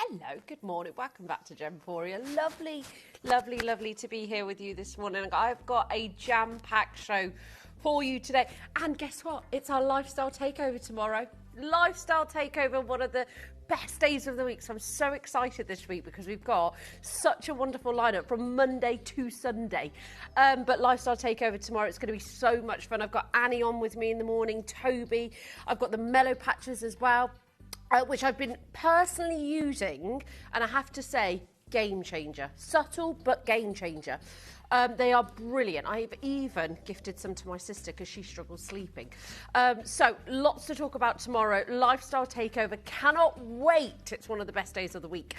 Hello, good morning. Welcome back to Gemporia. Lovely, lovely, lovely to be here with you this morning. I've got a jam-packed show for you today. And guess what? It's our lifestyle takeover tomorrow. Lifestyle takeover, one of the best days of the week. So I'm so excited this week because we've got such a wonderful lineup from Monday to Sunday. But lifestyle takeover tomorrow, it's going to be so much fun. I've got Annie on with me in the morning, Toby. I've got the mellow patches as well. Which I've been personally using, and I have to say, game changer. Subtle, but game changer. They are brilliant. I've even gifted some to my sister because she struggles sleeping. So lots to talk about tomorrow. Lifestyle takeover. Cannot wait. It's one of the best days of the week.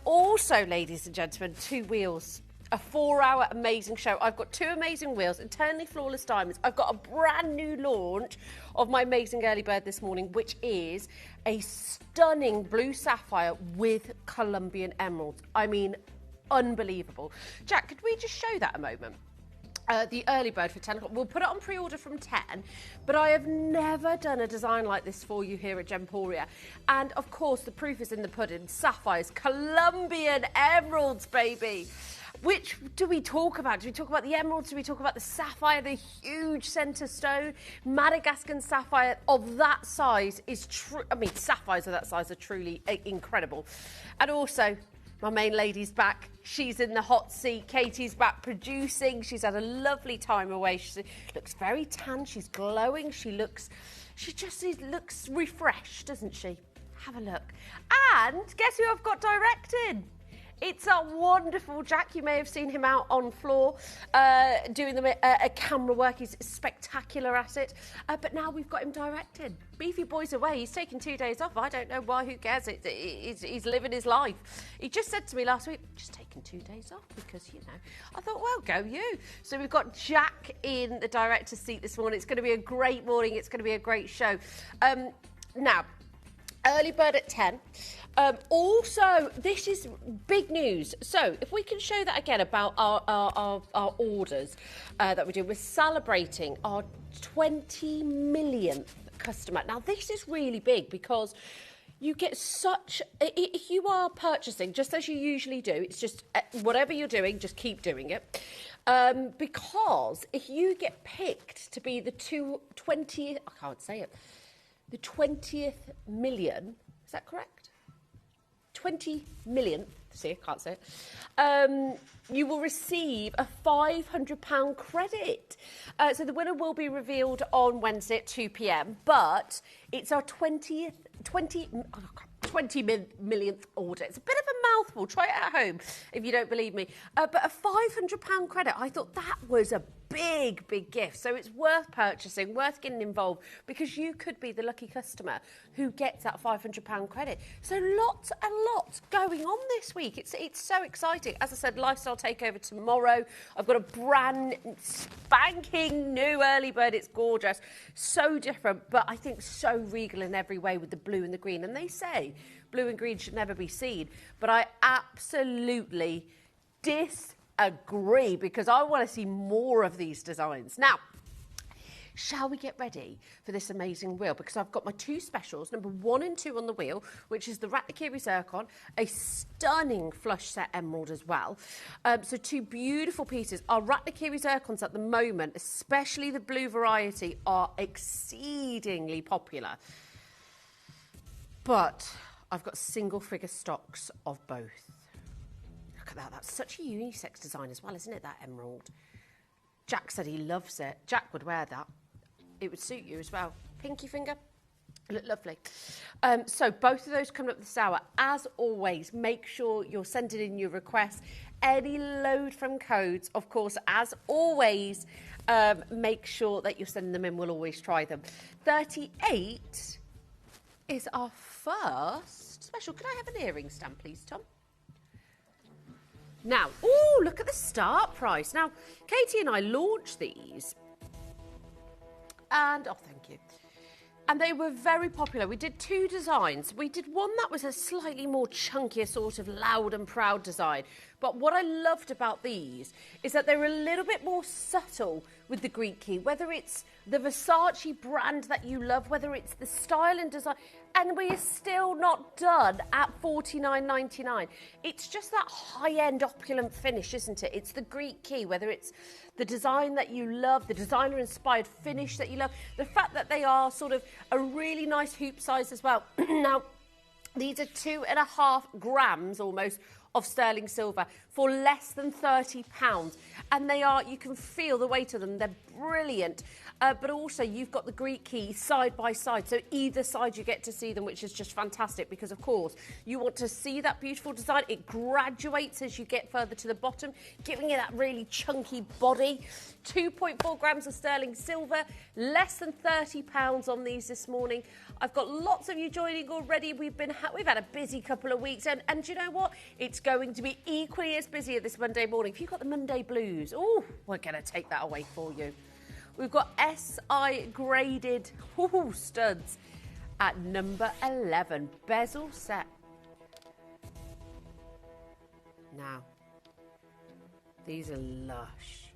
Also, ladies and gentlemen, two wheels. A 4-hour amazing show. I've got two amazing wheels, Eternally Flawless Diamonds. I've got a brand new launch of my amazing early bird this morning, which is a stunning blue sapphire with Colombian emeralds. I mean, unbelievable. Jack, could we just show that a moment? The early bird for 10 o'clock. We'll put it on pre-order from 10, but I have never done a design like this for you here at Gemporia. And of course, the proof is in the pudding. Sapphires, Colombian emeralds, baby. Which do we talk about? Do we talk about the emeralds? Do we talk about the sapphire, the huge centre stone? Madagascan sapphire of that size is true. I mean, sapphires of that size are truly incredible. And also, my main lady's back. She's in the hot seat. Katie's back producing. She's had a lovely time away. She looks very tan. She's glowing. She just looks refreshed, doesn't she? Have a look. And guess who I've got directing? It's our wonderful Jack. You may have seen him out on floor doing a camera work. He's spectacular at it. But now we've got him directed. Beefy boy's away. He's taking 2 days off. I don't know why. Who cares? He's living his life. He just said to me last week, just taking 2 days off because, you know. I thought, well, go you. So we've got Jack in the director's seat this morning. It's going to be a great morning. It's going to be a great show. Now, early bird at 10. Also, this is big news. So, if we can show that again about our orders that we do, we're celebrating our 20 millionth customer. Now, this is really big because you get such... If you are purchasing, just as you usually do, it's just whatever you're doing, just keep doing it. Because if you get picked to be the 20th... I can't say it. The 20th million... Is that correct? 20 millionth, see, I can't say it, you will receive a £500 credit. So the winner will be revealed on Wednesday at 2 p.m, but it's our 20 millionth order. It's a bit of a mouthful. Try it at home if you don't believe me. But a £500 credit, I thought that was a big, big gift. So it's worth purchasing, worth getting involved, because you could be the lucky customer who gets that £500 credit. So lots and lots going on this week. It's so exciting. As I said, lifestyle takeover tomorrow. I've got a brand spanking new early bird. It's gorgeous. So different, but I think so regal in every way with the blue and the green. And they say blue and green should never be seen, but I absolutely disagree because I want to see more of these designs. Now, shall we get ready for this amazing wheel? Because I've got my two specials, number 1 and 2 on the wheel, which is the Ratanakiri Zircon, a stunning flush set emerald as well. So two beautiful pieces. Our Ratanakiri Zircons at the moment, especially the blue variety, are exceedingly popular. But I've got single figure stocks of both. Look at that. That's such a unisex design as well, isn't it, that emerald? Jack said he loves it. Jack would wear that. It would suit you as well. Pinky finger. Look lovely. So both of those coming up this hour. As always, make sure you're sending in your requests. Any load from codes, of course, as always, make sure that you're sending them in. We'll always try them. 38 is our first special. Could I have an earring stand, please, Tom? Now, oh, look at the start price. Now, Katie and I launched these. And, oh, thank you. And they were very popular. We did 2 designs. We did one that was a slightly more chunkier, sort of loud and proud design. But what I loved about these is that they were a little bit more subtle with the Greek key, whether it's the Versace brand that you love, whether it's the style and design, and we are still not done at $49.99. It's just that high-end opulent finish, isn't it? It's the Greek key, whether it's the design that you love, the designer-inspired finish that you love, the fact that they are sort of a really nice hoop size as well. Now, these are 2.5 grams almost of sterling silver for less than £30. And they are, you can feel the weight of them. They're brilliant. But also you've got the Greek key side by side. So either side you get to see them, which is just fantastic because, of course, you want to see that beautiful design. It graduates as you get further to the bottom, giving you that really chunky body. 2.4 grams of sterling silver, less than £30 on these this morning. I've got lots of you joining already. We've had a busy couple of weeks, and you know what? It's going to be equally as busy this Monday morning. If you've got the Monday blues, oh, we're going to take that away for you. We've got SI graded studs at number 11, bezel set. Now, these are lush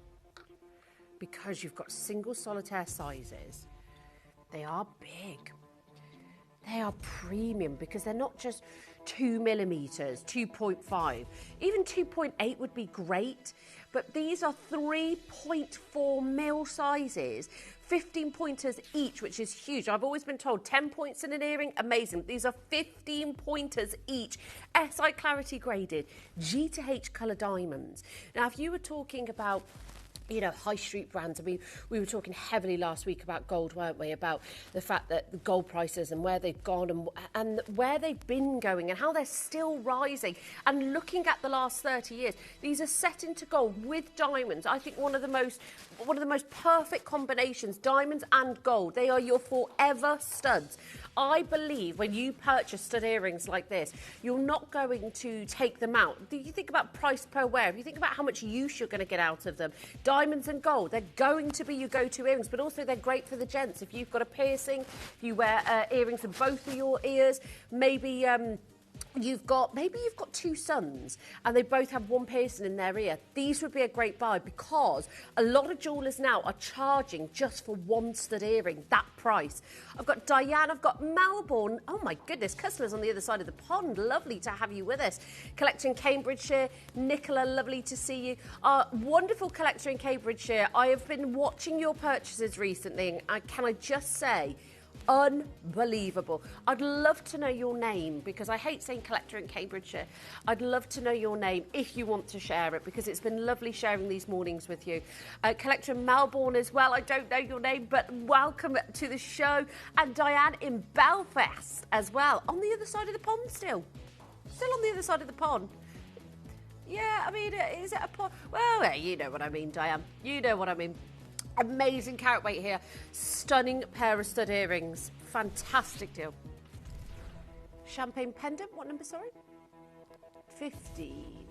because you've got single solitaire sizes. They are big. They are premium because they're not just 2 millimeters, 2.5. Even 2.8 would be great, but these are 3.4 mil sizes, 15 pointers each, which is huge. I've always been told 10 points in an earring, amazing. These are 15 pointers each, SI clarity graded, G to H colour diamonds. Now, if you were talking about, you know, high street brands. I mean, we were talking heavily last week about gold, weren't we? About the fact that the gold prices and where they've gone and where they've been going and how they're still rising. And looking at the last 30 years, these are set into gold with diamonds. I think one of the most perfect combinations, diamonds and gold. They are your forever studs. I believe when you purchase stud earrings like this, you're not going to take them out. Do you think about price per wear? If you think about how much use you're going to get out of them, diamonds and gold, they're going to be your go-to earrings, but also they're great for the gents. If you've got a piercing, if you wear earrings in both of your ears, maybe you've got two sons and they both have one piercing in their ear. These would be a great buy because a lot of jewellers now are charging just for one stud earring, that price. I've got Diane, I've got Melbourne. Oh my goodness, customers on the other side of the pond. Lovely to have you with us. Collector in Cambridgeshire, Nicola, lovely to see you. Wonderful collector in Cambridgeshire. I have been watching your purchases recently and can I just say, unbelievable. I'd love to know your name because I hate saying collector in Cambridgeshire. I'd love to know your name if you want to share it because it's been lovely sharing these mornings with you. Collector in Melbourne as well. I don't know your name, but welcome to the show. And Diane in Belfast as well. On the other side of the pond still. Still on the other side of the pond. Yeah, I mean, is it a pond? Well, you know what I mean, Diane. You know what I mean. Amazing carat weight here. Stunning pair of stud earrings. Fantastic deal. Champagne pendant. What number, sorry? 15.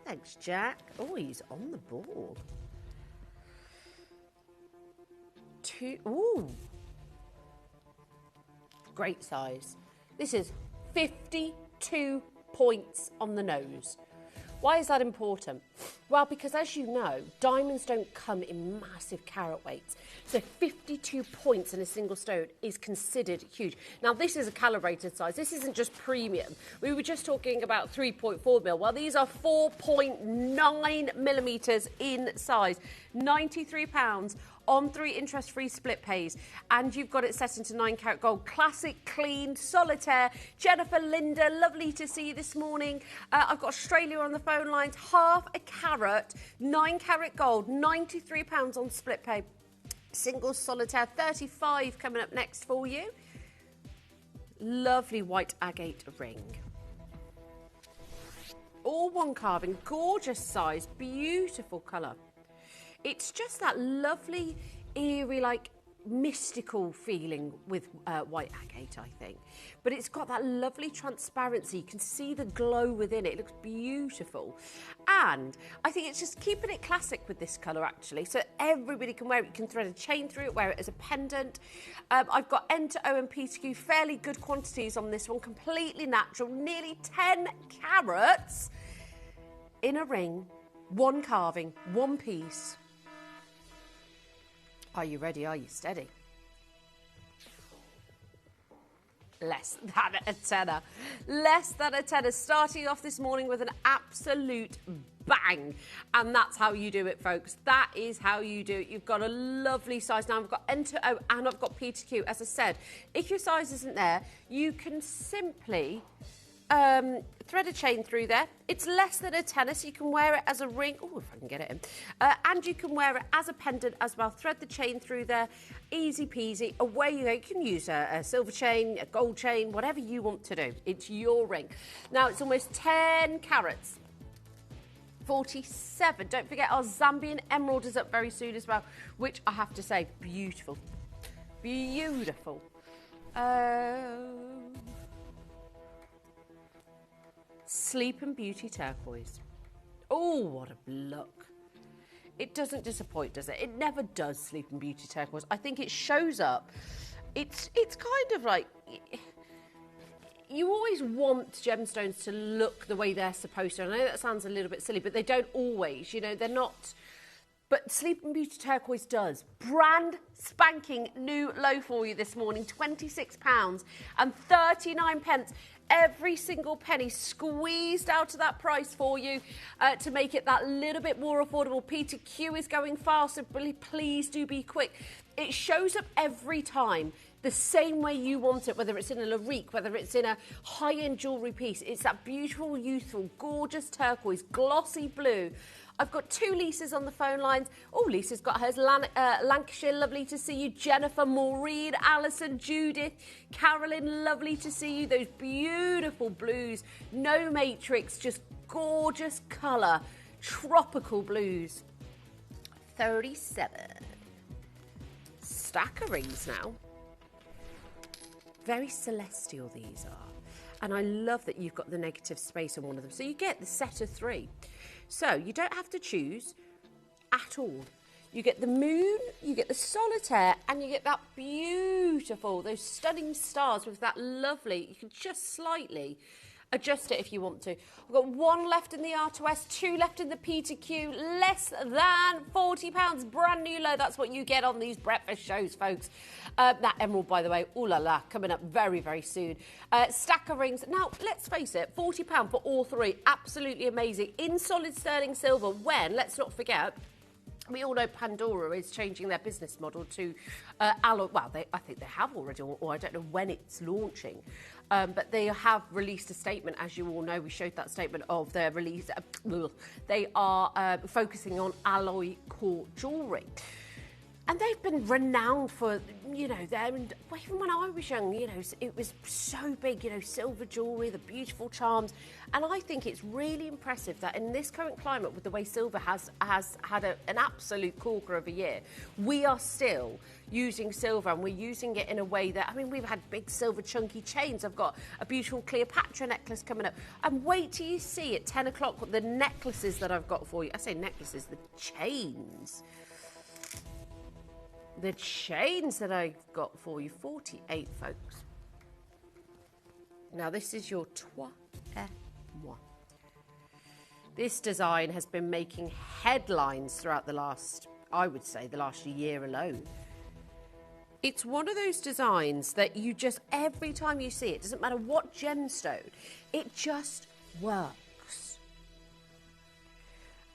Thanks, Jack. Oh, he's on the ball. 2. Ooh. Great size. This is 52 points on the nose. Why is that important? Well, because as you know, diamonds don't come in massive carat weights. So 52 points in a single stone is considered huge. Now, this is a calibrated size. This isn't just premium. We were just talking about 3.4 mil. Well, these are 4.9 millimetres in size. £93 on 3 interest-free split pays. And you've got it set into 9 carat gold. Classic, clean, solitaire. Jennifer, Linda, lovely to see you this morning. I've got Australia on the phone lines. Half a carat, 9 carat gold, £93 on split pay. Single solitaire, 35 coming up next for you. Lovely white agate ring. All one carving, gorgeous size, beautiful colour. It's just that lovely, eerie, like mystical feeling with white agate, I think. But it's got that lovely transparency. You can see the glow within it. It looks beautiful. And I think it's just keeping it classic with this colour, actually. So everybody can wear it. You can thread a chain through it, wear it as a pendant. I've got N to O and P to Q. Fairly good quantities on this one. Completely natural. Nearly 10 carats in a ring. One carving, one piece. Are you ready? Are you steady? Less than a tenner. Less than a tenner. Starting off this morning with an absolute bang. And that's how you do it, folks. That is how you do it. You've got a lovely size. Now, I've got N to O and I've got P to Q. As I said, if your size isn't there, you can simply thread a chain through there. It's less than a tenner, so you can wear it as a ring. Oh, if I can get it in. And you can wear it as a pendant as well. Thread the chain through there. Easy peasy. Away you go. You can use a silver chain, a gold chain, whatever you want to do. It's your ring. Now, it's almost 10 carats. 47. Don't forget our Zambian emerald is up very soon as well, which I have to say, beautiful. Beautiful. Sleep and Beauty turquoise. Oh, what a look. It doesn't disappoint, does it? It never does, Sleep and Beauty turquoise. I think it shows up. It's kind of like, you always want gemstones to look the way they're supposed to. I know that sounds a little bit silly, but they don't always, you know, they're not. But Sleep and Beauty turquoise does. Brand spanking new low for you this morning, £26 and 39 pence. Every single penny squeezed out of that price for you to make it that little bit more affordable. Peter Q is going fast, so please do be quick. It shows up every time the same way you want it, whether it's in a larique, whether it's in a high-end jewellery piece. It's that beautiful, youthful, gorgeous turquoise, glossy blue. I've got two Lisa's on the phone lines. Oh, Lisa's got hers. Lancashire, lovely to see you. Jennifer, Maureen, Alison, Judith, Carolyn, lovely to see you. Those beautiful blues. No matrix, just gorgeous colour. Tropical blues. 37. Stack of rings now. Very celestial these are. And I love that you've got the negative space on one of them. So you get the set of 3. So you don't have to choose at all. You get the moon, you get the solitaire, and you get that beautiful, those stunning stars with that lovely, you can just slightly adjust it if you want to. I've got 1 left in the R to S, 2 left in the P to Q, less than £40, brand new low. That's what you get on these breakfast shows, folks. That emerald, by the way, ooh la la, coming up very, very soon. Stack of rings. Now, let's face it, £40 for all 3, absolutely amazing. In solid sterling silver, when, let's not forget, we all know Pandora is changing their business model to alloy. Well, I think they have already, or I don't know when it's launching. But they have released a statement, as you all know. We showed that statement of their release. They are focusing on alloy core jewellery. And they've been renowned for, you know, even when I was young, you know, it was so big, you know, silver jewellery, the beautiful charms. And I think it's really impressive that in this current climate, with the way silver has had an absolute corker of a year, we are still using silver, and we're using it in a way that, I mean, we've had big silver chunky chains. I've got a beautiful Cleopatra necklace coming up. And wait till you see at 10 o'clock the necklaces that I've got for you. I say necklaces, the chains. The chains that I've got for you, 48, folks. Now, this is your trois et moi. This design has been making headlines throughout the last, I would say, the last year alone. It's one of those designs that you just, every time you see it, doesn't matter what gemstone, it just works.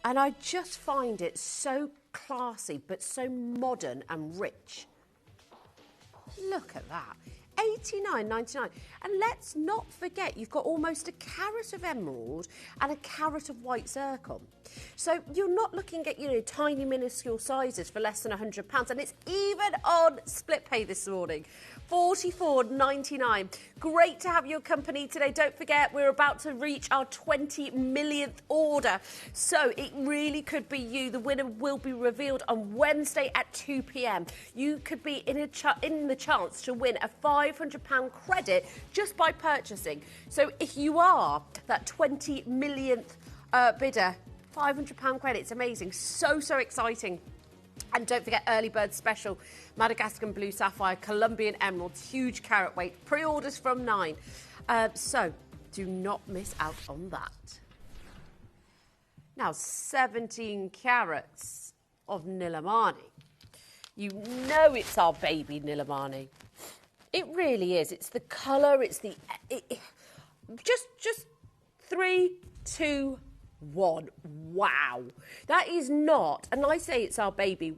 And I just find it so classy, but so modern and rich. Look at that. $89.99. And let's not forget, you've got almost a carat of emerald and a carat of white zircon. So you're not looking at, you know, tiny minuscule sizes for less than £100. And it's even on split pay this morning. $44.99. Great to have your company today. Don't forget, we're about to reach our 20 millionth order. So it really could be you. The winner will be revealed on Wednesday at 2 p.m. You could be in the chance to win a £500 credit just by purchasing. So if you are that 20 millionth bidder, £500 credit. It's amazing. So exciting. And don't forget, early bird special, Madagascar blue sapphire, Colombian emeralds, huge carat weight, pre-orders from 9. So do not miss out on that. Now, 17 carats of Nilmani. You know it's our baby Nilmani. It really is. It's the colour. It's the... Just 3, 2, 1. Wow. That is not... And I say it's our baby.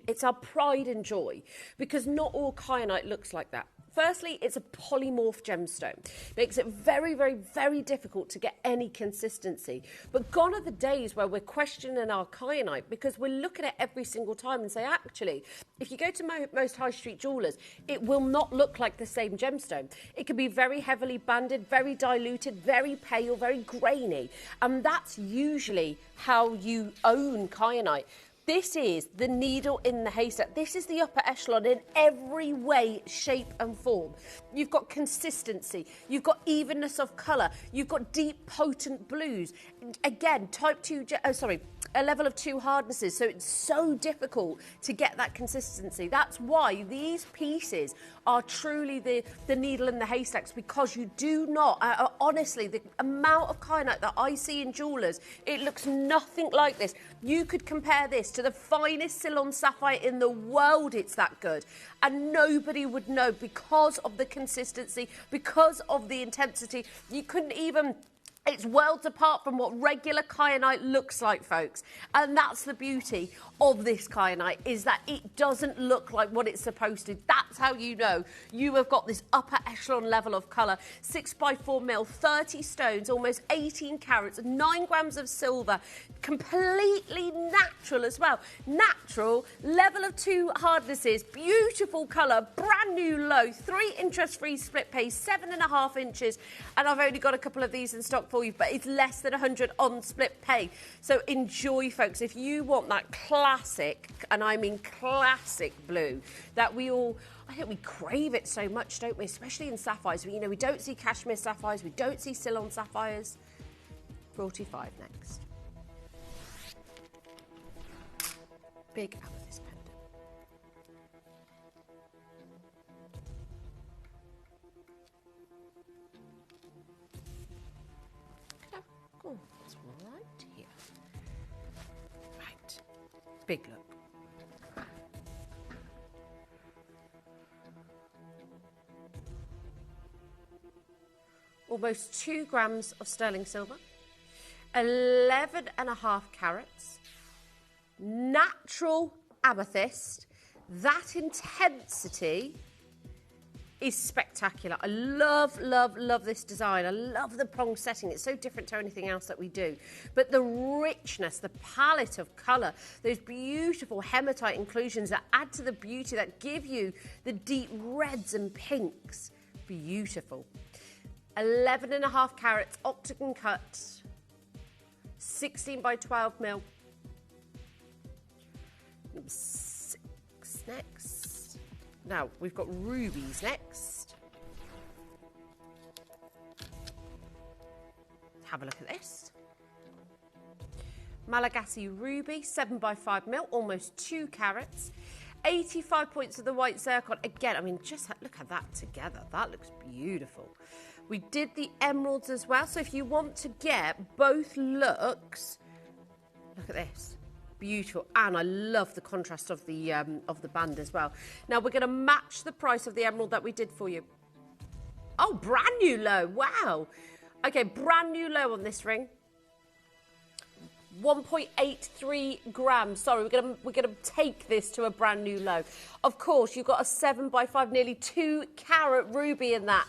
It's our pride and joy. Because not all kyanite looks like that. Firstly, it's a polymorph gemstone. Makes it very, very, very difficult to get any consistency. But gone are the days where we're questioning our kyanite because we're looking at it every single time and say, actually, if you go to most high street jewellers, it will not look like the same gemstone. It can be very heavily banded, very diluted, very pale, very grainy. And that's usually how you own kyanite. This is the needle in the haystack. This is the upper echelon in every way, shape and form. You've got consistency. You've got evenness of colour. You've got deep, potent blues. Again, a level of 2 hardnesses. So it's so difficult to get that consistency. That's why these pieces are truly the needle in the haystacks, because you do not, honestly, the amount of kyanite that I see in jewellers, it looks nothing like this. You could compare this to the finest Ceylon sapphire in the world. It's that good. And nobody would know because of the consistency, because of the intensity. You couldn't even... It's worlds apart from what regular kyanite looks like, folks. And that's the beauty of this kyanite, is that it doesn't look like what it's supposed to. That's how you know you have got this upper echelon level of colour. 6x4 mil, 30 stones, almost 18 carats, 9 grams of silver, completely natural as well. Natural, level of 2 hardnesses, beautiful colour, brand new low, 3 interest-free split pay, 7.5 inches. And I've only got a couple of these in stock for you, but it's less than 100 on split pay. So enjoy, folks. If you want that classic, and I mean classic blue, that we all, I think we crave it so much, don't we? Especially in sapphires. You know, we don't see cashmere sapphires, we don't see Ceylon sapphires. 45 next. Big amethyst pendant. Oh, it's right here. Right. Big look. Almost 2 grams of sterling silver. 11.5 carats. Natural amethyst. That intensity is spectacular. I love, love, love this design. I love the prong setting. It's so different to anything else that we do. But the richness, the palette of colour, those beautiful hematite inclusions that add to the beauty, that give you the deep reds and pinks. Beautiful. 11.5 carats, octagon cut, 16 by 12 mil. 6 next. Now, we've got rubies next. Have a look at this. Malagasy ruby, 7 by 5 mil, almost 2 carats. 85 points of the white zircon. Again, I mean, just look at that together. That looks beautiful. We did the emeralds as well. So if you want to get both looks, look at this. Beautiful. And I love the contrast of the band as well. Now we're going to match the price of the emerald that we did for you. Oh, brand new low. Wow. Okay, brand new low on this ring. 1.83 grams. Sorry, we're gonna take this to a brand new low. Of course, you've got a 7 by 5, nearly 2 carat ruby in that.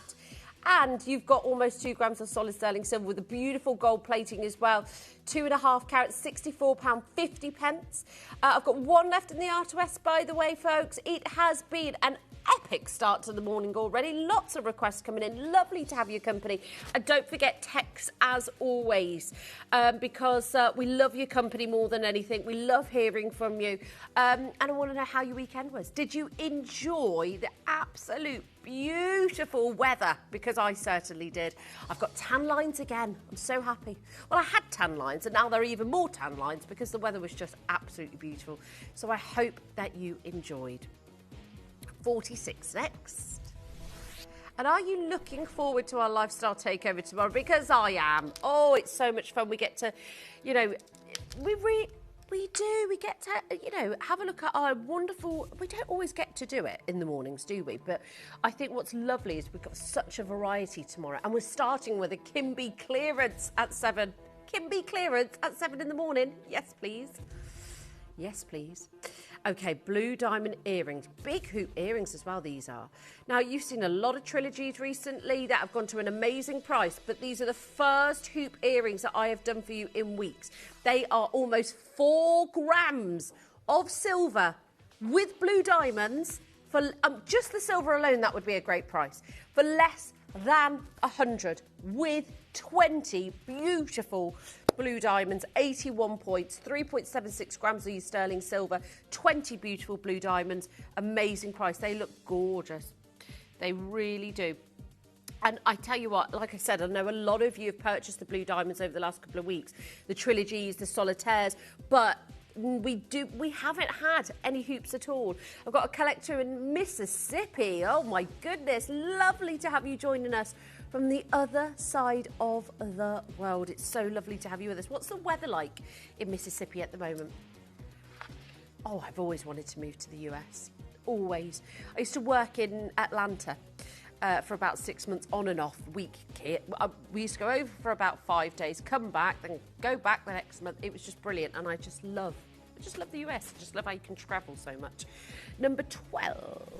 And you've got almost 2 grams of solid sterling silver with a beautiful gold plating as well. 2.5 carats, £64.50. I've got one left in the R2S, by the way, folks. It has been an epic start to the morning already. Lots of requests coming in. Lovely to have your company. And don't forget text as always, because we love your company more than anything. We love hearing from you. And I want to know how your weekend was. Did you enjoy the absolute beautiful weather? Because I certainly did. I've got tan lines again. I'm so happy. Well, I had tan lines and now there are even more tan lines because the weather was just absolutely beautiful. So I hope that you enjoyed. 46 next. And are you looking forward to our lifestyle takeover tomorrow? Because I am. Oh, it's so much fun. We get to, you know, We do. We get to, you know, have a look at our wonderful... We don't always get to do it in the mornings, do we? But I think what's lovely is we've got such a variety tomorrow. And we're starting with a Kimby clearance at 7. Kimby clearance at 7 in the morning. Yes, please. Yes, please. Okay, blue diamond earrings. Big hoop earrings as well, these are. Now, you've seen a lot of trilogies recently that have gone to an amazing price, but these are the first hoop earrings that I have done for you in weeks. They are almost 4 grams of silver with blue diamonds. For just the silver alone, that would be a great price. For less than 100 with 20 beautiful blue diamonds, 81 points, 3.76 grams of sterling silver, 20 beautiful blue diamonds. Amazing price. They look gorgeous. They really do. And I tell you what, like I said, I know a lot of you have purchased the blue diamonds over the last couple of weeks, the trilogies, the solitaires, but we haven't had any hoops at all. I've got a collector in Mississippi. Oh my goodness, lovely to have you joining us from the other side of the world. It's so lovely to have you with us. What's the weather like in Mississippi at the moment? Oh, I've always wanted to move to the US. Always. I used to work in Atlanta for about 6 months on and off week. We used to go over for about 5 days, come back, then go back the next month. It was just brilliant, and I just love the US. I just love how you can travel so much. Number 12.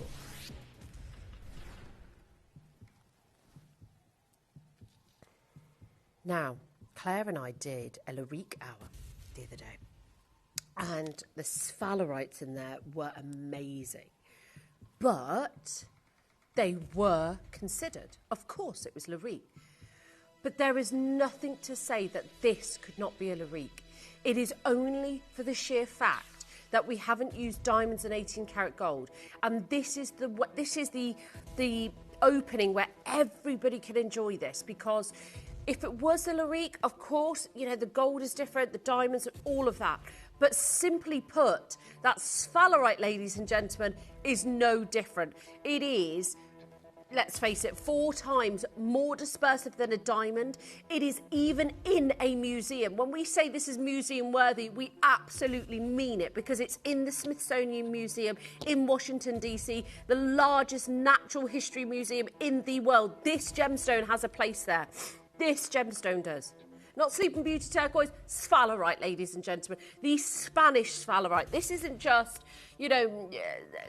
Now, Claire and I did a Lyrique hour the other day, and the Sphalerites in there were amazing, but they were considered. Of course, it was Lyrique, but there is nothing to say that this could not be a Lyrique. It is only for the sheer fact that we haven't used diamonds and 18-karat gold, and this is the opening where everybody can enjoy this, because if it was a Lyrique, of course, you know, the gold is different, the diamonds, all of that. But simply put, that Sphalerite, ladies and gentlemen, is no different. It is, let's face it, 4 times more dispersive than a diamond. It is even in a museum. When we say this is museum worthy, we absolutely mean it, because it's in the Smithsonian Museum in Washington, D.C., the largest natural history museum in the world. This gemstone has a place there. This gemstone does. Not Sleeping Beauty turquoise, Sphalerite, ladies and gentlemen. The Spanish Sphalerite. This isn't just, you know,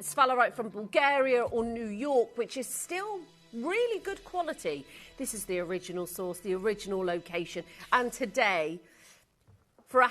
Sphalerite from Bulgaria or New York, which is still really good quality. This is the original source, the original location. And today, for a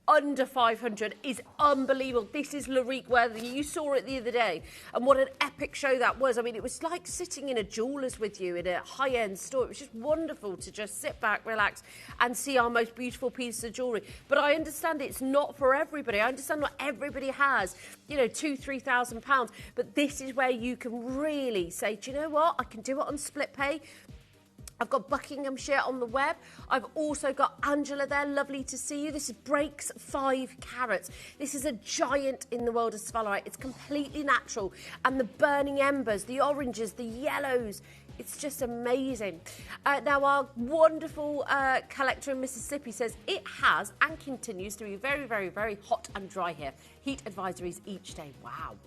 under 500 is unbelievable. This is Lyrique worthy. You saw it the other day, and what an epic show that was. I mean, it was like sitting in a jeweler's with you in a high-end store. It was just wonderful to just sit back, relax, and see our most beautiful pieces of jewellery. But I understand it's not for everybody. I understand not everybody has, you know, £2,000-3,000. But this is where you can really say, do you know what? I can do it on split pay. I've got Buckinghamshire on the web. I've also got Angela there. Lovely to see you. This breaks 5 carats. This is a giant in the world of Sphalerite. It's completely natural. And the burning embers, the oranges, the yellows, it's just amazing. Now, our wonderful collector in Mississippi says it has and continues to be very, very, very hot and dry here. Heat advisories each day. Wow.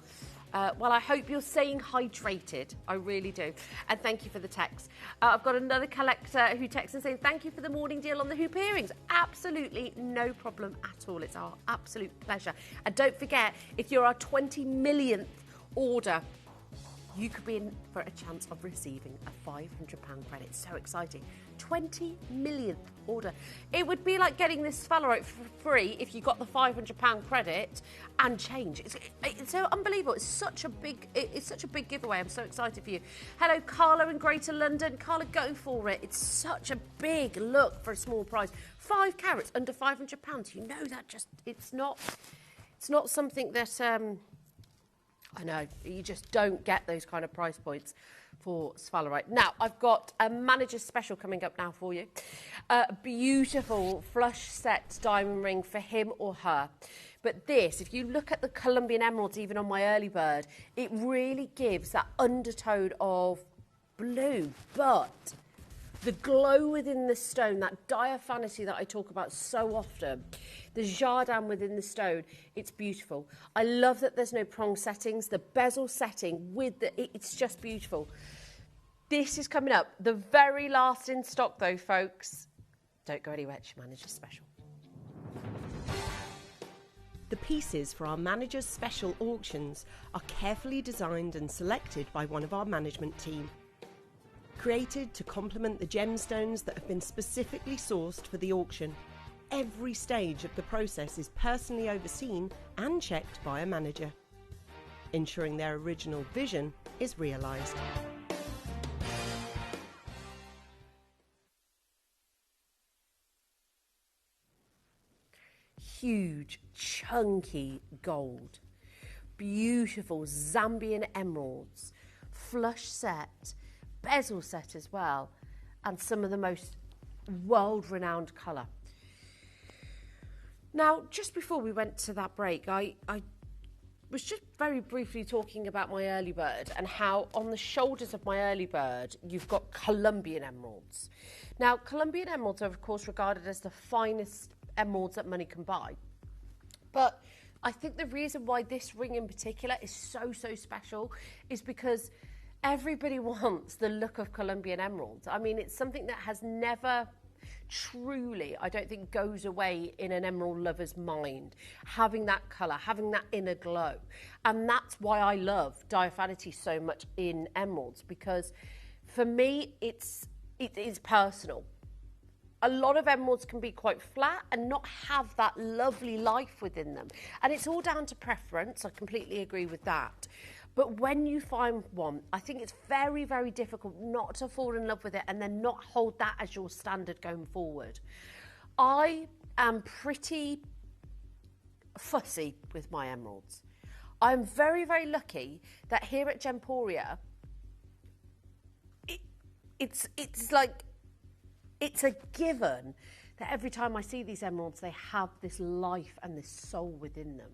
Well, I hope you're staying hydrated. I really do. And thank you for the text. I've got another collector who texts and saying, thank you for the morning deal on the hoop earrings. Absolutely no problem at all. It's our absolute pleasure. And don't forget, if you're our 20 millionth order, you could be in for a chance of receiving a £500 credit. So exciting. 20 millionth order. It would be like getting this Sphalerite for free if you got the £500 credit and change. It's so unbelievable. It's such a big giveaway. I'm so excited for you. Hello, Carla in Greater London. Carla, go for it. It's such a big look for a small price. 5 carats under £500. You know that it's not something that I know, you just don't get those kind of price points for Sphalerite. Now, I've got a manager's special coming up now for you. A beautiful flush set diamond ring for him or her. But this, if you look at the Colombian emeralds, even on my early bird, it really gives that undertone of blue. But The glow within the stone, that diaphanity that I talk about so often, the jardin within the stone, it's beautiful. I love that there's no prong settings, the bezel setting with it's just beautiful. This is coming up. The very last in stock though, folks. Don't go anywhere, it's your manager's special. The pieces for our manager's special auctions are carefully designed and selected by one of our management team. Created to complement the gemstones that have been specifically sourced for the auction, every stage of the process is personally overseen and checked by a manager, ensuring their original vision is realised. Huge, chunky gold, beautiful Zambian emeralds, flush set, bezel set as well, and some of the most world-renowned colour. Now, just before we went to that break, I was just very briefly talking about my early bird and how on the shoulders of my early bird, you've got Colombian emeralds. Now, Colombian emeralds are, of course, regarded as the finest emeralds that money can buy. But I think the reason why this ring in particular is so special is because everybody wants the look of Colombian emeralds. I mean, it's something that has never truly, I don't think, goes away in an emerald lover's mind, having that colour, having that inner glow. And that's why I love diaphanity so much in emeralds, because for me, it is personal. A lot of emeralds can be quite flat and not have that lovely life within them. And it's all down to preference. I completely agree with that. But when you find one, I think it's very, very difficult not to fall in love with it and then not hold that as your standard going forward. I am pretty fussy with my emeralds. I'm very, very lucky that here at Gemporia, it's a given that every time I see these emeralds, they have this life and this soul within them.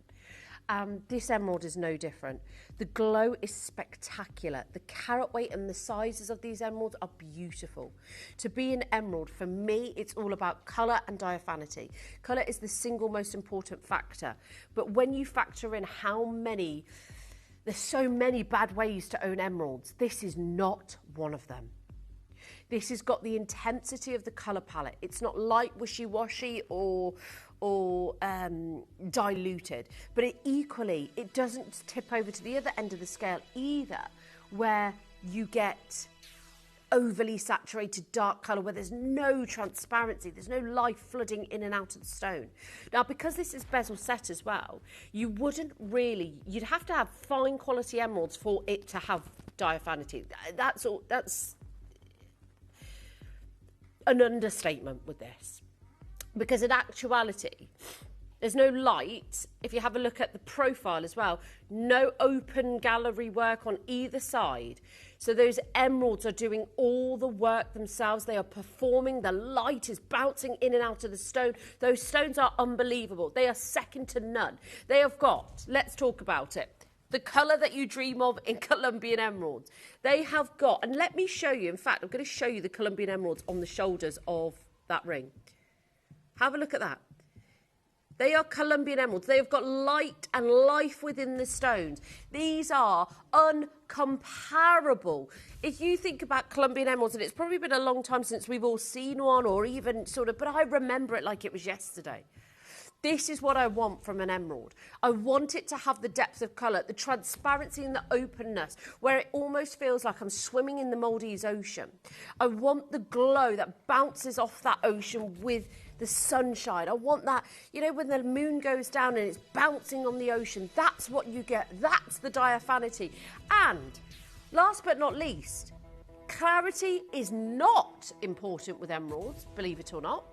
This emerald is no different. The glow is spectacular. The carat weight and the sizes of these emeralds are beautiful. To be an emerald, for me, it's all about colour and diaphanity. Colour is the single most important factor. But when you factor in there's so many bad ways to own emeralds, this is not one of them. This has got the intensity of the colour palette. It's not light, wishy-washy or diluted, but it doesn't tip over to the other end of the scale either, where you get overly saturated dark colour where there's no transparency, there's no life flooding in and out of the stone. Now, because this is bezel set as well, you'd have to have fine quality emeralds for it to have diaphanity. That's an understatement with this, because in actuality there's no light. If you have a look at the profile as well, no open gallery work on either side, so those emeralds are doing all the work themselves. They are performing, the light is bouncing in and out of the stone. Those stones are unbelievable. They are second to none. They have got, let's talk about it, the colour that you dream of in Colombian emeralds. They have got, and let me show you, in fact, I'm going to show you the Colombian emeralds on the shoulders of that ring. Have a look at that. They are Colombian emeralds. They have got light and life within the stones. These are uncomparable. If you think about Colombian emeralds, and it's probably been a long time since we've all seen one or even but I remember it like it was yesterday. This is what I want from an emerald. I want it to have the depth of colour, the transparency and the openness, where it almost feels like I'm swimming in the Maldives Ocean. I want the glow that bounces off that ocean with the sunshine. I want that, when the moon goes down and it's bouncing on the ocean, that's what you get. That's the diaphanity. And last but not least, clarity is not important with emeralds, believe it or not.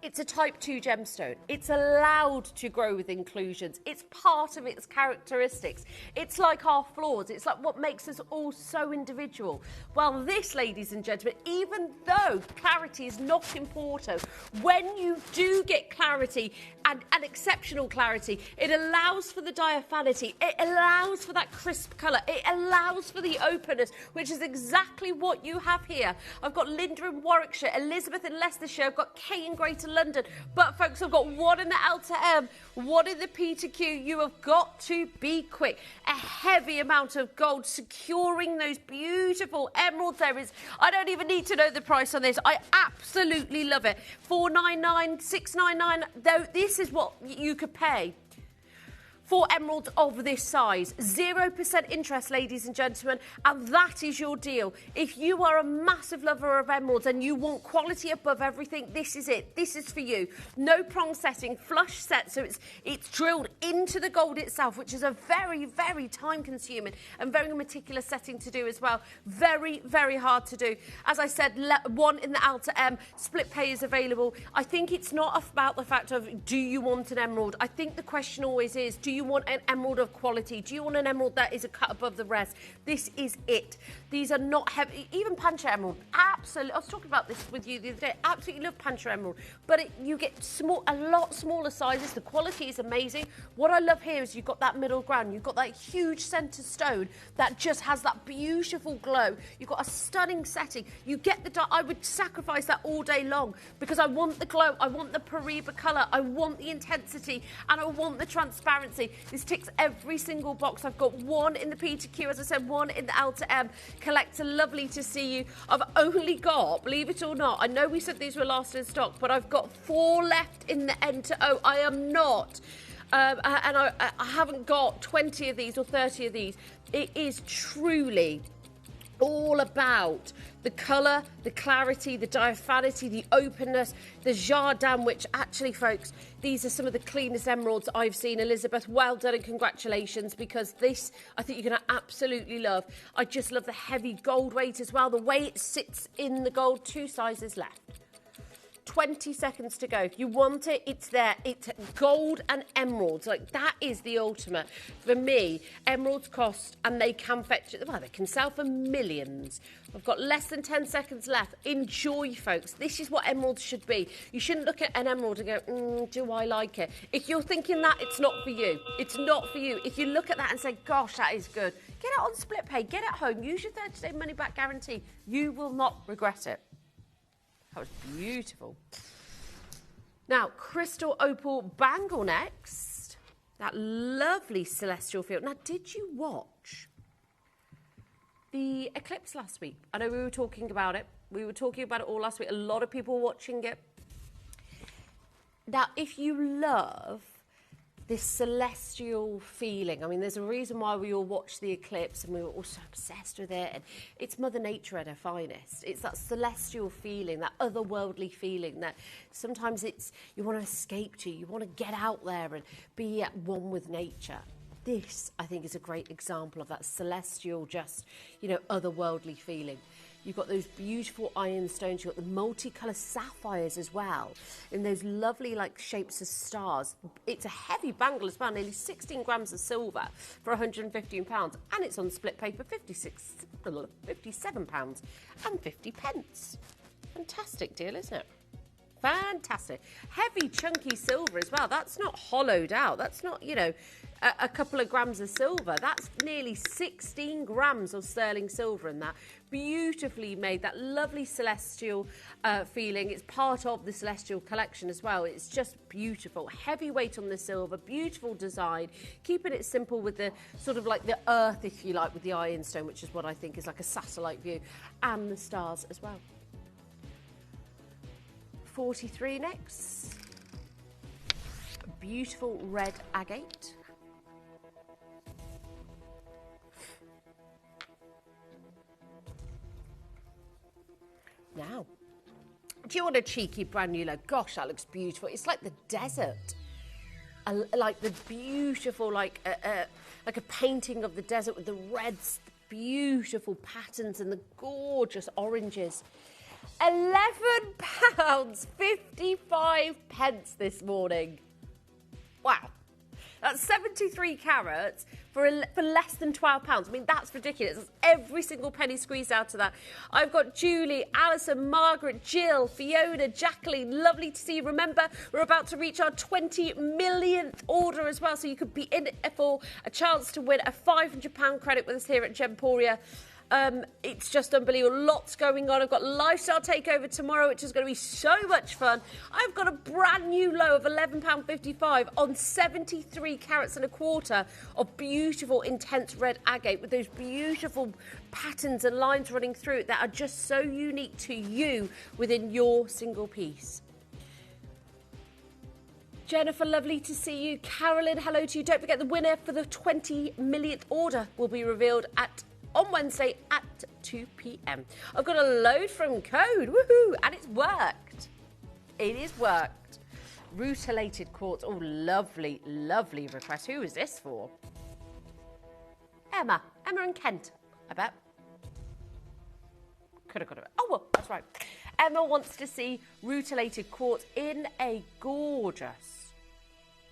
It's a type 2 gemstone. It's allowed to grow with inclusions. It's part of its characteristics. It's like our flaws. It's like what makes us all so individual. Well, this, ladies and gentlemen, even though clarity is not important, when you do get clarity and exceptional clarity, it allows for the diaphanity. It allows for that crisp colour. It allows for the openness, which is exactly what you have here. I've got Linda in Warwickshire, Elizabeth in Leicestershire, I've got Kate in Greater London, but folks, I've got one in the Alta M, one in the P to Q. You have got to be quick. A heavy amount of gold securing those beautiful emeralds. There is, I don't even need to know the price on this. I absolutely love it. $499, $699. Though this is what you could pay for emeralds of this size. 0% interest, ladies and gentlemen, and that is your deal. If you are a massive lover of emeralds and you want quality above everything, this is it. This is for you. No prong setting, flush set, so it's drilled into the gold itself, which is a very, very time-consuming and very meticulous setting to do as well. Very, very hard to do. As I said, one in the Alta M, split pay is available. I think it's not about the fact of, do you want an emerald? I think the question always is, do you want an emerald of quality? Do you want an emerald that is a cut above the rest? This is it. These are not heavy. Even Pancha Emerald, absolutely. I was talking about this with you the other day. Absolutely love Pancha Emerald, but you get a lot smaller sizes. The quality is amazing. What I love here is you've got that middle ground. You've got that huge centre stone that just has that beautiful glow. You've got a stunning setting. You get the. I would sacrifice that all day long because I want the glow. I want the Pariba colour. I want the intensity, and I want the transparency. This ticks every single box. I've got one in the P to Q, as I said, one in the Alta M. Collector, lovely to see you. I've only got, believe it or not, I know we said these were last in stock, but I've got 4 left in the N to O. I am not, and I haven't got 20 of these or 30 of these. It is truly all about the colour, the clarity, the diaphanity, the openness, the jardin, which actually, folks, these are some of the cleanest emeralds I've seen. Elizabeth, well done and congratulations, because this, I think you're going to absolutely love. I just love the heavy gold weight as well, the way it sits in the gold. 2 sizes left. 20 seconds to go. If you want it, it's there. It's gold and emeralds. Like, that is the ultimate. For me, emeralds cost, and they can fetch, well, they can sell for millions. I've got less than 10 seconds left. Enjoy, folks. This is what emeralds should be. You shouldn't look at an emerald and go, do I like it? If you're thinking that, it's not for you. It's not for you. If you look at that and say, gosh, that is good, get it on split pay. Get it home. Use your 30-day money-back guarantee. You will not regret it. That was beautiful. Now, crystal opal bangle next. That lovely celestial field. Now, did you watch the eclipse last week? I know we were talking about it. We were talking about it all last week. A lot of people were watching it. Now, if you love this celestial feeling, I mean, there's a reason why we all watched the eclipse and we were all so obsessed with it. And it's Mother Nature at her finest. It's that celestial feeling, that otherworldly feeling that sometimes you want to escape to. You want to get out there and be at one with nature. This, I think, is a great example of that celestial, just, otherworldly feeling. You've got those beautiful iron stones. You've got the multicolour sapphires as well, in those lovely, shapes of stars. It's a heavy bangle as well, nearly 16 grams of silver for £115, and it's on split paper, £57 and 50 pence. Fantastic deal, isn't it? Fantastic. Heavy, chunky silver as well. That's not hollowed out. That's not, a couple of grams of silver. That's nearly 16 grams of sterling silver in that. Beautifully made, that lovely celestial feeling. It's part of the celestial collection as well. It's just beautiful. Heavy weight on the silver, beautiful design. Keeping it simple with the sort of like the earth, if you like, with the ironstone, which is what I think is like a satellite view, and the stars as well. 43 next. Beautiful red agate. Now, do you want a cheeky brand new look? Gosh, that looks beautiful. It's like the desert. Like the beautiful, like a painting of the desert with the reds, the beautiful patterns and the gorgeous oranges. £11.55 this morning. Wow. That's 73 carats for less than £12. I mean, that's ridiculous. That's every single penny squeezed out of that. I've got Julie, Alison, Margaret, Jill, Fiona, Jacqueline. Lovely to see you. Remember, we're about to reach our 20 millionth order as well, so you could be in it for a chance to win a £500 credit with us here at Gemporia. It's just unbelievable. Lots going on. I've got Lifestyle Takeover tomorrow, which is going to be so much fun. I've got a brand new low of £11.55 on 73 carats and a quarter of beautiful, intense red agate with those beautiful patterns and lines running through it that are just so unique to you within your single piece. Jennifer, lovely to see you. Carolyn, hello to you. Don't forget the winner for the 20 millionth order will be revealed on Wednesday at 2 p.m. I've got a load from Code, woohoo, and it's worked. It is worked. Rutilated quartz, oh, lovely, lovely request. Who is this for? Emma and Kent, I bet. Could have got it. Oh, well, that's right. Emma wants to see rutilated quartz in a gorgeous.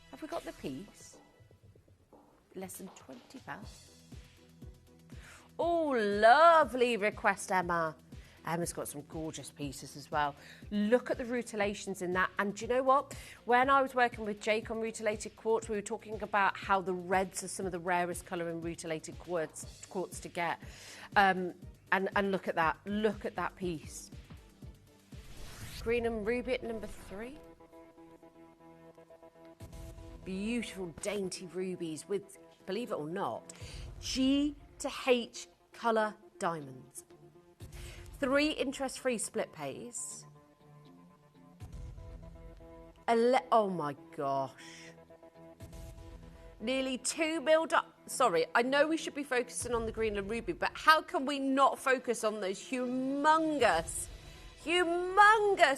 Have we got the piece? Less than £20. Oh, lovely request, Emma. Emma's got some gorgeous pieces as well. Look at the rutilations in that. And do you know what? When I was working with Jake on rutilated quartz, we were talking about how the reds are some of the rarest colour in rutilated quartz to get. And look at that. Look at that piece. Green and ruby at number 3. Beautiful, dainty rubies with, believe it or not, G to H colour diamonds. 3 interest-free split pays. Oh my gosh. Nearly 2 mil. Sorry, I know we should be focusing on the green and ruby, but how can we not focus on those humongous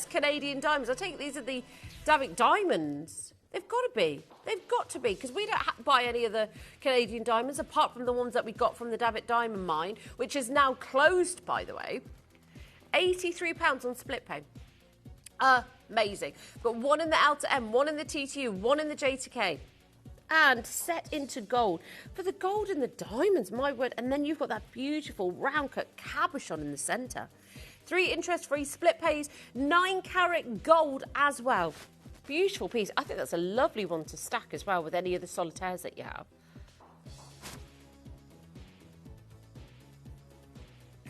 Canadian diamonds? I take these are the Davic diamonds. They've got to be. They've got to be, because we don't buy any of the Canadian diamonds apart from the ones that we got from the Davic diamond mine, which is now closed, by the way. £83 on split pay. Amazing. Got one in the L to M, one in the T to U, one in the J to K. And set into gold. For the gold and the diamonds, my word. And then you've got that beautiful round cut cabochon in the centre. 3 interest-free split pays, 9 carat gold as well. Beautiful piece. I think that's a lovely one to stack as well with any of the solitaires that you have.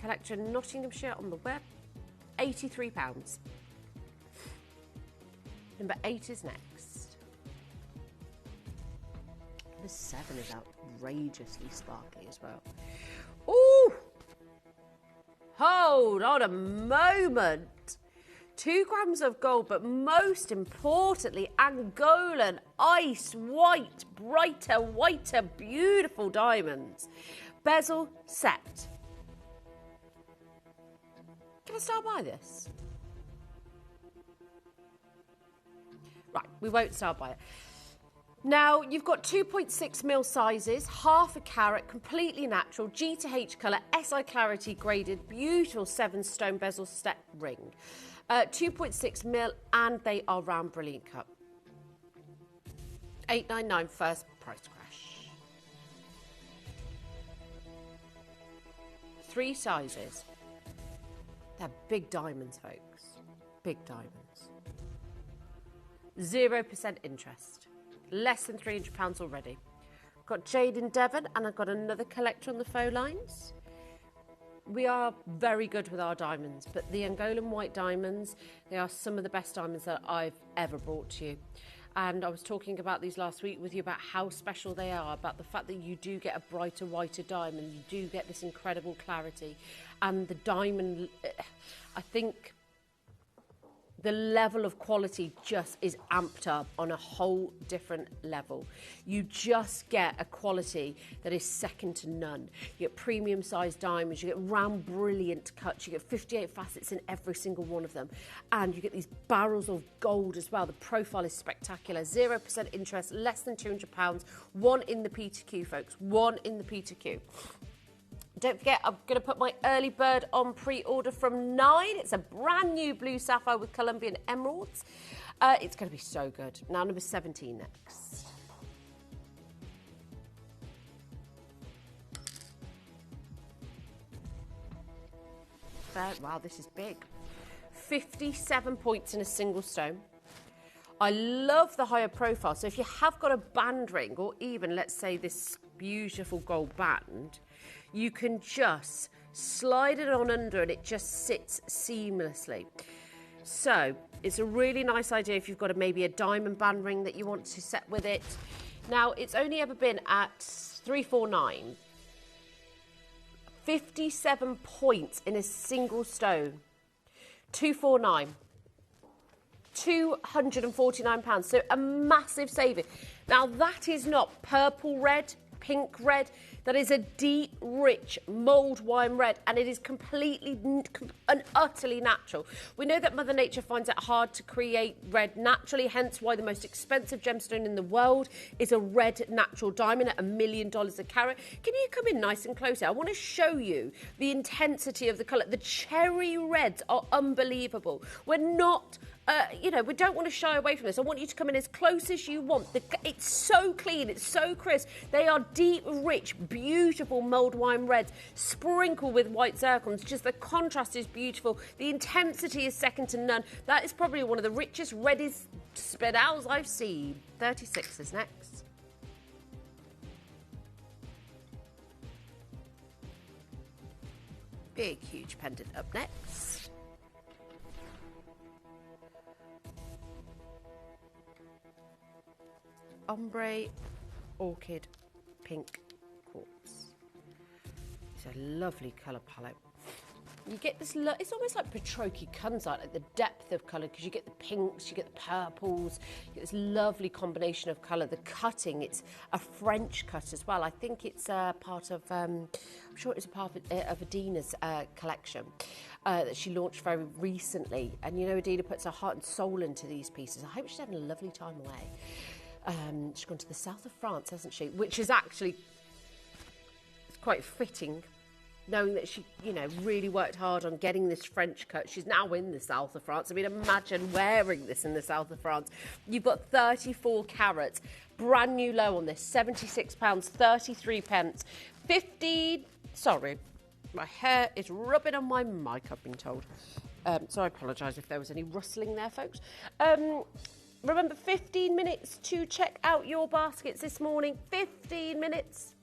Collection Nottinghamshire on the web, £83. Number 8 is next. Number 7 is outrageously sparkly as well. Ooh! Hold on a moment. 2 grams of gold, but most importantly, Angolan, ice, white, brighter, whiter, beautiful diamonds. Bezel set. Can I start by this? Right, we won't start by it. Now, you've got 2.6 mil sizes, half a carat, completely natural, G to H colour, SI clarity graded, beautiful 7-stone bezel step ring. 2.6 mil, and they are round brilliant cut. $8.99 first price crash. 3 sizes. They're big diamonds, folks. Big diamonds. 0% interest. Less than £300 already. Got Jade in Devon, and I've got another collector on the phone lines. We are very good with our diamonds, but the Angolan white diamonds, they are some of the best diamonds that I've ever brought to you. And I was talking about these last week with you about how special they are, about the fact that you do get a brighter, whiter diamond. You do get this incredible clarity. And the diamond, I think the level of quality just is amped up on a whole different level. You just get a quality that is second to none. You get premium sized diamonds, you get round brilliant cuts, you get 58 facets in every single one of them. And you get these barrels of gold as well. The profile is spectacular. 0% interest, less than £200. 1 in the P2Q, folks. 1 in the P2Q. don't forget, I'm going to put my early bird on pre-order from 9. It's a brand new blue sapphire with Colombian emeralds. It's going to be so good. Now, number 17 next. Wow, this is big. 57 points in a single stone. I love the higher profile. So if you have got a band ring, or even, let's say, this beautiful gold band, you can just slide it on under and it just sits seamlessly. So it's a really nice idea if you've got maybe a diamond band ring that you want to set with it. Now, it's only ever been at 349. 57 points in a single stone. 249. £249, so a massive saving. Now that is not purple red, pink red, that is a deep, rich mulled wine red, and it is completely and utterly natural. We know that Mother Nature finds it hard to create red naturally, hence why the most expensive gemstone in the world is a red natural diamond at $1 million a carat. Can you come in nice and close here? I want to show you the intensity of the colour. The cherry reds are unbelievable. We're not... we don't want to shy away from this. I want you to come in as close as you want. It's so clean, it's so crisp. They are deep, rich, beautiful mulled wine reds, sprinkled with white zircons. Just the contrast is beautiful. The intensity is second to none. That is probably one of the richest, reddest spedals I've seen. 36 is next. Big, huge pendant up next. Ombre, orchid, pink quartz. It's a lovely colour palette. You get this, it's almost like Petroki Kunzite, like the depth of colour, because you get the pinks, you get the purples, you get this lovely combination of colour. The cutting, it's a French cut as well. I think it's part of, I'm sure it's a part of Adina's collection that she launched very recently. And you know, Adina puts her heart and soul into these pieces. I hope she's having a lovely time away. She's gone to the south of France, hasn't she? Which is actually, it's quite fitting, knowing that she, really worked hard on getting this French cut. She's now in the south of France. I mean, imagine wearing this in the south of France. You've got 34 carats, brand new low on this, £76, 33 pence, 15, sorry, my hair is rubbing on my mic, I've been told. So I apologise if there was any rustling there, folks. Remember, 15 minutes to check out your baskets this morning. 15 minutes.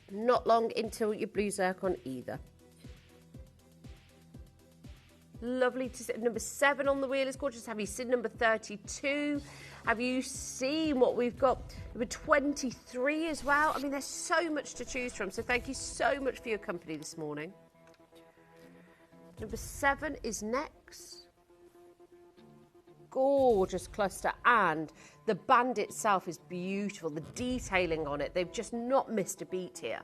Not long until your blue zircon either. Lovely to see. Number 7 on the wheel is gorgeous. Have you seen number 32? Have you seen what we've got? Number 23 as well. I mean, there's so much to choose from. So thank you so much for your company this morning. Number 7 is next. Gorgeous cluster, and the band itself is beautiful. The detailing on it, they've just not missed a beat here.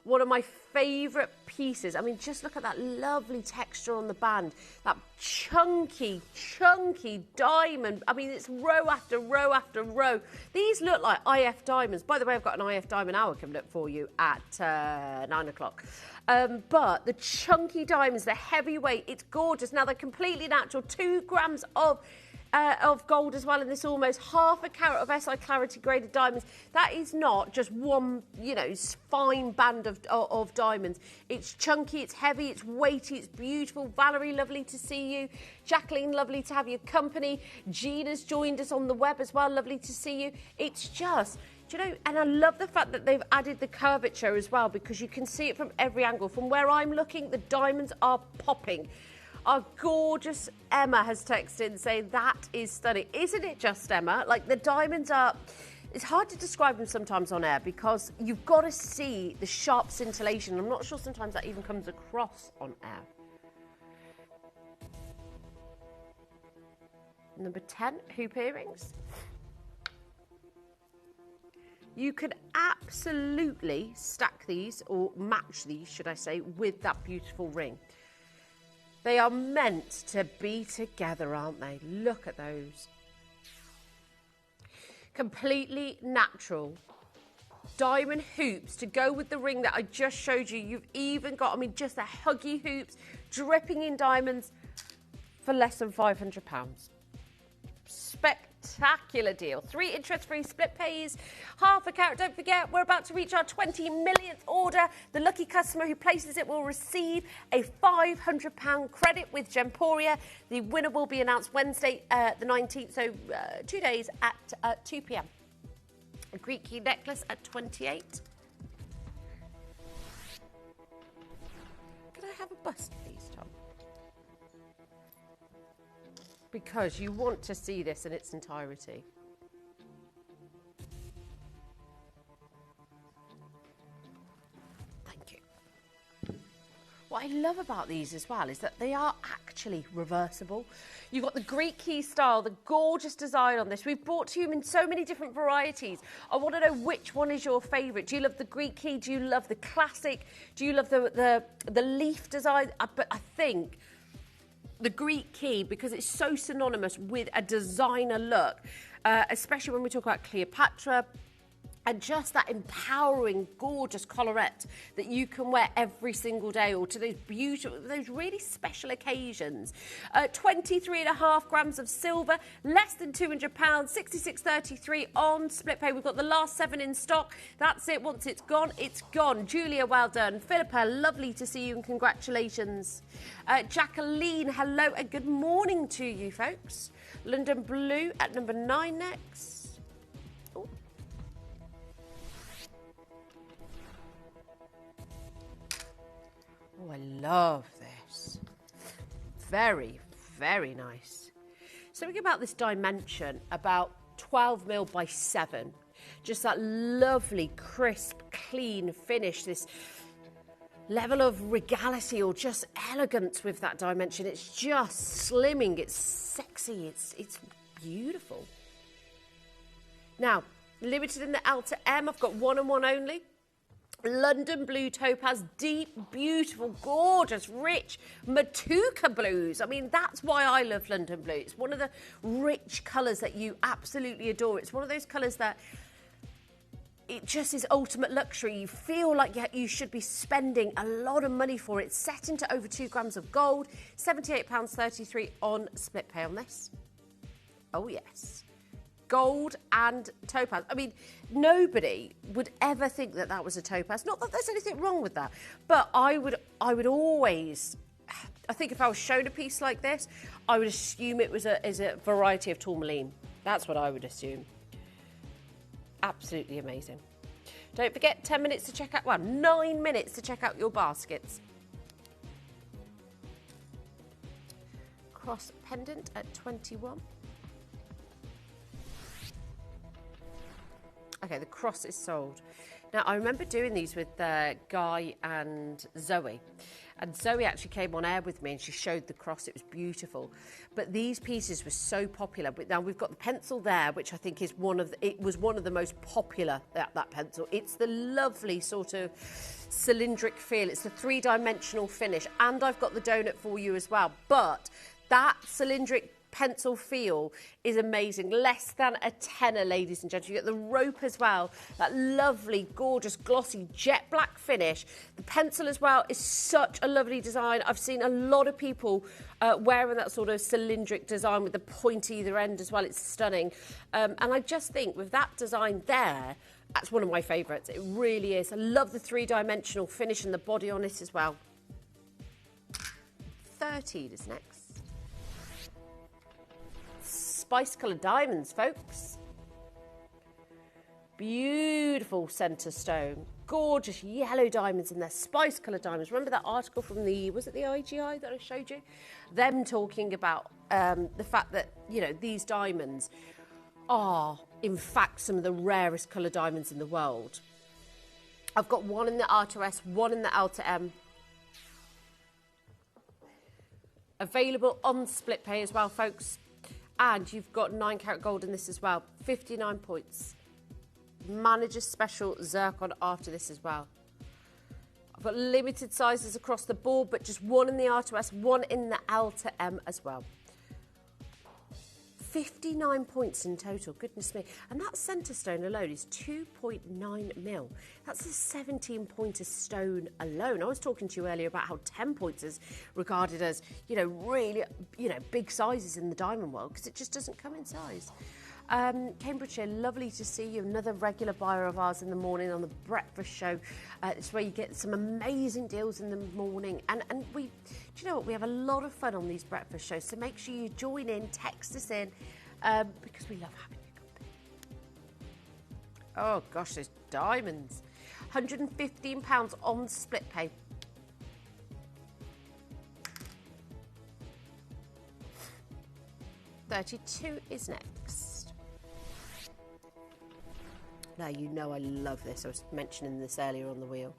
One of my favourite pieces. I mean, just look at that lovely texture on the band. That chunky diamond. I mean, it's row after row after row. These look like IF diamonds. By the way, I've got an IF diamond hour coming up for you at 9 o'clock. But the chunky diamonds, the heavyweight, it's gorgeous. Now, they're completely natural. 2 grams of gold as well, and this almost half a carat of SI Clarity graded diamonds. That is not just one, fine band of diamonds. It's chunky, it's heavy, it's weighty, it's beautiful. Valerie, lovely to see you. Jacqueline, lovely to have your company. Gina's joined us on the web as well, lovely to see you. It's just, and I love the fact that they've added the curvature as well, because you can see it from every angle. From where I'm looking, the diamonds are popping. Our gorgeous Emma has texted in saying, that is stunning. Isn't it just, Emma? Like, the diamonds are... It's hard to describe them sometimes on air because you've got to see the sharp scintillation. I'm not sure sometimes that even comes across on air. Number 10, hoop earrings. You could absolutely stack these, or match these, should I say, with that beautiful ring. They are meant to be together, aren't they? Look at those. Completely natural diamond hoops to go with the ring that I just showed you. You've even got, I mean, just the huggy hoops dripping in diamonds for less than £500. Spectacular deal. 3 interest-free split pays, half a carat. Don't forget, we're about to reach our 20 millionth order. The lucky customer who places it will receive a £500 credit with Gemporia. The winner will be announced Wednesday, the 19th, so 2 days at 2 p.m. A Greek key necklace at 28. Can I have a bust, please, Tom? Because you want to see this in its entirety. Thank you. What I love about these as well is that they are actually reversible. You've got the Greek key style, the gorgeous design on this. We've brought to you in so many different varieties. I want to know which one is your favourite. Do you love the Greek key? Do you love the classic? Do you love the leaf design? But I think the Greek key, because it's so synonymous with a designer look, especially when we talk about Cleopatra, and just that empowering, gorgeous collarette that you can wear every single day, or to those beautiful, those really special occasions. 23.5 grams of silver, less than £200, 66.33 on split pay. We've got the last 7 in stock. That's it. Once it's gone, it's gone. Julia, well done. Philippa, lovely to see you and congratulations. Jacqueline, hello and good morning to you, folks. London Blue at number 9 next. Ooh. Oh, I love this. Very, very nice. So we get about this dimension, about 12 mil by 7. Just that lovely, crisp, clean finish. This level of regality or just elegance with that dimension. It's just slimming. It's sexy. It's beautiful. Now, limited in the L to M. I've got 1 and 1 only. London blue topaz, deep, beautiful, gorgeous, rich Matuka blues. I mean, that's why I love London blue. It's one of the rich colours that you absolutely adore. It's one of those colours that it just is ultimate luxury. You feel like you should be spending a lot of money for it. It's set into over 2 grams of gold, £78.33 on split pay on this. Oh, yes. Gold and topaz. I mean, nobody would ever think that that was a topaz. Not that there's anything wrong with that, but I would always, I think if I was shown a piece like this, I would assume it was a variety of tourmaline. That's what I would assume. Absolutely amazing. Don't forget, 10 minutes to check out, well, 9 minutes to check out your baskets. Cross pendant at 21. Okay, the cross is sold. Now, I remember doing these with Guy and Zoe. And Zoe actually came on air with me and she showed the cross. It was beautiful. But these pieces were so popular. But now we've got the pencil there, which I think is one of the most popular, that pencil. It's the lovely sort of cylindric feel. It's the 3-dimensional finish. And I've got the donut for you as well. But that cylindric pencil feel is amazing. Less than a tenner, ladies and gentlemen. You get the rope as well, that lovely, gorgeous, glossy jet black finish. The pencil as well is such a lovely design. I've seen a lot of people wearing that sort of cylindric design with the point either end as well. It's stunning. And I just think with that design there, that's one of my favourites. It really is. I love the 3-dimensional finish and the body on it as well. 13 is next. Spice coloured diamonds, folks. Beautiful centre stone. Gorgeous yellow diamonds in there. Spice coloured diamonds. Remember that article from was it the IGI that I showed you? Them talking about the fact that, you know, these diamonds are, in fact, some of the rarest coloured diamonds in the world. I've got 1 in the R to S, 1 in the L to M. Available on split pay as well, folks. And you've got 9 carat gold in this as well. 59 points. Manager's special Zircon after this as well. I've got limited sizes across the board, but just 1 in the R to S, 1 in the L to M as well. 59 points in total, goodness me. And that centre stone alone is 2.9 mil. That's a 17-pointer stone alone. I was talking to you earlier about how 10 points is regarded as, you know, really, you know, big sizes in the diamond world because it just doesn't come in size. Cambridgeshire, lovely to see you. Another regular buyer of ours in the morning on the breakfast show. It's where you get some amazing deals in the morning. And we, do you know what? We have a lot of fun on these breakfast shows. So make sure you join in, text us in, because we love having your company. Oh gosh, those diamonds. £115 on split pay. £32 is next. Now, you know I love this. I was mentioning this earlier on the wheel.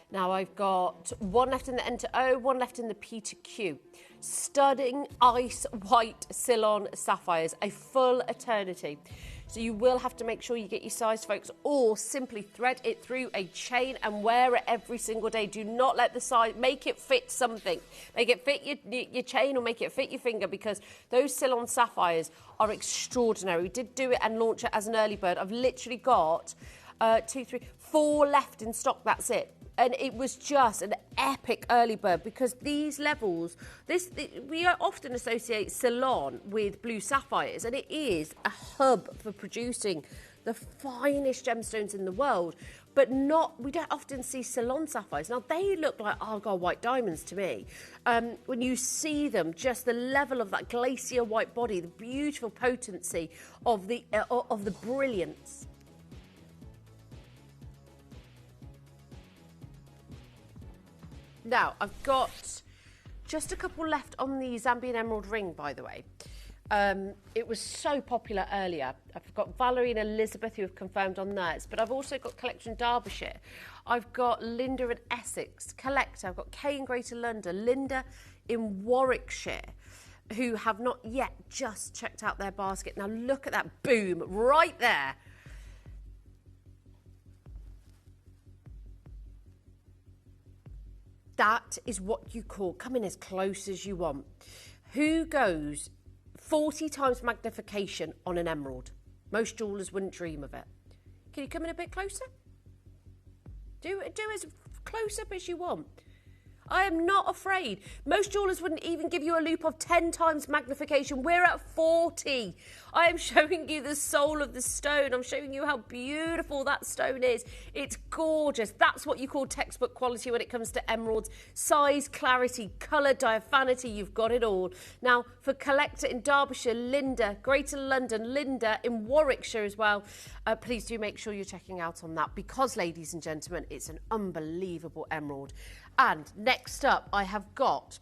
Now, I've got one left in the N to O, one left in the P to Q. Stunning ice white Ceylon sapphires, a full eternity. So you will have to make sure you get your size, folks, or simply thread it through a chain and wear it every single day. Do not let the size, make it fit something. Make it fit your chain or make it fit your finger, because those Ceylon sapphires are extraordinary. We did do it and launch it as an early bird. I've literally got 2, 3, 4 left in stock, that's it. And it was just an epic early bird, because these levels, we often associate Ceylon with blue sapphires, and it is a hub for producing the finest gemstones in the world. But we don't often see Ceylon sapphires. Now, they look like Argyle white diamonds to me. When you see them, just the level of that glacier white body, the beautiful potency of the brilliance. Now, I've got just a couple left on the Zambian emerald ring, by the way. It was so popular earlier. I've got Valerie and Elizabeth who have confirmed on theirs, but I've also got Collection Derbyshire. I've got Linda in Essex, Collector. I've got Kay in Greater London, Linda in Warwickshire, who have not yet just checked out their basket. Now, look at that boom right there. That is what you call coming as close as you want. Who goes 40 times magnification on an emerald? Most jewellers wouldn't dream of it. Can you come in a bit closer? Do as close up as you want. I am not afraid. Most jewellers wouldn't even give you a loop of 10 times magnification. We're at 40. I am showing you the soul of the stone. I'm showing you how beautiful that stone is. It's gorgeous. That's what you call textbook quality when it comes to emeralds. Size, clarity, colour, diaphanity, you've got it all. Now, for Collector in Derbyshire, Linda, Greater London, Linda in Warwickshire as well, please do make sure you're checking out on that, because, ladies and gentlemen, it's an unbelievable emerald. And next up, I have got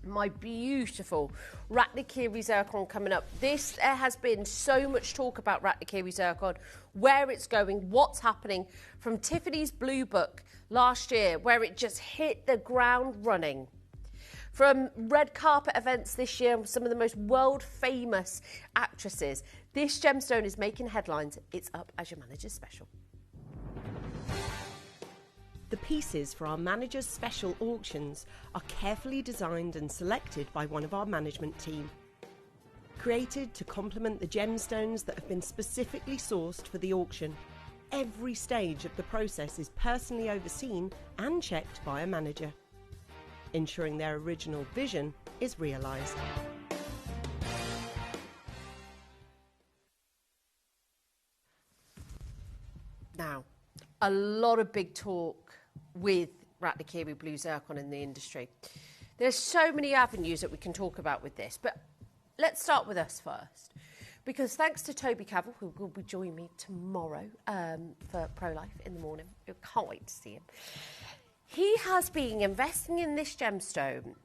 my beautiful Ratanakiri Zircon coming up. There has been so much talk about Ratanakiri Zircon, where it's going, what's happening, from Tiffany's Blue Book last year, where it just hit the ground running. From red carpet events this year, some of the most world-famous actresses. This gemstone is making headlines. It's up as your manager's special. The pieces for our manager's special auctions are carefully designed and selected by one of our management team. Created to complement the gemstones that have been specifically sourced for the auction, every stage of the process is personally overseen and checked by a manager, ensuring their original vision is realised. Now, a lot of big talk with Ratanakiri Blue Zircon in the industry. There's so many avenues that we can talk about with this, but let's start with us first. Because thanks to Toby Cavill, who will be joining me tomorrow for Pro-Life in the morning. I can't wait to see him. He has been investing in this gemstone,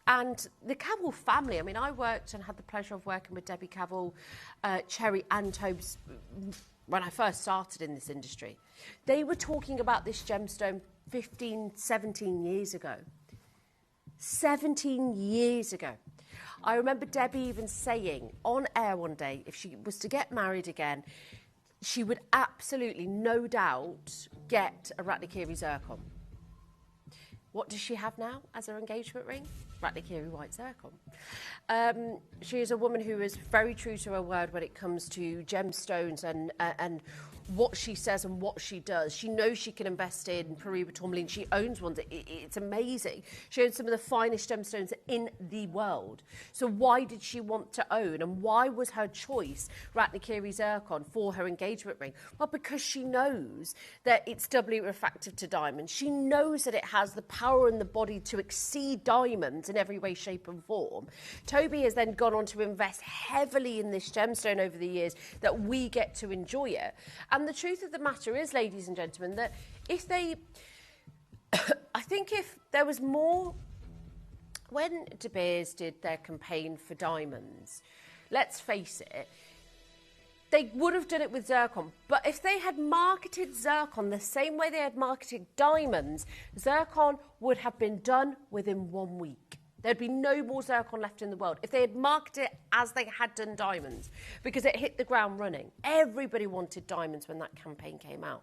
and the Cavill family. I mean, I worked and had the pleasure of working with Debbie Cavill, Cherry and Tobes when I first started in this industry. They were talking about this gemstone 15, 17 years ago. 17 years ago. I remember Debbie even saying on air one day, if she was to get married again, she would absolutely, no doubt, get a Ratanakiri Zircon. What does she have now as her engagement ring? Ratanakiri white zircon. She is a woman who is very true to her word when it comes to gemstones and what she says and what she does. She knows she can invest in Peruba tourmaline. She owns one. It's amazing. She owns some of the finest gemstones in the world. So why did she want to own, and why was her choice Ratanakiri zircon for her engagement ring? Well, because she knows that it's doubly refractive to diamonds. She knows that it has the power in the body to exceed diamonds in every way, shape and form. Toby has then gone on to invest heavily in this gemstone over the years that we get to enjoy it. And the truth of the matter is, ladies and gentlemen, that if they... I think if there was more... When De Beers did their campaign for diamonds, let's face it, they would have done it with zircon. But if they had marketed zircon the same way they had marketed diamonds, zircon would have been done within 1 week. There'd be no more zircon left in the world if they had marketed it as they had done diamonds, because it hit the ground running. Everybody wanted diamonds when that campaign came out.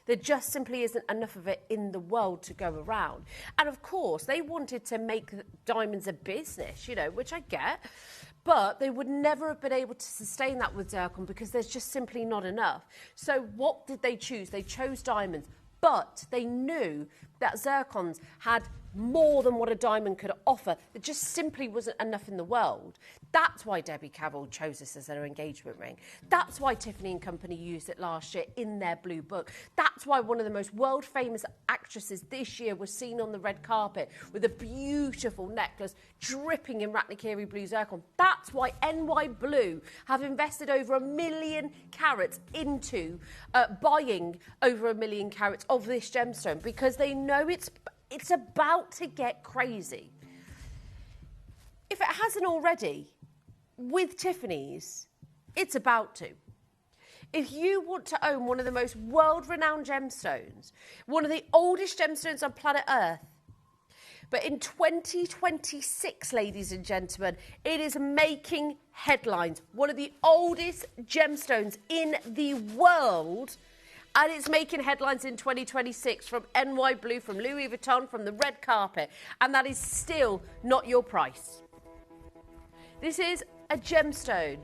There just simply isn't enough of it in the world to go around. And of course, they wanted to make diamonds a business, you know, which I get, but they would never have been able to sustain that with zircon because there's just simply not enough. So what did they choose? They chose diamonds, but they knew that zircons had more than what a diamond could offer. There just simply wasn't enough in the world. That's why Debbie Carroll chose this as their engagement ring. That's why Tiffany & Company used it last year in their blue book. That's why one of the most world-famous actresses this year was seen on the red carpet with a beautiful necklace dripping in Ratanakiri blue zircon. That's why NY Blue have invested over 1 million carats into buying over 1 million carats of this gemstone, because they know it's about to get crazy. If it hasn't already, with Tiffany's, it's about to. If you want to own one of the most world-renowned gemstones, one of the oldest gemstones on planet Earth, but in 2026, ladies and gentlemen, it is making headlines. One of the oldest gemstones in the world, and it's making headlines in 2026 from NY Blue, from Louis Vuitton, from the red carpet. And that is still not your price. This is a gemstone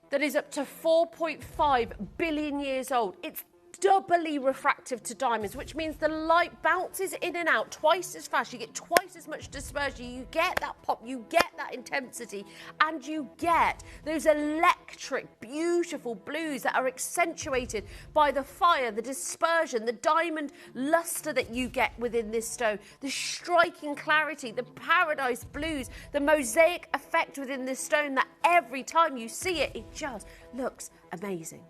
that is up to 4.5 billion years old. It's doubly refractive to diamonds, which means the light bounces in and out twice as fast. You get twice as much dispersion. You get that pop, you get that intensity, and you get those electric, beautiful blues that are accentuated by the fire, the dispersion, the diamond luster that you get within this stone, the striking clarity, the paradise blues, the mosaic effect within this stone that every time you see it, it just looks amazing.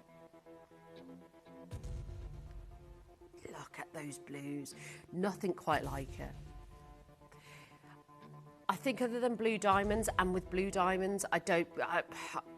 At those blues, nothing quite like it. I think other than blue diamonds, and with blue diamonds,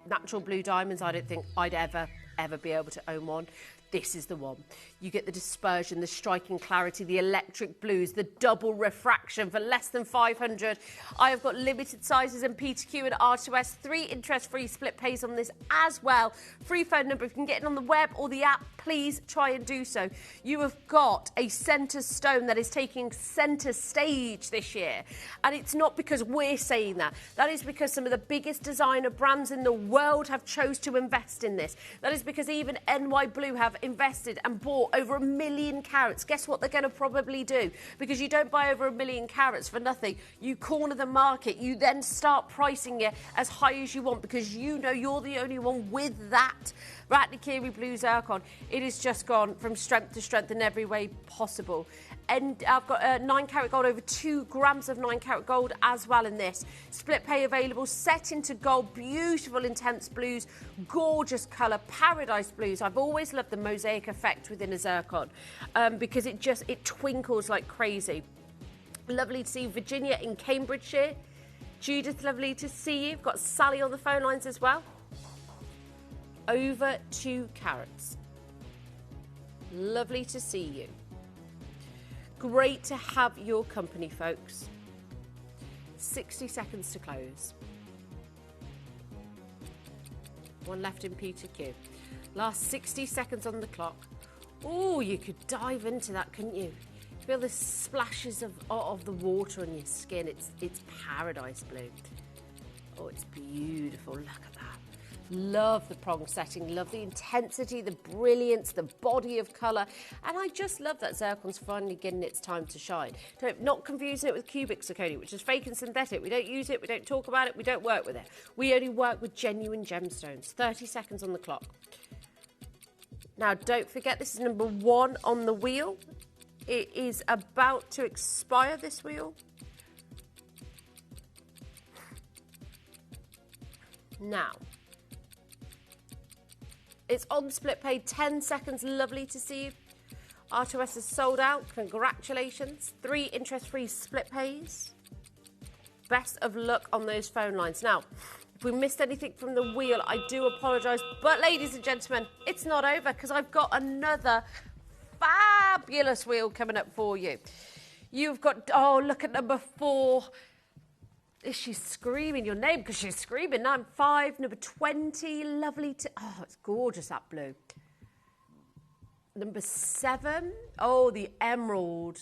natural blue diamonds, I don't think I'd ever be able to own one. This is the one. You get the dispersion, the striking clarity, the electric blues, the double refraction for less than 500. I have got limited sizes in P2Q and R2S, 3 interest-free split pays on this as well. Free phone number. If you can get it on the web or the app, please try and do so. You have got a centre stone that is taking centre stage this year. And it's not because we're saying that. That is because some of the biggest designer brands in the world have chose to invest in this. That is because even NY Blue have invested and bought over 1 million carats. Guess what they're going to probably do? Because you don't buy over 1 million carats for nothing. You corner the market. You then start pricing it as high as you want because you know you're the only one with that Ratanakiri blue zircon. It has just gone from strength to strength in every way possible. And I've got 9 carat gold, over 2 grams of 9 carat gold as well in this. Split pay available, set into gold, beautiful intense blues, gorgeous colour, paradise blues. I've always loved the mosaic effect within a zircon because it twinkles like crazy. Lovely to see Virginia in Cambridgeshire. Judith, lovely to see you. We've got Sally on the phone lines as well. Over 2 carats. Lovely to see you. Great to have your company, folks. 60 seconds to close. 1 left in P2Q. Last 60 seconds on the clock. Oh, you could dive into that, couldn't you? feel the splashes of the water on your skin. It's paradise blue. Oh, it's beautiful. Look at that. Love the prong setting, love the intensity, the brilliance, the body of colour. And I just love that Zircon's finally getting its time to shine. Not confusing it with cubic zirconia, which is fake and synthetic. We don't use it, we don't talk about it, we don't work with it. We only work with genuine gemstones. 30 seconds on the clock. Now, don't forget, this is number 1 on the wheel. It is about to expire, this wheel. Now, it's on split pay, 10 seconds, lovely to see you. R2S is sold out, congratulations. 3 interest-free split pays. Best of luck on those phone lines. Now, if we missed anything from the wheel, I do apologise. But ladies and gentlemen, it's not over because I've got another fabulous wheel coming up for you. You've got, oh, look at number 4. She's screaming your name because she's screaming. Now 5, number 20, lovely to, oh, it's gorgeous, that blue. Number 7, oh, the emerald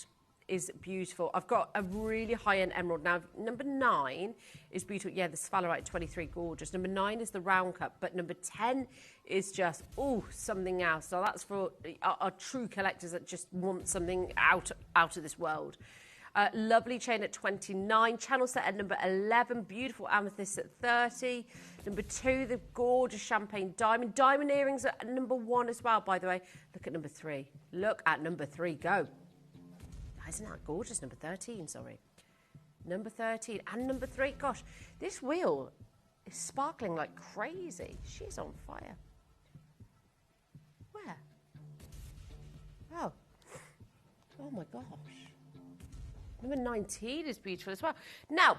is beautiful. I've got a really high-end emerald. Now, number 9 is beautiful. Yeah, the Sphalerite 23, gorgeous. Number 9 is the round cup, but number 10 is just, oh, something else. So that's for our true collectors that just want something out of this world. Lovely chain at 29, channel set at number 11, beautiful amethyst at 30. Number 2, the gorgeous champagne diamond. Diamond earrings at number 1 as well, by the way. Look at number 3. Look at number 3, go. Isn't that gorgeous? Number 13, sorry. Number 13 and number 3. Gosh, this wheel is sparkling like crazy. She's on fire. Where? Oh. Oh my gosh. Number 19 is beautiful as well. Now,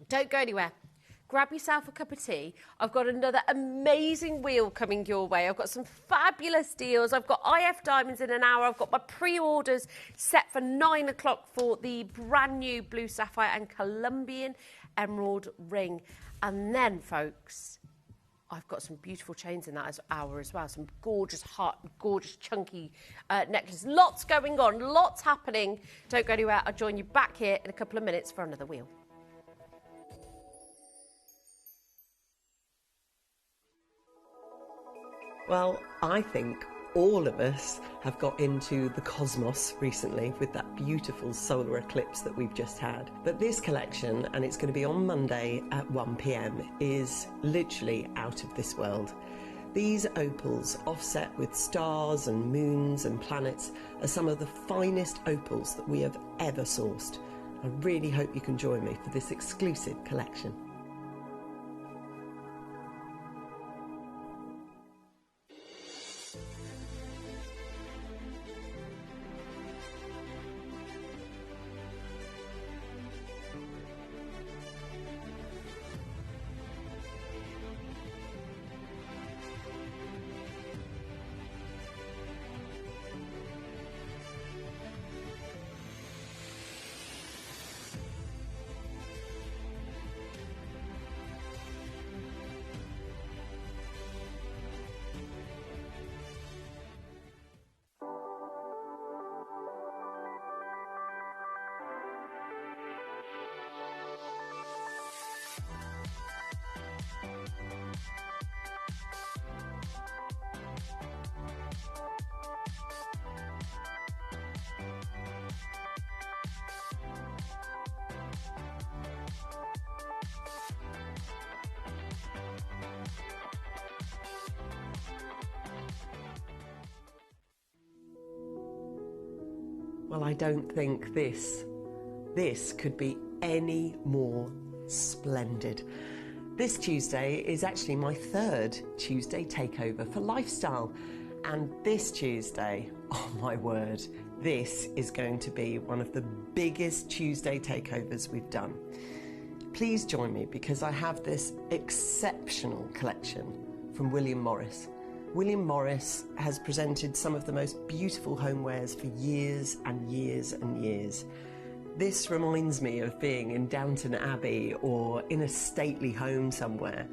don't go anywhere. Grab yourself a cup of tea. I've got another amazing wheel coming your way. I've got some fabulous deals. I've got IF Diamonds in an hour. I've got my pre-orders set for 9 o'clock for the brand new blue sapphire and Colombian emerald ring. And then, folks, I've got some beautiful chains in that hour as well. Some gorgeous heart, gorgeous chunky necklaces. Lots going on, lots happening. Don't go anywhere. I'll join you back here in a couple of minutes for another wheel. Well, I think all of us have got into the cosmos recently with that beautiful solar eclipse that we've just had. But this collection, and it's going to be on Monday at 1 p.m, is literally out of this world. These opals, offset with stars and moons and planets, are some of the finest opals that we have ever sourced. I really hope you can join me for this exclusive collection. Well, I don't think this could be any more splendid. This Tuesday is actually my 3rd Tuesday takeover for lifestyle. And this Tuesday, oh my word, this is going to be one of the biggest Tuesday takeovers we've done. Please join me because I have this exceptional collection from William Morris. William Morris has presented some of the most beautiful homewares for years and years and years. This reminds me of being in Downton Abbey or in a stately home somewhere.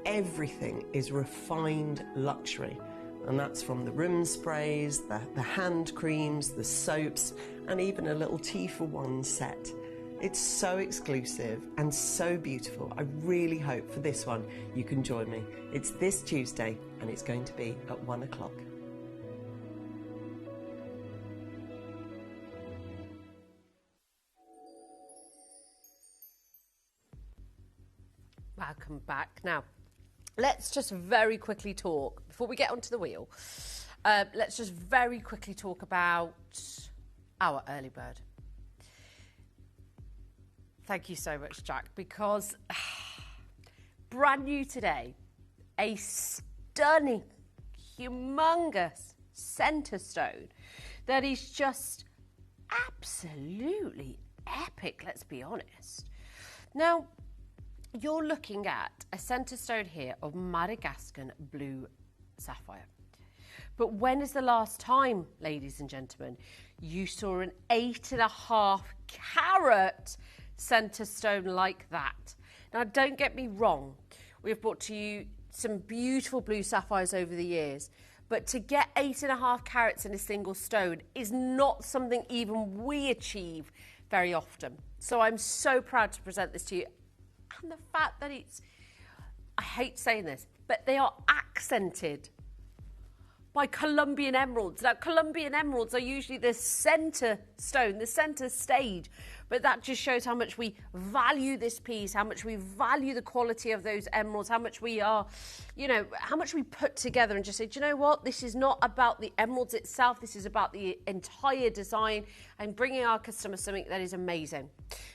Everything is refined luxury And that's from the room sprays, the hand creams, the soaps, and even a little tea for one set. It's so exclusive and so beautiful. I really hope for this one you can join me. It's this Tuesday and it's going to be at 1 o'clock. Welcome back. Now, let's just very quickly talk, before we get onto the wheel, let's just very quickly talk about our early bird. Thank you so much, Jack, because brand new today, a stunning, humongous centre stone that is just absolutely epic, let's be honest. Now, you're looking at a centre stone here of Madagascan blue sapphire. But when is the last time, ladies and gentlemen, you saw an 8.5 carat centre stone like that? Now, don't get me wrong, we've brought to you some beautiful blue sapphires over the years, but to get 8.5 carats in a single stone is not something even we achieve very often. So I'm so proud to present this to you. And the fact that it's, I hate saying this, but they are accented by Colombian emeralds. Now, Colombian emeralds are usually the centre stone, the centre stage, but that just shows how much we value this piece, how much we value the quality of those emeralds, how much we are, you know, how much we put together and just say, do you know what, this is not about the emeralds itself, this is about the entire design and bringing our customers something that is amazing.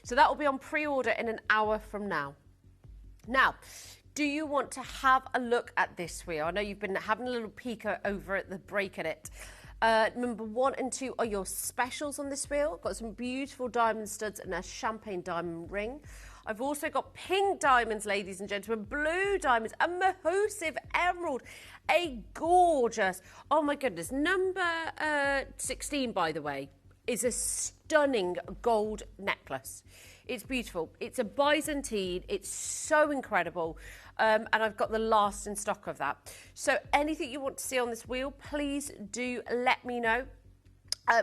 So that will be on pre-order in an hour from now. Now, do you want to have a look at this wheel? I know you've been having a little peek over at the break at it. Number 1 and 2 are your specials on this wheel. Got some beautiful diamond studs and a champagne diamond ring. I've also got pink diamonds, ladies and gentlemen, blue diamonds, a mahosive emerald, a gorgeous, oh my goodness, number 16, by the way, is a stunning gold necklace. It's beautiful. It's a Byzantine. It's so incredible. And I've got the last in stock of that. So anything you want to see on this wheel, please do let me know.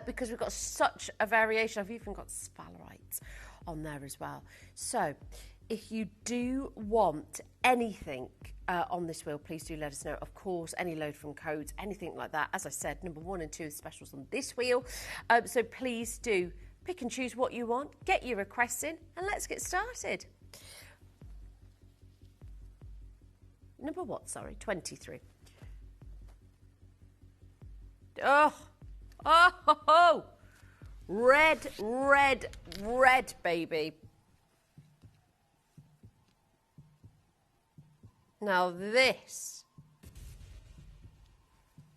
Because we've got such a variation. I've even got Sphalerite on there as well. So if you do want anything on this wheel, please do let us know. Of course, any load from codes, anything like that. As I said, number 1 and 2 is specials on this wheel. So please do pick and choose what you want, get your requests in, and let's get started. Number what, sorry? 23. Oh, oh, ho, ho. Red, red, red, baby. Now this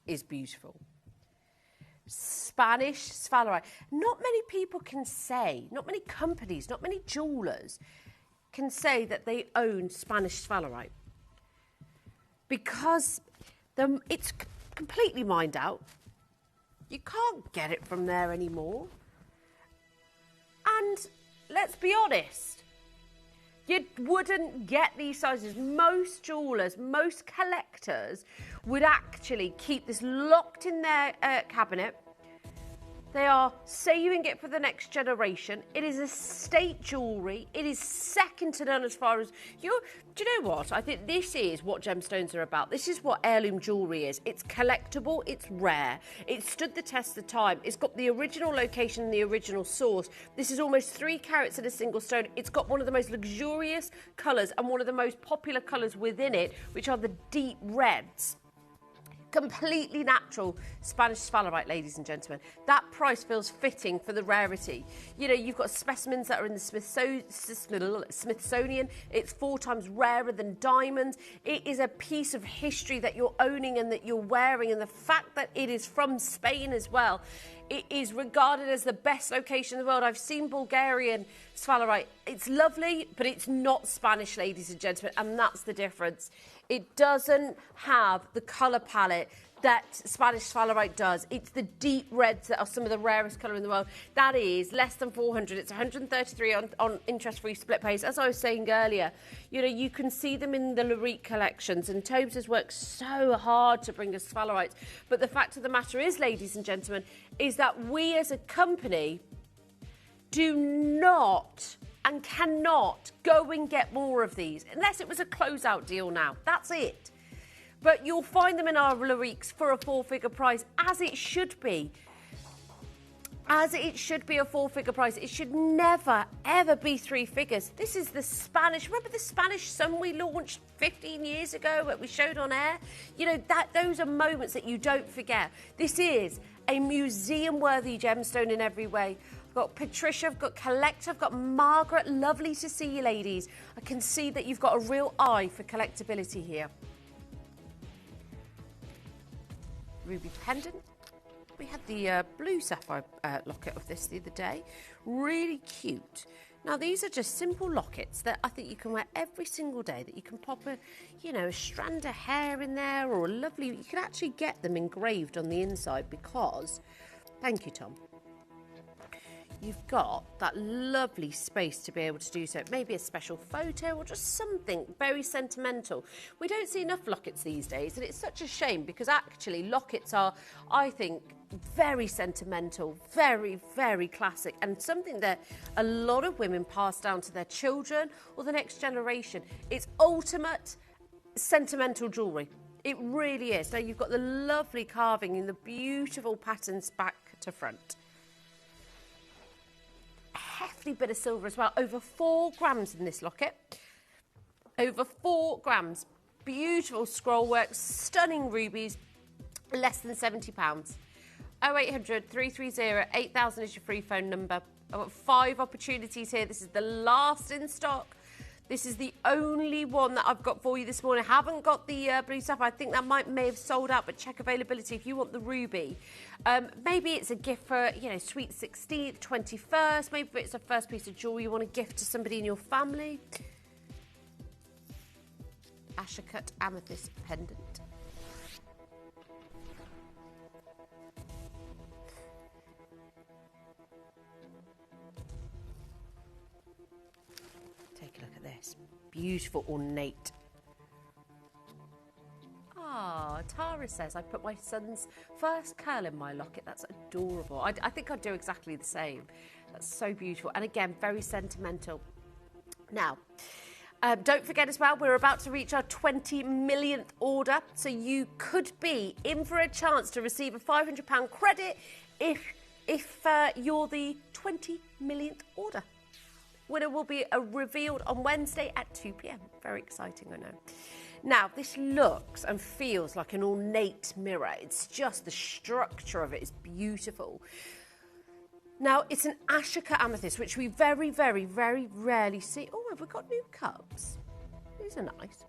is beautiful. Spanish Sphalerite. Not many people can say, not many companies, not many jewellers can say that they own Spanish Sphalerite. Because it's completely mined out. You can't get it from there anymore. And let's be honest, you wouldn't get these sizes. Most jewellers, most collectors would actually keep this locked in their cabinet. They are saving it for the next generation. It is estate jewellery. It is second to none as far as you. Do you know what? I think this is what gemstones are about. This is what heirloom jewellery is. It's collectible. It's rare. It stood the test of time. It's got the original location and the original source. This is almost 3 carats in a single stone. It's got one of the most luxurious colours and one of the most popular colours within it, which are the deep reds. Completely natural Spanish Sphalerite, ladies and gentlemen. That price feels fitting for the rarity. You know, you've got specimens that are in the Smithsonian. It's 4 times rarer than diamonds. It is a piece of history that you're owning and that you're wearing. And the fact that it is from Spain as well, it is regarded as the best location in the world. I've seen Bulgarian Sphalerite. It's lovely, but it's not Spanish, ladies and gentlemen, and that's the difference. It doesn't have the colour palette that Spanish Sphalerite does. It's the deep reds that are some of the rarest colour in the world. That is less than 400. It's 133 on interest-free split pays. As I was saying earlier, you know, you can see them in the Lorite collections, and Tobes has worked so hard to bring us Sphalerites. But the fact of the matter is, ladies and gentlemen, is that we as a company do not and cannot go and get more of these unless it was a closeout deal now. That's it. But you'll find them in our Loriques for a 4-figure price, as it should be. As it should be a 4-figure price. It should never, ever be 3 figures. This is the Spanish. Remember the Spanish sun we launched 15 years ago that we showed on air? You know, those are moments that you don't forget. This is a museum-worthy gemstone in every way. I've got Patricia, I've got Collector, I've got Margaret. Lovely to see you, ladies. I can see that you've got a real eye for collectability here. Ruby pendant. We had the blue sapphire locket of this the other day. Really cute. Now, these are just simple lockets that I think you can wear every single day, that you can pop a, you know, a strand of hair in there, or a lovely, you can actually get them engraved on the inside because, thank you, Tom, you've got that lovely space to be able to do so. Maybe a special photo or just something very sentimental. We don't see enough lockets these days, and it's such a shame because actually lockets are, I think, very sentimental, very, very classic, and something that a lot of women pass down to their children or the next generation. It's ultimate sentimental jewellery. It really is. Now, you've got the lovely carving in the beautiful patterns back to front. Hefty bit of silver as well, over 4 grams in this locket, over 4 grams, beautiful scroll work, stunning rubies, less than £70. 0800 330 8000 is your free phone number. I've got 5 opportunities here. This is the last in stock. This is the only one that I've got for you this morning. I haven't got the blue sapphire. I think that may have sold out, but check availability if you want the ruby. Maybe it's a gift for, you know, sweet 16th, 21st. Maybe it's a first piece of jewelry you want to gift to somebody in your family. Ashacut amethyst pendant. Take a look at this. Beautiful, ornate. Ah, Tara says, I put my son's first curl in my locket. That's adorable. I think I'd do exactly the same. That's so beautiful. And again, very sentimental. Now, don't forget as well, we're about to reach our 20 millionth order. So you could be in for a chance to receive a £500 credit if you're the 20 millionth order. Winner will be revealed on Wednesday at 2 p.m. Very exciting, I know. Now, this looks and feels like an ornate mirror. It's just the structure of it is beautiful. Now, it's an Ashoka amethyst, which we very, very, very rarely see. Oh, have we got new cups? These are nice.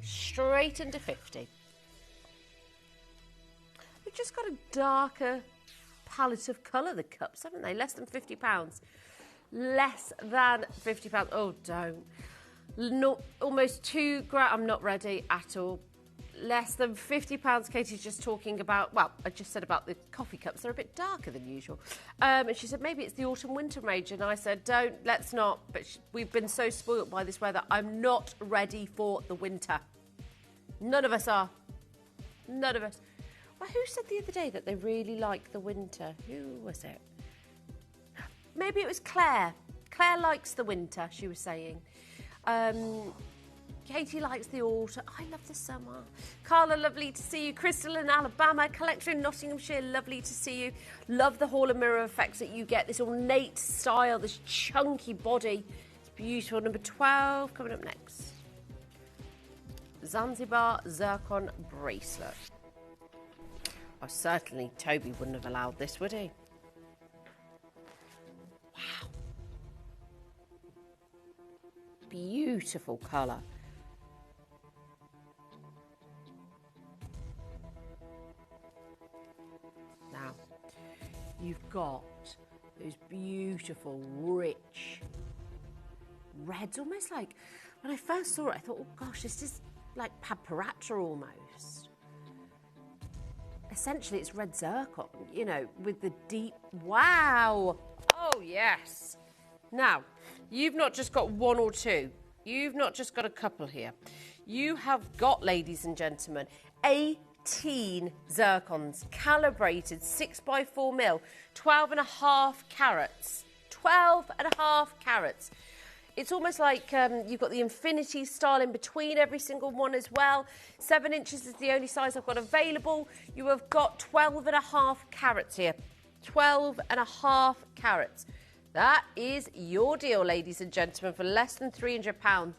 Straight into 50. We've just got a darker palette of colour, the cups, haven't they? Less than £50. Less than £50. Oh, don't. Not, almost 2 grams. I'm not ready at all. Less than £50. Katie's just talking about, well, I just said about the coffee cups. They're a bit darker than usual. And she said, maybe it's the autumn-winter range. And I said, let's not. But we've been so spoilt by this weather. I'm not ready for the winter. None of us are. None of us. Well, who said the other day that they really like the winter? Who was it? Maybe it was Claire. Claire likes the winter, she was saying. Katie likes the autumn. I love the summer. Carla, lovely to see you. Crystal in Alabama. Collector in Nottinghamshire, lovely to see you. Love the hall and mirror effects that you get. This ornate style, this chunky body. It's beautiful. Number 12 coming up next. Zanzibar Zircon bracelet. Oh, certainly Toby wouldn't have allowed this, would he? Wow. Beautiful colour. Now, you've got those beautiful, rich reds, almost like, when I first saw it, I thought, oh gosh, this is like Paparatra almost. essentially it's red zircon, you know, with the deep, wow. Oh, yes. Now, you've not just got one or two. You've not just got a couple here. You have got, ladies and gentlemen, 18 zircons, calibrated 6x4 mil, 12.5 carats. 12.5 carats. It's almost like you've got the infinity style in between every single one as well. 7 inches is the only size I've got available. You have got 12.5 carats here. 12.5 carats. That is your deal, ladies and gentlemen, for less than £300.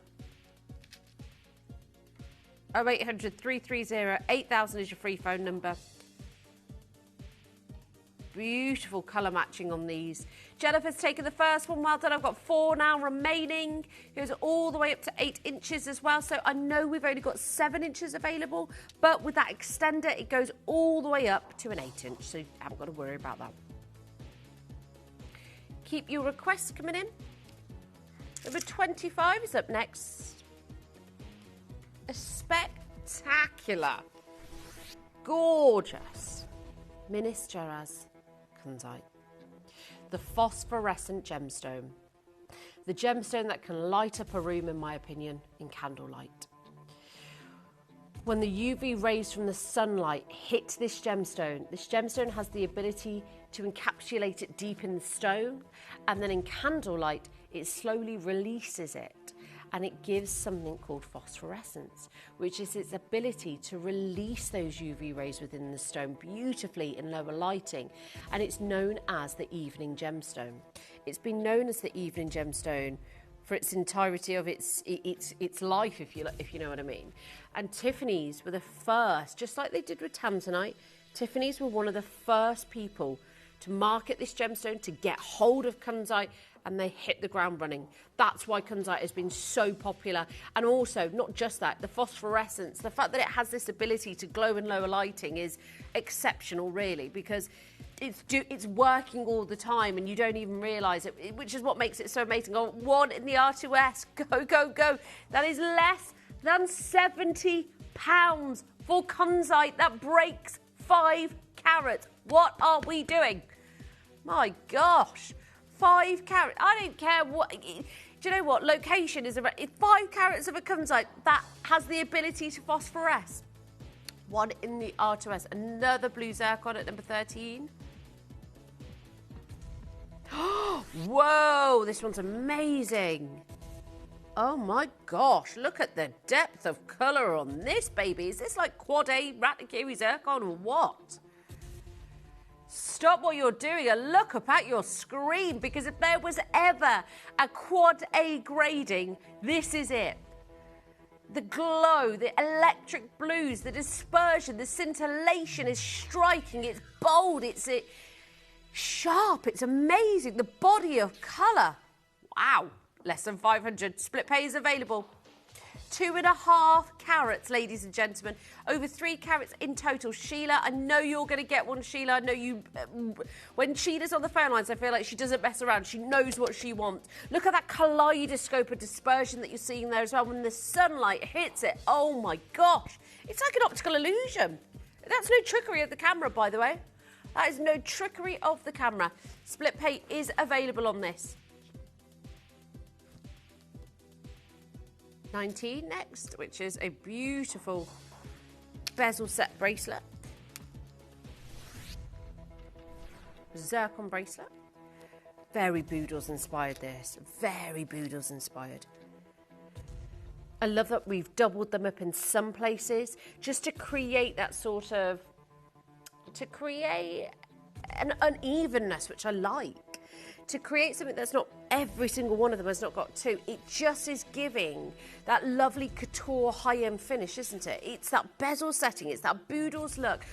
0800 330 8000 is your free phone number. Beautiful colour matching on these. Jennifer's taken the first one. Well done. I've got 4 now remaining. Goes all the way up to 8 inches as well. So I know we've only got 7 inches available, but with that extender, it goes all the way up to an 8 inch. So you haven't got to worry about that. Keep your requests coming in. Number 25 is up next. A spectacular, gorgeous Ministuras Kunzite. The phosphorescent gemstone. The gemstone that can light up a room, in my opinion, in candlelight. When the UV rays from the sunlight hit this gemstone has the ability to encapsulate it deep in the stone, and then in candlelight, it slowly releases it. And it gives something called phosphorescence, which is its ability to release those UV rays within the stone beautifully in lower lighting. And it's known as the evening gemstone. It's been known as the evening gemstone for its entirety of its life, if you know what I mean. And Tiffany's were the first, just like they did with Tanzanite, Tiffany's were one of the first people to market this gemstone, to get hold of Kunzite, and they hit the ground running. That's why Kunzite has been so popular. And also, not just that, the phosphorescence, the fact that it has this ability to glow in lower lighting is exceptional, really, because it's working all the time and you don't even realise it, which is what makes it so amazing. Oh, 1 in the R2S, go, go, go. That is less than £70 for Kunzite. That breaks 5 carats. What are we doing? My gosh. 5 carats. I don't care what. Do you know what? Location is 5 carats of a Kunzite that has the ability to phosphoresce. 1 in the R2S. Another blue zircon at number 13. Whoa, this one's amazing. Oh my gosh, look at the depth of colour on this baby. Is this like quad A Ratanakiri zircon or what? Stop what you're doing and look up at your screen, because if there was ever a quad A grading, this is it. The glow, the electric blues, the dispersion, the scintillation is striking, it's bold, it's sharp, it's amazing. The body of colour. Wow, less than 500. Split pay is available. 2.5 carats, ladies and gentlemen. Over 3 carats in total. Sheila, I know you're going to get one, Sheila. I know you... when Sheila's on the phone lines, I feel like she doesn't mess around. She knows what she wants. Look at that kaleidoscope of dispersion that you're seeing there as well. When the sunlight hits it, oh my gosh. It's like an optical illusion. That's no trickery of the camera, by the way. That is no trickery of the camera. Split pay is available on this. 19 next, which is a beautiful bezel set bracelet. Zircon bracelet. Very Boodles inspired this. Very Boodles inspired. I love that we've doubled them up in some places just to create that sort of, to create an unevenness, which I like. To create something that's not, every single one of them has not got 2. It just is giving that lovely couture high-end finish, isn't it? It's that bezel setting, it's that Boodles look.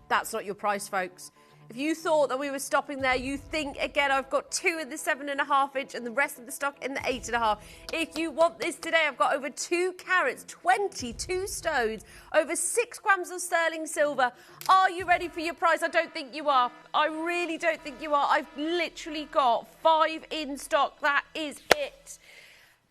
That's not your price, folks. If you thought that we were stopping there, you think again. I've got 2 in the 7.5 inch and the rest of the stock in the 8.5. If you want this today, I've got over 2 carats, 22 stones, over 6 grams of sterling silver. Are you ready for your prize? I don't think you are. I really don't think you are. I've literally got 5 in stock. That is it.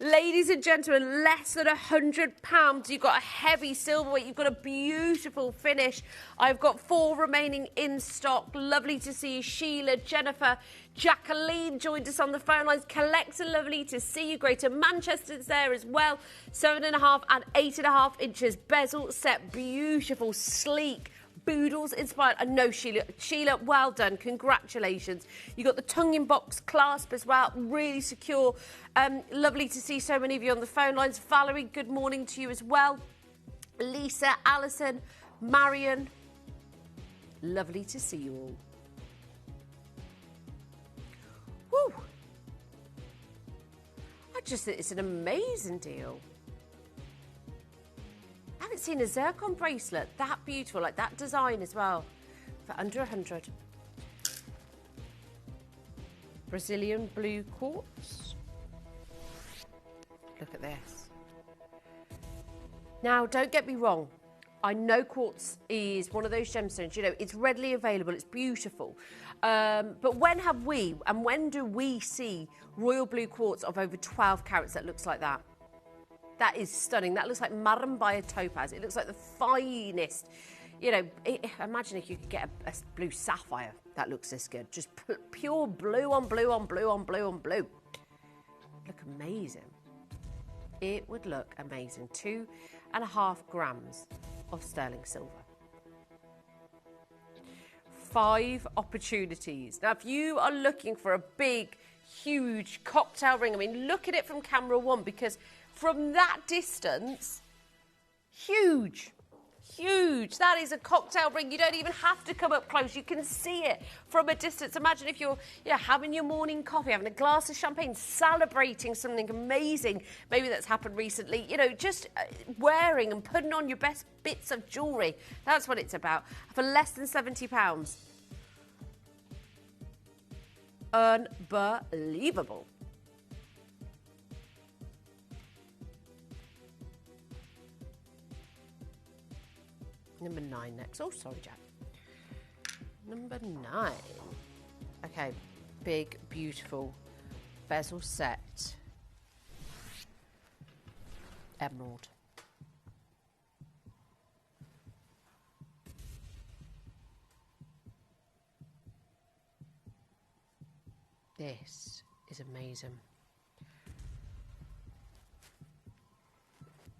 Ladies and gentlemen, less than £100. You've got a heavy silverweight. You've got a beautiful finish. I've got 4 remaining in stock. Lovely to see you. Sheila, Jennifer, Jacqueline joined us on the phone lines. Collector, lovely to see you. Greater Manchester's there as well. 7.5 and 8.5 inches bezel set. Beautiful, sleek. Boodles inspired. I know, Sheila, well done. Congratulations. You got the tongue in box clasp as well. Really secure. Lovely to see so many of you on the phone lines. Valerie, good morning to you as well. Lisa, Alison, Marion. Lovely to see you all. Woo. I just think it's an amazing deal. I haven't seen a Zircon bracelet that beautiful, like that design as well, for under 100. Brazilian blue quartz. Look at this. Now, don't get me wrong. I know quartz is one of those gemstones, you know, it's readily available, it's beautiful. But when have we, and when do we see royal blue quartz of over 12 carats that looks like that? That is stunning. That looks like Marambaya topaz. It looks like the finest. You know, imagine if you could get a blue sapphire that looks this good. Just pure blue on blue on blue on blue on blue. Look amazing. It would look amazing. 2.5 grams of sterling silver. 5 opportunities. Now, if you are looking for a big, huge cocktail ring, I mean, look at it from camera 1, because from that distance, huge, huge. That is a cocktail ring. You don't even have to come up close. You can see it from a distance. Imagine if you're having your morning coffee, having a glass of champagne, celebrating something amazing. Maybe that's happened recently. You know, just wearing and putting on your best bits of jewellery. That's what it's about. For less than £70. Unbelievable. Number 9 next. Oh, sorry, Jack. Number 9. Okay, big, beautiful bezel set. Emerald. This is amazing.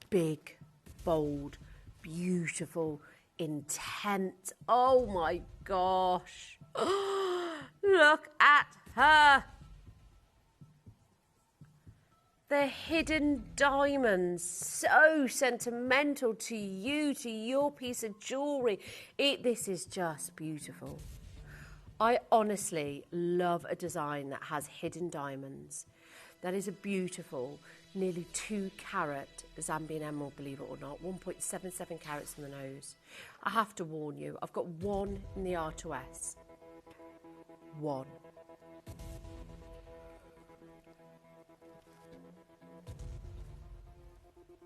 Big, bold, beautiful, intense. Oh my gosh. Look at her. The hidden diamonds, so sentimental to you, to your piece of jewellery. This is just beautiful. I honestly love a design that has hidden diamonds. That is a beautiful, nearly 2 carat Zambian emerald, believe it or not. 1.77 carats on the nose. I have to warn you, I've got 1 in the R2S. 1.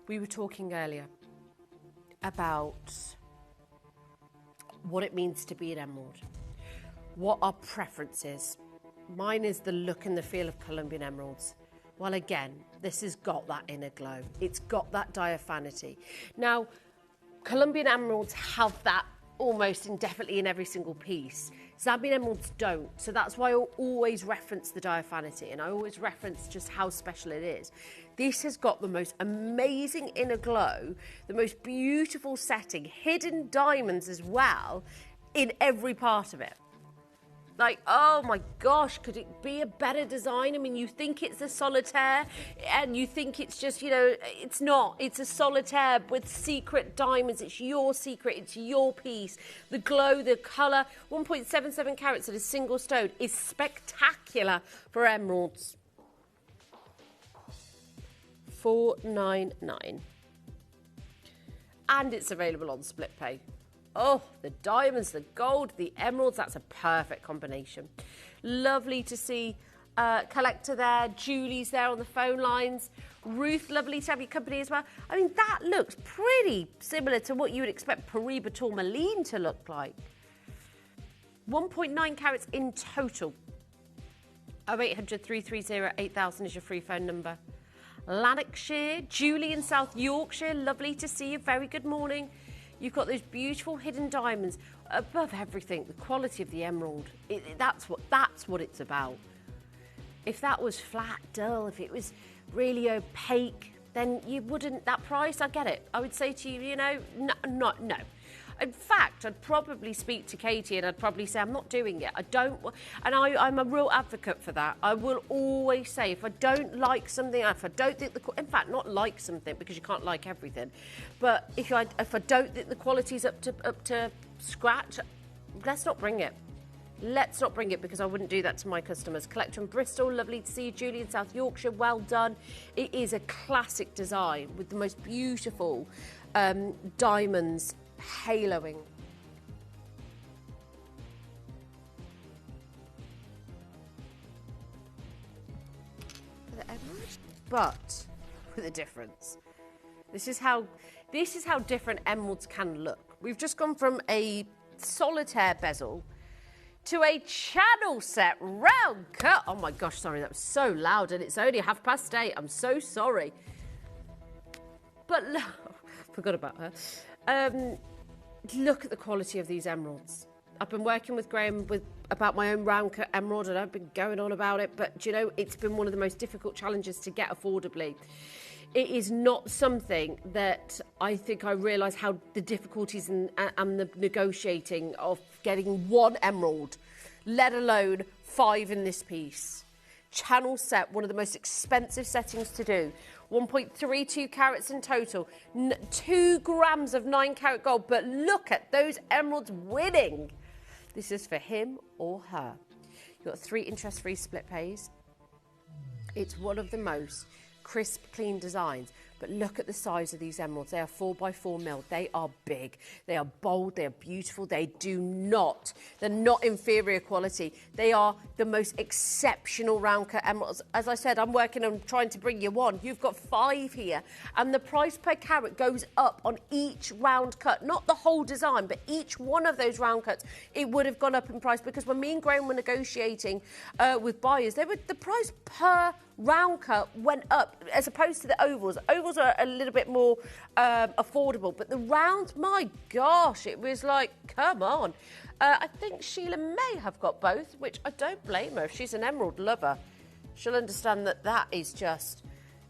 We were talking earlier about what it means to be an emerald. What our preference is. Mine is the look and the feel of Colombian emeralds. Well, again, this has got that inner glow. It's got that diaphanity. Now, Colombian emeralds have that almost indefinitely in every single piece. Zambian emeralds don't. So that's why I always reference the diaphanity, and I always reference just how special it is. This has got the most amazing inner glow, the most beautiful setting, hidden diamonds as well in every part of it. Like, oh my gosh, could it be a better design? I mean, you think it's a solitaire and you think it's just, you know, it's not. It's a solitaire with secret diamonds. It's your secret. It's your piece. The glow, the colour, 1.77 carats at a single stone is spectacular for emeralds. $499. And it's available on split pay. Oh, the diamonds, the gold, the emeralds, that's a perfect combination. Lovely to see Collector there. Julie's there on the phone lines. Ruth, lovely to have your company as well. I mean, that looks pretty similar to what you would expect Paribas Tourmaline to look like. 1.9 carats in total. 0800 330 8000 is your free phone number. Lanarkshire, Julie in South Yorkshire, lovely to see you, very good morning. You've got those beautiful hidden diamonds. Above everything, the quality of the emerald, that's what it's about. If that was flat, dull, if it was really opaque, then you wouldn't, that price, I get it. I would say to you, you know, no. In fact, I'd probably speak to Katie and I'd probably say, I'm not doing it. I don't, and I'm a real advocate for that. I will always say, if I don't like something, if I don't think in fact, not like something, because you can't like everything, but if I don't think the quality's up to scratch, let's not bring it. Let's not bring it, because I wouldn't do that to my customers. Collector in Bristol, lovely to see you. Julie in South Yorkshire, well done. It is a classic design with the most beautiful diamonds haloing. But with a difference. This is how different emeralds can look. We've just gone from a solitaire bezel to a channel set round cut. Oh my gosh, sorry, that was so loud, and it's only 8:30. I'm so sorry. But forgot about her. Look at the quality of these emeralds. I've been working with Graham about my own round cut emerald, and I've been going on about it, but you know, it's been one of the most difficult challenges to get affordably. It is not something that I think I realise how the difficulties and the negotiating of getting one emerald, let alone 5 in this piece. Channel set, one of the most expensive settings to do. 1.32 carats in total, 2 grams of 9 carat gold, but look at those emeralds winning. This is for him or her. You've got 3 interest-free split pays. It's one of the most crisp, clean designs. But look at the size of these emeralds. They are 4x4 mil. They are big. They are bold. They are beautiful. They're not inferior quality. They are the most exceptional round cut emeralds. As I said, I'm working on trying to bring you one. You've got 5 here. And the price per carat goes up on each round cut. Not the whole design, but each one of those round cuts, it would have gone up in price, because when me and Graham were negotiating with buyers, the price per round cut went up, as opposed to the ovals. Ovals are a little bit more affordable, but the rounds, my gosh, it was like, come on. I think Sheila may have got both, which I don't blame her. If she's an emerald lover, she'll understand that that is just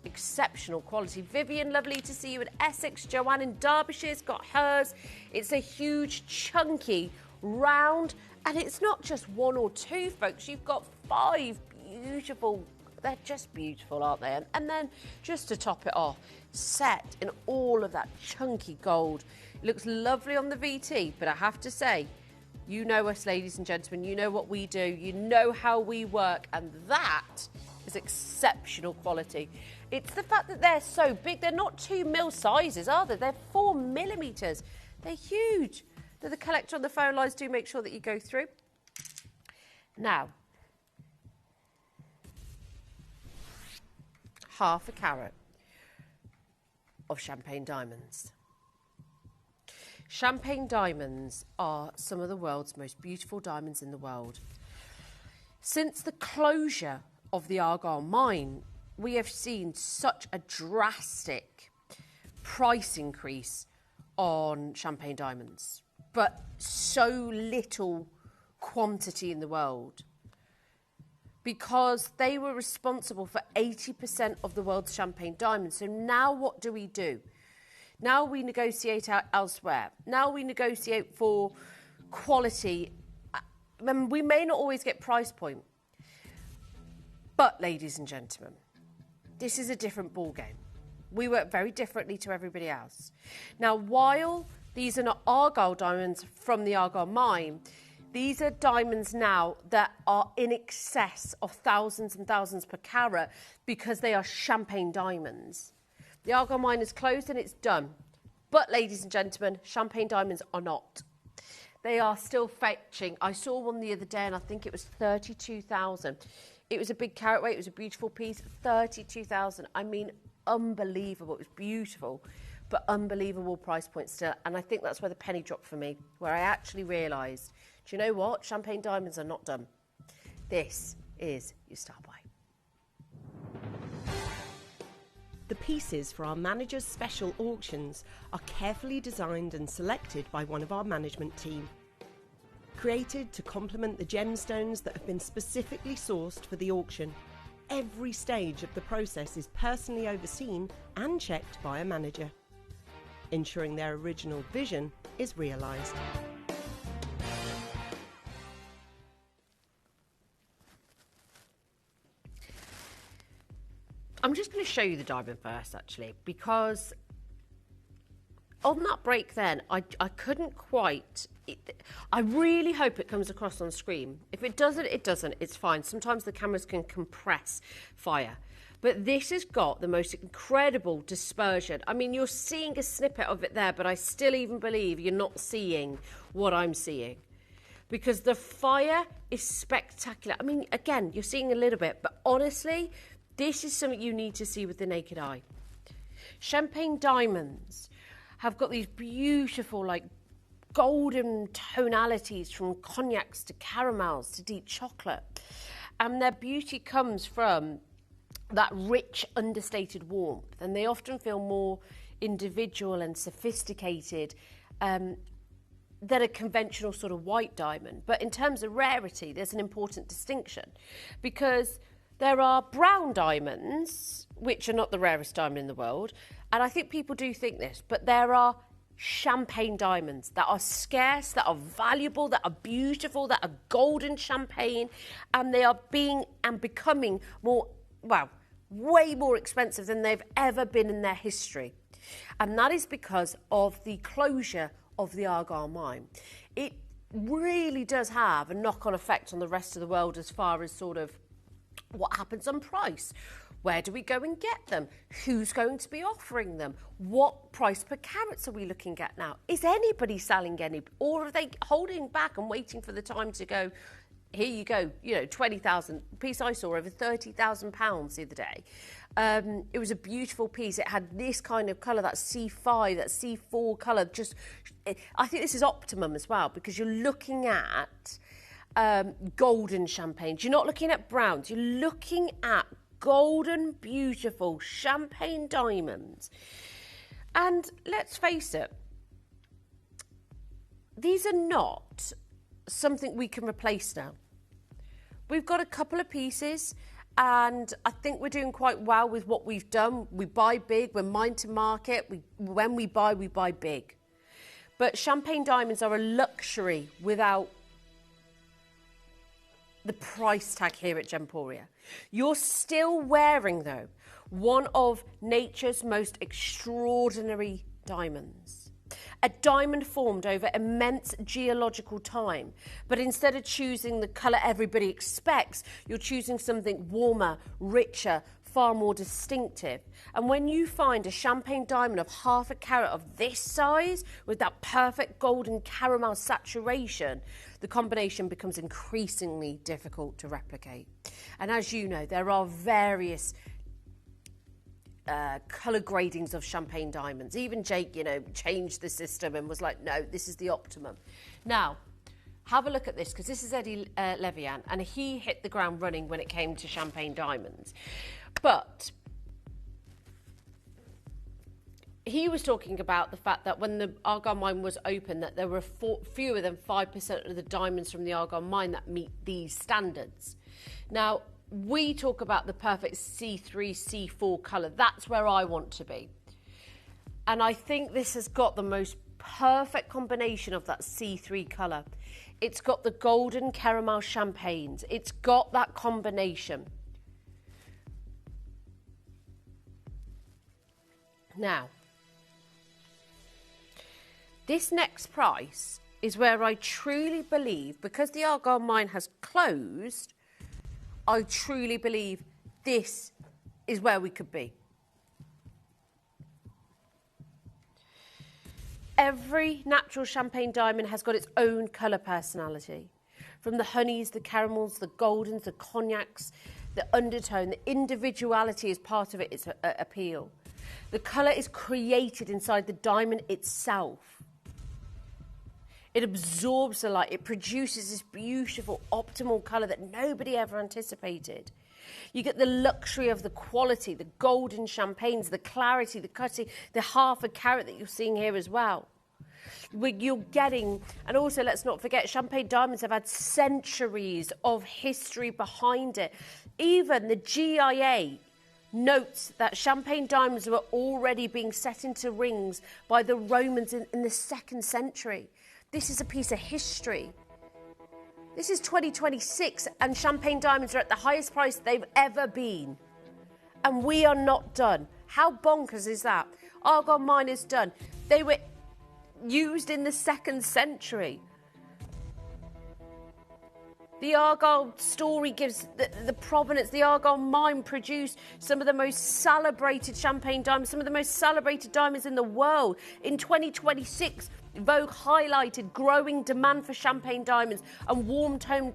exceptional quality. Vivian, lovely to see you in Essex. Joanne in Derbyshire's got hers. It's a huge, chunky round, and it's not just 1 or 2, folks. You've got 5 beautiful. They're just beautiful, aren't they? And then, just to top it off, set in all of that chunky gold. It looks lovely on the VT, but I have to say, you know us, ladies and gentlemen, you know what we do, you know how we work, and that is exceptional quality. It's the fact that they're so big. They're not 2 mil sizes, are they? They're 4 millimetres. They're huge. So the collector on the phone lines, do make sure that you go through. Now, 1/2 carat of champagne diamonds. Champagne diamonds are some of the world's most beautiful diamonds in the world. Since the closure of the Argyle mine, we have seen such a drastic price increase on champagne diamonds, but so little quantity in the world, because they were responsible for 80% of the world's champagne diamonds. So now what do? Now we negotiate out elsewhere. Now we negotiate for quality. We may not always get price point, but ladies and gentlemen, this is a different ballgame. We work very differently to everybody else. Now, while these are not Argyle diamonds from the Argyle mine, these are diamonds now that are in excess of thousands and thousands per carat, because they are champagne diamonds. The Argyle mine is closed and it's done. But, ladies and gentlemen, champagne diamonds are not. They are still fetching. I saw one the other day and I think it was 32,000. It was a big carat weight. It was a beautiful piece. 32,000. I mean, unbelievable. It was beautiful, but unbelievable price point still. And I think that's where the penny dropped for me, where I actually realised, do you know what? Champagne diamonds are not done. This is your star buy. The pieces for our managers' special auctions are carefully designed and selected by one of our management team. Created to complement the gemstones that have been specifically sourced for the auction, every stage of the process is personally overseen and checked by a manager, ensuring their original vision is realised. I'm just going to show you the diamond first, actually, because on that break then, I couldn't quite... I really hope it comes across on screen. If it doesn't, it doesn't. It's fine. Sometimes the cameras can compress fire. But this has got the most incredible dispersion. I mean, you're seeing a snippet of it there, but I still even believe you're not seeing what I'm seeing. Because the fire is spectacular. I mean, again, you're seeing a little bit, but honestly... this is something you need to see with the naked eye. Champagne diamonds have got these beautiful, like, golden tonalities from cognacs to caramels to deep chocolate. And their beauty comes from that rich, understated warmth. And they often feel more individual and sophisticated than a conventional sort of white diamond. But in terms of rarity, there's an important distinction because... there are brown diamonds, which are not the rarest diamond in the world, and I think people do think this, but there are champagne diamonds that are scarce, that are valuable, that are beautiful, that are golden champagne, and they are being and becoming more, well, way more expensive than they've ever been in their history. And that is because of the closure of the Argyle mine. It really does have a knock-on effect on the rest of the world as far as sort of what happens on price? Where do we go and get them? Who's going to be offering them? What price per carats are we looking at now? Is anybody selling any? Or are they holding back and waiting for the time to go, here you go, you know, 20,000. Piece I saw over £30,000 the other day. It was a beautiful piece. It had this kind of colour, that C5, that C4 colour. I think this is optimum as well because you're looking at golden champagnes. You're not looking at browns. You're looking at golden, beautiful champagne diamonds. And let's face it, these are not something we can replace now. We've got a couple of pieces and I think we're doing quite well with what we've done. We buy big, we're mind to market. When we buy big. But champagne diamonds are a luxury without the price tag here at Gemporia. You're still wearing, though, one of nature's most extraordinary diamonds. A diamond formed over immense geological time, but instead of choosing the colour everybody expects, you're choosing something warmer, richer, far more distinctive. And when you find a champagne diamond of half a carat of this size, with that perfect golden caramel saturation, the combination becomes increasingly difficult to replicate. And as you know, there are various colour gradings of champagne diamonds. Even Jake, you know, changed the system and was like, no, this is the optimum. Now, have a look at this, because this is Eddie Levian, and he hit the ground running when it came to champagne diamonds. But he was talking about the fact that when the Argyle mine was open, that there were fewer than 5% of the diamonds from the Argyle mine that meet these standards. Now, we talk about the perfect C3, C4 colour. That's where I want to be. And I think this has got the most perfect combination of that C3 colour. It's got the golden caramel champagnes. It's got that combination. Now, this next price is where I truly believe, because the Argyle mine has closed, I truly believe this is where we could be. Every natural champagne diamond has got its own colour personality. From the honeys, the caramels, the goldens, the cognacs, the undertone, the individuality is part of its appeal. The colour is created inside the diamond itself. It absorbs the light. It produces this beautiful, optimal colour that nobody ever anticipated. You get the luxury of the quality, the golden champagnes, the clarity, the cutting, the half a carat that you're seeing here as well. You're getting, and also let's not forget, champagne diamonds have had centuries of history behind it. Even the GIA notes that champagne diamonds were already being set into rings by the Romans in the 2nd century. This is a piece of history. This is 2026 and champagne diamonds are at the highest price they've ever been. And we are not done. How bonkers is that? Argon mine is done. They were used in the 2nd century. The Argyle story gives the provenance. The Argyle mine produced some of the most celebrated champagne diamonds, some of the most celebrated diamonds in the world. In 2026, Vogue highlighted growing demand for champagne diamonds and warm tone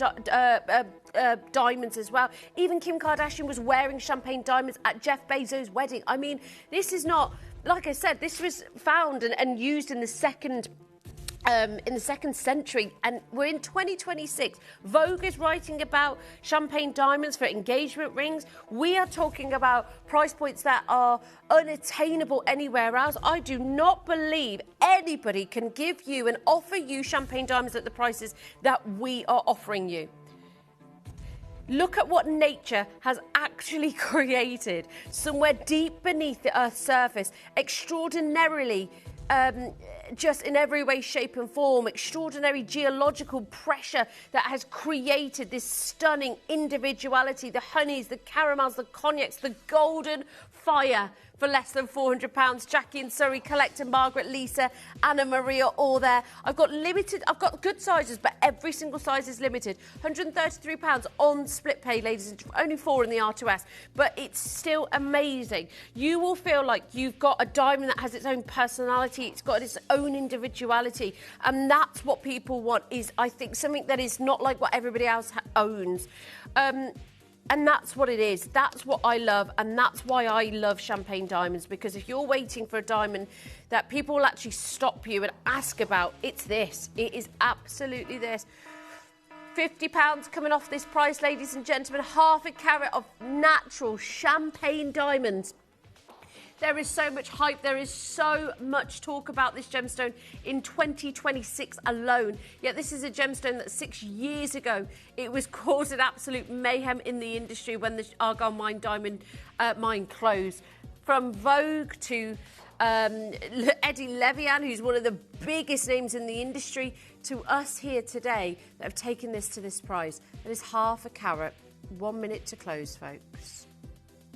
diamonds as well. Even Kim Kardashian was wearing champagne diamonds at Jeff Bezos' wedding. I mean, this is not, like I said, this was found and used in the second century, and we're in 2026. Vogue is writing about champagne diamonds for engagement rings. We are talking about price points that are unattainable anywhere else. I do not believe anybody can give you and offer you champagne diamonds at the prices that we are offering you. Look at what nature has actually created somewhere deep beneath the Earth's surface, extraordinarily just in every way, shape and form, extraordinary geological pressure that has created this stunning individuality, the honeys, the caramels, the cognacs, the golden fire for less than £400. Jackie and Surrey Collector, Margaret, Lisa, Anna Maria, all there. I've got good sizes, but every single size is limited. £133 on split pay, ladies, and only 4 in the R2S, but it's still amazing. You will feel like you've got a diamond that has its own personality, it's got its own individuality, and that's what people want, is, I think, something that is not like what everybody else owns. And that's what it is. That's what I love. And that's why I love champagne diamonds. Because if you're waiting for a diamond that people will actually stop you and ask about, it's this. It is absolutely this. £50 coming off this price, ladies and gentlemen. Half a carat of natural champagne diamonds. There is so much hype. There is so much talk about this gemstone in 2026 alone. Yet this is a gemstone that 6 years ago, it was causing absolute mayhem in the industry when the Argyle mine diamond mine closed. From Vogue to Eddie Levian, who's one of the biggest names in the industry, to us here today that have taken this to this price. That is half a carat, 1 minute to close, folks.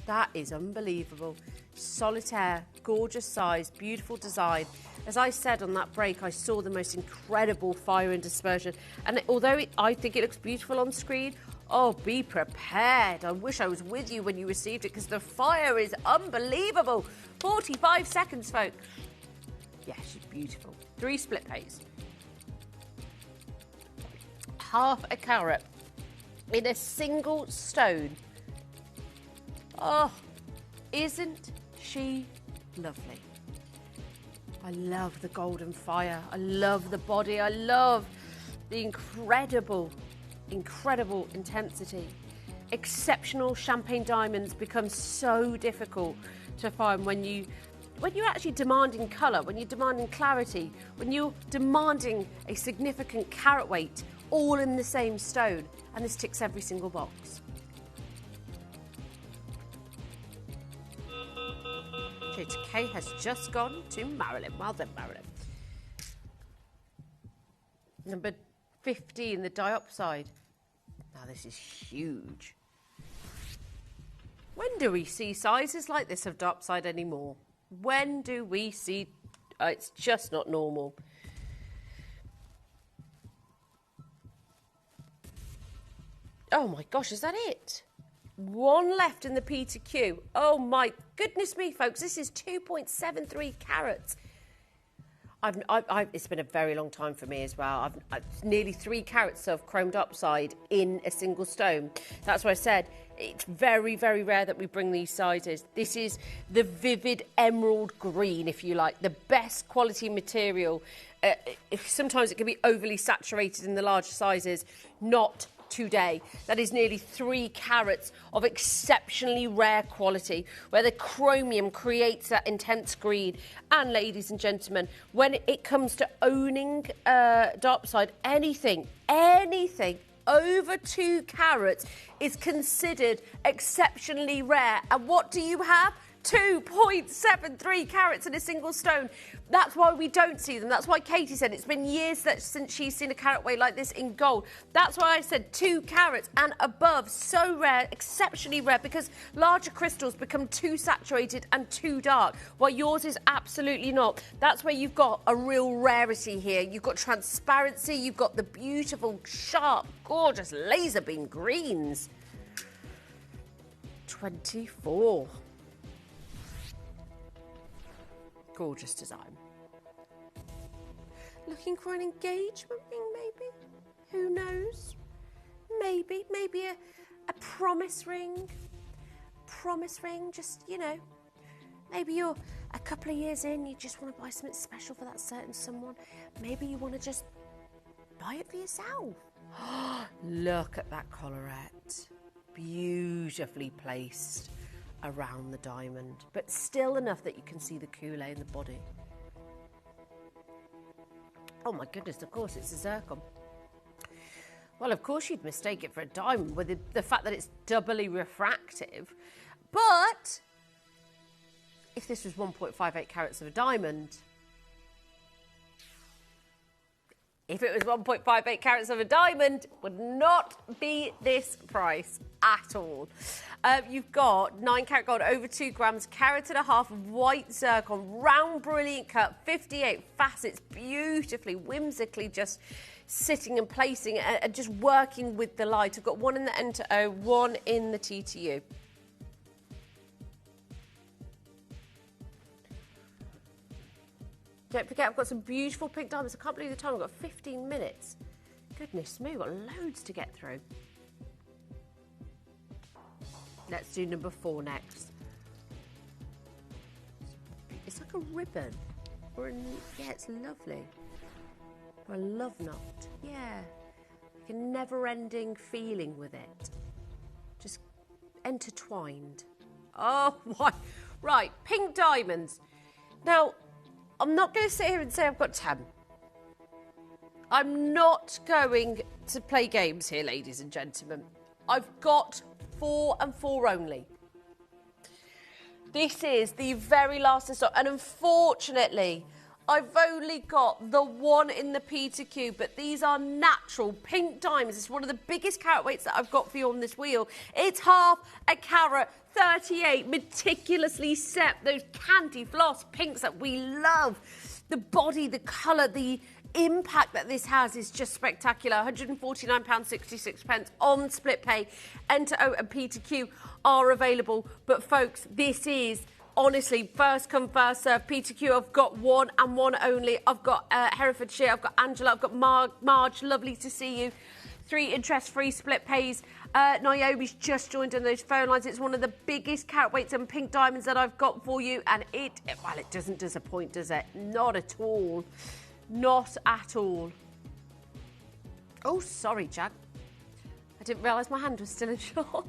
That is unbelievable. Solitaire, gorgeous size, beautiful design. As I said on that break, I saw the most incredible fire and dispersion. And although I think it looks beautiful on screen, oh, be prepared. I wish I was with you when you received it, because the fire is unbelievable. 45 seconds, folks. Yeah, she's beautiful. 3 split pays. Half a carat in a single stone. Oh, isn't she lovely? I love the golden fire. I love the body. I love the incredible intensity. Exceptional champagne diamonds become so difficult to find when you're actually demanding colour, when you're demanding clarity, when you're demanding a significant carat weight, all in the same stone. And this ticks every single box. Kay has just gone to Marilyn. Well done, Marilyn. Number 15, the diopside. Now this is huge. When do we see sizes like this of diopside anymore? When do we see... it's just not normal. Oh my gosh, is that it? 1 left in the P to Q. Oh my goodness me, folks. This is 2.73 carats. It's been a very long time for me as well. I've nearly 3 carats of chromed upside in a single stone. That's why I said it's very, very rare that we bring these sizes. This is the vivid emerald green, if you like, the best quality material. Sometimes it can be overly saturated in the larger sizes, not today. That is nearly 3 carats of exceptionally rare quality, where the chromium creates that intense green. And ladies and gentlemen, when it comes to owning dark side, anything over 2 carats is considered exceptionally rare. And what do you have? 2.73 carats in a single stone. That's why we don't see them. That's why Katie said it's been years since she's seen a carat weight like this in gold. That's why I said 2 carats and above. So rare, exceptionally rare, because larger crystals become too saturated and too dark, while yours is absolutely not. That's where you've got a real rarity here. You've got transparency, you've got the beautiful, sharp, gorgeous laser beam greens. 24. Gorgeous design. Looking for an engagement ring, maybe? Who knows? Maybe a promise ring. Promise ring, just, you know, maybe you're a couple of years in, you just want to buy something special for that certain someone. Maybe you want to just buy it for yourself. Look at that collarette. Beautifully placed around the diamond, but still enough that you can see the coulee in the body. Oh my goodness, of course it's a zircon. Well, of course you'd mistake it for a diamond with the fact that it's doubly refractive. But if this was 1.58 carats of a diamond, would not be this price at all. You've got 9 carat gold, over 2 grams, carat and a half of white zircon, round brilliant cut, 58 facets, beautifully, whimsically just sitting and placing and just working with the light. I've got 1 in the N to O, 1 in the T to U. Don't forget, I've got some beautiful pink diamonds. I can't believe the time. I've got 15 minutes. Goodness me, we've got loads to get through. Let's do number 4 next. It's like a ribbon. Yeah, it's lovely. Or a love knot. Yeah. Like a never-ending feeling with it. Just intertwined. Oh, my. Right, pink diamonds. Now, I'm not going to sit here and say I've got 10. I'm not going to play games here, ladies and gentlemen. I've got 4 and 4 only. This is the very last in stock, and unfortunately, I've only got the 1 in the P to Q, but these are natural pink diamonds. It's one of the biggest carat weights that I've got for you on this wheel. It's half a carat, 38, meticulously set, those candy floss pinks that we love. The body, the colour, the impact that this has is just spectacular. £149.66 on split pay. Enter O and P to Q are available, but folks, this is honestly first come first serve. P to Q, I've got 1 and 1 only. I've got Herefordshire, I've got Angela, I've got Marge, lovely to see you. 3 interest-free split pays. Naomi's just joined on those phone lines. It's one of the biggest carat weights and pink diamonds that I've got for you, and it doesn't disappoint, does it? Not at all. Not at all. Oh, sorry, Jack. I didn't realise my hand was still in shot.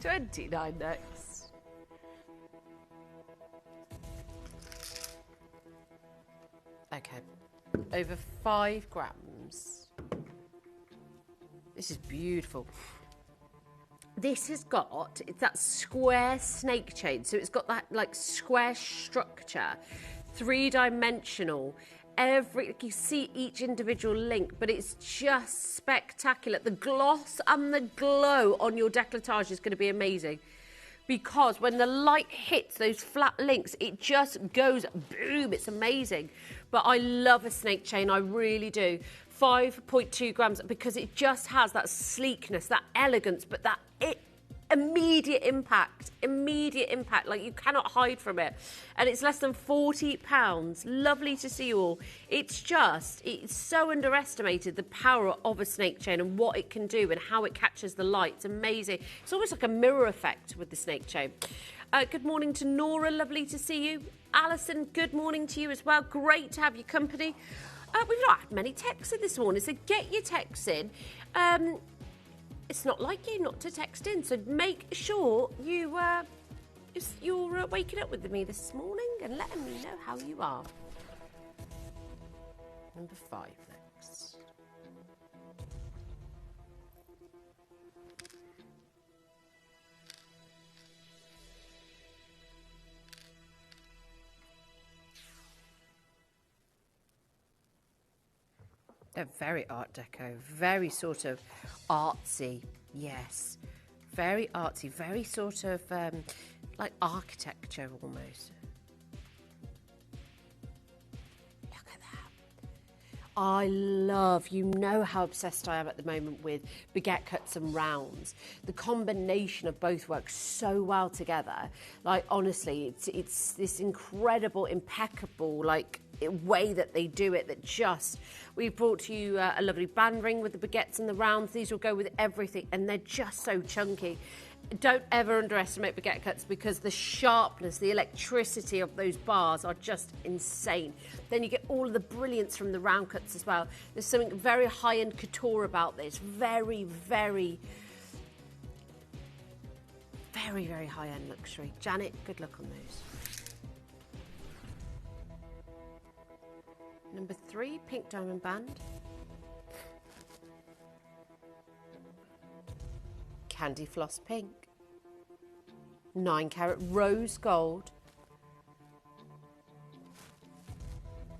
29 next. Okay. Over 5 grams. This is beautiful. This has got, it's that square snake chain. So it's got that like square structure, 3-dimensional. You see each individual link, but it's just spectacular. The gloss and the glow on your décolletage is going to be amazing, because when the light hits those flat links, it just goes boom. It's amazing. But I love a snake chain, I really do. 5.2 grams, because it just has that sleekness, that elegance, but that immediate impact, like you cannot hide from it. And it's less than £40. Lovely to see you all. It's so underestimated, the power of a snake chain and what it can do and how it catches the light. It's amazing. It's almost like a mirror effect with the snake chain. Good morning to Nora, lovely to see you. Alison, good morning to you as well. Great to have your company. We've not had many texts in this morning, so get your texts in. It's not like you not to text in, so make sure you're waking up with me this morning and letting me know how you are. Number 5 next. They're very Art Deco, very sort of artsy, yes. Very artsy, very sort of like architecture almost. Look at that. I love, you know how obsessed I am at the moment with baguette cuts and rounds. The combination of both works so well together. Like, honestly, it's this incredible, impeccable, like, way that they do it that just... We've brought to you a lovely band ring with the baguettes and the rounds. These will go with everything, and they're just so chunky. Don't ever underestimate baguette cuts because the sharpness, the electricity of those bars are just insane. Then you get all of the brilliance from the round cuts as well. There's something very high-end couture about this. Very, very, very, very high-end luxury. Janet, good luck on those. Number 3, pink diamond band. Candy floss pink. 9 carat rose gold.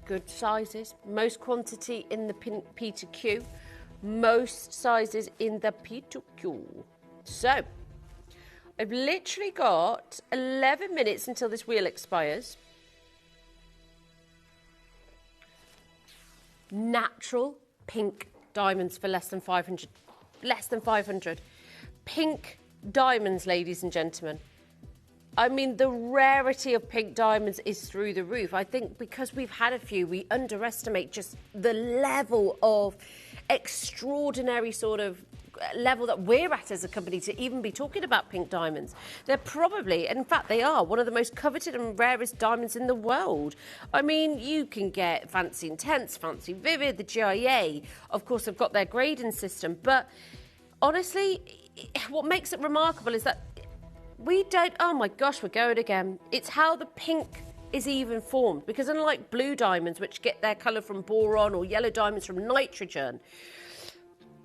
Good sizes. Most quantity in the P2Q. Most sizes in the P2Q. So, I've literally got 11 minutes until this wheel expires. Natural pink diamonds for less than 500. Less than 500. Pink diamonds, ladies and gentlemen. I mean, the rarity of pink diamonds is through the roof. I think because we've had a few, we underestimate just the level of extraordinary sort of level that we're at as a company to even be talking about pink diamonds. They're probably, in fact they are, one of the most coveted and rarest diamonds in the world. I mean, you can get Fancy Intense, Fancy Vivid, the GIA, of course have got their grading system, but honestly, what makes it remarkable is that we don't, oh my gosh, we're going again. It's how the pink is even formed, because unlike blue diamonds, which get their colour from boron, or yellow diamonds from nitrogen,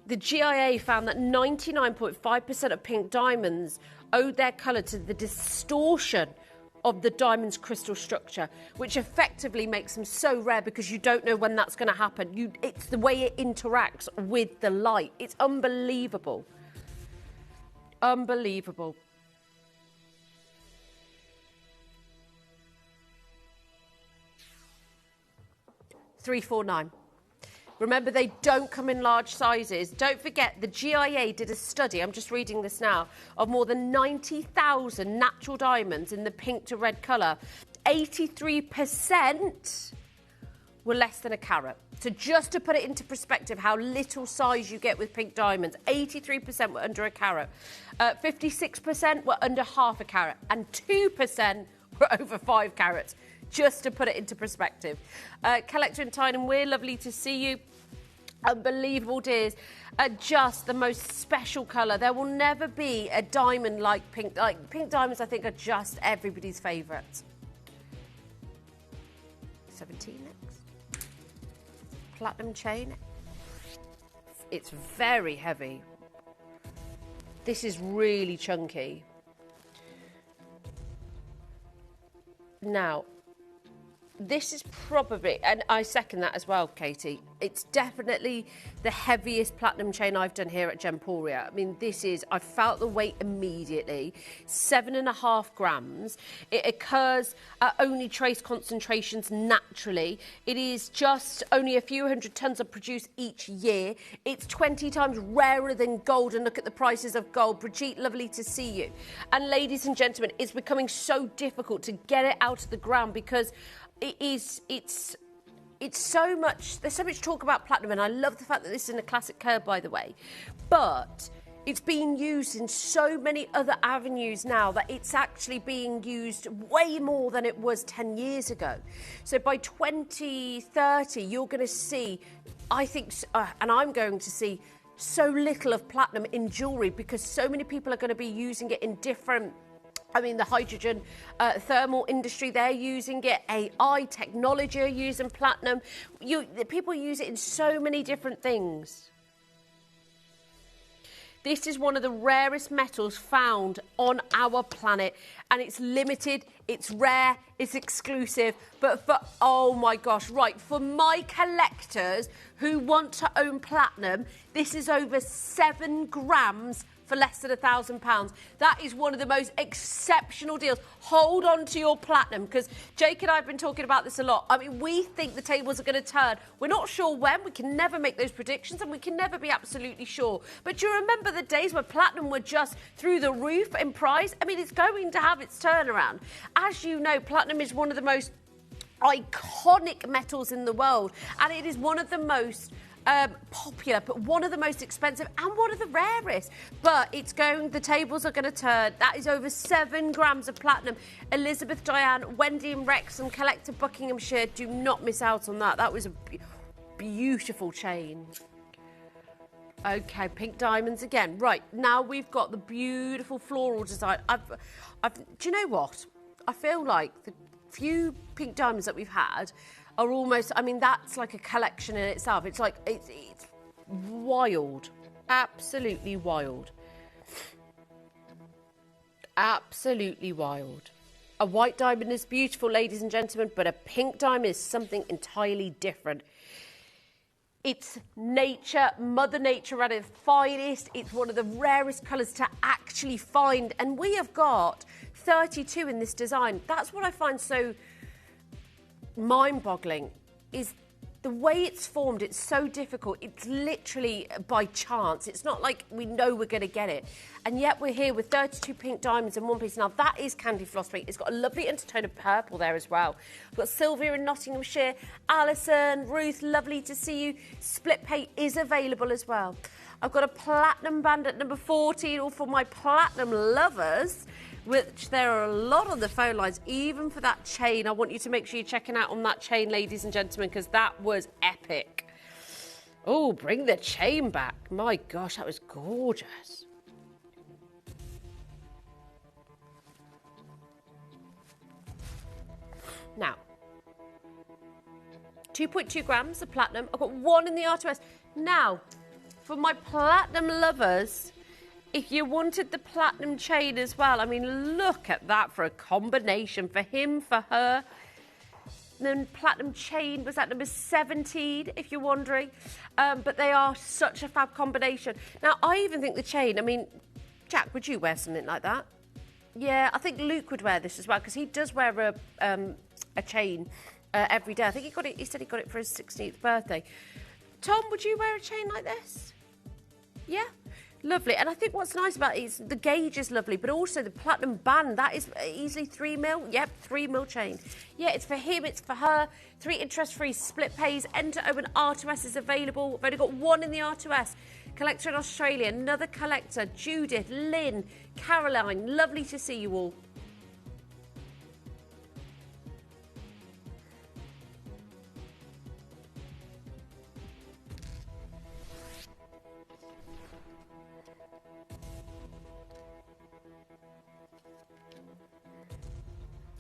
the GIA found that 99.5% of pink diamonds owed their colour to the distortion of the diamond's crystal structure, which effectively makes them so rare because you don't know when that's going to happen. It's the way it interacts with the light. It's unbelievable. Unbelievable. $349. Remember, they don't come in large sizes. Don't forget, the GIA did a study, I'm just reading this now, of more than 90,000 natural diamonds in the pink to red colour. 83% were less than a carat. So just to put it into perspective, how little size you get with pink diamonds, 83% were under a carat, 56% were under half a carat, and 2% were over 5 carats. Just to put it into perspective. Collector in Tyne, and we're lovely to see you. Unbelievable, dears. Just the most special colour. There will never be a diamond like pink. Like pink diamonds, I think, are just everybody's favourite. 17 next. Platinum chain. It's very heavy. This is really chunky. Now, this is probably, and I second that as well, Katie, it's definitely the heaviest platinum chain I've done here at Gemporia. I mean, this is, I felt the weight immediately, 7.5 grams. It occurs at only trace concentrations naturally. It is just only a few hundred tons are produced each year. It's 20 times rarer than gold, and look at the prices of gold. Brigitte, lovely to see you. And ladies and gentlemen, it's becoming so difficult to get it out of the ground because it's so much, there's so much talk about platinum, and I love the fact that this is in a classic curve, by the way, but It's being used in so many other avenues now that it's actually being used way more than it was 10 years ago. So by 2030, you're going to see, I think, and I'm going to see, so little of platinum in jewellery because so many people are going to be using it in different, I mean, the hydrogen thermal industry, they're using it. AI technology are using platinum. People use it in so many different things. This is one of the rarest metals found on our planet, and it's limited, it's rare, it's exclusive, but for, oh my gosh, right, for my collectors who want to own platinum, this is over 7 grams for less than £1,000. That is one of the most exceptional deals. Hold on to your platinum, because Jake and I have been talking about this a lot. I mean, we think the tables are going to turn. We're not sure when. We can never make those predictions, and we can never be absolutely sure. But do you remember the days where platinum were just through the roof in price? I mean, it's going to have its turnaround. As you know, platinum is one of the most iconic metals in the world, and it is one of the most popular, but one of the most expensive and one of the rarest. But it's going, the tables are going to turn. That is over 7 grams of platinum. Elizabeth, Diane, Wendy and Rex and Collector Buckinghamshire, do not miss out on that. That was a beautiful chain. Okay, pink diamonds again. Right, now we've got the beautiful floral design. Do you know what? I feel like the few pink diamonds that we've had are almost, I mean, that's like a collection in itself. It's like, it's wild. Absolutely wild. Absolutely wild. A white diamond is beautiful, ladies and gentlemen, but a pink diamond is something entirely different. It's nature, Mother Nature at its finest. It's one of the rarest colours to actually find. And we have got 32 in this design. That's what I find so mind-boggling, is the way it's formed. It's so difficult. It's literally by chance. It's not like we know we're going to get it. And yet we're here with 32 pink diamonds in one piece. Now, that is Candy Floss pink. It's got a lovely undertone of purple there as well. We've got Sylvia in Nottinghamshire, Alison, Ruth, lovely to see you. Split pay is available as well. I've got a platinum band at number 14, all for my platinum lovers, which there are a lot on the phone lines, even for that chain. I want you to make sure you're checking out on that chain, ladies and gentlemen, because that was epic. Oh, bring the chain back. My gosh, that was gorgeous. Now, 2.2 grams of platinum. I've got 1 in the R2S. Now, for my platinum lovers, if you wanted the platinum chain as well, I mean, look at that for a combination. For him, for her. Then platinum chain was at number 17, if you're wondering. But they are such a fab combination. Now, I even think the chain, I mean, Jack, would you wear something like that? Yeah, I think Luke would wear this as well, because he does wear a chain every day. I think he said he got it for his 16th birthday. Tom, would you wear a chain like this? Yeah? Lovely. And I think what's nice about it is the gauge is lovely, but also the platinum band, that is easily 3 mil. Yep, 3 mil chain. Yeah, it's for him, it's for her. 3 interest-free split pays. Enter open R2S is available. I've only got 1 in the R2S. Collector in Australia, another collector, Judith, Lynn, Caroline. Lovely to see you all.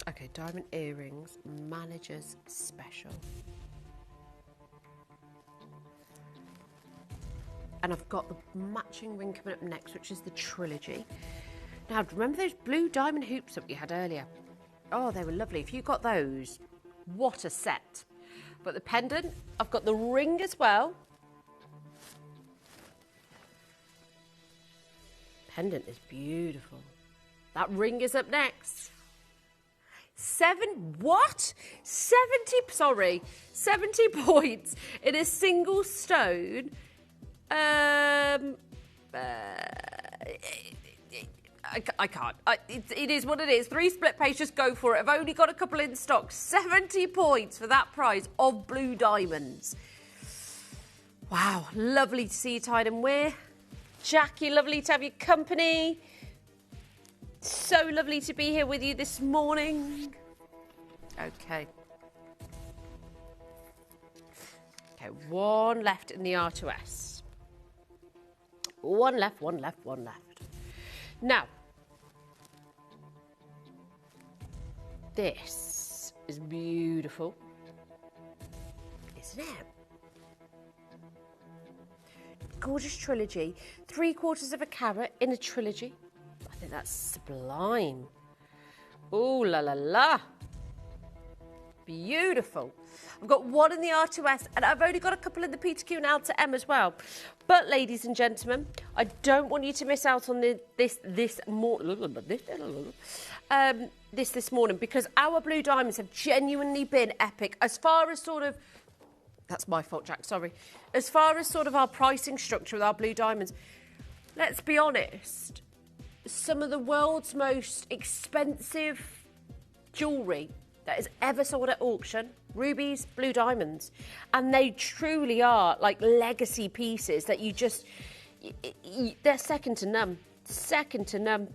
Okay, diamond earrings, manager's special. And I've got the matching ring coming up next, which is the trilogy. Now, remember those blue diamond hoops that we had earlier? Oh, they were lovely. If you got those, what a set. But the pendant, I've got the ring as well. Pendant is beautiful. That ring is up next. 70 points in a single stone. I can't. It is what it is. 3 split pays, just go for it. I've only got a couple in stock. 70 points for that prize of blue diamonds. Wow, lovely to see you tied and wear. Jackie, lovely to have your company. So lovely to be here with you this morning. Okay. Okay, one left in the R2S. One left, one left, one left. Now, this is beautiful, isn't it? Gorgeous trilogy. 3/4 of a carat in a trilogy. I think that's sublime. Ooh la la la. Beautiful. I've got one in the R2S and I've only got a couple in the P2Q and Alta M as well. But ladies and gentlemen, I don't want you to miss out on this morning, because our blue diamonds have genuinely been epic as far as sort of, that's my fault, Jack, sorry. As far as sort of our pricing structure with our blue diamonds, let's be honest, some of the world's most expensive jewellery that is ever sold at auction, rubies, blue diamonds. And they truly are like legacy pieces that you just, they're second to none. Second to none.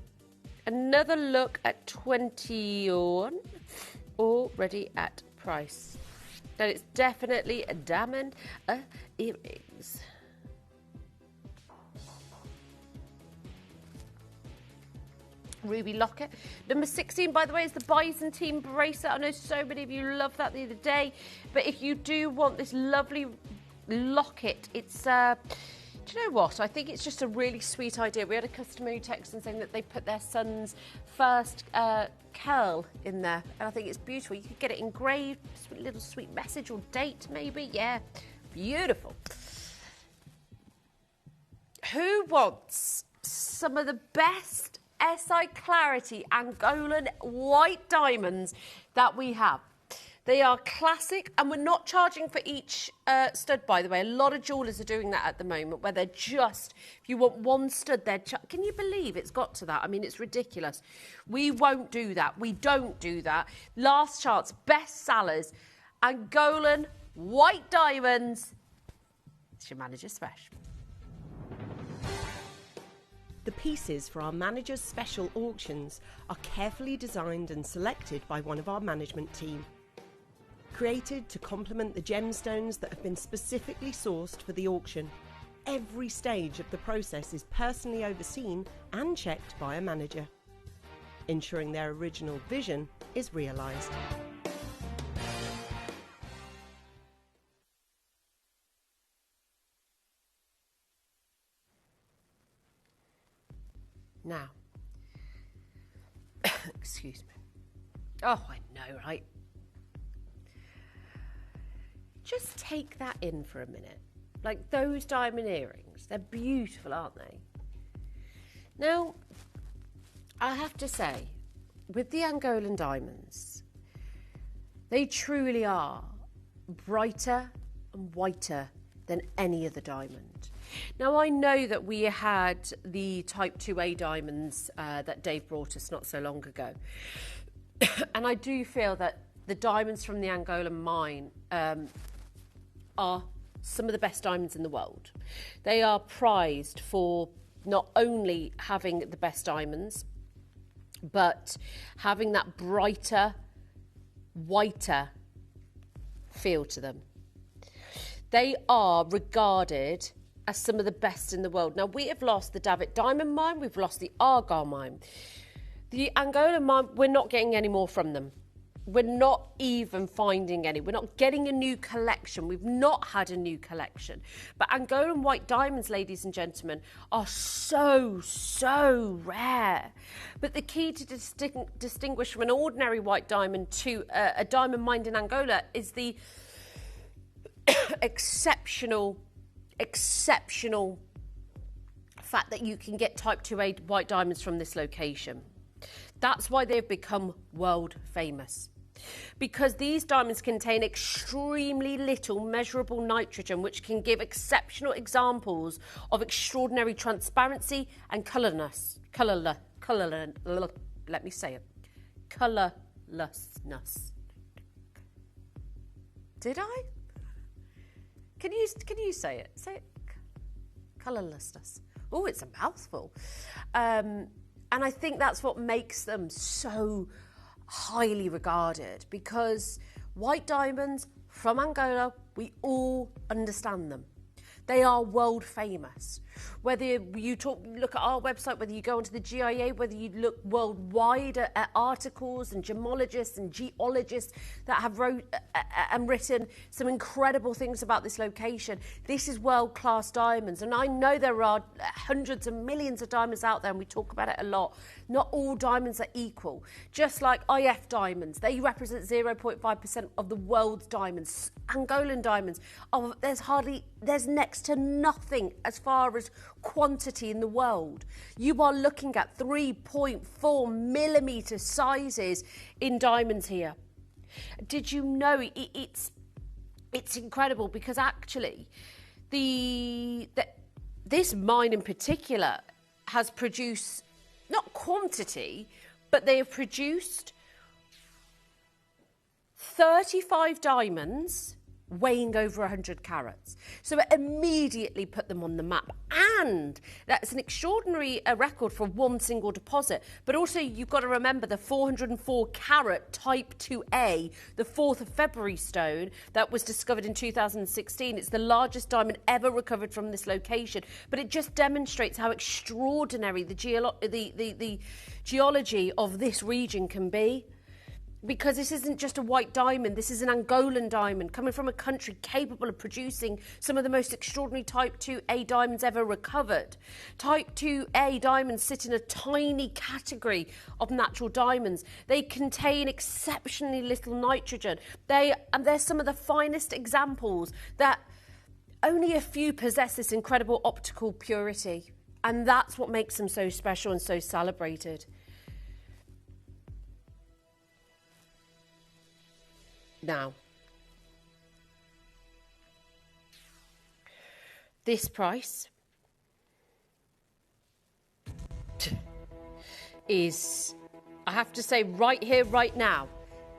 Another look at 21, already at price. Then it's definitely a diamond earrings. Ruby locket. Number 16, by the way, is the Byzantine bracelet. I know so many of you loved that the other day, but if you do want this lovely locket, it's do you know what? I think it's just a really sweet idea. We had a customer who texted and saying that they put their son's first curl in there, and I think it's beautiful. You could get it engraved, a little sweet message or date maybe. Yeah, beautiful. Who wants some of the best SI Clarity Angolan white diamonds that we have? They are classic, and we're not charging for each stud, by the way. A lot of jewellers are doing that at the moment, where they're just, if you want one stud, can you believe it's got to that? I mean, it's ridiculous. We won't do that. We don't do that. Last chance, best sellers, Angolan white diamonds. It's your manager's special. The pieces for our manager's special auctions are carefully designed and selected by one of our management team. Created to complement the gemstones that have been specifically sourced for the auction. Every stage of the process is personally overseen and checked by a manager, ensuring their original vision is realised. Now, excuse me. Oh, I know, right? Just take that in for a minute. Like those diamond earrings, they're beautiful, aren't they? Now, I have to say, with the Angolan diamonds, they truly are brighter and whiter than any other diamond. Now, I know that we had the Type 2A diamonds that Dave brought us not so long ago. And I do feel that the diamonds from the Angolan mine are some of the best diamonds in the world. They are prized for not only having the best diamonds, but having that brighter, whiter feel to them. They are regarded as some of the best in the world. Now, we have lost the David Diamond Mine, we've lost the Argyle Mine. The Angolan Mine, we're not getting any more from them. We're not even finding any. We're not getting a new collection. We've not had a new collection. But Angolan white diamonds, ladies and gentlemen, are so, so rare. But the key to distinguish from an ordinary white diamond to a diamond mined in Angola is the exceptional fact that you can get Type 2A white diamonds from this location. That's why they've become world famous. Because these diamonds contain extremely little measurable nitrogen, which can give exceptional examples of extraordinary transparency and colourlessness. Let me say it. Colourlessness. Did I? Can you say it? Say it. Colourlessness. Oh, it's a mouthful. And I think that's what makes them so highly regarded, because white diamonds from Angola, we all understand them. They are world famous. Whether you look at our website, whether you go onto the GIA, whether you look worldwide at articles and gemologists and geologists that have written some incredible things about this location. This is world-class diamonds. And I know there are hundreds and millions of diamonds out there, and we talk about it a lot. Not all diamonds are equal. Just like IF diamonds, they represent 0.5% of the world's diamonds. Angolan diamonds, there's next to nothing as far as quantity in the world. You are looking at 3.4 millimeter sizes in diamonds here. Did you know it's incredible, because actually this mine in particular has produced not quantity, but they have produced 35 diamonds weighing over 100 carats. So it immediately put them on the map. And that's an extraordinary record for one single deposit. But also you've got to remember the 404 carat type 2A, the 4th of February stone that was discovered in 2016. It's the largest diamond ever recovered from this location. But it just demonstrates how extraordinary the geology of this region can be. Because this isn't just a white diamond, this is an Angolan diamond coming from a country capable of producing some of the most extraordinary Type 2A diamonds ever recovered. Type 2A diamonds sit in a tiny category of natural diamonds. They contain exceptionally little nitrogen. They're some of the finest examples that only a few possess this incredible optical purity. And that's what makes them so special and so celebrated. Now, this price is, I have to say right here, right now,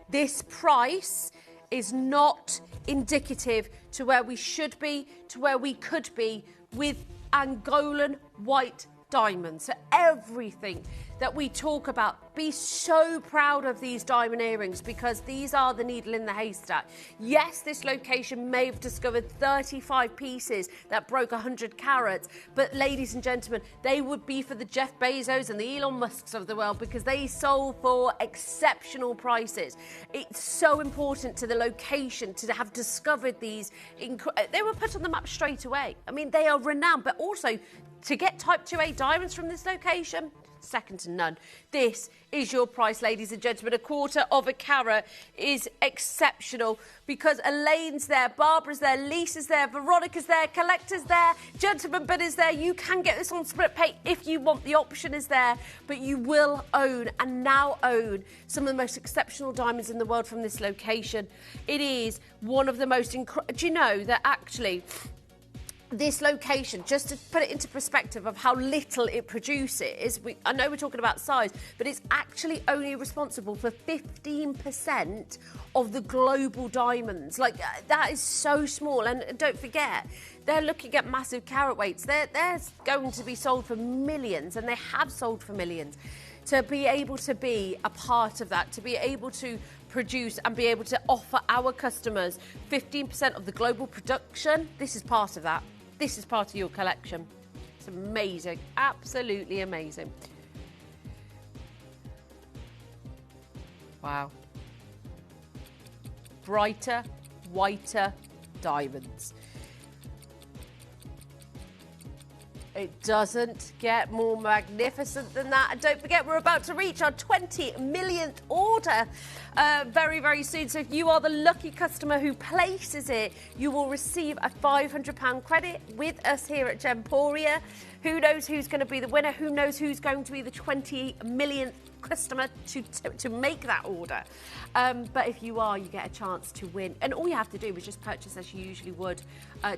this price is not indicative to where we should be, to where we could be with Angolan white diamonds. So everything that we talk about, be so proud of these diamond earrings, because these are the needle in the haystack. Yes, this location may have discovered 35 pieces that broke 100 carats, but ladies and gentlemen, they would be for the Jeff Bezos and the Elon Musks of the world, because they sold for exceptional prices. It's so important to the location to have discovered these. They were put on the map straight away. I mean, they are renowned, but also to get Type 2A diamonds from this location, second to none. This is your price, ladies and gentlemen. A quarter of a carat is exceptional, because Elaine's there, Barbara's there, Lisa's there, Veronica's there, Collector's there, Gentleman Bid is there. You can get this on split pay if you want. The option is there, but you will own and now own some of the most exceptional diamonds in the world from this location. It is one of the most incredible. Do you know that actually this location, just to put it into perspective of how little it produces, I know we're talking about size, but it's actually only responsible for 15% of the global diamonds. Like, that is so small. And don't forget, they're looking at massive carat weights. They're going to be sold for millions, and they have sold for millions. To be able to be a part of that, to be able to produce and be able to offer our customers 15% of the global production, this is part of that. This is part of your collection. It's amazing, absolutely amazing. Wow. Brighter, whiter diamonds. It doesn't get more magnificent than that. And don't forget, we're about to reach our 20 millionth order very, very soon. So if you are the lucky customer who places it, you will receive a £500 credit with us here at Gemporia. Who knows who's going to be the winner? Who knows who's going to be the 20 millionth customer to make that order? But if you are, you get a chance to win. And all you have to do is just purchase as you usually would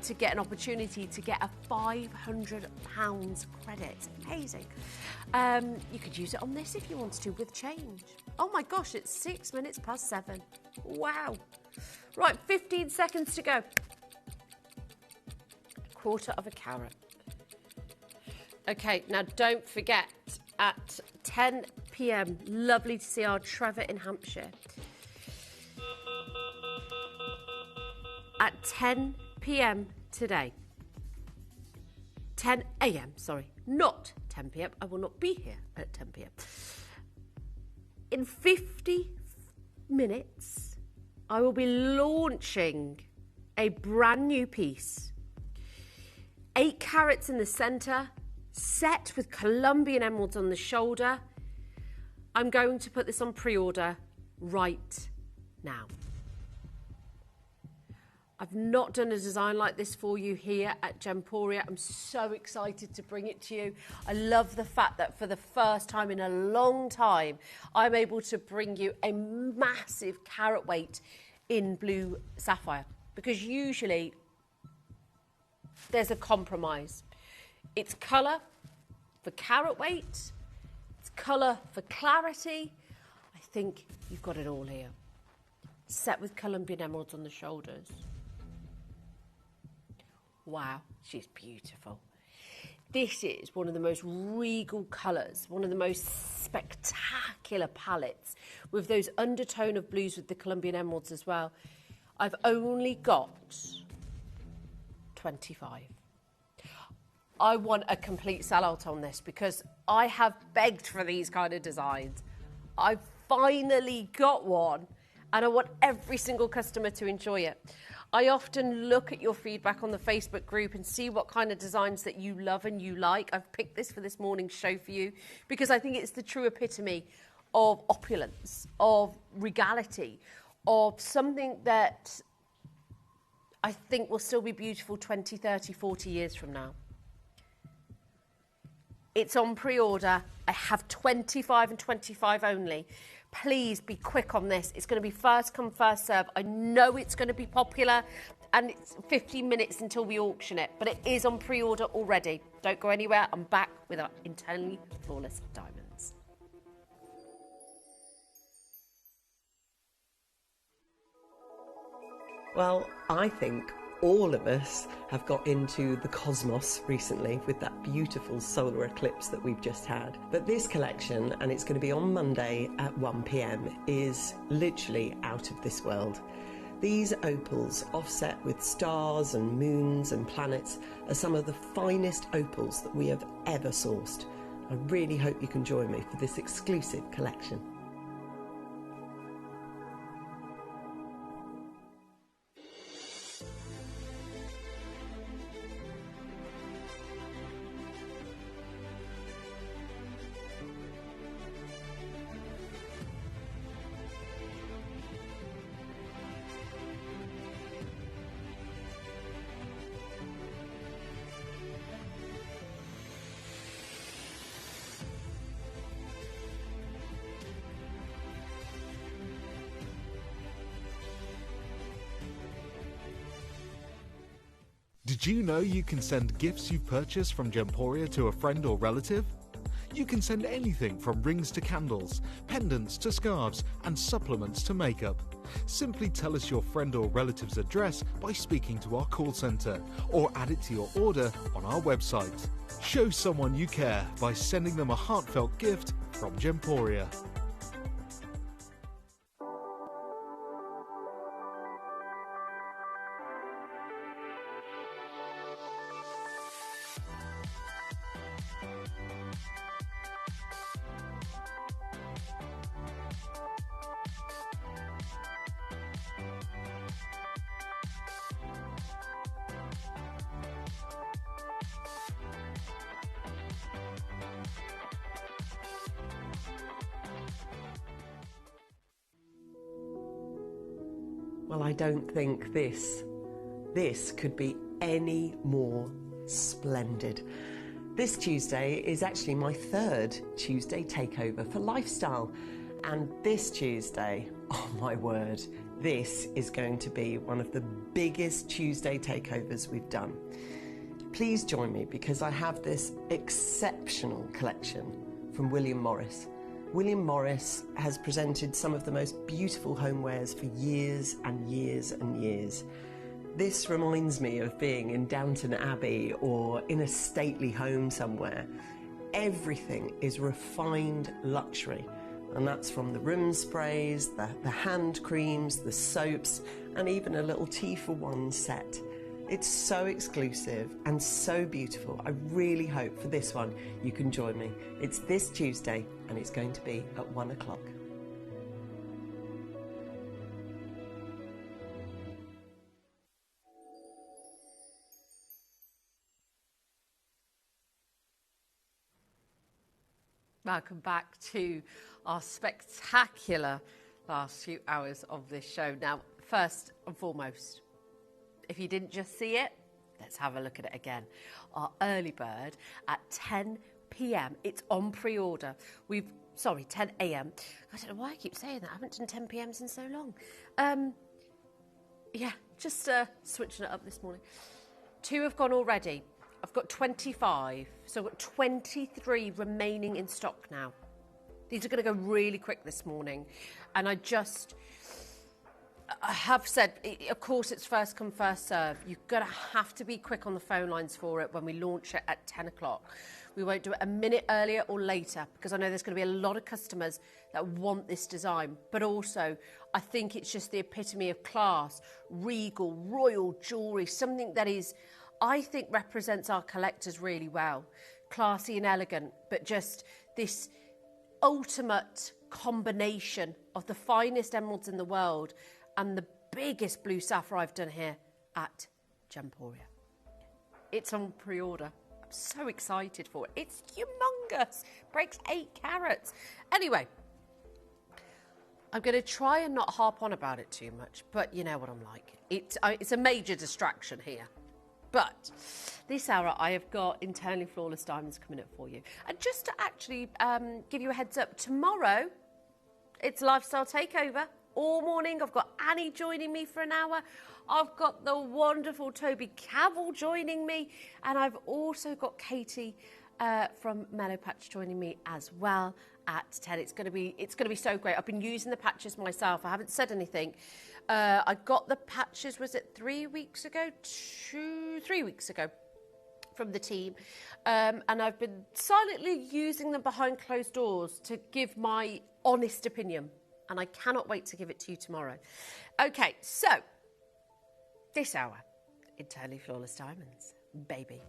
to get an opportunity to get a £500 credit. Amazing. You could use it on this if you wanted to with change. Oh my gosh, it's 6 minutes past 7. Wow. Right, 15 seconds to go. A quarter of a carat. Okay, now don't forget, at 10 p.m, lovely to see our Trevor in Hampshire. At 10 p.m. today. 10 a.m, sorry, not 10 p.m. I will not be here at 10 p.m. In 50 minutes, I will be launching a brand new piece. 8 carats in the centre, set with Colombian emeralds on the shoulder. I'm going to put this on pre-order right now. I've not done a design like this for you here at Gemporia. I'm so excited to bring it to you. I love the fact that for the first time in a long time, I'm able to bring you a massive carat weight in blue sapphire, because usually there's a compromise. It's colour for carat weight, it's colour for clarity. I think you've got it all here. Set with Colombian emeralds on the shoulders. Wow, she's beautiful. This is one of the most regal colours, one of the most spectacular palettes, with those undertone of blues with the Colombian emeralds as well. I've only got 25. I want a complete sellout on this because I have begged for these kind of designs. I finally got one and I want every single customer to enjoy it. I often look at your feedback on the Facebook group and see what kind of designs that you love and you like. I've picked this for this morning's show for you because I think it's the true epitome of opulence, of regality, of something that I think will still be beautiful 20, 30, 40 years from now. It's on pre-order. I have 25 and 25 only. Please be quick on this. It's going to be first come, first serve. I know it's going to be popular and it's 15 minutes until we auction it, but it is on pre-order already. Don't go anywhere. I'm back with our internally flawless diamonds. Well, I think all of us have got into the cosmos recently with that beautiful solar eclipse that we've just had. But this collection, and it's going to be on Monday at 1 p.m, is literally out of this world. These opals, offset with stars and moons and planets, are some of the finest opals that we have ever sourced. I really hope you can join me for this exclusive collection. Did you know you can send gifts you've purchased from Gemporia to a friend or relative? You can send anything from rings to candles, pendants to scarves, and supplements to makeup. Simply tell us your friend or relative's address by speaking to our call centre, or add it to your order on our website. Show someone you care by sending them a heartfelt gift from Gemporia. Well, I don't think this could be any more splendid. This Tuesday is actually my third Tuesday takeover for lifestyle. And this Tuesday, oh my word, this is going to be one of the biggest Tuesday takeovers we've done. Please join me because I have this exceptional collection from William Morris. William Morris has presented some of the most beautiful homewares for years and years and years. This reminds me of being in Downton Abbey or in a stately home somewhere. Everything is refined luxury, and that's from the room sprays, the hand creams, the soaps, and even a little tea for one set. It's so exclusive and so beautiful. I really hope for this one you can join me. It's this Tuesday and it's going to be at 1 o'clock. Welcome back to our spectacular last few hours of this show. Now, first and foremost, if you didn't just see it, let's have a look at it again. Our early bird at 10 p.m. It's on pre-order. 10 a.m. I don't know why I keep saying that. I haven't done 10 p.m. in so long. Just switching it up this morning. 2 have gone already. I've got 25, so I've got 23 remaining in stock now. These are going to go really quick this morning. And I have said, of course, it's first come, first serve. You're going to have to be quick on the phone lines for it when we launch it at 10 o'clock. We won't do it a minute earlier or later because I know there's going to be a lot of customers that want this design. But also, I think it's just the epitome of class, regal, royal jewellery, something that is, I think, represents our collectors really well. Classy and elegant, but just this ultimate combination of the finest emeralds in the world and the biggest blue sapphire I've done here at Gemporia. It's on pre-order. I'm so excited for it. It's humongous. Breaks 8 carats. Anyway, I'm going to try and not harp on about it too much, but you know what I'm like. It's a major distraction here. But this hour, I have got internally flawless diamonds coming up for you. And just to actually give you a heads up, tomorrow, it's Lifestyle Takeover. All morning, I've got Annie joining me for an hour. I've got the wonderful Toby Cavill joining me. And I've also got Katie from Mellow Patch joining me as well at 10. It's going to be so great. I've been using the patches myself. I haven't said anything. I got the patches, was it 3 weeks ago? 3 weeks ago from the team. And I've been silently using them behind closed doors to give my honest opinion. And I cannot wait to give it to you tomorrow. Okay, so this hour, internally flawless diamonds, baby.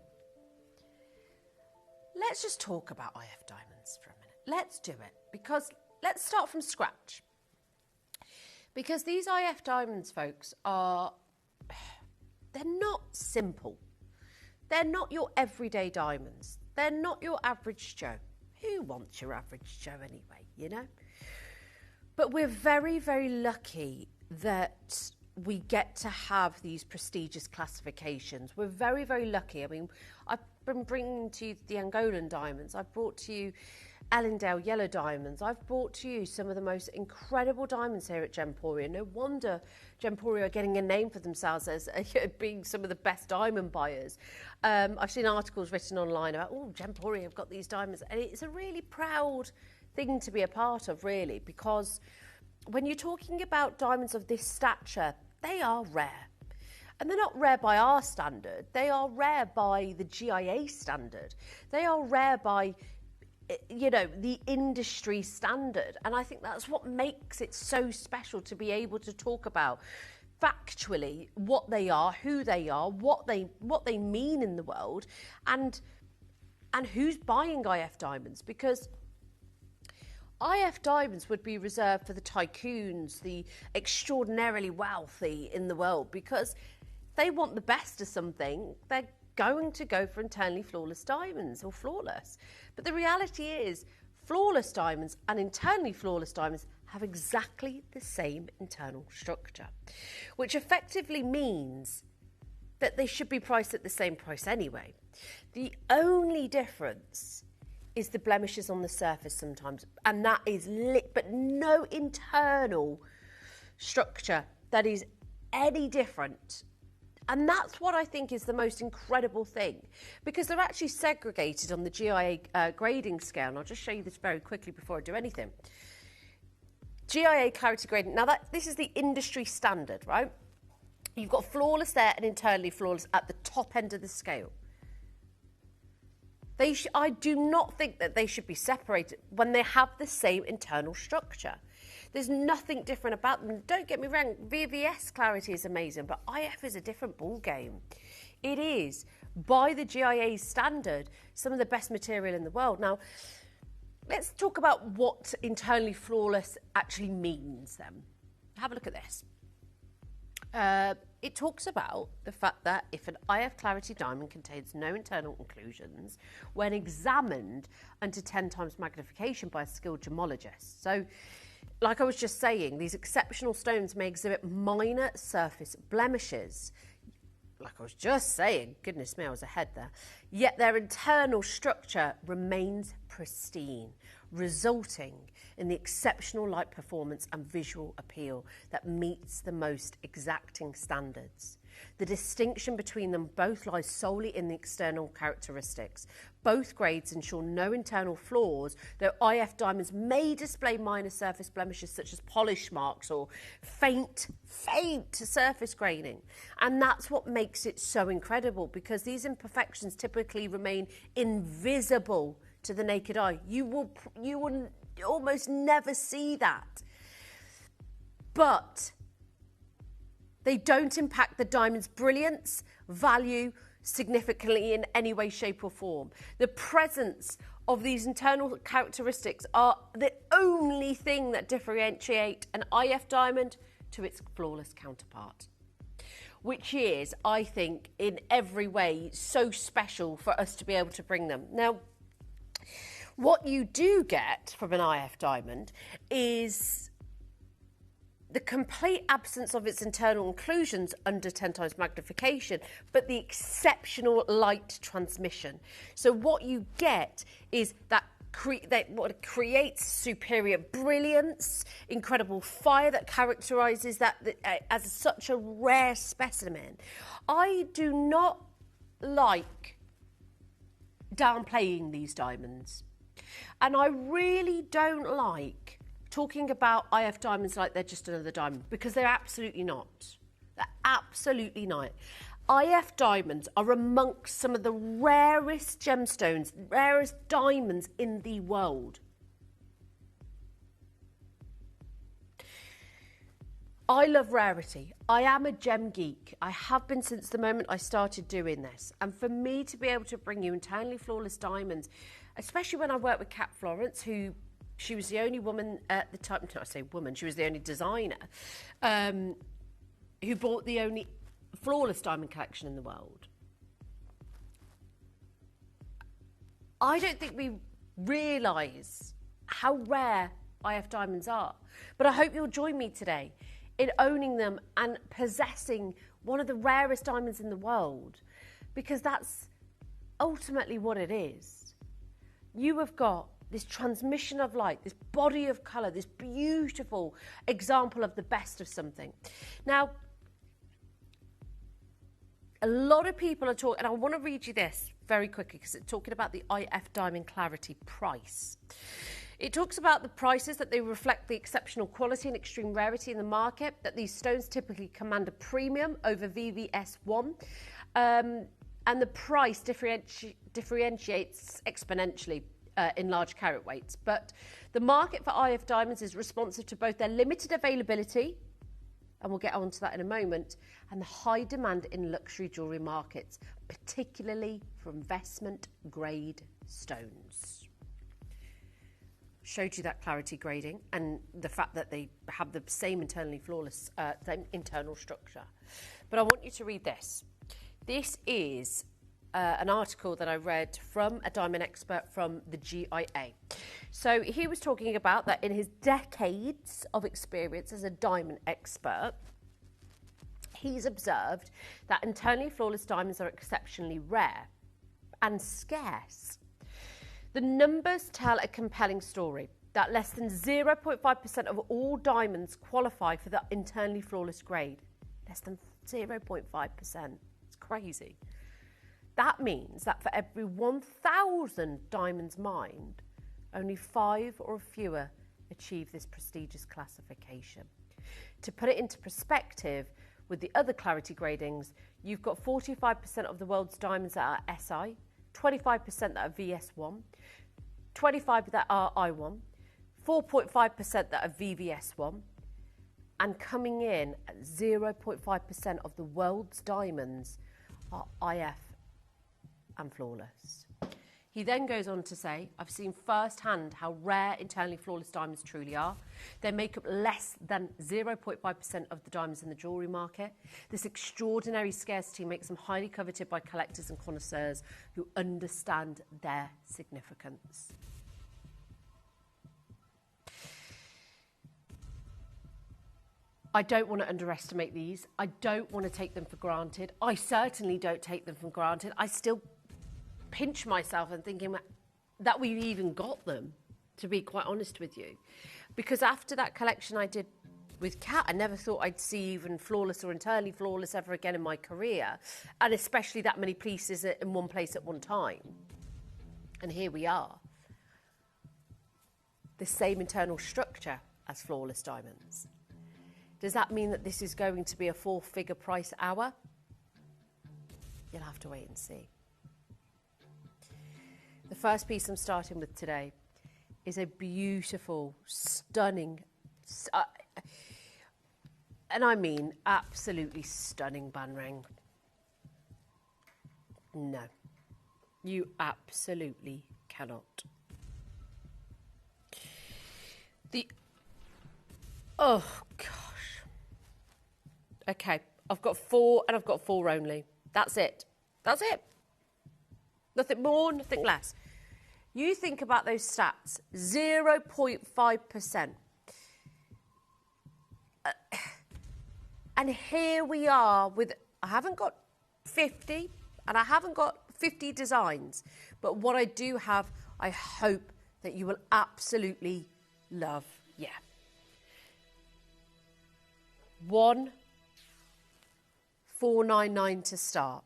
Let's just talk about IF diamonds for a minute. Let's do it, because let's start from scratch. Because these IF diamonds, folks, they're not simple. They're not your everyday diamonds. They're not your average Joe. Who wants your average Joe anyway, you know? But we're very, very lucky that we get to have these prestigious classifications. We're very, very lucky. I mean, I've been bringing to you the Angolan diamonds. I've brought to you Ellendale yellow diamonds. I've brought to you some of the most incredible diamonds here at Gemporia. No wonder Gemporia are getting a name for themselves as being some of the best diamond buyers. I've seen articles written online about, oh, Gemporia have got these diamonds. And it's a really proud thing to be a part of, really, because when you're talking about diamonds of this stature, they are rare. And they're not rare by our standard. They are rare by the GIA standard. They are rare by, you know, the industry standard. And I think that's what makes it so special to be able to talk about factually what they are, who they are, what they mean in the world, and who's buying IF diamonds. Because IF diamonds would be reserved for the tycoons, the extraordinarily wealthy in the world, because they want the best of something, they're going to go for internally flawless diamonds, or flawless. But the reality is, flawless diamonds and internally flawless diamonds have exactly the same internal structure, which effectively means that they should be priced at the same price anyway. The only difference is the blemishes on the surface sometimes, and that is lit, but no internal structure that is any different. And that's what I think is the most incredible thing, because they're actually segregated on the GIA grading scale. And I'll just show you this very quickly before I do anything. GIA clarity grading. Now, this is the industry standard, right? You've got flawless there and internally flawless at the top end of the scale. I do not think that they should be separated when they have the same internal structure. There's nothing different about them. Don't get me wrong, VVS clarity is amazing, but IF is a different ball game. It is, by the GIA standard, some of the best material in the world. Now, let's talk about what internally flawless actually means then. Have a look at this. It talks about the fact that if an IF clarity diamond contains no internal inclusions, when examined under 10 times magnification by a skilled gemologist. So, like I was just saying, these exceptional stones may exhibit minor surface blemishes. Like I was just saying, goodness me, I was ahead there. Yet their internal structure remains pristine, resulting in the exceptional light performance and visual appeal that meets the most exacting standards. The distinction between them both lies solely in the external characteristics. Both grades ensure no internal flaws, though IF diamonds may display minor surface blemishes such as polish marks or faint surface graining. And that's what makes it so incredible, because these imperfections typically remain invisible to the naked eye. You will almost never see that. But they don't impact the diamond's brilliance, value, significantly in any way, shape or form. The presence of these internal characteristics are the only thing that differentiate an IF diamond to its flawless counterpart, which is, I think, in every way so special for us to be able to bring them. Now, what you do get from an IF diamond is the complete absence of its internal inclusions under 10 times magnification, but the exceptional light transmission. So what you get is that what creates superior brilliance, incredible fire that characterises that as such a rare specimen. I do not like downplaying these diamonds, and I really don't like talking about IF diamonds like they're just another diamond, because they're absolutely not. They're absolutely not. IF diamonds are amongst some of the rarest gemstones, rarest diamonds in the world. I love rarity. I am a gem geek. I have been since the moment I started doing this. And for me to be able to bring you internally flawless diamonds, especially when I worked with Kat Florence, she was the only woman at the time, I say woman, she was the only designer who bought the only flawless diamond collection in the world. I don't think we realise how rare IF diamonds are. But I hope you'll join me today in owning them and possessing one of the rarest diamonds in the world, because that's ultimately what it is. You have got this transmission of light, this body of colour, this beautiful example of the best of something. Now, a lot of people are talking, and I want to read you this very quickly because it's talking about the IF Diamond Clarity price. It talks about the prices, that they reflect the exceptional quality and extreme rarity in the market, that these stones typically command a premium over VVS1, and the price differentiates exponentially in large carat weights. But the market for IF diamonds is responsive to both their limited availability, and we'll get on to that in a moment, and the high demand in luxury jewellery markets, particularly for investment grade stones. Showed you that clarity grading and the fact that they have the same internally flawless internal structure. But I want you to read this. This is an article that I read from a diamond expert from the GIA. So he was talking about that in his decades of experience as a diamond expert, he's observed that internally flawless diamonds are exceptionally rare and scarce. The numbers tell a compelling story that less than 0.5% of all diamonds qualify for the internally flawless grade. Less than 0.5%. It's crazy. That means that for every 1,000 diamonds mined, only 5 or fewer achieve this prestigious classification. To put it into perspective, with the other clarity gradings, you've got 45% of the world's diamonds that are SI, 25% that are VS1, 25% that are I1, 4.5% that are VVS1, and coming in at 0.5% of the world's diamonds are IF and flawless. He then goes on to say, I've seen firsthand how rare internally flawless diamonds truly are. They make up less than 0.5% of the diamonds in the jewellery market. This extraordinary scarcity makes them highly coveted by collectors and connoisseurs who understand their significance. I don't want to underestimate these. I don't want to take them for granted. I certainly don't take them for granted. I still pinch myself and thinking that we've even got them, to be quite honest with you. Because after that collection I did with Kat, I never thought I'd see even flawless or internally flawless ever again in my career, and especially that many pieces in one place at one time. And here we are. The same internal structure as flawless diamonds. Does that mean that this is going to be a 4-figure price hour? You'll have to wait and see. The first piece I'm starting with today is a beautiful, stunning, and I mean absolutely stunning band ring. No, you absolutely cannot. Oh gosh. Okay, I've got 4 and I've got 4 only. That's it. That's it. Nothing more, nothing less. You think about those stats, 0.5%. And here we are with, I haven't got 50 and I haven't got 50 designs, but what I do have, I hope that you will absolutely love. Yeah. 1,499 to start.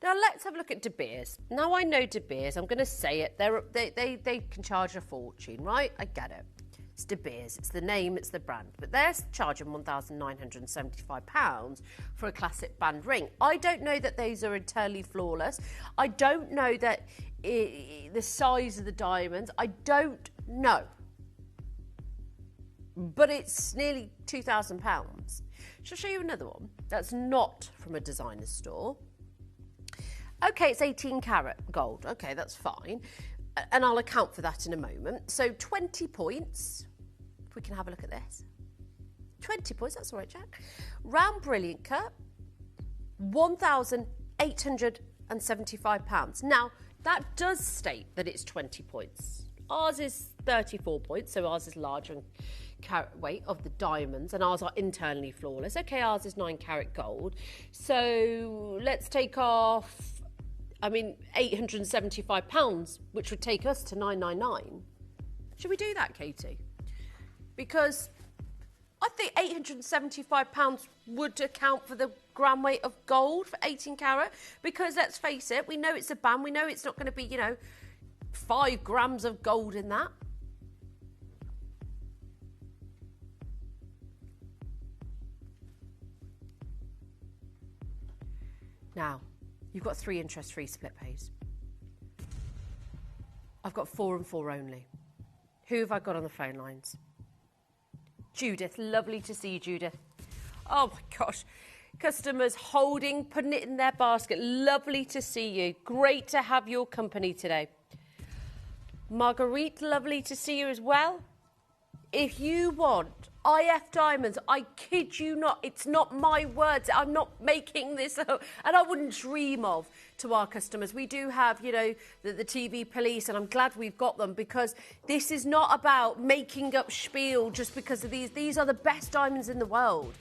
Now let's have a look at De Beers. Now I know De Beers, I'm going to say it, they can charge a fortune, right? I get it. It's De Beers, it's the name, it's the brand. But they're charging £1,975 for a classic band ring. I don't know that those are internally flawless. I don't know that the size of the diamonds. I don't know. But it's nearly £2,000. Shall I show you another one that's not from a designer store? Okay, it's 18 karat gold. Okay, that's fine. And I'll account for that in a moment. So 20 points. If we can have a look at this. 20 points, that's all right, Jack. Round brilliant cut, £1,875. Now, that does state that it's 20 points. Ours is 34 points, so ours is larger in carat weight of the diamonds, and ours are internally flawless. Okay, ours is 9 karat gold. So let's take off, £875, which would take us to 999. Should we do that, Katie? Because I think £875 would account for the gram weight of gold for 18 karat. Because let's face it, we know it's a band. We know it's not going to be, 5 grams of gold in that. Now, you've got 3 interest-free split pays. I've got 4 and 4 only. Who have I got on the phone lines? Judith, lovely to see you, Judith. Oh my gosh. Customers holding, putting it in their basket. Lovely to see you. Great to have your company today. Marguerite, lovely to see you as well. If you want IF diamonds, I kid you not, it's not my words. I'm not making this up, and I wouldn't dream of to our customers. We do have, the TV police, and I'm glad we've got them, because this is not about making up spiel just because of these. These are the best diamonds in the world.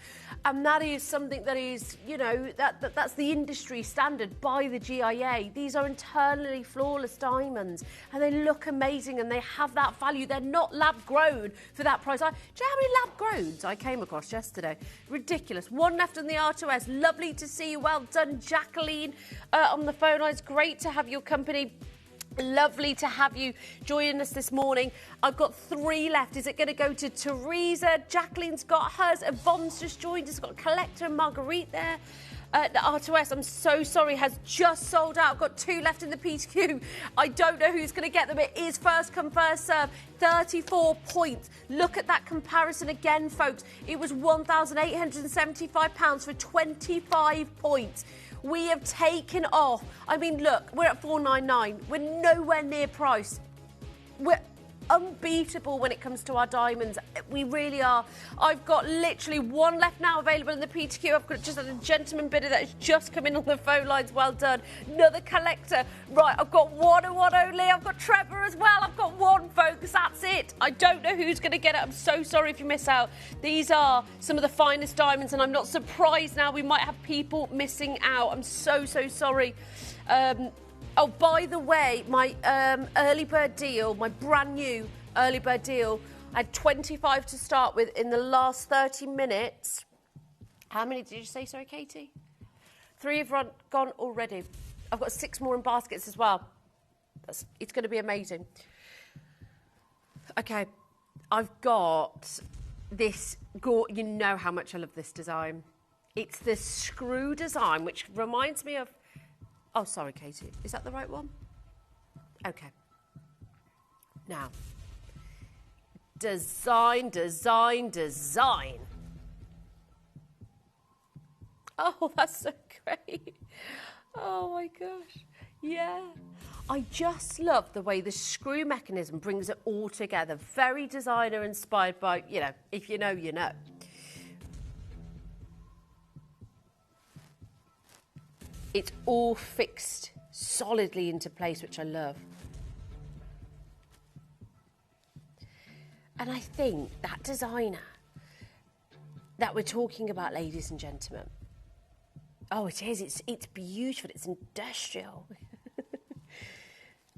And that is something that is, that's the industry standard by the GIA. These are internally flawless diamonds, and they look amazing, and they have that value. They're not lab grown for that price. Do you know how many lab growns I came across yesterday? Ridiculous. 1 left on the R2S. Lovely to see you. Well done, Jacqueline, on the phone. It's great to have your company. Lovely to have you joining us this morning. I've got 3 left. Is it going to go to Teresa? Jacqueline's got hers. Yvonne's just joined us. Got Collector and Marguerite there. The R2S, I'm so sorry, has just sold out. I've got 2 left in the PTQ. I don't know who's going to get them. It is first come, first serve. 34 points. Look at that comparison again, folks. It was £1,875 for 25 points. We have taken off. I mean, look, we're at 499. We're nowhere near price. We're unbeatable when it comes to our diamonds. We really are. I've got literally 1 left now available in the PTQ. I've got just a gentleman bidder that has just come in on the phone lines. Well done. Another collector. Right, I've got 1 and 1 only. I've got Trevor as well. I've got 1, folks. That's it. I don't know who's going to get it. I'm so sorry if you miss out. These are some of the finest diamonds, and I'm not surprised now we might have people missing out. I'm so sorry. Oh, by the way, my early bird deal, my brand new early bird deal, I had 25 to start with in the last 30 minutes. How many did you say, sorry, Katie? 3 have gone already. I've got 6 more in baskets as well. It's going to be amazing. Okay, I've got this, you know how much I love this design. It's the screw design, which reminds me of... Oh, sorry, Katie. Is that the right one? Okay. Now, design. Oh, that's so great. Oh, my gosh. Yeah. I just love the way the screw mechanism brings it all together. Very designer inspired by, you know, if you know, you know. It's all fixed solidly into place, which I love. And I think that designer that we're talking about, ladies and gentlemen, oh, it is. It's beautiful. It's industrial.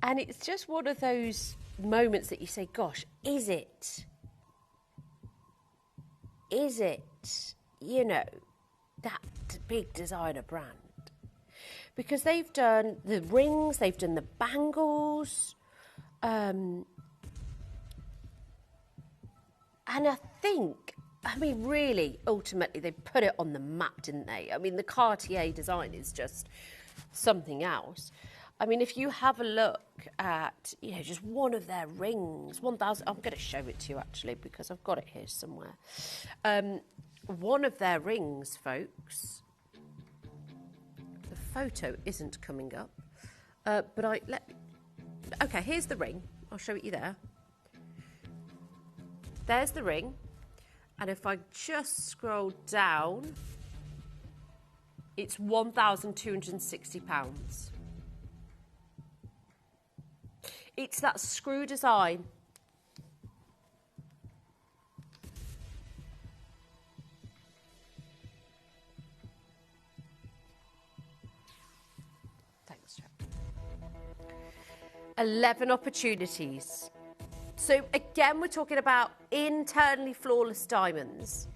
And it's just one of those moments that you say, gosh, is it, you know, that big designer brand? Because they've done the rings, they've done the bangles, and I think, I mean, really, ultimately, they put it on the map, didn't they? I mean, the Cartier design is just something else. I mean, if you have a look at, you know, just one of their rings, 1,000, I'm going to show it to you, actually, because I've got it here somewhere. One of their rings, folks... photo isn't coming up, but okay, here's the ring. I'll show it you there. There's the ring, and if I just scroll down, it's £1,260. It's that screw design. Thanks, Jeff. 11 opportunities. So again, we're talking about internally flawless diamonds.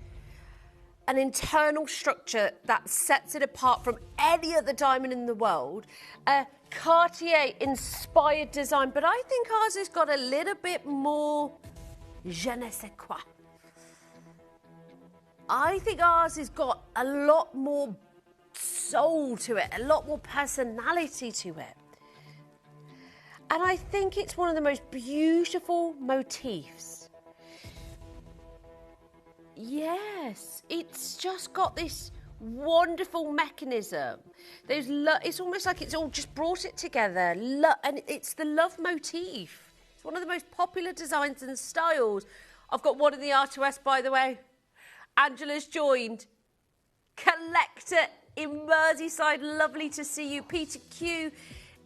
An internal structure that sets it apart from any other diamond in the world. A Cartier-inspired design, but I think ours has got a little bit more je ne sais quoi. I think ours has got a lot more soul to it, a lot more personality to it. And I think it's one of the most beautiful motifs. Yes, it's just got this wonderful mechanism. It's almost like it's all just brought it together. And it's the love motif. It's one of the most popular designs and styles. I've got one in the R2S, by the way. Angela's joined. Collector in Merseyside, lovely to see you. Peter Q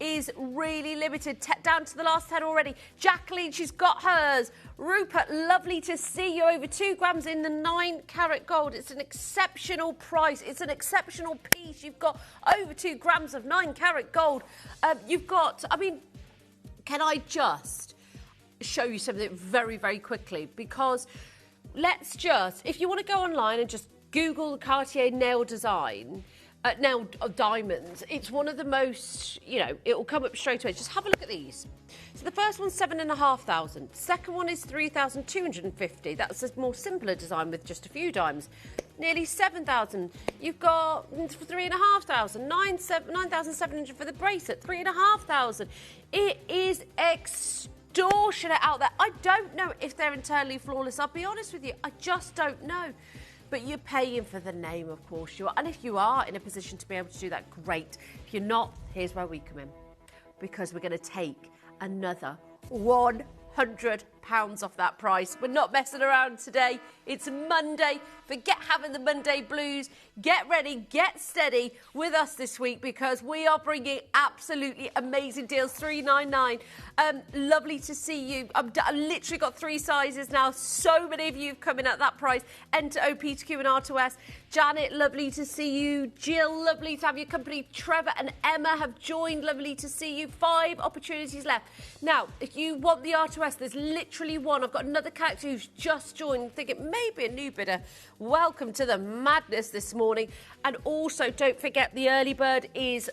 is really limited, down to the last 10 already. Jacqueline, she's got hers. Rupert, lovely to see you. Over 2 grams in the 9-carat gold. It's an exceptional price. It's an exceptional piece. You've got over 2 grams of 9-carat gold. You've got, I mean, can I just show you something very, very quickly? Because let's just, if you want to go online and just Google the Cartier nail design, Now, diamonds, it's one of the most, you know, it will come up straight away. Just have a look at these. So the first one's 7,500. Second one is 3,250. That's a more simpler design with just a few diamonds. Nearly 7,000. You've got 3,500. 9,700 for the bracelet. 3,500. It is extortionate out there. I don't know if they're internally flawless. I'll be honest with you. I just don't know. But you're paying for the name, of course you are. And if you are in a position to be able to do that, great. If you're not, here's where we come in. Because we're going to take another £100 off that price. We're not messing around today. It's Monday. Forget having the Monday blues. Get ready, get steady with us this week because we are bringing absolutely amazing deals. $399. Lovely to see you. I've literally got 3 sizes now. So many of you have come in at that price. Enter OP2Q and R2S. Janet, lovely to see you. Jill, lovely to have your company. Trevor and Emma have joined. Lovely to see you. 5 opportunities left. Now, if you want the R2S, there's literally one. I've got another character who's just joined, thinking maybe a new bidder. Welcome to the madness this morning. And also, don't forget, the early bird is...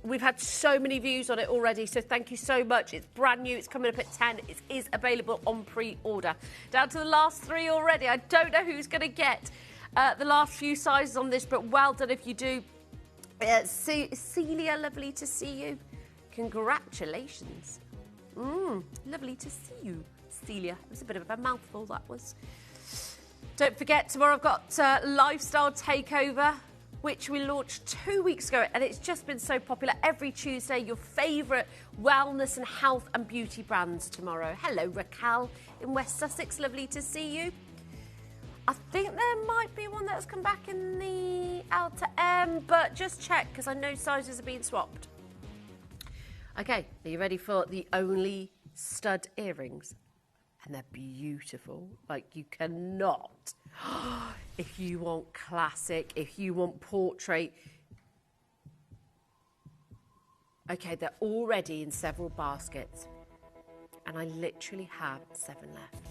We've had so many views on it already, so thank you so much. It's brand new. It's coming up at 10. It is available on pre-order. Down to the last 3 already. I don't know who's going to get the last few sizes on this, but well done if you do. Celia, lovely to see you. Congratulations. Lovely to see you, Celia. It was a bit of a mouthful, that was. Don't forget, tomorrow I've got Lifestyle Takeover, which we launched 2 weeks ago, and it's just been so popular. Every Tuesday, your favourite wellness and health and beauty brands tomorrow. Hello, Raquel in West Sussex. Lovely to see you. I think there might be one that's come back in the Alta M, but just check, because I know sizes are being swapped. Okay, are you ready for the only stud earrings? And they're beautiful. Like, you cannot. If you want classic, if you want portrait. Okay, they're already in several baskets. And I literally have 7 left.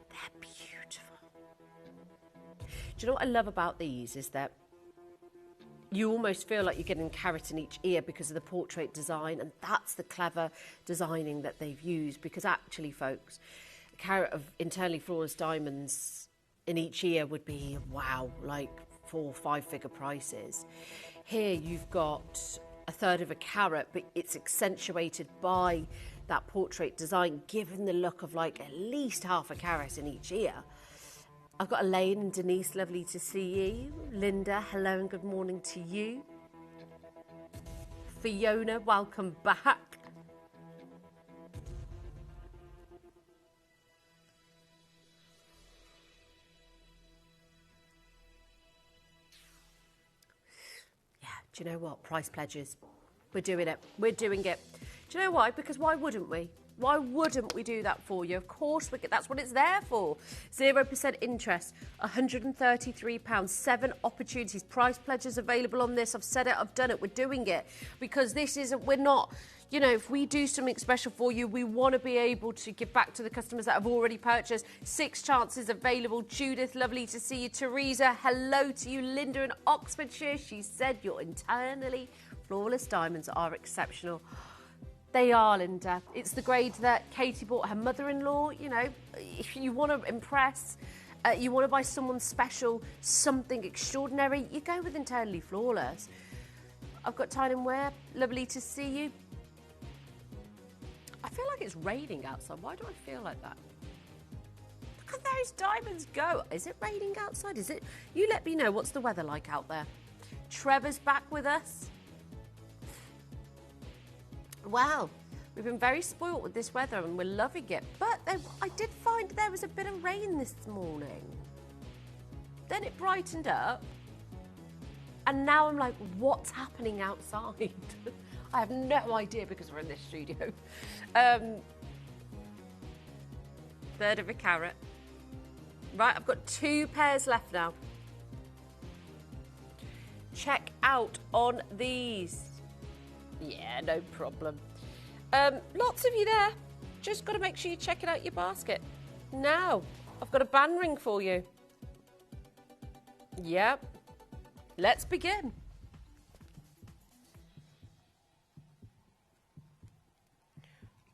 They're beautiful. Do you know what I love about these is that you almost feel like you're getting a carat in each ear because of the portrait design, and that's the clever designing that they've used, because actually, folks, a carat of internally flawless diamonds in each ear would be, wow, like 4 or 5 figure prices. Here you've got 1/3 of a carat, but it's accentuated by that portrait design, giving the look of like at least 1/2 a carat in each ear. I've got Elaine and Denise, lovely to see you. Linda, hello and good morning to you. Fiona, welcome back. Yeah, do you know what? Price pledges. We're doing it. We're doing it. Do you know why? Because why wouldn't we? Why wouldn't we do that for you? Of course, that's what it's there for. 0% interest, £133, 7 opportunities. Price pledges available on this. I've said it, I've done it, we're doing it. Because this isn't, we're not, you know, if we do something special for you, we want to be able to give back to the customers that have already purchased. 6 chances available. Judith, lovely to see you. Teresa, hello to you. Linda in Oxfordshire, she said your internally flawless diamonds are exceptional. They are, Linda. It's the grade that Katie bought her mother-in-law. You know, if you want to impress, you want to buy someone special, something extraordinary, you go with internally flawless. I've got time and wear. Lovely to see you. I feel like it's raining outside. Why do I feel like that? Look at those diamonds go. Is it raining outside? Is it? You let me know. What's the weather like out there? Trevor's back with us. Wow, we've been very spoilt with this weather and we're loving it. But I did find there was a bit of rain this morning. Then it brightened up. And now I'm like, what's happening outside? I have no idea because we're in this studio. 1/3 of a carat. Right, I've got 2 pairs left now. Check out on these. Yeah, no problem. Lots of you there. Just got to make sure you're checking out your basket. Now, I've got a band ring for you. Yep. let's begin.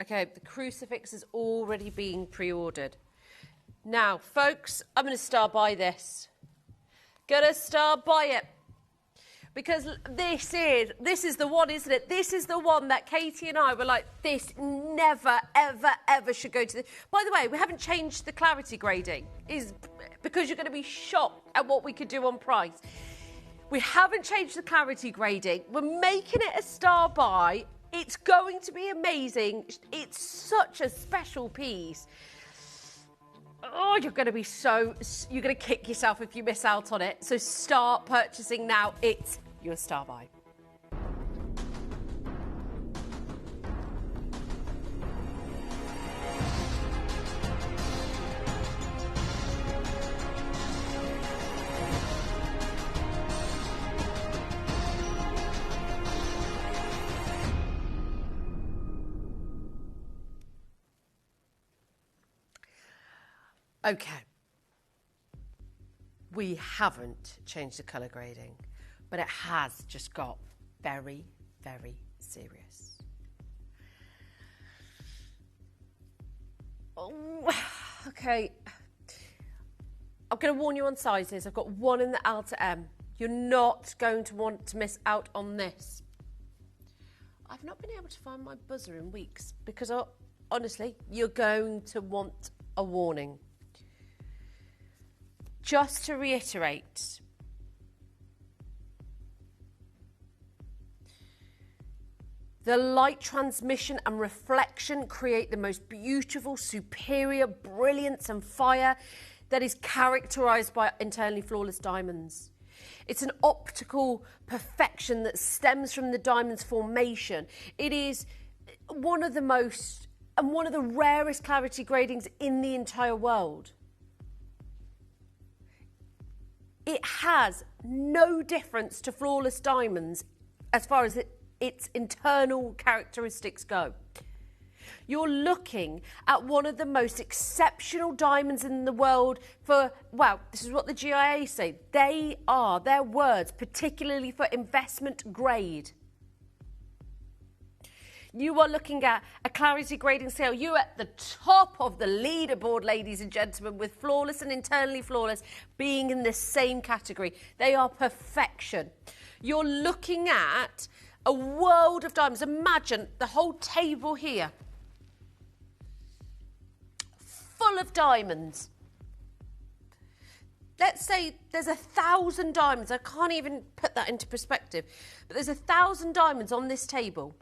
Okay, the crucifix is already being pre-ordered. Now, folks, I'm going to start by this. Gonna start by it. Because this is the one, isn't it? This is the one that Katie and I were like, this never, ever, ever should go to the... By the way, we haven't changed the clarity grading. Is because you're going to be shocked at what we could do on price. We haven't changed the clarity grading. We're making it a star buy. It's going to be amazing. It's such a special piece. Oh, you're going to kick yourself if you miss out on it. So start purchasing now. It's your star buy. Okay, we haven't changed the colour grading, but it has just got very, very serious. Oh, okay, I'm going to warn you on sizes. I've got one in the L to M. You're not going to want to miss out on this. I've not been able to find my buzzer in weeks because, honestly, you're going to want a warning. Just to reiterate, the light transmission and reflection create the most beautiful, superior brilliance and fire that is characterized by internally flawless diamonds. It's an optical perfection that stems from the diamond's formation. It is one of the most and one of the rarest clarity gradings in the entire world. It has no difference to flawless diamonds as far as its internal characteristics go. You're looking at one of the most exceptional diamonds in the world for, well, this is what the GIA say. They are, their words, particularly for investment grade. You are looking at a clarity grading scale. You're at the top of the leaderboard, ladies and gentlemen, with flawless and internally flawless being in the same category. They are perfection. You're looking at a world of diamonds. Imagine the whole table here, full of diamonds. Let's say there's 1,000 diamonds. I can't even put that into perspective. But there's 1,000 diamonds on this table.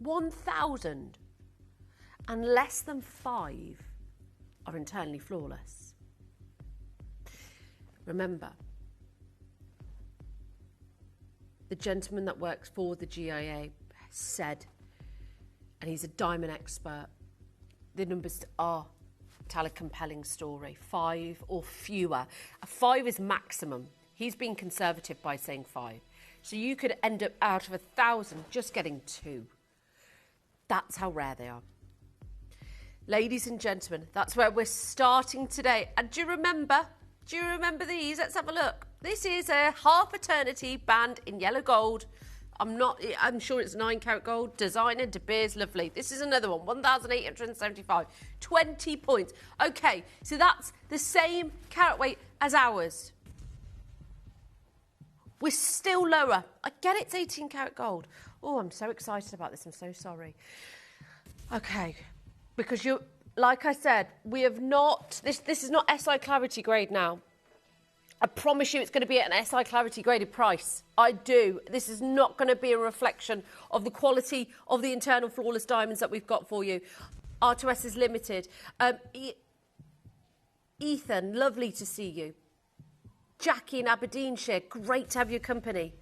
1,000, and less than 5 are internally flawless. Remember, the gentleman that works for the GIA said, and he's a diamond expert, the numbers are tell a compelling story. 5 or fewer. 5 is maximum. He's been conservative by saying 5. So you could end up out of 1,000 just getting 2. That's how rare they are. Ladies and gentlemen, that's where we're starting today. And do you remember these? Let's have a look. This is a half eternity band in yellow gold. I'm sure it's 9 karat gold. Designer, De Beers, lovely. This is another one, 1,875. 20 points. Okay, so that's the same carat weight as ours. We're still lower. I get it's 18 karat gold. Oh, I'm so excited about this. I'm so sorry. Okay, because like I said, we have not, this is not SI Clarity grade now. I promise you it's going to be at an SI Clarity graded price. I do. This is not going to be a reflection of the quality of the internal flawless diamonds that we've got for you. R2S is limited. Ethan, lovely to see you. Jackie in Aberdeenshire, great to have your company.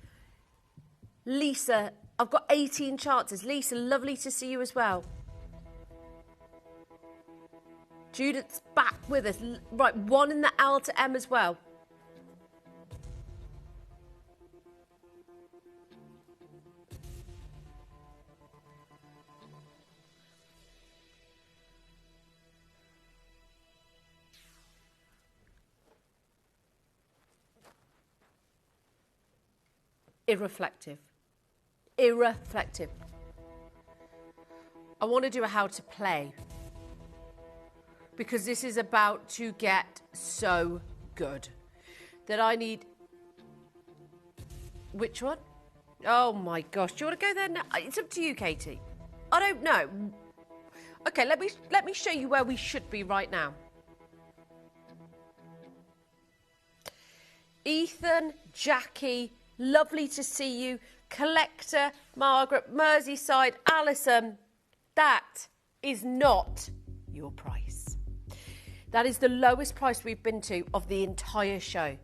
Lisa, I've got 18 chances. Lisa, lovely to see you as well. Judith's back with us. Right, 1 in the L to M as well. irreflective. Irreflective. I want to do a how to play, because this is about to get so good that I need... Which one? Oh my gosh, do you want to go there now? It's up to you, Katie. I don't know. Okay, let me show you where we should be right now. Ethan, Jackie, lovely to see you. Collector, Margaret, Merseyside, Alison. That is not your price. That is the lowest price we've been to of the entire show.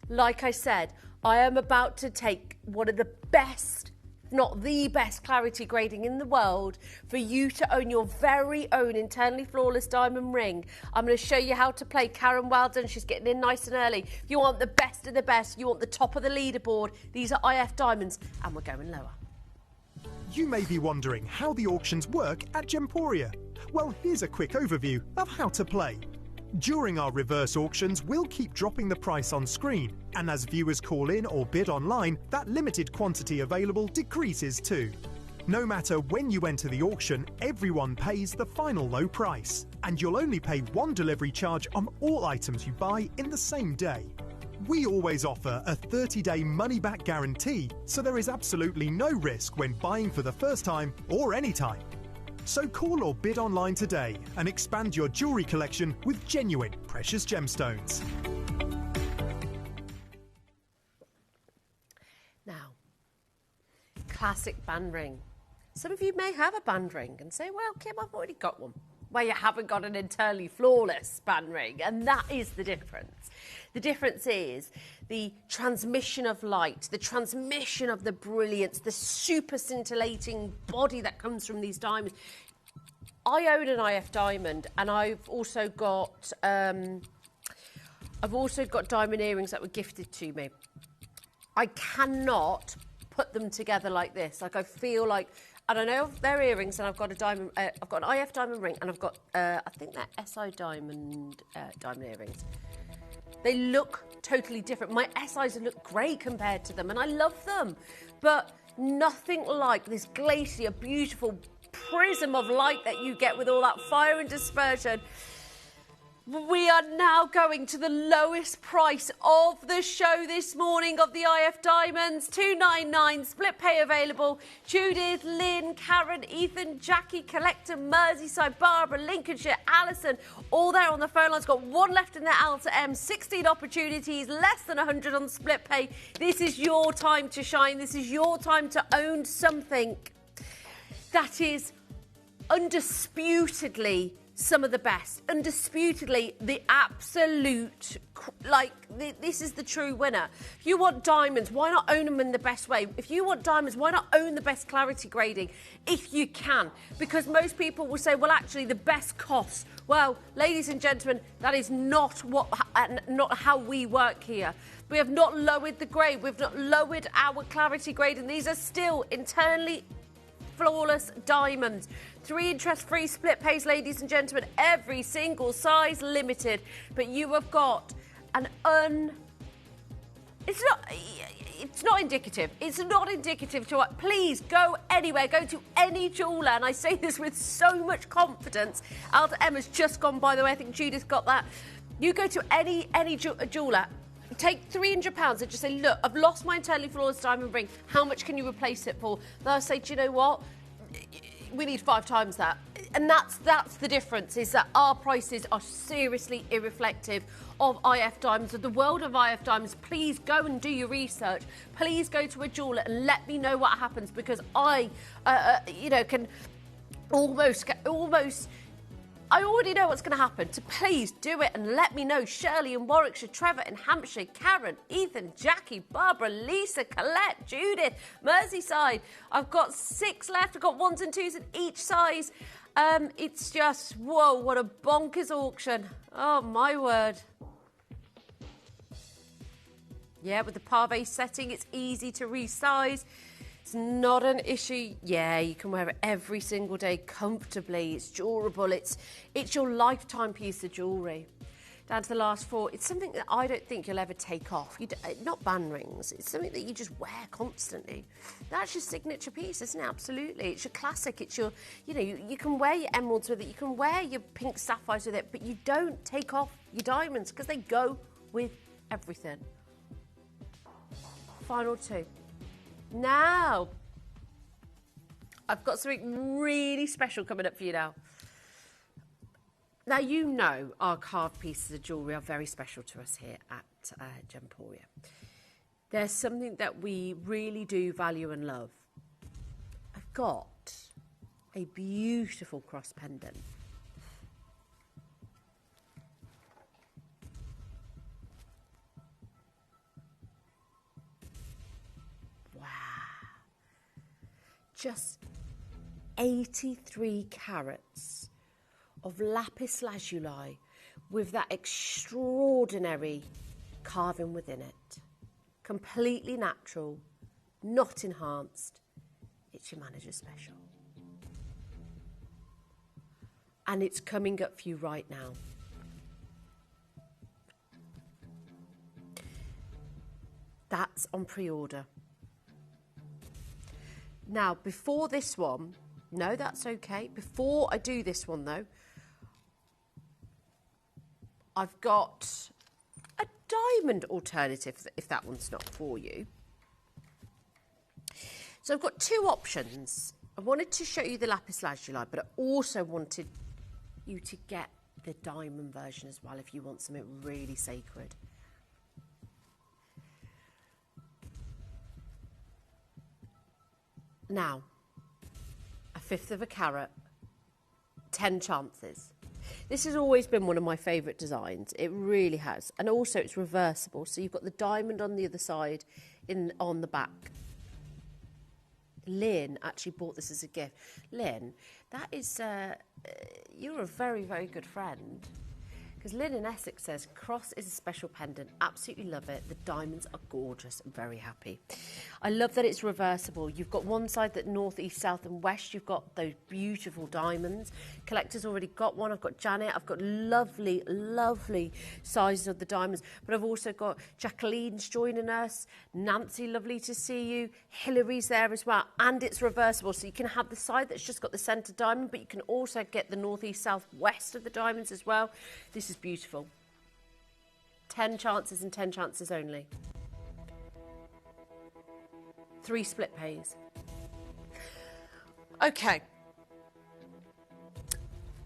Like I said, I am about to take one of the best, if not the best, clarity grading in the world for you to own your very own internally flawless diamond ring. I'm going to show you how to play. Karen, well done. She's getting in nice and early. If you want the best of the best, you want the top of the leaderboard, these are IF diamonds, and we're going lower. You may be wondering how the auctions work at Gemporia. Well, here's a quick overview of how to play. During our reverse auctions, we'll keep dropping the price on screen, and as viewers call in or bid online, that limited quantity available decreases too. No matter when you enter the auction, everyone pays the final low price, and you'll only pay one delivery charge on all items you buy in the same day. We always offer a 30-day money-back guarantee, so there is absolutely no risk when buying for the first time or any time. So call or bid online today and expand your jewellery collection with genuine precious gemstones. Now, classic band ring. Some of you may have a band ring and say, well, Kim, I've already got one. Well, you haven't got an internally flawless band ring, and that is the difference. The difference is the transmission of light, the transmission of the brilliance, the super scintillating body that comes from these diamonds. I own an IF diamond, and I've also got diamond earrings that were gifted to me. I cannot put them together like this. Like, I feel like, and I know they're earrings, and I've got a diamond. I've got an IF diamond ring, and I've got I think they're SI diamond earrings. They look totally different. My SIs look great compared to them, and I love them. But nothing like this glacier, beautiful prism of light that you get with all that fire and dispersion. We are now going to the lowest price of the show this morning of the IF Diamonds. $299, split pay available. Judith, Lynn, Karen, Ethan, Jackie, Collector, Merseyside, Barbara, Lincolnshire, Alison, all there on the phone lines. Got one left in the Alta M, 16 opportunities, less than 100 on split pay. This is your time to shine. This is your time to own something that is undisputedly some of the best, undisputedly the absolute, this is the true winner. If you want diamonds, why not own them in the best way? If you want diamonds, why not own the best clarity grading if you can? Because most people will say, well, actually, the best costs. Well, ladies and gentlemen, that is not how we work here. We have not lowered the grade. We've not lowered our clarity grade, and these are still internally flawless diamonds. 3 interest-free split pays, ladies and gentlemen. Every single size limited. But you have got an It's not indicative. It's not indicative to what. Please go anywhere. Go to any jeweller. And I say this with so much confidence. Alta Emma's just gone, by the way. I think Judith got that. You go to any jeweller. Take £300 and just say, look, I've lost my internally flawless diamond ring. How much can you replace it for? They'll say, do you know what? We need 5 times that. And that's the difference, is that our prices are seriously irreflective of IF diamonds, of the world of IF diamonds. Please go and do your research. Please go to a jeweller and let me know what happens, because I, can almost... I already know what's going to happen, so please do it and let me know. Shirley in Warwickshire, Trevor in Hampshire, Karen, Ethan, Jackie, Barbara, Lisa, Colette, Judith, Merseyside. I've got 6 left. I've got 1s and 2s in each size. It's just, whoa, what a bonkers auction. Oh, my word. Yeah, with the pave setting, it's easy to resize. It's not an issue. Yeah, you can wear it every single day comfortably. It's durable. It's your lifetime piece of jewellery. down to the last 4. It's something that I don't think you'll ever take off. Not band rings. It's something that you just wear constantly. That's your signature piece, isn't it? Absolutely. It's your classic. It's your, you can wear your emeralds with it. You can wear your pink sapphires with it, but you don't take off your diamonds because they go with everything. Final 2. Now, I've got something really special coming up for you now. Now, you know our carved pieces of jewellery are very special to us here at Gemporia. There's something that we really do value and love. I've got a beautiful cross pendant. Wow. Just 83 carats of lapis lazuli with that extraordinary carving within it. Completely natural, not enhanced. It's your manager's special. And it's coming up for you right now. That's on pre-order. Now, before this one, no, that's okay. Before I do this one, though, I've got a diamond alternative, if that one's not for you. So I've got 2 options. I wanted to show you the lapis lazuli, but I also wanted you to get the diamond version as well if you want something really sacred. Now, 1/5 of a carat, 10 chances. This has always been one of my favourite designs. It really has. And also it's reversible. So you've got the diamond on the other side on the back. Lynn actually bought this as a gift. Lynn, that is, you're a very, very good friend. Because Lynn in Essex says, cross is a special pendant. Absolutely love it. The diamonds are gorgeous. I'm very happy. I love that it's reversible. You've got one side that north, east, south and west. You've got those beautiful diamonds. Collector's already got one. I've got Janet. I've got lovely, lovely sizes of the diamonds. But I've also got Jacqueline's joining us. Nancy, lovely to see you. Hillary's there as well. And it's reversible. So you can have the side that's just got the centre diamond, but you can also get the north, east, south, west of the diamonds as well. This is beautiful. 10 chances and 10 chances only. 3 split pays. Okay.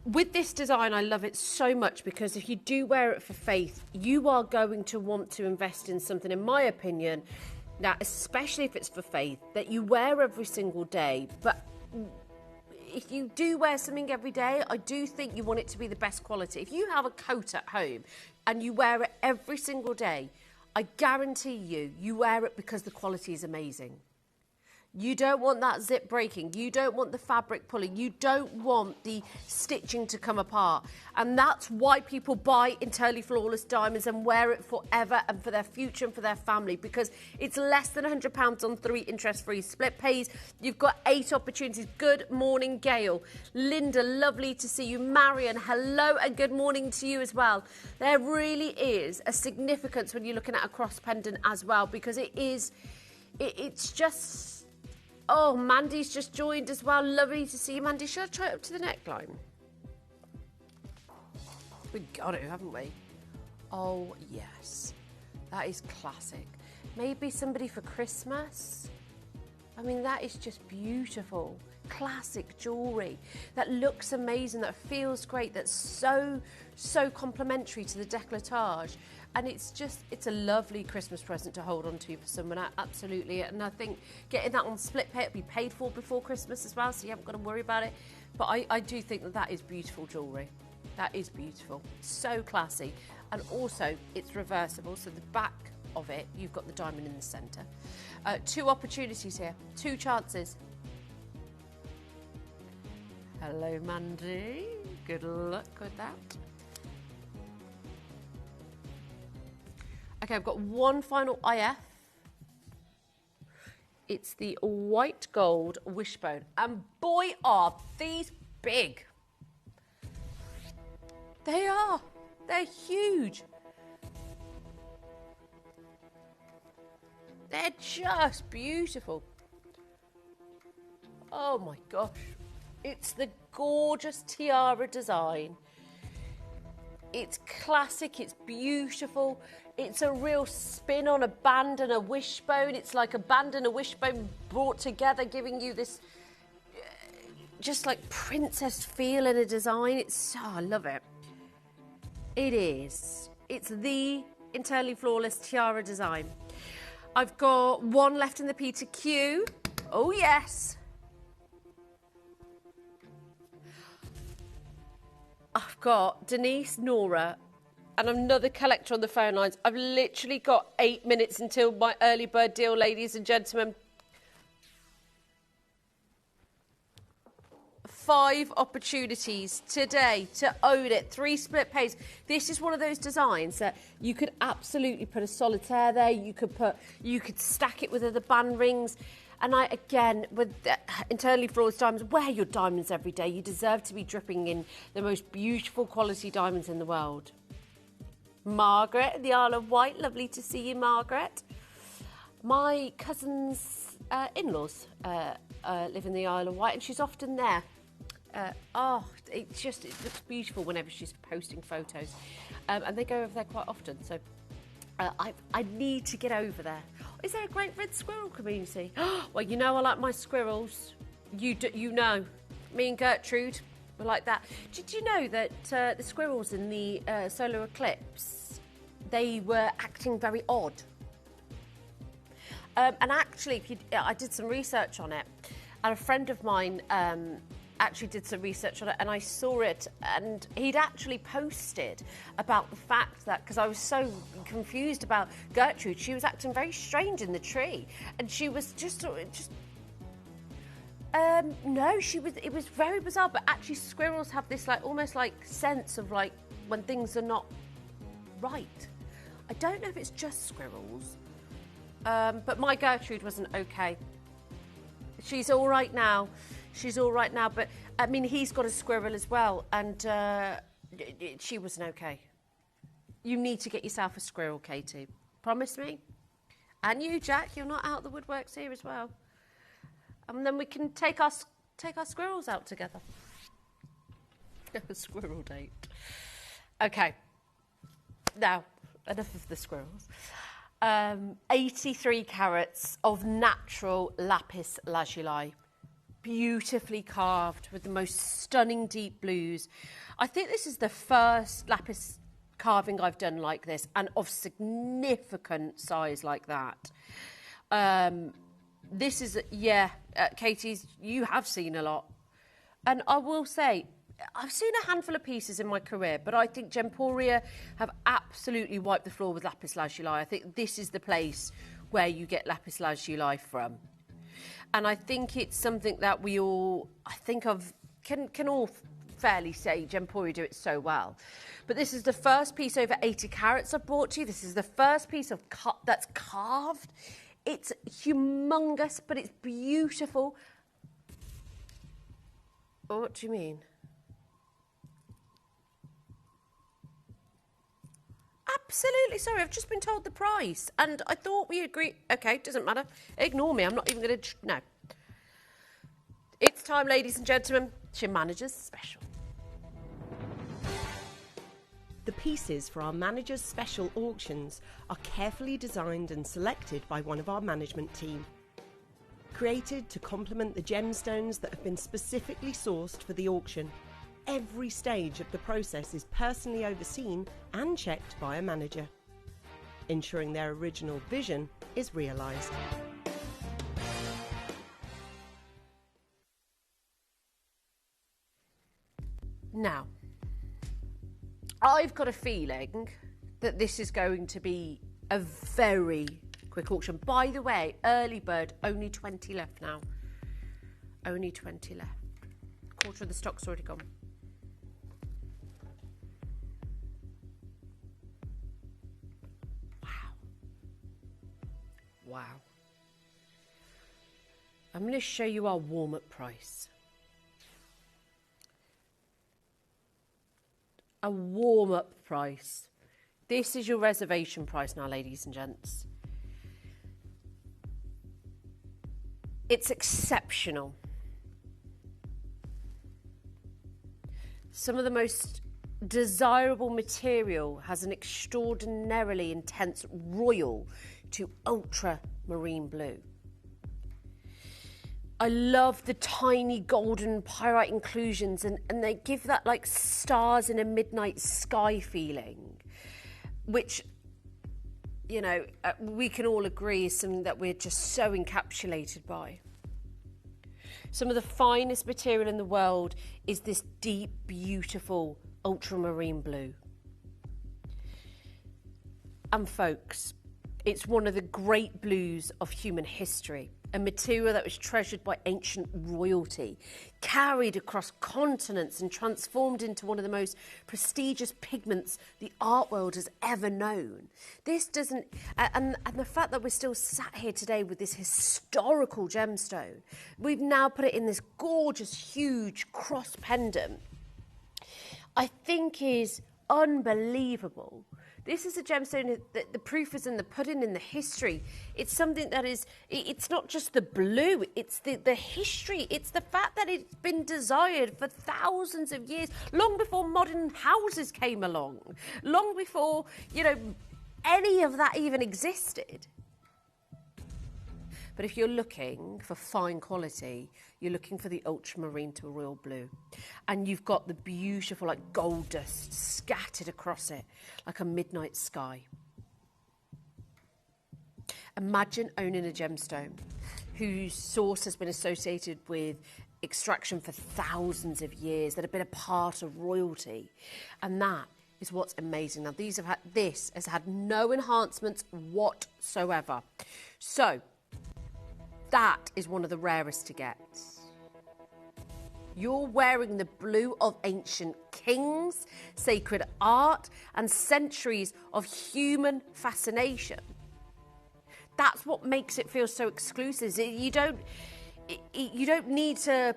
With this design, I love it so much because if you do wear it for faith, you are going to want to invest in something, in my opinion, now, especially if it's for faith, that you wear every single day. But if you do wear something every day, I do think you want it to be the best quality. If you have a coat at home and you wear it every single day, I guarantee you wear it because the quality is amazing. You don't want that zip breaking. You don't want the fabric pulling. You don't want the stitching to come apart. And that's why people buy entirely flawless diamonds and wear it forever and for their future and for their family, because it's less than £100 on 3 interest-free split pays. You've got 8 opportunities. Good morning, Gail. Linda, lovely to see you. Marion, hello and good morning to you as well. There really is a significance when you're looking at a cross pendant as well, because it's just... Oh, Mandy's just joined as well. Lovely to see you, Mandy. Should I try it up to the neckline? We've got it, haven't we? Oh, yes. That is classic. Maybe somebody for Christmas. I mean, that is just beautiful. Classic jewellery. That looks amazing, that feels great, that's so complimentary to the décolletage. And it's a lovely Christmas present to hold on to for someone, absolutely. And I think getting that on split pay, it'll be paid for before Christmas as well, so you haven't got to worry about it. But I do think that is beautiful jewellery. That is beautiful. So classy. And also, it's reversible, so the back of it, you've got the diamond in the centre. 2 opportunities here, 2 chances. Hello, Mandy. Good luck with that. Okay, I've got one final IF. It's the white gold wishbone. And boy, are these big. They are. They're huge. They're just beautiful. Oh my gosh. It's the gorgeous tiara design. It's classic, it's beautiful. It's a real spin on a band and a wishbone. It's like a band and a wishbone brought together, giving you this just like princess feel in a design. I love it. It is. It's the internally flawless tiara design. I've got one left in the P to Q. Oh yes. I've got Denise, Nora, and another collector on the phone lines. I've literally got 8 minutes until my early bird deal, ladies and gentlemen. 5 opportunities today to own it. 3 split pays. This is one of those designs that you could absolutely put a solitaire there. You could stack it with other band rings. And again, with internally flawless diamonds, wear your diamonds every day. You deserve to be dripping in the most beautiful quality diamonds in the world. Margaret, the Isle of Wight. Lovely to see you, Margaret. My cousin's in-laws live in the Isle of Wight, and she's often there. It looks beautiful whenever she's posting photos. And they go over there quite often, so I need to get over there. Is there a great red squirrel community? Well, you know I like my squirrels. You know. Me and Gertrude were like that. Did you know that the squirrels in the solar eclipse, they were acting very odd? And actually, I did some research on it, and a friend of mine actually did some research on it, and I saw it, and he'd actually posted about the fact that, because I was so confused about Gertrude, she was acting very strange in the tree, and she was it was very bizarre. But actually squirrels have this like almost like sense of like when things are not right. I don't know if it's just squirrels, but my Gertrude wasn't okay. She's all right now. But I mean, he's got a squirrel as well, and she wasn't okay. You need to get yourself a squirrel, Katie. Promise me. And you, Jack, you're not out the woodworks here as well. And then we can take our squirrels out together. A squirrel date. Okay. Now, enough of the squirrels. 83 carats of natural lapis lazuli. Beautifully carved with the most stunning deep blues. I think this is the first lapis carving I've done like this, and of significant size like that. This is, Katie's, you have seen a lot. And I will say, I've seen a handful of pieces in my career, but I think Gemporia have absolutely wiped the floor with lapis lazuli. I think this is the place where you get lapis lazuli from. And I think it's something that we all, can all fairly say Gemporia do it so well. But this is the first piece over 80 carats I've brought to you. This is the first piece of that's carved. It's humongous, but it's beautiful. What do you mean? Absolutely, sorry, I've just been told the price, and I thought we agreed. Okay, doesn't matter. Ignore me, I'm not even going to... No. It's time, ladies and gentlemen. It's your manager's special. The pieces for our manager's special auctions are carefully designed and selected by one of our management team. Created to complement the gemstones that have been specifically sourced for the auction, every stage of the process is personally overseen and checked by a manager, ensuring their original vision is realised. Now, I've got a feeling that this is going to be a very quick auction. By the way, early bird, only 20 left now. Only 20 left. A quarter of the stock's already gone. Wow. I'm going to show you our warm-up price. a warm-up price. This is your reservation price now, ladies and gents. It's exceptional. Some of the most desirable material has an extraordinarily intense royal to ultramarine blue. I love the tiny golden pyrite inclusions, and they give that like stars in a midnight sky feeling, which, you know, we can all agree is something that we're just so encapsulated by. Some of the finest material in the world is this deep, beautiful ultramarine blue. And folks, it's one of the great blues of human history, a material that was treasured by ancient royalty, carried across continents and transformed into one of the most prestigious pigments the art world has ever known. This doesn't, and the fact that we're still sat here today with this historical gemstone, we've now put it in this gorgeous, huge cross pendant, I think is unbelievable. This is a gemstone that the proof is in the pudding, in the history. It's something that is, it's not just the blue, it's the history. It's the fact that it's been desired for thousands of years, long before modern houses came along, long before, you know, any of that even existed. But if you're looking for fine quality, you're looking for the ultramarine to a royal blue. And you've got the beautiful like gold dust scattered across it like a midnight sky. Imagine owning a gemstone whose source has been associated with extraction for thousands of years, that have been a part of royalty. And that is what's amazing. Now, this has had no enhancements whatsoever. So, that is one of the rarest to get. You're wearing the blue of ancient kings, sacred art, and centuries of human fascination. That's what makes it feel so exclusive. You don't need to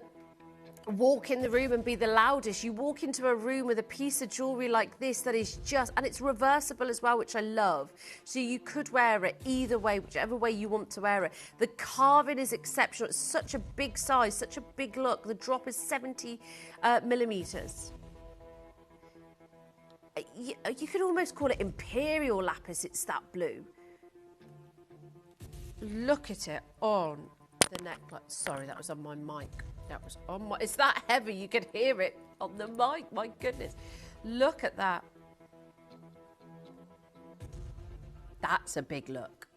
walk in the room and be the loudest. You walk into a room with a piece of jewellery like this that is just, and it's reversible as well, which I love. So you could wear it either way, whichever way you want to wear it. The carving is exceptional. It's such a big size, such a big look. The drop is 70 millimetres. You could almost call it imperial lapis. It's that blue. Look at it on the neckline. Sorry, that was on my mic. That was on my... It's that heavy, you can hear it on the mic. My goodness. Look at that. That's a big look.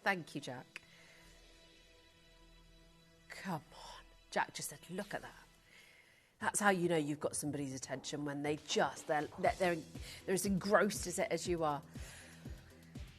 Thank you, Jack. Come on. Jack just said, look at that. That's how you know you've got somebody's attention, when they're as engrossed as you are.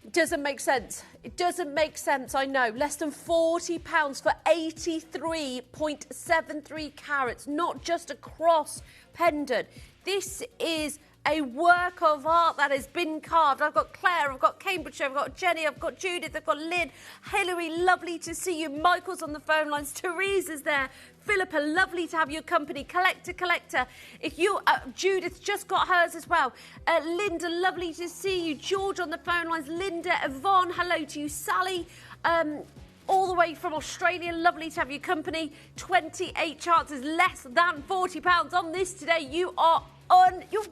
It doesn't make sense. It doesn't make sense, I know. Less than £40 for 83.73 carats, not just a cross pendant. This is a work of art that has been carved. I've got Claire, I've got Cambridgeshire, I've got Jenny, I've got Judith, I've got Lynn, Hilary, lovely to see you. Michael's on the phone lines. Therese is there. Philippa, lovely to have your company. Collector. If you, Judith just got hers as well. Linda, lovely to see you. George on the phone lines. Linda, Yvonne, hello to you. Sally, all the way from Australia, lovely to have your company. 28 chances, less than £40 on this today. You're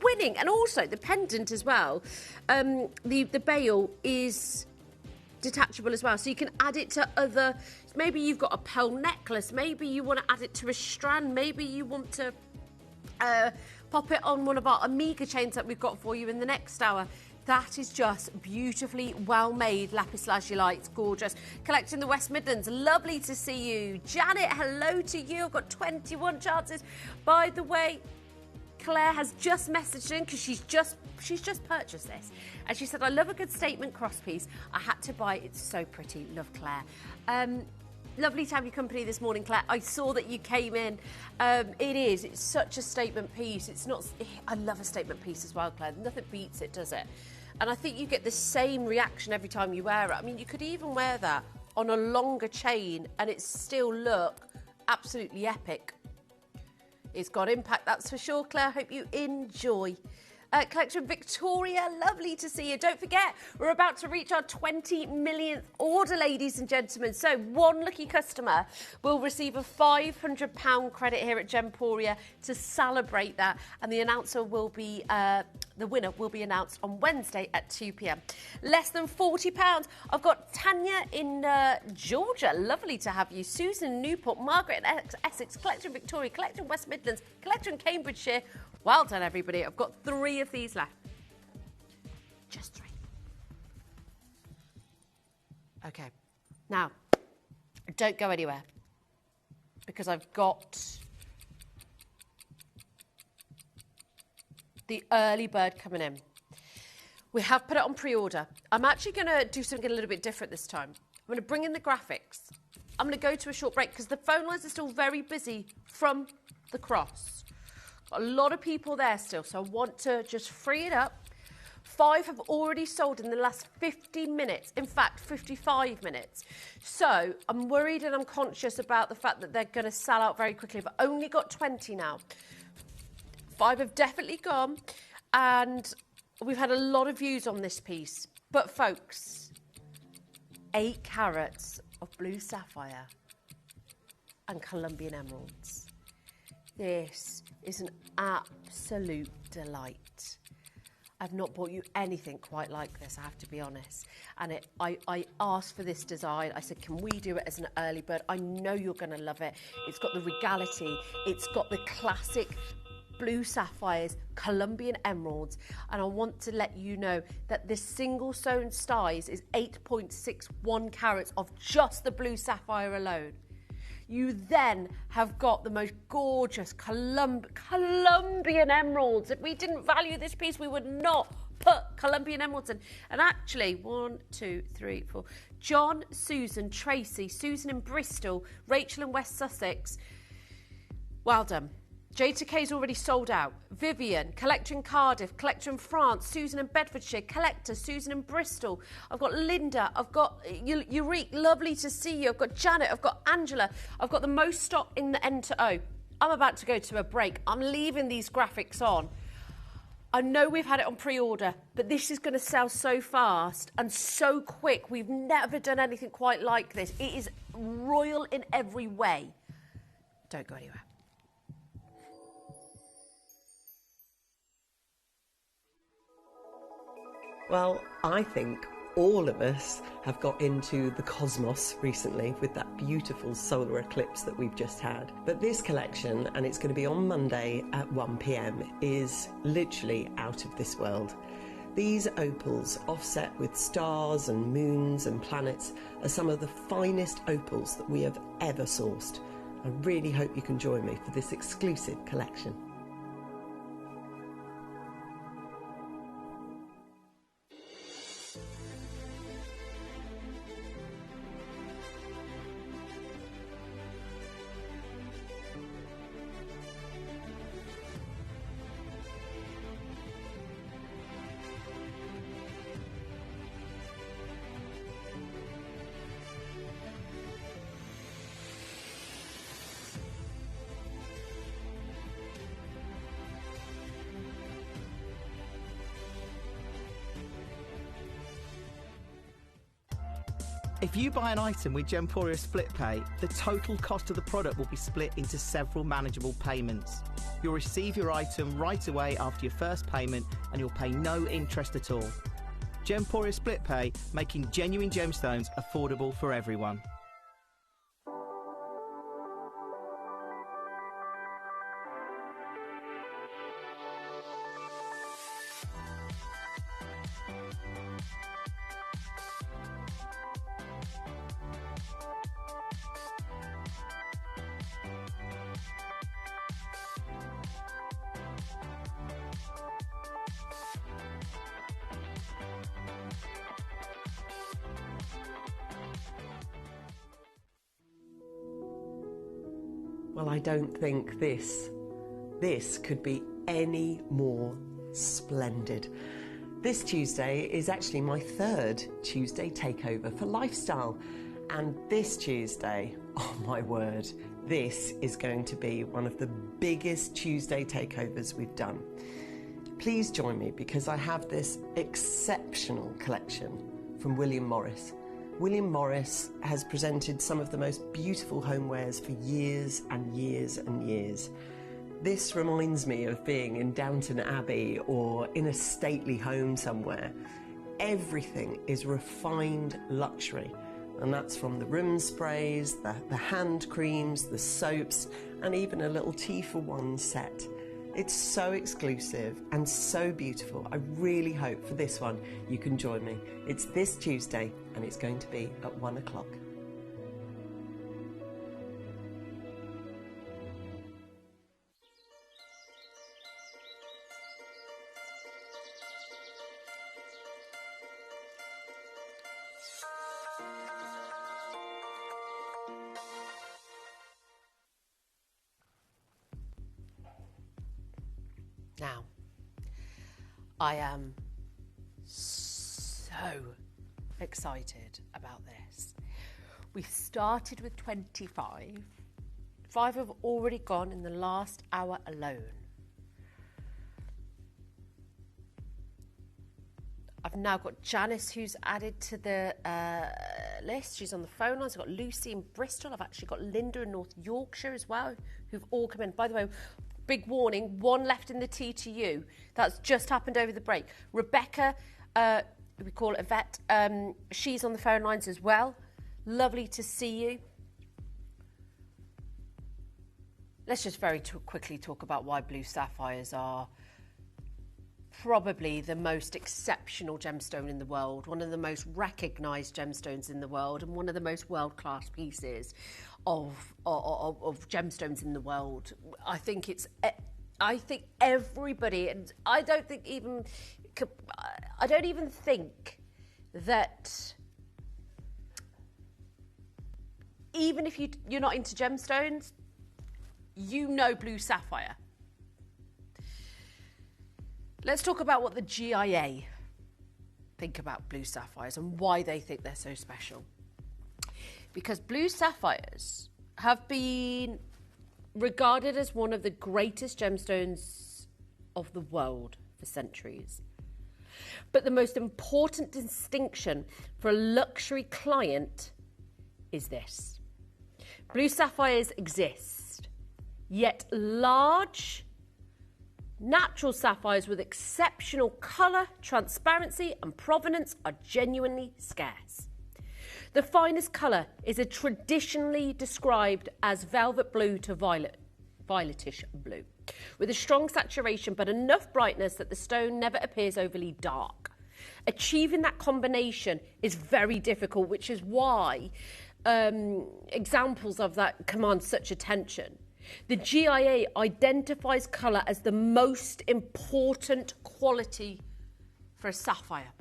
winning. And also the pendant as well. The bail is detachable as well, so you can add it to other. Maybe you've got a pearl necklace, maybe you want to add it to a strand, maybe you want to pop it on one of our Omega chains that we've got for you in the next hour. That is just beautifully well made lapis lazuli. It's gorgeous. Collecting the West Midlands, lovely to see you. Janet, hello to you. I've got 21 chances. By the way, Claire has just messaged in because she's just purchased this, and she said, I love a good statement cross piece. I had to buy it. It's so pretty. Love, Claire. Lovely to have your company this morning, Claire. I saw that you came in. It's such a statement piece. I love a statement piece as well, Claire. Nothing beats it, does it? And I think you get the same reaction every time you wear it. I mean, you could even wear that on a longer chain and it still look absolutely epic. It's got impact, that's for sure, Claire. Hope you enjoy. Collection Victoria, lovely to see you. Don't forget, we're about to reach our 20 millionth order, ladies and gentlemen. So one lucky customer will receive a £500 credit here at Gemporia to celebrate that. And the announcer will be, the winner will be announced on Wednesday at 2 p.m. Less than £40. I've got Tanya in Georgia. Lovely to have you. Susan in Newport, Margaret in Essex, Collection Victoria, Collection West Midlands, Collection Cambridgeshire. Well done, everybody. I've got 3 of these left. Just 3. Okay. Now, don't go anywhere because I've got the early bird coming in. We have put it on pre-order. I'm actually going to do something a little bit different this time. I'm going to bring in the graphics. I'm going to go to a short break because the phone lines are still very busy from the cross. Got a lot of people there still, so I want to just free it up. 5 have already sold in the last 50 minutes. In fact, 55 minutes. So I'm worried and I'm conscious about the fact that they're going to sell out very quickly. I've only got 20 now. 5 have definitely gone, and we've had a lot of views on this piece. But folks, 8 carats of blue sapphire and Colombian emeralds. This is an absolute delight. I've not bought you anything quite like this, I have to be honest. And I asked for this design. I said, can we do it as an early bird? I know you're going to love it. It's got the regality. It's got the classic blue sapphires, Colombian emeralds. And I want to let you know that this single stone size is 8.61 carats of just the blue sapphire alone. You then have got the most gorgeous Colombian emeralds. If we didn't value this piece, we would not put Colombian emeralds in. And actually, 1, 2, 3, 4. John, Susan, Tracy, Susan in Bristol, Rachel in West Sussex. Well done. J2K's already sold out. Vivian, Collector in Cardiff, Collector in France, Susan in Bedfordshire, Collector, Susan in Bristol. I've got Linda, I've got Eureka, lovely to see you. I've got Janet, I've got Angela. I've got the most stock in the N to O. I'm about to go to a break. I'm leaving these graphics on. I know we've had it on pre-order, but this is going to sell so fast and so quick. We've never done anything quite like this. It is royal in every way. Don't go anywhere. Well, I think all of us have got into the cosmos recently with that beautiful solar eclipse that we've just had. But this collection, and it's going to be on Monday at 1 p.m, is literally out of this world. These opals, offset with stars and moons and planets, are some of the finest opals that we have ever sourced. I really hope you can join me for this exclusive collection. If you buy an item with Gemporia Split Pay, the total cost of the product will be split into several manageable payments. You'll receive your item right away after your first payment and you'll pay no interest at all. Gemporia Split Pay, making genuine gemstones affordable for everyone. Well, I don't think this could be any more splendid. This Tuesday is actually my 3rd Tuesday takeover for Lifestyle. And this Tuesday, oh my word, this is going to be one of the biggest Tuesday takeovers we've done. Please join me because I have this exceptional collection from William Morris. William Morris has presented some of the most beautiful homewares for years and years and years. This reminds me of being in Downton Abbey or in a stately home somewhere. Everything is refined luxury, and that's from the room sprays, the hand creams, the soaps, and even a little tea for one set. It's so exclusive and so beautiful. I really hope for this one you can join me. It's this Tuesday and it's going to be at 1 o'clock. Now, I am so excited about this. We've started with 25. 5 have already gone in the last hour alone. I've now got Janice, who's added to the list. She's on the phone lines. I've got Lucy in Bristol. I've actually got Linda in North Yorkshire as well, who've all come in. By the way, big warning, one left in the tea to you. That's just happened over the break. Rebecca, we call it Yvette, she's on the phone lines as well. Lovely to see you. Let's just very quickly talk about why blue sapphires are probably the most exceptional gemstone in the world, one of the most recognised gemstones in the world, and one of the most world-class pieces of gemstones in the world. I think everybody, and I don't even think that even if you're not into gemstones, you know blue sapphire. Let's talk about what the GIA think about blue sapphires and why they think they're so special. Because blue sapphires have been regarded as one of the greatest gemstones of the world for centuries. But the most important distinction for a luxury client is this. Blue sapphires exist, yet large, natural sapphires with exceptional colour, transparency and provenance are genuinely scarce. The finest colour is traditionally described as velvet blue to violetish blue, with a strong saturation but enough brightness that the stone never appears overly dark. Achieving that combination is very difficult, which is why examples of that command such attention. The GIA identifies colour as the most important quality for a sapphire.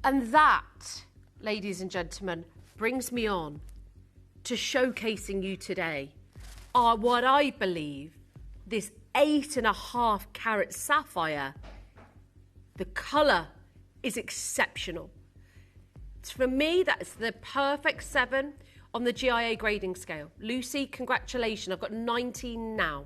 And that, ladies and gentlemen, brings me on to showcasing you today what I believe this 8.5 carat sapphire, the colour is exceptional. For me, that's the perfect 7 on the GIA grading scale. Lucy, congratulations. I've got 19 now.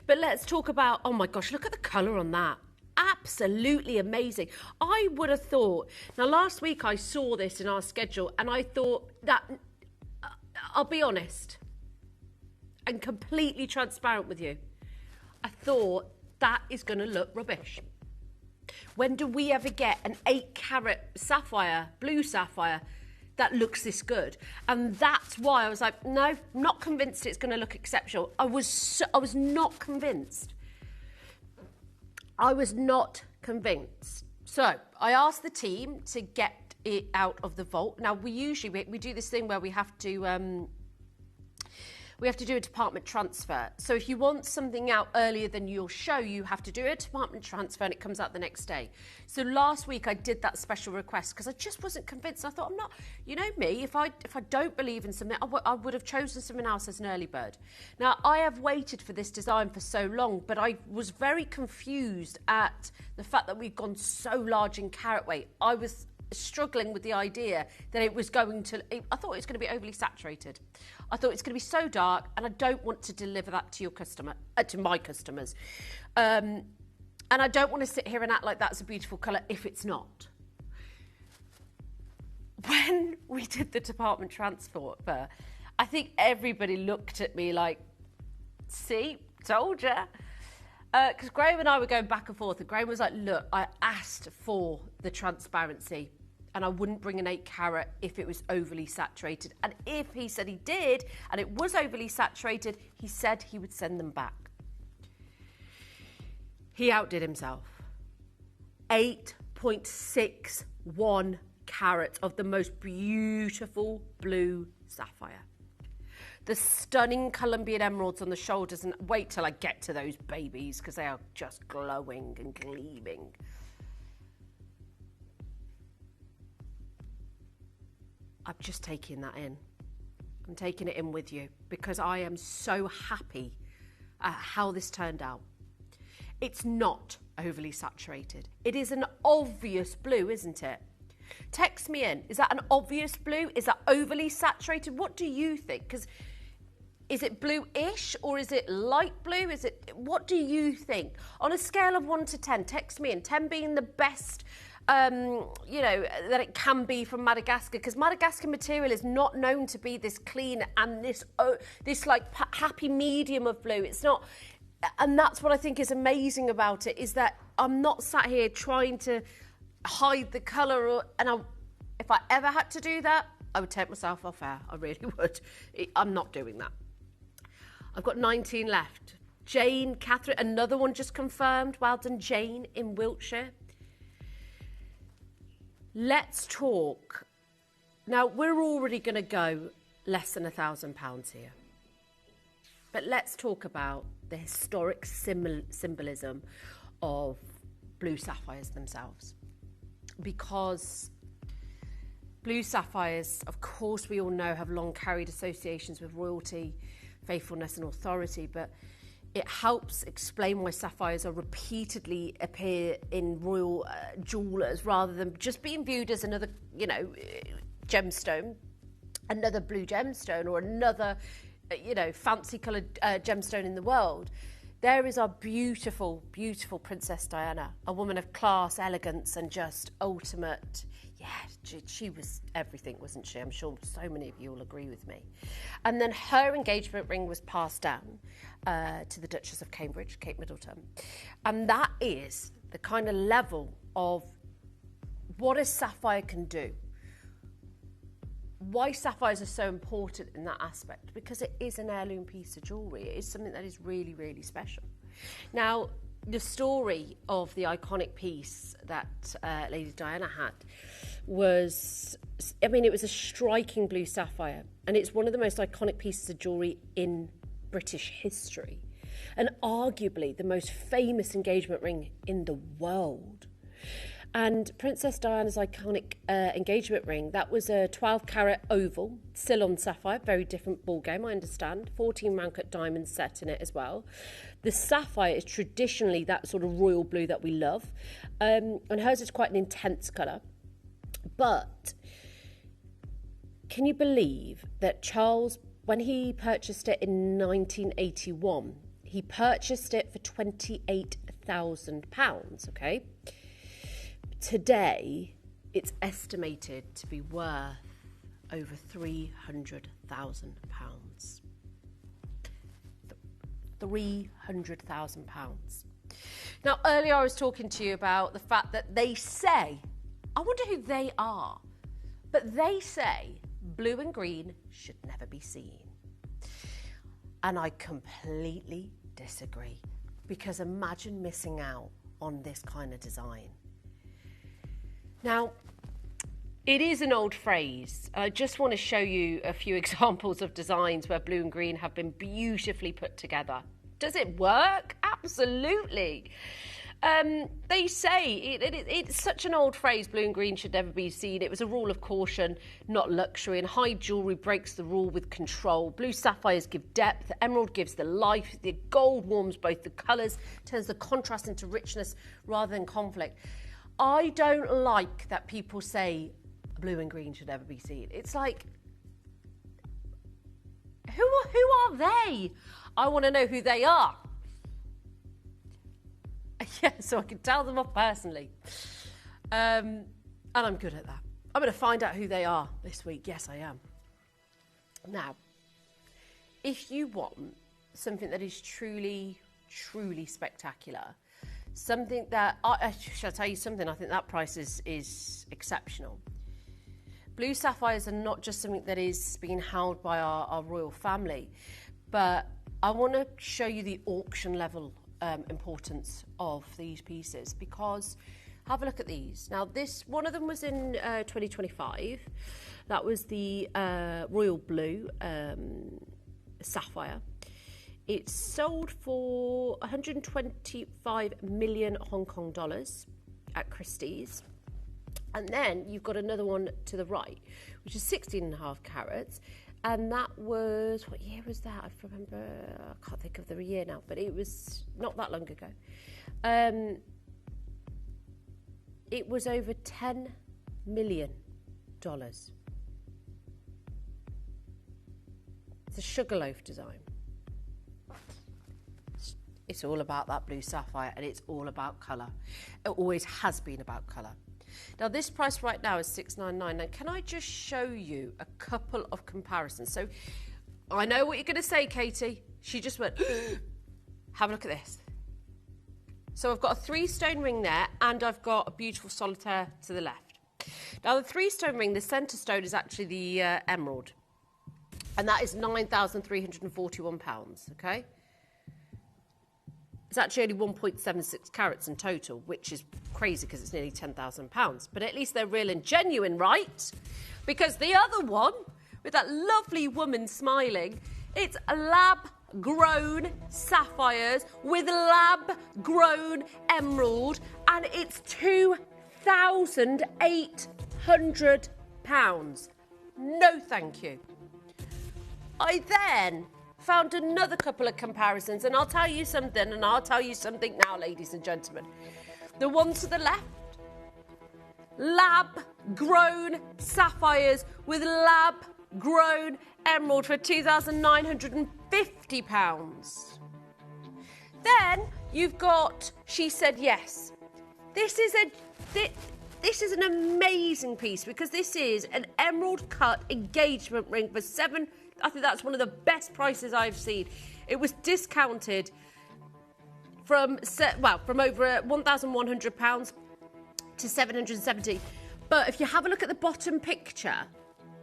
But let's talk about, oh my gosh, look at the colour on that. Absolutely amazing. I would have thought, now last week I saw this in our schedule and I thought that, I'll be honest and completely transparent with you. I thought that is going to look rubbish. When do we ever get an 8 carat sapphire, blue sapphire, that looks this good? And that's why I was like, no, not convinced it's going to look exceptional. I was not convinced. I was not convinced. So I asked the team to get it out of the vault. Now we do this thing where we have to do a department transfer. So if you want something out earlier than your show, you have to do a department transfer and it comes out the next day. So last week I did that special request because I just wasn't convinced. I thought, I'm not, you know me, if I don't believe in something, I would have chosen something else as an early bird. Now, I have waited for this design for so long, but I was very confused at the fact that we've gone so large in carat weight. I was struggling with the idea that it was going to, I thought it was going to be overly saturated. I thought it's going to be so dark, and I don't want to deliver that to your customer, to my customers. And I don't want to sit here and act like that's a beautiful colour if it's not. When we did the department transfer, I think everybody looked at me like, see, told ya. Because Graham and I were going back and forth, and Graham was like, look, I asked for the transparency, and I wouldn't bring an 8 carat if it was overly saturated. And if he said he did, and it was overly saturated, he said he would send them back. He outdid himself. 8.61 carats of the most beautiful blue sapphire. The stunning Colombian emeralds on the shoulders, and wait till I get to those babies because they are just glowing and gleaming. I'm just taking that in. I'm taking it in with you because I am so happy at how this turned out. It's not overly saturated. It is an obvious blue, isn't it? Text me in. Is that an obvious blue? Is that overly saturated? What do you think? Because is it bluish or is it light blue? What do you think? On a scale of 1 to 10, text me in. 10 being the best, that it can be from Madagascar, because Madagascar material is not known to be this clean and this like happy medium of blue. It's not, and that's what I think is amazing about it, is that I'm not sat here trying to hide the colour, if I ever had to do that, I would take myself off air. I really would. I'm not doing that. I've got 19 left. Jane, Catherine, another one just confirmed. Well done, Jane in Wiltshire. Let's talk. Now, we're already going to go less than £1,000 here. But let's talk about the historic symbolism of blue sapphires themselves. Because blue sapphires, of course, we all know, have long carried associations with royalty, faithfulness and authority, but it helps explain why sapphires are repeatedly appear in royal jewellers rather than just being viewed as another, gemstone, another blue gemstone or another, fancy coloured gemstone in the world. There is our beautiful, beautiful Princess Diana, a woman of class, elegance and just ultimate. Yeah, she was everything, wasn't she? I'm sure so many of you will agree with me. And then her engagement ring was passed down to the Duchess of Cambridge, Kate Middleton. And that is the kind of level of what a sapphire can do. Why sapphires are so important in that aspect, because it is an heirloom piece of jewellery. It is something that is really, really special. Now, the story of the iconic piece that Lady Diana had was, it was a striking blue sapphire, and it's one of the most iconic pieces of jewellery in British history, and arguably the most famous engagement ring in the world. And Princess Diana's iconic engagement ring, that was a 12-carat oval, Ceylon sapphire, very different ball game, I understand. 14 round-cut diamonds set in it as well. The sapphire is traditionally that sort of royal blue that we love, and hers is quite an intense colour. But can you believe that Charles, when he purchased it in 1981, he purchased it for £28,000, okay? Today, it's estimated to be worth over £300,000. £300,000. Now, earlier I was talking to you about the fact that they say, I wonder who they are, but they say blue and green should never be seen. And I completely disagree, because imagine missing out on this kind of design. Now, it is an old phrase. I just want to show you a few examples of designs where blue and green have been beautifully put together. Does it work? Absolutely. They say, it's such an old phrase, blue and green should never be seen. It was a rule of caution, not luxury, and high jewellery breaks the rule with control. Blue sapphires give depth, the emerald gives the life, the gold warms both the colours, turns the contrast into richness rather than conflict. I don't like that people say blue and green should never be seen. It's like, who are they? I want to know who they are. Yeah, so I can tell them off personally. And I'm good at that. I'm going to find out who they are this week. Yes, I am. Now, if you want something that is truly, truly spectacular, something that, shall I tell you something? I think that price is exceptional. Blue sapphires are not just something that is being held by our royal family, but I want to show you the auction level importance of these pieces, because have a look at these. Now, one of them was in 2025. That was the royal blue sapphire. It's sold for 125 million Hong Kong dollars at Christie's. And then you've got another one to the right, which is 16.5 carats. And that was, what year was that? I remember, I can't think of the year now, but it was not that long ago. It was over $10 million. It's a sugar loaf design. It's all about that blue sapphire, and it's all about colour. It always has been about colour. Now, this price right now is $699. Now, can I just show you a couple of comparisons? So, I know what you're going to say, Katie. She just went, have a look at this. So, I've got a 3-stone ring there, and I've got a beautiful solitaire to the left. Now, the 3-stone ring, the centre stone is actually the emerald. And that is £9,341, okay? It's actually only 1.76 carats in total, which is crazy because it's nearly £10,000. But at least they're real and genuine, right? Because the other one, with that lovely woman smiling, it's lab-grown sapphires with lab-grown emerald, and it's £2,800. No, thank you. I then found another couple of comparisons, and I'll tell you something now, ladies and gentlemen. The one to the left, lab-grown sapphires with lab-grown emerald for £2,950. Then you've got She Said Yes. This is an amazing piece, because this is an emerald cut engagement ring for I think that's one of the best prices I've seen. It was discounted from over £1,100 to £770. But if you have a look at the bottom picture,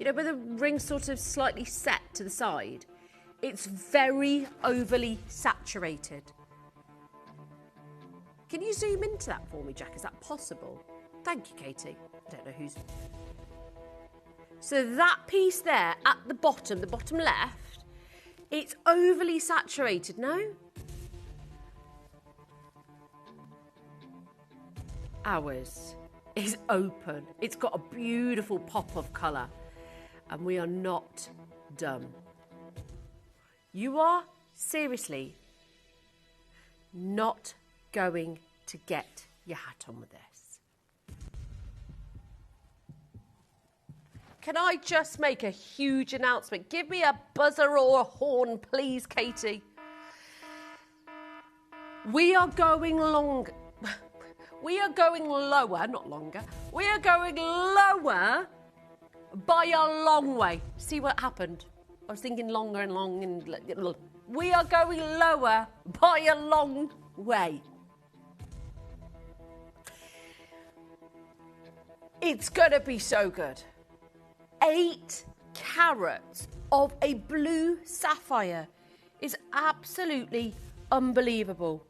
you know, where the ring's sort of slightly set to the side, it's very overly saturated. Can you zoom into that for me, Jack? Is that possible? Thank you, Katie. I don't know who's... So that piece there at the bottom left, it's overly saturated, no? Ours is open. It's got a beautiful pop of colour, and we are not done. You are seriously not going to get your hat on with this. Can I just make a huge announcement? Give me a buzzer or a horn, please, Katie. We are going lower, not longer. We are going lower by a long way. See what happened? I was thinking longer and long. We are going lower by a long way. It's going to be so good. 8 carats of a blue sapphire is absolutely unbelievable.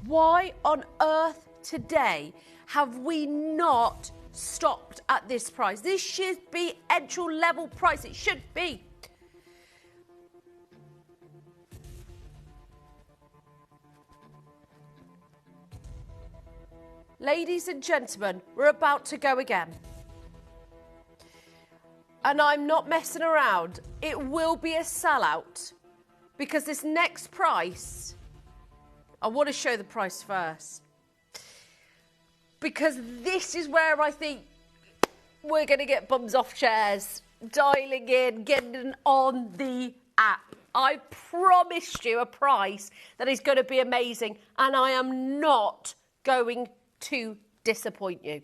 Why on earth today have we not stopped at this price? This should be entry level price. It should be. Ladies and gentlemen, we're about to go again. And I'm not messing around. It will be a sellout, because this next price, I want to show the price first. because this is where I think we're going to get bums off chairs, dialing in, getting on the app. I promised you a price that is going to be amazing, and I am not going to disappoint you.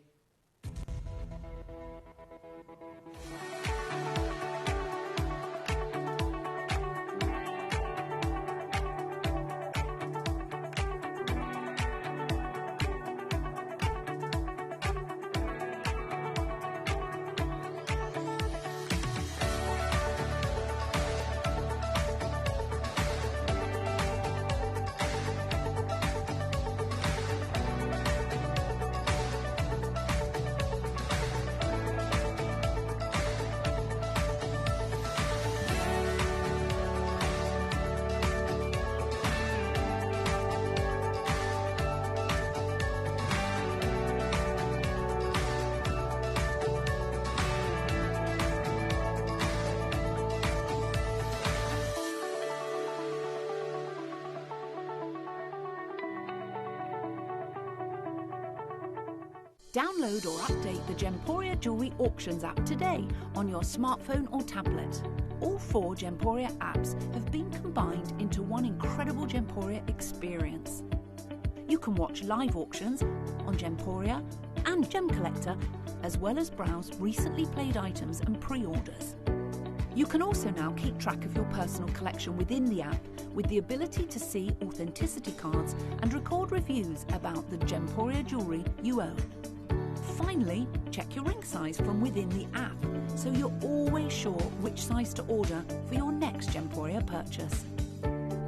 Download or update the Gemporia Jewellery Auctions app today on your smartphone or tablet. All 4 Gemporia apps have been combined into one incredible Gemporia experience. You can watch live auctions on Gemporia and Gem Collector, as well as browse recently played items and pre-orders. You can also now keep track of your personal collection within the app with the ability to see authenticity cards and record reviews about the Gemporia jewellery you own. Finally, check your ring size from within the app, so you're always sure which size to order for your next Gemporia purchase.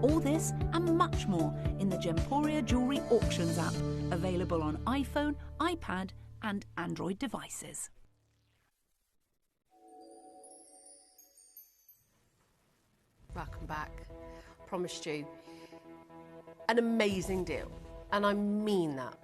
All this and much more in the Gemporia Jewellery Auctions app, available on iPhone, iPad and Android devices. Welcome back. Promised you an amazing deal, and I mean that.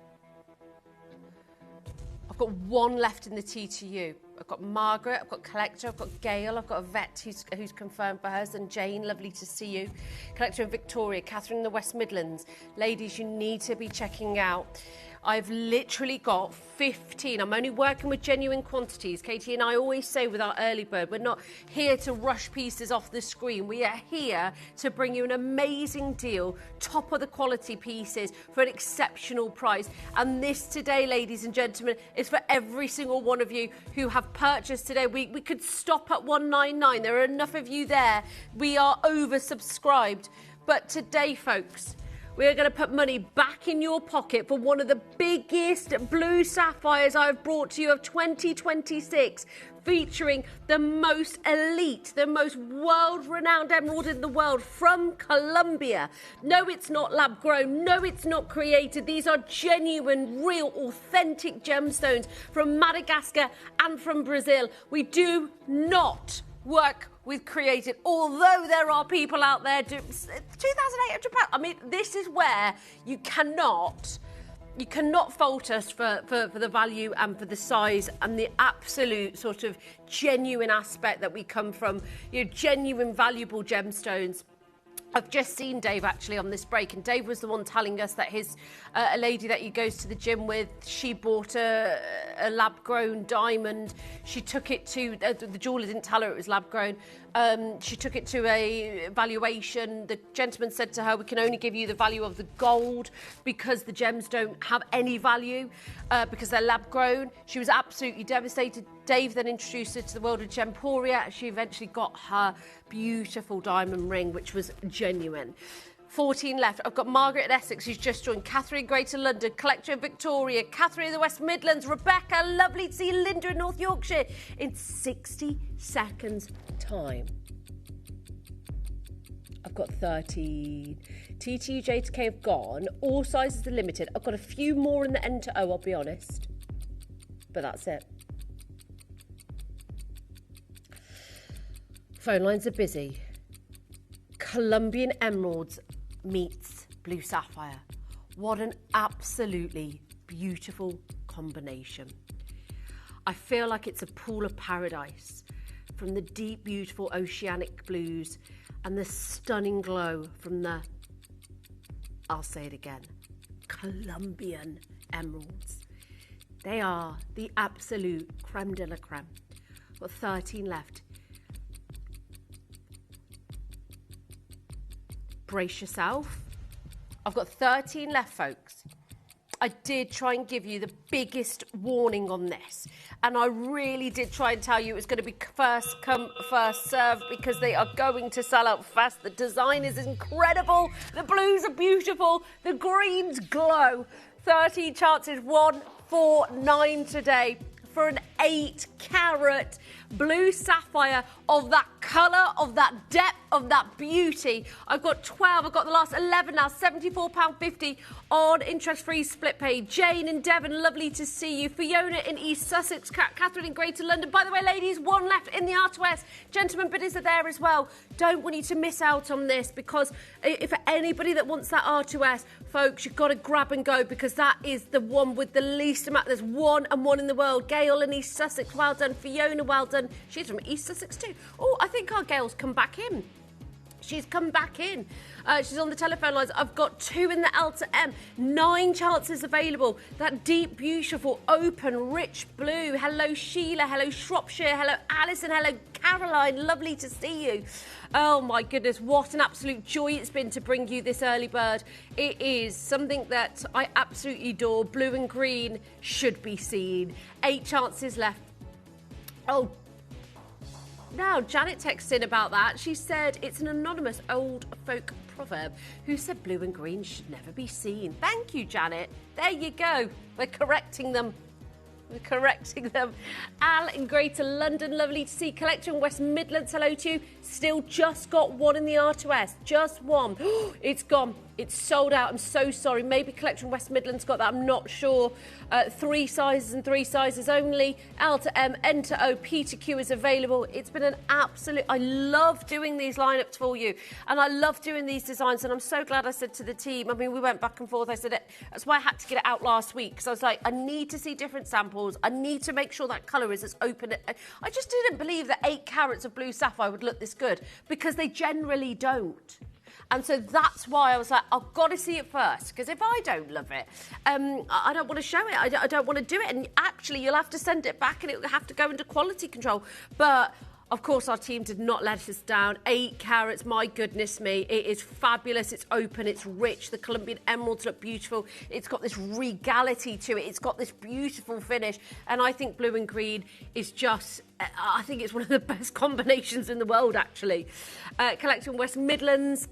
I've got one left in the TTU. I've got Margaret, I've got Collector, I've got Gail, I've got a vet who's confirmed for hers, and Jane, lovely to see you. Collector in Victoria, Catherine in the West Midlands. Ladies, you need to be checking out. I've literally got 15. I'm only working with genuine quantities. Katie and I always say with our early bird, we're not here to rush pieces off the screen. We are here to bring you an amazing deal, top of the quality pieces for an exceptional price. And this today, ladies and gentlemen, is for every single one of you who have purchased today. We could stop at 199. There are enough of you there. We are oversubscribed. But today, folks, we're going to put money back in your pocket for one of the biggest blue sapphires I've brought to you of 2026, featuring the most elite, the most world-renowned emerald in the world from Colombia. No, it's not lab-grown. No, it's not created. These are genuine, real, authentic gemstones from Madagascar and from Brazil. We do not work with created, although there are people out there doing £2,800. I mean, this is where you cannot fault us for the value and for the size and the absolute sort of genuine aspect that we come from, genuine valuable gemstones. I've just seen Dave actually on this break, and Dave was the one telling us that his a lady that he goes to the gym with, she bought a lab-grown diamond. She took it to the jeweller didn't tell her it was lab-grown. She took it to a valuation. The gentleman said to her, "We can only give you the value of the gold because the gems don't have any value because they're lab-grown." She was absolutely devastated. Dave then introduced her to the world of Gemporia. She eventually got her beautiful diamond ring, which was genuine. 14 left. I've got Margaret in Essex, who's just joined. Catherine in Greater London. Collector in Victoria. Catherine in the West Midlands. Rebecca, lovely to see Linda in North Yorkshire. In 60 seconds time, I've got 13. TTU, J to K have gone. All sizes are limited. I've got a few more in the N to O, I'll be honest. But that's it. Phone lines are busy. Colombian emeralds meets blue sapphire. What an absolutely beautiful combination. I feel like it's a pool of paradise from the deep, beautiful oceanic blues and the stunning glow from the, I'll say it again, Colombian emeralds. They are the absolute creme de la creme. Got 13 left. Brace yourself. I've got 13 left, folks. I did try and give you the biggest warning on this. And I really did try and tell you it was going to be first come, first served, because they are going to sell out fast. The design is incredible. The blues are beautiful. The greens glow. 13 chances, 149 today for an 8-carat blue sapphire of that colour, of that depth, of that beauty. I've got 12, I've got the last 11 now, £74.50 on interest-free split pay. Jane in Devon, lovely to see you. Fiona in East Sussex, Catherine in Greater London. By the way, ladies, one left in the R2S. Gentlemen, biddies are there as well. Don't want you to miss out on this, because if anybody that wants that R2S, folks, you've got to grab and go, because that is the one with the least amount. There's 1 and 1 in the world. Gail in East Sussex, well done. Fiona, well done. She's from East Sussex too. Oh, I think our Gail's come back in. She's come back in. She's on the telephone lines. I've got 2 in the L to M. 9 chances available. That deep, beautiful, open, rich blue. Hello, Sheila. Hello, Shropshire. Hello, Alison. Hello, Caroline. Lovely to see you. Oh, my goodness. What an absolute joy it's been to bring you this early bird. It is something that I absolutely adore. Blue and green should be seen. 8 chances left. Oh, now, Janet texted in about that. She said it's an anonymous old folk proverb who said blue and green should never be seen. Thank you, Janet. There you go. We're correcting them. We're correcting them. Al in Greater London, lovely to see. Collection West Midlands, hello to you. Still just got 1 in the R2S. Just 1. It's gone. It's sold out. I'm so sorry. Maybe Collection West Midlands got that. I'm not sure. 3 sizes and 3 sizes only. L to M, N to O, P to Q is available. It's been an absolute... I love doing these lineups for you. And I love doing these designs. And I'm so glad I said to the team, I mean, we went back and forth. I said, that's why I had to get it out last week. Because I was like, I need to see different samples. I need to make sure that colour is as open. I just didn't believe that 8 carats of blue sapphire would look this good. Because they generally don't. And so that's why I was like, I've got to see it first, because if I don't love it, I don't want to show it. I don't want to do it. And actually, you'll have to send it back and it will have to go into quality control. But, of course, our team did not let us down. 8 carats, my goodness me. It is fabulous. It's open. It's rich. The Colombian emeralds look beautiful. It's got this regality to it. It's got this beautiful finish. And I think blue and green is just... I think it's one of the best combinations in the world, actually. Collection West Midlands...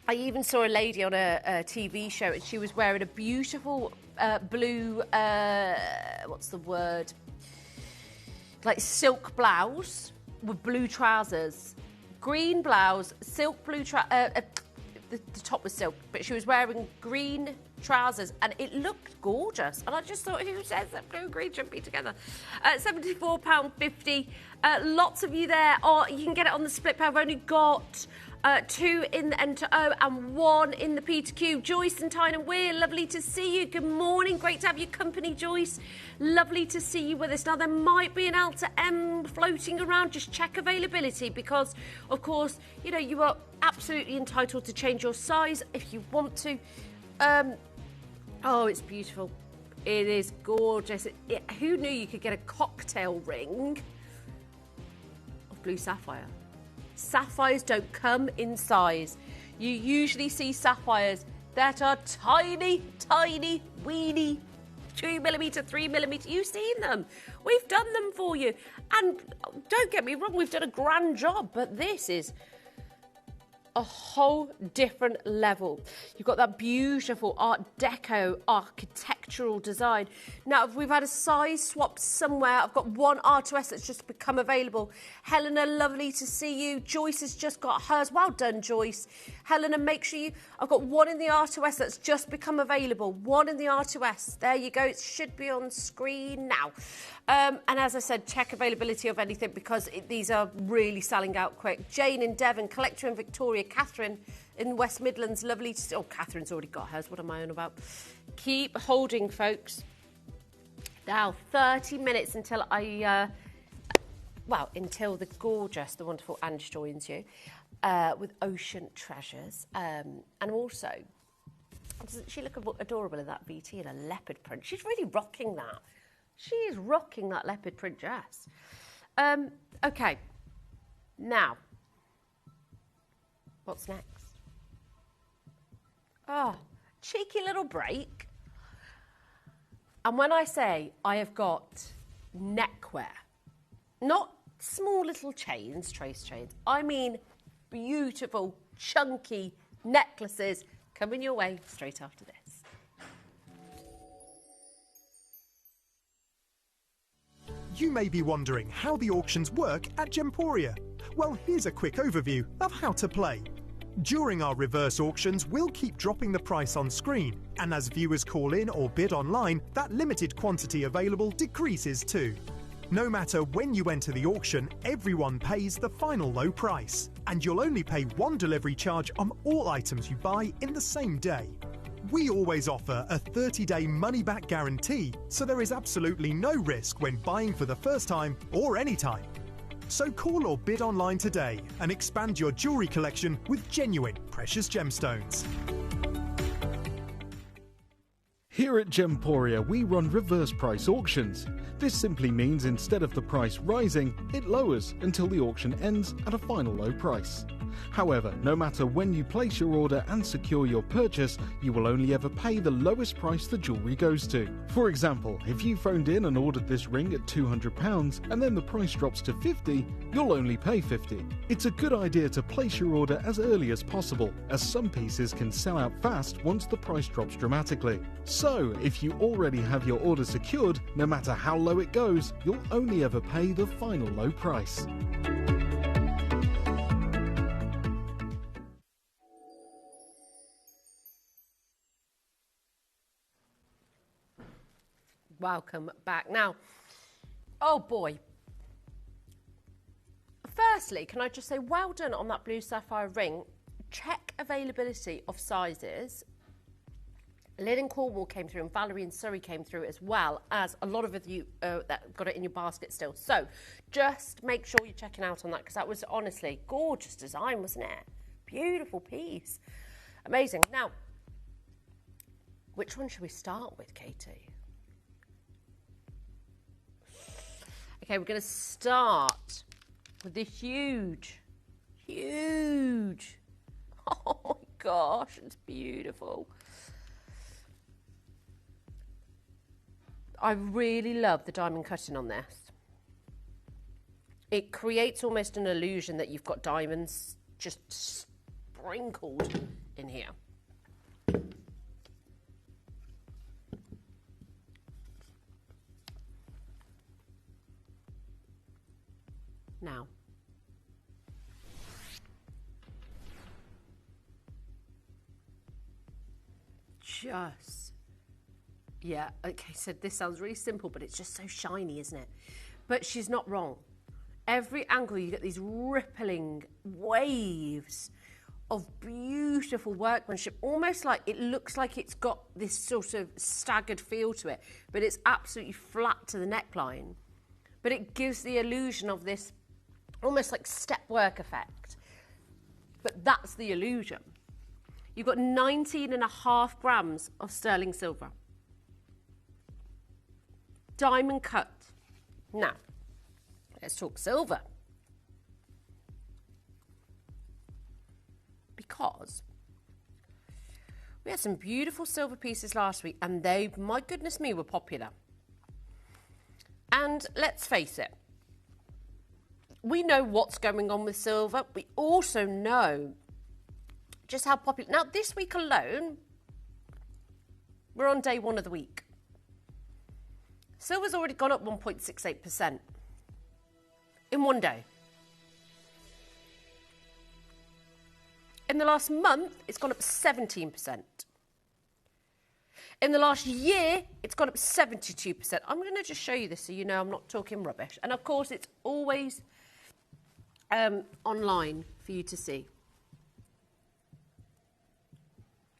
I even saw a lady on a TV show and she was wearing a beautiful blue, what's the word? Like silk blouse with blue trousers. Green blouse, silk blue trousers. The top was silk, but she was wearing green trousers and it looked gorgeous. And I just thought, who says that blue and green shouldn't be together? £74.50. Lots of you there. You can get it on the split pay. I've only got... 2 in the N to O and 1 in the P to Q. Joyce and Tyne and Weir, lovely to see you. Good morning. Great to have your company, Joyce. Lovely to see you with us. Now, there might be an L to M floating around. Just check availability because, of course, you know, you are absolutely entitled to change your size if you want to. Oh, it's beautiful. It is gorgeous. Who knew you could get a cocktail ring of blue sapphire? Sapphires don't come in size. You usually see sapphires that are tiny, tiny, weeny, 2mm, 3mm. You've seen them. We've done them for you. And don't get me wrong, we've done a grand job, but this is a whole different level. You've got that beautiful Art Deco architectural design. Now, if we've had a size swap somewhere, I've got 1 R2S that's just become available. Helena, lovely to see you. Joyce has just got hers. Well done, Joyce. Helena, make sure you... I've got 1 in the R2S that's just become available. 1 in the R2S. There you go. It should be on screen now. And as I said, check availability of anything because these are really selling out quick. Jane in Devon, Collector in Victoria, Catherine in West Midlands, lovely to see. Oh, Catherine's already got hers. What am I on about? Keep holding, folks. Now, 30 minutes until until the gorgeous, the wonderful Ange joins you with Ocean Treasures. And also, doesn't she look adorable in that VT in a leopard print? She's really rocking that. She is rocking that leopard print dress. Okay, now, what's next? Oh, cheeky little break. And when I say I have got neckwear, not small little chains, trace chains, I mean beautiful, chunky necklaces coming your way straight after this. You may be wondering how the auctions work at Gemporia. Well, here's a quick overview of how to play. During our reverse auctions, we'll keep dropping the price on screen, and as viewers call in or bid online, that limited quantity available decreases too. No matter when you enter the auction, everyone pays the final low price, and you'll only pay one delivery charge on all items you buy in the same day. We always offer a 30-day money-back guarantee, so there is absolutely no risk when buying for the first time or any time. So call or bid online today and expand your jewellery collection with genuine precious gemstones. Here at Gemporia, we run reverse price auctions. This simply means instead of the price rising, it lowers until the auction ends at a final low price. However, no matter when you place your order and secure your purchase, you will only ever pay the lowest price the jewellery goes to. For example, if you phoned in and ordered this ring at £200 and then the price drops to £50, you'll only pay £50. It's a good idea to place your order as early as possible, as some pieces can sell out fast once the price drops dramatically. So, if you already have your order secured, no matter how low it goes, you'll only ever pay the final low price. Welcome back. Now, oh boy. Firstly, can I just say well done on that blue sapphire ring. Check availability of sizes. Lynn in Cornwall came through and Valerie in Surrey came through, as well as a lot of you that got it in your basket still. So just make sure you're checking out on that, because that was honestly gorgeous design, wasn't it? Beautiful piece. Amazing. Now, which one should we start with, Katie? Okay, we're going to start with the huge, oh my gosh, it's beautiful. I really love the diamond cutting on this. It creates almost an illusion that you've got diamonds just sprinkled in here. Now, yeah, okay, so this sounds really simple, but it's just so shiny, isn't it? But she's not wrong. Every angle, you get these rippling waves of beautiful workmanship, almost like it looks like it's got this sort of staggered feel to it, but it's absolutely flat to the neckline. But it gives the illusion of this almost like step work effect. But that's the illusion. You've got 19.5 grams of sterling silver. Diamond cut. Now, let's talk silver. Because we had some beautiful silver pieces last week, and they, my goodness me, were popular. And let's face it, we know what's going on with silver. We also know just how popular. Now, this week alone, we're on day 1 of the week. Silver's already gone up 1.68% in one day. In the last month, it's gone up 17%. In the last year, it's gone up 72%. I'm going to just show you this so you know I'm not talking rubbish. And of course, it's always online for you to see.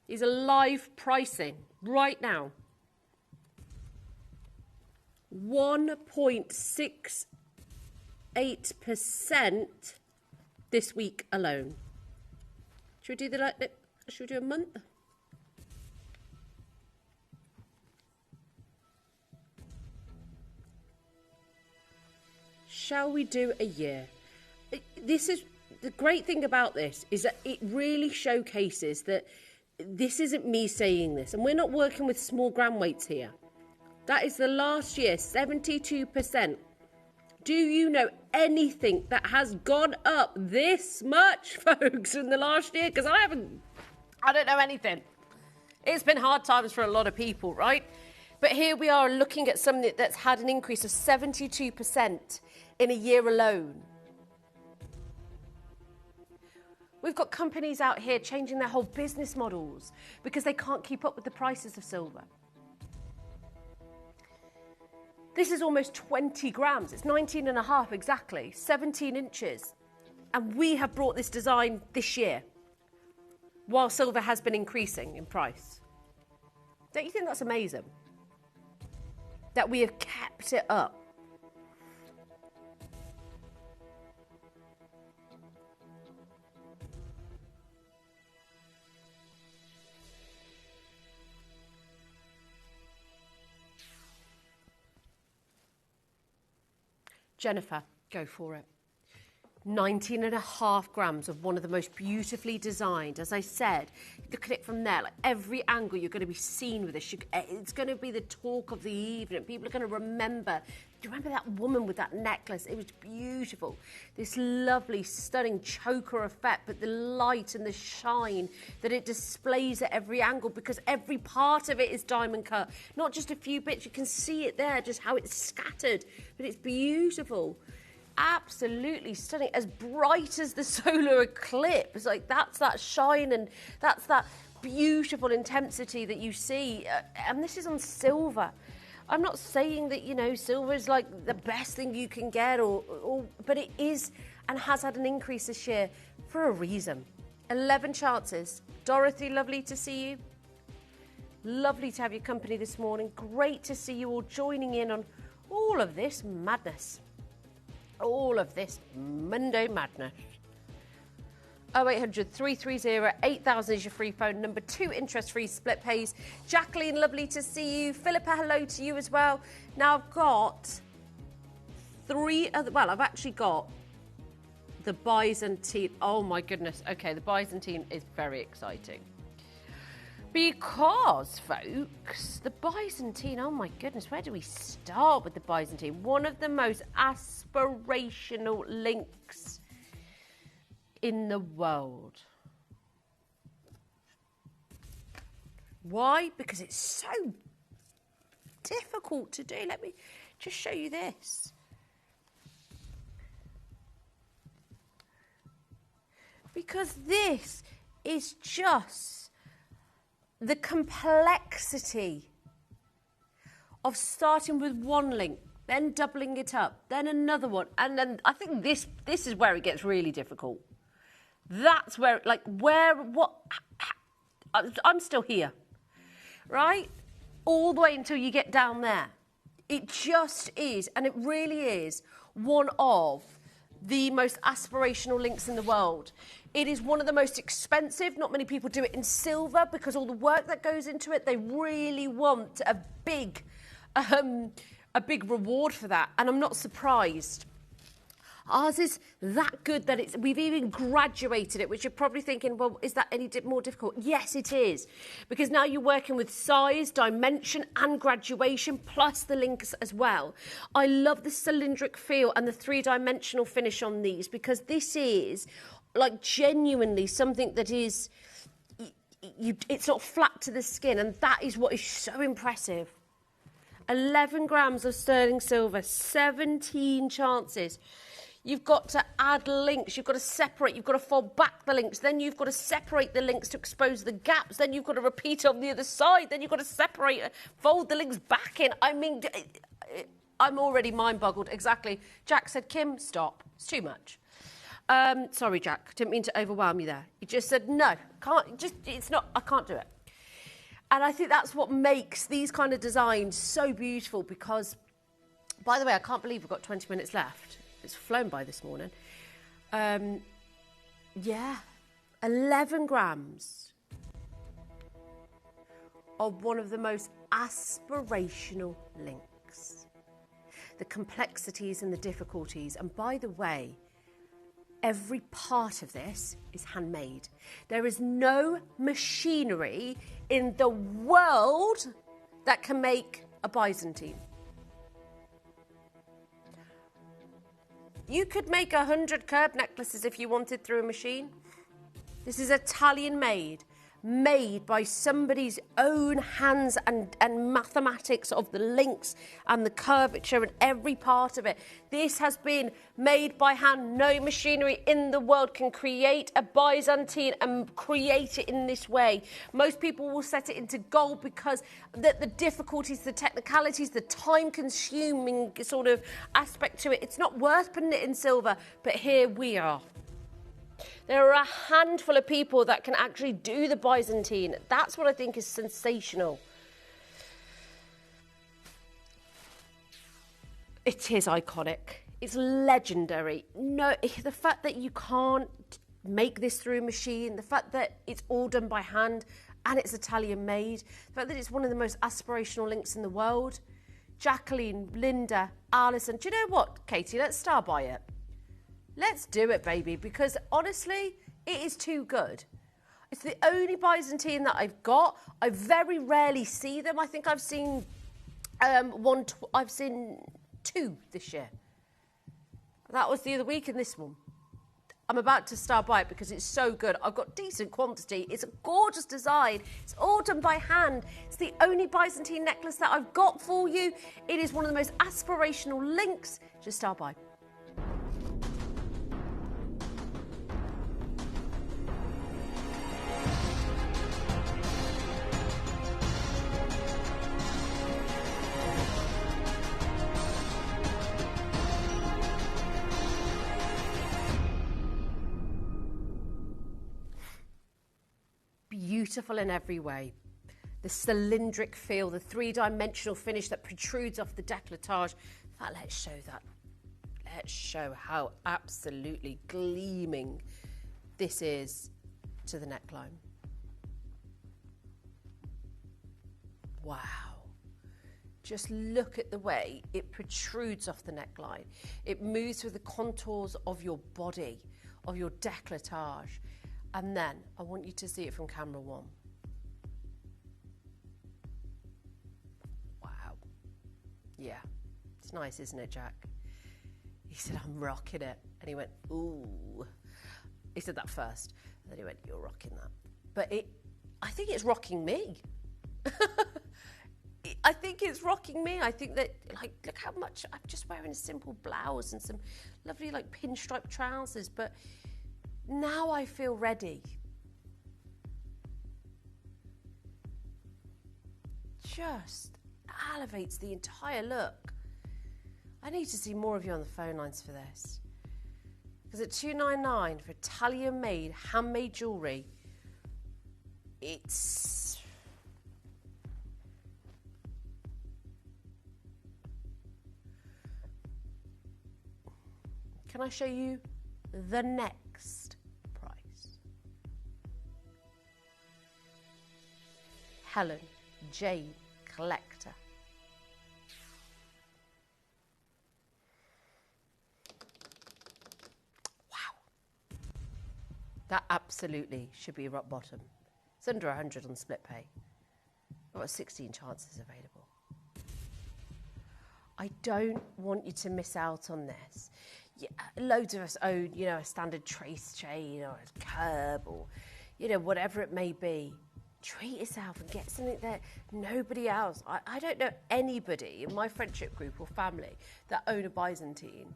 These are live pricing right now. 1.68% this week alone. Should we do should we do a month? Shall we do a year? This is the great thing about this, is that it really showcases that this isn't me saying this, and we're not working with small gram weights here. That is the last year, 72%. Do you know anything that has gone up this much, folks, in the last year? Because I don't know anything. It's been hard times for a lot of people, right? But here we are looking at something that's had an increase of 72% in a year alone. We've got companies out here changing their whole business models because they can't keep up with the prices of silver. This is almost 20 grams. It's 19 and a half exactly, 17 inches. And we have brought this design this year, while silver has been increasing in price. Don't you think that's amazing? That we have kept it up. Jennifer, go for it. 19 and a half grams of one of the most beautifully designed. As I said, look at it from there. Like every angle, you're going to be seen with this. It's going to be the talk of the evening. People are going to remember. Do you remember that woman with that necklace? It was beautiful. This lovely, stunning choker effect, but the light and the shine that it displays at every angle, because every part of it is diamond cut. Not just a few bits. You can see it there, just how it's scattered. But it's beautiful. Absolutely stunning, as bright as the solar eclipse. Like that's that shine and that's that beautiful intensity that you see. And this is on silver. I'm not saying that, you know, silver is like the best thing you can get, but it is and has had an increase this year for a reason. 11 chances. Dorothy, lovely to see you. Lovely to have your company this morning. Great to see you all joining in on all of this madness. All of this Monday madness. 0800 330 8000 is your free phone number. 2 interest-free split pays. Jacqueline, lovely to see you. Philippa, hello to you as well. Now I've got 3 other. Well, I've actually got the Byzantine. Oh my goodness. Okay, the Byzantine is very exciting. Because, folks, the Byzantine, oh my goodness, where do we start with the Byzantine? One of the most aspirational links in the world. Why? Because it's so difficult to do. Let me just show you this. Because this is just the complexity of starting with one link, then doubling it up, then another one, and then I think this is where it gets really difficult. That's where, like, I'm still here, right? All the way until you get down there. It just is, and it really is, one of the most aspirational links in the world. It is one of the most expensive. Not many people do it in silver because all the work that goes into it, they really want a big reward for that. And I'm not surprised. Ours is that good that we've even graduated it, which you're probably thinking, well, is that any more difficult? Yes, it is. Because now you're working with size, dimension and graduation, plus the links as well. I love the cylindric feel and the 3-dimensional finish on these, because this is like genuinely something that is, it's not flat to the skin, and that is what is so impressive. 11 grams of sterling silver, 17 chances. You've got to add links, you've got to separate, you've got to fold back the links, then you've got to separate the links to expose the gaps, then you've got to repeat on the other side, then you've got to separate, fold the links back in. I mean, I'm already mind-boggled. Exactly. Jack said, Kim, stop. It's too much. Sorry, Jack, didn't mean to overwhelm you there. He just said, no, I can't do it. And I think that's what makes these kind of designs so beautiful, because, by the way, I can't believe we've got 20 minutes left. It's flown by this morning. 11 grams of one of the most aspirational links. the complexities and the difficulties. And by the way, every part of this is handmade. There is no machinery in the world that can make a Byzantine. You could make 100 curb necklaces if you wanted through a machine. This is Italian made by somebody's own hands and mathematics of the links and the curvature and every part of it. This has been made by hand. No machinery in the world can create a Byzantine and create it in this way. Most people will set it into gold because the difficulties, the technicalities, the time-consuming sort of aspect to it, it's not worth putting it in silver, but here we are. There are a handful of people that can actually do the Byzantine. That's what I think is sensational. It is iconic. It's legendary. No, the fact that you can't make this through a machine, the fact that it's all done by hand and it's Italian made, the fact that it's one of the most aspirational links in the world. Jacqueline, Linda, Alison, do you know what, Katie? Let's start by it. Let's do it, baby, because honestly, it is too good. It's the only Byzantine that I've got. I very rarely see them. I think I've seen I've seen 2 this year. That was the other week in this one. I'm about to start by it because it's so good. I've got decent quantity. It's a gorgeous design. It's all done by hand. It's the only Byzantine necklace that I've got for you. It is one of the most aspirational links. Just start by. Beautiful in every way. The cylindric feel, the 3-dimensional finish that protrudes off the décolletage. In fact, let's show that. Let's show how absolutely gleaming this is to the neckline. Wow. Just look at the way it protrudes off the neckline. It moves through the contours of your body, of your décolletage. And then I want you to see it from camera 1. Wow. Yeah, it's nice, isn't it, Jack? He said, I'm rocking it. And he went, ooh. He said that first. And then he went, you're rocking that. But I think it's rocking me. I think it's rocking me. I think that, like, look how much, I'm just wearing a simple blouse and some lovely, like, pinstripe trousers, but now I feel ready. Just elevates the entire look. I need to see more of you on the phone lines for this. Because at $299 for Italian-made, handmade jewellery, it's... Can I show you the next price? Helen Jane Collector. Wow. That absolutely should be rock bottom. It's under 100 on split pay. I've got 16 chances available. I don't want you to miss out on this. Yeah, loads of us own, you know, a standard trace chain or a curb or, you know, whatever it may be. Treat yourself and get something that nobody else. I don't know anybody in my friendship group or family that own a Byzantine.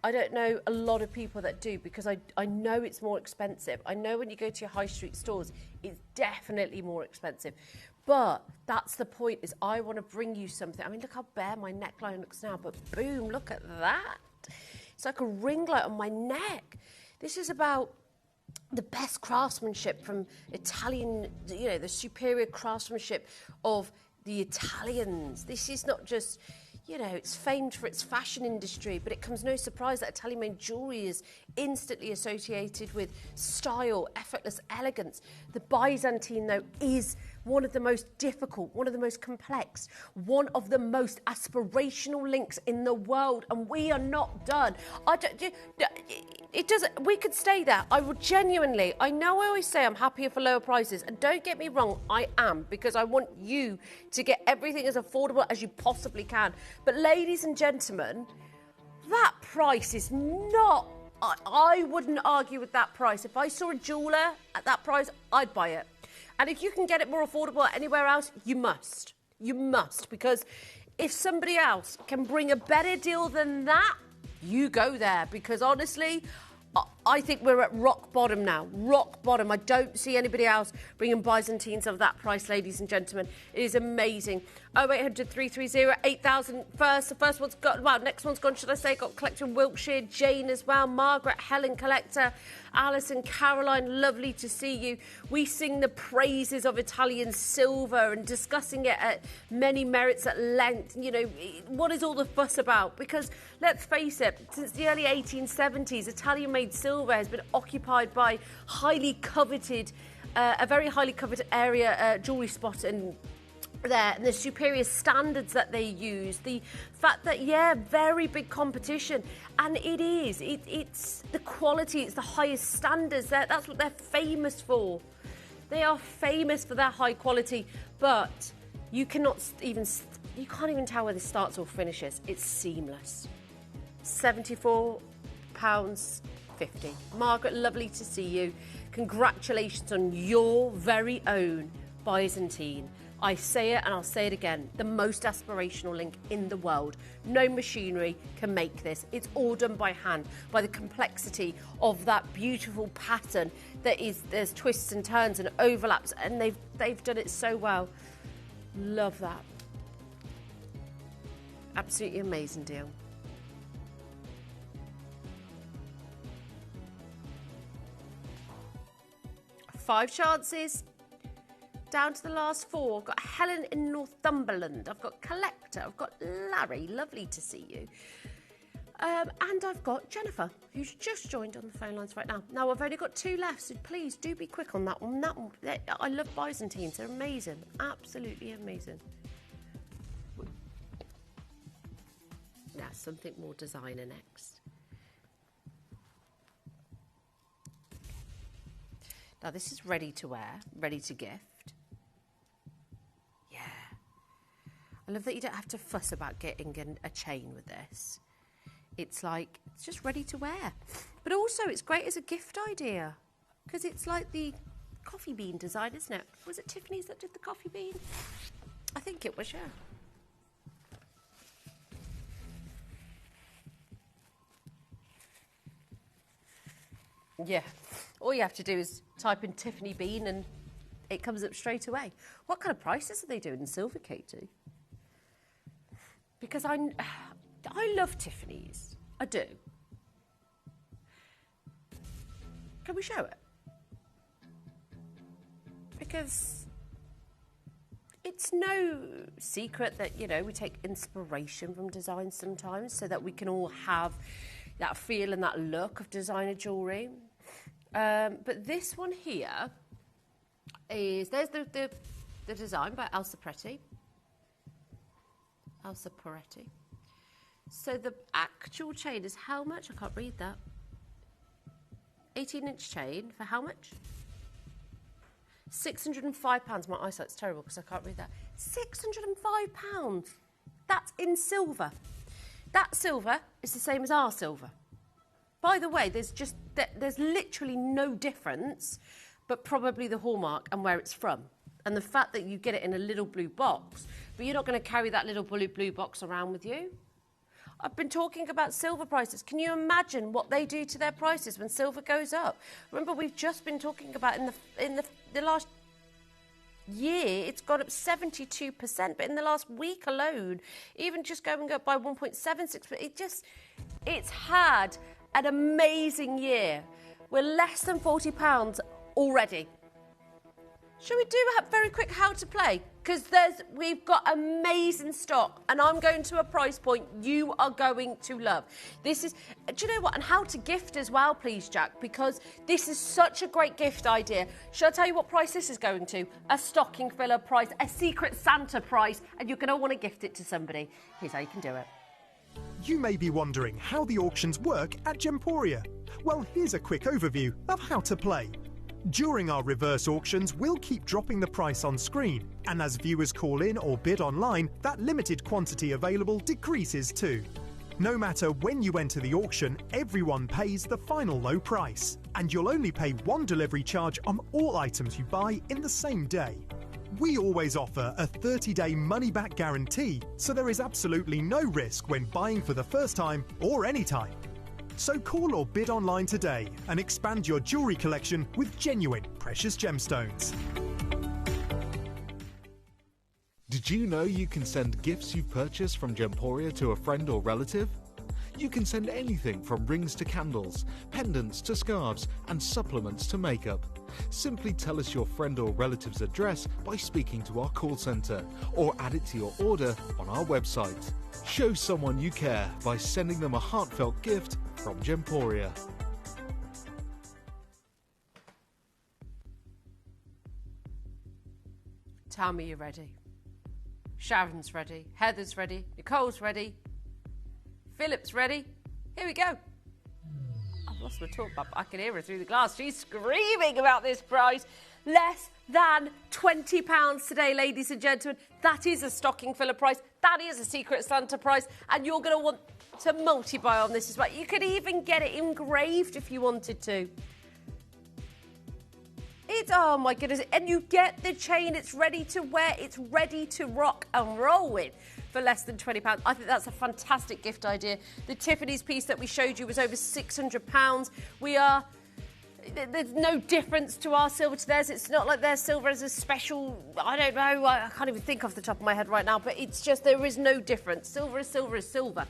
I don't know a lot of people that do because I know it's more expensive. I know when you go to your high street stores, it's definitely more expensive. But that's the point, is I want to bring you something. I mean, look how bare my neckline looks now, but boom, look at that. It's like a ring light on my neck. This is about the best craftsmanship from Italian, you know, the superior craftsmanship of the Italians. This is not just, you know, it's famed for its fashion industry, but it comes no surprise that Italian-made jewellery is instantly associated with style, effortless elegance. The Byzantine, though, is one of the most difficult, one of the most complex, one of the most aspirational links in the world, and we are not done. It doesn't. We could stay there. I would genuinely. I know I always say I'm happier for lower prices, and don't get me wrong, I am, because I want you to get everything as affordable as you possibly can. But ladies and gentlemen, that price is not. I wouldn't argue with that price. If I saw a jeweller at that price, I'd buy it. And if you can get it more affordable anywhere else, you must. You must, because if somebody else can bring a better deal than that, you go there, because honestly, I think we're at rock bottom now. Rock bottom. I don't see anybody else bringing Byzantines of that price, ladies and gentlemen. It is amazing. 0800 330 8000 first. The first one's got, well, next one's gone, should I say, got Collector Wiltshire, Jane as well, Margaret, Helen Collector, Alison, Caroline, lovely to see you. We sing the praises of Italian silver and discussing it at many merits at length. You know, what is all the fuss about? Because let's face it, since the early 1870s, Italian-made silver has been occupied by highly coveted, a very highly coveted area, jewellery spot and there, and the superior standards that they use, the fact that, yeah, very big competition, and it's the quality, it's the highest standards, that's what they're famous for. They are famous for their high quality, but you can't even tell where this starts or finishes. It's seamless. £74.50. Margaret, lovely to see you. Congratulations on your very own Byzantine. I say it and I'll say it again, the most aspirational link in the world. No machinery can make this. It's all done by hand, by the complexity of that beautiful pattern that is, there's twists and turns and overlaps, and they've done it so well. Love that. Absolutely amazing deal. Five chances. Down to the last four. I've got Helen in Northumberland. I've got Collector. I've got Larry. Lovely to see you. And I've got Jennifer, who's just joined on the phone lines right now. Now, I've only got two left, so please do be quick on that one. I love Byzantines. They're amazing. Absolutely amazing. Now, something more designer next. Now, this is ready to wear, ready to gift. I love that you don't have to fuss about getting a chain with this. It's like, it's just ready to wear. But also, it's great as a gift idea, because it's like the coffee bean design, isn't it? Was it Tiffany's that did the coffee bean? I think it was, yeah. Yeah. All you have to do is type in Tiffany bean and it comes up straight away. What kind of prices are they doing in silver, Katie? Because I love Tiffany's. I do. Can we show it? Because it's no secret that, you know, we take inspiration from design sometimes so that we can all have that feel and that look of designer jewellery. But this one here is, there's the design by Elsa Peretti. So the actual chain is how much? I can't read that. 18-inch chain for how much? £605. My eyesight's terrible because I can't read that. £605. That's in silver. That silver is the same as our silver. By the way, there's literally no difference, but probably the hallmark and where it's from. And the fact that you get it in a little blue box, but you're not going to carry that little blue box around with you. I've been talking about silver prices. Can you imagine what they do to their prices when silver goes up? Remember, we've just been talking about in the last year, it's gone up 72%, but in the last week alone, even just going up by 1.76%, it's had an amazing year. We're less than £40 already. Shall we do a very quick how to play? Because we've got amazing stock, and I'm going to a price point you are going to love. This is, do you know what? And how to gift as well, please, Jack, because this is such a great gift idea. Shall I tell you what price this is going to? A stocking filler price, a Secret Santa price, and you're going to want to gift it to somebody. Here's how you can do it. You may be wondering how the auctions work at Gemporia. Well, here's a quick overview of how to play. During our reverse auctions, we'll keep dropping the price on screen, and as viewers call in or bid online, that limited quantity available decreases too. No matter when you enter the auction, everyone pays the final low price, and you'll only pay one delivery charge on all items you buy in the same day. We always offer a 30-day money-back guarantee, so there is absolutely no risk when buying for the first time or any time. So call or bid online today and expand your jewellery collection with genuine precious gemstones. Did you know you can send gifts you've purchased from Gemporia to a friend or relative? You can send anything from rings to candles, pendants to scarves, and supplements to makeup. Simply tell us your friend or relative's address by speaking to our call centre, or add it to your order on our website. Show someone you care by sending them a heartfelt gift from Gemporia. Tell me you're ready. Sharon's ready, Heather's ready, Nicole's ready, Philip's ready. Here we go. I've lost my talk, but I can hear her through the glass. She's screaming about this price. Less than £20 today, ladies and gentlemen. That is a stocking filler price. That is a Secret Santa price. And you're going to want to multi-buy on this as well. You could even get it engraved if you wanted to. It's, oh my goodness, and you get the chain, it's ready to wear, it's ready to rock and roll with for less than £20. I think that's a fantastic gift idea. The Tiffany's piece that we showed you was over £600. There's no difference to our silver to theirs. It's not like their silver is a special, I don't know, I can't even think off the top of my head right now, but it's just, there is no difference. Silver is silver is silver.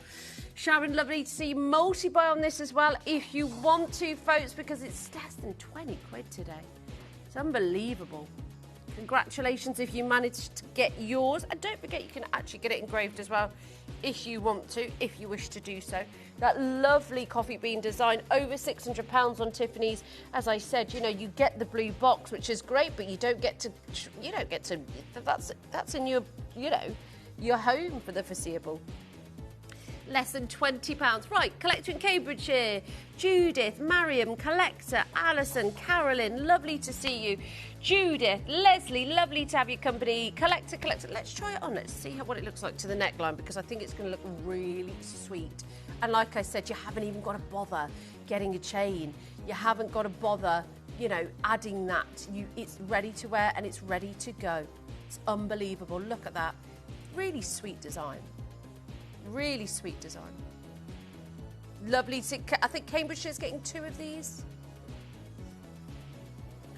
Sharon, lovely to see you multi-buy on this as well if you want to, folks, because it's less than 20 quid today. It's unbelievable. Congratulations if you managed to get yours. And don't forget you can actually get it engraved as well if you want to, if you wish to do so. That lovely coffee bean design, over £600 on Tiffany's. As I said, you know, you get the blue box, which is great, but you don't get to, that's in your, you know, your home for the foreseeable. Less than £20. Right, collector in Cambridgeshire, Judith, Mariam, collector, Alison, Carolyn, lovely to see you. Judith, Leslie, lovely to have your company. Collector. Let's try it on. Let's see what it looks like to the neckline, because I think it's going to look really sweet. And like I said, you haven't even got to bother getting a chain. You haven't got to bother, you know, adding that. It's ready to wear and it's ready to go. It's unbelievable. Look at that. Really sweet design. Really sweet design. Lovely to, I think Cambridgeshire's getting 2 of these.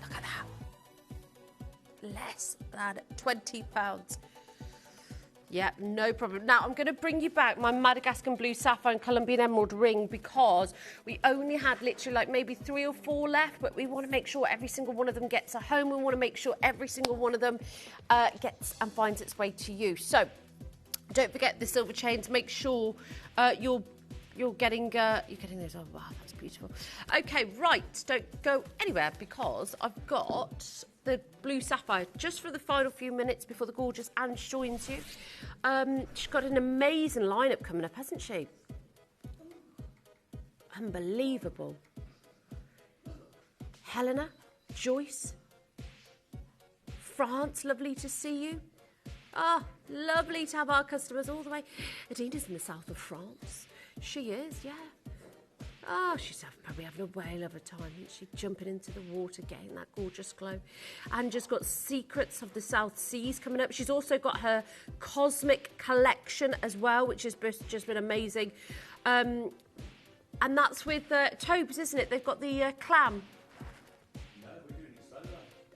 Look at that. Less than £20. Yeah, no problem. Now, I'm going to bring you back my Madagascan Blue Sapphire and Colombian Emerald ring, because we only had literally like maybe 3 or 4 left, but we want to make sure every single one of them gets a home. We want to make sure every single one of them gets and finds its way to you. So, don't forget the silver chains. Make sure you're getting those. Oh, wow, that's beautiful. Okay, right. Don't go anywhere, because I've got the blue sapphire just for the final few minutes before the gorgeous Anne joins you. She's got an amazing lineup coming up, hasn't she? Unbelievable. Helena, Joyce, France, lovely to see you. Ah, lovely to have our customers all the way. Adina's in the south of France. She is, yeah. Oh, she's probably having a whale of a time, isn't she? Jumping into the water, getting that gorgeous glow. And just got Secrets of the South Seas coming up. She's also got her Cosmic Collection as well, which has just been amazing. And that's with Topaz, isn't it? They've got the clam. No, we're doing it solo.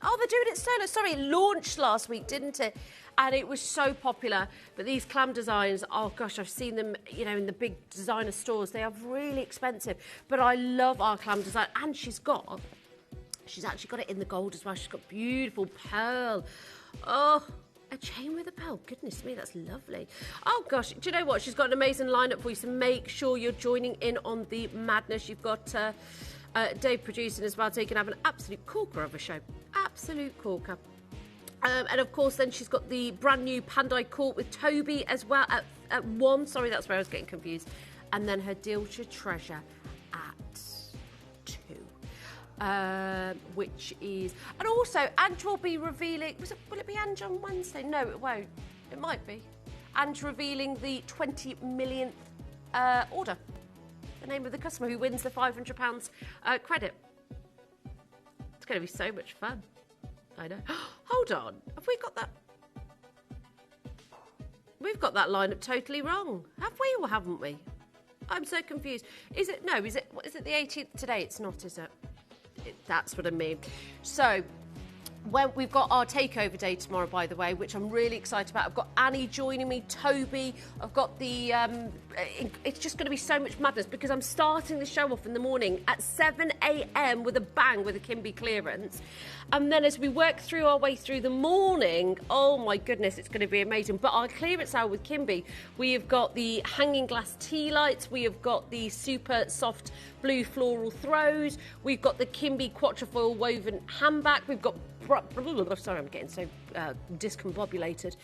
Oh, they're doing it solo. Sorry, it launched last week, didn't it? And it was so popular. But these clam designs, oh gosh, I've seen them, you know, in the big designer stores. They are really expensive. But I love our clam design. And she's got She's actually got it in the gold as well. She's got beautiful pearl. Oh, a chain with a pearl. Goodness me, that's lovely. Oh, gosh. Do you know what? She's got an amazing lineup for you, so make sure you're joining in on the madness. You've got Dave producing as well, so you can have an absolute corker of a show. Absolute corker. And, of course, then she's got the brand new Pandai Court with Toby as well at 1. Sorry, that's where I was getting confused. And then her deal to treasure at 2. Which is... And also, Ange will be revealing... Will it be Ange on Wednesday? No, it won't. It might be. Ange revealing the 20 millionth order. The name of the customer who wins the £500 credit. It's going to be so much fun. I know. Hold on. Have we got that? We've got that lineup totally wrong. Have we or haven't we? I'm so confused. Is it? No, is it the 18th today? It's not, is it? That's what I mean. So, we've got our takeover day tomorrow, by the way, which I'm really excited about. I've got Annie joining me, Toby. I've got the... it's just going to be so much madness because I'm starting the show off in the morning at 7 a.m. with a bang with a Kimby clearance. And then as we work through our way through the morning, oh my goodness, it's going to be amazing. But our clearance hour with Kimby, we have got the hanging glass tea lights. We have got the super soft blue floral throws. We've got the Kimby quatrefoil woven handbag. We've got... Sorry, I'm getting so discombobulated.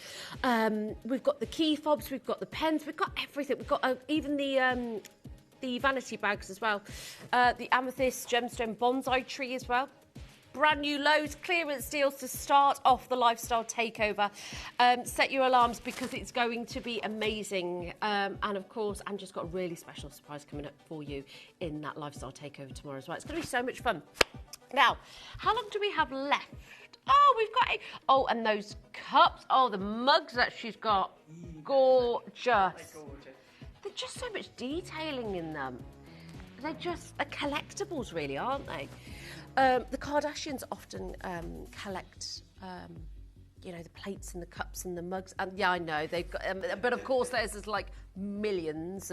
We've got the key fobs, we've got the pens, we've got everything. We've got even the vanity bags as well. The Amethyst gemstone bonsai tree as well. Brand new loads, clearance deals to start off the lifestyle takeover. Set your alarms because it's going to be amazing. And of course, Angie's got a really special surprise coming up for you in that lifestyle takeover tomorrow as well. It's going to be so much fun. Now, how long do we have left? Oh, we've got... Oh, and those cups. Oh, the mugs that she's got. Gorgeous. There's just so much detailing in them. They're just collectibles, really, aren't they? The Kardashians often collect... you know, the plates and the cups and the mugs. And yeah, I know they've got, but of course there's like millions.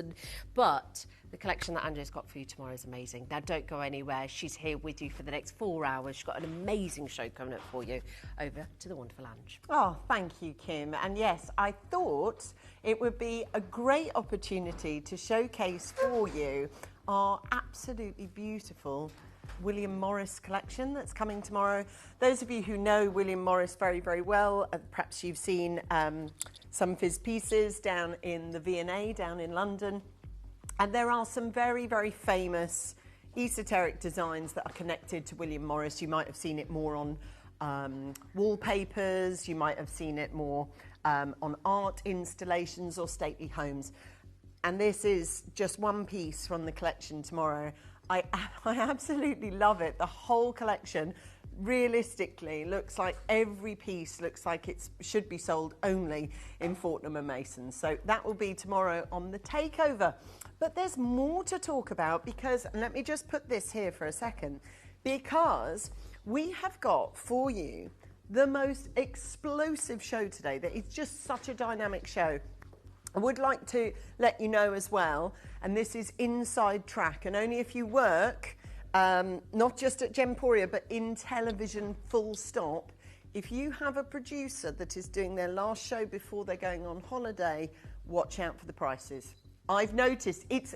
But the collection that Angie's got for you tomorrow is amazing. Now, don't go anywhere. She's here with you for the next 4 hours. She's got an amazing show coming up for you. Over to the wonderful Ange. Oh, thank you, Kim. And yes, I thought it would be a great opportunity to showcase for you our absolutely beautiful William Morris collection that's coming tomorrow. Those of you who know William Morris very, very well, perhaps you've seen some of his pieces down in the V&A, down in London. And there are some very, very famous esoteric designs that are connected to William Morris. You might have seen it more on wallpapers, you might have seen it more on art installations or stately homes. And this is just one piece from the collection tomorrow. I absolutely love it. The whole collection realistically looks like every piece looks like it should be sold only in Fortnum & Mason. So that will be tomorrow on the takeover. But there's more to talk about because, and let me just put this here for a second, because we have got for you the most explosive show today. That it's just such a dynamic show. I would like to let you know as well, and this is inside track, and only if you work, not just at Gemporia, but in television full stop, if you have a producer that is doing their last show before they're going on holiday, watch out for the prices. I've noticed it's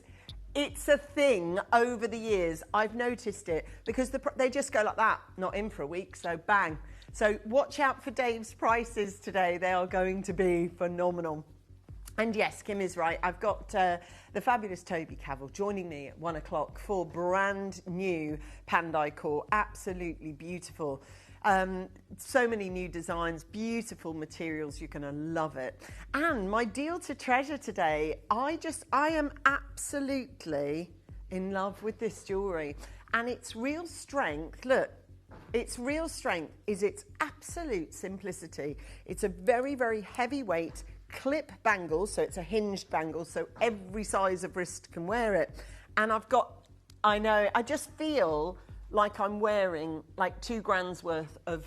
a thing over the years. I've noticed it because they just go like that, not in for a week, so bang. So watch out for Dave's prices today. They are going to be phenomenal. And yes, Kim is right. I've got the fabulous Toby Cavell joining me at 1 o'clock for brand new Pandai Court. Absolutely beautiful. So many new designs, beautiful materials. You're going to love it. And my deal to treasure today, I am absolutely in love with this jewellery. And its real strength, look, its real strength is its absolute simplicity. It's a very, very heavyweight clip bangle, so it's a hinged bangle, so every size of wrist can wear it. And I just feel like I'm wearing like 2 grand's worth of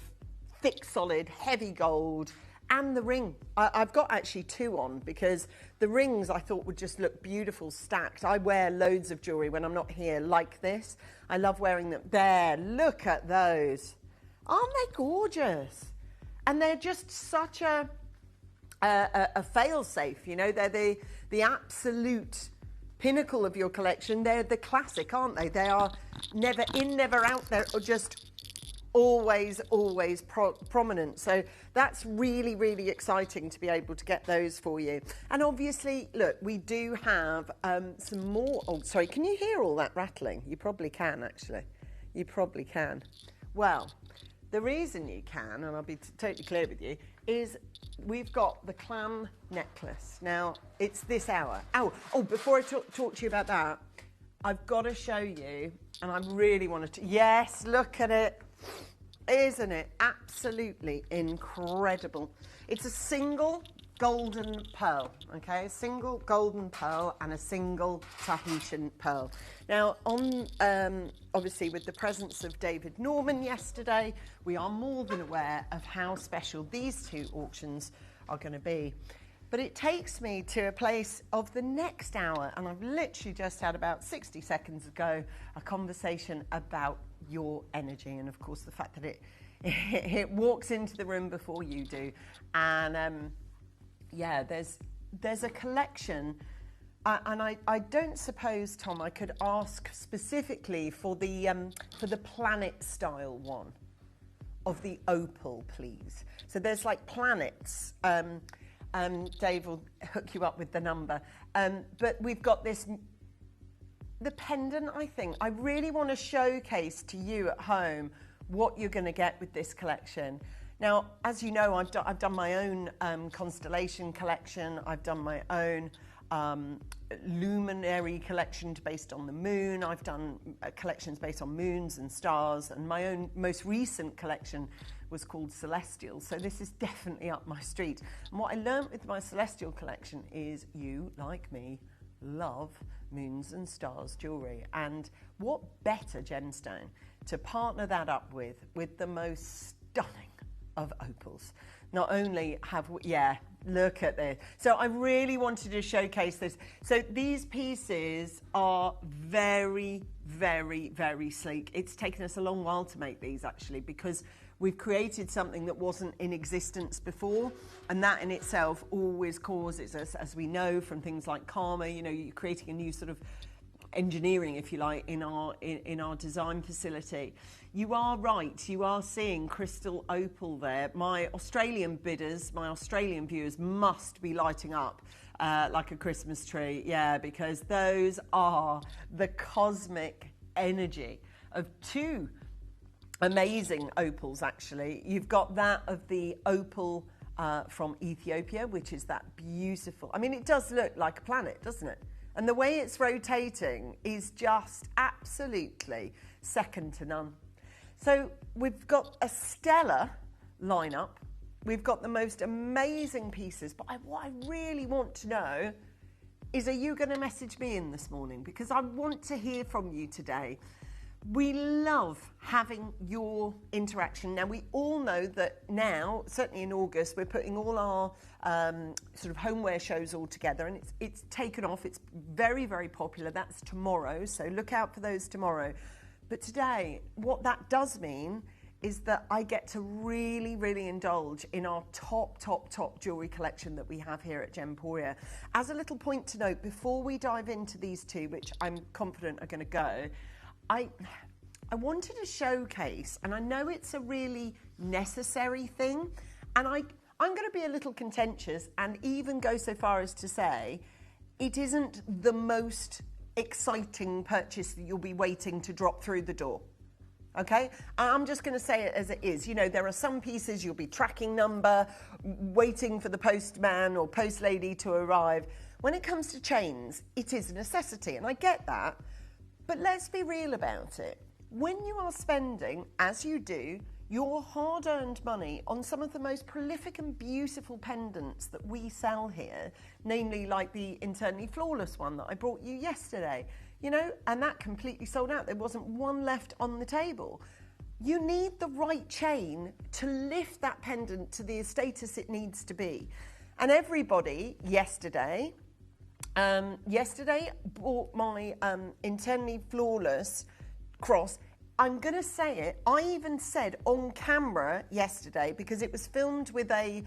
thick, solid, heavy gold, and the ring. I've got actually two on because the rings I thought would just look beautiful stacked. I wear loads of jewellery when I'm not here like this. I love wearing them. There, look at those. Aren't they gorgeous? And they're just such a fail-safe, you know. They're the absolute pinnacle of your collection. They're the classic, aren't they? They are never in, never out. They're just always prominent. So that's really, really exciting to be able to get those for you. And obviously, look, we do have some more. Oh, sorry, can you hear all that rattling? You probably can, actually. You probably can. Well, the reason you can, and I'll be totally clear with you, is we've got the clam necklace. Now, it's this hour. Oh, before I talk to you about that, I've got to show you, and I really want to. Yes, look at it. Isn't it absolutely incredible? It's a single golden pearl, okay? A single golden pearl and a single Tahitian pearl. Now, on obviously with the presence of David Norman yesterday, we are more than aware of how special these two auctions are going to be. But it takes me to a place of the next hour, and I've literally just had about 60 seconds ago a conversation about your energy, and of course the fact that it walks into the room before you do. And yeah, there's a collection, and I don't suppose, Tom, I could ask specifically for the planet style one of the opal, please. So there's like planets. Dave will hook you up with the number. But we've got the pendant, I think. I really want to showcase to you at home what you're going to get with this collection. Now, as you know, I've done my own constellation collection. I've done my own luminary collection based on the moon. I've done collections based on moons and stars. And my own most recent collection was called Celestial. So this is definitely up my street. And what I learned with my Celestial collection is you, like me, love moons and stars jewellery. And what better gemstone to partner that up with the most stunning of opals. Not only have we, yeah, look at this. So I really wanted to showcase this. So these pieces are very, very, very sleek. It's taken us a long while to make these, actually, because we've created something that wasn't in existence before, and that in itself always causes us, as we know from things like karma, you know, you're creating a new sort of engineering, if you like, in our design facility. You are right, you are seeing crystal opal there. My Australian bidders, my Australian viewers must be lighting up like a Christmas tree, yeah, because those are the cosmic energy of two amazing opals, actually. You've got that of the opal from Ethiopia, which is that beautiful, I mean, it does look like a planet, doesn't it? And the way it's rotating is just absolutely second to none. So we've got a stellar lineup. We've got the most amazing pieces. But what I really want to know is, are you going to message me in this morning? Because I want to hear from you today. We love having your interaction. Now, we all know that now, certainly in August, we're putting all our sort of homeware shows all together, and it's taken off. It's very, very popular. That's tomorrow, so look out for those tomorrow. But today, what that does mean is that I get to really, really indulge in our top jewellery collection that we have here at Gemporia. As a little point to note, before we dive into these two, which I'm confident are going to go, I wanted to showcase, and I know it's a really necessary thing, and I'm going to be a little contentious and even go so far as to say it isn't the most exciting purchase that you'll be waiting to drop through the door. Okay? I'm just going to say it as it is. You know, there are some pieces you'll be tracking number, waiting for the postman or post lady to arrive. When it comes to chains, it is a necessity, and I get that. But let's be real about it. When you are spending, as you do, your hard-earned money on some of the most prolific and beautiful pendants that we sell here, namely like the internally flawless one that I brought you yesterday, you know, and that completely sold out. There wasn't one left on the table. you need the right chain to lift that pendant to the status it needs to be. And everybody yesterday bought my internally flawless cross. I'm going to say it, I even said on camera yesterday, because it was filmed with a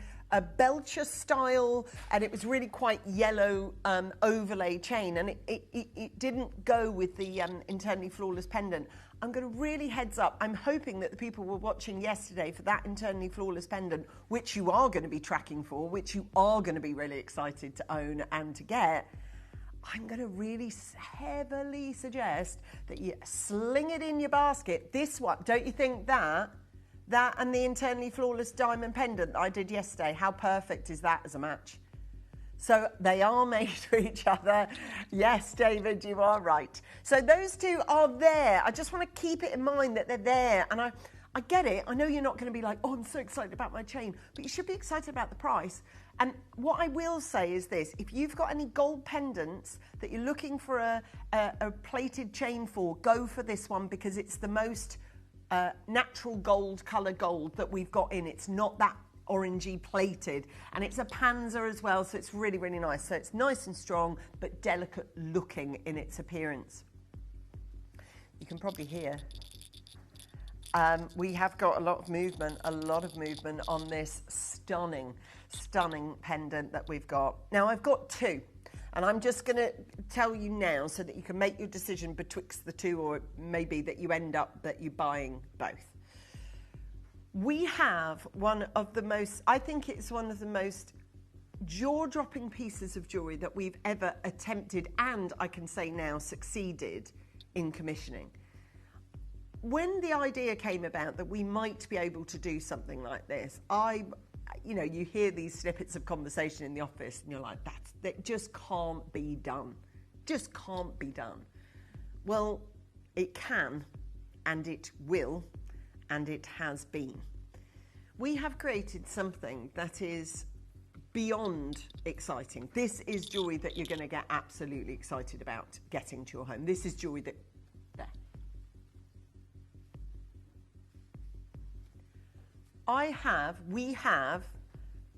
Belcher style, and it was really quite yellow overlay chain, and it didn't go with the internally flawless pendant. I'm going to really heads up, I'm hoping that the people were watching yesterday for that internally flawless pendant, which you are going to be tracking for, which you are going to be really excited to own and to get. I'm going to really heavily suggest that you sling it in your basket. This one, don't you think that and the internally flawless diamond pendant that I did yesterday, how perfect is that as a match? So they are made for each other. Yes, David, you are right. So those two are there. I just want to keep it in mind that they're there. And I get it. I know you're not going to be like, oh, I'm so excited about my chain. But you should be excited about the price. And what I will say is this. If you've got any gold pendants that you're looking for a plated chain for, go for this one, because it's the most natural gold, colour gold that we've got in. It's not that orangey plated, and it's a panzer as well, so it's really, really nice. So it's nice and strong, but delicate looking in its appearance. You can probably hear we have got a lot of movement on this stunning pendant that we've got. Now I've got two, and I'm just going to tell you now so that you can make your decision betwixt the two, or it may be that you end up that you're buying both. We have one of the most, I think it's one of the most jaw-dropping pieces of jewellery that we've ever attempted, and I can say now succeeded in commissioning. When the idea came about that we might be able to do something like this, you hear these snippets of conversation in the office and you're like, that just can't be done. Just can't be done. Well, it can, and it will, and it has been. We have created something that is beyond exciting. This is jewellery that you're going to get absolutely excited about getting to your home. This is jewellery that... There. We have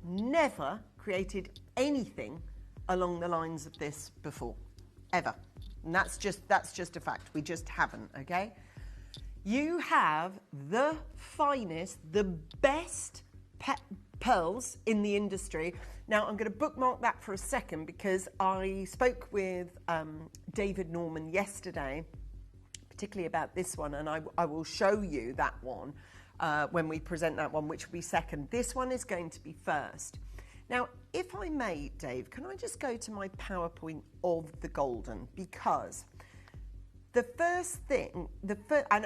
never created anything along the lines of this before, ever. And that's just a fact. We just haven't, okay? You have the finest, the best pearls in the industry. Now, I'm going to bookmark that for a second, because I spoke with David Norman yesterday, particularly about this one, and I will show you that one when we present that one, which will be second. This one is going to be first. Now, if I may, Dave, can I just go to my PowerPoint of the golden? Because the first thing,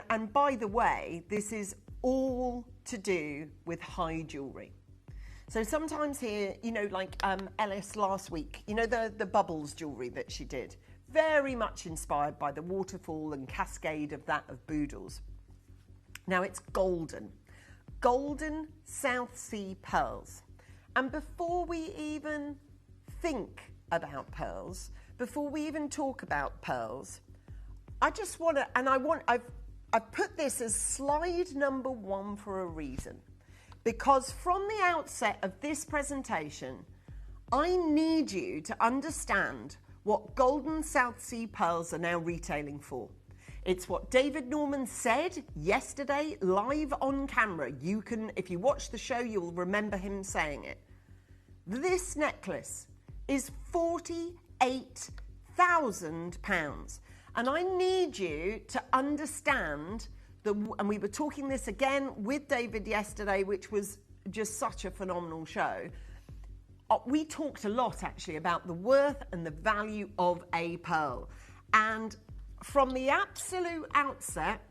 and by the way, this is all to do with high jewellery. So sometimes here, like Ellis last week, the bubbles jewellery that she did, very much inspired by the waterfall and cascade of that of Boodles. Now it's golden South Sea pearls. And before we even think about pearls, before we even talk about pearls, I just want to, and I've put this as slide number 1 for a reason. Because from the outset of this presentation, I need you to understand what golden South Sea pearls are now retailing for. It's what David Norman said yesterday live on camera. You can, if you watch the show, you'll remember him saying it. This necklace is £48,000. And I need you to understand, and we were talking this again with David yesterday, which was just such a phenomenal show. We talked a lot actually about the worth and the value of a pearl. And from the absolute outset,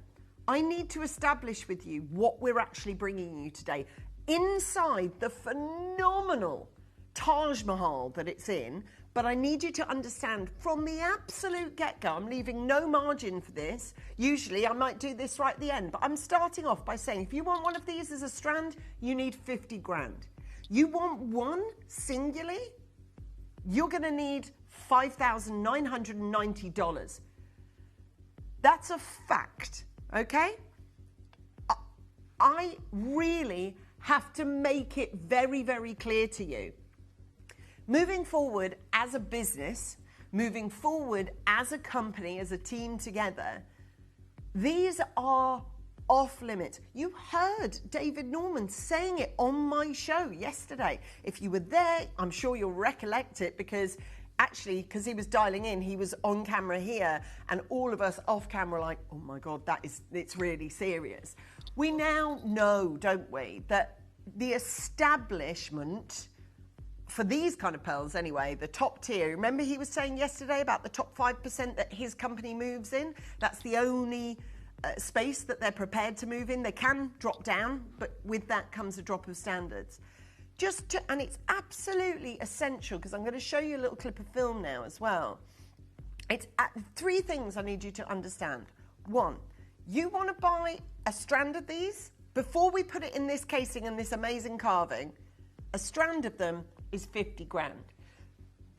I need to establish with you what we're actually bringing you today. Inside the phenomenal Taj Mahal that it's in, but I need you to understand from the absolute get-go, I'm leaving no margin for this. Usually I might do this right at the end, but I'm starting off by saying if you want one of these as a strand, you need 50 grand. You want one singularly, you're going to need $5,990. That's a fact, okay? I really have to make it very, very clear to you. Moving forward as a business, moving forward as a company, as a team together, these are off limits. You heard David Norman saying it on my show yesterday. If you were there, I'm sure you'll recollect it, because actually, because he was dialing in, he was on camera here, and all of us off camera like, oh my God, it's really serious. We now know, don't we, that the establishment for these kind of pearls anyway, the top tier, remember he was saying yesterday about the top 5% that his company moves in? That's the only space that they're prepared to move in. They can drop down, but with that comes a drop of standards. And it's absolutely essential, because I'm going to show you a little clip of film now as well. It's 3 things I need you to understand. 1, you want to buy a strand of these, before we put it in this casing and this amazing carving, a strand of them is 50 grand.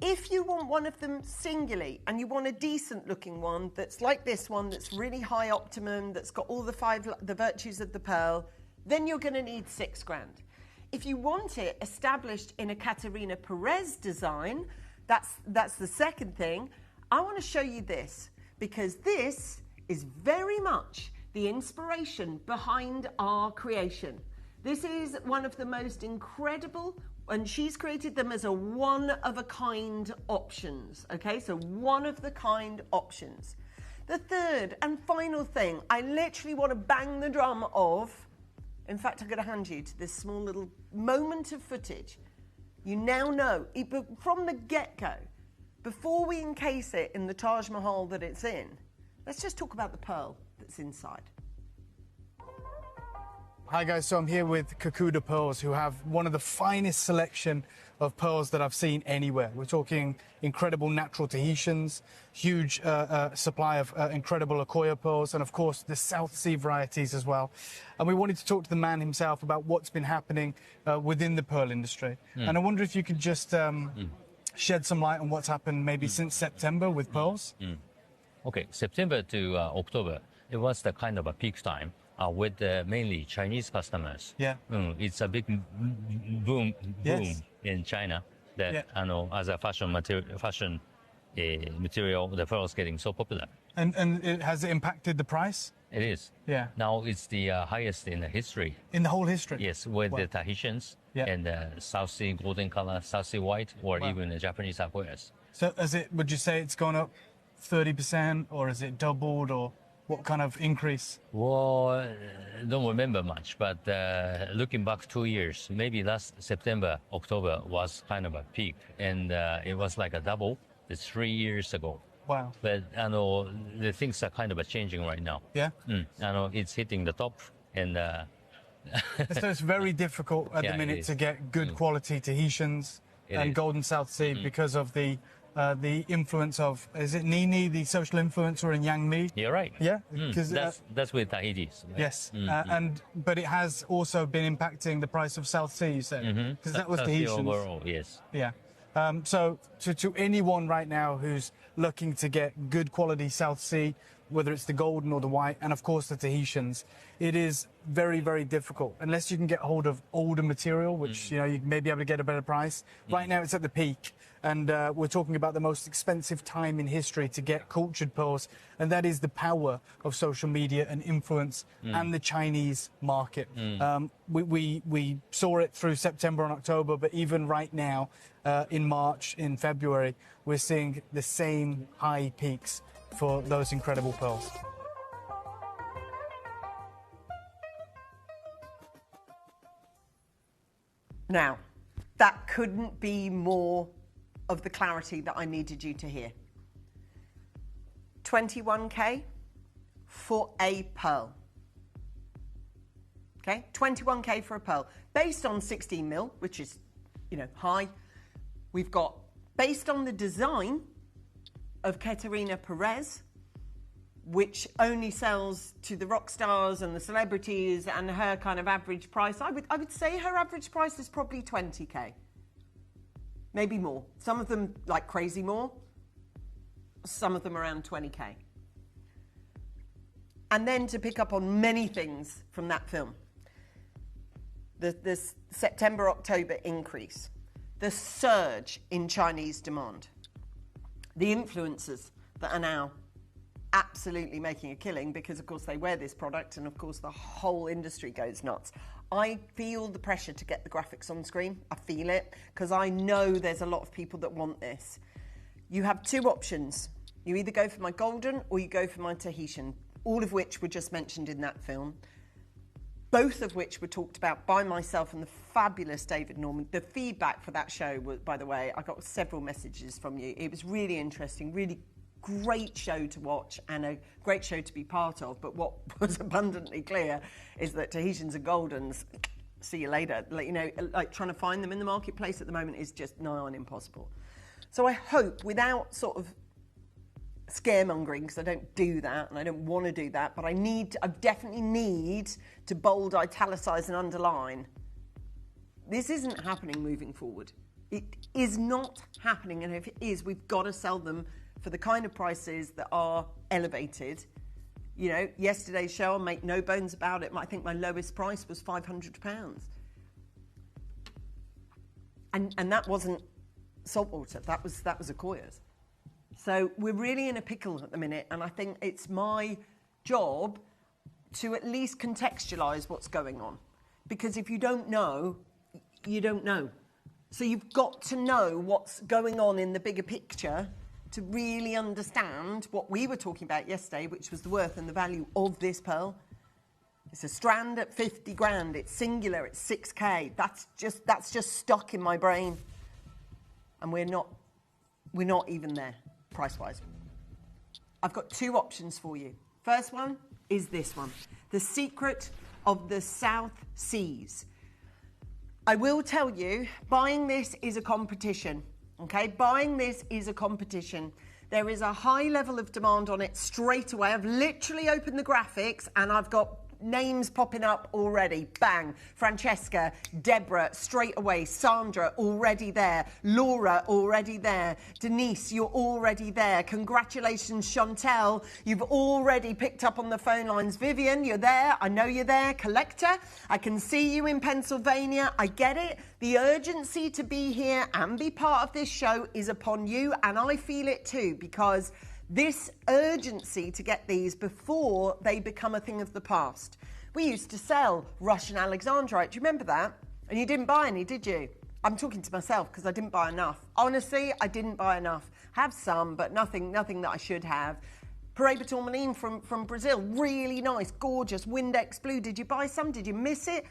If you want one of them singularly, and you want a decent looking one that's like this one, that's really high optimum, that's got all the virtues of the pearl, then you're going to need 6 grand. If you want it established in a Caterina Perez design, that's the second thing. I want to show you this, because this is very much the inspiration behind our creation. This is one of the most incredible, and she's created them as a one-of-a-kind options, okay? So one-of-the-kind options. The third and final thing, I literally want to bang the drum of, in fact, I'm going to hand you to this small little moment of footage. You now know, from the get-go, before we encase it in the Taj Mahal that it's in, let's just talk about the pearl that's inside. Hi guys, so I'm here with Kakuda Pearls, who have one of the finest selection of pearls that I've seen anywhere. We're talking incredible natural Tahitians, huge supply of incredible Akoya pearls, and of course the South Sea varieties as well. And we wanted to talk to the man himself about what's been happening within the pearl industry. And I wonder if you could just shed some light on what's happened maybe since September with pearls. Okay, September to October, it was the kind of a peak time. With mainly Chinese customers. Yeah. It's a big boom in China that as a fashion material, the pearl is getting so popular. And has it impacted the price? It is. Yeah. Now it's the highest in the history. In the whole history? Yes, with the Tahitians and the South Sea golden color, South Sea white, or even the Japanese Akoyas. So would you say it's gone up 30%, or is it doubled, or what kind of increase? Well, don't remember much, but looking back 2 years, maybe last September, October was kind of a peak, and it was like a double. It's 3 years ago. Wow. But the things are kind of changing right now. Yeah. It's hitting the top, and so it's very difficult at the minute to get good quality Tahitians and Golden South Sea because of the influence of, is it Nini, the social influencer in Yang Mi? You're right. Yeah, because that's with Tahiti's. Right? Yes, but it has also been impacting the price of South Sea, you said, because that was Tahitians. Overall, yes. Yeah. So to anyone right now who's looking to get good quality South Sea, whether it's the golden or the white, and of course the Tahitians, it is very, very difficult unless you can get hold of older material, which you may be able to get a better price. Right now it's at the peak, and we're talking about the most expensive time in history to get cultured pearls, and that is the power of social media and influence and the Chinese market. We saw it through September and October, but even right now, in March, in February, we're seeing the same high peaks for those incredible pearls. Now, that couldn't be more of the clarity that I needed you to hear. 21K for a pearl. Okay, 21K for a pearl. Based on 16 mil, which is, high. We've got, based on the design of Caterina Perez, which only sells to the rock stars and the celebrities, and her kind of average price, I would say her average price is probably 20K. Maybe more. Some of them like crazy more. Some of them around 20K. And then to pick up on many things from that film. the September-October increase, the surge in Chinese demand, the influencers that are now absolutely making a killing because, of course, they wear this product and, of course, the whole industry goes nuts. I feel the pressure to get the graphics on screen. I feel it because I know there's a lot of people that want this. You have two options. You either go for my golden or you go for my Tahitian, all of which were just mentioned in that film, both of which were talked about by myself and the fabulous David Norman. The feedback for that show, was, by the way, I got several messages from you. It was really interesting, really great show to watch and a great show to be part of. But what was abundantly clear is that Tahitians and Goldens, see you later. Like trying to find them in the marketplace at the moment is just nigh on impossible. So I hope, without sort of scaremongering, because I don't do that and I don't want to do that, but I definitely need to bold, italicise and underline. This isn't happening moving forward. It is not happening, and if it is, we've got to sell them for the kind of prices that are elevated. You know, yesterday's show, I'll make no bones about it, I think my lowest price was £500. And that wasn't saltwater, that was Akoya's. So we're really in a pickle at the minute, and I think it's my job to at least contextualise what's going on. Because if you don't know, you don't know. So you've got to know what's going on in the bigger picture to really understand what we were talking about yesterday, which was the worth and the value of this pearl. It's a strand at 50 grand, it's singular, it's 6K. That's just stuck in my brain. And we're not even there, price-wise. I've got two options for you. First one is this one, The Secret of the South Seas. I will tell you, buying this is a competition. Okay, buying this is a competition. There is a high level of demand on it straight away. I've literally opened the graphics and I've got names popping up already. Bang. Francesca, Deborah, straight away. Sandra, already there. Laura, already there. Denise, you're already there. Congratulations, Chantel. You've already picked up on the phone lines. Vivian, you're there. I know you're there. Collector, I can see you in Pennsylvania. I get it. The urgency to be here and be part of this show is upon you, and I feel it too, because this urgency to get these before they become a thing of the past. We used to sell Russian Alexandrite. Do you remember that? And you didn't buy any, did you? I'm talking to myself because I didn't buy enough. Honestly, I didn't buy enough. Have some, but nothing that I should have. Paraiba Tourmaline from Brazil. Really nice, gorgeous, Windex blue. Did you buy some? Did you miss it?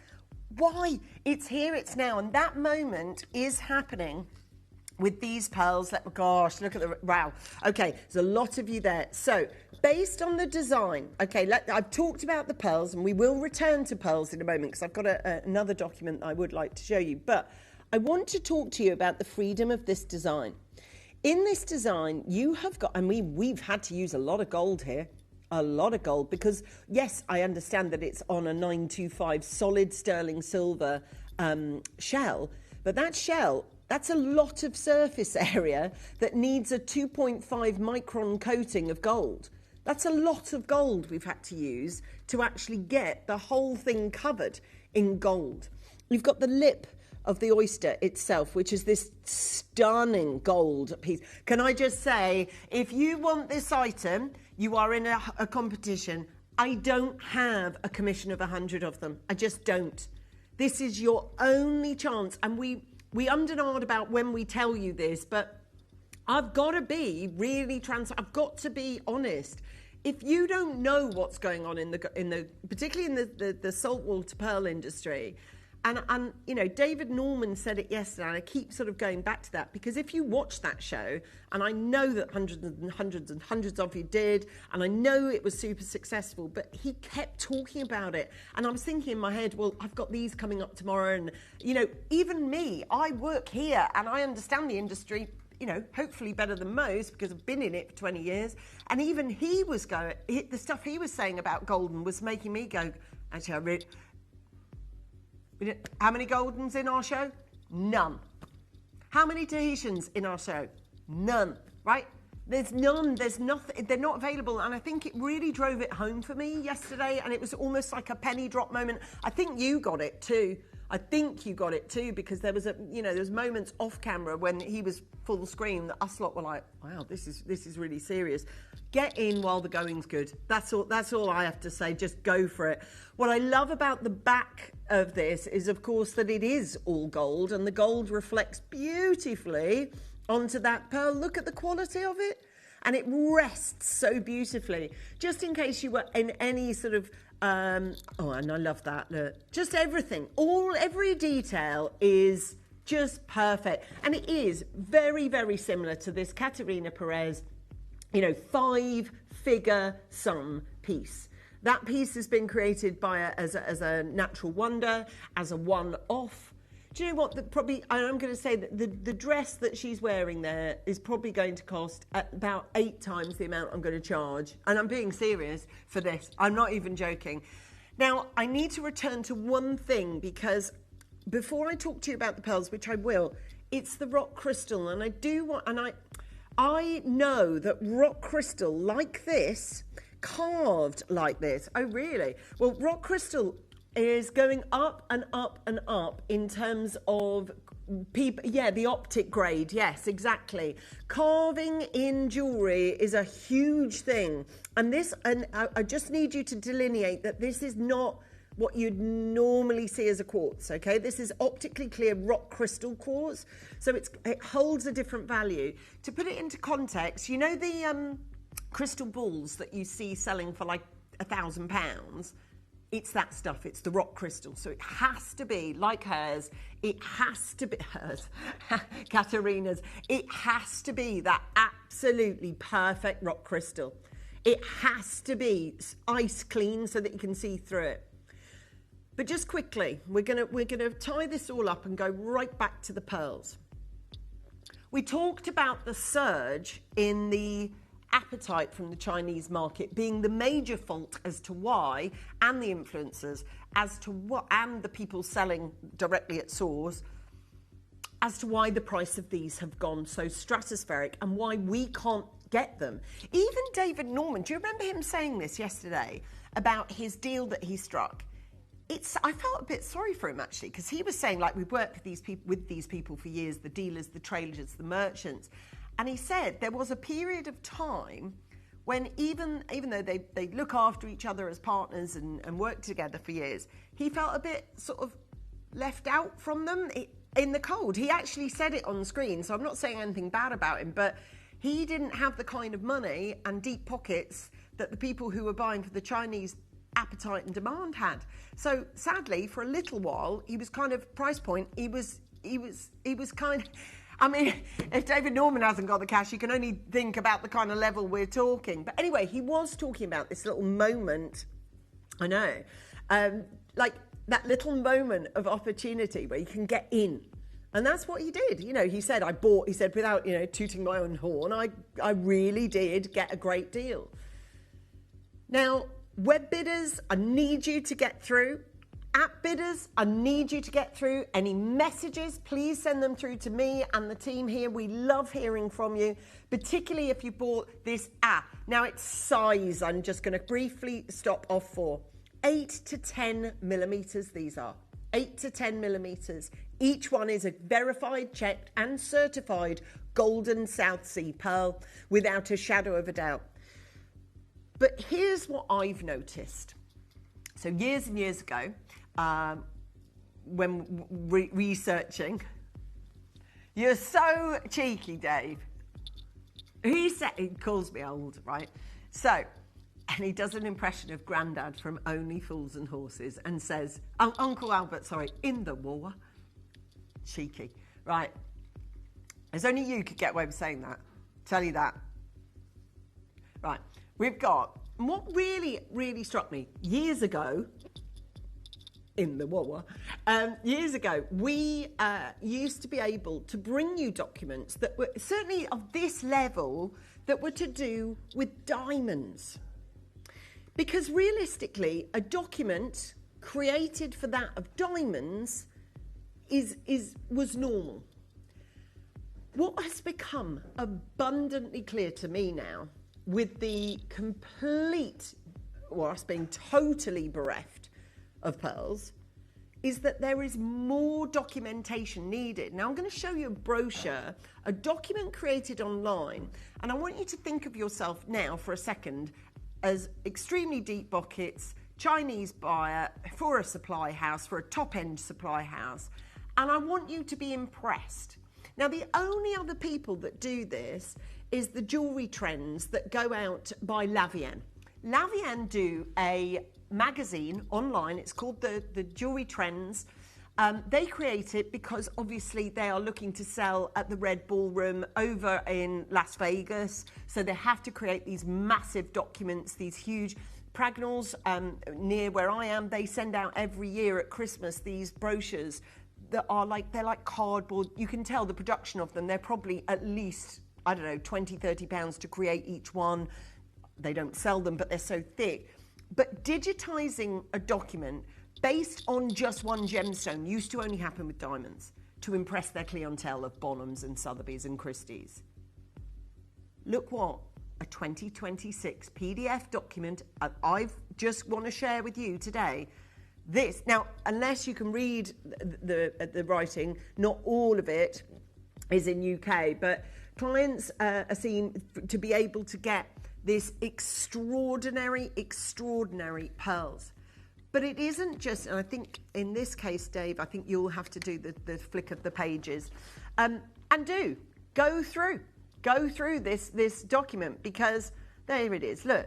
Why? It's here, it's now. And that moment is happening with these pearls. Gosh, look at the, wow. Okay, there's a lot of you there. So, based on the design, okay, I've talked about the pearls, and we will return to pearls in a moment because I've got another document that I would like to show you. But I want to talk to you about the freedom of this design. In this design, you have got, and we've had to use a lot of gold here, a lot of gold, because yes, I understand that it's on a 925 solid sterling silver shell, but that shell, that's a lot of surface area that needs a 2.5 micron coating of gold. That's a lot of gold we've had to use to actually get the whole thing covered in gold. You've got the lip of the oyster itself, which is this stunning gold piece. Can I just say, if you want this item, you are in a competition. I don't have a commission of 100 of them. I just don't. This is your only chance, and we ummed and ahed about when we tell you this, but I've got to be really I've got to be honest. If you don't know what's going on particularly in the saltwater pearl industry, and you know, David Norman said it yesterday, and I keep sort of going back to that, because if you watch that show, and I know that hundreds and hundreds and hundreds of you did, and I know it was super successful, but he kept talking about it, and I was thinking in my head, well, I've got these coming up tomorrow, and you know, even me, I work here, and I understand the industry, you know, hopefully better than most, because I've been in it for 20 years, and even he was the stuff he was saying about golden was making me go, actually, how many Goldens in our show? None. How many Tahitians in our show? None, right? There's none, there's nothing, they're not available, and I think it really drove it home for me yesterday, and it was almost like a penny drop moment. I think you got it too. I think you got it too, because there was there was moments off camera when he was full screen that us lot were like, wow, this is really serious. Get in while the going's good. That's all I have to say. Just go for it. What I love about the back of this is, of course, that it is all gold, and the gold reflects beautifully onto that pearl. Look at the quality of it. And it rests so beautifully. Just in case you were in any sort of, and I love that. Look, just everything, every detail is just perfect. And it is very, very similar to this Caterina Perez, 5-figure sum piece. That piece has been created by as a natural wonder, as a one-off. Do you know what? I'm going to say that the dress that she's wearing there is probably going to cost about 8 times the amount I'm going to charge. And I'm being serious for this. I'm not even joking. Now, I need to return to one thing, because before I talk to you about the pearls, which I will, it's the rock crystal. And I know that rock crystal like this, carved like this. Oh, really? Well, rock crystal is going up and up and up in terms of the optic grade. Yes, exactly. Carving in jewelry is a huge thing. And I just need you to delineate that this is not what you'd normally see as a quartz, okay? This is optically clear rock crystal quartz, so it holds a different value. To put it into context, the crystal balls that you see selling for like £1,000? It's that stuff. It's the rock crystal. So it has to be like hers. It has to be hers, Katerina's. It has to be that absolutely perfect rock crystal. It has to be ice clean so that you can see through it. But just quickly, we're gonna tie this all up and go right back to the pearls. We talked about the surge in the appetite from the Chinese market being the major fault as to why, and the influencers as to what, and the people selling directly at source, as to why the price of these have gone so stratospheric and why we can't get them. Even David Norman, do you remember him saying this yesterday about his deal that he struck? I felt a bit sorry for him, actually, because he was saying, like, we've worked with these people for years, the dealers, the traders, the merchants. And he said there was a period of time when even though they look after each other as partners and work together for years, he felt a bit sort of left out from them in the cold. He actually said it on screen, so I'm not saying anything bad about him, but he didn't have the kind of money and deep pockets that the people who were buying for the Chinese appetite and demand had. So sadly, for a little while, he was kind of price point. He was kind of. I mean, if David Norman hasn't got the cash, you can only think about the kind of level we're talking. But anyway, he was talking about this little moment, I know, like that little moment of opportunity where you can get in. And that's what he did. He said, without, tooting my own horn, I really did get a great deal. Now, web bidders, I need you to get through. App bidders, I need you to get through. Any messages, please send them through to me and the team here. We love hearing from you, particularly if you bought this app. Now, it's size. I'm just going to briefly stop off for 8 to 10 millimeters. These are 8 to 10 millimeters. Each one is a verified, checked and certified golden South Sea pearl without a shadow of a doubt. But here's what I've noticed. So years and years ago, when researching, you're so cheeky, Dave. He calls me old, right? So, and he does an impression of Grandad from Only Fools and Horses and says, Uncle Albert, sorry, in the war. Cheeky, right? There's only you could get away with saying that. Tell you that. Right, we've got, what really, really struck me years ago, in the war, years ago, we used to be able to bring you documents that were certainly of this level that were to do with diamonds. Because realistically, a document created for that of diamonds was normal. What has become abundantly clear to me now, with the complete, or us being totally bereft of pearls, is that there is more documentation needed. Now I'm going to show you a brochure, a document created online, and I want you to think of yourself now for a second as extremely deep pockets, Chinese buyer for a supply house, for a top-end supply house, and I want you to be impressed. Now the only other people that do this is the jewellery trends that go out by Lavienne. Lavienne do a magazine online, it's called the Jewellery Trends. They create it because obviously they are looking to sell at the Red Ballroom over in Las Vegas, so they have to create these massive documents, these huge Pragnalls near where I am, they send out every year at Christmas these brochures that are like, they're like cardboard. You can tell the production of them, they're probably at least, I don't know, 20, 30 pounds to create each one. They don't sell them, but they're so thick. But digitizing a document based on just one gemstone used to only happen with diamonds to impress their clientele of Bonhams and Sotheby's and Christie's. Look what a 2026 PDF document I've just want to share with you today. This, now, unless you can read the writing, not all of it is in UK, but clients are seen to be able to get this extraordinary pearls. But it isn't just, and I think in this case, Dave, I think you'll have to do the flick of the pages, and go through this document, because there it is. Look,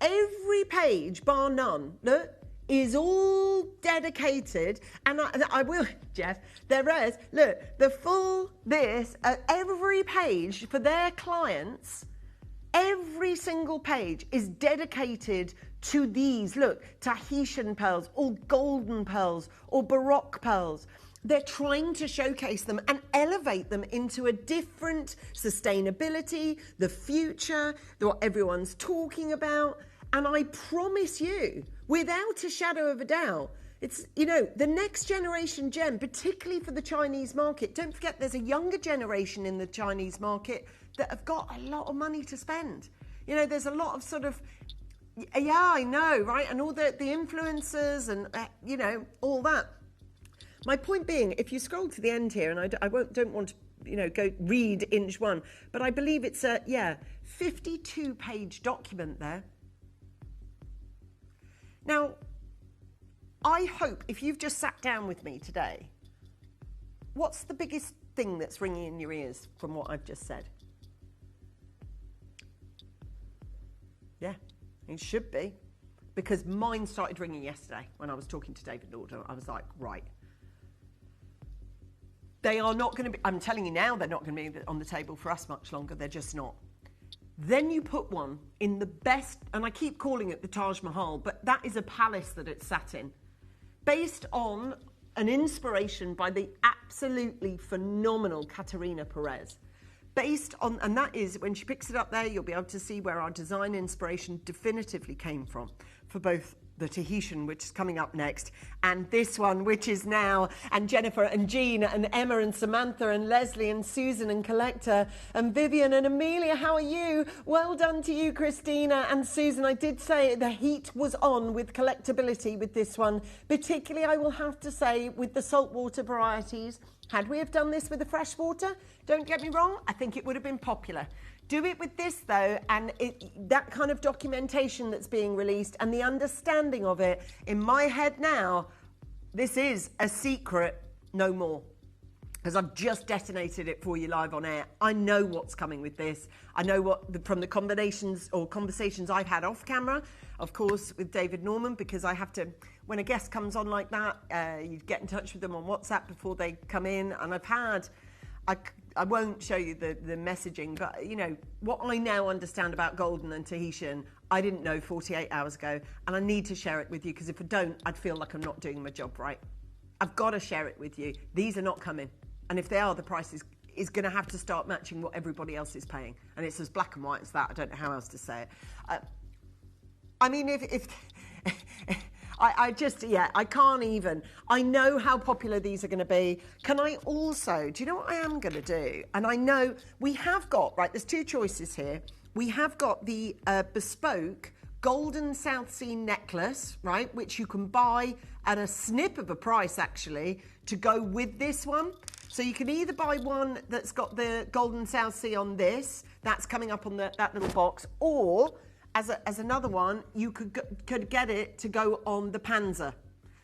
every page, bar none, look, is all dedicated, and I will, Jeff, there is, look, the full this, every page for their clients. Every single page is dedicated to these, look, Tahitian pearls or golden pearls or Baroque pearls. They're trying to showcase them and elevate them into a different sustainability, the future, what everyone's talking about. And I promise you, without a shadow of a doubt, it's, you know, the next generation gem, particularly for the Chinese market. Don't forget, there's a younger generation in the Chinese market that have got a lot of money to spend. You know, there's a lot of sort of, yeah, I know, right? And all the influencers and, you know, all that. My point being, if you scroll to the end here, and I don't want to, you know, go read inch one, but I believe it's a, 52-page document there. Now, I hope, if you've just sat down with me today, what's the biggest thing that's ringing in your ears from what I've just said? Yeah, it should be, because mine started ringing yesterday when I was talking to David Lauder. I was like, right. They are not going to be, I'm telling you now, they're not going to be on the table for us much longer. They're just not. Then you put one in the best, and I keep calling it the Taj Mahal, but that is a palace that it's sat in, based on an inspiration by the absolutely phenomenal Caterina Perez. Based on, and that is, when she picks it up there, you'll be able to see where our design inspiration definitively came from, for both the Tahitian, which is coming up next, and this one, which is now, and Jennifer and Jean and Emma and Samantha and Leslie and Susan and Collector and Vivian and Amelia, how are you? Well done to you, Christina and Susan. I did say the heat was on with collectability with this one, particularly, I will have to say, with the saltwater varieties. Had we have done this with the freshwater, don't get me wrong, I think it would have been popular. Do it with this though, and that kind of documentation that's being released and the understanding of it, in my head now, this is a secret no more. Because I've just detonated it for you live on air. I know what's coming with this. I know what, from the combinations or conversations I've had off camera, of course, with David Norman, because I have to, when a guest comes on like that, you get in touch with them on WhatsApp before they come in. And I've had, I won't show you the messaging, but, you know, what I now understand about Golden and Tahitian, I didn't know 48 hours ago, and I need to share it with you, because if I don't, I'd feel like I'm not doing my job right. I've got to share it with you. These are not coming. And if they are, the price is going to have to start matching what everybody else is paying. And it's as black and white as that. I don't know how else to say it. I mean, if I just, I can't even. I know how popular these are going to be. Can I also, do you know what I am going to do? And I know we have got, right, there's two choices here. We have got the bespoke golden South Sea necklace, right, which you can buy at a snip of a price, actually, to go with this one. So you can either buy one that's got the golden South Sea on this, that's coming up on that little box, or as another one, you could get it to go on the Panzer.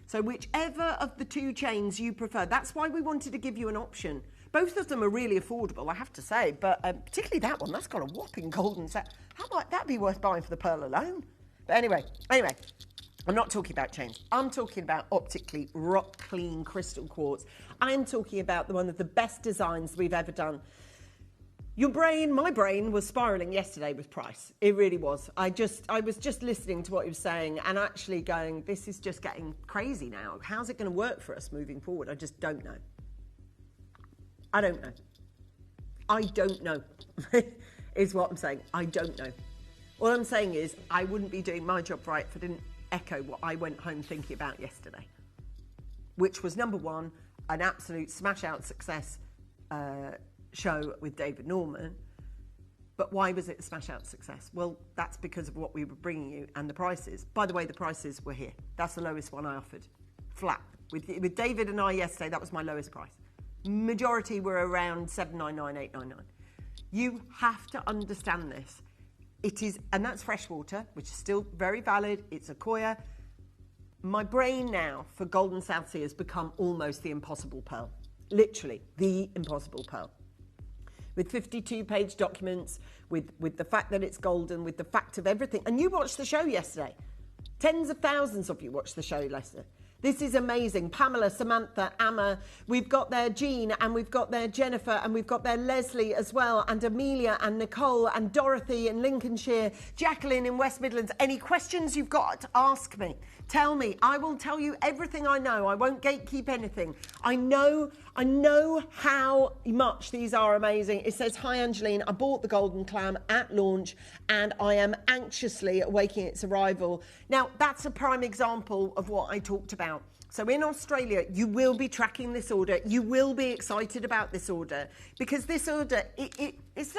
So whichever of the two chains you prefer. That's why we wanted to give you an option. Both of them are really affordable, I have to say, but particularly that one, that's got a whopping golden set. How might that be worth buying for the pearl alone? But anyway, I'm not talking about chains. I'm talking about optically rock clean crystal quartz. I'm talking about one of the best designs we've ever done. My brain was spiraling yesterday with price. It really was. I was just listening to what he was saying and actually going, this is just getting crazy now. How's it going to work for us moving forward? I just don't know. I don't know, is what I'm saying. I don't know. All I'm saying is I wouldn't be doing my job right if I didn't echo what I went home thinking about yesterday, which was, number one, an absolute smash-out success show with David Norman. But why was it a smash-out success? Well, that's because of what we were bringing you and the prices. By the way, the prices were here. That's the lowest one I offered, flat. With David and I yesterday, that was my lowest price. Majority were around $799, $899. You have to understand this. It is, and that's freshwater, which is still very valid. It's a Koya. My brain now for golden South Sea has become almost the impossible pearl. Literally, the impossible pearl. With 52-page documents, with the fact that it's golden, with the fact of everything. And you watched the show yesterday. Tens of thousands of you watched the show, Lester. This is amazing. Pamela, Samantha, Amma, we've got there Jean, and we've got there Jennifer, and we've got there Leslie as well, and Amelia, and Nicole, and Dorothy in Lincolnshire, Jacqueline in West Midlands. Any questions you've got, ask me. Tell me. I will tell you everything I know. I won't gatekeep anything. I know how much these are amazing. It says, hi, Angeline. I bought the golden clam at launch, and I am anxiously awaiting its arrival. Now, that's a prime example of what I talked about. So in Australia, you will be tracking this order. You will be excited about this order because this order, it's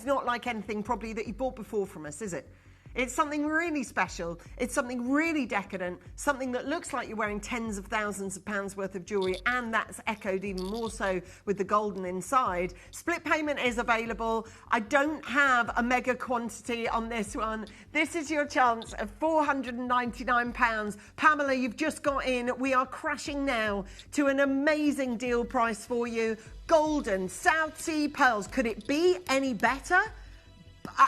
not like anything probably that you bought before from us, is it? It's something really special. It's something really decadent, something that looks like you're wearing tens of thousands of pounds worth of jewellery, and that's echoed even more so with the golden inside. Split payment is available. I don't have a mega quantity on this one. This is your chance of £499. Pamela, you've just got in. We are crashing now to an amazing deal price for you. Golden South Sea pearls. Could it be any better?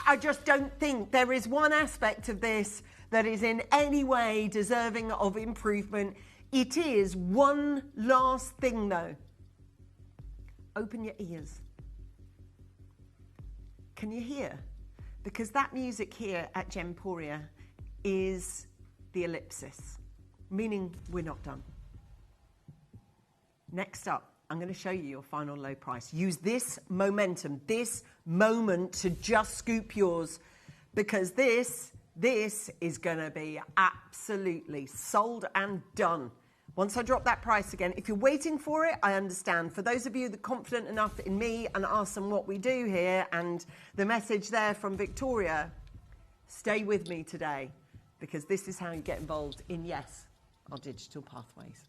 I just don't think there is one aspect of this that is in any way deserving of improvement. It is one last thing, though. Open your ears. Can you hear? Because that music here at Gemporia is the ellipsis, meaning we're not done. Next up, I'm going to show you your final low price. Use this momentum, this moment to just scoop yours, because this is going to be absolutely sold and done. Once I drop that price again, if you're waiting for it, I understand. For those of you that are confident enough in me and ask them what we do here and the message there from Victoria, stay with me today, because this is how you get involved in, yes, our digital pathways.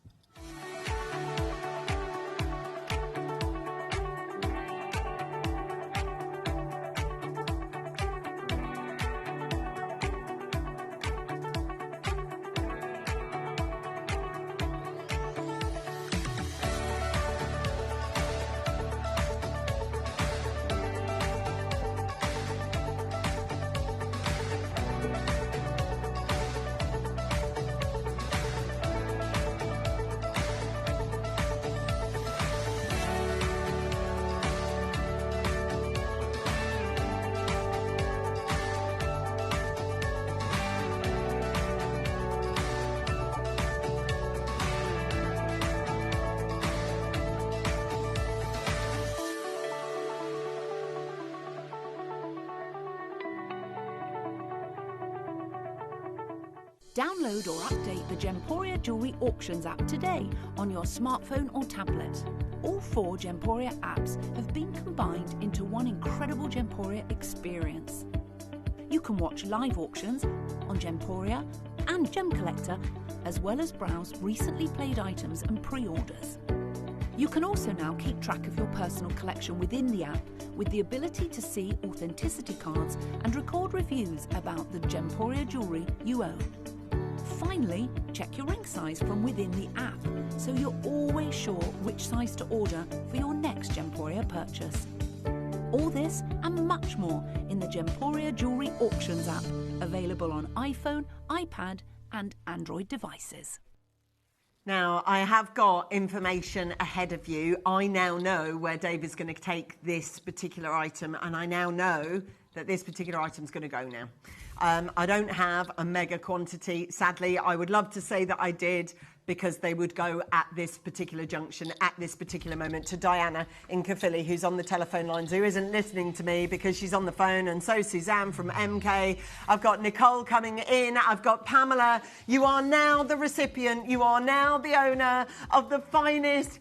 Download or update the Gemporia Jewellery Auctions app today on your smartphone or tablet. All 4 Gemporia apps have been combined into one incredible Gemporia experience. You can watch live auctions on Gemporia and Gem Collector, as well as browse recently played items and pre-orders. You can also now keep track of your personal collection within the app with the ability to see authenticity cards and record reviews about the Gemporia jewellery you own. Finally, check your ring size from within the app so you're always sure which size to order for your next Gemporia purchase. All this and much more in the Gemporia Jewellery Auctions app, available on iPhone, iPad and Android devices. Now, I have got information ahead of you. I now know where Dave is going to take this particular item, and I now know that this particular item is going to go now. I don't have a mega quantity. Sadly, I would love to say that I did, because they would go at this particular junction, at this particular moment, to Diana in Caerphilly, who's on the telephone lines, who isn't listening to me because she's on the phone, and so Suzanne from MK. I've got Nicole coming in. I've got Pamela. You are now the recipient. You are now the owner of the finest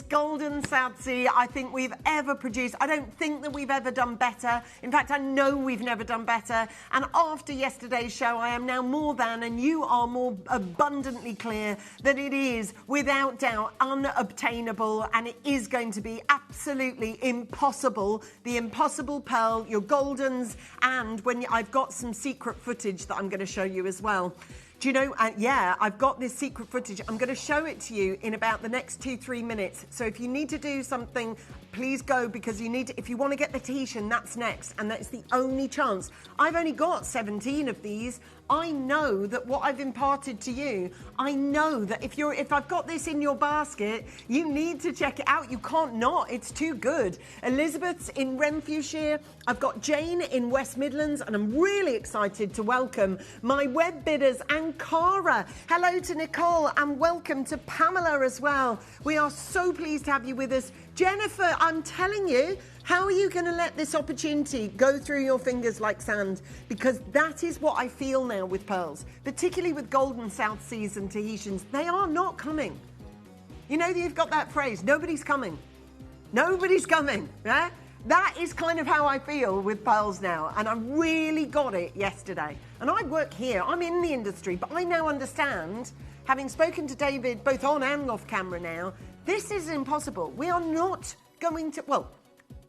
golden South Sea I think we've ever produced. I don't think that we've ever done better. In fact, I know we've never done better. And after yesterday's show, I am now more than, and you are more abundantly clear that it is, without doubt, unobtainable, and it is going to be absolutely impossible. The impossible pearl, your goldens, and I've got some secret footage that I'm going to show you as well. Do you know, yeah, I've got this secret footage. I'm going to show it to you in about the next 2-3 minutes. So if you need to do something, please go, because you need to, if you want to get the Tahitian, that's next. And that's the only chance. I've only got 17 of these. I know that what I've imparted to you, I know that if I've got this in your basket, you need to check it out. You can't not. It's too good. Elizabeth's in Renfrewshire. I've got Jane in West Midlands, and I'm really excited to welcome my web bidders, Ankara. Hello to Nicole, and welcome to Pamela as well. We are so pleased to have you with us. Jennifer, I'm telling you, how are you going to let this opportunity go through your fingers like sand? Because that is what I feel now with pearls, particularly with golden South Seas and Tahitians. They are not coming. You know, you've got that phrase, nobody's coming. Nobody's coming, yeah? That is kind of how I feel with pearls now, and I really got it yesterday. And I work here, I'm in the industry, but I now understand, having spoken to David both on and off camera now, this is impossible. We are not going to, well,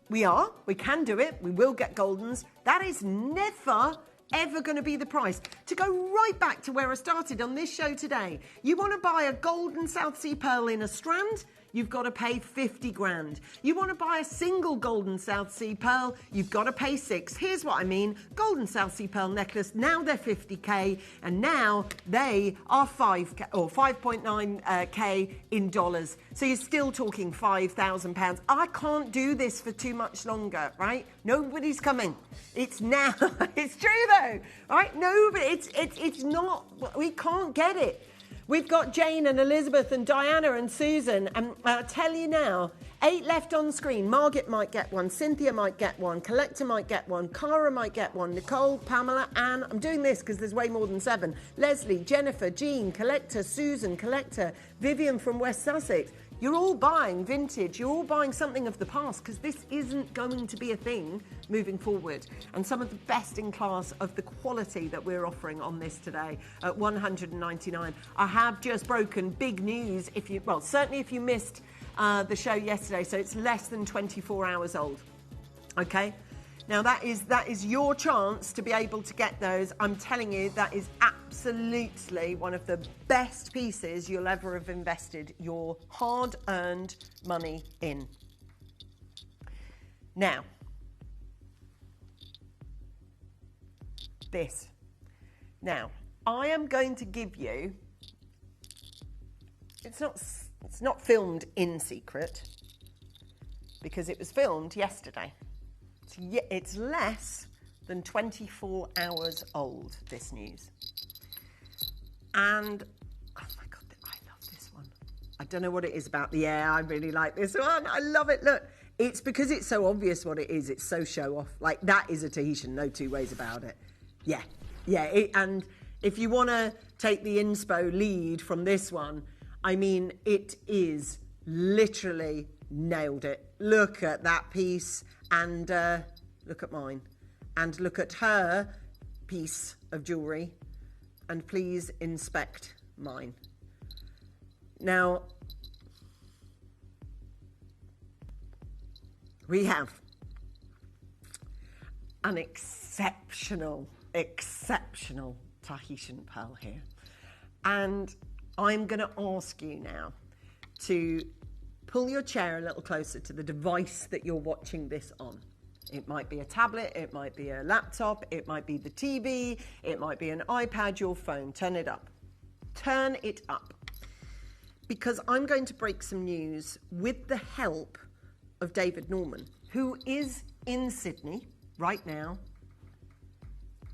we can do it, we will get goldens. That is never, ever going to be the price. To go right back to where I started on this show today, you want to buy a golden South Sea pearl in a strand, you've got to pay 50 grand. You want to buy a single golden South Sea pearl, you've got to pay 6. Here's what I mean. Golden South Sea pearl necklace, now they're 50k, and now they are 5k or 5.9k in dollars. So you're still talking £5,000. I can't do this for too much longer, right? Nobody's coming. It's now. It's true though, right? Nobody. It's not. We can't get it. We've got Jane and Elizabeth and Diana and Susan, and I'll tell you now, 8 left on screen. Margaret might get one, Cynthia might get one, Collector might get one, Cara might get one, Nicole, Pamela, Anne. I'm doing this because there's way more than 7. Leslie, Jennifer, Jean, Collector, Susan, Collector, Vivian from West Sussex. You're all buying vintage, you're all buying something of the past, because this isn't going to be a thing moving forward. And some of the best in class of the quality that we're offering on this today at $199. I have just broken big news, certainly if you missed the show yesterday, so it's less than 24 hours old, okay? Now that is your chance to be able to get those. I'm telling you, that is absolutely one of the best pieces you'll ever have invested your hard-earned money in. Now, this. Now, I am going to give you, it's not filmed in secret, because it was filmed yesterday. It's less than 24 hours old, this news. And, oh my God, I love this one. I don't know what it is about the air. I really like this one. I love it. Look, it's because it's so obvious what it is. It's so show off. Like, that is a Tahitian, no two ways about it. Yeah. And if you want to take the inspo lead from this one, I mean, it is literally nailed it. Look at that piece. And look at mine, and look at her piece of jewellery, and please inspect mine. Now, we have an exceptional Tahitian pearl here. And I'm going to ask you now to pull your chair a little closer to the device that you're watching this on. It might be a tablet, it might be a laptop, it might be the TV, it might be an iPad, your phone. Turn it up. Turn it up. Because I'm going to break some news with the help of David Norman, who is in Sydney right now.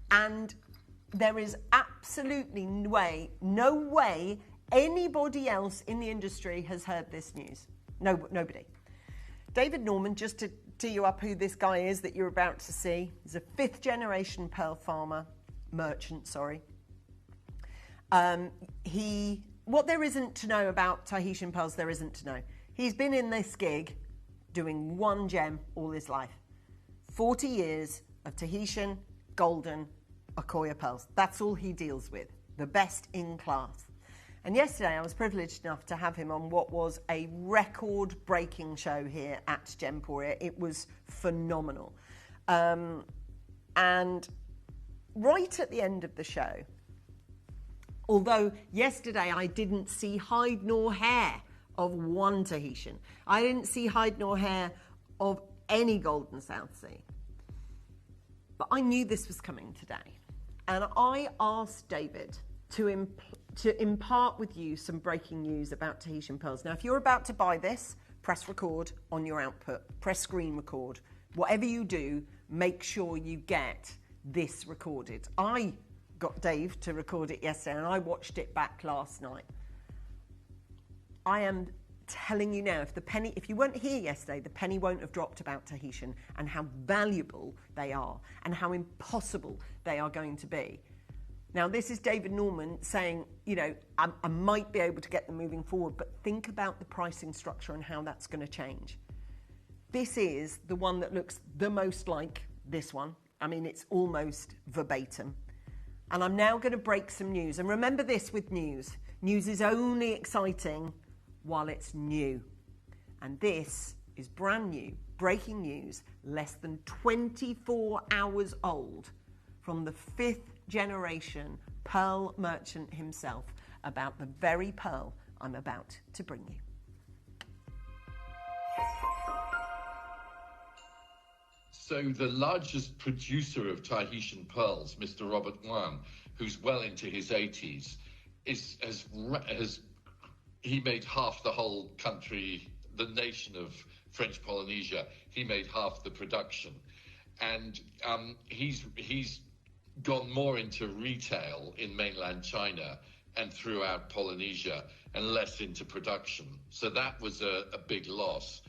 And there is absolutely no way anybody else in the industry has heard this news. No, nobody. David Norman, just to tee you up who this guy is that you're about to see, he's a 5th generation pearl merchant. What there isn't to know about Tahitian pearls, there isn't to know. He's been in this gig doing one gem all his life. 40 years of Tahitian, golden, Akoya pearls. That's all he deals with, the best in class. And yesterday I was privileged enough to have him on what was a record-breaking show here at Gemporia. It was phenomenal. And right at the end of the show, although yesterday I didn't see hide nor hair of one Tahitian, I didn't see hide nor hair of any golden South Sea, but I knew this was coming today. And I asked David to impart with you some breaking news about Tahitian pearls. Now, if you're about to buy this, press record on your output, press screen record. Whatever you do, make sure you get this recorded. I got Dave to record it yesterday and I watched it back last night. I am telling you now, if you weren't here yesterday, the penny won't have dropped about Tahitian and how valuable they are and how impossible they are going to be. Now, this is David Norman saying, you know, I might be able to get them moving forward, but think about the pricing structure and how that's going to change. This is the one that looks the most like this one. I mean, it's almost verbatim. And I'm now going to break some news. And remember this with news. News is only exciting while it's new. And this is brand new, breaking news, less than 24 hours old, from the 5th generation pearl merchant himself about the very pearl I'm about to bring you. So the largest producer of Tahitian pearls, Mr. Robert Wan, who's well into his 80s, he made half the whole country, the nation of French Polynesia. He made half the production, and he's gone more into retail in mainland China and throughout Polynesia, and less into production. So that was a big loss.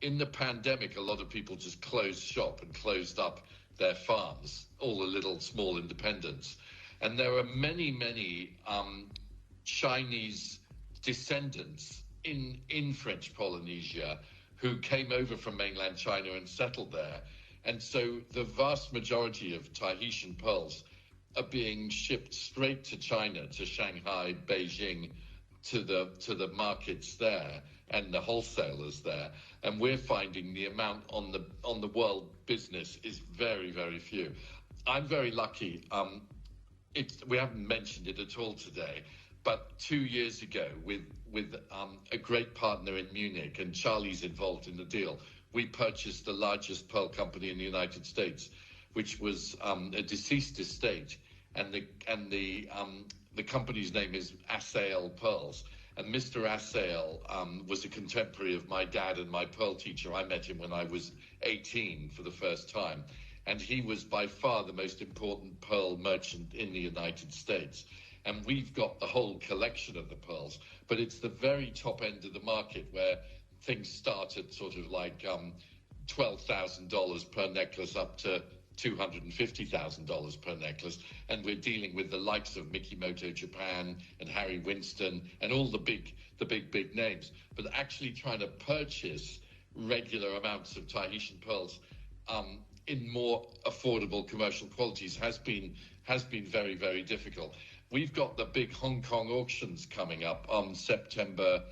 In the pandemic, a lot of people just closed shop and closed up their farms, all the little small independents. And there are many Chinese descendants in French Polynesia who came over from mainland China and settled there. And so the vast majority of Tahitian pearls are being shipped straight to China, to Shanghai, Beijing, to the markets there and the wholesalers there. And we're finding the amount on the world business is very, very few. I'm very lucky. We haven't mentioned it at all today, but 2 years ago, with a great partner in Munich, and Charlie's involved in the deal, we purchased the largest pearl company in the United States, which was a deceased estate, and the company's name is Assail Pearls. And Mr. Assail was a contemporary of my dad and my pearl teacher. I met him when I was 18 for the first time. And he was by far the most important pearl merchant in the United States. And we've got the whole collection of the pearls, but it's the very top end of the market where things start at sort of like $12,000 per necklace up to $250,000 per necklace. And we're dealing with the likes of Mikimoto Japan and Harry Winston and all the big names. But actually trying to purchase regular amounts of Tahitian pearls in more affordable commercial qualities has been very, very difficult. We've got the big Hong Kong auctions coming up on September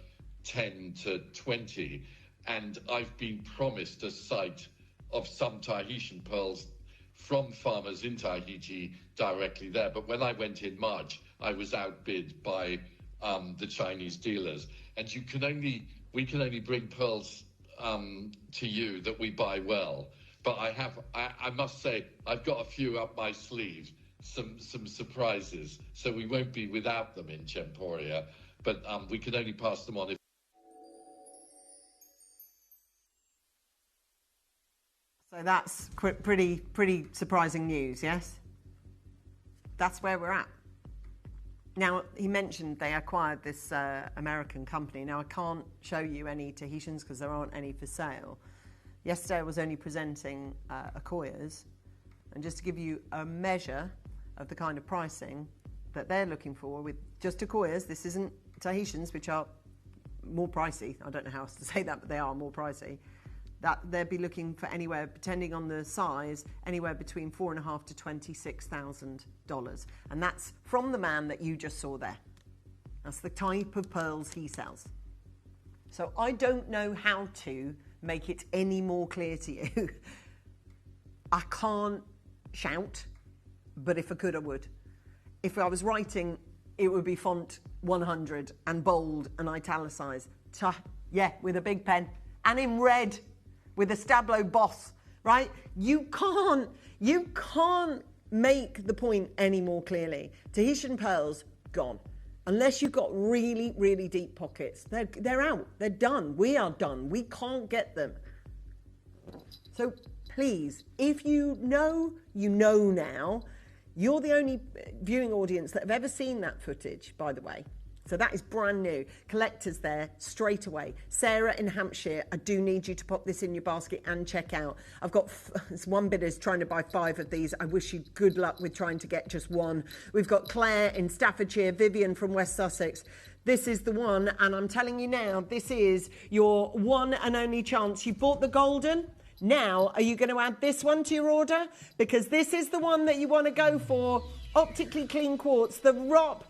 10 to 20, and I've been promised a site of some Tahitian pearls from farmers in Tahiti directly there. But when I went in March, I was outbid by the Chinese dealers, and we can only bring pearls to you that we buy well. But I must say, I've got a few up my sleeve, some surprises. So we won't be without them in Gemporia, but we can only pass them on if. So that's pretty surprising news, yes? That's where we're at. Now, he mentioned they acquired this American company. Now, I can't show you any Tahitians because there aren't any for sale. Yesterday, I was only presenting Akoya's. And just to give you a measure of the kind of pricing that they're looking for with just Akoya's, this isn't Tahitians, which are more pricey. I don't know how else to say that, but they are more pricey. That they'd be looking for anywhere, depending on the size, anywhere between $4,500 to $26,000. And that's from the man that you just saw there. That's the type of pearls he sells. So I don't know how to make it any more clear to you. I can't shout, but if I could, I would. If I was writing, it would be font 100 and bold and italicized. Yeah, with a big pen and in red. With a Stablo boss, right? You can't make the point any more clearly. Tahitian pearls, gone. Unless you've got really, really deep pockets. They're out, they're done. We are done, we can't get them. So please, if you know now. You're the only viewing audience that have ever seen that footage, by the way. So that is brand new. Collectors there straight away. Sarah in Hampshire, I do need you to pop this in your basket and check out. I've got one bidder's trying to buy 5 of these. I wish you good luck with trying to get just one. We've got Claire in Staffordshire, Vivian from West Sussex. This is the one, and I'm telling you now, this is your one and only chance. You bought the golden. Now, are you going to add this one to your order? Because this is the one that you want to go for. Optically clean quartz, the rock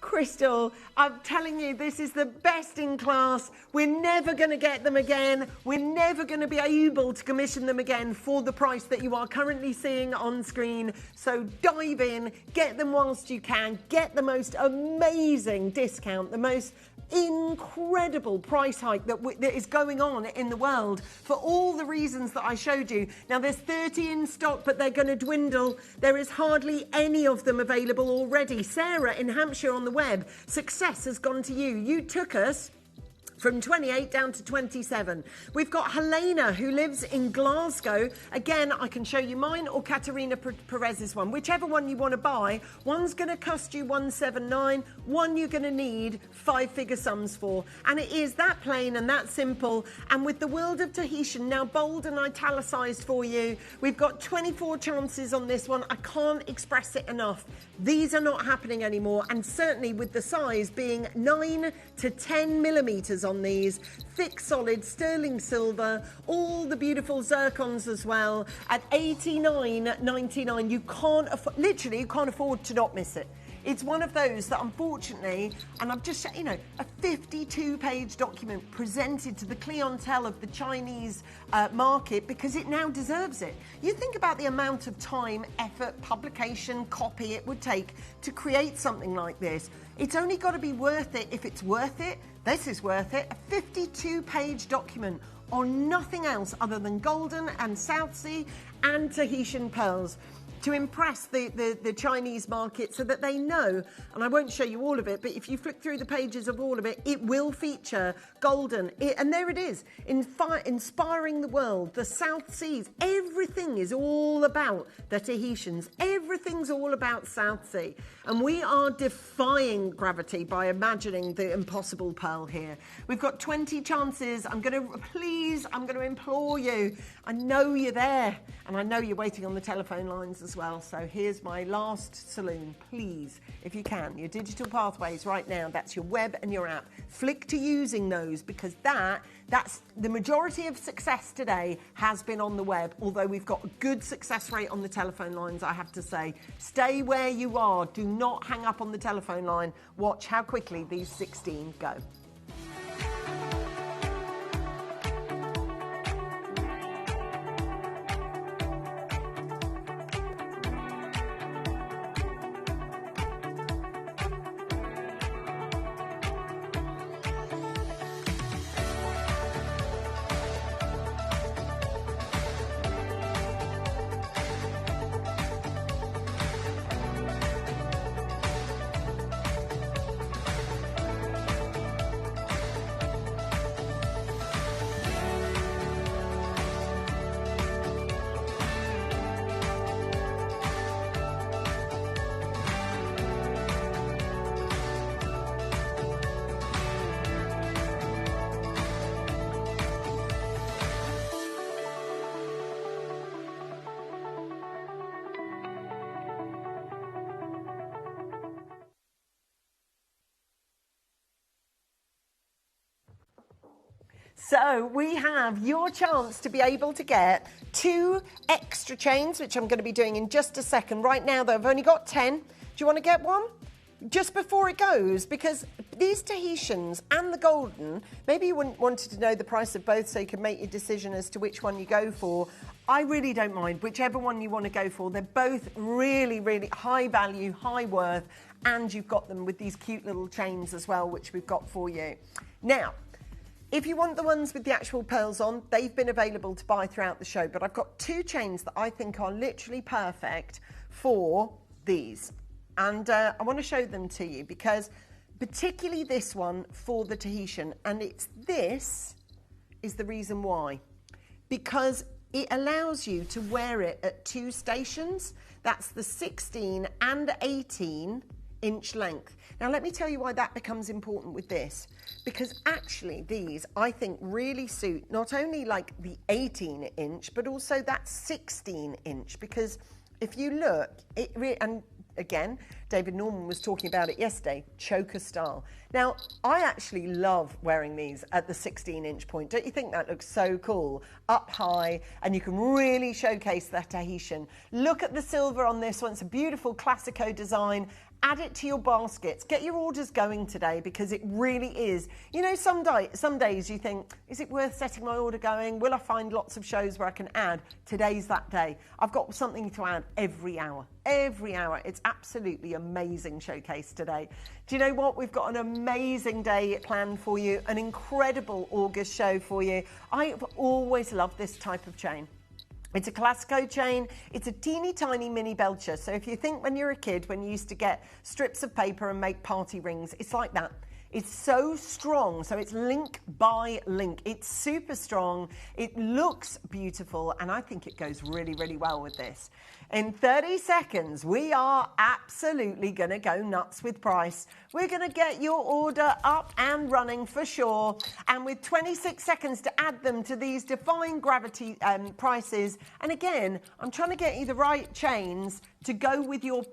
crystal. I'm telling you, this is the best in class. We're never going to get them again. We're never going to be able to commission them again for the price that you are currently seeing on screen. So dive in, get them whilst you can, get the most amazing discount, the most incredible price hike that is going on in the world for all the reasons that I showed you. Now there's 30 in stock, but they're going to dwindle. There is hardly any of them available already. Sarah in Hampshire on the web, success has gone to you. You took us from 28 down to 27. We've got Helena, who lives in Glasgow. Again, I can show you mine or Katerina Perez's one. Whichever one you want to buy. One's going to cost you $179. One you're going to need 5-figure sums for. And it is that plain and that simple. And with the world of Tahitian now bold and italicized for you, we've got 24 chances on this one. I can't express it enough. These are not happening anymore. And certainly with the size being 9 to 10 millimeters on these, thick solid sterling silver, all the beautiful zircons as well at $89.99. You can't afford, literally you can't afford to not miss it. It's one of those that unfortunately, and I've just, a 52-page document presented to the clientele of the Chinese market because it now deserves it. You think about the amount of time, effort, publication, copy it would take to create something like this. It's only got to be worth it if it's worth it. This is worth it. A 52-page document on nothing else other than golden and South Sea and Tahitian pearls to impress the Chinese market so that they know, and I won't show you all of it, but if you flick through the pages of all of it, it will feature golden. And there it is, inspiring the world, the South Seas. Everything is all about the Tahitians. Everything's all about South Sea. And we are defying gravity by imagining the impossible pearl here. We've got 20 chances. I'm going to implore you. I know you're there, and I know you're waiting on the telephone lines as as well. So here's my last saloon. Please, if you can, your digital pathways right now, that's your web and your app. Flick to using those, because that's the majority of success today has been on the web, although we've got a good success rate on the telephone lines, I have to say. Stay where you are. Do not hang up on the telephone line. Watch how quickly these 16 go. So we have your chance to be able to get 2 extra chains, which I'm going to be doing in just a second. Right now, though, I've only got 10. Do you want to get one? Just before it goes, because these Tahitians and the golden, maybe you wanted to know the price of both so you can make your decision as to which one you go for. I really don't mind whichever one you want to go for. They're both really, really high value, high worth, and you've got them with these cute little chains as well, which we've got for you. Now, if you want the ones with the actual pearls on, they've been available to buy throughout the show, but I've got 2 chains that I think are literally perfect for these. And I want to show them to you, because particularly this one for the Tahitian, and this is the reason why. Because it allows you to wear it at 2 stations. That's the 16 and 18 inch length. Now, let me tell you why that becomes important with this, because actually these, I think, really suit not only like the 18 inch, but also that 16 inch, because if you look, and again, David Norman was talking about it yesterday, choker style. Now, I actually love wearing these at the 16-inch point. Don't you think that looks so cool? Up high, and you can really showcase that Tahitian. Look at the silver on this one. It's a beautiful Classico design. Add it to your baskets. Get your orders going today, because it really is. You know, some days you think, is it worth setting my order going? Will I find lots of shows where I can add? Today's that day. I've got something to add every hour. Every hour. It's absolutely amazing showcase today. Do you know what? We've got an amazing day planned for you, an incredible August show for you. I've always loved this type of chain. It's a Classico chain. It's a teeny tiny mini belcher. So if you think when you're a kid, when you used to get strips of paper and make party rings, it's like that. It's so strong. So it's link by link. It's super strong. It looks beautiful. And I think it goes really, really well with this. In 30 seconds, we are absolutely going to go nuts with price. We're going to get your order up and running for sure. And with 26 seconds to add them to these defying gravity prices. And again, I'm trying to get you the right chains to go with your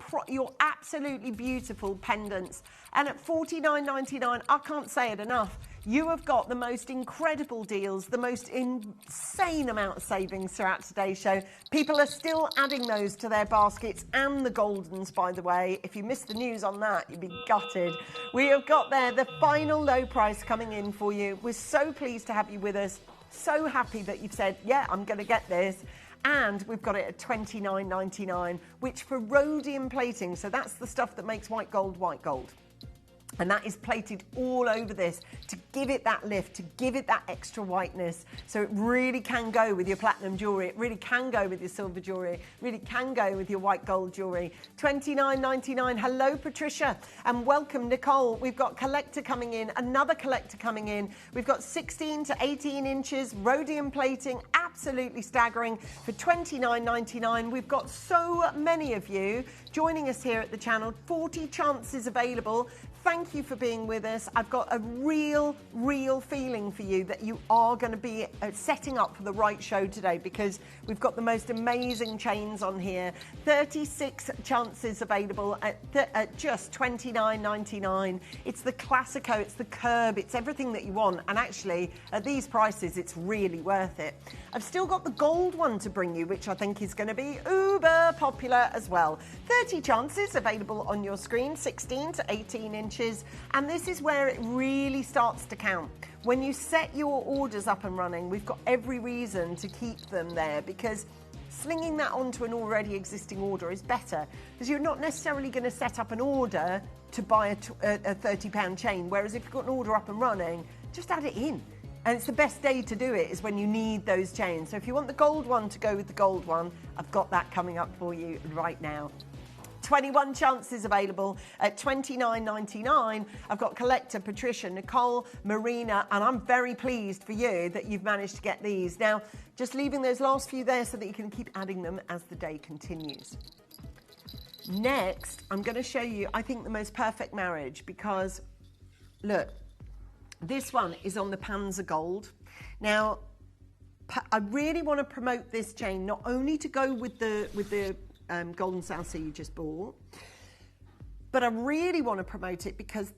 absolutely beautiful pendants. And at $49.99, I can't say it enough. You have got the most incredible deals, the most insane amount of savings throughout today's show. People are still adding those to their baskets, and the goldens, by the way. If you missed the news on that, you'd be gutted. We have got there the final low price coming in for you. We're so pleased to have you with us. So happy that you've said, yeah, I'm going to get this. And we've got it at $29.99, which for rhodium plating, so that's the stuff that makes white gold white gold. And that is plated all over this to give it that lift, to give it that extra whiteness. So it really can go with your platinum jewellery. It really can go with your silver jewellery. It really can go with your white gold jewellery. $29.99. Hello, Patricia. And welcome, Nicole. We've got collector coming in, another collector coming in. We've got 16 to 18 inches, rhodium plating, absolutely staggering for $29.99. We've got so many of you joining us here at the channel. 40 chances available. Thank you for being with us. I've got a real feeling for you that you are going to be setting up for the right show today, because we've got the most amazing chains on here. 36 chances available at just $29.99. It's the Classico, it's the curb, it's everything that you want. And actually, at these prices, it's really worth it. I've still got the gold one to bring you, which I think is going to be uber popular as well. 30 chances available on your screen, 16 to 18 inches. And this is where it really starts to count. When you set your orders up and running, we've got every reason to keep them there, because slinging that onto an already existing order is better, because you're not necessarily going to set up an order to buy a £30 chain, whereas if you've got an order up and running, just add it in. And it's the best day to do it is when you need those chains. So if you want the gold one to go with the gold one, I've got that coming up for you right now. 21 chances available at $29.99. I've got Collector, Patricia, Nicole, Marina, and I'm very pleased for you that you've managed to get these. Now, just leaving those last few there so that you can keep adding them as the day continues. Next, I'm going to show you, I think, the most perfect marriage, because, look, this one is on the Panzer Gold. Now, I really want to promote this chain, not only to go with the golden South Sea you just bought, but I really want to promote it because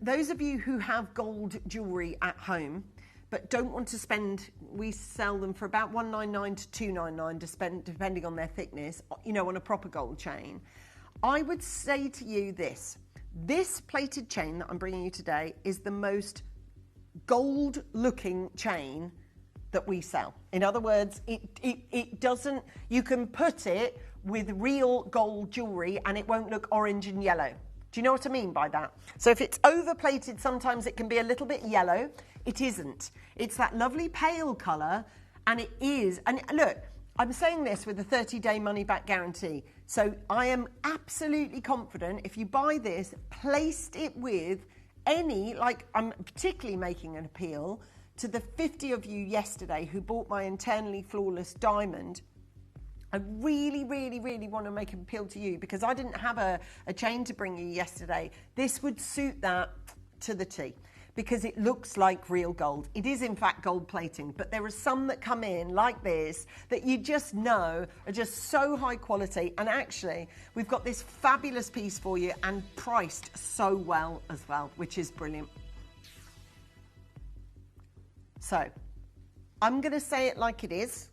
those of you who have gold jewellery at home but don't want to spend, we sell them for about $199 to $299 to spend, depending on their thickness, you know, on a proper gold chain. I would say to you this plated chain that I'm bringing you today is the most gold looking chain that we sell. In other words, it doesn't, you can put it with real gold jewellery and it won't look orange and yellow. Do you know what I mean by that? So if it's overplated, sometimes it can be a little bit yellow. It isn't. It's that lovely pale colour, and it is. And look, I'm saying this with a 30-day money-back guarantee. So I am absolutely confident if you buy this, placed it with any, like I'm particularly making an appeal to the 50 of you yesterday who bought my internally flawless diamond. I really want to make an appeal to you because I didn't have a chain to bring you yesterday. This would suit that to the T because it looks like real gold. It is in fact gold plating, but there are some that come in like this that you just know are just so high quality. And actually, we've got this fabulous piece for you and priced so well as well, which is brilliant. So, I'm going to say it like it is,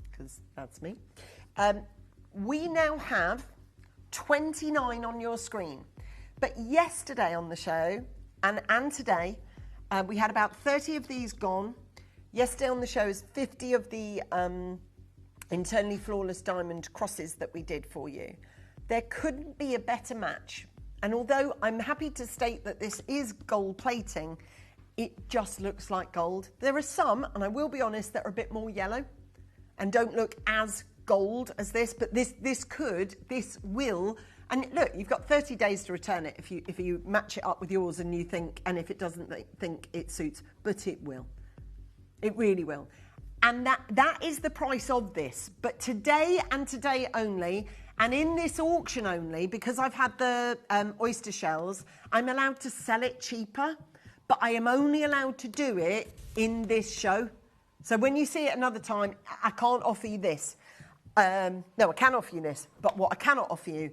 because that's me. We now have 29 on your screen. But yesterday on the show, and today, we had about 30 of these gone. Yesterday on the show is 50 of the internally flawless diamond crosses that we did for you. There couldn't be a better match. And although I'm happy to state that this is gold plating, it just looks like gold. There are some, and I will be honest, that are a bit more yellow and don't look as gold as this, but this will, and look, you've got 30 days to return it if you match it up with yours and you think, and if it doesn't think it suits, but it will. It really will. And that is the price of this. But today and today only, and in this auction only, because I've had the oyster shells, I'm allowed to sell it cheaper. But I am only allowed to do it in this show. So when you see it another time, I can't offer you this. No, I can offer you this, but what I cannot offer you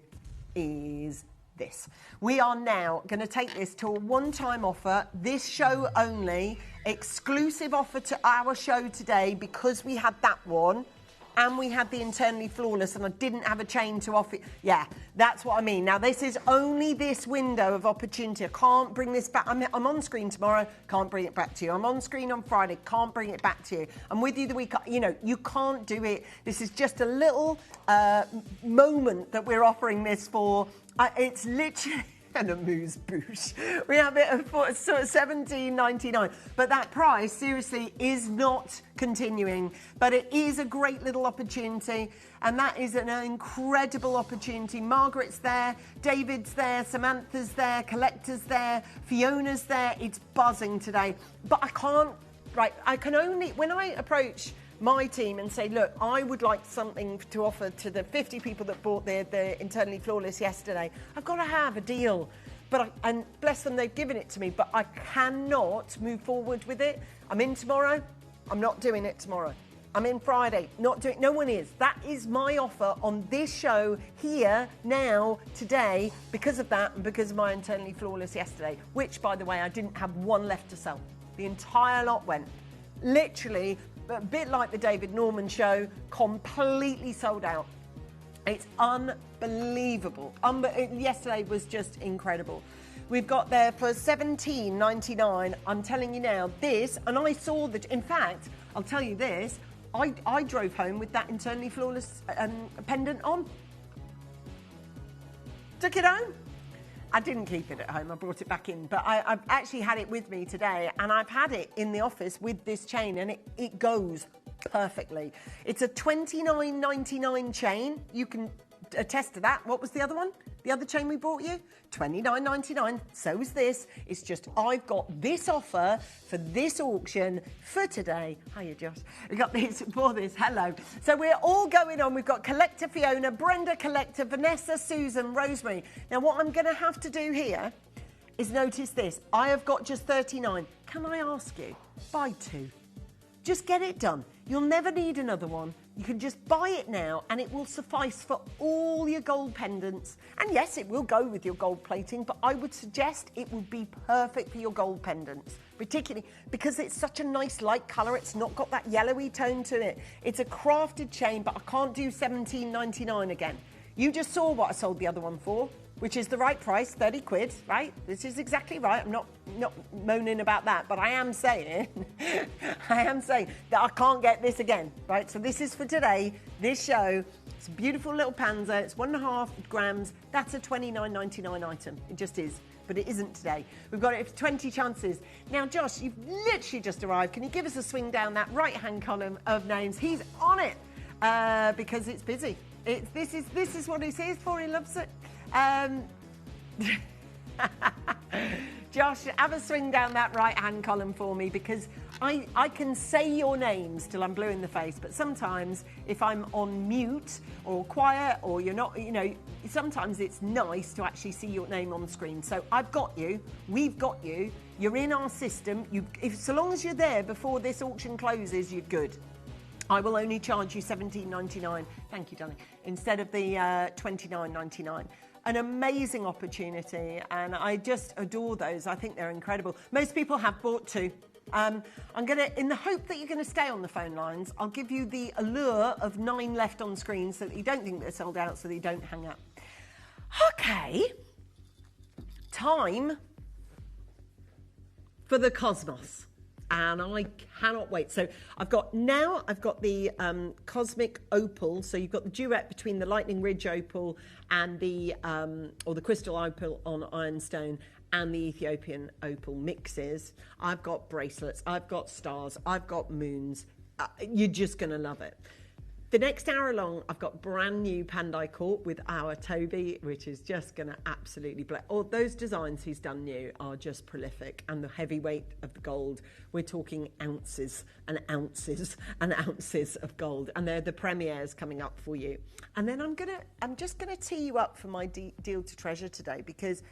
is this. We are now going to take this to a one-time offer, this show only, exclusive offer to our show today because we had that one. And we had the internally flawless and I didn't have a chain to offer. Yeah, that's what I mean. Now, this is only this window of opportunity. I can't bring this back. I'm on screen tomorrow, can't bring it back to you. I'm on screen on Friday, can't bring it back to you. I'm with you the week, you know, you can't do it. This is just a little moment that we're offering this for. It's literally... and a amuse-bouche. We have it at $17.99. But that price, seriously, is not continuing. But it is a great little opportunity. And that is an incredible opportunity. Margaret's there, David's there, Samantha's there, Collector's there, Fiona's there. It's buzzing today. But I can't, right, I can only, when I approach my team and say, look, I would like something to offer to the 50 people that bought the Internally Flawless yesterday. I've got to have a deal. And bless them, they've given it to me, but I cannot move forward with it. I'm in tomorrow. I'm not doing it tomorrow. I'm in Friday. Not doing. No one is. That is my offer on this show here, now, today, because of that and because of my Internally Flawless yesterday, which, by the way, I didn't have one left to sell. The entire lot went. Literally, a bit like the David Norman show, completely sold out. It's unbelievable. Yesterday was just incredible. We've got there for $17.99. I'm telling you now, this, and I saw that, in fact, I'll tell you this, I drove home with that Internally Flawless pendant on. Took it home. I didn't keep it at home, I brought it back in, but I've actually had it with me today, and I've had it in the office with this chain, and it goes perfectly. It's a $29.99 chain. You can attest to that. What was the other one? The other chain we brought you? $29.99. So is this. It's just I've got this offer for this auction for today. Hiya, Josh. We got this for this. Hello. So we're all going on. We've got Collector Fiona, Brenda Collector, Vanessa, Susan, Rosemary. Now what I'm going to have to do here is notice this. I have got just 39. Can I ask you? Buy two. Just get it done. You'll never need another one. You can just buy it now and it will suffice for all your gold pendants. And yes, it will go with your gold plating, but I would suggest it would be perfect for your gold pendants, particularly because it's such a nice light colour. It's not got that yellowy tone to it. It's a crafted chain, but I can't do $17.99 again. You just saw what I sold the other one for, which is the right price, 30 quid, right? This is exactly right. I'm not moaning about that, but I am saying, that I can't get this again, right? So this is for today, this show. It's a beautiful little panzer. It's 1.5 grams. That's a $29.99 item. It just is, but it isn't today. We've got it for 20 chances. Now, Josh, you've literally just arrived. Can you give us a swing down that right-hand column of names? He's on it because it's busy. This is what he's here for. He loves it. Josh, have a swing down that right-hand column for me, because I can say your names till I'm blue in the face, but sometimes if I'm on mute or quiet or you're not, sometimes it's nice to actually see your name on screen. So I've got you, we've got you, you're in our system. So long as you're there before this auction closes, you're good. I will only charge you $17.99, thank you, darling, instead of the $29.99. An amazing opportunity, and I just adore those. I think they're incredible. Most people have bought two. I'm gonna, in the hope that you're gonna stay on the phone lines, I'll give you the allure of 9 left on screen so that you don't think they're sold out, so that you don't hang up. Okay, time for the cosmos. And I cannot wait. So I've got the cosmic opal. So you've got the duet between the lightning ridge opal and the crystal opal on ironstone and the Ethiopian opal mixes. I've got bracelets, I've got stars, I've got moons. You're just going to love it. The next hour long, I've got brand new Pandai Court with our Toby, which is just going to absolutely bless. All those designs he's done new are just prolific, and the heavyweight of the gold, we're talking ounces and ounces and ounces of gold, and they're the premieres coming up for you. And then I'm just gonna tee you up for my deal to treasure today, because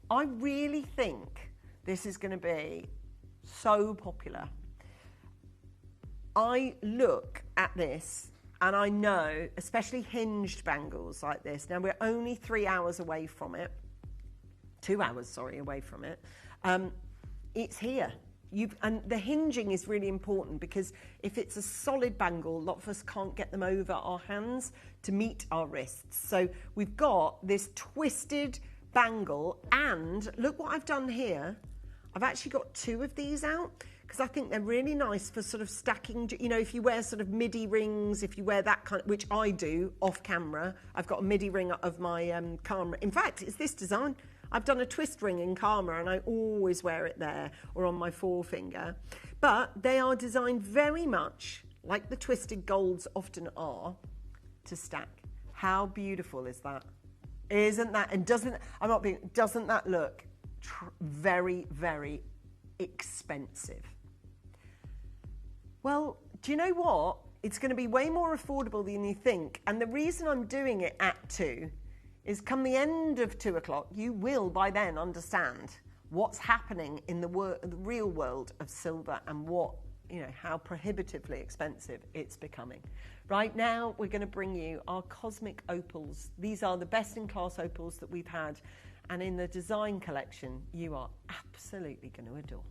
I really think this is going to be so popular. I look at this and I know, especially hinged bangles like this, now we're only 3 hours away from it, 2 hours, sorry, away from it. It's here. And the hinging is really important, because if it's a solid bangle, a lot of us can't get them over our hands to meet our wrists. So we've got this twisted bangle, and look what I've done here. I've actually got 2 of these out, because I think they're really nice for sort of stacking, if you wear sort of midi rings, if you wear that kind of, which I do off camera. I've got a midi ring of my Karma. In fact, it's this design. I've done a twist ring in Karma, and I always wear it there or on my forefinger. But they are designed very much like the twisted golds often are, to stack. How beautiful is that? Isn't that? And doesn't that look very, very expensive? Well, do you know what? It's going to be way more affordable than you think. And the reason I'm doing it at 2 is come the end of 2 o'clock, you will by then understand what's happening in the real world of silver and how prohibitively expensive it's becoming. Right now, we're going to bring you our cosmic opals. These are the best-in-class opals that we've had. And in the design collection, you are absolutely going to adore.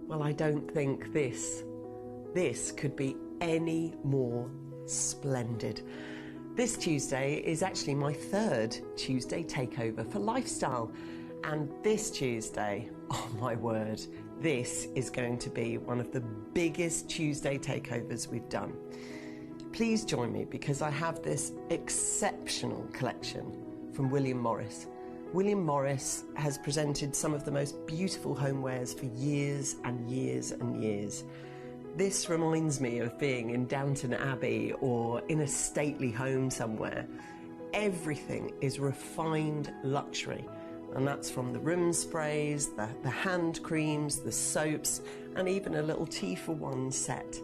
Well, I don't think this could be any more splendid. This Tuesday is actually my 3rd Tuesday takeover for lifestyle. And this Tuesday, oh my word, this is going to be one of the biggest Tuesday takeovers we've done. Please join me because I have this exceptional collection from William Morris. William Morris has presented some of the most beautiful homewares for years and years and years. This reminds me of being in Downton Abbey or in a stately home somewhere. Everything is refined luxury, and that's from the room sprays, the hand creams, the soaps, and even a little tea-for-one set.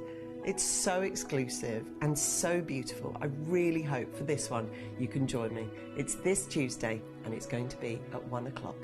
It's so exclusive and so beautiful. I really hope for this one you can join me. It's this Tuesday and it's going to be at 1 o'clock.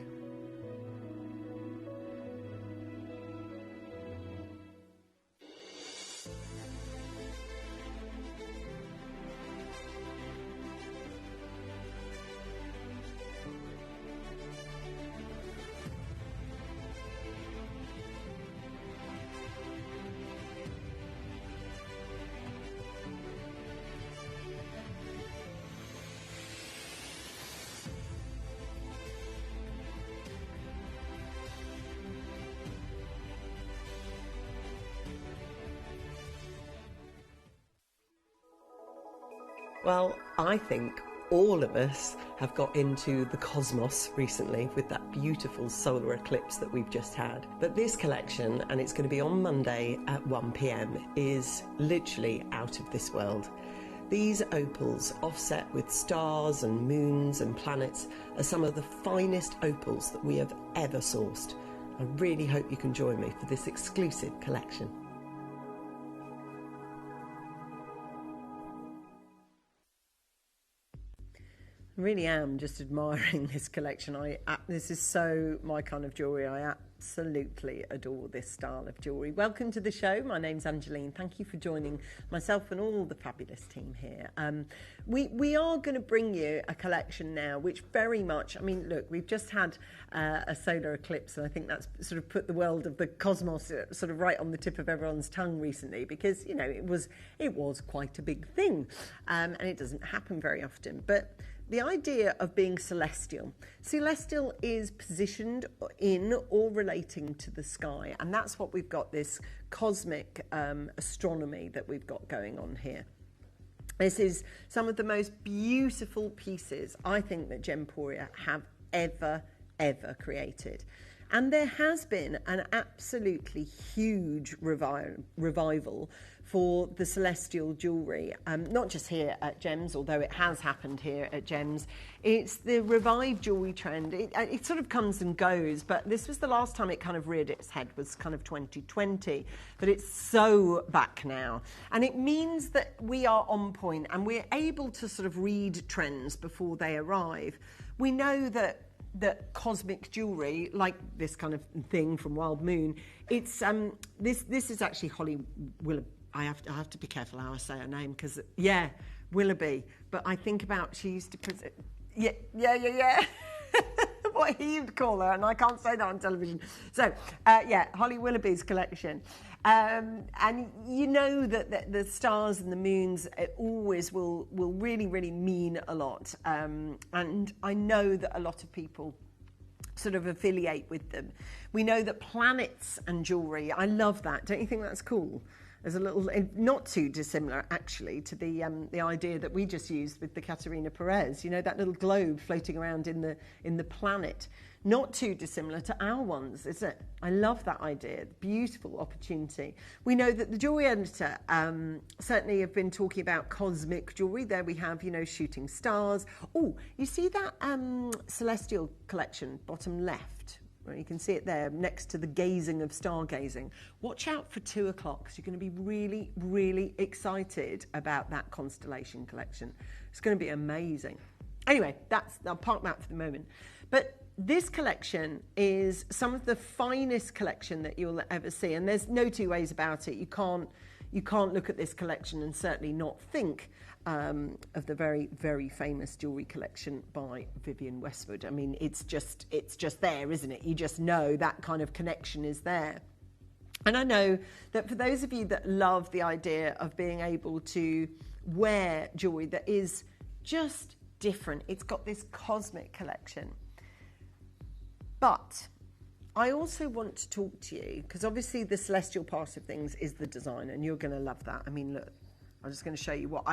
Well, I think all of us have got into the cosmos recently with that beautiful solar eclipse that we've just had. But this collection, and it's going to be on Monday at 1 p.m, is literally out of this world. These opals, offset with stars and moons and planets, are some of the finest opals that we have ever sourced. I really hope you can join me for this exclusive collection. I really am just admiring this collection. This is so my kind of jewellery. I absolutely adore this style of jewellery. Welcome to the show. My name's Angeline. Thank you for joining myself and all the fabulous team here. We are going to bring you a collection now, which very much, I mean, look, we've just had a solar eclipse, and I think that's sort of put the world of the cosmos sort of right on the tip of everyone's tongue recently, because, you know, it was quite a big thing, and it doesn't happen very often. But the idea of being celestial. Celestial is positioned in or relating to the sky, and that's what we've got, this cosmic astronomy that we've got going on here. This is some of the most beautiful pieces I think that Gemporia have ever created. And there has been an absolutely huge revival for the celestial jewellery, not just here at Gems, although it has happened here at Gems. It's the revived jewellery trend. It sort of comes and goes, but this was the last time it kind of reared its head, was kind of 2020. But it's so back now. And it means that we are on point and we're able to sort of read trends before they arrive. We know that cosmic jewellery, like this kind of thing from Wild Moon, it's this is actually Holly Willoughby. I have to be careful how I say her name, because Willoughby. But I think about, she used to present. Yeah. What what he'd call her, and I can't say that on television. So, Holly Willoughby's collection. And you know that the stars and the moons always will really, really mean a lot. And I know that a lot of people sort of affiliate with them. We know that planets and jewellery, I love that. Don't you think that's cool? There's a little, not too dissimilar actually to the idea that we just used with the Caterina Perez. You know, that little globe floating around in the planet. Not too dissimilar to our ones, is it? I love that idea. Beautiful opportunity. We know that the jewellery editor certainly have been talking about cosmic jewellery. There we have, you know, shooting stars. Oh, you see that celestial collection, bottom left? Well, you can see it there next to the gazing of stargazing. Watch out for 2 o'clock, because you're going to be really, really excited about that constellation collection. It's going to be amazing. Anyway, I'll park that for the moment. But this collection is some of the finest collection that you'll ever see, and there's no two ways about it. You can't look at this collection and certainly not think of the very, very famous jewellery collection by Vivienne Westwood. I mean, it's just there, isn't it? You just know that kind of connection is there. And I know that for those of you that love the idea of being able to wear jewellery that is just different, it's got this cosmic collection. But I also want to talk to you, because obviously the celestial part of things is the design, and you're going to love that. I mean, look, I'm just going to show you what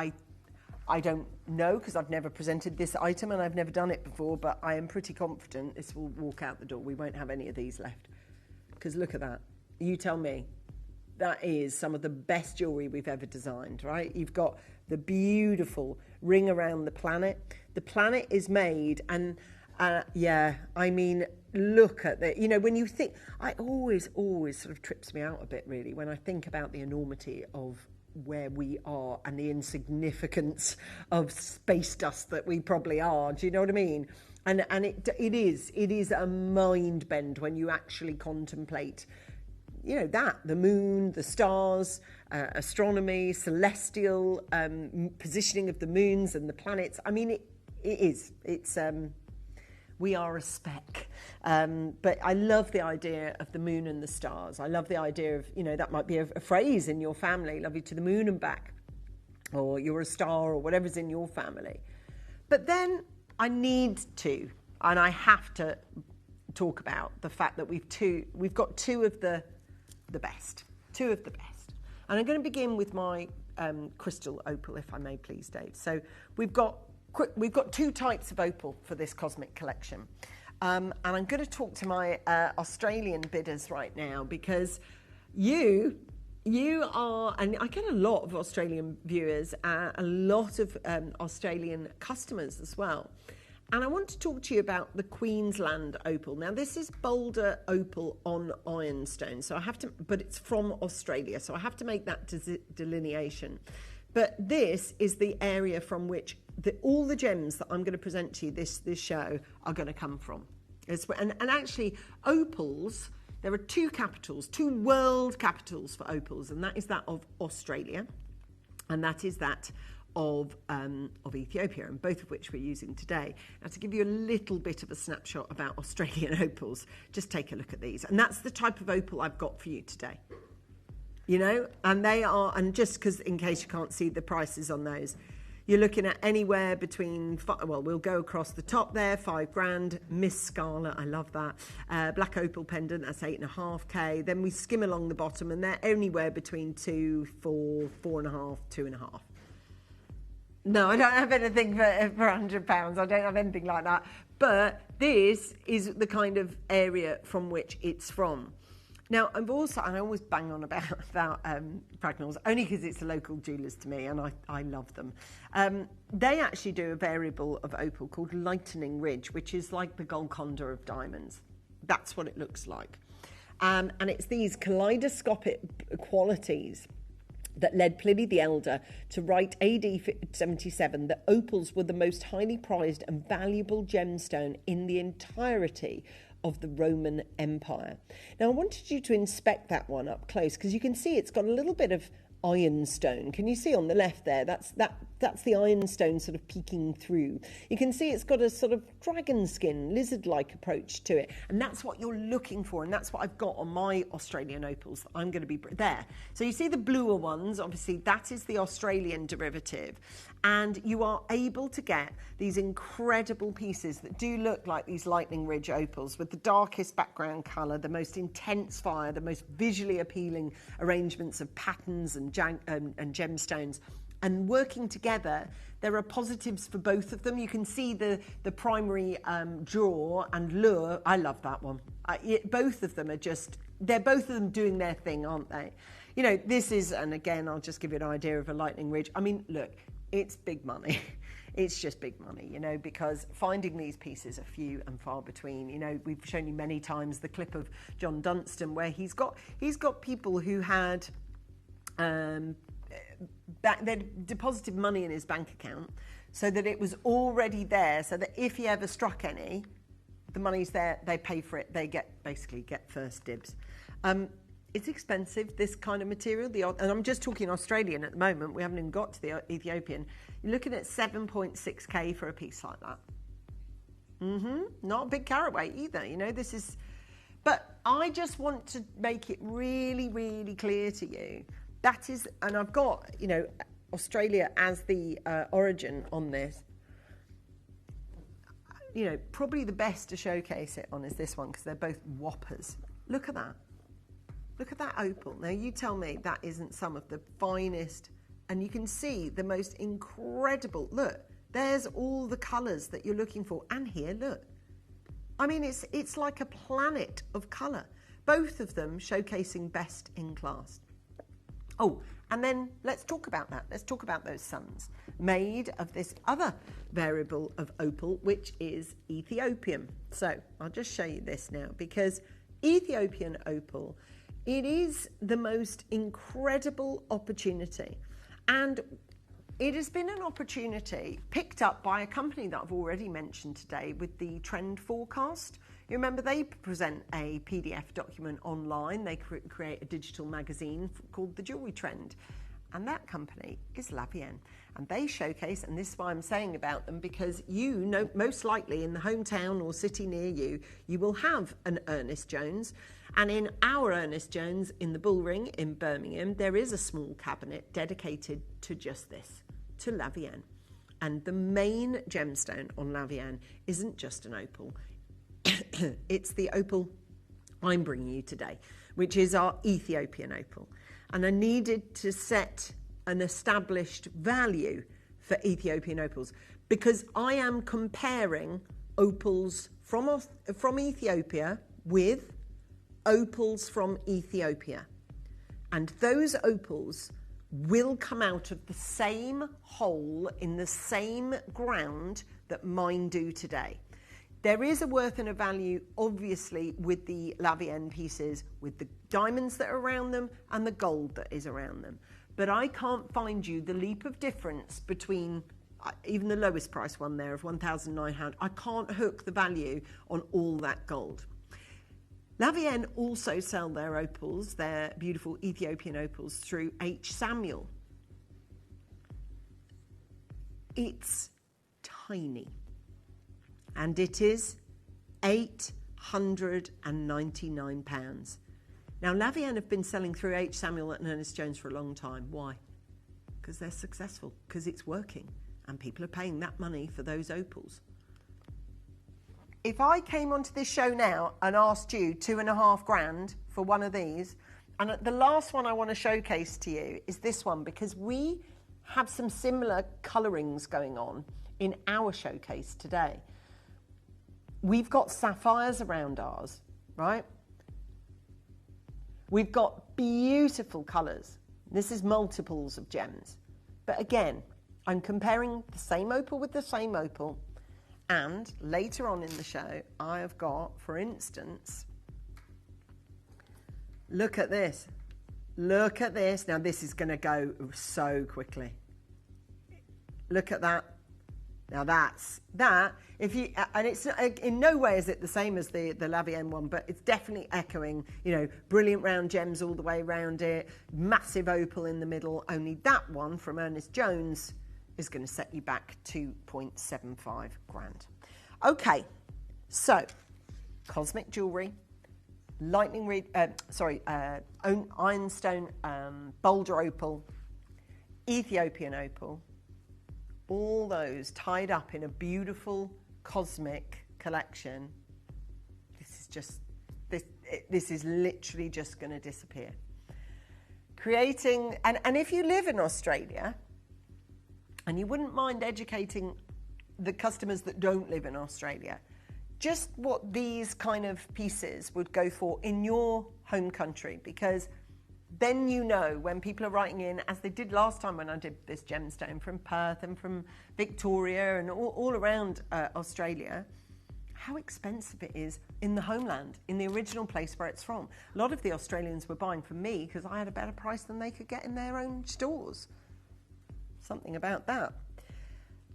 I don't know, because I've never presented this item and I've never done it before, but I am pretty confident this will walk out the door. We won't have any of these left, because look at that. You tell me. That is some of the best jewellery we've ever designed, right? You've got the beautiful ring around the planet. The planet is made, and I mean, look at that. You know, when you think, I always sort of trips me out a bit, really, when I think about the enormity of where we are and the insignificance of space dust that we probably are. Do you know what I mean? And it is a mind bend when you actually contemplate, you know, that the moon, the stars, astronomy, celestial positioning of the moons and the planets. I mean, it's we are a speck. But I love the idea of the moon and the stars. I love the idea of, you know, that might be a phrase in your family, love you to the moon and back, or you're a star, or whatever's in your family. But then I need to, and I have to talk about the fact that we've got two of the best. And I'm going to begin with my crystal opal, if I may please, Dave. So we've got 2 types of opal for this cosmic collection. And I'm going to talk to my Australian bidders right now, because you are, and I get a lot of Australian viewers, a lot of Australian customers as well. And I want to talk to you about the Queensland opal. Now, this is Boulder opal on ironstone, but it's from Australia, so I have to make that delineation. But this is the area from which all the gems that I'm going to present to you this show are going to come from. And actually, opals, there are 2 capitals, 2 world capitals for opals, and that is that of Australia, and that is that of Ethiopia, and both of which we're using today. Now, to give you a little bit of a snapshot about Australian opals, just take a look at these. And that's the type of opal I've got for you today. You know, and they are, and just because in case you can't see the prices on those, you're looking at anywhere between, well, we'll go across the top there, $5,000. Miss Scarlet, I love that. Black opal pendant, that's 8.5K. Then we skim along the bottom, and they're anywhere between 2, 4, 4.5, 2.5. No, I don't have anything for £100. I don't have anything like that. But this is the kind of area from which it's from. Now, I always bang on about Fragnals, only because it's a local jewellers to me, and I love them. They actually do a variable of opal called Lightning Ridge, which is like the Golconda of diamonds. That's what it looks like. And it's these kaleidoscopic qualities that led Pliny the Elder to write AD 77 that opals were the most highly prized and valuable gemstone in the entirety of the Roman Empire. Now, I wanted you to inspect that one up close, because you can see it's got a little bit of ironstone. Can you see on the left there? That's the ironstone sort of peeking through. You can see it's got a sort of dragon skin, lizard-like approach to it. And that's what you're looking for. And that's what I've got on my Australian opals that I'm going to be there. So you see the bluer ones, obviously that is the Australian derivative. And you are able to get these incredible pieces that do look like these lightning ridge opals with the darkest background colour, the most intense fire, the most visually appealing arrangements of patterns and gemstones. And working together, there are positives for both of them. You can see the primary draw and lure. I love that one. Both of them are they're both of them doing their thing, aren't they? You know, this is, and again, I'll just give you an idea of a lightning ridge. I mean, look, it's big money. It's just big money, you know, because finding these pieces are few and far between. You know, we've shown you many times the clip of John Dunstan where he's got people who had they'd deposited money in his bank account so that it was already there, so that if he ever struck any, the money's there, they pay for it, they basically get first dibs. It's expensive, this kind of material, and I'm just talking Australian at the moment, we haven't even got to the Ethiopian. You're looking at 7.6k for a piece like that. Not a big carat either, you know, this is... But I just want to make it really, really clear to you, that is, and I've got, you know, Australia as the origin on this. You know, probably the best to showcase it on is this one, because they're both whoppers. Look at that. Look at that opal. Now, you tell me that isn't some of the finest, and you can see the most incredible. Look, there's all the colours that you're looking for. And here, look. I mean, it's like a planet of colour. Both of them showcasing best in class. Oh, and then let's talk about that. Let's talk about those suns made of this other variable of opal, which is Ethiopian. So I'll just show you this now, because Ethiopian opal, it is the most incredible opportunity. And it has been an opportunity picked up by a company that I've already mentioned today with the trend forecast. You remember they present a PDF document online. They create a digital magazine called The Jewelry Trend. And that company is Lavienne. And they showcase, and this is why I'm saying about them, because you know, most likely in the hometown or city near you, you will have an Ernest Jones. And in our Ernest Jones in the Bullring in Birmingham, there is a small cabinet dedicated to just this, to Lavienne. And the main gemstone on Lavienne isn't just an opal. It's the opal I'm bringing you today, which is our Ethiopian opal. And I needed to set an established value for Ethiopian opals because I am comparing opals from Ethiopia with opals from Ethiopia. And those opals will come out of the same hole in the same ground that mine do today. There is a worth and a value, obviously, with the Lavienne pieces, with the diamonds that are around them and the gold that is around them. But I can't find you the leap of difference between even the lowest price one there of £1,900. I can't hook the value on all that gold. Lavienne also sell their opals, their beautiful Ethiopian opals, through H. Samuel. It's tiny. And it is £899. Now, Lavienne have been selling through H. Samuel and Ernest Jones for a long time. Why? Because they're successful, because it's working, and people are paying that money for those opals. If I came onto this show now and asked you $2,500 for one of these, and the last one I want to showcase to you is this one, because we have some similar colourings going on in our showcase today. We've got sapphires around ours, right? We've got beautiful colours. This is multiples of gems. But again, I'm comparing the same opal with the same opal. And later on in the show, I have got, for instance, look at this. Look at this. Now, this is going to go so quickly. Look at that. Now that's that. If you and it's in no way is it the same as the La Vienne one, but it's definitely echoing. You know, brilliant round gems all the way around it, massive opal in the middle. Only that one from Ernest Jones is going to set you back 2.75 grand. Okay, so cosmic jewellery, ironstone, boulder opal, Ethiopian opal. All those tied up in a beautiful cosmic collection. This is literally just going to disappear. Creating, and if you live in Australia, and you wouldn't mind educating the customers that don't live in Australia, just what these kind of pieces would go for in your home country, because then you know when people are writing in, as they did last time when I did this gemstone from Perth and from Victoria and all around Australia, how expensive it is in the homeland, in the original place where it's from. A lot of the Australians were buying from me because I had a better price than they could get in their own stores. Something about that.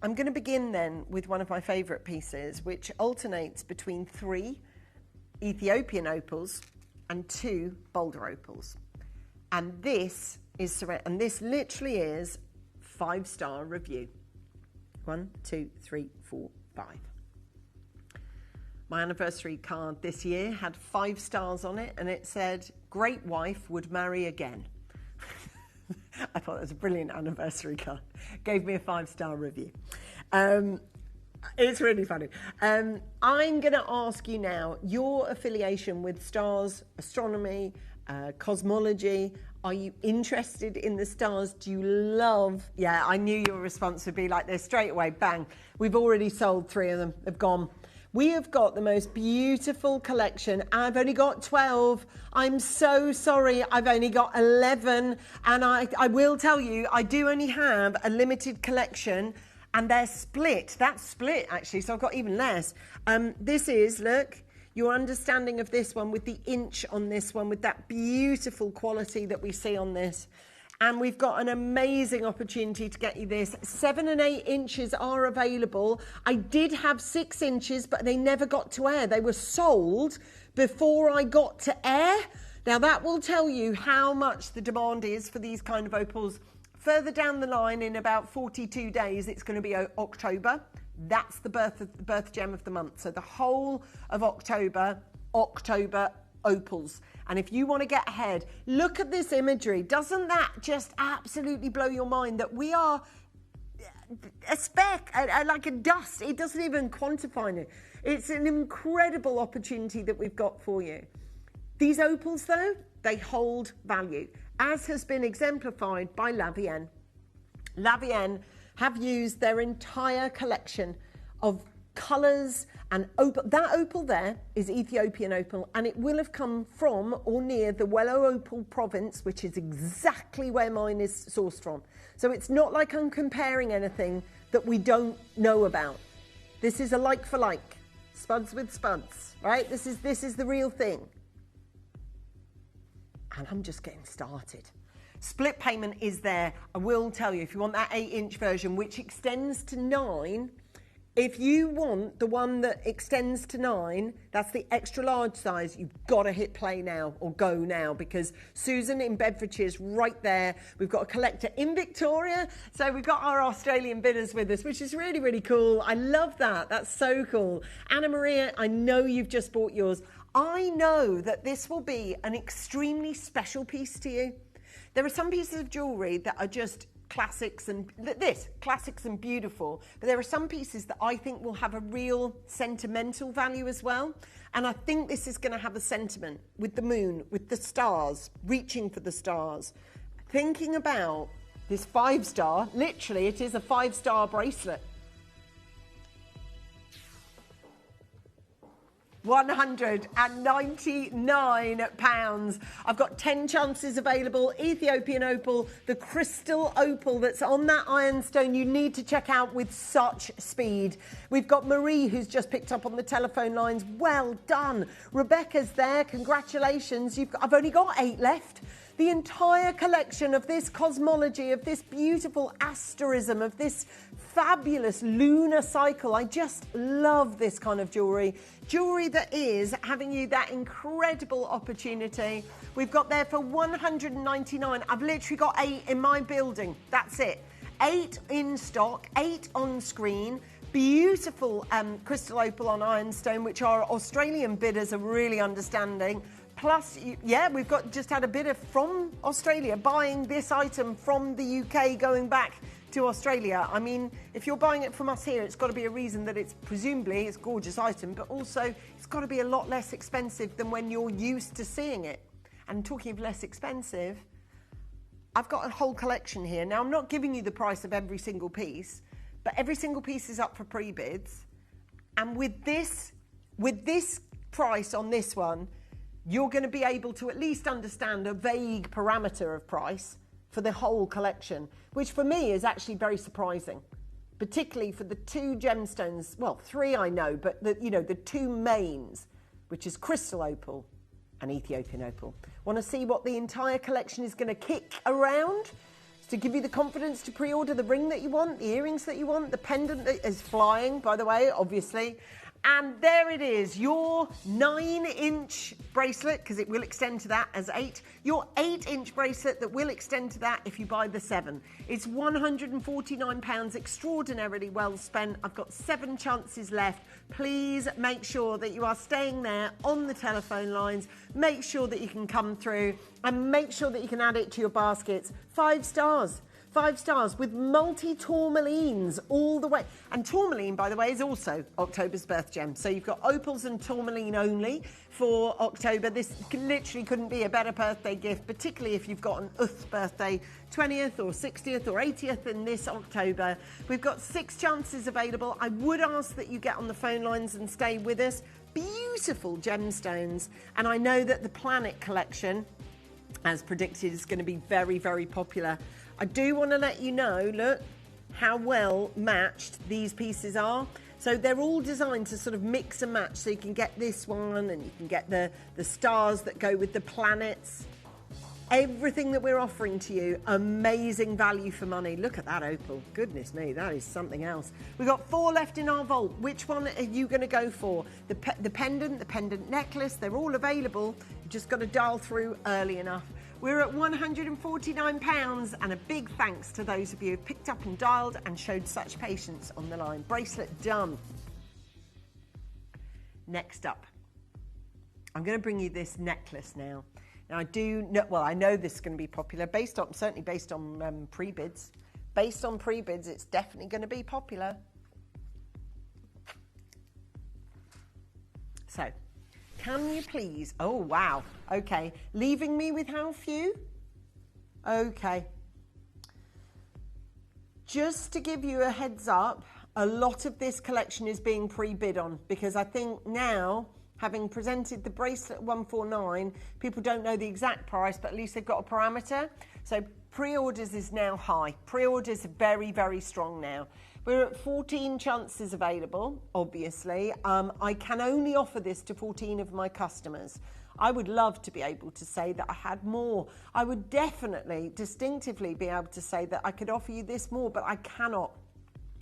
I'm going to begin then with one of my favourite pieces, which alternates between 3 Ethiopian opals and 2 boulder opals. And this literally is 5-star review. 1, 2, 3, 4, 5. My anniversary card this year had 5 stars on it, and it said, "Great wife would marry again." I thought it was a brilliant anniversary card. Gave me a 5-star review. It's really funny. I'm going to ask you now your affiliation with stars, astronomy, cosmology. Are you interested in the stars? Do you love... Yeah, I knew your response would be like this straight away. Bang. We've already sold 3 of them. They've gone. We have got the most beautiful collection. I've only got 12. I'm so sorry. I've only got 11. And I will tell you, I do only have a limited collection. And they're split. That's split, actually. So I've got even less. This is, look... Your understanding of this one with the inch on this one, with that beautiful quality that we see on this. And we've got an amazing opportunity to get you this. 7 and 8 inches are available. I did have 6 inches, but they never got to air. They were sold before I got to air. Now that will tell you how much the demand is for these kind of opals. Further down the line, in about 42 days, it's going to be October. That's the birth gem of the month. So the whole of October opals. And if you want to get ahead, look at this imagery. Doesn't that just absolutely blow your mind that we are a speck, like a dust? It doesn't even quantify it. It's an incredible opportunity that we've got for you. These opals, though, they hold value, as has been exemplified by La Vienne. La Vienne have used their entire collection of colours and opal. That opal there is Ethiopian opal, and it will have come from or near the Wello Opal province, which is exactly where mine is sourced from. So it's not like I'm comparing anything that we don't know about. This is a like for like, spuds with spuds, right? This is the real thing. And I'm just getting started. Split payment is there. I will tell you, if you want that 8-inch version, which extends to 9, if you want the one that extends to 9, that's the extra large size, you've got to hit play now or go now, because Susan in Bedfordshire is right there. We've got a collector in Victoria, so we've got our Australian bidders with us, which is really, really cool. I love that. That's so cool. Anna Maria, I know you've just bought yours. I know that this will be an extremely special piece to you. There are some pieces of jewellery that are just classics and classics and beautiful, but there are some pieces that I think will have a real sentimental value as well. And I think this is going to have a sentiment with the moon, with the stars, reaching for the stars. Thinking about this 5-star, literally it is a 5-star bracelet. £199. I've got 10 chances available. Ethiopian opal, the crystal opal that's on that ironstone, you need to check out with such speed. We've got Marie, who's just picked up on the telephone lines. Well done. Rebecca's there. Congratulations. I've only got 8 left. The entire collection of this cosmology, of this beautiful asterism, of this fabulous lunar cycle. I just love this kind of jewellery. Jewellery that is having you that incredible opportunity. We've got there for $199. I've literally got 8 in my building. That's it. 8 in stock, 8 on screen. Beautiful crystal opal on ironstone, which our Australian bidders are really understanding. Plus, yeah, we've just had a bidder from Australia buying this item from the UK going back to Australia. I mean, if you're buying it from us here, it's got to be a reason that it's presumably it's a gorgeous item, but also it's got to be a lot less expensive than when you're used to seeing it. And talking of less expensive, I've got a whole collection here. Now, I'm not giving you the price of every single piece, but every single piece is up for pre-bids. And with this price on this one, you're going to be able to at least understand a vague parameter of price for the whole collection, which for me is actually very surprising, particularly for the 2 gemstones, well, 3 I know, but the 2 mains, which is crystal opal and Ethiopian opal. Want to see what the entire collection is going to kick around? To give you the confidence to pre-order the ring that you want, the earrings that you want, the pendant that is flying, by the way, obviously. And there it is, your 9-inch bracelet, because it will extend to that as 8. Your 8-inch bracelet that will extend to that if you buy the 7. It's £149, extraordinarily well spent. I've got 7 chances left. Please make sure that you are staying there on the telephone lines. Make sure that you can come through and make sure that you can add it to your baskets. 5 stars. 5 stars with multi-tourmalines all the way. And tourmaline, by the way, is also October's birth gem. So you've got opals and tourmaline only for October. This literally couldn't be a better birthday gift, particularly if you've got an birthday, 20th or 60th or 80th in this October. We've got 6 chances available. I would ask that you get on the phone lines and stay with us. Beautiful gemstones. And I know that the Planet collection, as predicted, is going to be very, very popular. I do want to let you know, look, how well matched these pieces are. So they're all designed to sort of mix and match. So you can get this one and you can get the stars that go with the planets. Everything that we're offering to you, amazing value for money. Look at that opal. Goodness me, that is something else. We've got 4 left in our vault. Which one are you going to go for? The pendant necklace, they're all available. You've just got to dial through early enough. We're at £149, and a big thanks to those of you who picked up and dialed and showed such patience on the line. Bracelet done. Next up, I'm going to bring you this necklace now. Now I know this is going to be popular, certainly based on pre-bids. Based on pre-bids, it's definitely going to be popular. So, can you please, oh wow, okay, leaving me with how few? Okay. Just to give you a heads up, a lot of this collection is being pre-bid on, because I think now, having presented the bracelet at 149, people don't know the exact price, but at least they've got a parameter. So pre-orders is now high. Pre-orders are very, very strong now. We're at 14 chances available, obviously. I can only offer this to 14 of my customers. I would love to be able to say that I had more. I would definitely, distinctively be able to say that I could offer you this more, but I cannot.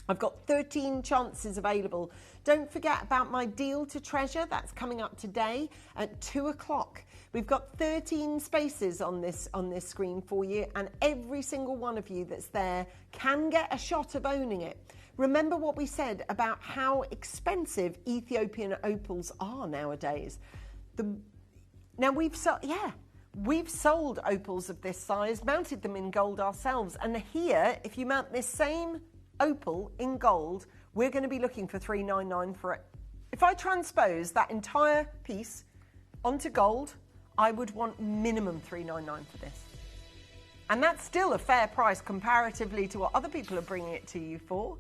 I've got 13 chances available. Don't forget about my deal to treasure. That's coming up today at 2 o'clock. We've got 13 spaces on this screen for you, and every single one of you that's there can get a shot of owning it. Remember what we said about how expensive Ethiopian opals are nowadays. Now we've sold opals of this size, mounted them in gold ourselves, and here, if you mount this same opal in gold, we're going to be looking for $399 for it. If I transpose that entire piece onto gold, I would want minimum $399 for this. And that's still a fair price comparatively to what other people are bringing it to you for.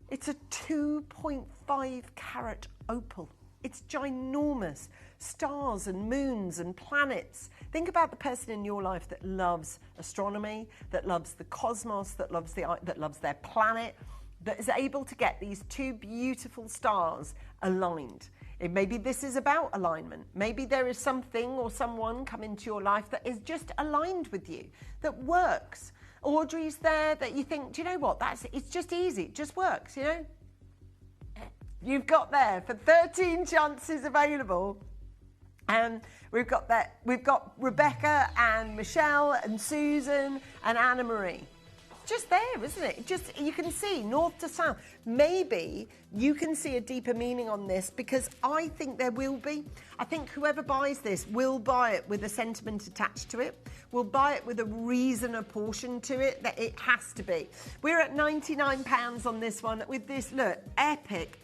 It's a 2.5 carat opal. It's ginormous. Stars and moons and planets. Think about the person in your life that loves astronomy, that loves the cosmos, that loves their planet, that is able to get these 2 beautiful stars aligned. Maybe this is about alignment. Maybe there is something or someone come into your life that is just aligned with you, that works. Audrey's there that you think, do you know what, it's just easy, it just works, you know. You've got there for 13 chances available. And we've got Rebecca and Michelle and Susan and Anna Marie. Just there, isn't it? Just, you can see north to south. Maybe you can see a deeper meaning on this, because I think there will be. I think whoever buys this will buy it with a sentiment attached to it. Will buy it with a reason apportioned to it, that it has to be. We're at £99 on this one with this, look, epic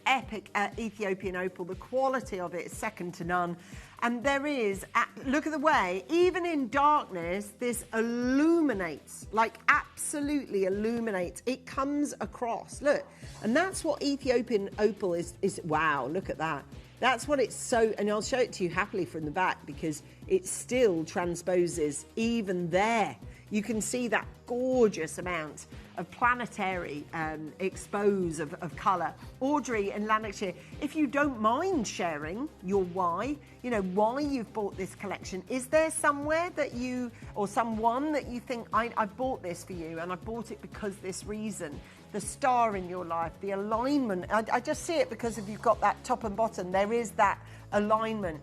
Ethiopian opal. The quality of it is second to none. And there is, look at the way, even in darkness, this illuminates, like absolutely illuminates. It comes across, look. And that's what Ethiopian opal is. Wow, look at that. That's what it's so, and I'll show it to you happily from the back, because it still transposes even there. You can see that gorgeous amount of planetary expose of colour. Audrey in Lanarkshire, if you don't mind sharing your why, you know, why you've bought this collection. Is there somewhere that you, or someone that you think, I bought this for you and I bought it because this reason? The star in your life, the alignment. I just see it because if you've got that top and bottom, there is that alignment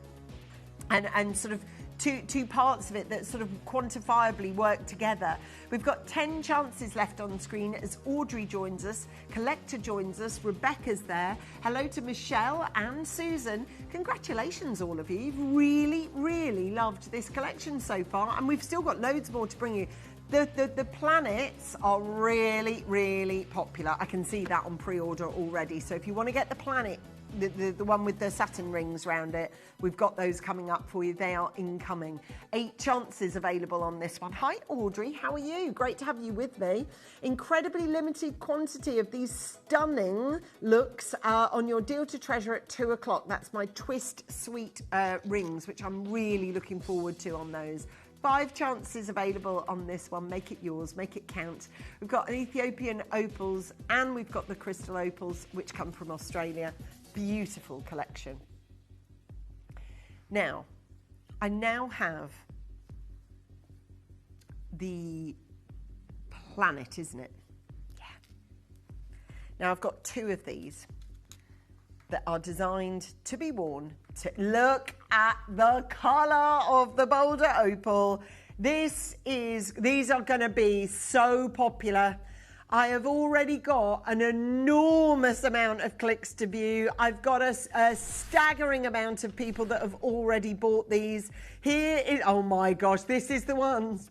and sort of two parts of it that sort of quantifiably work together. We've got 10 chances left on screen as Audrey joins us, Collector joins us, Rebecca's there. Hello to Michelle and Susan. Congratulations, all of you. You've really, really loved this collection so far, and we've still got loads more to bring you. The planets are really, really popular. I can see that on pre-order already. So if you want to get the planet, the one with the Saturn rings around it, we've got those coming up for you. They are incoming. 8 chances available on this one. Hi, Audrey. How are you? Great to have you with me. Incredibly limited quantity of these stunning looks on your deal to treasure at 2 o'clock. That's my twist sweet rings, which I'm really looking forward to on those. 5 chances available on this one. Make it yours, make it count. We've got Ethiopian opals and we've got the crystal opals, which come from Australia. Beautiful collection. Now, I now have the planet, isn't it? Yeah. Now, I've got 2 of these that are designed to be worn. To look at the colour of the boulder opal. These are going to be so popular. I have already got an enormous amount of clicks to view. I've got a staggering amount of people that have already bought these. Oh my gosh, this is the ones.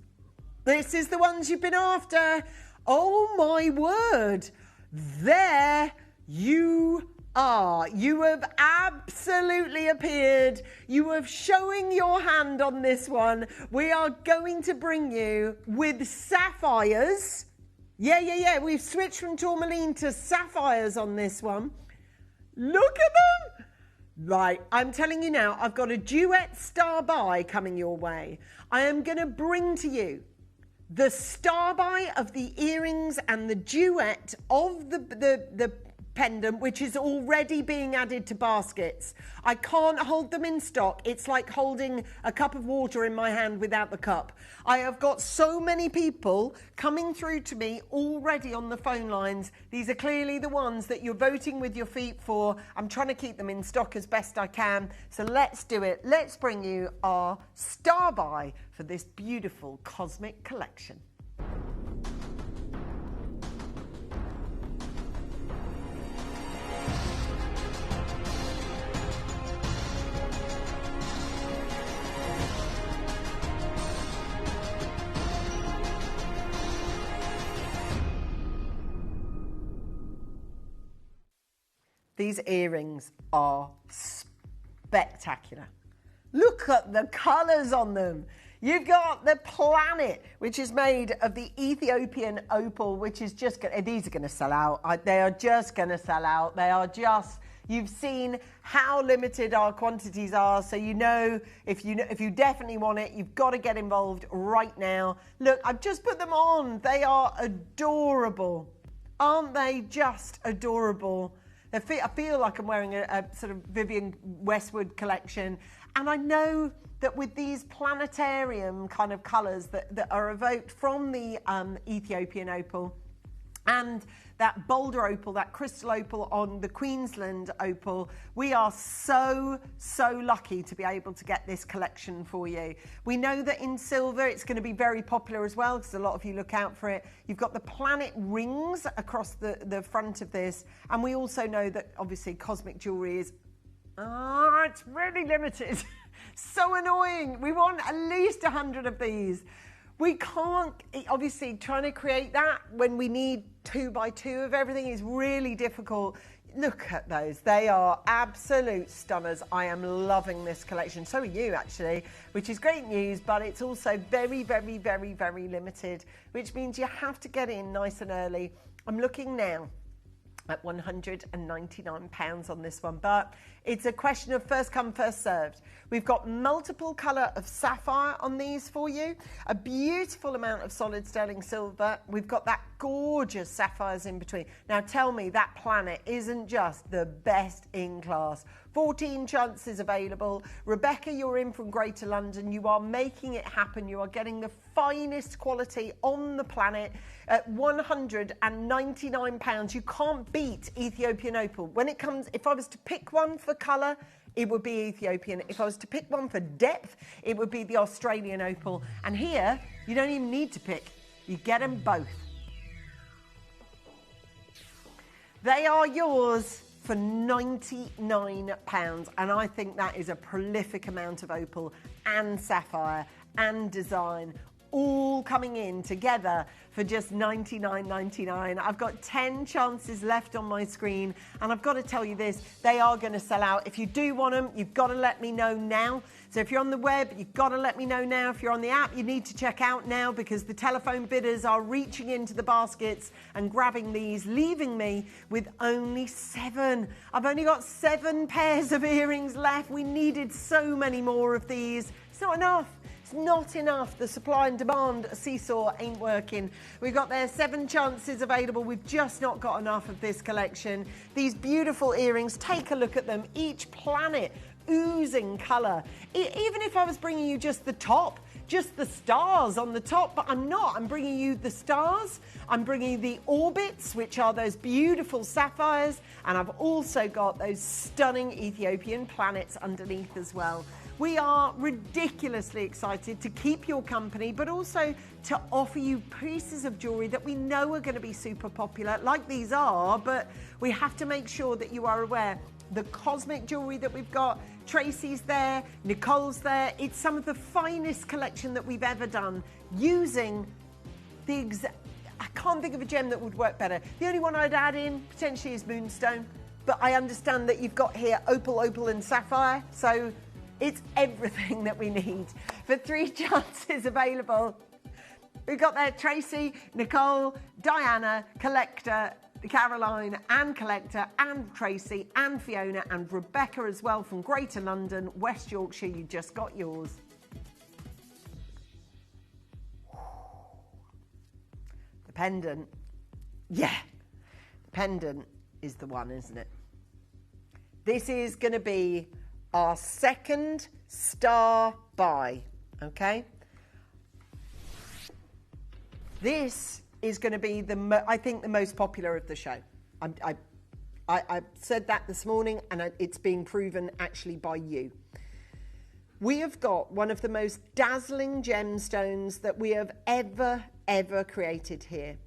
This is the ones you've been after. Oh my word. There you are. You have absolutely appeared. You have showing your hand on this one. We are going to bring you with sapphires. Yeah. We've switched from tourmaline to sapphires on this one. Look at them. Right, I'm telling you now, I've got a duet star buy coming your way. I am going to bring to you the star buy of the earrings and the duet of the pendant, which is already being added to baskets. I can't hold them in stock. It's like holding a cup of water in my hand without the cup. I have got so many people coming through to me already on the phone lines. These are clearly the ones that you're voting with your feet for. I'm trying to keep them in stock as best I can. So let's do it. Let's bring you our star buy for this beautiful cosmic collection. These earrings are spectacular. Look at the colours on them. You've got the planet, which is made of the Ethiopian opal, which is just going to, these are going to sell out. They are just going to sell out. They are just, you've seen how limited our quantities are. So you know, if you definitely want it, you've got to get involved right now. Look, I've just put them on. They are adorable. Aren't they just adorable? I feel like I'm wearing a sort of Vivienne Westwood collection. And I know that with these planetarium kind of colours that are evoked from the Ethiopian opal and that boulder opal, that crystal opal on the Queensland opal, we are so lucky to be able to get this collection for you. We know that in silver it's going to be very popular as well, because a lot of you look out for it. You've got the planet rings across the front of this, and we also know that obviously cosmic jewellery is it's really limited. So annoying. We want at least 100 of these. We can't, obviously, trying to create that when we need 2 by 2 of everything is really difficult. Look at those. They are absolute stunners. I am loving this collection. So are you, actually, which is great news, but it's also very, very, very, very limited, which means you have to get in nice and early. I'm looking now at £199 on this one, but it's a question of first come, first served. We've got multiple colour of sapphire on these for you, a beautiful amount of solid sterling silver. We've got that gorgeous sapphires in between. Now tell me that planet isn't just the best in class. 14 chances available. Rebecca, you're in from Greater London. You are making it happen. You are getting the finest quality on the planet at £199. You can't beat Ethiopian opal. When it comes, if I was to pick one for colour, it would be Ethiopian. If I was to pick one for depth, it would be the Australian opal. And here, you don't even need to pick. You get them both. They are yours for £99, and I think that is a prolific amount of opal and sapphire and design all coming in together for just $99.99. I've got 10 chances left on my screen, and I've got to tell you this, they are going to sell out. If you do want them, you've got to let me know now. So if you're on the web, you've got to let me know now. If you're on the app, you need to check out now, because the telephone bidders are reaching into the baskets and grabbing these, leaving me with only 7. I've only got 7 pairs of earrings left. We needed so many more of these. It's not enough. It's not enough. The supply and demand seesaw ain't working. We've got there 7 chances available. We've just not got enough of this collection. These beautiful earrings, take a look at them. Each planet oozing colour. Even if I was bringing you just the top, just the stars on the top, but I'm not. I'm bringing you the stars. I'm bringing you the orbits, which are those beautiful sapphires. And I've also got those stunning Ethiopian planets underneath as well. We are ridiculously excited to keep your company, but also to offer you pieces of jewellery that we know are going to be super popular, like these are, but we have to make sure that you are aware. The cosmic jewellery that we've got, Tracy's there, Nicole's there. It's some of the finest collection that we've ever done using the I can't think of a gem that would work better. The only one I'd add in potentially is moonstone, but I understand that you've got here opal, and sapphire, so it's everything that we need. For 3 chances available, we've got there Tracy, Nicole, Diana, Collector, Caroline and Collector and Tracy and Fiona and Rebecca as well from Greater London, West Yorkshire. You just got yours. The pendant. Yeah, the pendant is the one, isn't it? This is going to be our 2nd star buy, okay? This is going to be I think the most popular of the show. I said that this morning, and it's being proven actually by you. We have got one of the most dazzling gemstones that we have ever created here.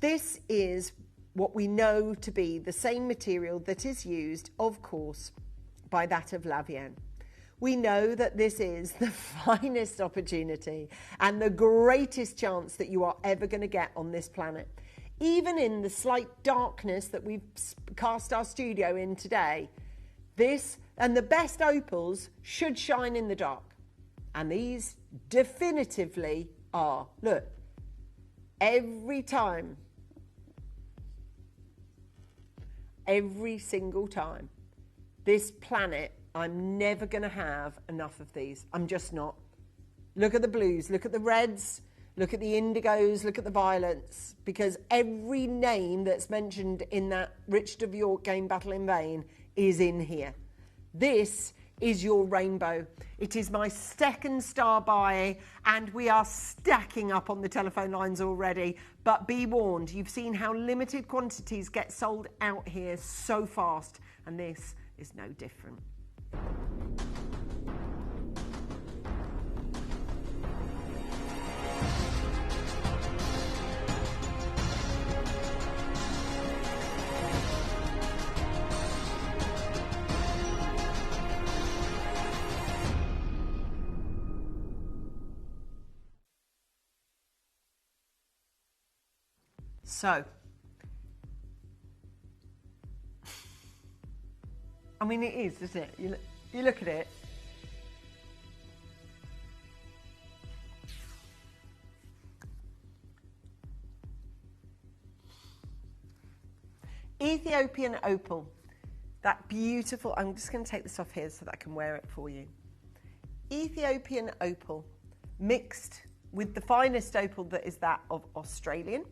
This is what we know to be the same material that is used, of course, by that of Lavienne. We know that this is the finest opportunity and the greatest chance that you are ever going to get on this planet. Even in the slight darkness that we've cast our studio in today, this and the best opals should shine in the dark. And these definitively are. Look, every time, every single time, this planet, I'm never going to have enough of these. I'm just not. Look at the blues, look at the reds, look at the indigos, look at the violets, because every name that's mentioned in that Richard of York Game Battle in Vain is in here. This is your rainbow. It is my second star buy, and we are stacking up on the telephone lines already. But be warned, you've seen how limited quantities get sold out here so fast, and this is no different. So, I mean, it is, isn't it? You look at it. Ethiopian opal, that beautiful, I'm just going to take this off here so that I can wear it for you. Ethiopian opal mixed with the finest opal that is that of Australian,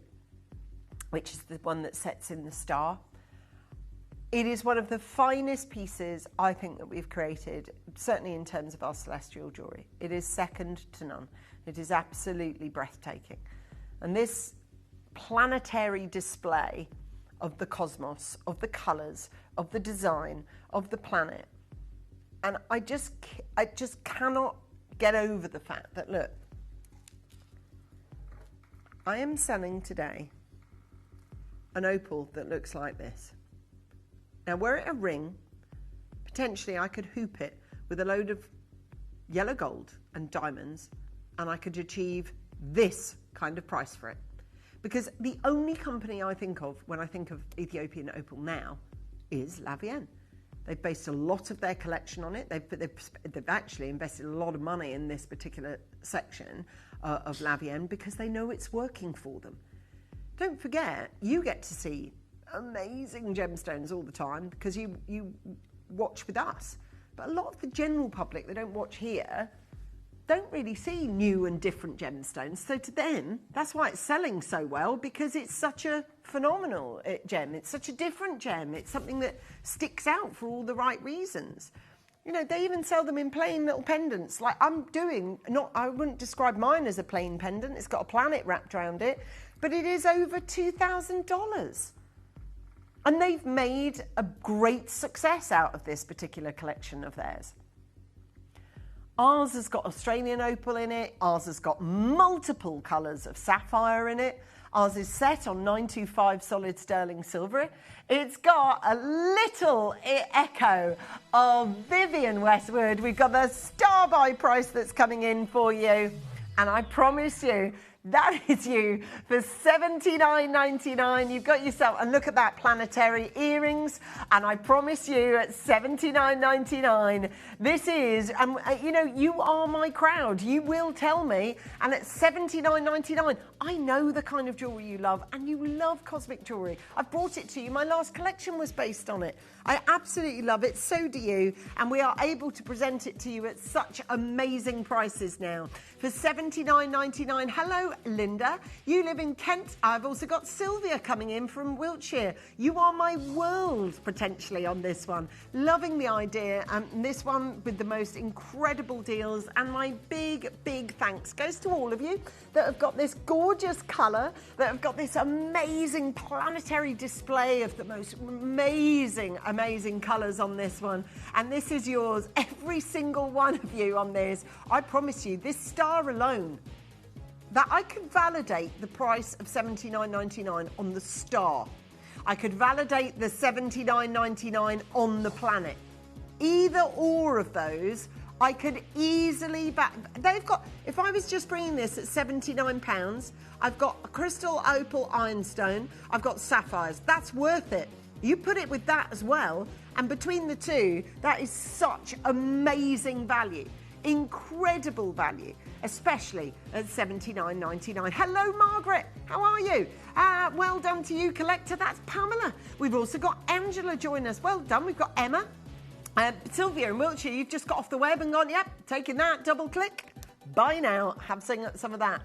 which is the one that sets in the star. It is one of the finest pieces I think that we've created, certainly in terms of our celestial jewellery. It is second to none. It is absolutely breathtaking. And this planetary display of the cosmos, of the colours, of the design, of the planet. And I just cannot get over the fact that, look, I am selling today an opal that looks like this. Now, were it a ring, potentially I could hoop it with a load of yellow gold and diamonds, and I could achieve this kind of price for it. Because the only company I think of when I think of Ethiopian opal now is La Vienne. They've based a lot of their collection on it. They've actually invested a lot of money in this particular section of La Vienne because they know it's working for them. Don't forget, you get to see amazing gemstones all the time because you watch with us. But a lot of the general public that don't watch here don't really see new and different gemstones. So to them, that's why it's selling so well, because it's such a phenomenal gem. It's such a different gem. It's something that sticks out for all the right reasons. You know, they even sell them in plain little pendants. Like I'm doing, I wouldn't describe mine as a plain pendant. It's got a planet wrapped around it, but it is over $2,000. And they've made a great success out of this particular collection of theirs. Ours has got Australian opal in it. Ours has got multiple colours of sapphire in it. Ours is set on 925 solid sterling silver. It's got a little echo of Vivienne Westwood. We've got the star buy price that's coming in for you. And I promise you, that is you for $79.99. You've got yourself, and look at that, planetary earrings. And I promise you at $79.99, this is, you know, you are my crowd. You will tell me. And at $79.99, I know the kind of jewellery you love, and you love cosmic jewellery. I've brought it to you. My last collection was based on it. I absolutely love it. So do you. And we are able to present it to you at such amazing prices now. For $79.99. Hello, Linda. You live in Kent. I've also got Sylvia coming in from Wiltshire. You are my world, potentially, on this one. Loving the idea. This one with the most incredible deals. And my big, big thanks goes to all of you that have got this gorgeous colour, that have got this amazing planetary display of the most amazing colours on this one. And this is yours, every single one of you on this. I promise you, this star alone, that I could validate the price of $79.99 on the star. I could validate the $79.99 on the planet. Either or of those, I could easily they've got, if I was just bringing this at £79, I've got a crystal opal ironstone, I've got sapphires. That's worth it. You put it with that as well, and between the two, that is such amazing value. Incredible value, especially at $79.99. Hello, Margaret. How are you? Well done to you, collector. That's Pamela. We've also got Angela join us. Well done. We've got Emma. Sylvia in Wiltshire, you've just got off the web and gone, yep, taking that, double click. Buy now, have some of that.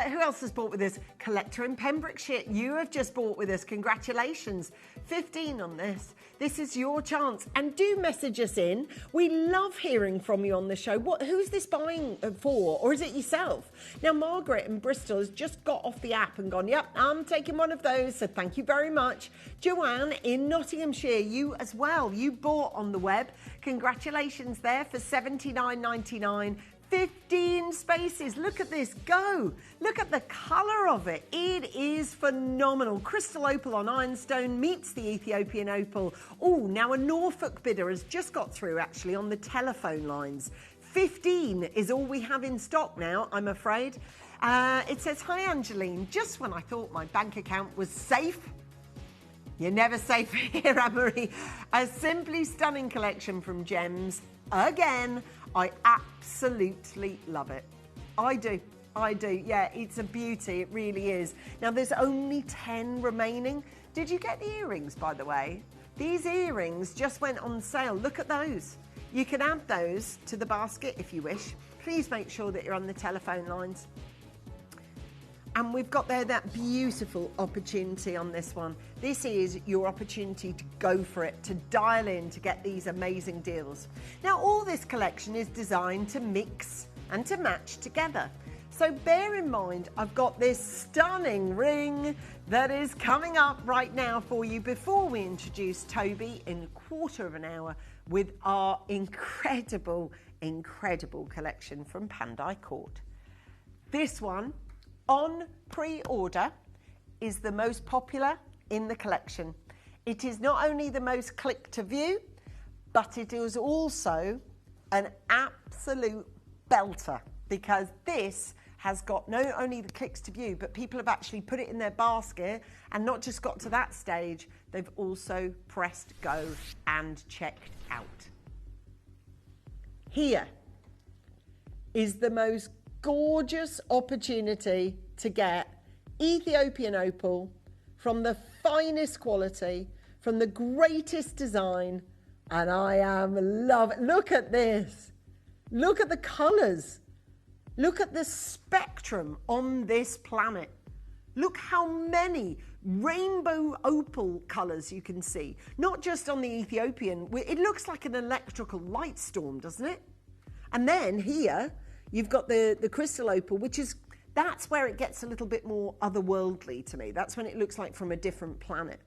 Who else has bought with us? Collector in Pembrokeshire, you have just bought with us. Congratulations. 15 on this. This is your chance. And do message us in. We love hearing from you on the show. Who's this buying for? Or is it yourself? Now, Margaret in Bristol has just got off the app and gone, yep, I'm taking one of those. So thank you very much. Joanne in Nottinghamshire, you as well. You bought on the web. Congratulations there for $79.99. 15 spaces. Look at this go. Look at the colour of it. It is phenomenal. Crystal opal on ironstone meets the Ethiopian opal. Oh, now a Norfolk bidder has just got through actually on the telephone lines. 15 is all we have in stock now, I'm afraid. It says, hi Angeline, just when I thought my bank account was safe. You're never safe here, Anne-Marie. A simply stunning collection from Gems. Again, I absolutely love it. I do. Yeah, it's a beauty. It really is. Now, there's only 10 remaining. Did you get the earrings, by the way? These earrings just went on sale. Look at those. You can add those to the basket if you wish. Please make sure that you're on the telephone lines. And we've got there that beautiful opportunity on this one. This is your opportunity to go for it, to dial in, to get these amazing deals. Now, all this collection is designed to mix and to match together. So bear in mind, I've got this stunning ring that is coming up right now for you before we introduce Toby in a quarter of an hour with our incredible, incredible collection from Pandai Court. This one, on pre-order, is the most popular in the collection. It is not only the most clicked to view, but it is also an absolute belter, because this has got not only the clicks to view, but people have actually put it in their basket and not just got to that stage, they've also pressed go and checked out. Here is the most gorgeous opportunity to get Ethiopian opal from the finest quality, from the greatest design, and I am loving. Look at this. Look at the colours. Look at the spectrum on this planet. Look how many rainbow opal colours you can see. Not just on the Ethiopian. It looks like an electrical light storm, doesn't it? And then here, you've got the crystal opal, that's where it gets a little bit more otherworldly to me. That's when it looks like from a different planet.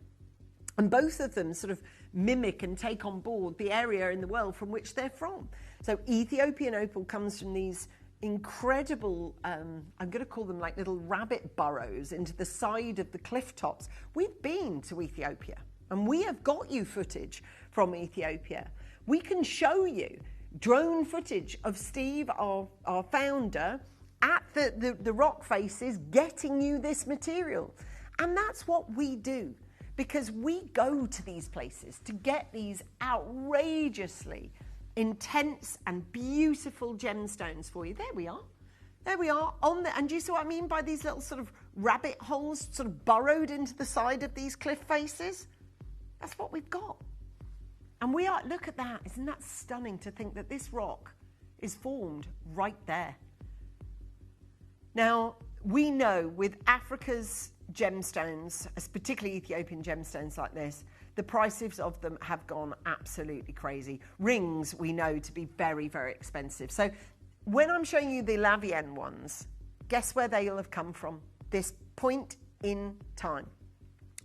And both of them sort of mimic and take on board the area in the world from which they're from. So Ethiopian opal comes from these incredible, I'm going to call them like little rabbit burrows into the side of the cliff tops. We've been to Ethiopia and we have got you footage from Ethiopia. We can show you drone footage of Steve, our founder, at the rock faces getting you this material. And that's what we do, because we go to these places to get these outrageously intense and beautiful gemstones for you. There we are. There we are. And do you see what I mean by these little sort of rabbit holes sort of burrowed into the side of these cliff faces? That's what we've got. And we are, look at that. Isn't that stunning to think that this rock is formed right there? Now, we know with Africa's gemstones, particularly Ethiopian gemstones like this, the prices of them have gone absolutely crazy. Rings we know to be very, very expensive. So when I'm showing you the Lavienne ones, guess where they'll have come from? This point in time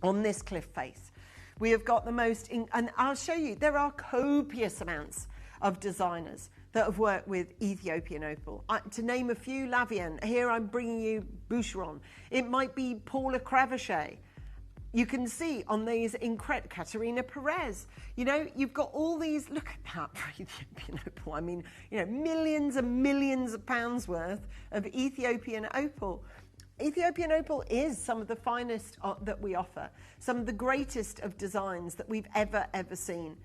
on this cliff face. We have got the most, and I'll show you, there are copious amounts of designers that have worked with Ethiopian opal. To name a few, Lavienne. Here I'm bringing you Boucheron. It might be Paula Crevachet. You can see on these incredible, Katerina Perez. You know, you've got all these, look at that for Ethiopian opal. I mean, you know, millions and millions of pounds worth of Ethiopian opal. Ethiopian opal is some of the finest that we offer, some of the greatest of designs that we've ever seen.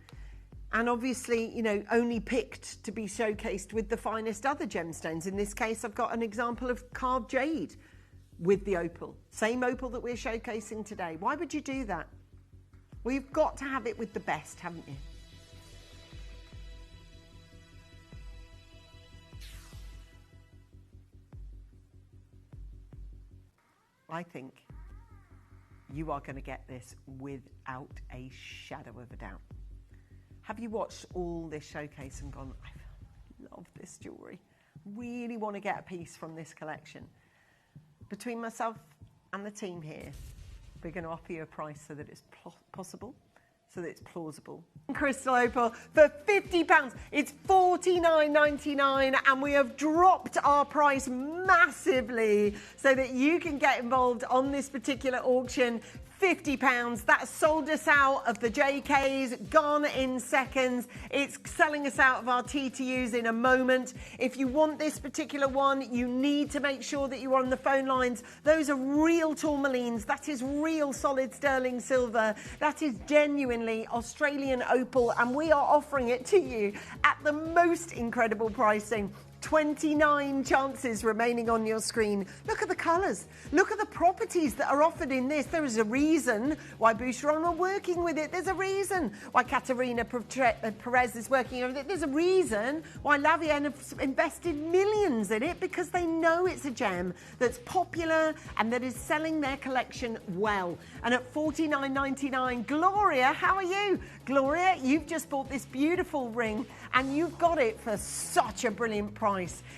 And obviously, you know, only picked to be showcased with the finest other gemstones. In this case, I've got an example of carved jade with the opal. Same opal that we're showcasing today. Why would you do that? Well, you've got to have it with the best, haven't you? I think you are going to get this without a shadow of a doubt. Have you watched all this showcase and gone, I love this jewellery, really want to get a piece from this collection? Between myself and the team here, we're going to offer you a price so that it's possible, so that it's plausible. Crystal opal for £50. It's $49.99, and we have dropped our price massively so that you can get involved on this particular auction. £50. That sold us out of the JKs, gone in seconds. It's selling us out of our TTUs in a moment. If you want this particular one, you need to make sure that you're on the phone lines. Those are real tourmalines. That is real solid sterling silver. That is genuinely Australian opal, and we are offering it to you at the most incredible pricing. 29 chances remaining on your screen. Look at the colours. Look at the properties that are offered in this. There is a reason why Boucheron are working with it. There's a reason why Katerina Perez is working with it. There's a reason why Lavienne have invested millions in it, because they know it's a gem that's popular and that is selling their collection well. And at $49.99, Gloria, how are you? Gloria, you've just bought this beautiful ring and you've got it for such a brilliant price.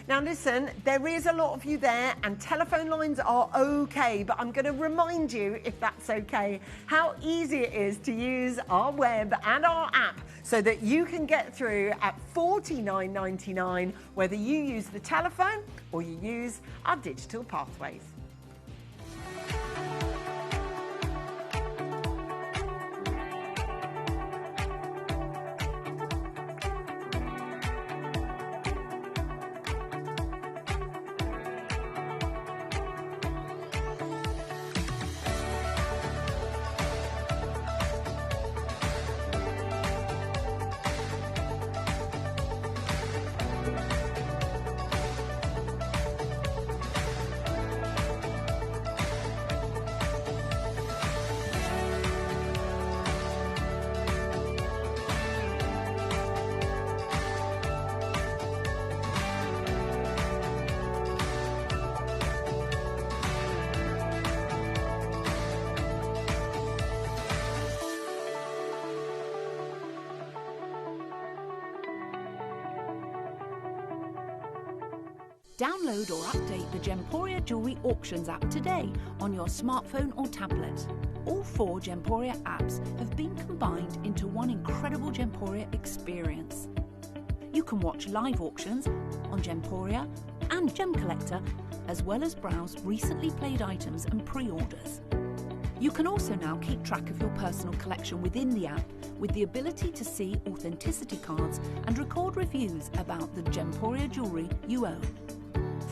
Now listen, there is a lot of you there and telephone lines are okay, but I'm going to remind you, if that's okay, how easy it is to use our web and our app so that you can get through at $49.99, whether you use the telephone or you use our digital pathways. Download or update the Gemporia Jewellery Auctions app today on your smartphone or tablet. All 4 Gemporia apps have been combined into one incredible Gemporia experience. You can watch live auctions on Gemporia and Gem Collector, as well as browse recently played items and pre-orders. You can also now keep track of your personal collection within the app with the ability to see authenticity cards and record reviews about the Gemporia jewellery you own.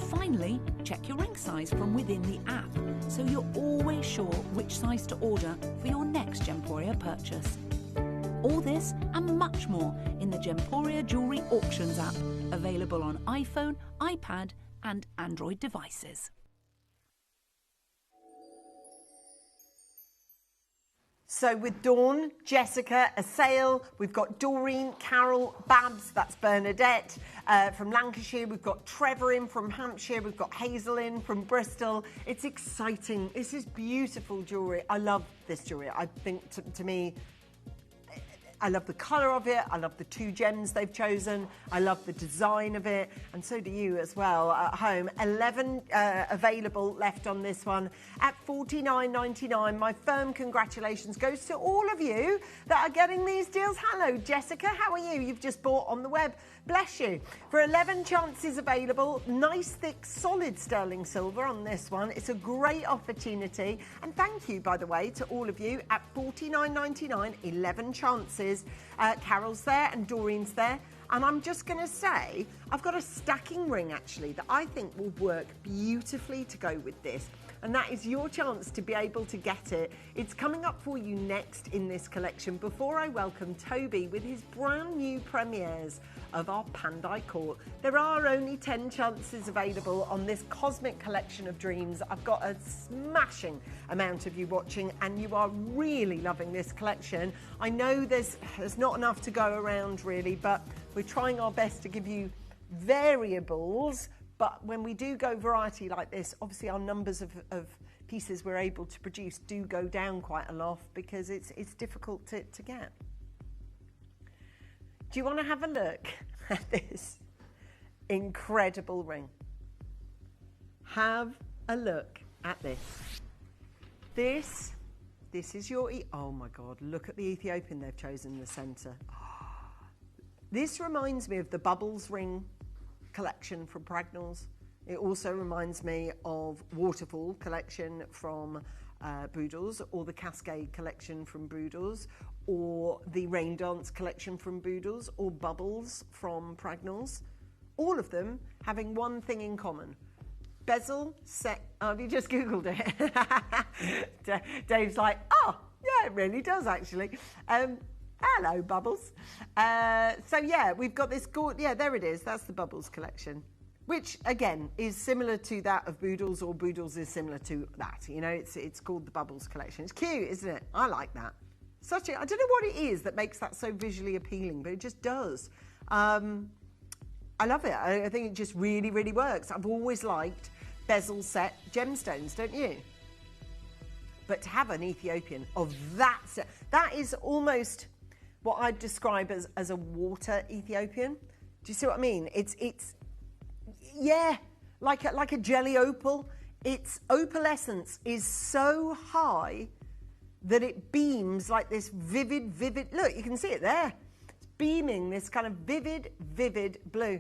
Finally, check your ring size from within the app so you're always sure which size to order for your next Gemporia purchase. All this and much more in the Gemporia Jewellery Auctions app, available on iPhone, iPad and Android devices. So with Dawn, Jessica, Asail, we've got Doreen, Carol, Babs, that's Bernadette from Lancashire, we've got Trevor in from Hampshire, we've got Hazel in from Bristol. It's exciting. This is beautiful jewellery. I love this jewellery. I think to me, I love the colour of it, I love the 2 gems they've chosen, I love the design of it, and so do you as well at home. 11 available left on this one at $49.99. My firm congratulations goes to all of you that are getting these deals. Hello Jessica, how are you? You've just bought on the web. Bless you. For 11 chances available, nice thick solid sterling silver on this one. It's a great opportunity, and thank you by the way to all of you at $49.99, 11 chances. Carol's there and Doreen's there, and I'm just going to say I've got a stacking ring actually that I think will work beautifully to go with this, and that is your chance to be able to get it. It's coming up for you next in this collection before I welcome Toby with his brand new premieres of our Pandai Court. There are only 10 chances available on this cosmic collection of dreams. I've got a smashing amount of you watching and you are really loving this collection. I know there's not enough to go around really, but we're trying our best to give you variables. But when we do go variety like this, obviously our numbers of pieces we're able to produce do go down quite a lot because it's difficult to get. Do you want to have a look at this incredible ring? Have a look at this. This is your, oh my God, look at the Ethiopian they've chosen in the centre. This reminds me of the Bubbles ring collection from Pragnals. It also reminds me of Waterfall collection from Boodles, or the Cascade collection from Boodles, or the Rain Dance collection from Boodles, or Bubbles from Pragnals. All of them having one thing in common. Bezel set. Oh, have you just Googled it? Dave's like, oh, yeah, it really does actually. Hello, Bubbles. So yeah, we've got this. Yeah, there it is. That's the Bubbles collection, which again is similar to that of Boodles, or Boodles is similar to that. You know, it's called the Bubbles collection. It's cute, isn't it? I like that. I don't know what it is that makes that so visually appealing, but it just does. I love it. I think it just really, really works. I've always liked bezel set gemstones, don't you? But to have an Ethiopian of that set, that is almost what I'd describe as a water Ethiopian. Do you see what I mean? It's yeah, like a jelly opal. Its opalescence is so high that it beams like this vivid, look, you can see it there. It's beaming this kind of vivid blue.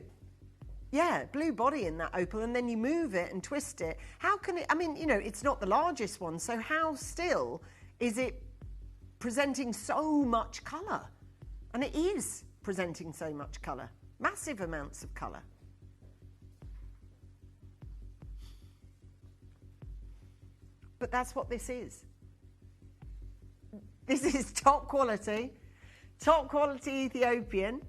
Yeah, blue body in that opal, and then you move it and twist it. How can it, I mean, you know, it's not the largest one, so how still is it presenting so much colour? And it is presenting so much colour, massive amounts of colour. But that's what this is. This is top quality Ethiopian,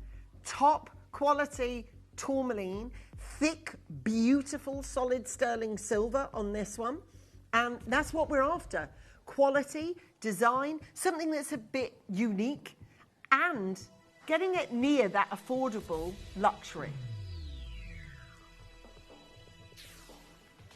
top quality tourmaline, thick, beautiful, solid sterling silver on this one. And that's what we're after. Quality, design, something that's a bit unique, and getting it near that affordable luxury.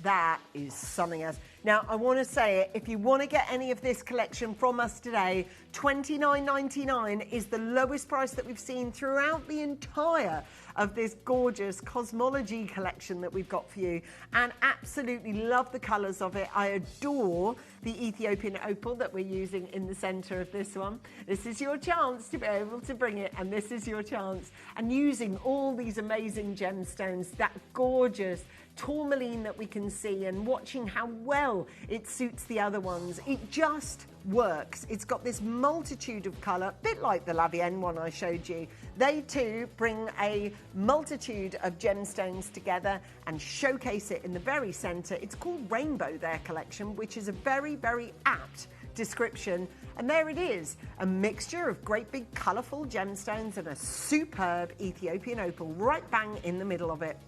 That is something else. Now, I want to say it, if you want to get any of this collection from us today, $29.99 is the lowest price that we've seen throughout the entire of this gorgeous cosmology collection that we've got for you, and absolutely love the colours of it. I adore the Ethiopian opal that we're using in the centre of this one. This is your chance to be able to bring it, and this is your chance. And using all these amazing gemstones, that gorgeous tourmaline that we can see, and watching how well it suits the other ones. It just works. It's got this multitude of colour, a bit like the La Vienne one I showed you. They too bring a multitude of gemstones together and showcase it in the very centre. It's called Rainbow, their collection, which is a very, very apt description. And there it is, a mixture of great big colourful gemstones and a superb Ethiopian opal right bang in the middle of it.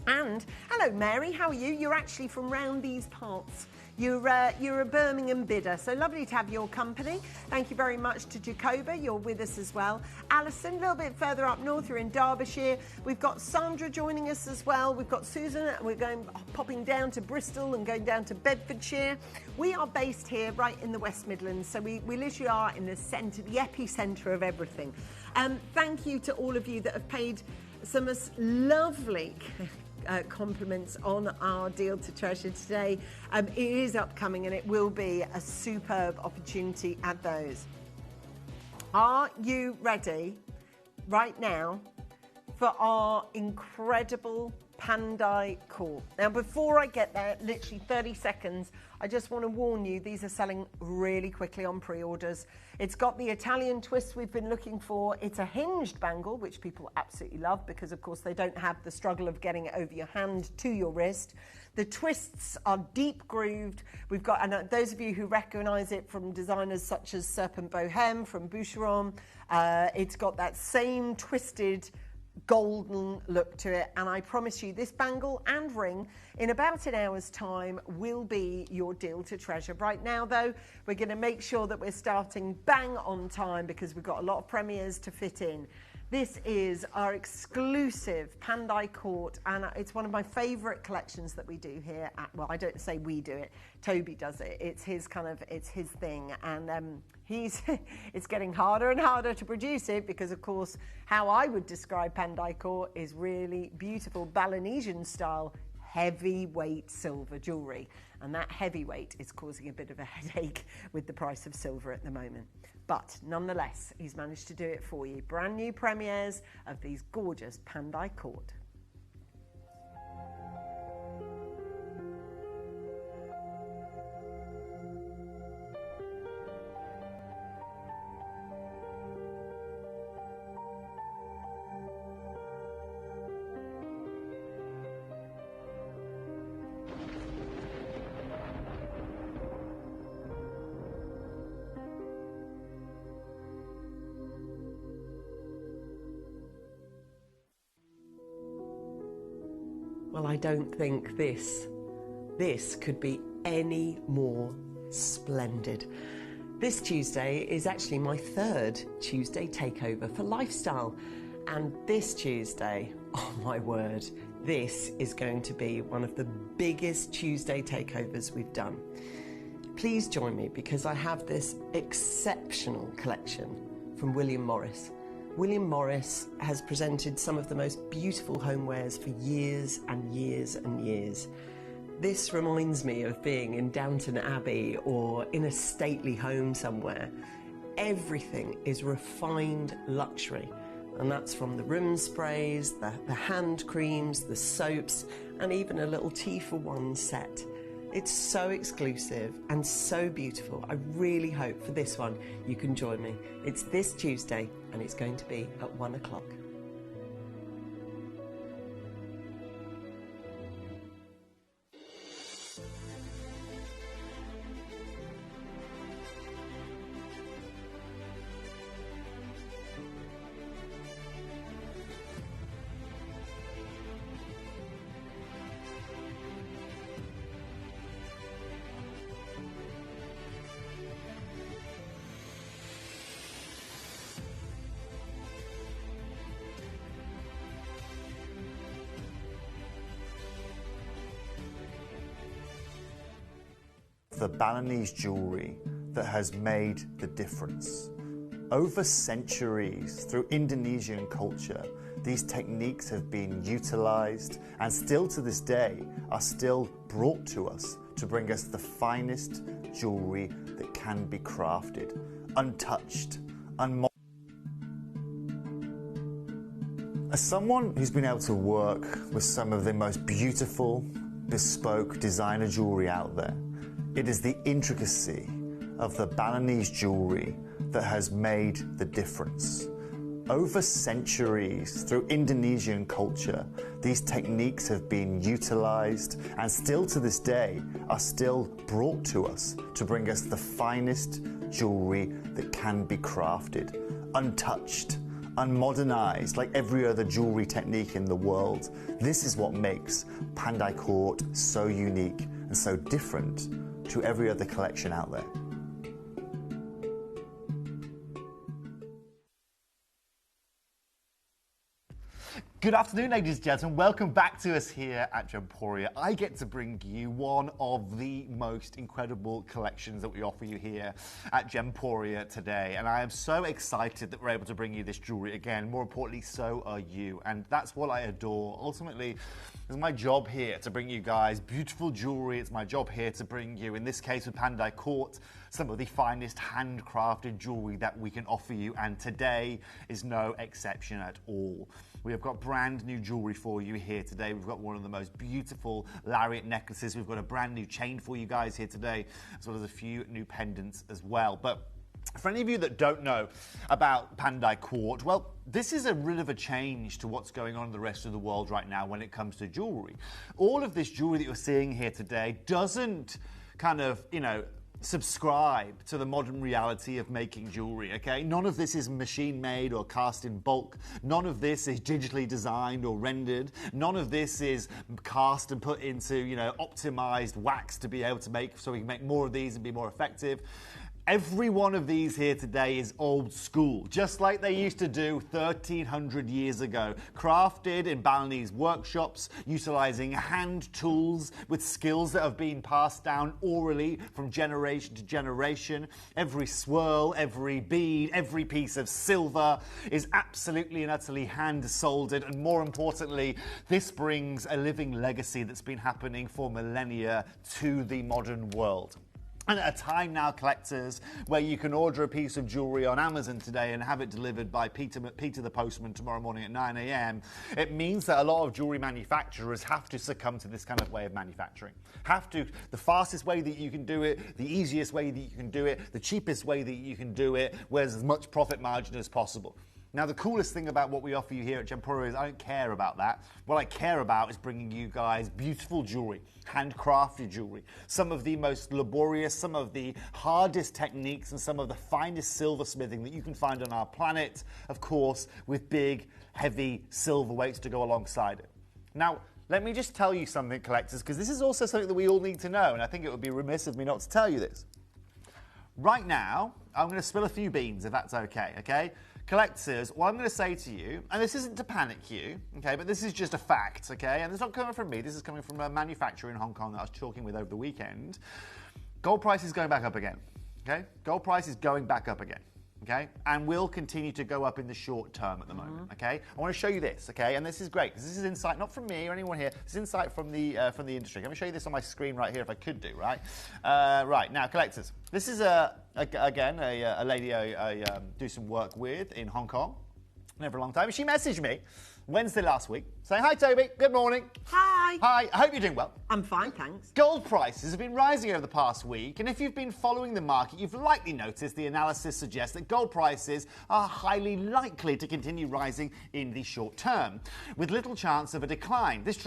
And hello Mary, how are you? You're actually from round these parts. You're a Birmingham bidder, so lovely to have your company. Thank you very much to Jacoba, you're with us as well. Alison, a little bit further up north, you're in Derbyshire. We've got Sandra joining us as well. We've got Susan, and we're popping down to Bristol and going down to Bedfordshire. We are based here right in the West Midlands, so we literally are in the centre, the epicentre of everything. Thank you to all of you that have paid some lovely compliments on our deal to treasure today. It is upcoming and it will be a superb opportunity at those. Are you ready right now for our incredible Pandai call? Now, before I get there, literally 30 seconds, I just want to warn you, these are selling really quickly on pre-orders. It's got the Italian twist we've been looking for. It's a hinged bangle, which people absolutely love because, of course, they don't have the struggle of getting it over your hand to your wrist. The twists are deep grooved. We've got, and those of you who recognise it from designers such as Serpent Bohème from Boucheron, it's got that same twisted golden look to it, and I promise you this bangle and ring in about an hour's time will be your deal to treasure. Right now though, we're going to make sure that we're starting bang on time because we've got a lot of premieres to fit in. This is our exclusive Pandai Court, and it's one of my favourite collections that we do here at, well, I don't say we do it, Toby does it. It's his thing, and it's getting harder and harder to produce it because, of course, how I would describe Pandai Court is really beautiful Balinesian style heavyweight silver jewellery, and that heavyweight is causing a bit of a headache with the price of silver at the moment. But nonetheless, he's managed to do it for you. Brand new premieres of these gorgeous Pandai Court. Well, I don't think this could be any more splendid. This Tuesday is actually my third Tuesday takeover for Lifestyle. And this Tuesday, oh my word, this is going to be one of the biggest Tuesday takeovers we've done. Please join me because I have this exceptional collection from William Morris. William Morris has presented some of the most beautiful homewares for years and years and years. This reminds me of being in Downton Abbey or in a stately home somewhere. Everything is refined luxury, and that's from the room sprays, the hand creams, the soaps, and even a little tea for one set. It's so exclusive and so beautiful. I really hope for this one you can join me. It's this Tuesday and it's going to be at 1 o'clock. The Balinese jewellery that has made the difference. Over centuries, through Indonesian culture, these techniques have been utilised and still to this day are still brought to us to bring us the finest jewellery that can be crafted, untouched, As someone who's been able to work with some of the most beautiful, bespoke designer jewellery out there, it is the intricacy of the Balinese jewellery that has made the difference. Over centuries, through Indonesian culture, these techniques have been utilised and still to this day are still brought to us to bring us the finest jewellery that can be crafted, untouched, unmodernised like every other jewellery technique in the world. This is what makes Pandai Court so unique and so different to every other collection out there. Good afternoon, ladies and gentlemen. Welcome back to us here at Gemporia. I get to bring you one of the most incredible collections that we offer you here at Gemporia today. And I am so excited that we're able to bring you this jewelry again. More importantly, so are you. And that's what I adore. Ultimately, it's my job here to bring you guys beautiful jewelry. It's my job here to bring you, in this case with Pandai Court, some of the finest handcrafted jewelry that we can offer you. And today is no exception at all. We have got brand new jewelry for you here today. We've got one of the most beautiful lariat necklaces. We've got a brand new chain for you guys here today, as well as a few new pendants as well. But for any of you that don't know about Pandai Court, well, this is a bit of a change to what's going on in the rest of the world right now when it comes to jewelry. All of this jewelry that you're seeing here today doesn't kind of, subscribe to the modern reality of making jewelry, okay? None of this is machine made or cast in bulk. None of this is digitally designed or rendered. None of this is cast and put into, optimized wax to be able to make, so we can make more of these and be more effective. Every one of these here today is old school, just like they used to do 1,300 years ago. Crafted in Balinese workshops, utilizing hand tools with skills that have been passed down orally from generation to generation. Every swirl, every bead, every piece of silver is absolutely and utterly hand soldered. And more importantly, this brings a living legacy that's been happening for millennia to the modern world. And at a time now, collectors, where you can order a piece of jewellery on Amazon today and have it delivered by Peter the postman tomorrow morning at 9 a.m, it means that a lot of jewellery manufacturers have to succumb to this kind of way of manufacturing. The fastest way that you can do it, the easiest way that you can do it, the cheapest way that you can do it, where there's as much profit margin as possible. Now, the coolest thing about what we offer you here at Gemporia is I don't care about that. What I care about is bringing you guys beautiful jewellery, handcrafted jewellery, some of the most laborious, some of the hardest techniques, and some of the finest silversmithing that you can find on our planet, of course, with big, heavy silver weights to go alongside it. Now, let me just tell you something, collectors, because this is also something that we all need to know, and I think it would be remiss of me not to tell you this. Right now, I'm going to spill a few beans, if that's okay? Collectors, what I'm going to say to you, and this isn't to panic you, okay, but this is just a fact, okay, and it's not coming from me, this is coming from a manufacturer in Hong Kong that I was talking with over the weekend. Gold price is going back up again, okay? Gold price is going back up again, okay? And will continue to go up in the short term at the moment, okay? I want to show you this, okay, and this is great, because this is insight not from me or anyone here, this is insight from the industry. Let me show you this on my screen right here if I could do, right? Right, now, collectors, this is again, a lady I do some work with in Hong Kong, never a long time. She messaged me Wednesday last week saying, "Hi Toby, good morning." Hi. Hi, I hope you're doing well. I'm fine, thanks. Gold prices have been rising over the past week, and if you've been following the market, you've likely noticed the analysis suggests that gold prices are highly likely to continue rising in the short term, with little chance of a decline. This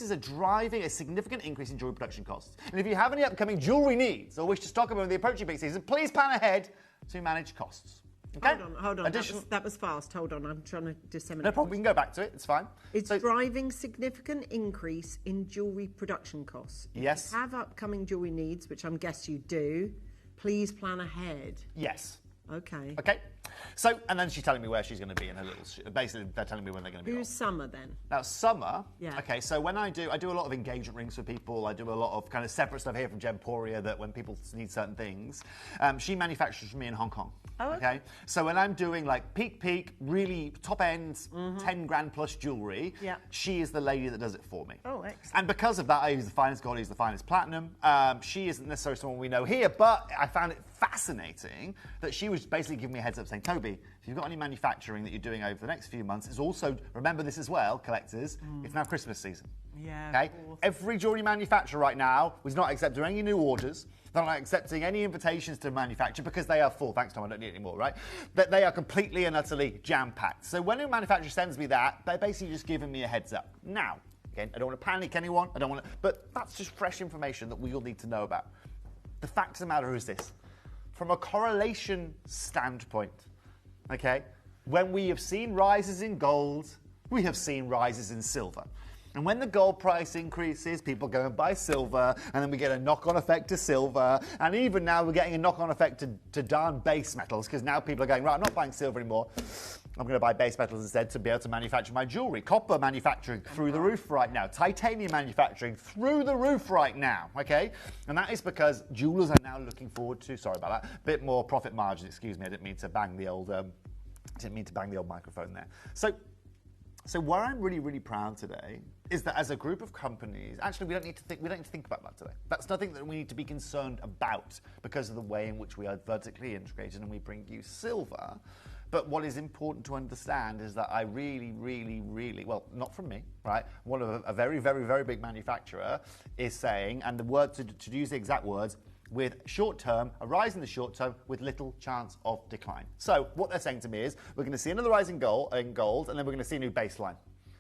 is driving a significant increase in jewellery production costs. And if you have any upcoming jewellery needs or wish to stock them in the approaching peak season, please plan ahead to manage costs. Okay? Hold on. That was fast. Hold on, I'm trying to disseminate. No problem, we can go back to it, it's fine. It's driving significant increase in jewellery production costs. Yes. If you have upcoming jewellery needs, which I'm guess you do, please plan ahead. Yes. Okay. Okay. So, and then she's telling me where she's going to be in her little... Basically, they're telling me when they're going to be Who's Summer, then? Now, Summer... Yeah. Okay, so when I do a lot of engagement rings for people. I do a lot of kind of separate stuff here from Gemporia that when people need certain things. She manufactures for me in Hong Kong. Oh, okay. So when I'm doing like peak, really top-end, 10 grand plus jewellery, she is the lady that does it for me. Oh, excellent. And because of that, I use the finest gold, I use the finest platinum. She isn't necessarily someone we know here, but I found it fascinating that she was basically giving me a heads up saying, "Toby, if you've got any manufacturing that you're doing over the next few months, it's also, remember this as well, collectors, it's now Christmas season." Yeah, okay? Every jewellery manufacturer right now is not accepting any new orders. They're not accepting any invitations to manufacture because they are full. Thanks, Tom, I don't need it anymore, right? But they are completely and utterly jam-packed. So when a manufacturer sends me that, they're basically just giving me a heads up. Now, again, I don't want to panic anyone, but that's just fresh information that we all need to know about. The fact of the matter is this. From a correlation standpoint, okay, when we have seen rises in gold, we have seen rises in silver. And when the gold price increases, people go and buy silver, and then we get a knock-on effect to silver, and even now we're getting a knock-on effect to darn base metals, because now people are going, right, I'm not buying silver anymore, I'm going to buy base metals instead to be able to manufacture my jewellery. Copper manufacturing through the roof right now. Titanium manufacturing through the roof right now, okay? And that is because jewellers are now looking forward to, sorry about that, a bit more profit margin, excuse me, I didn't mean to bang the old microphone there. So where I'm really, really proud today is that as a group of companies, actually we don't need to think about that today. That's nothing that we need to be concerned about because of the way in which we are vertically integrated and we bring you silver. But what is important to understand is that I really, really, really, well, not from me, right? One of a very, very, very big manufacturer is saying, and the word, to use the exact words, with short term, a rise in the short term with little chance of decline. So what they're saying to me is we're going to see another rise in gold, and then we're going to see a new baseline.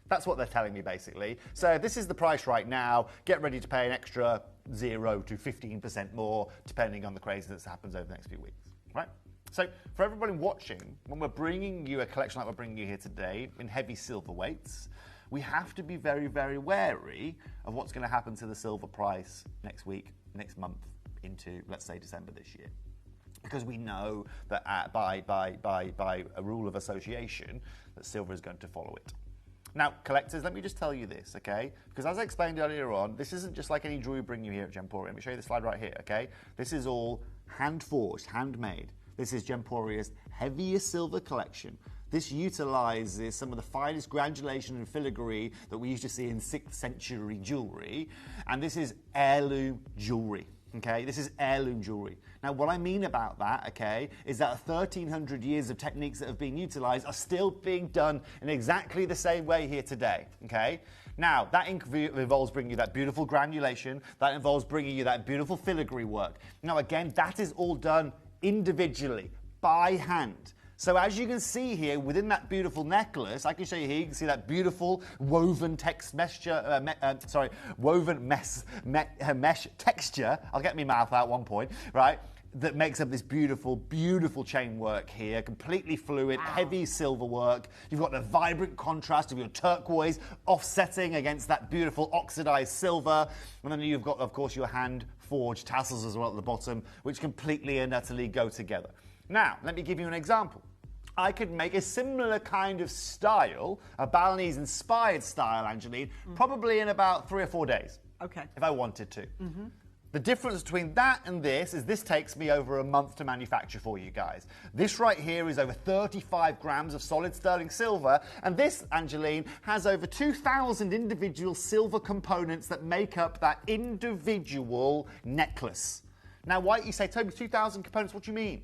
That's what they're telling me basically. So this is the price right now. Get ready to pay an extra 0 to 15% more depending on the craziness that happens over the next few weeks, right? So for everybody watching, when we're bringing you a collection like we're bringing you here today in heavy silver weights, we have to be very, very wary of what's going to happen to the silver price next week, next month, into, let's say, December this year. because we know that by a rule of association, that silver is going to follow it. Now, collectors, let me just tell you this, okay? Because as I explained earlier on, this isn't just like any jewelry we bring you here at Gemporia. Let me show you the slide right here, okay? This is all hand-forged, handmade. This is Gemporia's heaviest silver collection. This utilizes some of the finest granulation and filigree that we used to see in 6th century jewelry. And this is heirloom jewelry. Okay, this is heirloom jewelry. Now, what I mean about that, okay, is that 1,300 years of techniques that have been utilized are still being done in exactly the same way here today, okay? Now, that involves bringing you that beautiful granulation, that involves bringing you that beautiful filigree work. Now, again, that is all done individually, by hand. So as you can see here, within that beautiful necklace, I can show you here, you can see that beautiful woven mesh texture. I'll get my mouth out at one point, right? That makes up this beautiful, beautiful chain work here, completely fluid, heavy silver work. You've got the vibrant contrast of your turquoise offsetting against that beautiful oxidized silver. And then you've got, of course, your hand-forged tassels as well at the bottom, which completely and utterly go together. Now, let me give you an example. I could make a similar kind of style, a Balinese-inspired style, Angeline, probably in about 3 or 4 days. Okay. If I wanted to. The difference between that and this is this takes me over a month to manufacture for you guys. This right here is over 35 grams of solid sterling silver, and this, Angeline, has over 2,000 individual silver components that make up that individual necklace. Now, why you say, Toby, 2,000 components, what do you mean?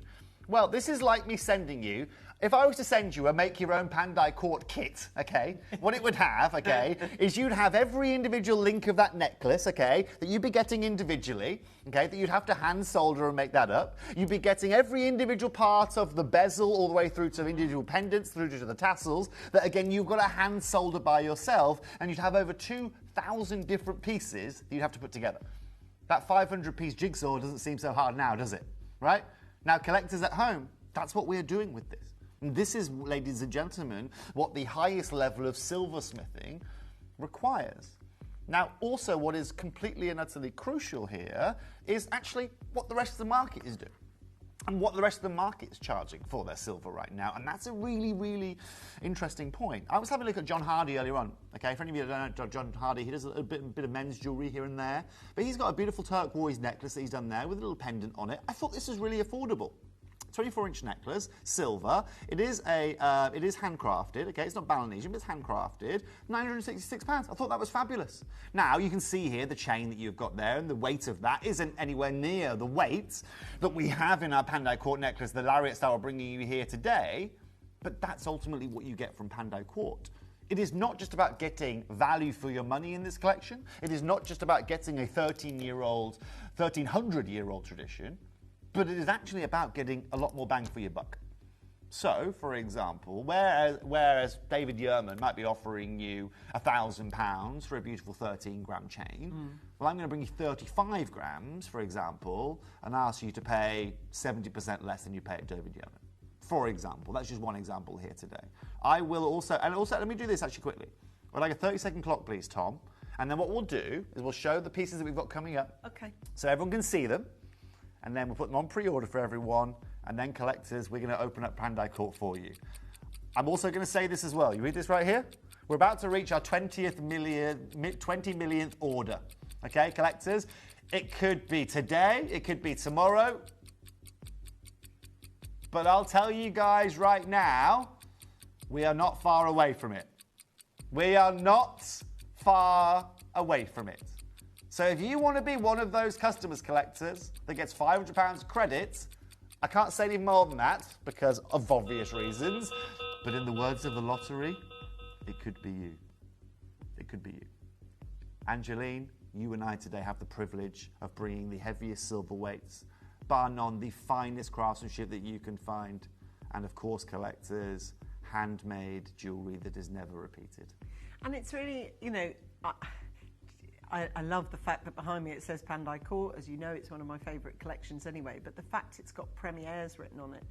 Well, this is like me sending you, if I was to send you a make-your-own Pandai Court kit, okay, what it would have, okay, is you'd have every individual link of that necklace, okay, that you'd be getting individually, okay, that you'd have to hand solder and make that up. You'd be getting every individual part of the bezel all the way through to individual pendants, through to the tassels, that again, you've got to hand solder by yourself, and you'd have over 2,000 different pieces that you'd have to put together. That 500-piece jigsaw doesn't seem so hard now, does it? Right? Now, collectors at home, that's what we're doing with this. And this is, ladies and gentlemen, what the highest level of silversmithing requires. Now, also what is completely and utterly crucial here is actually what the rest of the market is doing and what the rest of the market is charging for their silver right now. And that's a really, really interesting point. I was having a look at John Hardy earlier on. Okay, for any of you who don't know John Hardy, he does a bit of men's jewellery here and there. But he's got a beautiful turquoise necklace that he's done there with a little pendant on it. I thought this was really affordable. 24-inch necklace, silver. It is handcrafted. Okay, it's not Balinese, but it's handcrafted. £966. I thought that was fabulous. Now you can see here the chain that you've got there, and the weight of that isn't anywhere near the weight that we have in our Pandai Court necklace, the lariat style we're bringing you here today. But that's ultimately what you get from Pandai Court. It is not just about getting value for your money in this collection. It is not just about getting a 1,300-year-old tradition. But it is actually about getting a lot more bang for your buck. So, for example, whereas David Yerman might be offering you £1,000 for a beautiful 13-gram chain, well, I'm going to bring you 35 grams, for example, and ask you to pay 70% less than you pay at David Yerman. For example, that's just one example here today. I will also, let me do this actually quickly. I'd like a 30-second clock, please, Tom. And then what we'll do is we'll show the pieces that we've got coming up. Okay. So everyone can see them. And then we'll put them on pre-order for everyone, and then collectors, we're going to open up Pandai Court for you. I'm also going to say this as well. You read this right here? We're about to reach our 20 millionth order. Okay, collectors? It could be today, it could be tomorrow. But I'll tell you guys right now, we are not far away from it. We are not far away from it. So if you want to be one of those customers, collectors, that gets £500 credit, I can't say any more than that because of obvious reasons, but in the words of the lottery, it could be you. It could be you. Angeline, you and I today have the privilege of bringing the heaviest silver weights, bar none, the finest craftsmanship that you can find, and of course, collectors, handmade jewellery that is never repeated. And it's really, you know, I love the fact that behind me it says Pandai Court. As you know, it's one of my favourite collections anyway. But the fact it's got premieres written on it,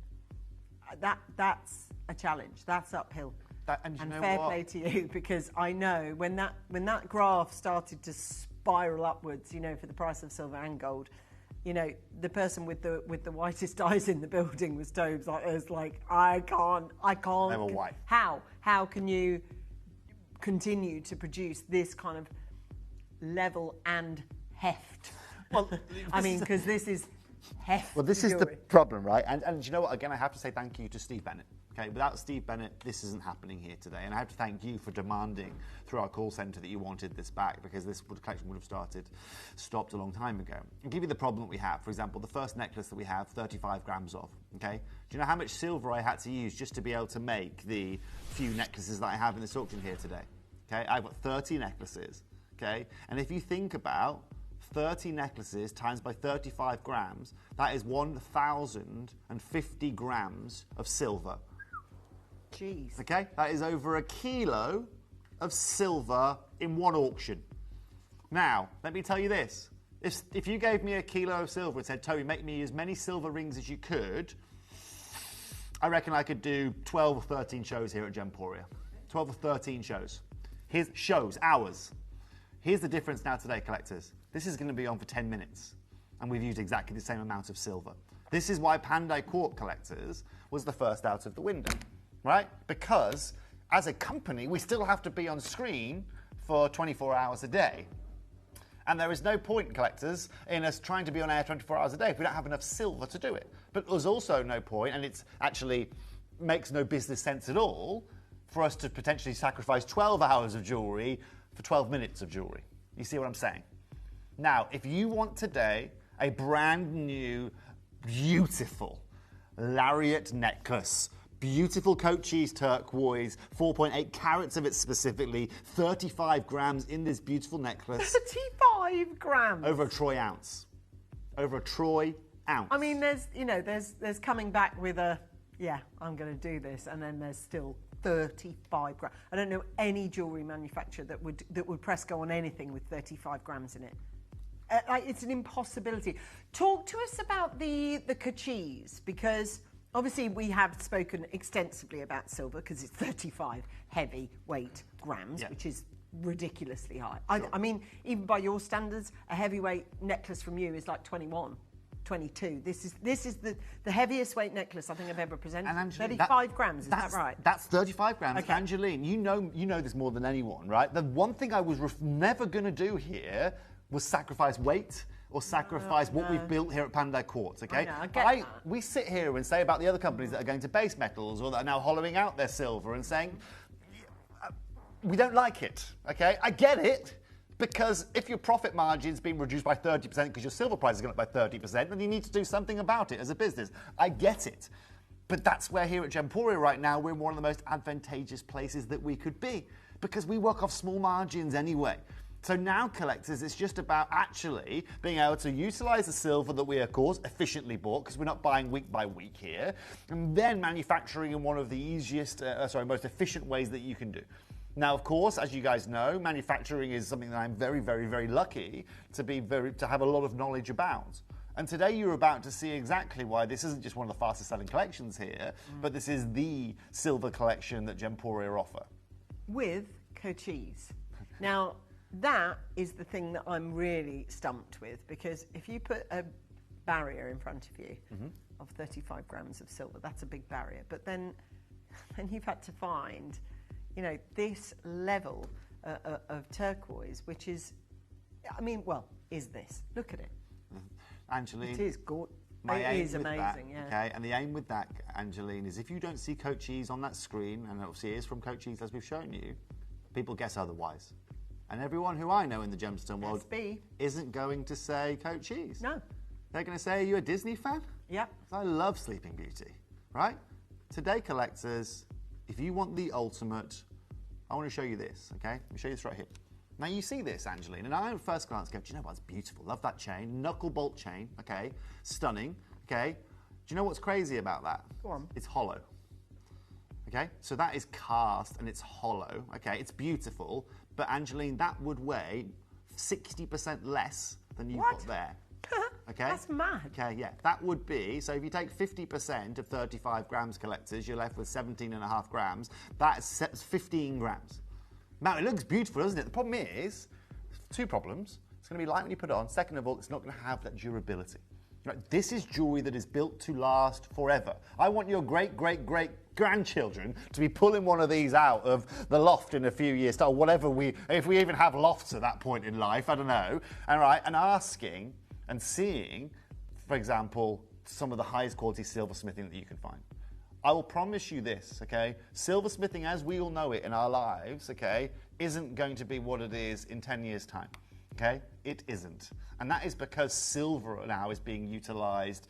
that's a challenge. That's uphill. And fair play to you, because I know when that graph started to spiral upwards, you know, for the price of silver and gold, you know, the person with the whitest eyes in the building was Tobes. Like, I can't. They were white. How can you continue to produce this kind of level and heft? Well, I mean, because this is heft. Well, this is the problem, right? And you know what? Again, I have to say thank you to Steve Bennett. Okay, without Steve Bennett, this isn't happening here today. And I have to thank you for demanding through our call centre that you wanted this back, because this collection would have stopped a long time ago. I'll give you the problem that we have. For example, the first necklace that we have, 35 grams of. Okay, do you know how much silver I had to use just to be able to make the few necklaces that I have in this auction here today? Okay, I've got 30 necklaces. Okay, and if you think about 30 necklaces times by 35 grams, that is 1,050 grams of silver. Jeez. Okay, that is over a kilo of silver in one auction. Now, let me tell you this. If you gave me a kilo of silver and said, Toby, make me as many silver rings as you could, I reckon I could do 12 or 13 shows here at Gemporia. 12 or 13 shows. Here's shows, hours. Here's the difference now today, collectors. This is going to be on for 10 minutes, and we've used exactly the same amount of silver. This is why Pandai Court Collectors was the first out of the window, right? Because as a company, we still have to be on screen for 24 hours a day. And there is no point, collectors, in us trying to be on air 24 hours a day if we don't have enough silver to do it. But there's also no point, and it actually makes no business sense at all, for us to potentially sacrifice 12 hours of jewellery for 12 minutes of jewellery. You see what I'm saying? Now, if you want today a brand new, beautiful lariat necklace, beautiful Cochise turquoise, 4.8 carats of it specifically, 35 grams in this beautiful necklace. 35 grams? Over a troy ounce. Over a troy ounce. I mean, there's coming back with a, yeah, I'm going to do this, and then there's still 35 grams. I don't know any jewellery manufacturer that would press go on anything with 35 grams in it. It's an impossibility. Talk to us about the Cochise, because obviously we have spoken extensively about silver because it's 35 heavyweight grams, which is ridiculously high. Sure. I mean, even by your standards, a heavyweight necklace from you is like 21. 22. This is the heaviest weight necklace I think I've ever presented. And 35 grams, is that right? That's 35 grams. Okay. Angeline, you know this more than anyone, right? The one thing I was never going to do here was sacrifice weight or sacrifice what we've built here at Pandai Court, okay? I get that. We sit here and say about the other companies that are going to base metals or that are now hollowing out their silver and saying, we don't like it, okay? I get it. Because if your profit margin's been reduced by 30% because your silver price has gone up by 30%, then you need to do something about it as a business. I get it. But that's where here at Gemporia right now, we're in one of the most advantageous places that we could be, because we work off small margins anyway. So now, collectors, it's just about actually being able to utilise the silver that we, of course, efficiently bought, because we're not buying week by week here, and then manufacturing in one of the most efficient ways that you can do. Now, of course, as you guys know, manufacturing is something that I'm very, very, very lucky to have a lot of knowledge about. And today you're about to see exactly why this isn't just one of the fastest selling collections here, but this is the silver collection that Gemporia offer. With Cochise. Now, that is the thing that I'm really stumped with, because if you put a barrier in front of you of 35 grams of silver, that's a big barrier. But then you've had to find, you know, this level of turquoise, which is, I mean, well, is this? Look at it. Angeline. It is gorgeous. It is amazing, yeah. Okay, and the aim with that, Angeline, is if you don't see Cochise on that screen, and obviously it is from Cochise as we've shown you, people guess otherwise. And everyone who I know in the gemstone world isn't going to say Cochise. No. They're going to say, are you a Disney fan? Yep. I love Sleeping Beauty, right? Today, collectors, if you want the ultimate, I want to show you this, okay? Let me show you this right here. Now, you see this, Angeline, and I at first glance go, do you know what? It's beautiful. Love that chain. Knuckle bolt chain, okay? Stunning, okay? Do you know what's crazy about that? Go on. It's hollow, okay? So that is cast and it's hollow, okay? It's beautiful, but Angeline, that would weigh 60% less than you've got there. Okay? That's mad. Okay, yeah. That would be, so if you take 50% of 35 grams, collectors, you're left with 17.5 grams. That's 15 grams. Now, it looks beautiful, doesn't it? The problem is, two problems. It's going to be light when you put it on. Second of all, it's not going to have that durability. Right? This is jewellery that is built to last forever. I want your great-great-great-grandchildren to be pulling one of these out of the loft in a few years' time, or whatever if we even have lofts at that point in life, I don't know, and asking and seeing, for example, some of the highest quality silversmithing that you can find. I will promise you this, okay? Silversmithing as we all know it in our lives, okay, isn't going to be what it is in 10 years' time. Okay? It isn't. And that is because silver now is being utilised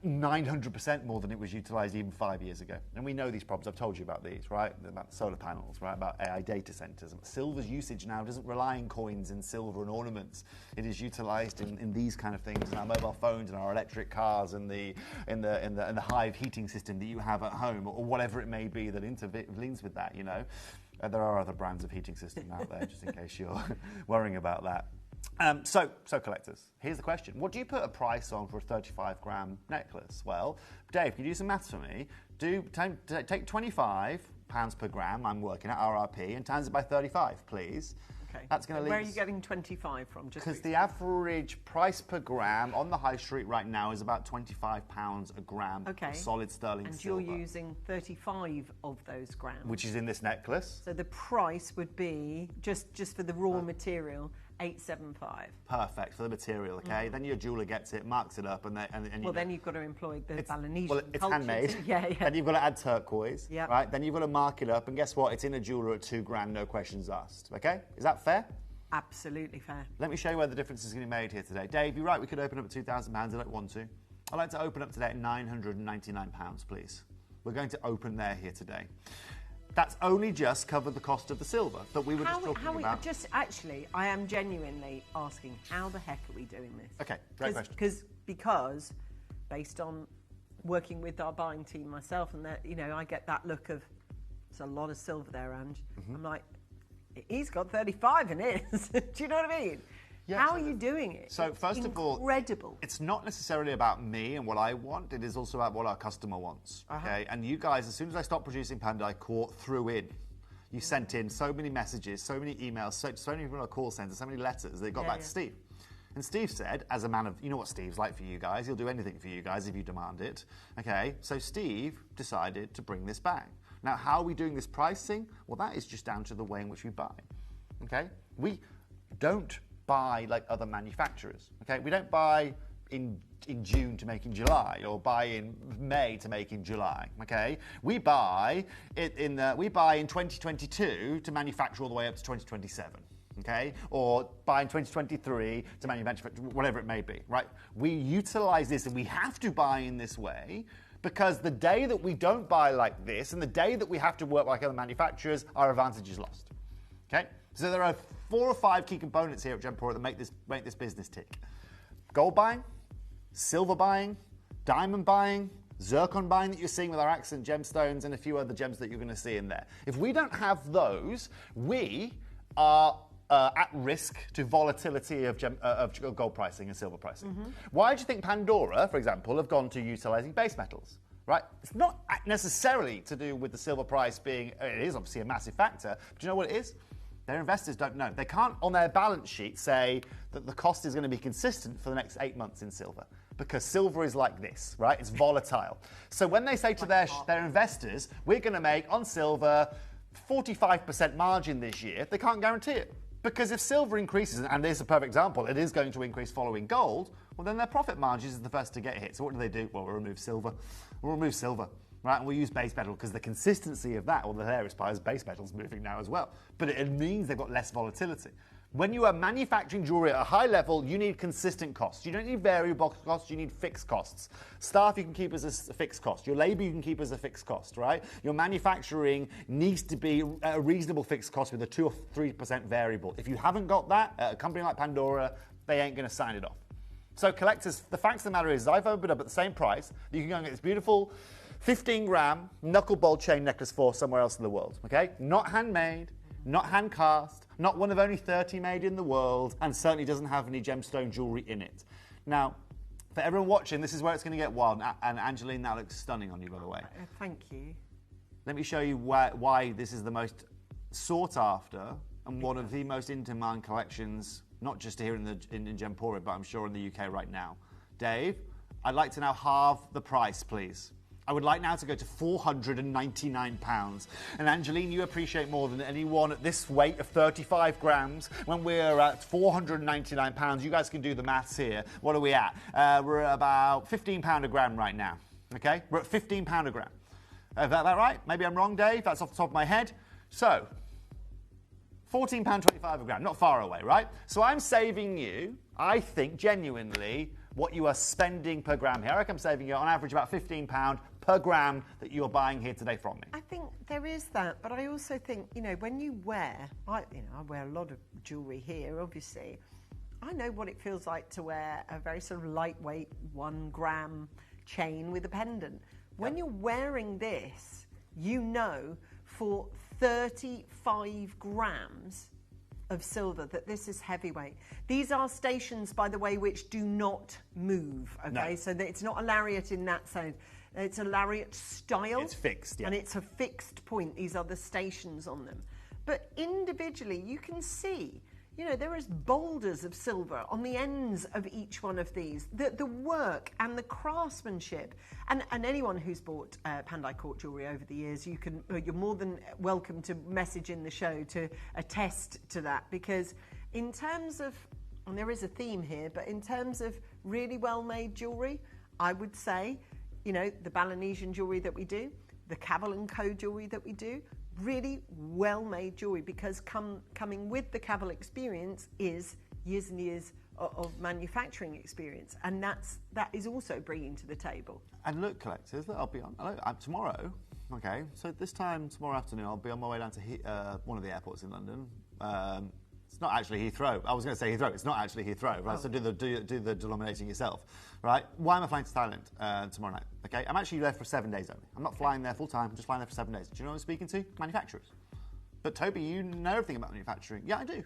900% more than it was utilised even 5 years ago. And we know these problems. I've told you about these, right? About solar panels, right? About AI data centres. Silver's usage now doesn't rely on coins and silver and ornaments. It is utilised in these kind of things, in our mobile phones, in our electric cars, in the Hive heating system that you have at home, or whatever it may be that intervenes with that, you know. There are other brands of heating system out there, just in case you're worrying about that. So collectors, here's the question. What do you put a price on for a 35-gram necklace? Well, Dave, can you do some maths for me? Take £25 per gram, I'm working at RRP, and times it by 35, please. Okay. That's going to leave. Where are you getting 25 from? Because the average price per gram on the high street right now is about £25 a gram of solid sterling silver. And you're using 35 of those grams. Which is in this necklace. So the price would be, just for the raw material, $875. Perfect, for the material, okay? Then your jeweller gets it, marks it up, and then you've got to employ the Balinese. Well, it's handmade. Yeah. Then you've got to add turquoise, right? Then you've got to mark it up, and guess what? It's in a jeweller at £2 grand, no questions asked, okay? Is that fair? Absolutely fair. Let me show you where the difference is going to be made here today. Dave, you're right, we could open up at £2,000, I don't want to. I'd like to open up today at £999, please. We're going to open there here today. That's only just covered the cost of the silver that we were just talking about. Actually, I am genuinely asking, how the heck are we doing this? Okay, great question. Because based on working with our buying team myself, and that, you know, I get that look of, there's a lot of silver there, Ange. I'm like, he's got 35 in his. Do you know what I mean? Yeah, how are you doing it? So first of all, incredible. It's not necessarily about me and what I want. It is also about what our customer wants. Okay, and you guys, as soon as I stopped producing Panda, I threw in. You sent in so many messages, so many emails, so many people on our call centre, so many letters. They got back to Steve. And Steve said, as a man of, you know what Steve's like for you guys, he'll do anything for you guys if you demand it. Okay, so Steve decided to bring this back. Now, how are we doing this pricing? Well, that is just down to the way in which we buy. Okay, we don't buy like other manufacturers. Okay, we don't buy in June to make in July, or buy in May to make in July. Okay, we buy in 2022 to manufacture all the way up to 2027. Okay, or buy in 2023 to manufacture whatever it may be. Right? We utilize this, and we have to buy in this way because the day that we don't buy like this, and the day that we have to work like other manufacturers, our advantage is lost. Okay. So there are 4 or 5 key components here at Gemporia that make this business tick. Gold buying, silver buying, diamond buying, zircon buying that you're seeing with our accent gemstones, and a few other gems that you're going to see in there. If we don't have those, we are at risk to volatility of gold pricing and silver pricing. Why do you think Pandora, for example, have gone to utilising base metals? Right? It's not necessarily to do with the silver price being, it is obviously a massive factor, but do you know what it is? Their investors don't know. They can't, on their balance sheet, say that the cost is going to be consistent for the next 8 months in silver, because silver is like this, right? It's volatile. So when they say to their investors, we're going to make, on silver, 45% margin this year, they can't guarantee it. Because if silver increases, and this is a perfect example, it is going to increase following gold, well, then their profit margins is the first to get hit. So what do? Well, we'll remove silver. We'll remove silver. Right, and we'll use base metal because the consistency of that, or the hilarious part is base metal's moving now as well. But it means they've got less volatility. When you are manufacturing jewelry at a high level, you need consistent costs. You don't need variable costs, you need fixed costs. Staff you can keep as a fixed cost. Your labor you can keep as a fixed cost, right? Your manufacturing needs to be a reasonable fixed cost with a 2 or 3% variable. If you haven't got that, at a company like Pandora, they ain't going to sign it off. So collectors, the fact of the matter is I've opened up at the same price. You can go and get this beautiful 15-gram knuckleball chain necklace for somewhere else in the world, okay? Not handmade, not hand cast, not one of only 30 made in the world, and certainly doesn't have any gemstone jewelry in it. Now, for everyone watching, this is where it's going to get wild, and Angeline, that looks stunning on you, by the way. Thank you. Let me show you why this is the most sought after and one of the most in-demand collections, not just here in Gemporia, but I'm sure in the UK right now. Dave, I'd like to now halve the price, please. I would like now to go to £499. And Angeline, you appreciate more than anyone at this weight of 35 grams. When we're at £499, you guys can do the maths here. What are we at? We're at about £15 a gram right now. Okay? We're at £15 a gram. Is that right? Maybe I'm wrong, Dave. That's off the top of my head. So, £14.25 a gram. Not far away, right? So I'm saving you, I think, genuinely, what you are spending per gram here. I reckon I'm saving you on average about £15 per gram that you're buying here today from me. I think there is that, but I also think, when you wear, I wear a lot of jewellery here, obviously. I know what it feels like to wear a very sort of lightweight 1 gram chain with a pendant. When you're wearing this, for 35 grams of silver that this is heavyweight. These are stations, by the way, which do not move, okay? No. So it's not a lariat in that sense. It's a lariat style. It's fixed, yeah. And it's a fixed point. These are the stations on them. But individually, you can see, there is boulders of silver on the ends of each one of these. The work and the craftsmanship, and anyone who's bought Pandai Court jewellery over the years, you're more than welcome to message in the show to attest to that, because in terms of, and there is a theme here, but in terms of really well-made jewellery, I would say, the Balinesian jewellery that we do, the Cavell & Co jewellery that we do, really well-made jewellery, because coming with the Cavell experience is years and years of manufacturing experience, and that is also bringing to the table. And look, collectors, I'll be on tomorrow. Okay, so this time tomorrow afternoon, I'll be on my way down to one of the airports in London. It's not actually Heathrow. I was going to say Heathrow. It's not actually Heathrow, right? Oh. So do the denominating yourself, right? Why am I flying to Thailand tomorrow night? Okay, I'm actually there for 7 days only. I'm not flying there full time. I'm just flying there for 7 days. Do you know who I'm speaking to? Manufacturers. But Toby, you know everything about manufacturing. Yeah, I do.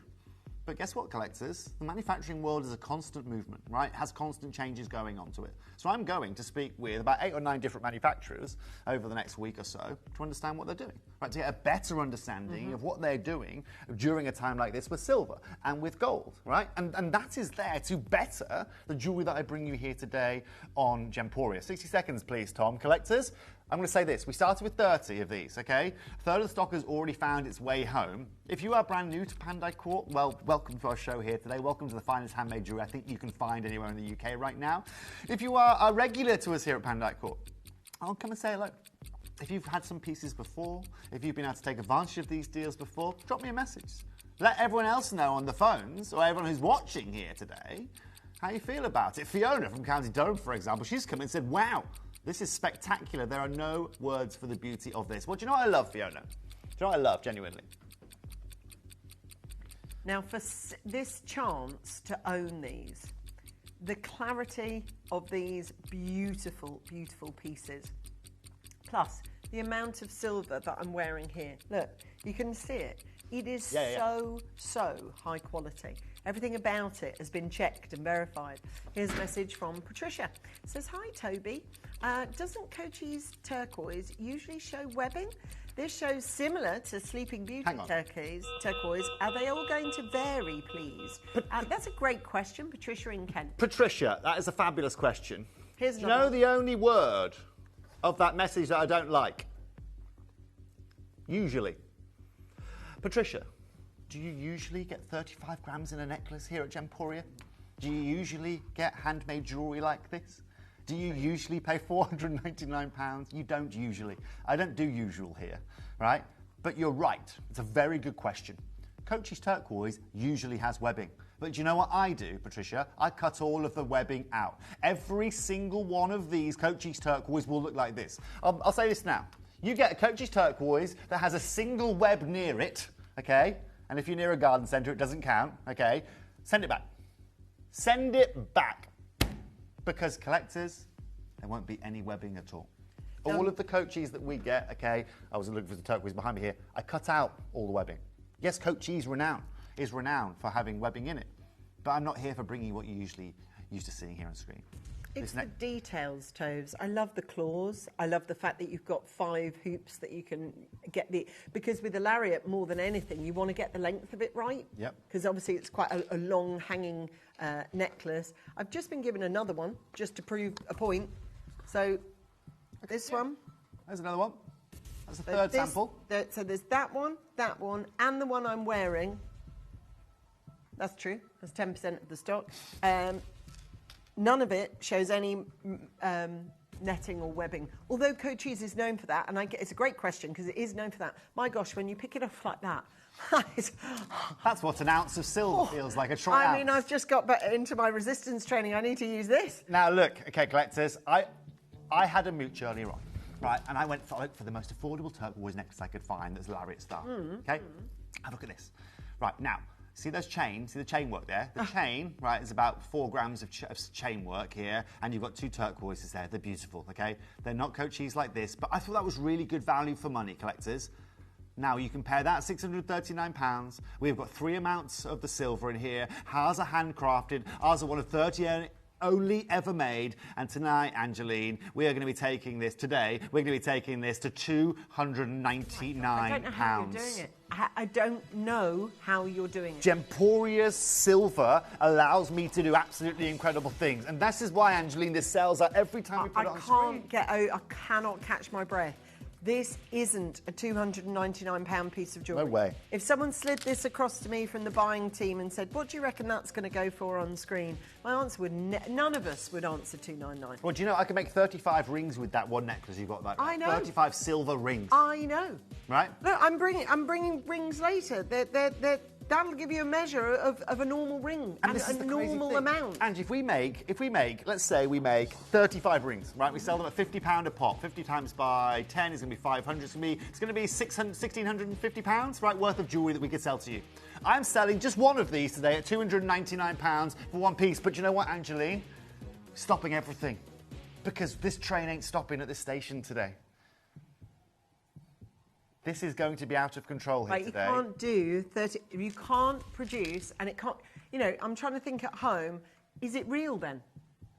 But guess what, collectors? The manufacturing world is a constant movement, right? It has constant changes going on to it. So I'm going to speak with about 8 or 9 different manufacturers over the next week or so to understand what they're doing, right? To get a better understanding of what they're doing during a time like this with silver and with gold, right? And that is there to better the jewellery that I bring you here today on Gemporia. 60 seconds, please, Tom. Collectors, I'm going to say this. We started with 30 of these, okay? A third of the stock has already found its way home. If you are brand new to Pandai Court, well, welcome to our show here today. Welcome to the finest handmade jewelry I think you can find anywhere in the UK right now. If you are a regular to us here at Pandai Court, I'll come and say hello. If you've had some pieces before, if you've been able to take advantage of these deals before, drop me a message. Let everyone else know on the phones, or everyone who's watching here today, how you feel about it. Fiona from County Durham, for example, she's come and said, wow, this is spectacular. There are no words for the beauty of this. Well, do you know what I love, Fiona? Do you know what I love, genuinely? Now, for this chance to own these, the clarity of these beautiful, beautiful pieces, plus the amount of silver that I'm wearing here. Look, you can see it. It is so high quality. Everything about it has been checked and verified. Here's a message from Patricia. It says, hi, Toby. Doesn't Coach's turquoise usually show webbing? This shows similar to Sleeping Beauty turquoise. Are they all going to vary, please? That's a great question, Patricia in Kent. Patricia, that is a fabulous question. Here's Do you know the only word of that message that I don't like? Usually. Patricia, do you usually get 35 grams in a necklace here at Gemporia? Do you usually get handmade jewellery like this? Do you usually pay £499? You don't usually. I don't do usual here, right? But you're right. It's a very good question. Coach's turquoise usually has webbing. But do you know what I do, Patricia? I cut all of the webbing out. Every single one of these Coach's turquoise will look like this. I'll say this now. You get a Coach's turquoise that has a single web near it, okay? And if you're near a garden centre, it doesn't count, okay? Send it back. Send it back. Because collectors, there won't be any webbing at all. All of the Coach's that we get, okay, I was looking for the turquoise behind me here, I cut out all the webbing. Yes, Coach's is renowned for having webbing in it, but I'm not here for bringing what you usually used to seeing here on screen. It's the details, Toves. I love the claws. I love the fact that you've got 5 hoops that you can get because with the lariat, more than anything, you want to get the length of it right. Yep. Because obviously it's quite a long hanging necklace. I've just been given another one just to prove a point. So this one. There's another one. That's the third sample. So there's that one, and the one I'm wearing. That's true. That's 10% of the stock. None of it shows any netting or webbing. Although Cochise is known for that, and it's a great question because it is known for that. My gosh, when you pick it up like that, that's what an ounce of silver feels like, a troy ounce. I mean, I've just got into my resistance training. I need to use this. Now, look, okay, collectors, I had a mooch earlier on, right? And I went for the most affordable turquoise necklace I could find that's lariat style, okay? Have a look at this. Right, now, see those chains? See the chain work there? The chain, right, is about 4 grams of chain work here, and you've got 2 turquoises there. They're beautiful, okay? They're not Cochise like this, but I thought that was really good value for money, collectors. Now, you compare that, £639. We've got 3 amounts of the silver in here. Ours are handcrafted. Ours are one of 30 only ever made. And tonight, Angeline, we are going to be taking this, today, we're going to be taking this to £299. I don't know how you're doing it. I don't know how you're doing it. Gemporia's silver allows me to do absolutely incredible things. And this is why, Angeline, this sells out every time we put it on screen. I cannot catch my breath. This isn't a £299 piece of jewellery. No way. If someone slid this across to me from the buying team and said, what do you reckon that's going to go for on screen? My answer would, none of us would answer £299. Well, do you know, I could make 35 rings with that one necklace you've got. That I know. 35 silver rings. I know. Right? Look, I'm bringing rings later. That'll give you a measure of a normal ring and a normal amount. And if we make, let's say we make 35 rings, right? We sell them at £50 a pop. 50 times by 10 is going to be 500. It's going to be £1,650, right, worth of jewellery that we could sell to you. I'm selling just one of these today at £299 for one piece. But you know what, Angeline? Stopping everything. Because this train ain't stopping at this station today. This is going to be out of control here today. You can't do 30, you can't produce, and it can't, you know, I'm trying to think at home, is it real then?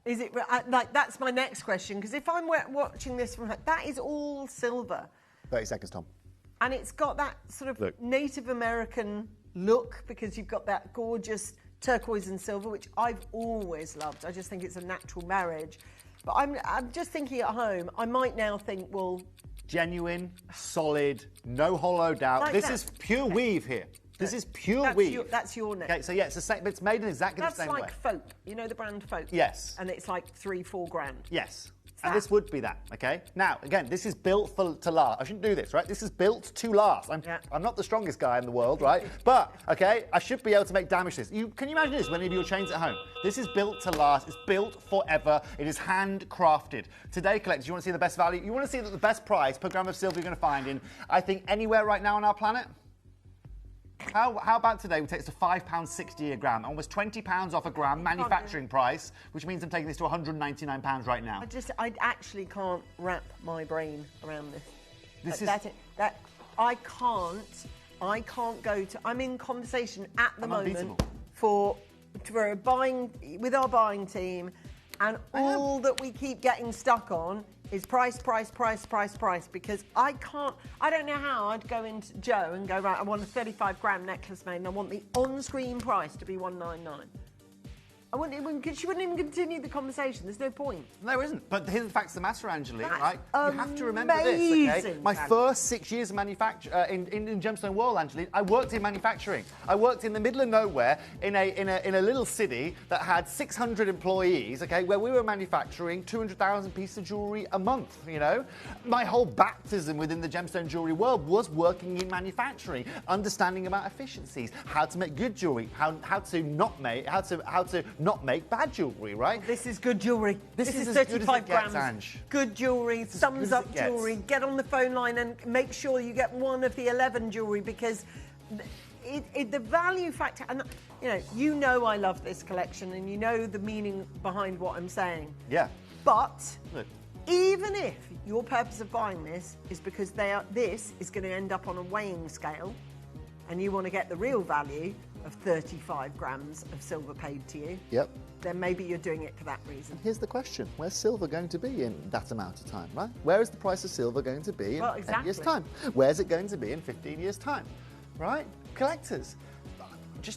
Is it, like, that's my next question, because if I'm watching this from, that is all silver. 30 seconds, Tom. And it's got that sort of Native American look, because you've got that gorgeous turquoise and silver, which I've always loved. I just think it's a natural marriage. But I'm just thinking at home, I might now think, well, genuine, solid, no hollowed out. Like this is pure weave here. This is pure weave. That's your neck. Okay, so yeah, it's the same, but it's made in exactly the same way. That's like Folk. You know the brand Folk? Yes. And it's like 3-4 grand. Yes. And this would be that, okay? Now, again, this is built to last. I shouldn't do this, right? This is built to last. I'm not the strongest guy in the world, right? But, okay, I should be able to make damage to this. Can you imagine this when you do your chains at home? This is built to last. It's built forever. It is handcrafted. Today, collectors, you want to see the best value? You want to see that the best price per gram of silver you're going to find in, I think, anywhere right now on our planet? How about today we take this to £5.60 a gram, almost £20 off a gram manufacturing price, which means I'm taking this to £199 right now. I actually can't wrap my brain around this. I can't go to. I'm in conversation at the moment for with our buying team, and all that we keep getting stuck on is price, because I don't know how I'd go into Joe and go, right, I want a 35 gram necklace made and I want the on-screen price to be $199. She wouldn't even continue the conversation. There's no point. No, there isn't. But here's the facts of the matter, Angeline, right? You have to remember this, okay? My first 6 years of manufacture in gemstone world, Angeline, I worked in manufacturing. I worked in the middle of nowhere in a little city that had 600 employees, okay, where we were manufacturing 200,000 pieces of jewellery a month, you know? My whole baptism within the gemstone jewellery world was working in manufacturing, understanding about efficiencies, how to make good jewellery, how to not make bad jewellery, right? This is good jewellery. This is 35 grams. Good jewellery, thumbs up jewellery. Get on the phone line and make sure you get one of the 11 jewellery, because the value factor, and you know I love this collection and you know the meaning behind what I'm saying. Yeah. But even if your purpose of buying this is because this is going to end up on a weighing scale and you want to get the real value of 35 grams of silver paid to you, Yep. then maybe you're doing it for that reason. Here's the question. Where's silver going to be in that amount of time, right? Where is the price of silver going to be in 10 years' time? Where's it going to be in 15 years' time, right? Collectors, all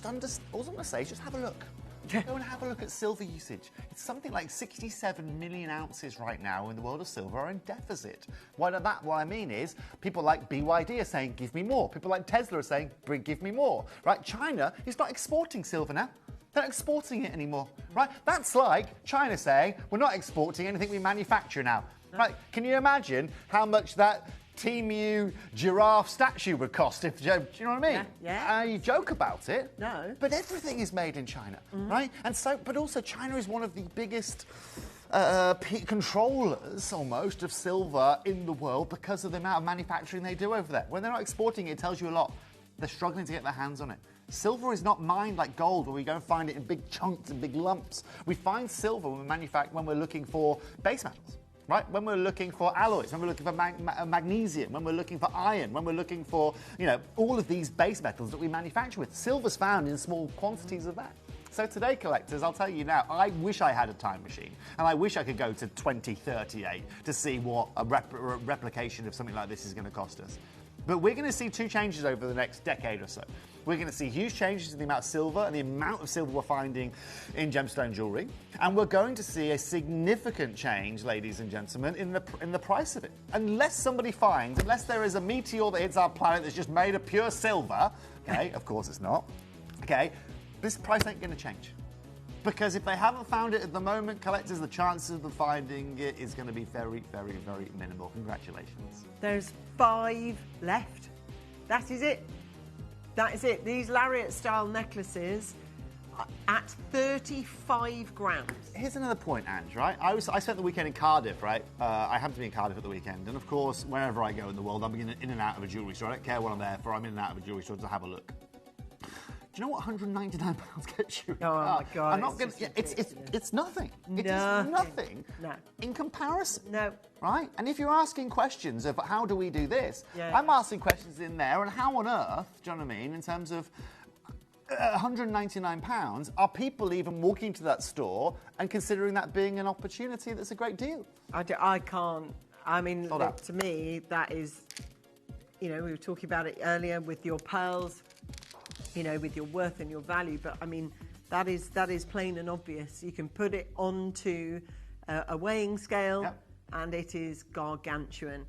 I'm going to say is just have a look. Go and have a look at silver usage. It's something like 67 million ounces right now in the world of silver are in deficit. What I mean is, people like BYD are saying, give me more. People like Tesla are saying, give me more, right? China is not exporting silver now. They're not exporting it anymore, right? That's like China saying, we're not exporting anything we manufacture now, right? Can you imagine how much that Temu giraffe statue would cost if, do you know what I mean? Yeah. You joke about it. No. But everything is made in China, right? And so, but also China is one of the biggest controllers, almost, of silver in the world because of the amount of manufacturing they do over there. When they're not exporting it, it tells you a lot. They're struggling to get their hands on it. Silver is not mined like gold, where we go and find it in big chunks and big lumps. We find silver when we're looking for base metals. Right? When we're looking for alloys, when we're looking for magnesium, when we're looking for iron, when we're looking for, all of these base metals that we manufacture with. Silver's found in small quantities of that. So today, collectors, I'll tell you now, I wish I had a time machine, and I wish I could go to 2038 to see what a replication of something like this is going to cost us. But we're going to see two changes over the next decade or so. We're going to see huge changes in the amount of silver and the amount of silver we're finding in gemstone jewellery. And we're going to see a significant change, ladies and gentlemen, in the price of it. Unless there is a meteor that hits our planet that's just made of pure silver, okay, of course it's not, okay, this price ain't going to change. Because if they haven't found it at the moment, collectors, the chances of them finding it is going to be very, very, very minimal. Congratulations. There's 5 left. That is it. That is it. These lariat-style necklaces are at 35 grams. Here's another point, Ange, right? I spent the weekend in Cardiff, right? I happened to be in Cardiff at the weekend. And, of course, wherever I go in the world, I'm in and out of a jewellery store. I don't care what I'm there for. I'm in and out of a jewellery store to have a look. Do you know what £199 gets you? Oh, my God. I'm not going to... It's nothing. It is nothing in comparison. No. Right? And if you're asking questions of how do we do this, I'm asking questions in there, and how on earth, do you know what I mean, in terms of £199, are people even walking to that store and considering that being an opportunity that's a great deal? I can't. I mean, to me, that is... we were talking about it earlier with your pearls, with your worth and your value, but I mean, that is plain and obvious. You can put it onto a weighing scale, and it is gargantuan.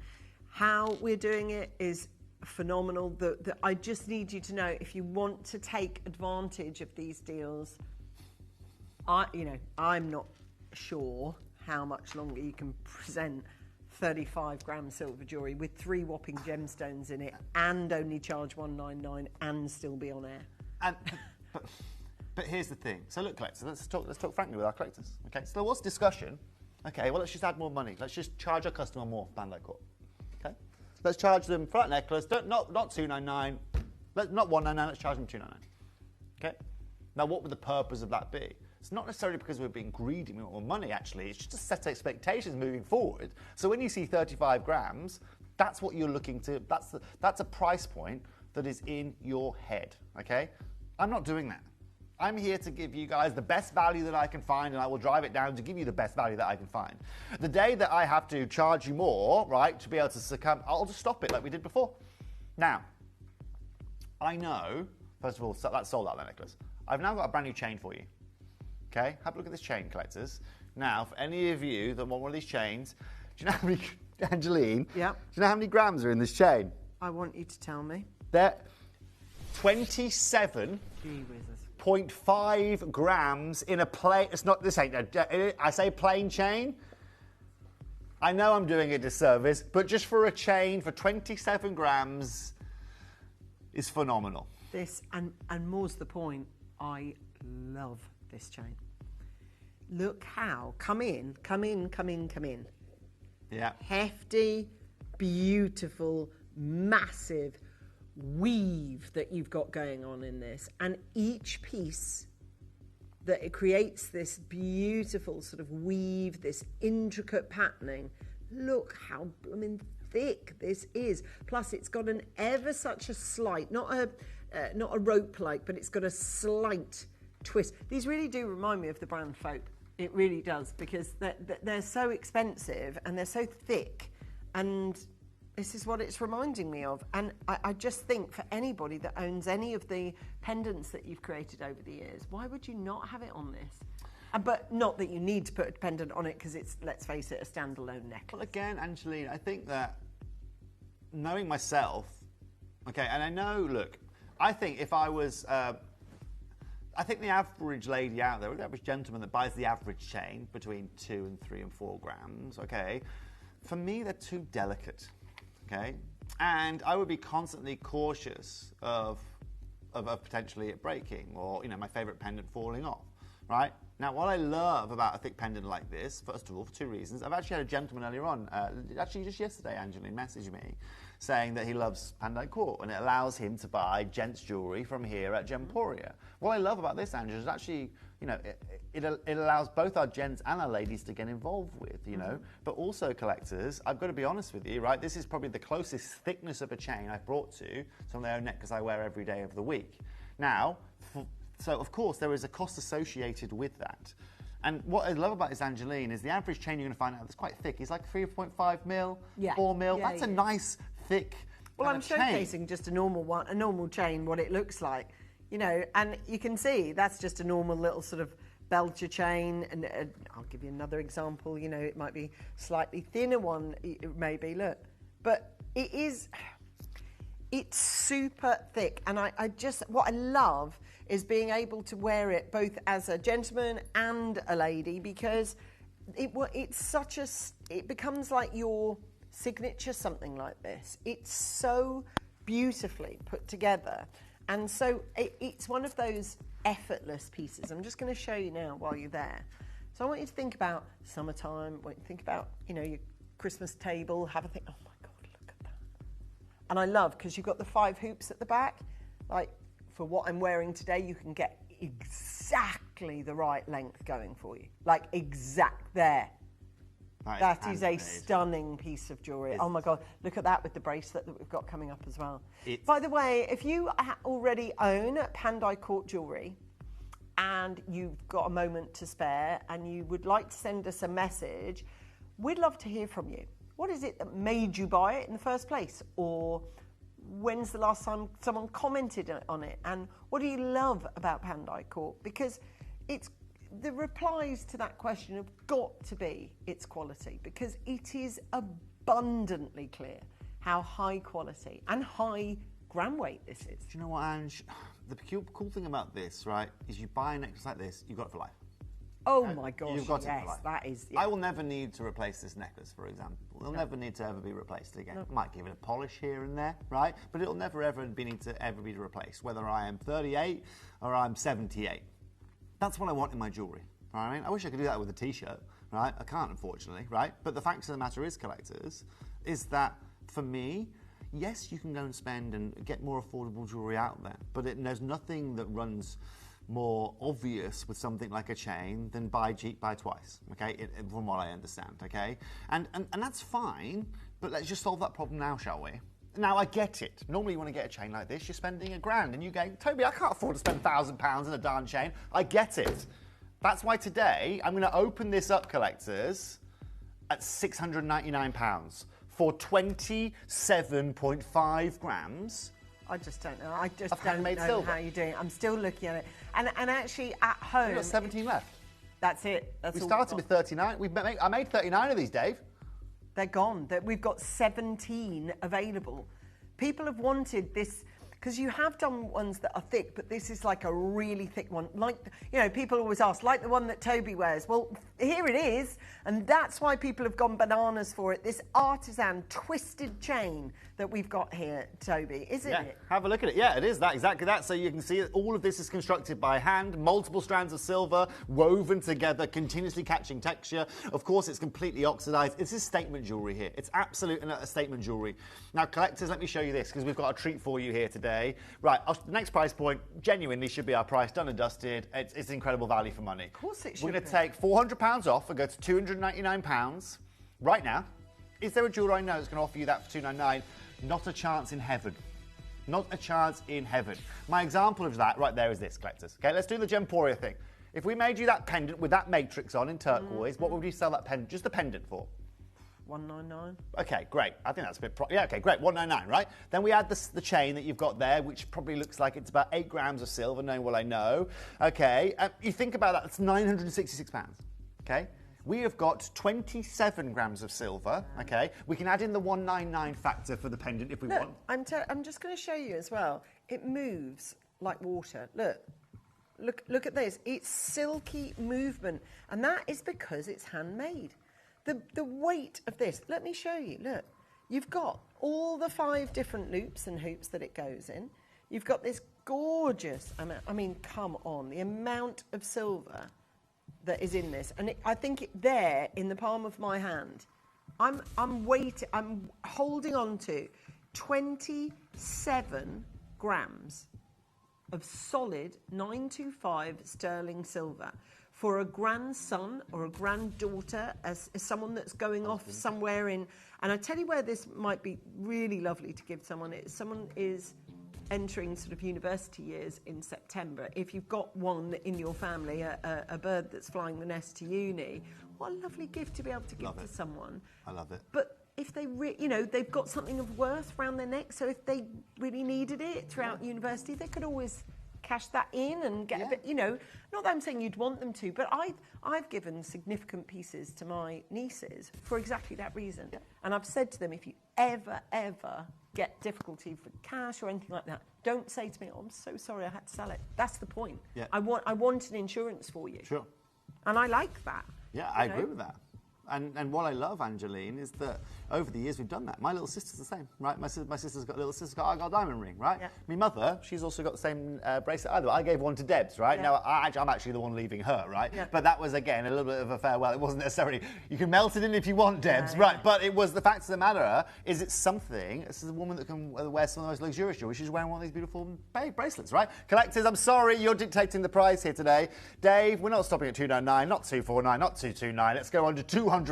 How we're doing it is phenomenal. I just need you to know, if you want to take advantage of these deals, I'm not sure how much longer you can present 35-gram silver jewellery with 3 whopping gemstones in it and only charge $199 and still be on air. But here's the thing. So look, collectors, let's talk frankly with our collectors. Okay, so there was discussion. Okay, well, let's just add more money. Let's just charge our customer more, Bandai Corp. Okay, let's charge them for that necklace. Not $299, not $199. Let's charge them $299. Okay. Now, what would the purpose of that be? It's not necessarily because we're being greedy, we want more money, actually. It's just to set expectations moving forward. So when you see 35 grams, that's what you're looking to, that's a price point that is in your head, okay? I'm not doing that. I'm here to give you guys the best value that I can find, and I will drive it down to give you the best value that I can find. The day that I have to charge you more, right, to be able to succumb, I'll just stop it like we did before. Now, I know, first of all, that's sold out, that necklace. I've now got a brand new chain for you. Okay, have a look at this chain, collectors. Now, for any of you that want one of these chains, do you know how many, Angeline? Yeah. Do you know how many grams are in this chain? I want you to tell me. They're 27.5 grams in a plain. It's not. This ain't. I say plain chain. I know I'm doing a disservice, but just for a chain for 27 grams is phenomenal. This and more's the point. I love this chain. Look how, come in. Yeah. Hefty, beautiful, massive weave that you've got going on in this. And each piece that it creates this beautiful sort of weave, this intricate patterning. Look how thick this is. Plus it's got an ever such a slight, not a not a rope-like, but it's got a slight twist. These really do remind me of the brand Folk. It really does, because they're so expensive and they're so thick, and this is what it's reminding me of. And I just think for anybody that owns any of the pendants that you've created over the years, why would you not have it on this? But not that you need to put a pendant on it, because it's, let's face it, a standalone necklace. Well, again, Angeline, I think that knowing myself, okay, and I know, look, I think if I was, I think the average lady out there, or the average gentleman that buys the average chain between 2 and 3 and 4 grams, okay, for me, they're too delicate, okay? And I would be constantly cautious of potentially it breaking, or, you know, my favourite pendant falling off, right? Now, what I love about a thick pendant like this, first of all, for 2 reasons. I've actually had a gentleman earlier on, actually just yesterday, Angeline, message me saying that he loves pendant court, and it allows him to buy gents jewellery from here at Gemporia. What I love about this, Angela, is actually, you know, it allows both our gents and our ladies to get involved with, you know, but also collectors. I've got to be honest with you, right? This is probably the closest thickness of a chain I've brought to some of the own necklace I wear every day of the week. Now, so of course there is a cost associated with that. And what I love about this, Angeline, is the average chain you're going to find out that's quite thick is like 3.5 mil, 4 mil. Yeah, that's a nice, thick Well, I'm chain. showcasing just a normal one, a normal chain, what it looks like, you know, and you can see that's just a normal little sort of belcher chain. And I'll give you another example, you know, it might be slightly thinner one, maybe, look. But it's super thick. And I just, what I love is being able to wear it both as a gentleman and a lady, because it's such a, it becomes like your signature, something like this. It's so beautifully put together, and so it's one of those effortless pieces. I'm just going to show you now while you're there. So I want you to think about summertime, think about, you know, your Christmas table, have a think, oh my God, look at that. And I love, because you've got the 5 hoops at the back, like for what I'm wearing today, you can get exactly the right length going for you, like exact there. That is a stunning piece of jewellery. Oh my God, look at that with the bracelet that we've got coming up as well. By the way, if you already own Pandai Court jewellery and you've got a moment to spare and you would like to send us a message, we'd love to hear from you. What is it that made you buy it in the first place? Or when's the last time someone commented on it? And what do you love about Pandai Court? Because the replies to that question have got to be its quality, because it is abundantly clear how high quality and high gram weight this is. Do you know what, Ange? The cool thing about this, right, is you buy a necklace like this, you've got it for life. Oh my gosh, you've got it yes, for life. that is... I will never need to replace this necklace, for example. It'll never need to ever be replaced again. I might give it a polish here and there, right? But it'll never ever need to be replaced, whether I am 38 or I'm 78. That's what I want in my jewellery. Right? I wish I could do that with a T-shirt, right? I can't, unfortunately, right? But the fact of the matter is, collectors, is that for me, yes, you can go and spend and get more affordable jewellery out there, but there's nothing that runs more obvious with something like a chain than buy cheap, buy twice, okay? From what I understand, okay? And that's fine, but let's just solve that problem now, shall we? Now, I get it. Normally, you want to get a chain like this, you're spending $1,000, and you go, Toby, I can't afford to spend £1,000 in a darn chain. I get it. That's why today I'm going to open this up, collectors, at £699 for 27.5 grams. I just don't know. I just don't know how you're doing it. I'm still looking at it. And actually, at home... We've got 17 left. That's it. We started with 39. I made 39 of these, Dave. They're gone. We've got 17 available. People have wanted this... Because you have done ones that are thick, but this is like a really thick one. Like, you know, people always ask, like the one that Toby wears. Well, here it is, and that's why people have gone bananas for it. This artisan twisted chain that we've got here, Toby, isn't it? Have a look at it. Yeah, it is that, exactly that. So you can see that all of this is constructed by hand, multiple strands of silver, woven together, continuously catching texture. Of course, it's completely oxidized. This is statement jewelry here. It's absolute statement jewelry. Now, collectors, let me show you this, because we've got a treat for you here today. Right, the next price point genuinely should be our price, done and dusted. It's incredible value for money. Of course it should. We're going to take £400 off and go to £299 right now. Is there a jeweller I know that's going to offer you that for $299? Not a chance in heaven. Not a chance in heaven. My example of that right there is this, collectors. Okay, let's do the Gemporia thing. If we made you that pendant with that matrix on in turquoise, what would you sell that pendant, just the pendant for? 199. Okay, great. I think that's a bit... yeah, okay, great. 199, right? Then we add the chain that you've got there, which probably looks like it's about 8 grams of silver, knowing what I know. Okay, you think about that, it's £966, okay? We have got 27 grams of silver, okay? We can add in the 199 factor for the pendant if we want. I'm just going to show you as well. It moves like water. Look at this. It's silky movement, and that is because it's handmade. The weight of this, let me show you. Look, you've got all the 5 different loops and hoops that it goes in. You've got this gorgeous amount. I mean, come on, the amount of silver that is in this, and I think there in the palm of my hand, I'm holding on to 27 grams of solid 925 sterling silver for a grandson or a granddaughter, as someone that's going off somewhere in. And I tell you where this might be really lovely to give someone. Someone is entering sort of university years in September. If you've got one in your family, a bird that's flying the nest to uni, what a lovely gift to be able to give to someone. I love it. But if they, they've got something of worth around their neck, so if they really needed it throughout university, they could always cash that in and get a bit, not that I'm saying you'd want them to, but I've given significant pieces to my nieces for exactly that reason. Yeah. And I've said to them, if you ever get difficulty for cash or anything like that, don't say to me, oh, I'm so sorry I had to sell it. That's the point. Yeah. I want an insurance for you. Sure. And I like that. Yeah, I agree with that. And what I love, Angeline, is that over the years we've done that. My little sister's the same, right? My sister's got a little sister's got a diamond ring, right? Yeah. My mother, she's also got the same bracelet. Either I gave one to Debs, right? Yeah. Now I'm actually the one leaving her, right? Yeah. But that was again a little bit of a farewell. It wasn't necessarily you can melt it in if you want, Debs, right? But it was the fact of the matter is it's something. This is a woman that can wear some of the most luxurious jewelry. She's wearing one of these beautiful bracelets, right? Collectors, I'm sorry, you're dictating the price here today, Dave. We're not stopping at $299, not $249, not $229. Let's go on to £200.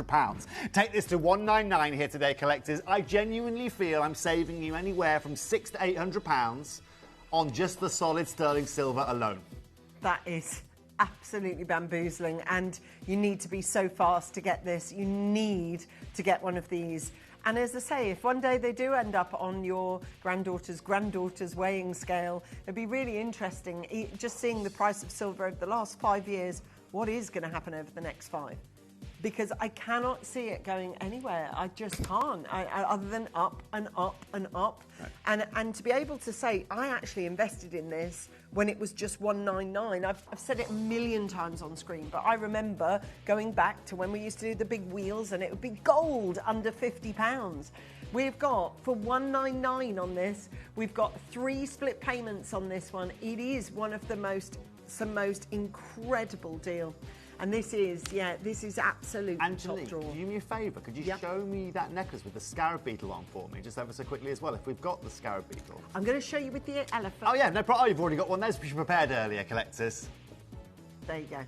Take this to $199 here today, collectors. I genuinely feel I'm saving you anywhere from £600 to £800 on just the solid sterling silver alone. That is absolutely bamboozling, and you need to be so fast to get this. You need to get one of these. And as I say, if one day they do end up on your granddaughter's weighing scale, it'd be really interesting just seeing the price of silver over the last 5 years. What is going to happen over the next 5? Because I cannot see it going anywhere. I just can't, other than up and up and up. Right. And to be able to say, I actually invested in this when it was just $199. I've said it a million times on screen, but I remember going back to when we used to do the big wheels and it would be gold under £50. We've got, for $199 on this, we've got 3 split payments on this one. It is one of the most incredible deal. And this is absolute top draw. Do me a favour, could you show me that necklace with the scarab beetle on for me, just ever so quickly as well, if we've got the scarab beetle? I'm going to show you with the elephant. Oh yeah, no problem. Oh, you've already got one there, which you prepared earlier, collectors. There you go.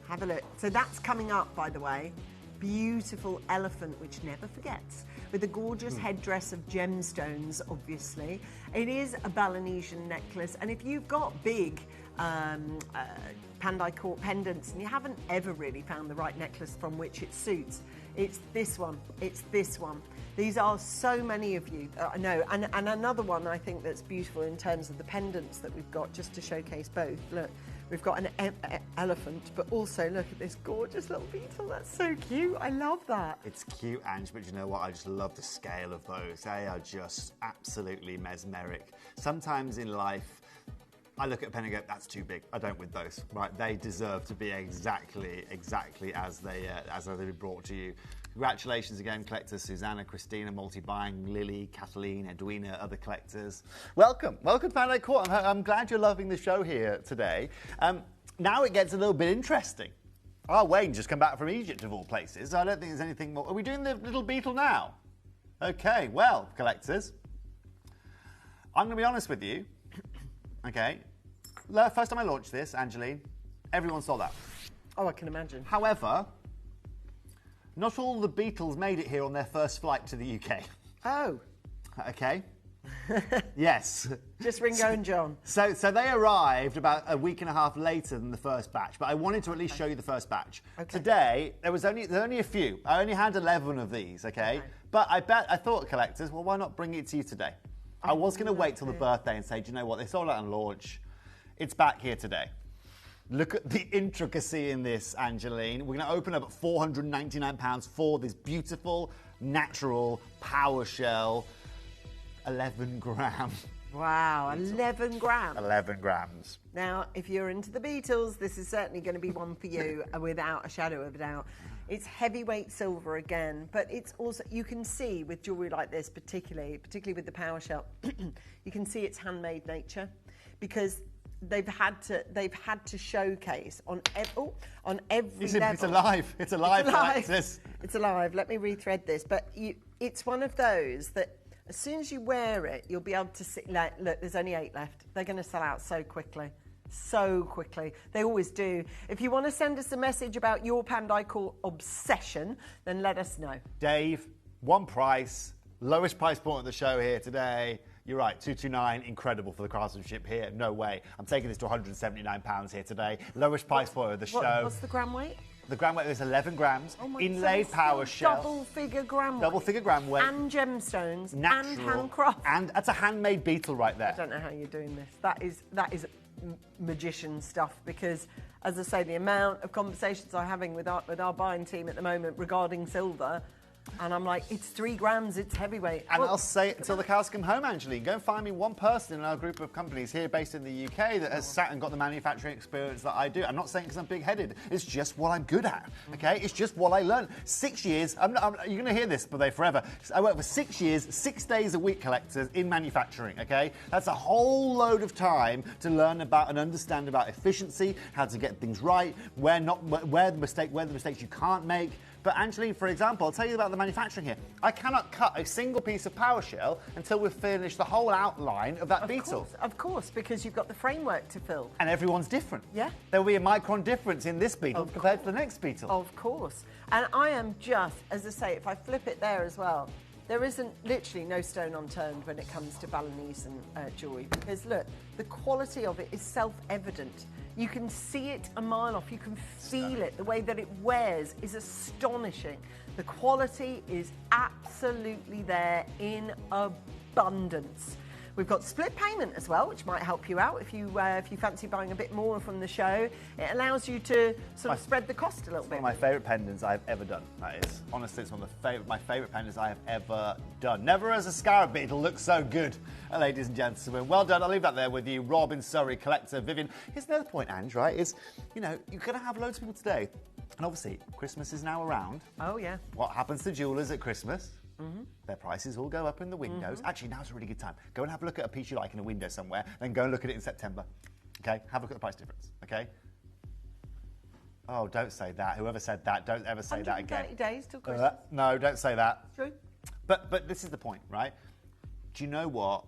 Have a look. So that's coming up, by the way. Beautiful elephant, which never forgets, with a gorgeous headdress of gemstones, obviously. It is a Balinesian necklace, and if you've got big Pandai Court pendants and you haven't ever really found the right necklace from which it suits, it's this one. It's this one. These are so many of you. I know. And another one I think that's beautiful in terms of the pendants that we've got, just to showcase both. Look, we've got an elephant, but also look at this gorgeous little beetle. That's so cute. I love that. It's cute, Ange, but you know what? I just love the scale of those. They are just absolutely mesmeric. Sometimes in life, I look at a pen and go, that's too big. I don't with those, right? They deserve to be exactly as they've been brought to you. Congratulations again, collectors Susanna, Christina, Multi-Buying, Lily, Kathleen, Edwina, other collectors. Welcome to Pandai Court. I'm glad you're loving the show here today. Now it gets a little bit interesting. Wayne just come back from Egypt, of all places. I don't think there's anything more. Are we doing the little beetle now? Okay, well, collectors, I'm going to be honest with you. Okay, first time I launched this, Angeline, everyone saw that. Oh, I can imagine. However, not all the Beatles made it here on their first flight to the UK. Oh. Okay. Yes. Just Ringo and John. So they arrived about a week and a half later than the first batch, but I wanted to at least show you the first batch. Okay. Today, there's only a few. I only had 11 of these, okay? But I thought, collectors, well, why not bring it to you today? I was going to wait till the birthday and say, do you know what, they sold out on launch. It's back here today. Look at the intricacy in this, Angeline. We're going to open up at £499 for this beautiful, natural power shell. 11 gram. Wow, 11 grams. 11 grams. Now, if you're into the Beatles, this is certainly going to be one for you, without a shadow of a doubt. It's heavyweight silver again, but it's also, you can see with jewellery like this, particularly with the power shell, you can see its handmade nature, because they've had to showcase on every level. It's alive. It's alive. It's alive. Let me rethread this, but it's one of those that, as soon as you wear it, you'll be able to see, like, look, there's only 8 left. They're going to sell out so quickly. So quickly. They always do. If you want to send us a message about your Pandai obsession, then let us know. Dave, one price, lowest price point of the show here today. You're right, $229, incredible for the craftsmanship here. No way. I'm taking this to £179 here today. Lowest price point of the show. What's the gram weight? The gram weight is 11 grams, inlaid power shell. Double-figure gram weight. Double-figure gram weight. And gemstones. Natural. And handcraft. And that's a handmade beetle right there. I don't know how you're doing this. That is magician stuff, because, as I say, the amount of conversations I'm having with our buying team at the moment regarding silver, and I'm like, it's 3 grams, it's heavyweight. And I'll say it until the cows come home, Angeline. Go and find me one person in our group of companies here based in the UK that has sat and got the manufacturing experience that I do. I'm not saying because I'm big-headed. It's just what I'm good at, okay? It's just what I learned. 6 years, you're going to hear this forever. I worked for 6 years, 6 days a week, collectors, in manufacturing, okay? That's a whole load of time to learn about and understand about efficiency, how to get things right, where the mistakes you can't make. But Angeline, for example, I'll tell you about the manufacturing here. I cannot cut a single piece of power shell until we've finished the whole outline of that beetle. Of course, because you've got the framework to fill. And everyone's different. Yeah. There will be a micron difference in this beetle compared to the next beetle. Of course. And I am just, as I say, if I flip it there as well, there isn't literally no stone unturned when it comes to Balinese and jewellery, because look, the quality of it is self-evident. You can see it a mile off, you can feel it. The way that it wears is astonishing. The quality is absolutely there in abundance. We've got split payment as well, which might help you out if you fancy buying a bit more from the show. It allows you to sort of spread the cost a little bit. One of my favourite pendants I've ever done, that is. Honestly, it's one of my favourite pendants I have ever done. Never as a scarab beetle looks so good, ladies and gentlemen. Well done, I'll leave that there with you. Rob in Surrey, collector, Vivian. Here's another point, Ange, right, is, you know, you're going to have loads of people today. And obviously, Christmas is now around. Oh, yeah. What happens to jewellers at Christmas? Their prices all go up in the windows. Actually, now's a really good time. Go and have a look at a piece you like in a window somewhere, then go and look at it in September. Okay? Have a look at the price difference. Okay? Oh, don't say that. Whoever said that, don't ever say that again. 130 days till Christmas. No, don't say that. True. But this is the point, right? Do you know what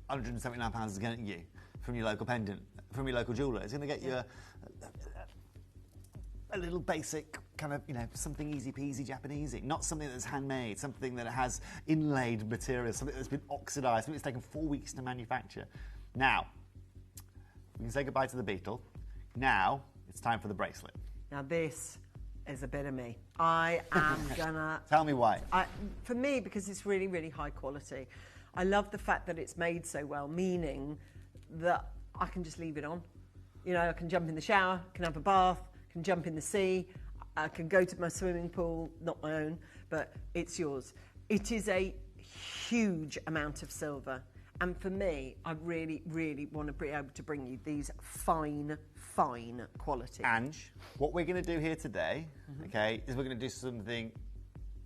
£179 is going to get you from your local pendant, from your local jeweller? It's going to get you a little basic kind of, you know, something easy peasy Japanesey, not something that's handmade, something that has inlaid material, something that's been oxidized, something that's taken 4 weeks to manufacture. Now, we can say goodbye to the beetle. Now, it's time for the bracelet. Now this is a bit of me. I am gonna... Tell me why. For me, because it's really, really high quality. I love the fact that it's made so well, meaning that I can just leave it on. You know, I can jump in the shower, can have a bath, can jump in the sea, I can go to my swimming pool, not my own, but it's yours. It is a huge amount of silver. And for me, I really, really want to be able to bring you these fine quality. Ange, what we're going to do here today, okay, is we're going to do something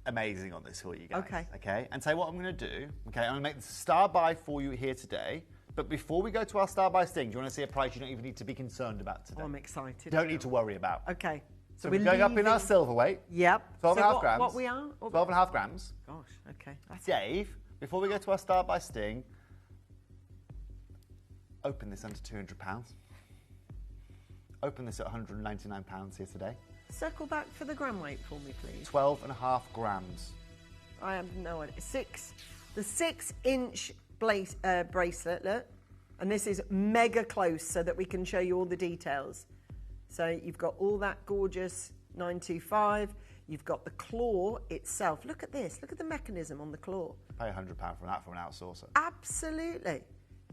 amazing on this for you guys. Okay? And tell you what I'm going to do, okay, I'm going to make the star buy for you here today. But before we go to our star buy sting, do you want to see a price you don't even need to be concerned about today? Oh, I'm excited. Don't need to worry about. Okay. So we're going up in our silver weight. Yep. 12.5 grams. What we are? 12.5 grams. Gosh, okay. Dave, before we go to our star buy sting, open this under £200. Open this at £199 here today. Circle back for the gram weight for me, please. 12.5 grams. I have no idea. The 6-inch bracelet, look. And this is mega close so that we can show you all the details. So you've got all that gorgeous 925. You've got the claw itself. Look at this. Look at the mechanism on the claw. Pay £100 for that from an outsourcer. Absolutely.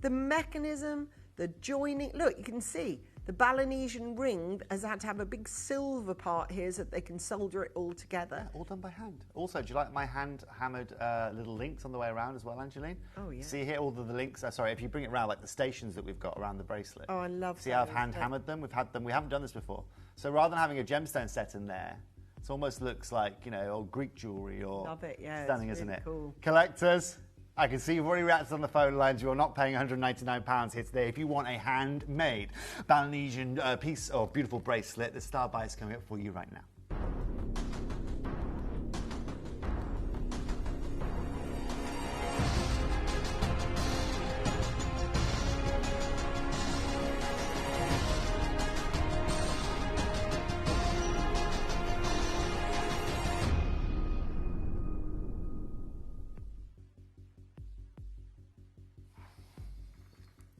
The mechanism, the joining. Look, you can see the Balinesian ring has had to have a big silver part here so that they can solder it all together. Yeah, all done by hand. Also, do you like my hand-hammered little links on the way around as well, Angeline? Oh, yeah. See here, all of the links. Sorry, if you bring it around, like the stations that we've got around the bracelet. Oh, I love See how I've hand-hammered them? We've had them. We haven't done this before. So rather than having a gemstone set in there, it almost looks like, you know, old Greek jewellery or... Love it, yeah. Stunning, it's isn't really it? Cool. Collectors, I can see you've already reacted on the phone lines. You are not paying £199 here today. If you want a handmade Balinesian piece or beautiful bracelet, the star buy is coming up for you right now.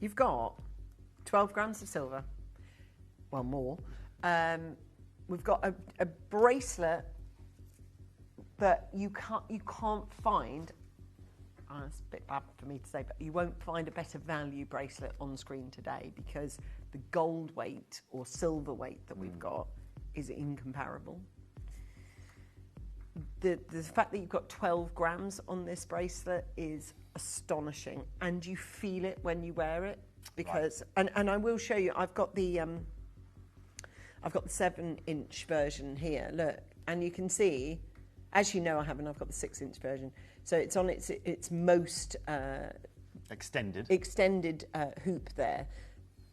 You've got 12 grams of silver, well, more. We've got a bracelet that you can't find. Oh, it's a bit bad for me to say, but you won't find a better value bracelet on screen today because the gold weight or silver weight that we've got is incomparable. The fact that you've got 12 grams on this bracelet is astonishing, and you feel it when you wear it because and I will show you. I've got the 7-inch version here. Look, and you can see, as you know, I've got the 6-inch version. So it's on its most extended hoop there.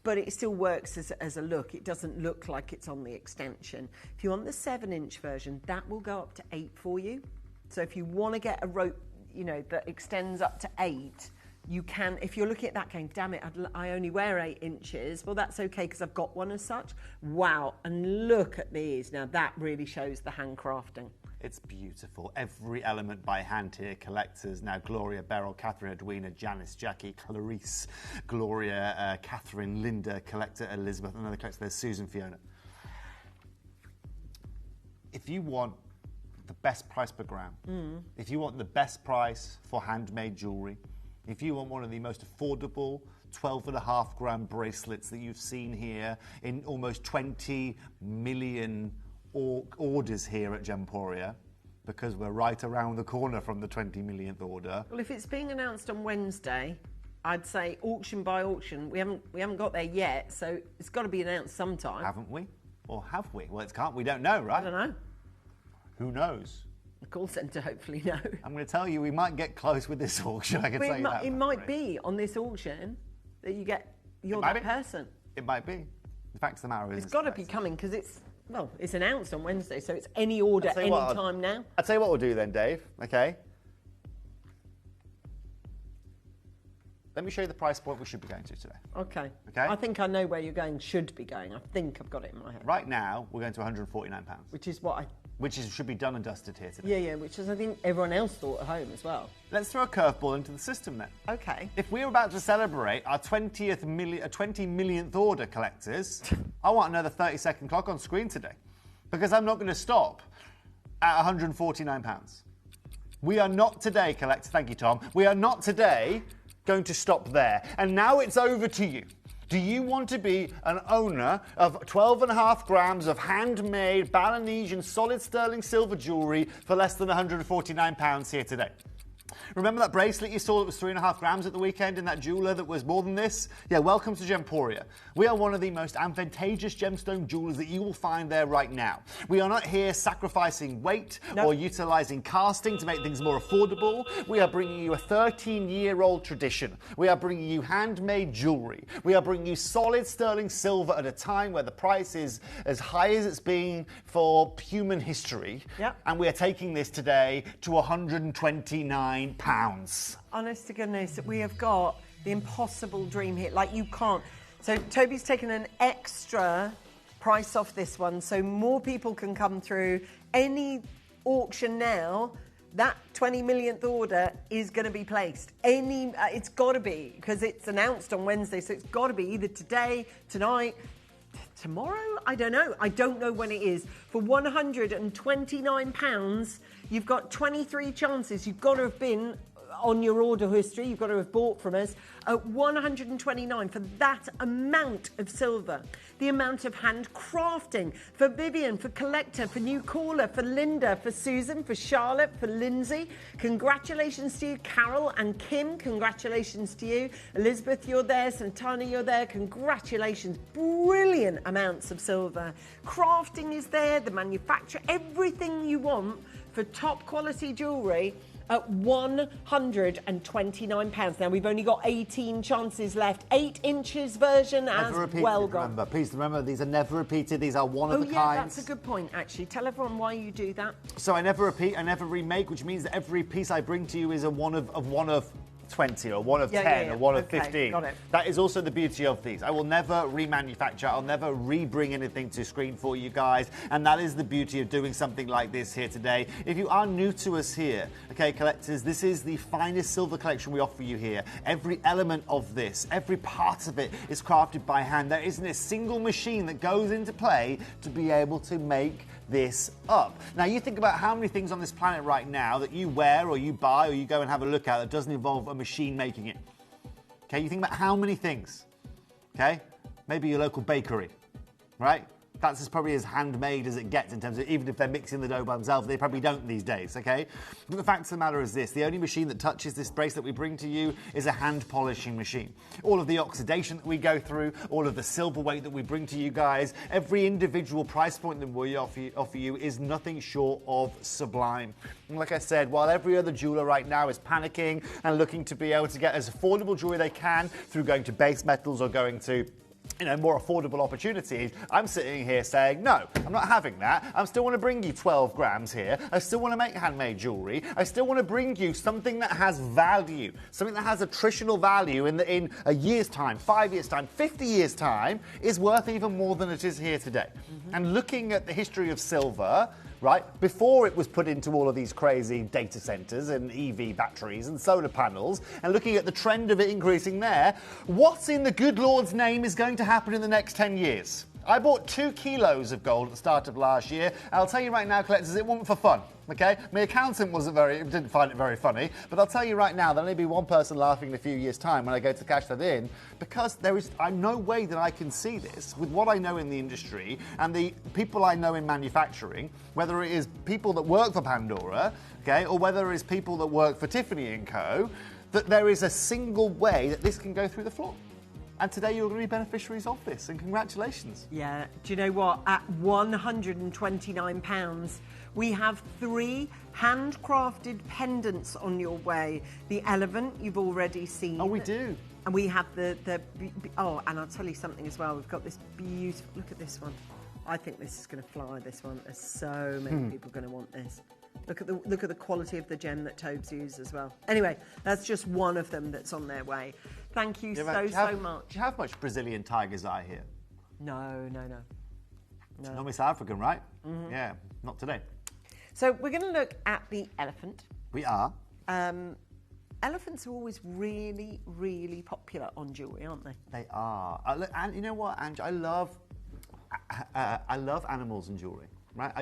But it still works as a look. It doesn't look like it's on the extension. If you want the 7-inch version, that will go up to 8 for you. So if you want to get a rope, you know, that extends up to 8, you can. If you're looking at that going, damn it, I only wear 8 inches. Well, that's okay because I've got one as such. Wow, and look at these. Now that really shows the handcrafting. It's beautiful. Every element by hand here. Collectors now: Gloria, Beryl, Catherine, Edwina, Janice, Jackie, Clarice, Gloria, Catherine, Linda, collector Elizabeth, another collector. There's Susan, Fiona. If you want the best price per gram, if you want the best price for handmade jewellery, if you want one of the most affordable 12.5 gram bracelets that you've seen here in almost 20 million orders here at Gemporia, because we're right around the corner from the 20 millionth order. Well, if it's being announced on Wednesday, I'd say auction by auction. We haven't got there yet, so it's got to be announced sometime. Haven't we? Or have we? Well, we don't know, right? I don't know. Who knows? The call centre hopefully know. I'm going to tell you, we might get close with this auction. I can tell you that. It might be on this auction that you're that person. It might be. The fact of the matter is, it's got to be coming because it's announced on Wednesday, so it's any order, any time now. I'll tell you what we'll do then, Dave, okay? Let me show you the price point we should be going to today. Okay. Okay? I think I know where you're going, should be going. I think I've got it in my head. Right now, we're going to £149. Which is what should be done and dusted here today. Yeah, which is I think everyone else thought at home as well. Let's throw a curveball into the system then. Okay. If we're about to celebrate our 20 millionth order, collectors, I want another 30-second clock on screen today. Because I'm not going to stop at £149. We are not today, collectors, thank you, Tom, we are not today going to stop there. And now it's over to you. Do you want to be an owner of 12.5 grams of handmade Balinesian solid sterling silver jewellery for less than £149 here today? Remember that bracelet you saw that was 3.5 grams at the weekend in that jeweller that was more than this? Yeah, welcome to Gemporia. We are one of the most advantageous gemstone jewellers that you will find there right now. We are not here sacrificing weight or utilising casting to make things more affordable. We are bringing you a 13-year-old tradition. We are bringing you handmade jewellery. We are bringing you solid sterling silver at a time where the price is as high as it's been for human history. Yep. And we are taking this today to £129. Honest to goodness, we have got the impossible dream here. Like, you can't. So Toby's taken an extra price off this one so more people can come through. Any auction now, that 20 millionth order is going to be placed. It's got to be, because it's announced on Wednesday, so it's got to be either today, tonight, tomorrow? I don't know. I don't know when it is. For £129, you've got 23 chances. You've got to have been on your order history. You've got to have bought from us at 129 for that amount of silver. The amount of handcrafting for Vivian, for Collector, for New Caller, for Linda, for Susan, for Charlotte, for Lindsay. Congratulations to you, Carol and Kim. Congratulations to you. Elizabeth, you're there. Santana, you're there. Congratulations. Brilliant amounts of silver. Crafting is there, the manufacturer, everything you want for top quality jewellery at £129. Now, we've only got 18 chances left. 8 inches version as well gone. Remember, please remember, these are never repeated. These are one of a kind. Oh, yeah, that's a good point, actually. Tell everyone why you do that. So I never repeat, I never remake, which means that every piece I bring to you is a one of 20 or one of 10 or one of 15. Got it. That is also the beauty of these. I will never remanufacture. I'll never re-bring anything to screen for you guys. And that is the beauty of doing something like this here today. If you are new to us here, okay, collectors, this is the finest silver collection we offer you here. Every element of this, every part of it is crafted by hand. There isn't a single machine that goes into play to be able to make this up. Now, you think about how many things on this planet right now that you wear or you buy or you go and have a look at that doesn't involve a machine making it. Okay, you think about how many things. Okay, maybe your local bakery, right? That's probably as handmade as it gets in terms of, even if they're mixing the dough by themselves, they probably don't these days, okay? But the fact of the matter is this, the only machine that touches this bracelet we bring to you is a hand polishing machine. All of the oxidation that we go through, all of the silver weight that we bring to you guys, every individual price point that we offer you is nothing short of sublime. And like I said, while every other jeweler right now is panicking and looking to be able to get as affordable jewelry they can through going to base metals or going to more affordable opportunities, I'm sitting here saying, no, I'm not having that. I still want to bring you 12 grams here. I still want to make handmade jewellery. I still want to bring you something that has value, something that has attritional value in a year's time, 5 years' time, 50 years' time, is worth even more than it is here today. And looking at the history of silver, right, before it was put into all of these crazy data centres and EV batteries and solar panels, and looking at the trend of it increasing there, what in the good Lord's name is going to happen in the next 10 years? I bought 2 kilos of gold at the start of last year. I'll tell you right now, collectors, it wasn't for fun, okay? My accountant didn't find it very funny, but I'll tell you right now, there'll only be one person laughing in a few years' time when I go to cash that in, because there is no way that I can see this with what I know in the industry and the people I know in manufacturing, whether it is people that work for Pandora, okay, or whether it is people that work for Tiffany & Co., that there is a single way that this can go through the floor. And today you're going to be beneficiaries of this, and congratulations. Yeah, do you know what? At £129, we have 3 handcrafted pendants on your way. The elephant you've already seen. Oh, we do. And we have oh, and I'll tell you something as well. We've got this beautiful, look at this one. I think this is going to fly, this one. There's so many people going to want this. Look at the quality of the gem that Tobes used as well. Anyway, that's just one of them that's on their way. Thank you so much. Do you have much Brazilian tiger's eye here? No. Not Miss African, right? Yeah, not today. So we're going to look at the elephant. We are. Elephants are always really, really popular on jewellery, aren't they? They are. And you know what, Ange? I love animals and jewellery. Right,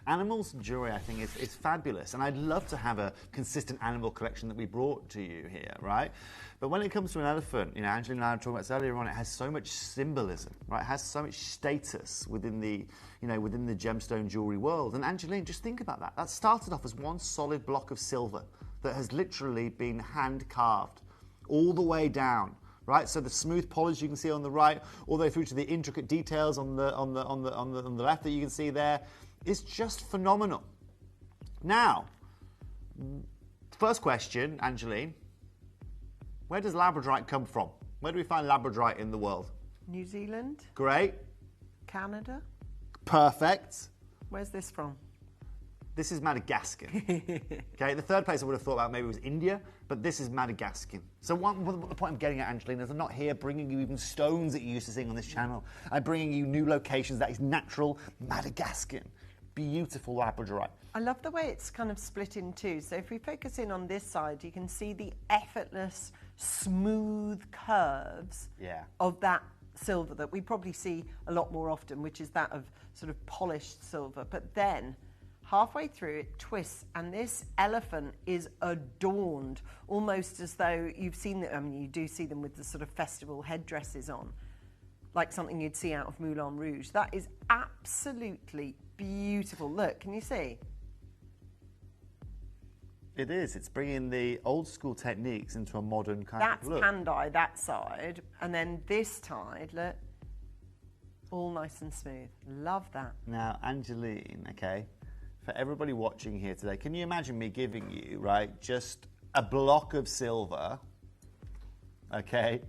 animals and jewellery, I think, is fabulous, and I'd love to have a consistent animal collection that we brought to you here, right? But when it comes to an elephant, you know, Angelina and I were talking about this earlier on, it has so much symbolism, right? It has so much status within the gemstone jewellery world. And Angelina, just think about that. That started off as one solid block of silver that has literally been hand carved all the way down. Right, so the smooth polish you can see on the right, all the way through to the intricate details on the left that you can see there, is just phenomenal. Now, first question, Angeline, where does labradorite come from? Where do we find labradorite in the world? New Zealand. Great. Canada. Perfect. Where's this from? This is Madagascar. Okay, the third place I would have thought about maybe was India, but this is Madagascar. So the point I'm getting at, Angelina, is I'm not here bringing you even stones that you're used to seeing on this channel. I'm bringing you new locations that is natural Madagascar. beautiful labradorite. I love the way it's kind of split in two. So if we focus in on this side, you can see the effortless, smooth curves of that silver that we probably see a lot more often, which is that of sort of polished silver. But then halfway through it twists, and this elephant is adorned almost as though you've seen them. I mean, you do see them with the sort of festival headdresses on, like something you'd see out of Moulin Rouge. That is absolutely beautiful. Look, can you see? It is. It's bringing the old school techniques into a modern kind That's of look. hand eye, that side. And then this side, look, all nice and smooth. Love that. Now, Angeline, okay, for everybody watching here today, can you imagine me giving you, right, just a block of silver, okay,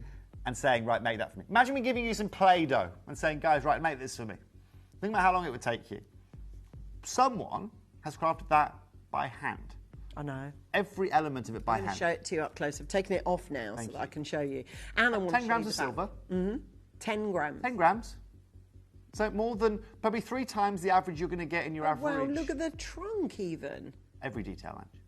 and saying, right, make that for me. Imagine me giving you some Play-Doh and saying, guys, right, make this for me. Think about how long it would take you. Someone has crafted that by hand. I know. Every element of it by I'm going hand. to show it to you up close. I've taken it off now so that I can show you. And I want 10 to show grams you of the back. silver. 10 grams. 10 grams. So more than probably 3 times the average you're going to get in your average. Wow, look at the trunk even. Every detail, Ange.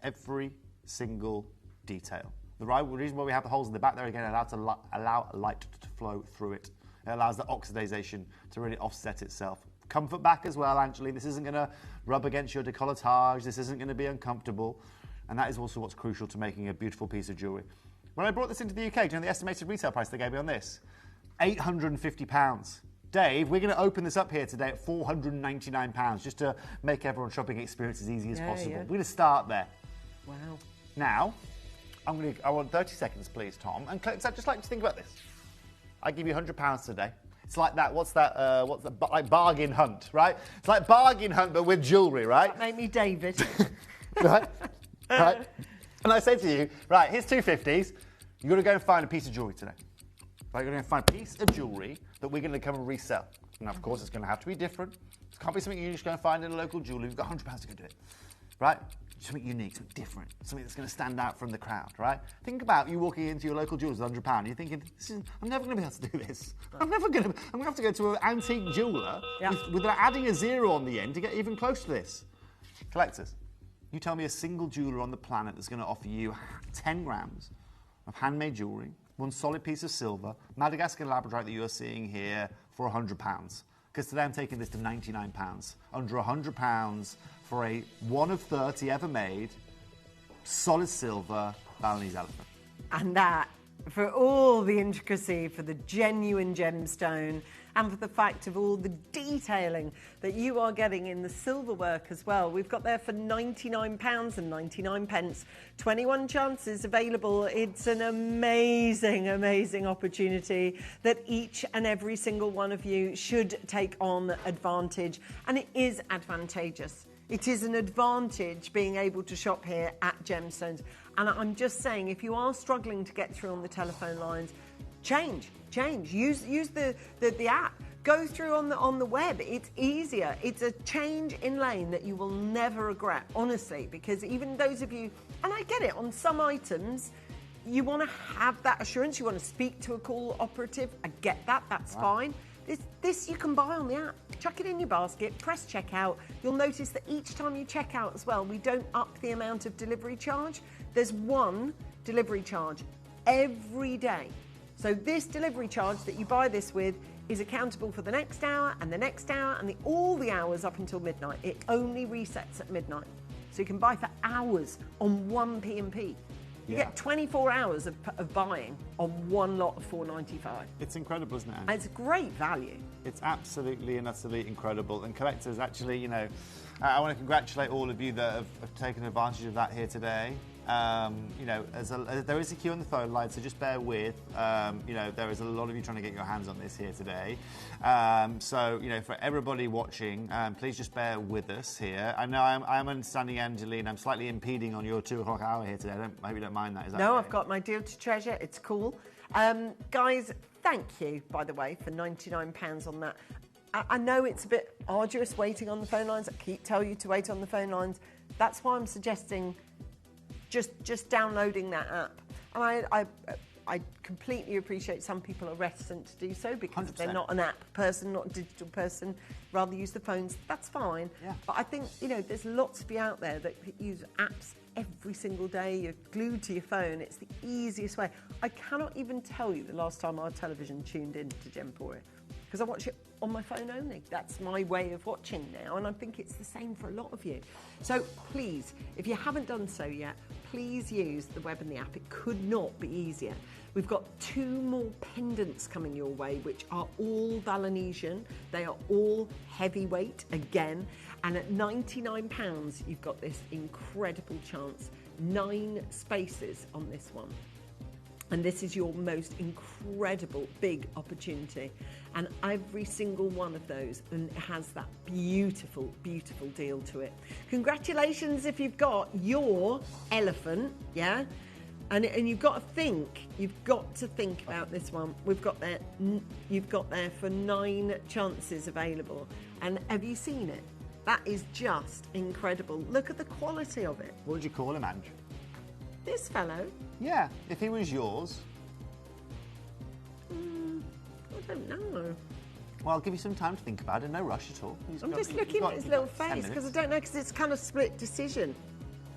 Every single detail. The reason why we have the holes in the back there, again, allow light to flow through it. It allows the oxidization to really offset itself. Comfort back as well, Angeline. This isn't going to rub against your décolletage. This isn't going to be uncomfortable. And that is also what's crucial to making a beautiful piece of jewellery. When I brought this into the UK, do you know the estimated retail price they gave me on this? £850. Dave, we're going to open this up here today at £499, just to make everyone's shopping experience as easy as possible. Yeah. We're going to start there. Wow. Now, I want 30 seconds, please, Tom. And I'd just like to think about this. I give you £100 today. It's like that. What's that? Like bargain hunt, right? It's like bargain hunt, but with jewellery, right? That made me David. Right. And I say to you, right, here's 250s. You've got to go and find a piece of jewellery today. Right, you're going to find a piece of jewellery that we're going to come and resell. Now, of course, it's going to have to be different. It can't be something you're just going to find in a local jeweller. You've got £100 to go do it, right? Something unique, something different, something that's going to stand out from the crowd, right? Think about you walking into your local jeweler's with £100. You're thinking, I'm never going to be able to do this. I'm going to have to go to an antique jeweller without adding a zero on the end to get even close to this. Collectors, you tell me a single jeweller on the planet that's going to offer you 10 grams of handmade jewellery, one solid piece of silver, Madagascar labradorite that you are seeing here for £100. Because today I'm taking this to £99. Under £100 for a 1 of 30 ever made, solid silver Balinese elephant. And that, for all the intricacy, for the genuine gemstone, and for the fact of all the detailing that you are getting in the silver work as well. We've got there for £99.99. 21 chances available. It's an amazing, amazing opportunity that each and every single one of you should take on advantage. And it is advantageous. It is an advantage being able to shop here at Gemstones. And I'm just saying, if you are struggling to get through on the telephone lines, change. Use the app. Go through on the web. It's easier. It's a change in lane that you will never regret, honestly, because even those of you, and I get it, on some items, you want to have that assurance. You want to speak to a call operative. I get that. That's fine. This you can buy on the app. Chuck it in your basket, press checkout. You'll notice that each time you check out as well, we don't up the amount of delivery charge. There's one delivery charge every day. So this delivery charge that you buy this with is accountable for the next hour and the next hour and all the hours up until midnight. It only resets at midnight. So you can buy for hours on one P&P. You get 24 hours of buying on one lot of $4.95. It's incredible, isn't it, Ange? And it's great value. It's absolutely and utterly incredible. And collectors, actually, you know, I want to congratulate all of you that have taken advantage of that here today. You know, there is a queue on the phone line, so just bear with. You know, there is a lot of you trying to get your hands on this here today. So, you know, for everybody watching, please just bear with us here. I know I'm understanding, Angeline, I'm slightly impeding on your 2 o'clock hour here today. I hope you don't mind that. Is that no, okay? I've got my deal to treasure. It's cool. Guys, thank you, by the way, for £99 on that. I know it's a bit arduous waiting on the phone lines. I keep telling you to wait on the phone lines. That's why I'm suggesting just downloading that app. And I completely appreciate some people are reticent to do so because 100%. they're not an app person, not a digital person, rather use the phones. That's fine. Yeah. But I think, you know, there's lots of you out there that use apps every single day. You're glued to your phone. It's the easiest way. I cannot even tell you the last time our television tuned in to Gemporia, because I watch it on my phone only. That's my way of watching now, and I think it's the same for a lot of you. So please, if you haven't done so yet, please use the web and the app. It could not be easier. We've got 2 more pendants coming your way, which are all Balinesian. They are all heavyweight again, and at £99, you've got this incredible chance. 9 spaces on this one. And this is your most incredible big opportunity. And every single one of those has that beautiful, beautiful deal to it. Congratulations if you've got your elephant, yeah? And you've got to think about this one. You've got there for 9 chances available. And have you seen it? That is just incredible. Look at the quality of it. What would you call him, Ange? This fellow? Yeah, if he was yours. I don't know. Well, I'll give you some time to think about it. No rush at all. I'm just looking at his little face because I don't know, because it's kind of split decision.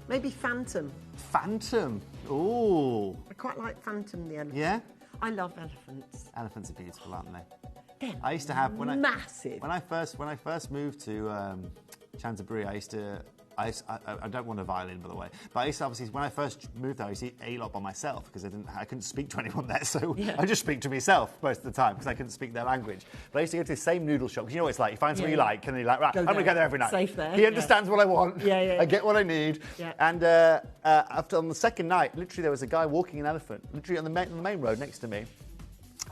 Maybe Phantom. Phantom. Ooh. I quite like Phantom the elephant. Yeah? I love elephants. Elephants are beautiful, aren't they? They're I used to have massive. When I first moved to Chantaburi, I don't want a violin, by the way. But I used to obviously, when I first moved there, I used to eat a lot by myself because I couldn't speak to anyone there. So I just speak to myself most of the time because I couldn't speak their language. But I used to go to the same noodle shop because you know what it's like. You find something you like, and then you're like, right, I'm going to go there every night. Safe there. He understands what I want. I get what I need. Yeah. And after on the second night, literally there was a guy walking an elephant, literally on the main road next to me.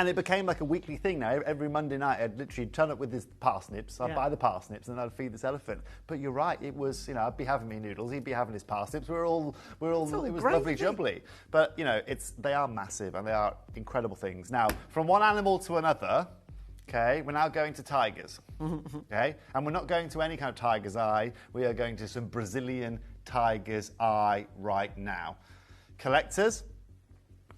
And it became like a weekly thing now. Every Monday night, I'd literally turn up with his parsnips. I'd buy the parsnips and then I'd feed this elephant. But you're right, it was, you know, I'd be having my noodles, he'd be having his parsnips. It was lovely jubbly. But, you know, they are massive and they are incredible things. Now, from one animal to another, okay, we're now going to tigers, okay? And we're not going to any kind of tiger's eye. We are going to some Brazilian tiger's eye right now. Collectors,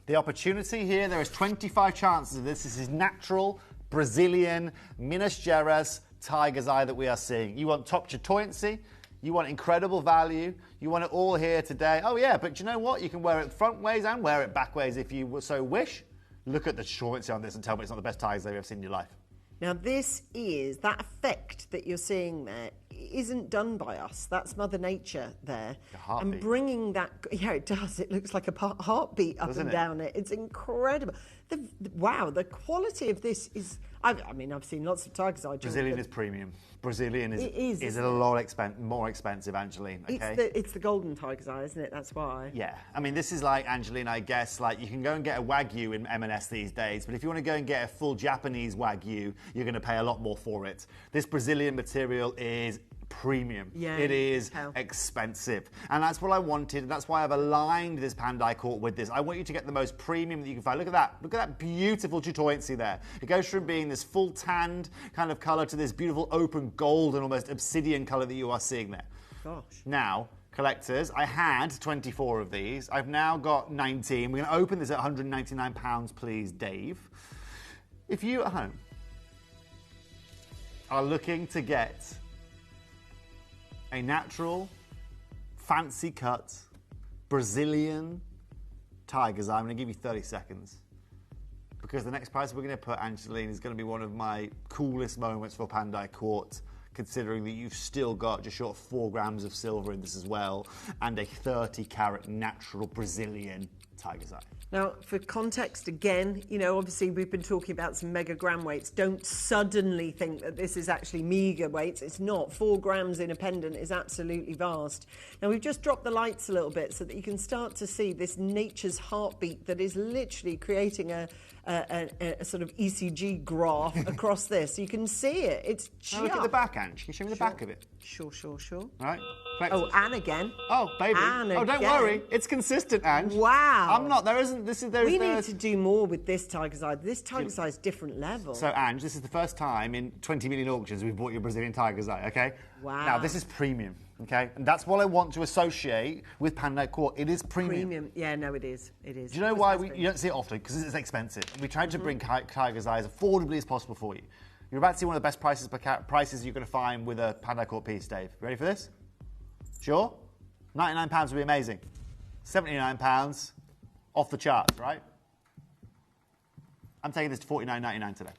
the opportunity here, there is 25 chances of this. This is natural Brazilian Minas Gerais tiger's eye that we are seeing. You want top chatoyancy, you want incredible value, you want it all here today. Oh yeah, but you know what? You can wear it front ways and wear it back ways if you so wish. Look at the chatoyancy on this and tell me it's not the best tiger's eye you've ever seen in your life. Now that effect that you're seeing there isn't done by us. That's Mother Nature there. The heartbeat. And bringing that, yeah, it does. It looks like a heartbeat up and down it. It's incredible. Wow, the quality of this is, I mean, I've seen lots of tiger's eye. Brazilian is premium. Brazilian is a lot more expensive, Angeline. Okay? It's the golden tiger's eye, isn't it? That's why. Yeah, I mean, this is like, Angeline, I guess, like you can go and get a Wagyu in M&S these days, but if you want to go and get a full Japanese Wagyu, you're going to pay a lot more for it. This Brazilian material is premium. Yeah, it is expensive. And that's what I wanted, and that's why I've aligned this Pandai court with this. I want you to get the most premium that you can find. Look at that. Look at that beautiful chatoyancy there. It goes from being this full tanned kind of colour to this beautiful open gold and almost obsidian colour that you are seeing there. Gosh. Now, collectors, I had 24 of these. I've now got 19. We're going to open this at £199, please, Dave. If you at home are looking to get a natural, fancy cut, Brazilian tiger's eye, I'm going to give you 30 seconds. Because the next price we're going to put, Angeline, is going to be one of my coolest moments for Pandai Court, considering that you've still got just short of 4 grams of silver in this as well, and a 30-carat natural Brazilian tiger's eye. Now, for context again, you know, obviously we've been talking about some mega gram weights. Don't suddenly think that this is actually meager weights. It's not. 4 grams in a pendant is absolutely vast. Now, we've just dropped the lights a little bit so that you can start to see this nature's heartbeat that is literally creating a a sort of ECG graph across this. You can see it. It's just... Now look at the back, Ange. Can you show me the back of it? Sure. All right. Oh, and again. Oh, baby. And don't again. worry. It's consistent, Ange. Wow. I'm not. There isn't. We need to do more with this tiger's eye. This tiger's eye is different level. So, Ange, this is the first time in 20 million auctions we've bought you a Brazilian tiger's eye, okay? Wow. Now, this is premium, okay? And that's what I want to associate with Pendant Court. It is premium. Yeah, no, it is. It is. Do you know why you don't see it often? Because it's expensive. We tried to bring tiger's eye as affordably as possible for you. You're about to see one of the best prices you're going to find with a Pendant Court piece, Dave. Ready for this? Sure? £99 would be amazing. £79 off the charts, right? I'm taking this to £49.99 today.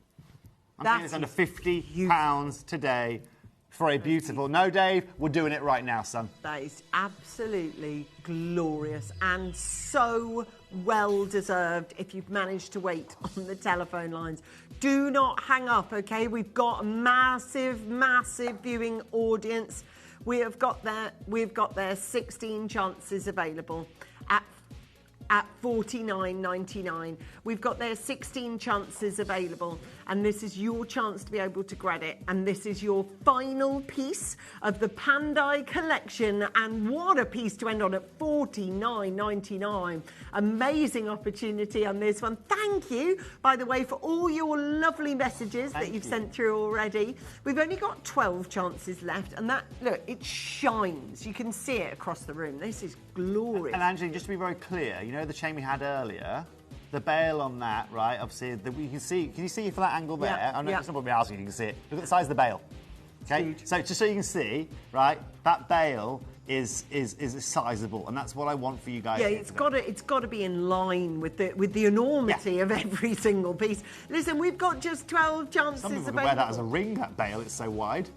I'm taking this under £50 today for a beautiful... No, Dave, we're doing it right now, son. That is absolutely glorious and so well deserved if you've managed to wait on the telephone lines. Do not hang up, okay? We've got a massive viewing audience. We've got their 16 chances available at $49.99. We've got their 16 chances available, and this is your chance to be able to grab it. And this is your final piece of the Pandai collection, and what a piece to end on at $49.99. Amazing opportunity on this one. Thank you, by the way, for all your lovely messages that you've sent through already. We've only got 12 chances left, and that, look, it shines. You can see it across the room. This is glorious. And Angie, just to be very clear, you know the chain we had earlier, the bail on that, right? Obviously, you can see. Can you see for that angle there? Yeah, I know yeah. it's not probably asking if you can see it. Look at the size of the bail. Okay, Huge. so just so you can see, right? That bail is sizable, and that's what I want for you guys. Yeah, it's got to be in line with the enormity of every single piece. Listen, we've got just 12 chances Some people available. could wear that as a ring. That bail, it's so wide.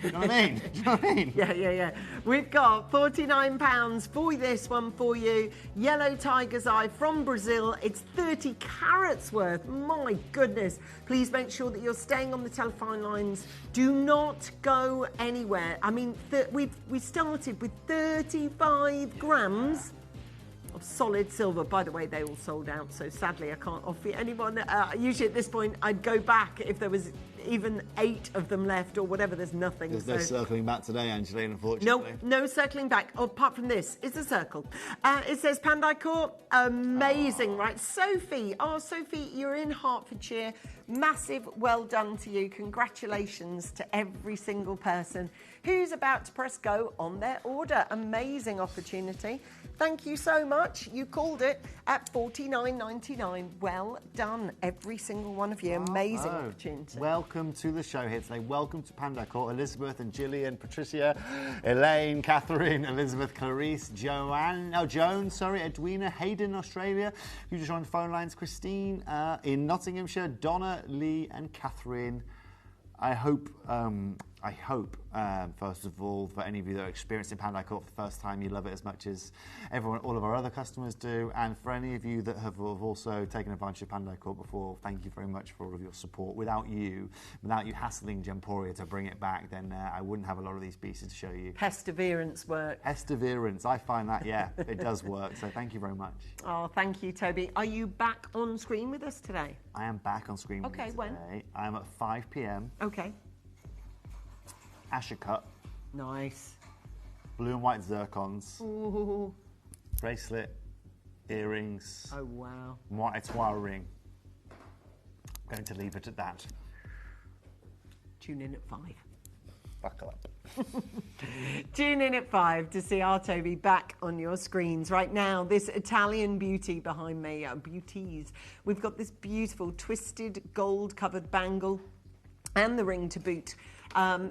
You know what I mean? Do you know what I mean? Yeah. We've got £49 for this one for you. Yellow tiger's eye from Brazil. It's 30 carats worth. My goodness. Please make sure that you're staying on the telephone lines. Do not go anywhere. I mean, we started with 35 grams of solid silver. By the way, they all sold out, so sadly I can't offer you anyone. Usually at this point I'd go back if there was even 8 of them left or whatever. There's nothing. There's no circling back today, Angeline, unfortunately. No circling back. Oh, apart from this, it's a circle. It says Pandai Court. Amazing, right? Sophie. Oh, Sophie, you're in Hertfordshire. Massive well done to you. Congratulations to every single person who's about to press go on their order. Amazing opportunity. Thank you so much. You called it at $49.99. Well done, every single one of you. Amazing opportunity. Welcome to the show here today. Welcome to Pandai Court. Elizabeth and Gillian, Patricia, Elaine, Catherine, Elizabeth, Clarice, Joan, Edwina, Hayden, Australia. You just joined the phone lines. Christine in Nottinghamshire, Donna, Lee, and Catherine. I hope, first of all, for any of you that are experiencing Pandai Court for the first time, you love it as much as all of our other customers do. And for any of you that have also taken advantage of Pandai Court before, thank you very much for all of your support. Without you hassling Gemporia to bring it back, then I wouldn't have a lot of these pieces to show you. Perseverance work. Perseverance, I find that, yeah, it does work. So thank you very much. Oh, thank you, Toby. Are you back on screen with us today? I am back on screen with you today. When? I am at 5 p.m. Okay. Asher cut. Nice. Blue and white zircons. Ooh. Bracelet, earrings. Oh, wow. Moire Etoile ring. I'm going to leave it at that. Tune in at 5. Buckle up. Tune in at 5 to see our Toby back on your screens. Right now, this Italian beauty behind me, beauties. We've got this beautiful twisted gold-covered bangle and the ring to boot.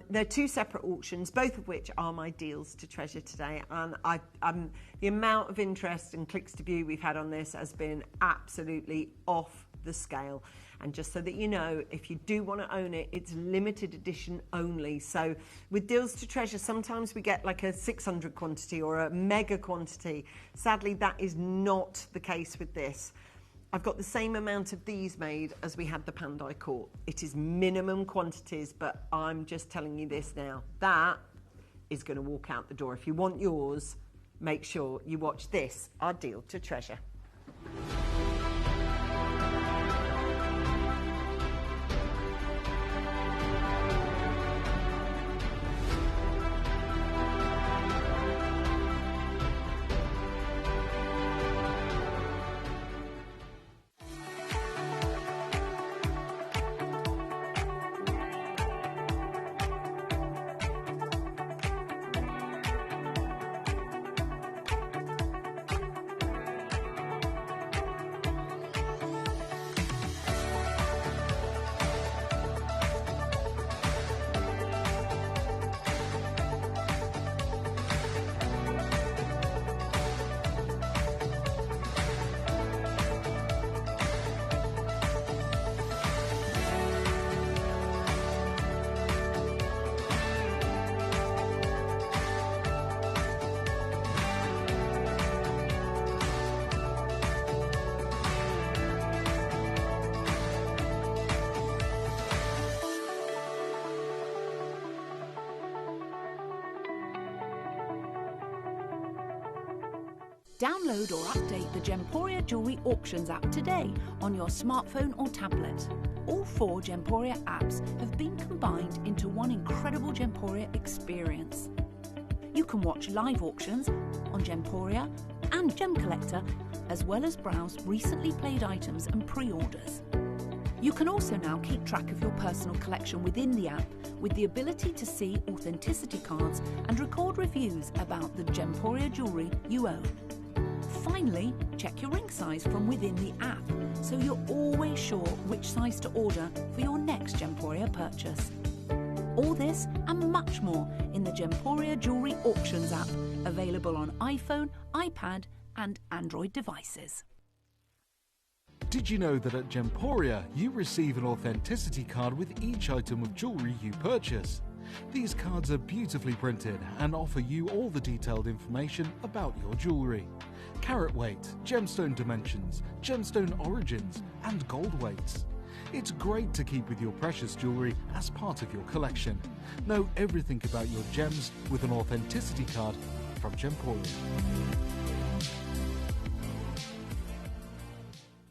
They're 2 separate auctions, both of which are my deals to treasure today. And the amount of interest and clicks to view we've had on this has been absolutely off the scale. And just so that you know, if you do want to own it, it's limited edition only. So with deals to treasure, sometimes we get like a 600 quantity or a mega quantity. Sadly, that is not the case with this. I've got the same amount of these made as we had the Pandai Court. It is minimum quantities, but I'm just telling you this now. That is going to walk out the door. If you want yours, make sure you watch this, our deal to treasure. Download or update the Gemporia Jewellery Auctions app today on your smartphone or tablet. All 4 Gemporia apps have been combined into one incredible Gemporia experience. You can watch live auctions on Gemporia and Gem Collector, as well as browse recently played items and pre-orders. You can also now keep track of your personal collection within the app with the ability to see authenticity cards and record reviews about the Gemporia jewellery you own. Finally, check your ring size from within the app so you're always sure which size to order for your next Gemporia purchase. All this and much more in the Gemporia Jewellery Auctions app, available on iPhone, iPad and Android devices. Did you know that at Gemporia you receive an authenticity card with each item of jewellery you purchase? These cards are beautifully printed and offer you all the detailed information about your jewellery. Carat weight, gemstone dimensions, gemstone origins and gold weights. It's great to keep with your precious jewellery as part of your collection. Know everything about your gems with an authenticity card from Gemporia.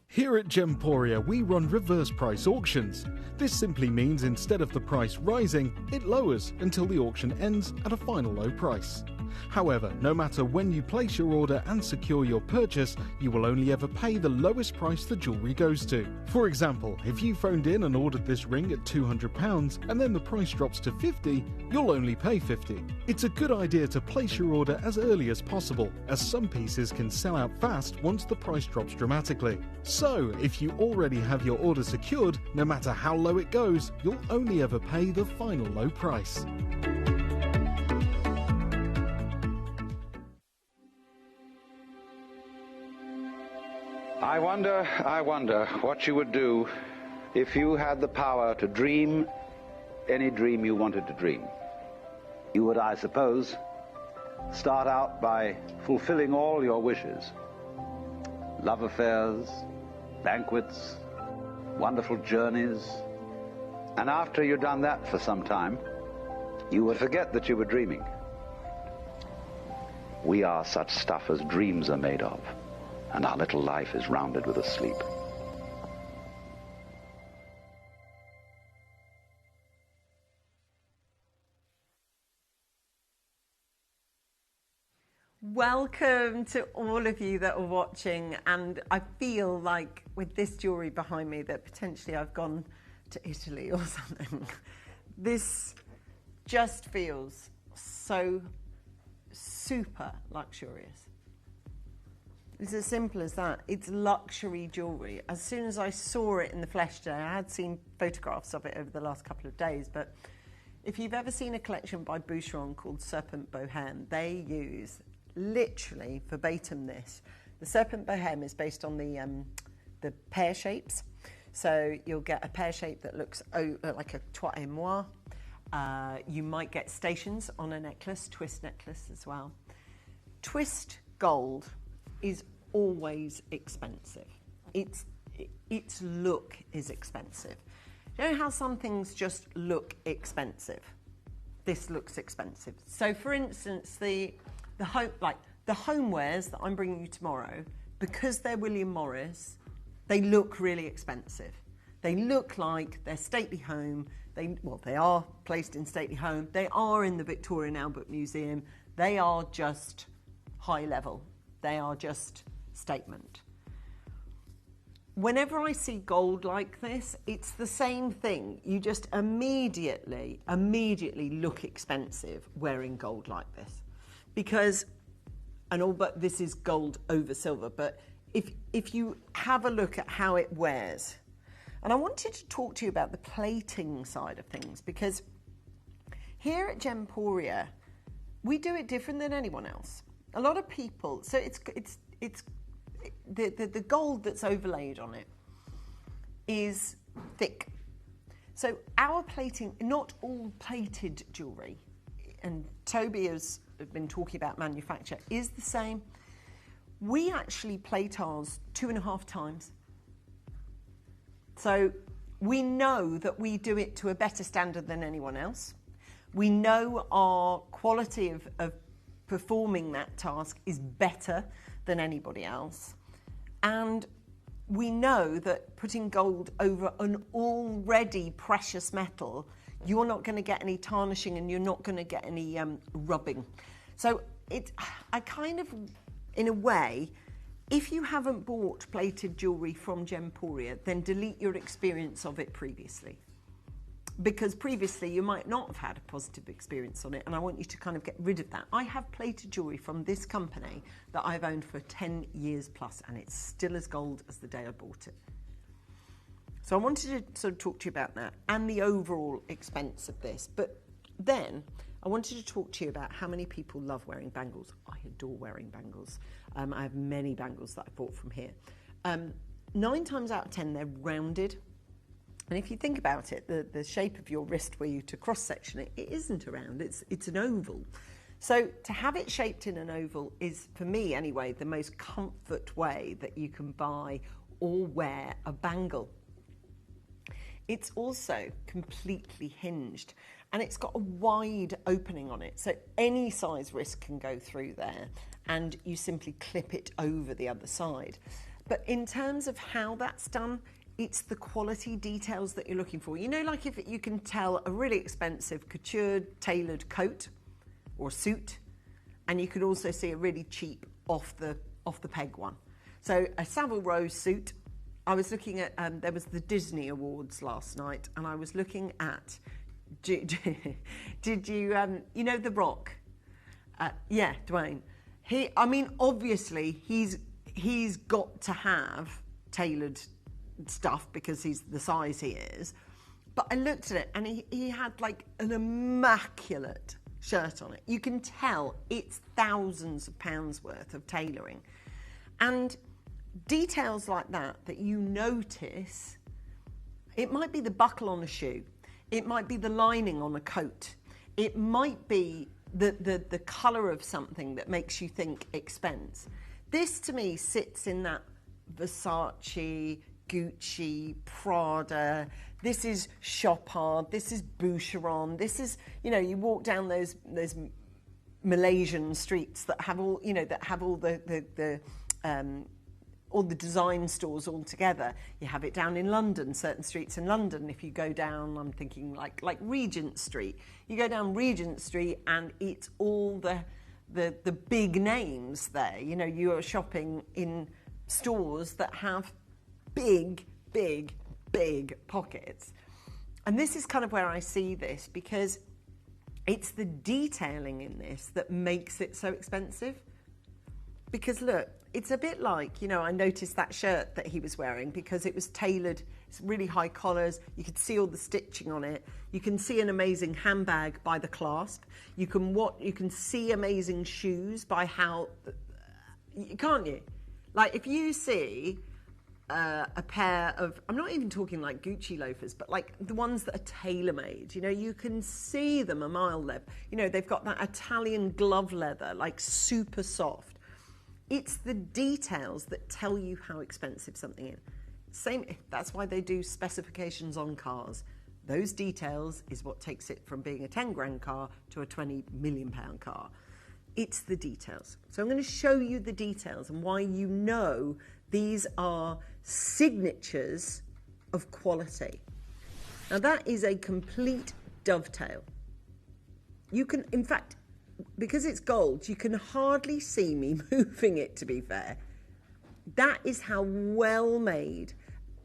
Here at Gemporia, we run reverse price auctions. This simply means instead of the price rising, it lowers until the auction ends at a final low price. However, no matter when you place your order and secure your purchase, you will only ever pay the lowest price the jewellery goes to. For example, if you phoned in and ordered this ring at £200 and then the price drops to £50, you'll only pay £50. It's a good idea to place your order as early as possible, as some pieces can sell out fast once the price drops dramatically. So, if you already have your order secured, no matter how low it goes, you'll only ever pay the final low price. I wonder what you would do if you had the power to dream any dream you wanted to dream. You would, I suppose, start out by fulfilling all your wishes. Love affairs, banquets, wonderful journeys. And after you'd done that for some time, you would forget that you were dreaming. We are such stuff as dreams are made of, and our little life is rounded with a sleep. Welcome to all of you that are watching, and I feel like with this jewellery behind me that potentially I've gone to Italy or something. This just feels so super luxurious. It's as simple as that. It's luxury jewellery. As soon as I saw it in the flesh today, I had seen photographs of it over the last couple of days, but if you've ever seen a collection by Boucheron called Serpent Bohème, they use literally verbatim this. The Serpent Bohème is based on the pear shapes. So you'll get a pear shape that looks like a trois et moi. You might get stations on a necklace, twist necklace as well. Twist gold is always expensive. Its look is expensive. You know how some things just look expensive? This looks expensive. So for instance, the homewares that I'm bringing you tomorrow, because they're William Morris, they look really expensive. They look like they're stately home. They are placed in stately home. They are in the Victoria and Albert Museum. They are just high level. They are just statement. Whenever I see gold like this, it's the same thing. You just immediately look expensive wearing gold like this. Because, but this is gold over silver, but if you have a look at how it wears, and I wanted to talk to you about the plating side of things, because here at Gemporia, we do it different than anyone else. A lot of people, so it's the gold that's overlaid on it is thick. So our plating, not all plated jewellery, and Toby has been talking about manufacture, is the same. We actually plate ours 2.5 times. So we know that we do it to a better standard than anyone else. We know our quality of performing that task is better than anybody else. And we know that putting gold over an already precious metal, you're not going to get any tarnishing and you're not going to get any rubbing. So I kind of, in a way, if you haven't bought plated jewellery from Gemporia, then delete your experience of it previously. Because previously you might not have had a positive experience on it, and I want you to kind of get rid of that. I have plated jewellery from this company that I've owned for 10 years plus, and it's still as gold as the day I bought it. So I wanted to sort of talk to you about that and the overall expense of this. But then I wanted to talk to you about how many people love wearing bangles. I adore wearing bangles. I have many bangles that I bought from here. 9 times out of 10, they're rounded. And if you think about it, the shape of your wrist where you to cross-section it, it isn't a round, it's an oval. So to have it shaped in an oval is, for me anyway, the most comfort way that you can buy or wear a bangle. It's also completely hinged, and it's got a wide opening on it, so any size wrist can go through there, and you simply clip it over the other side. But in terms of how that's done, it's the quality details that you're looking for. You know, like if you can tell a really expensive couture tailored coat or suit, and you could also see a really cheap off the peg one. So a Savile Row suit, I was looking at, there was the Disney Awards last night, and I was looking at, did you, you know The Rock? Yeah, Dwayne. I mean, obviously, he's got to have tailored stuff because he's the size he is. But I looked at it, and he had like an immaculate shirt on it. You can tell it's thousands of pounds worth of tailoring. And details like that you notice, it might be the buckle on a shoe, it might be the lining on a coat, it might be the colour of something that makes you think expense. This to me sits in that Versace, Gucci, Prada, this is Chopard, this is Boucheron, this is, you know, you walk down those Malaysian streets that have all, you know, that have all all the design stores all together. You have it down in London, certain streets in London. If you go down, I'm thinking like Regent Street. You go down Regent Street and it's all the big names there. You know, you are shopping in stores that have big, big, big pockets. And this is kind of where I see this, because it's the detailing in this that makes it so expensive. Because look, it's a bit like, you know, I noticed that shirt that he was wearing because it was tailored. It's really high collars. You could see all the stitching on it. You can see an amazing handbag by the clasp. You can see amazing shoes by how, can't you? Like if you see a pair of, I'm not even talking like Gucci loafers, but like the ones that are tailor-made, you know, you can see them a mile length. You know, they've got that Italian glove leather, like super soft. It's the details that tell you how expensive something is. That's why they do specifications on cars. Those details is what takes it from being a 10 grand car to a 20 million pound car. It's the details. So I'm going to show you the details and why you know these are signatures of quality. Now that is a complete dovetail. You can, in fact, because it's gold, you can hardly see me moving it, to be fair. That is how well made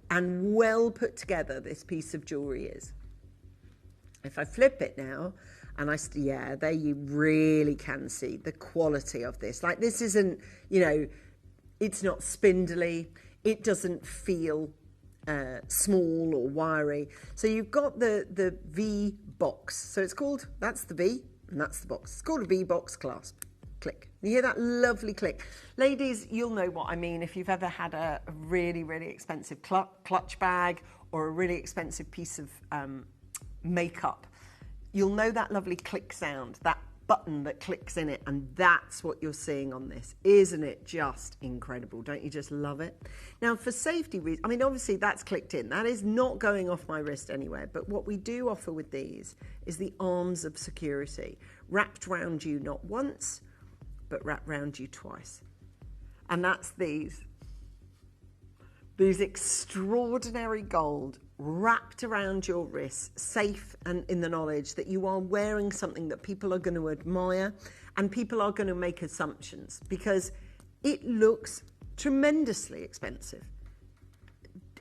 and well put together this piece of jewellery is. If I flip it now, and yeah, there you really can see the quality of this. Like this isn't, you know, it's not spindly. It doesn't feel small or wiry. So you've got the V box. So it's called, that's the V. And that's the box. It's called a V-box clasp. Click. You hear that lovely click? Ladies, you'll know what I mean if you've ever had a really, really expensive clutch bag or a really expensive piece of makeup. You'll know that lovely click sound, that button that clicks in it, and that's what you're seeing on this. Isn't it just incredible? Don't you just love it? Now, for safety reasons, I mean, obviously that's clicked in. That is not going off my wrist anywhere, but what we do offer with these is the arms of security, wrapped round you not once, but wrapped round you twice. And that's these. These extraordinary gold wrapped around your wrist, safe and in the knowledge that you are wearing something that people are going to admire and people are going to make assumptions because it looks tremendously expensive.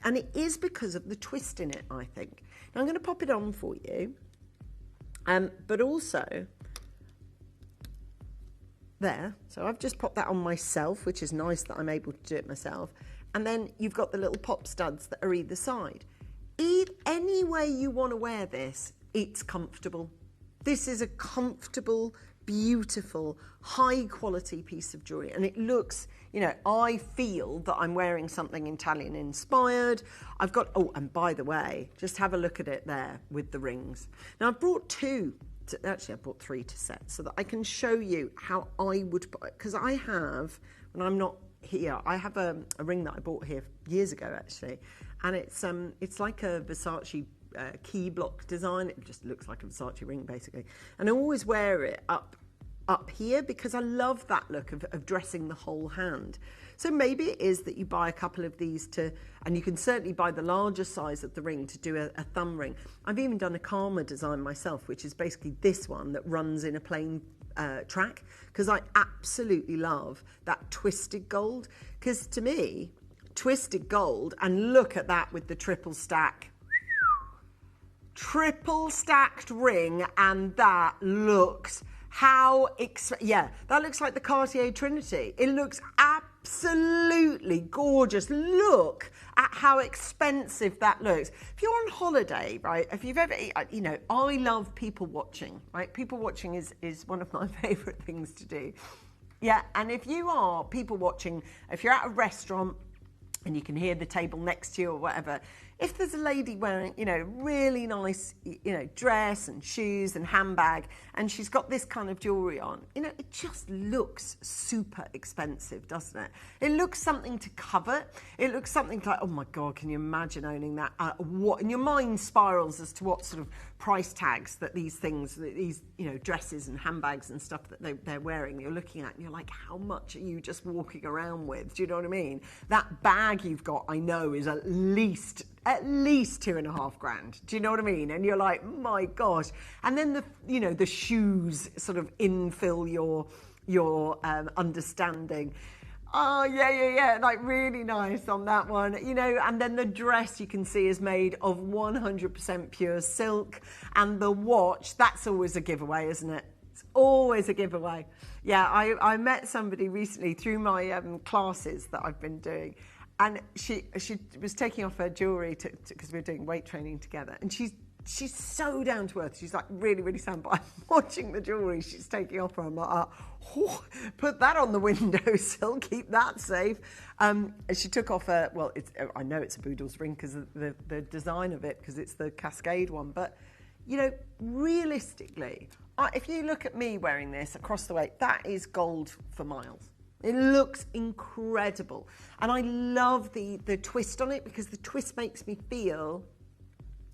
And it is because of the twist in it, I think. Now, I'm going to pop it on for you. But also, there. So I've just popped that on myself, which is nice that I'm able to do it myself. And then you've got the little pop studs that are either side. Any way you want to wear this, it's comfortable. This is a comfortable, beautiful, high quality piece of jewellery. And it looks, you know, I feel that I'm wearing something Italian inspired. I've got, oh, and by the way, just have a look at it there with the rings. Now I've brought actually I bought 3 to set so that I can show you how I would, because I have, when I'm not here, I have a ring that I bought here years ago actually, and it's like a Versace key block design. It just looks like a Versace ring basically, and I always wear it up here because I love that look of dressing the whole hand. So maybe it is that you buy a couple of these and you can certainly buy the larger size of the ring to do a thumb ring. I've even done a Karma design myself, which is basically this one that runs in a plain track, because I absolutely love that twisted gold, because to me, twisted gold, and look at that with the triple stacked ring, and that looks that looks like the Cartier Trinity. It looks absolutely gorgeous. Look at how expensive that looks. If you're on holiday, right, if you've ever, you know, I love people watching, right? People watching is one of my favourite things to do. Yeah, and if you are people watching, if you're at a restaurant and you can hear the table next to you or whatever, if there's a lady wearing, you know, really nice, you know, dress and shoes and handbag, and she's got this kind of jewellery on, you know, it just looks super expensive, doesn't it? It looks something to covet. It looks something like, oh my God, can you imagine owning that? What? And your mind spirals as to what sort of price tags that these things, these, you know, dresses and handbags and stuff that they're wearing, you're looking at, and you're like, how much are you just walking around with? Do you know what I mean? That bag you've got, I know, is at least 2.5 grand. Do you know what I mean? And you're like, my gosh. And then the shoes sort of infill your understanding. Oh, yeah. Like really nice on that one. You know, and then the dress you can see is made of 100% pure silk. And the watch, that's always a giveaway, isn't it? It's always a giveaway. Yeah, I met somebody recently through my classes that I've been doing. And she was taking off her jewellery because we were doing weight training together. And she's so down to earth. She's like really, really sound. But I'm watching the jewellery she's taking off her. I'm like, put that on the windowsill, keep that safe. And she took off her, well, I know it's a Boodle's ring because of the design of it, because it's the Cascade one. But, you know, realistically, if you look at me wearing this across the way, that is gold for miles. It looks incredible. And I love the twist on it, because the twist makes me feel,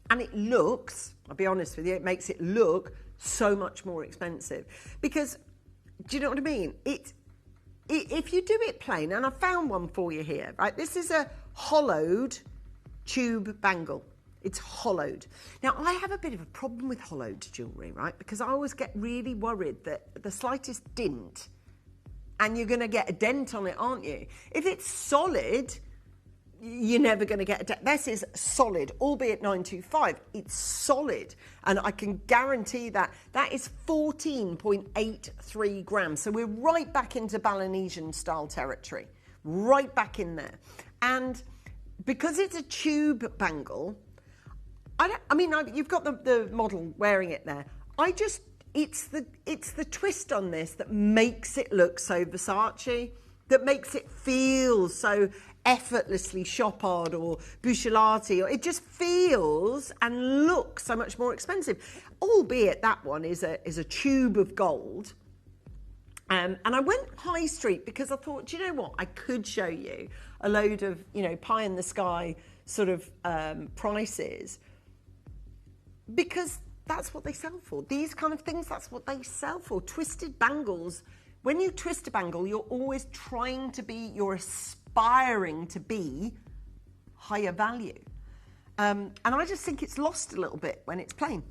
and it looks, I'll be honest with you, it makes it look so much more expensive. Because, do you know what I mean? If you do it plain, and I found one for you here, right? This is a hollowed tube bangle. It's hollowed. Now, I have a bit of a problem with hollowed jewellery, right? Because I always get really worried that the slightest dint, and you're going to get a dent on it, aren't you? If it's solid, you're never going to get a dent. This is solid, albeit 925. It's solid, and I can guarantee that is 14.83 grams. So we're right back into Balinesian style territory, right back in there. And because it's a tube bangle, you've got the model wearing it there. It's the twist on this that makes it look so Versace, that makes it feel so effortlessly Chopard or Buccellati, or it just feels and looks so much more expensive. Albeit that one is a tube of gold. And I went high street because I thought, do you know what? I could show you a load of, you know, pie in the sky sort of prices, because that's what they sell for. These kind of things, that's what they sell for. Twisted bangles When you twist a bangle, you're always you're aspiring to be higher value. And I just think it's lost a little bit when it's plain.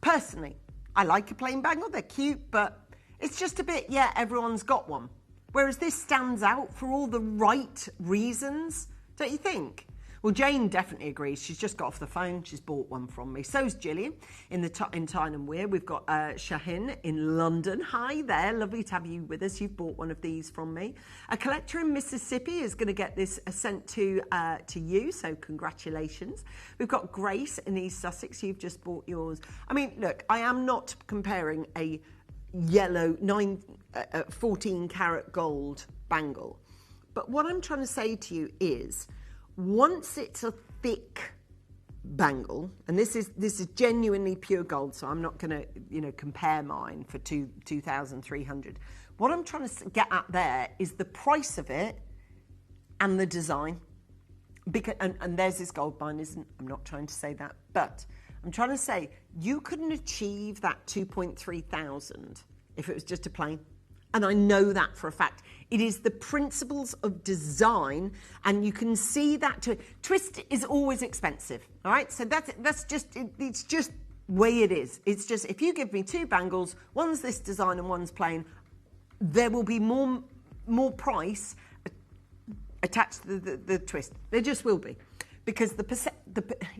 Personally, I like a plain bangle, they're cute, but it's just a bit, yeah, everyone's got one. Whereas this stands out for all the right reasons, don't you think? Well, Jane definitely agrees. She's just got off the phone. She's bought one from me. So's Gillian in Tyne and Weir. We've got Shahin in London. Hi there. Lovely to have you with us. You've bought one of these from me. A collector in Mississippi is going to get this sent to you, so congratulations. We've got Grace in East Sussex. You've just bought yours. I mean, look, I am not comparing a yellow 14 karat gold bangle. But what I'm trying to say to you is, once it's a thick bangle, and this is genuinely pure gold, so I'm not going to compare mine for 2,300. What I'm trying to get at there is the price of it and the design. Because and there's this gold mine, isn't? I'm not trying to say that, but I'm trying to say you couldn't achieve that 2,300 if it was just a plain. And I know that for a fact. It is the principles of design, and you can see that twist is always expensive, all right? So that's just, it's just way it is. It's just, if you give me two bangles, one's this design and one's plain, there will be more price attached to the twist. There just will be. Because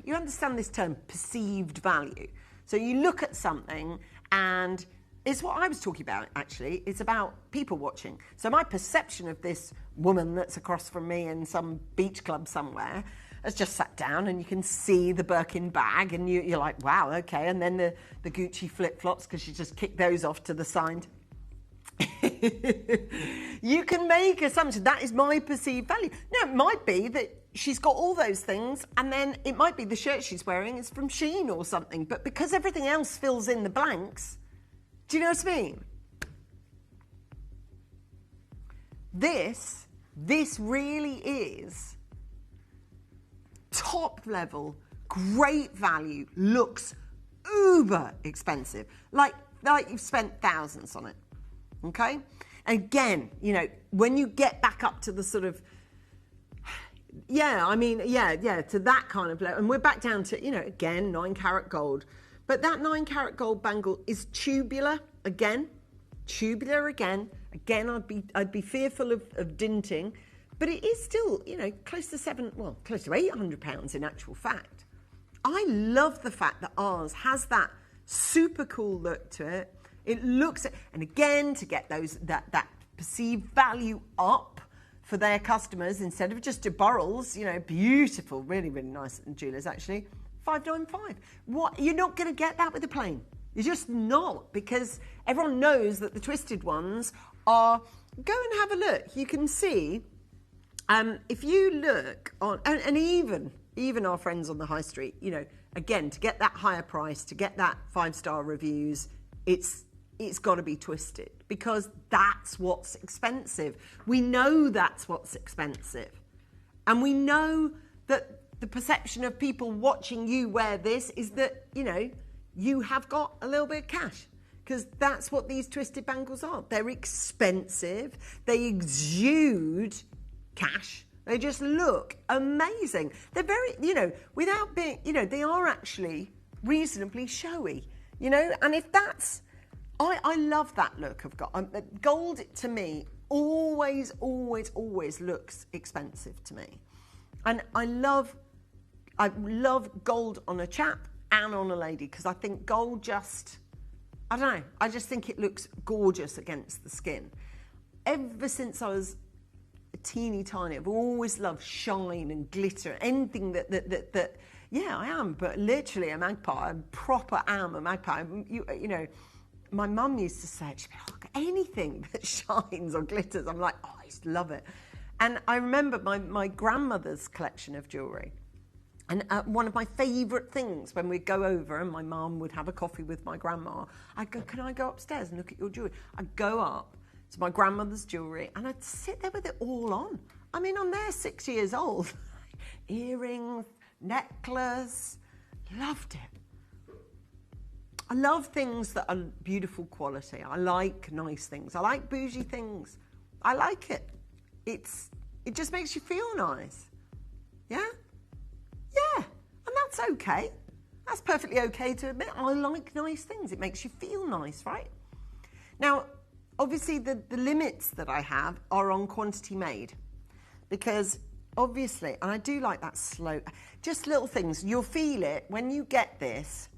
you understand this term, perceived value. So you look at something and it's what I was talking about, actually. It's about people watching. So my perception of this woman that's across from me in some beach club somewhere has just sat down, and you can see the Birkin bag, and you're like, wow, okay. And then the Gucci flip-flops, because she just kicked those off to the side. You can make assumptions. That is my perceived value. No, it might be that she's got all those things, and then it might be the shirt she's wearing is from Shein or something. But because everything else fills in the blanks, do you know what I mean? This really is top level, great value, looks uber expensive. Like you've spent thousands on it, okay? Again, when you get back up to the sort of, to that kind of level, and we're back down to, again, 9 karat gold. But that 9 karat gold bangle is tubular again. Again, I'd be fearful of dinting, but it is still, close to 800 pounds in actual fact. I love the fact that ours has that super cool look to it. It looks, and again, to get that perceived value up for their customers instead of just burls, beautiful, really, really nice jewelers actually. 595. What? You're not going to get that with a plain. You're just not, because everyone knows that the twisted ones are. Go and have a look. You can see, if you look on, and even our friends on the high street, again, to get that higher price, to get that 5-star reviews, it's got to be twisted, because that's what's expensive. We know that's what's expensive, and we know that. The perception of people watching you wear this is that, you have got a little bit of cash, because that's what these twisted bangles are. They're expensive. They exude cash. They just look amazing. They're very, without being, they are actually reasonably showy, and if that's, I love that look of gold. Gold to me always looks expensive to me. And I love gold on a chap and on a lady, because I think gold just, I don't know, I just think it looks gorgeous against the skin. Ever since I was a teeny tiny, I've always loved shine and glitter, anything that yeah, I am, but literally a magpie. I proper am a magpie. My mum used to say, she'd be like, anything that shines or glitters, I'm like, I just love it. And I remember my grandmother's collection of jewellery. And one of my favourite things when we'd go over and my mum would have a coffee with my grandma, I'd go, can I go upstairs and look at your jewellery? I'd go up to my grandmother's jewellery and I'd sit there with it all on. I mean, I'm there 6 years old. Earrings, necklace, loved it. I love things that are beautiful quality. I like nice things. I like bougie things. I like it. It just makes you feel nice. Yeah? Yeah. And that's okay. That's perfectly okay to admit. I like nice things. It makes you feel nice, right? Now, obviously, the limits that I have are on quantity made. Because obviously, and I do like that slow, just little things. You'll feel it when you get this.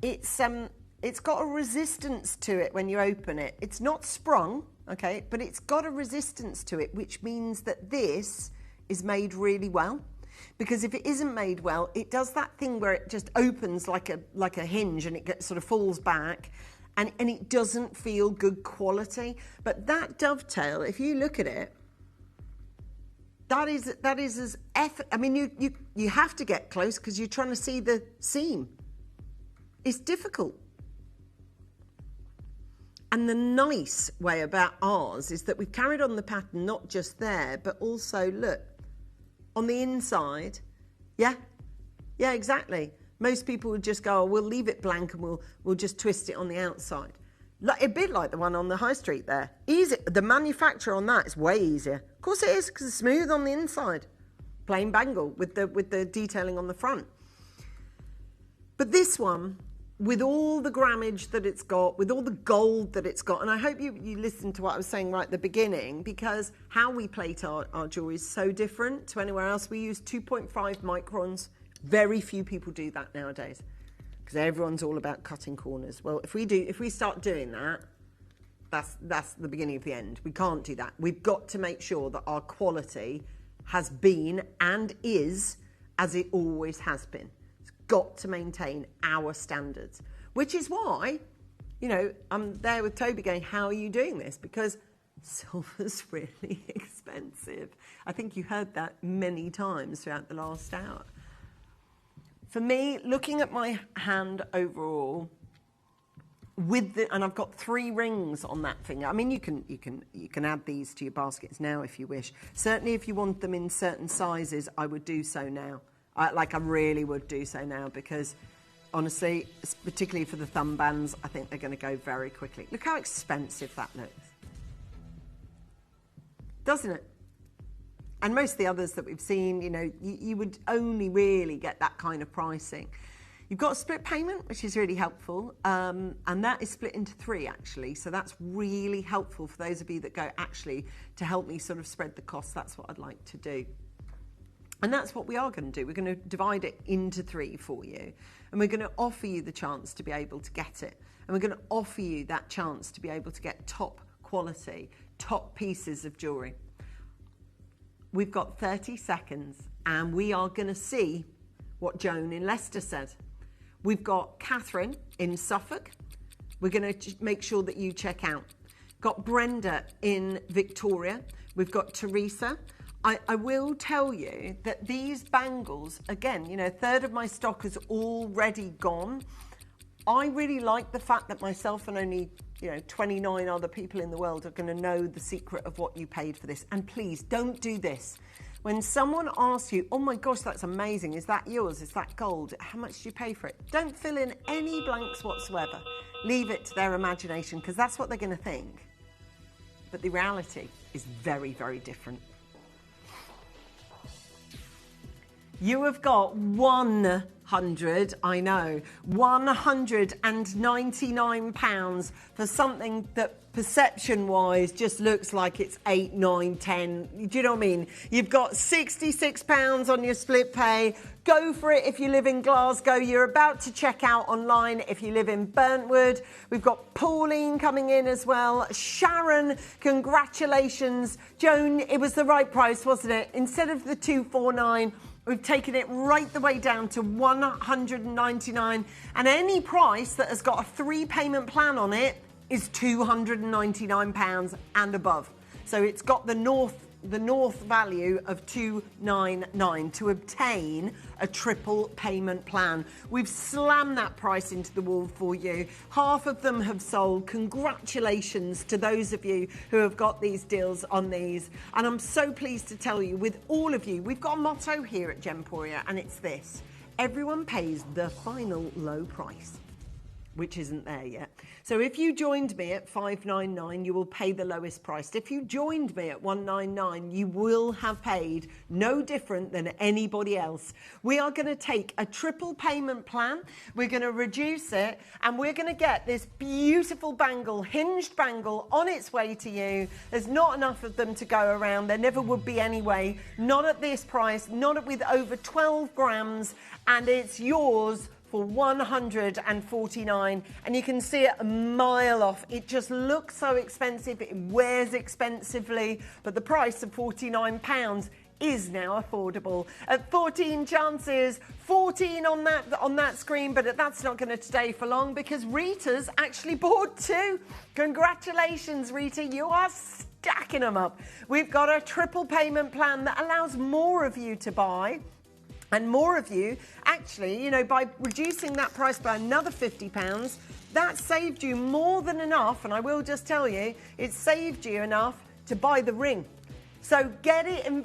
It's got a resistance to it when you open it. It's not sprung, okay, but it's got a resistance to it, which means that this is made really well. Because if it isn't made well, it does that thing where it just opens like a hinge and it sort of falls back, and it doesn't feel good quality. But that dovetail, if you look at it, that is as I mean, you have to get close because you're trying to see the seam. It's difficult. And the nice way about ours is that we've carried on the pattern not just there, but also, look, on the inside. Yeah, exactly. Most people would just go, oh, we'll leave it blank and we'll just twist it on the outside. Like, a bit like the one on the high street there. Easy. The manufacture on that is way easier. Of course it is, because it's smooth on the inside. Plain bangle with the detailing on the front. But this one, with all the grammage that it's got, with all the gold that it's got, and I hope you listened to what I was saying right at the beginning, because how we plate our jewellery is so different to anywhere else. We use 2.5 microns. Very few people do that nowadays, because everyone's all about cutting corners. Well, if we start doing that, that's the beginning of the end. We can't do that. We've got to make sure that our quality has been and is as it always has been. Got to maintain our standards, which is why, I'm there with Toby going, how are you doing this? Because silver's really expensive. I think you heard that many times throughout the last hour. For me, looking at my hand overall, and I've got 3 rings on that finger. I mean, you can add these to your baskets now if you wish. Certainly, if you want them in certain sizes, I would do so now. I really would do so now, because honestly, particularly for the thumb bands, I think they're going to go very quickly. Look how expensive that looks. Doesn't it? And most of the others that we've seen, you would only really get that kind of pricing. You've got a split payment, which is really helpful, and that is split into 3, actually. So that's really helpful for those of you that go, actually, to help me sort of spread the cost, that's what I'd like to do. And that's what we are going to do. We're going to divide it into 3 for you. And we're going to offer you the chance to be able to get it. And we're going to offer you that chance to be able to get top quality, top pieces of jewellery. We've got 30 seconds and we are going to see what Joan in Leicester said. We've got Catherine in Suffolk. We're going to make sure that you check out. Got Brenda in Victoria. We've got Teresa. I will tell you that these bangles, again, 1/3 of my stock is already gone. I really like the fact that myself and only, 29 other people in the world are going to know the secret of what you paid for this. And please, don't do this. When someone asks you, oh my gosh, that's amazing, is that yours, is that gold, how much did you pay for it? Don't fill in any blanks whatsoever. Leave it to their imagination, because that's what they're going to think. But the reality is very, very different. You have got 199 pounds for something that perception-wise just looks like it's 8, 9, 10. Do you know what I mean? You've got £66 on your split pay. Go for it if you live in Glasgow. You're about to check out online if you live in Burntwood. We've got Pauline coming in as well. Sharon, congratulations. Joan, it was the right price, wasn't it? Instead of the 249, we've taken it right the way down to 199, and any price that has got a 3-payment plan on it is £299 and above. So it's got the north value of 299 to obtain a triple payment plan. We've slammed that price into the wall for you. Half of them have sold. Congratulations to those of you who have got these deals on these. And I'm so pleased to tell you, with all of you, we've got a motto here at Gemporia, and it's this: everyone pays the final low price. which isn't there yet. So if you joined me at $599, you will pay the lowest price. If you joined me at $199, you will have paid no different than anybody else. We are going to take a triple payment plan. We're going to reduce it, and we're going to get this beautiful bangle, hinged bangle, on its way to you. There's not enough of them to go around. There never would be anyway. Not at this price, not with over 12 grams, and it's yours for $149, and you can see it a mile off. It just looks so expensive, it wears expensively, but the price of £49 is now affordable. At 14 chances, 14 on that screen, but that's not going to stay for long because Rita's actually bought 2. Congratulations, Rita, you are stacking them up. We've got a triple payment plan that allows more of you to buy. And more of you, actually, you know, by reducing that price by another £50, that saved you more than enough, and I will just tell you, it saved you enough to buy the ring. So get it in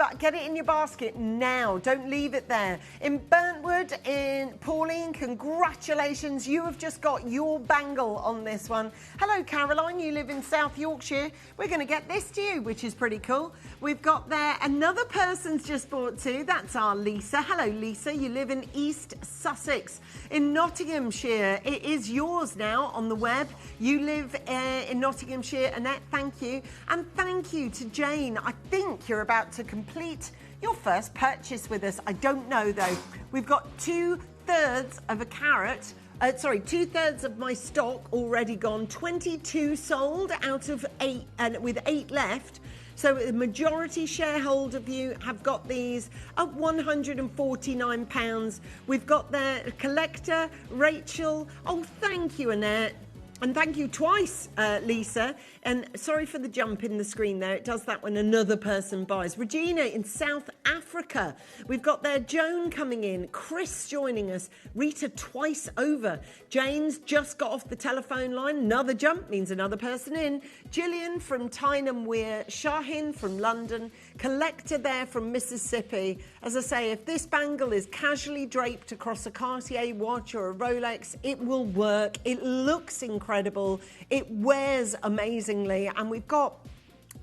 your basket now. Don't leave it there. In Burntwood, in Pauline, congratulations. You have just got your bangle on this one. Hello, Caroline. You live in South Yorkshire. We're going to get this to you, which is pretty cool. We've got there another person's just bought 2. That's our Lisa. Hello, Lisa. You live in East Sussex. In Nottinghamshire, it is yours now on the web. You live in Nottinghamshire. Annette, thank you. And thank you to Jane. I think you're about to complete your first purchase with us. I don't know though. We've got 2/3 of a carat. 2/3 of my stock already gone. 22 sold out of 8, and with 8 left. So the majority shareholder of you have got these at £149. We've got their collector, Rachel. Oh, thank you, Annette. And thank you twice, Lisa. And sorry for the jump in the screen there. It does that when another person buys. Regina in South Africa. We've got there Joan coming in. Chris joining us. Rita twice over. Jane's just got off the telephone line. Another jump means another person in. Gillian from Tyneham Weir. Shahin from London. Collector there from Mississippi. As I say, if this bangle is casually draped across a Cartier watch or a Rolex, it will work. It looks incredible. It wears amazingly. And we've got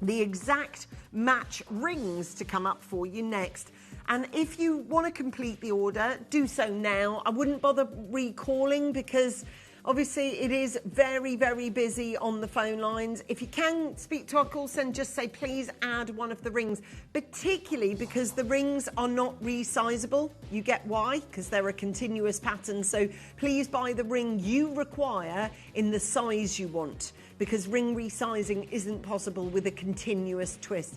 the exact match rings to come up for you next. And if you want to complete the order, do so now. I wouldn't bother recalling because obviously it is very, very busy on the phone lines. If you can speak to our call centre, just say please add one of the rings, particularly because the rings are not resizable. You get why? Because they're a continuous pattern. So please buy the ring you require in the size you want, because ring resizing isn't possible with a continuous twist.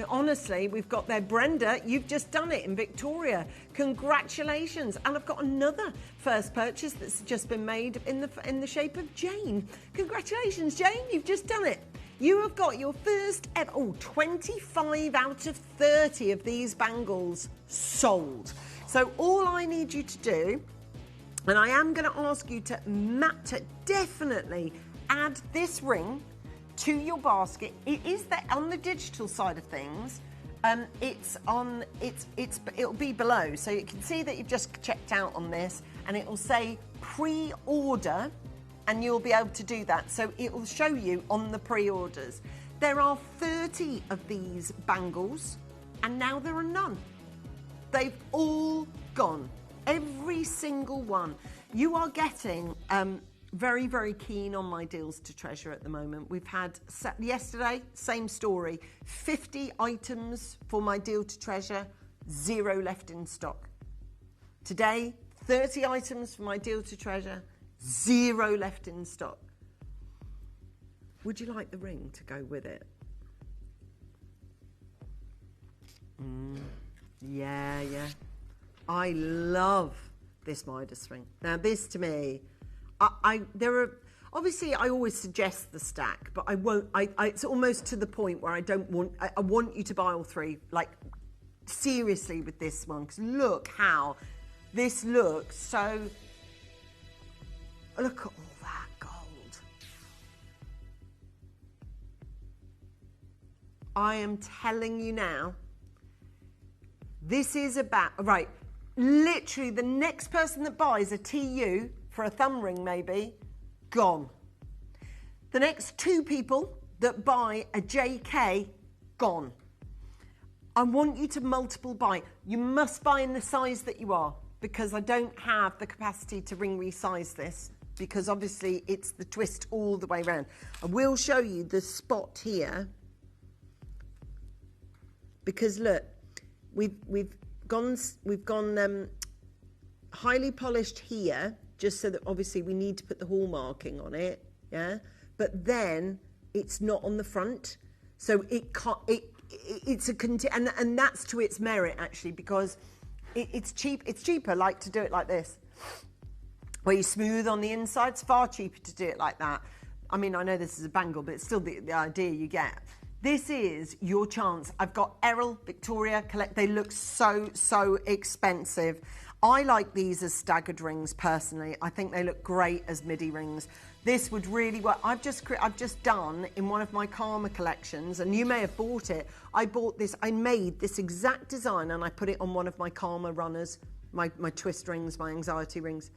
Honestly, we've got there Brenda. You've just done it in Victoria. Congratulations. And I've got another first purchase that's just been made in the shape of Jane. Congratulations, Jane. You've just done it. You have got your first ever, 25 out of 30 of these bangles sold. So all I need you to do, and I am going to ask you to definitely add this ring to your basket. It is that on the digital side of things, it'll be below, so you can see that you've just checked out on this, and it will say pre-order, and you'll be able to do that. So it will show you on the pre-orders. There are 30 of these bangles, and now there are none. They've all gone, every single one. You are getting very, very keen on my deals to treasure at the moment. We've had, yesterday, same story, 50 items for my deal to treasure, 0 left in stock. Today, 30 items for my deal to treasure, 0 left in stock. Would you like the ring to go with it? Yeah. I love this Midas ring. Now, this to me, obviously I always suggest the stack, but I won't. It's almost to the point where I want you to buy all 3, like seriously with this one, because look how this looks. So look at all that gold. I am telling you now, this is about right. Literally, the next person that buys a TU for a thumb ring, maybe, gone. The next 2 people that buy a JK, gone. I want you to multiple buy. You must buy in the size that you are, because I don't have the capacity to resize this, because obviously it's the twist all the way around. I will show you the spot here, because look, we've gone highly polished here, just so that obviously we need to put the hallmarking on it, yeah. But then it's not on the front, so it can't. It's a and that's to its merit actually, because it's cheap. It's cheaper like to do it like this, where you smooth on the inside. It's far cheaper to do it like that. I mean, I know this is a bangle, but it's still the idea you get. This is your chance. I've got Errol, Victoria, collect. They look so expensive. I like these as staggered rings personally. I think they look great as midi rings. This would really work. I've just done in one of my Karma collections, and you may have bought it. I bought this. I made this exact design, and I put it on one of my Karma runners, my twist rings, my anxiety rings,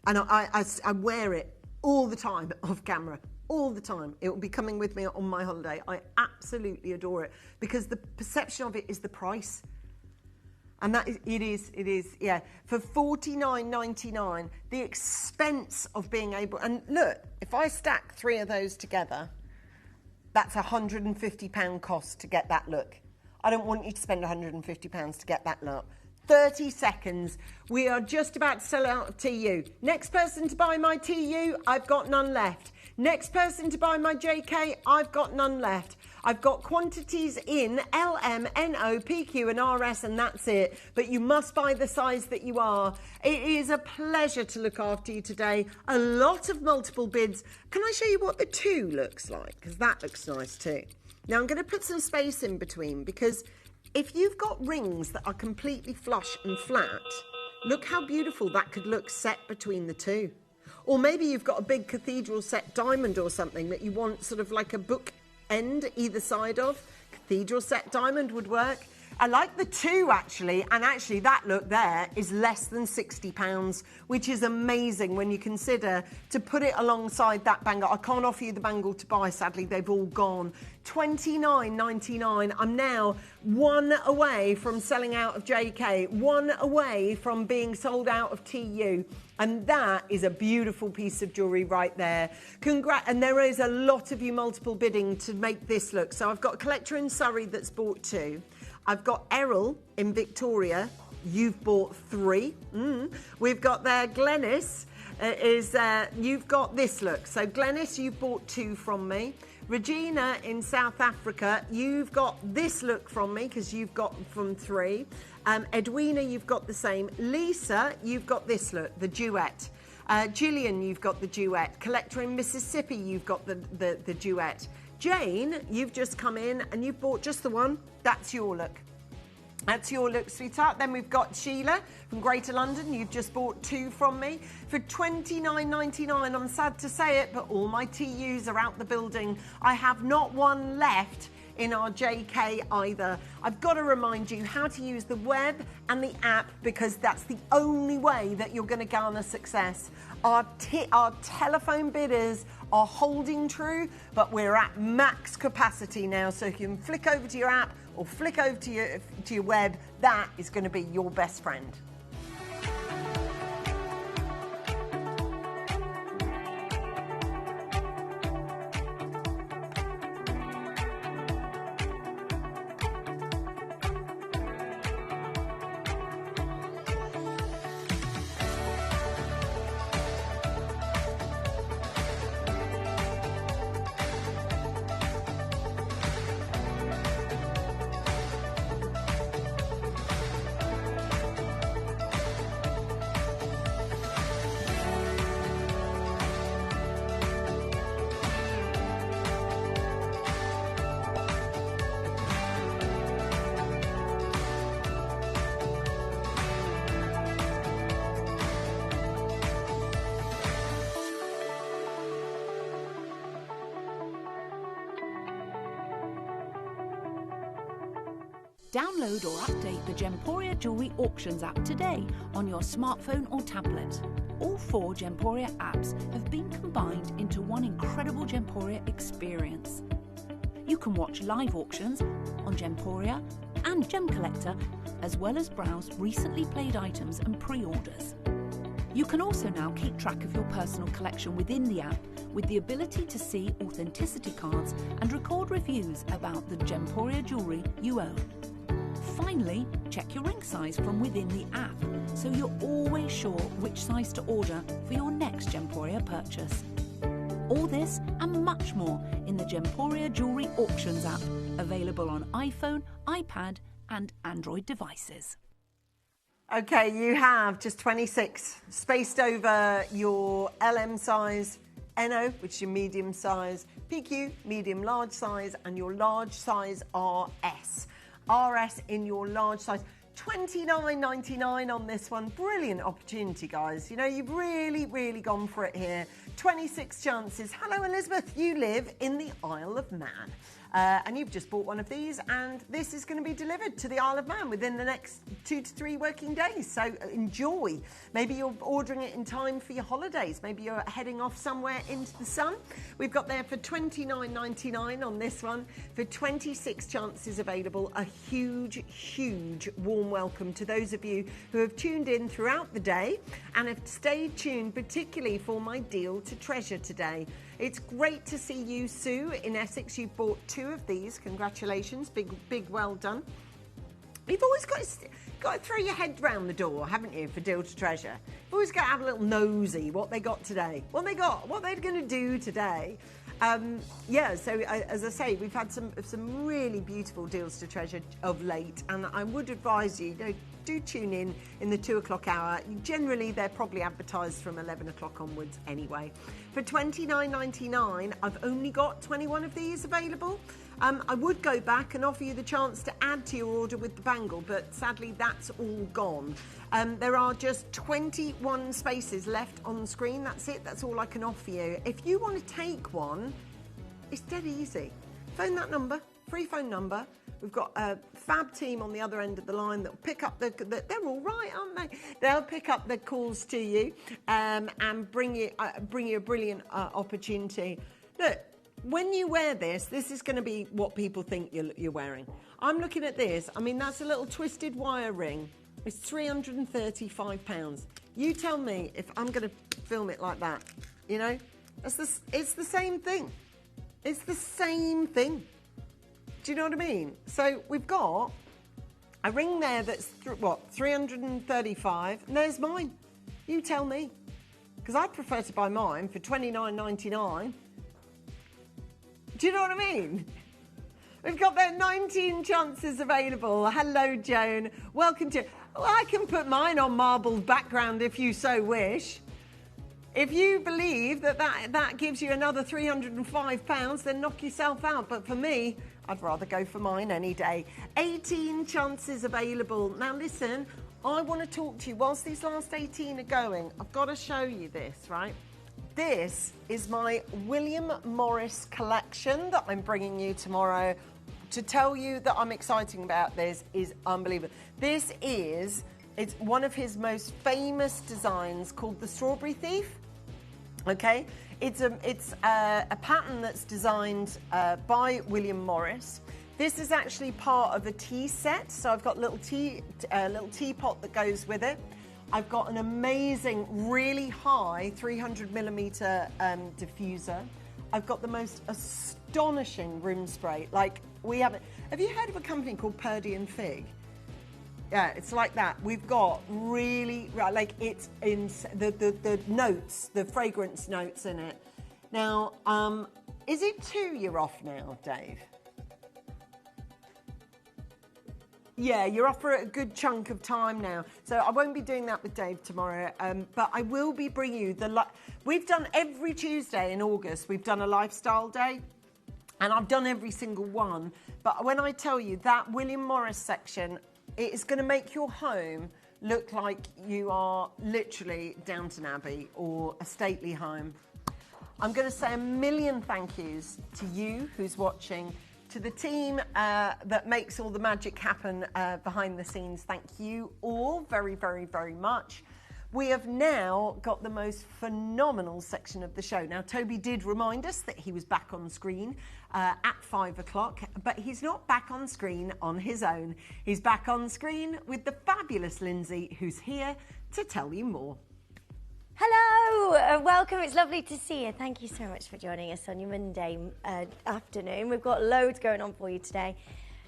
and I wear it all the time off camera. All the time. It will be coming with me on my holiday. I absolutely adore it, because the perception of it is the price. And that is, it is, yeah. For $49.99, the expense of being able, and look, if I stack 3 of those together, that's £150 cost to get that look. I don't want you to spend £150 to get that look. 30 seconds. We are just about to sell out of TU. Next person to buy my TU, I've got none left. Next person to buy my JK, I've got none left. I've got quantities in LM, NO, PQ and RS, and that's it. But you must buy the size that you are. It is a pleasure to look after you today. A lot of multiple bids. Can I show you what the 2 looks like? Because that looks nice too. Now I'm going to put some space in between, because if you've got rings that are completely flush and flat, look how beautiful that could look set between the 2. Or maybe you've got a big cathedral set diamond or something that you want sort of like a book end either side of. Cathedral set diamond would work. I like the 2 actually, and actually that look there is less than £60, which is amazing when you consider to put it alongside that bangle. I can't offer you the bangle to buy, sadly, they've all gone. $29.99. I'm now 1 away from selling out of JK, 1 away from being sold out of TU. And that is a beautiful piece of jewellery right there. And there is a lot of you multiple bidding to make this look. So I've got a collector in Surrey that's bought 2. I've got Errol in Victoria. You've bought 3. We've got there Glenys. You've got this look. So Glenys, you've bought 2 from me. Regina in South Africa, you've got this look from me because you've got from 3. Edwina, you've got the same. Lisa, you've got this look, the duet. Gillian, you've got the duet. Collector in Mississippi, you've got the duet. Jane, you've just come in and you've bought just the 1. That's your look. That's your look, sweetheart. Then we've got Sheila from Greater London. You've just bought 2 from me for $29.99. I'm sad to say it, but all my TUs are out the building. I have not 1 left in our JK either. I've got to remind you how to use the web and the app, because that's the only way that you're going to garner success. Our telephone bidders are holding true, but we're at max capacity now, so if you can flick over to your app or flick over to your web, that is going to be your best friend. Download or update the Gemporia Jewellery Auctions app today on your smartphone or tablet. All 4 Gemporia apps have been combined into one incredible Gemporia experience. You can watch live auctions on Gemporia and Gem Collector, as well as browse recently played items and pre-orders. You can also now keep track of your personal collection within the app, with the ability to see authenticity cards and record reviews about the Gemporia jewellery you own. Finally, check your ring size from within the app, so you're always sure which size to order for your next Gemporia purchase. All this and much more in the Gemporia Jewellery Auctions app, available on iPhone, iPad and Android devices. Okay, you have just 26 spaced over your LM size, NO, which is your medium size, PQ, medium large size, and your large size RS. RS in your large size. $29.99 on this one. Brilliant opportunity, guys. You know, you've really gone for it here. 26 chances. Hello, Elizabeth. You live in the Isle of Man. And you've just bought one of these, and this is going to be delivered to the Isle of Man within the next 2 to 3 working days. So enjoy. Maybe you're ordering it in time for your holidays. Maybe you're heading off somewhere into the sun. We've got there for $29.99 on this one. For 26 chances available, a huge warm welcome to those of you who have tuned in throughout the day and have stayed tuned, particularly for my deal to treasure today. It's great to see you, Sue, in Essex. You bought 2 of these. Congratulations. Big well done. You've always got to throw your head round the door, haven't you, for Deal to Treasure? You've always got to have a little nosy what they got today. What they're going to do today. Yeah, so as I say, we've had some really beautiful Deals to Treasure of late, and I would advise you, do tune in the 2 o'clock hour. Generally, they're probably advertised from 11 o'clock onwards anyway. For $29.99, I've only got 21 of these available. I would go back and offer you the chance to add to your order with the bangle, but sadly that's all gone. There are just 21 spaces left on the screen. That's it. That's all I can offer you. If you want to take one, it's dead easy. Phone that number, free phone number. We've got a fab team on the other end of the line that will pick up they're all right, aren't they? They'll pick up the calls to you and bring you a brilliant opportunity. Look, when you wear this is going to be what people think you're wearing. I'm looking at this. I mean, that's a little twisted wire ring. It's £335. You tell me if I'm going to film it like that. You know, it's the same thing. It's the same thing. Do you know what I mean? So we've got a ring there that's, $335, and there's mine. You tell me. Because I'd prefer to buy mine for $29.99. Do you know what I mean? We've got there 19 chances available. Hello, Joan. Welcome to... Well, I can put mine on marbled background if you so wish. If you believe that gives you another £305, then knock yourself out. But for me, I'd rather go for mine any day. 18 chances available. Now listen, I want to talk to you. Whilst these last 18 are going, I've got to show you this, right? This is my William Morris collection that I'm bringing you tomorrow. To tell you that I'm excited about this is unbelievable. It's one of his most famous designs called the Strawberry Thief. Okay, it's a pattern that's designed by William Morris. This is actually part of a tea set, so I've got a little teapot that goes with it. I've got an amazing, really high 300mm diffuser. I've got the most astonishing room spray. Like have you heard of a company called Purdy and Fig? Yeah, it's like that. We've got really, like, it's in the notes, the fragrance notes in it. Now, is it 2 you're off now, Dave? Yeah, you're off for a good chunk of time now. So I won't be doing that with Dave tomorrow, but I will be bringing you we've done every Tuesday in August, we've done a lifestyle day, and I've done every single one. But when I tell you that William Morris section, it is going to make your home look like you are literally Downton Abbey or a stately home. I'm going to say a million thank yous to you who's watching, to the team that makes all the magic happen behind the scenes. Thank you all very, very, very much. We have now got the most phenomenal section of the show. Now, Toby did remind us that he was back on screen at 5 o'clock, but he's not back on screen on his own. He's back on screen with the fabulous Lindsay, who's here to tell you more. Hello, welcome. It's lovely to see you. Thank you so much for joining us on your Monday afternoon. We've got loads going on for you today,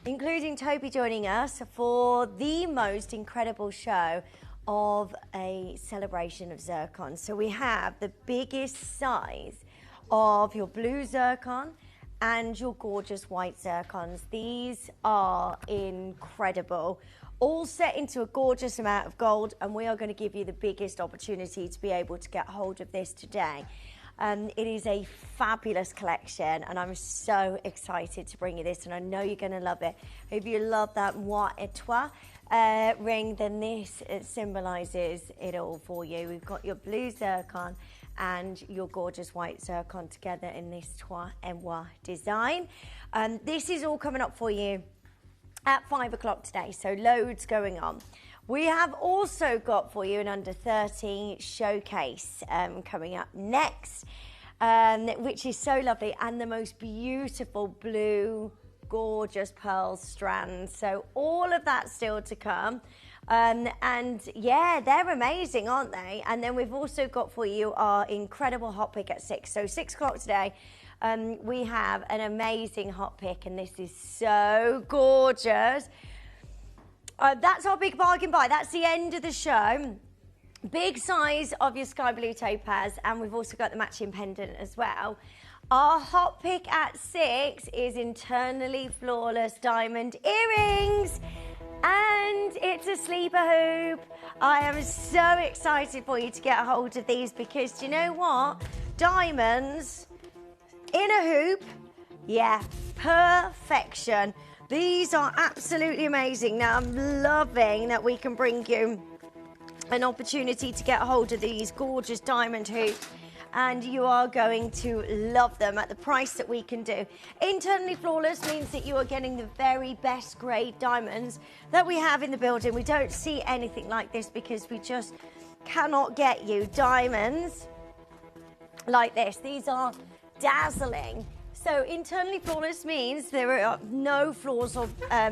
including Toby joining us for the most incredible show of a celebration of zircon. So we have the biggest size of your blue zircon and your gorgeous white zircons. These are incredible, all set into a gorgeous amount of gold, and we are going to give you the biggest opportunity to be able to get hold of this today. It is a fabulous collection, and I'm so excited to bring you this, and I know you're going to love it. If you love that Moire Etoile ring, then this symbolises it all for you. We've got your blue zircon and your gorgeous white zircon together in this Trois et Moi design. This is all coming up for you at 5 o'clock today, so loads going on. We have also got for you an under 30 showcase coming up next, which is so lovely, and the most beautiful blue, gorgeous pearl strands. So all of that still to come. And yeah, they're amazing, aren't they? And then we've also got for you our incredible hot pick at 6. So 6 o'clock today, we have an amazing hot pick, and this is so gorgeous. That's our big bargain buy. That's the end of the show. Big size of your sky blue topaz, and we've also got the matching pendant as well. Our hot pick at 6 is internally flawless diamond earrings, and it's a sleeper hoop. I am so excited for you to get a hold of these, because do you know what? Diamonds in a hoop, yeah, perfection. These are absolutely amazing. Now, I'm loving that we can bring you an opportunity to get a hold of these gorgeous diamond hoops, and you are going to love them at the price that we can do. Internally flawless means that you are getting the very best grade diamonds that we have in the building. We don't see anything like this, because we just cannot get you diamonds like this. These are dazzling. So internally flawless means there are no flaws or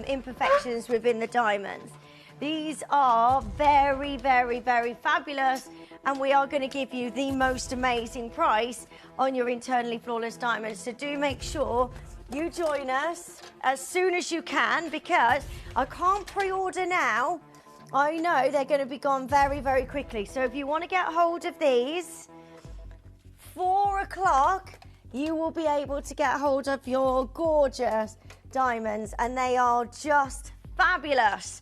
imperfections within the diamonds. These are very, very, very fabulous, and we are going to give you the most amazing price on your internally flawless diamonds. So do make sure you join us as soon as you can, because I can't pre-order now. I know they're going to be gone very, very quickly. So if you want to get hold of these, 4 o'clock, you will be able to get hold of your gorgeous diamonds, and they are just fabulous.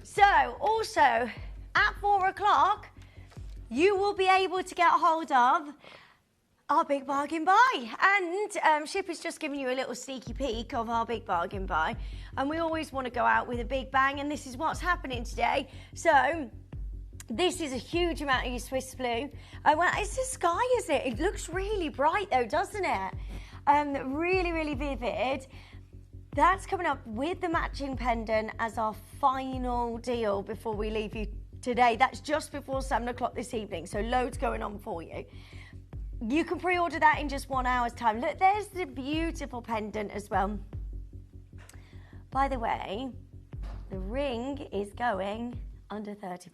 So also at 4 o'clock, you will be able to get hold of our big bargain buy. And Ship has just given you a little sneaky peek of our big bargain buy. And we always want to go out with a big bang, and this is what's happening today. So this is a huge amount of your Swiss blue. Well, it's the sky, is it? It looks really bright though, doesn't it? Really, really vivid. That's coming up with the matching pendant as our final deal before we leave you today. That's just before 7 o'clock this evening, so loads going on for you. You can pre-order that in just 1 hour's time. Look, there's the beautiful pendant as well. By the way, the ring is going under £30.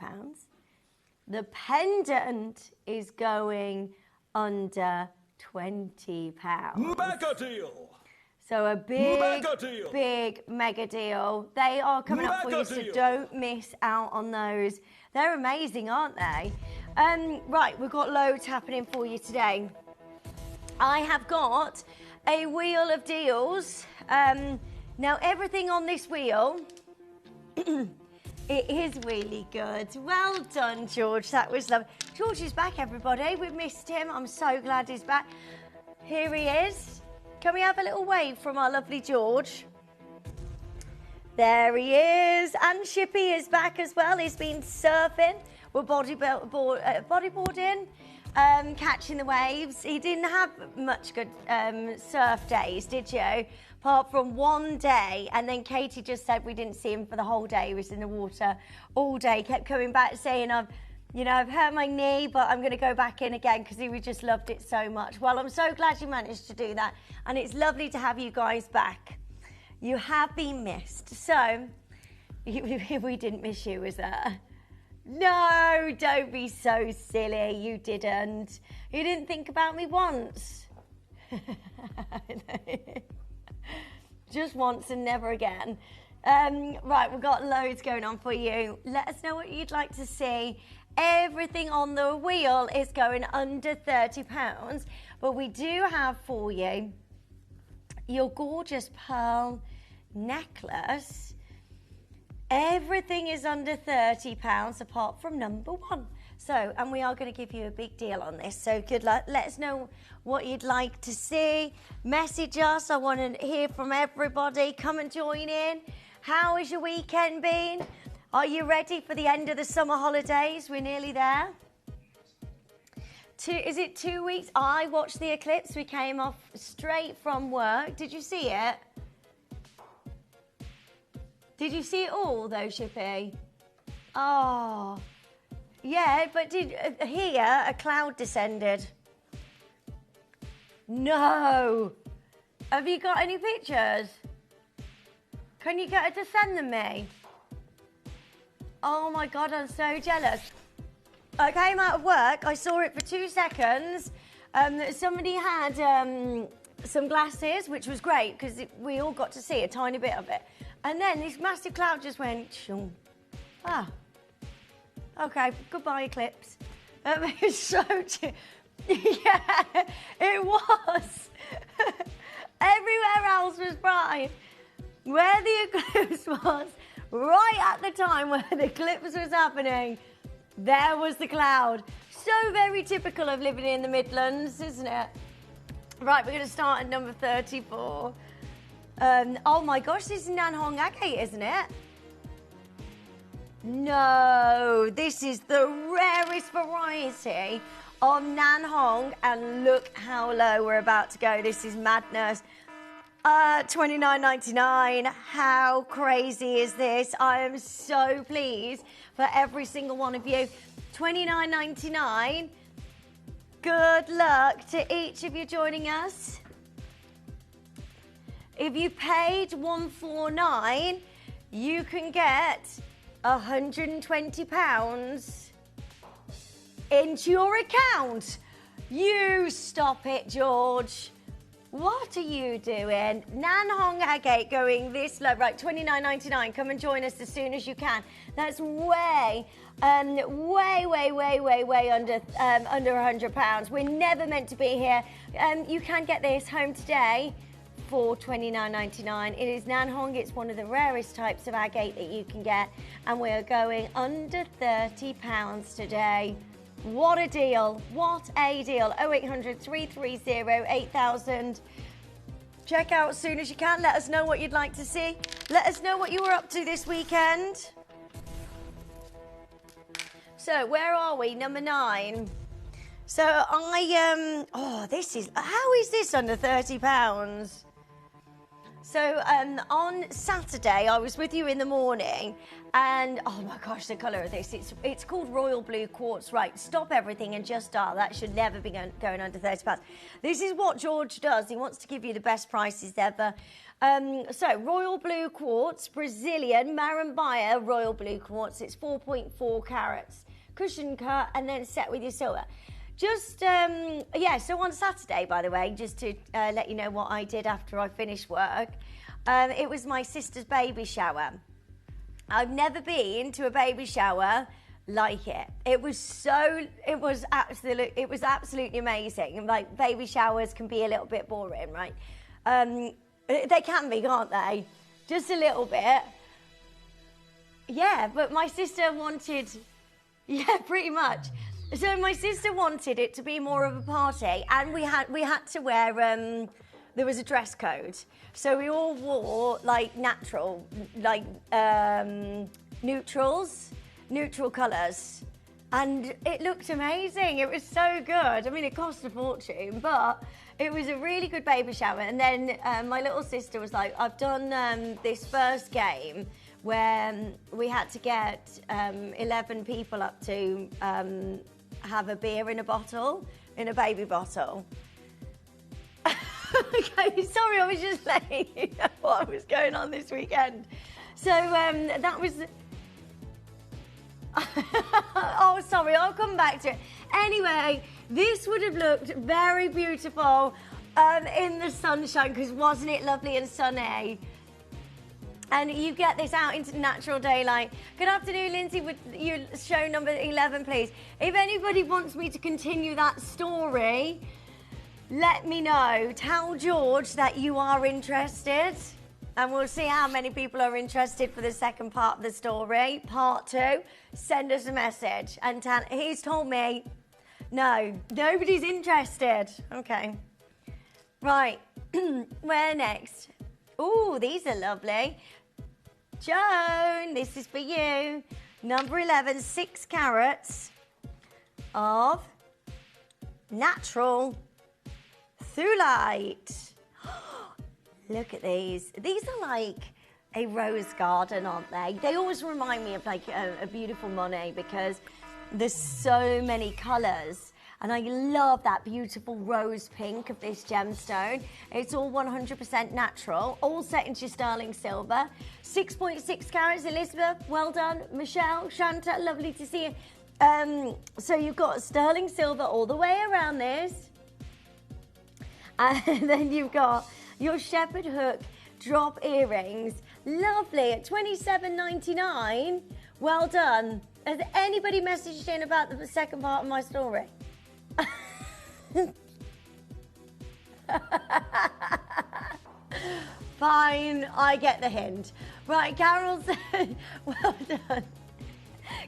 The pendant is going under £20. Mega deal! So a big, mega deal. Big mega deal. They are coming up for you, so don't miss out on those. They're amazing, aren't they? Right, we've got loads happening for you today. I have got a wheel of deals. Now, everything on this wheel, it is really good. Well done, George. That was lovely. George is back, everybody. We missed him. I'm so glad he's back. Here he is. Can we have a little wave from our lovely George? There he is. And Shippy is back as well. He's been surfing. We're bodyboarding, catching the waves. He didn't have much good surf days, did you? Apart from one day. And then Katie just said we didn't see him for the whole day. He was in the water all day. Kept coming back saying, I've You know, I've hurt my knee, but I'm going to go back in again because we just loved it so much. Well, I'm so glad you managed to do that. And it's lovely to have you guys back. You have been missed. So, we didn't miss you, was that? No, don't be so silly. You didn't. You didn't think about me once. Just once and never again. Right, we've got loads going on for you. Let us know what you'd like to see. Everything on the wheel is going under £30, but we do have for you your gorgeous pearl necklace. Everything is under £30 apart from number one. So, and we are going to give you a big deal on this. So good luck. Let us know what you'd like to see. Message us. I want to hear from everybody. Come and join in. How has your weekend been? Are you ready for the end of the summer holidays? We're nearly there. Is it 2 weeks? I watched the eclipse. We came off straight from work. Did you see it? Did you see it all, though, Shippy? Oh, yeah, but here a cloud descended. No. Have you got any pictures? Can you get her to send them me? Oh my God, I'm so jealous. I came out of work, I saw it for 2 seconds. Somebody had some glasses, which was great because we all got to see a tiny bit of it. And then this massive cloud just went, shoo. Ah. Okay, goodbye eclipse. It's so, yeah, it was. Everywhere else was bright. Where the eclipse was, right at the time where the eclipse was happening, there was the cloud. So very typical of living in the Midlands, isn't it? Right, we're going to start at number 34. Oh my gosh, this is Nanhong agate, isn't it? No, this is the rarest variety of Nanhong, and look how low we're about to go. This is madness. $29.99. How crazy is this? I am so pleased for every single one of you. $29.99. Good luck to each of you joining us. If you paid $149, you can get £120 into your account. You stop it, George. What are you doing? Nanhong agate going this low. Right, $29.99. Come and join us as soon as you can. That's way under £100. We're never meant to be here. You can get this home today for $29.99. It is Nanhong. It's one of the rarest types of agate that you can get, and we are going under £30 today. What a deal. What a deal. 0800 330 8000. Check out as soon as you can. Let us know what you'd like to see. Let us know what you were up to this weekend. So, where are we? Number 9. So, how is this under £30? So, on Saturday, I was with you in the morning, and oh my gosh, the colour of this, it's called Royal Blue Quartz. Right, stop everything and just dial. That should never be going under £30. This is what George does. He wants to give you the best prices ever. So, Royal Blue Quartz, Brazilian, Marambaya Royal Blue Quartz. It's 4.4 carats, cushion cut, and then set with your silver. Just, so on Saturday, by the way, just to let you know what I did after I finished work, it was my sister's baby shower. I've never been to a baby shower like it. It was absolutely amazing. Like, baby showers can be a little bit boring, right? They can be, can't they? Just a little bit. Yeah, but my sister wanted, yeah, pretty much. So my sister wanted it to be more of a party, and we had to wear, there was a dress code. So we all wore like neutral colours. And it looked amazing. It was so good. I mean, it cost a fortune, but it was a really good baby shower. And then my little sister was like, I've done this first game where we had to get 11 people up to have a beer in a bottle, in a baby bottle. Okay, sorry, I was just letting you know what was going on this weekend. So that was... Oh, sorry, I'll come back to it. Anyway, this would have looked very beautiful in the sunshine, because wasn't it lovely and sunny? And you get this out into natural daylight. Good afternoon, Lindsay. Would you show number 11, please? If anybody wants me to continue that story, let me know. Tell George that you are interested. And we'll see how many people are interested for the second part of the story. Part 2, send us a message. And he's told me, no, nobody's interested. Okay. Right, where next? Ooh, these are lovely. Joan, this is for you. Number 11, 6 carats of natural Thulite. Look at these. These are like a rose garden, aren't they? They always remind me of like a beautiful Monet, because there's so many colours. And I love that beautiful rose pink of this gemstone. It's all 100% natural, all set into sterling silver. 6.6 carats, Elizabeth, well done. Michelle, Shanta, lovely to see you. So you've got sterling silver all the way around this. And then you've got your shepherd hook drop earrings. Lovely, at $27.99. Well done. Has anybody messaged in about the second part of my story? Fine, I get the hint. Right, Carol said, well done.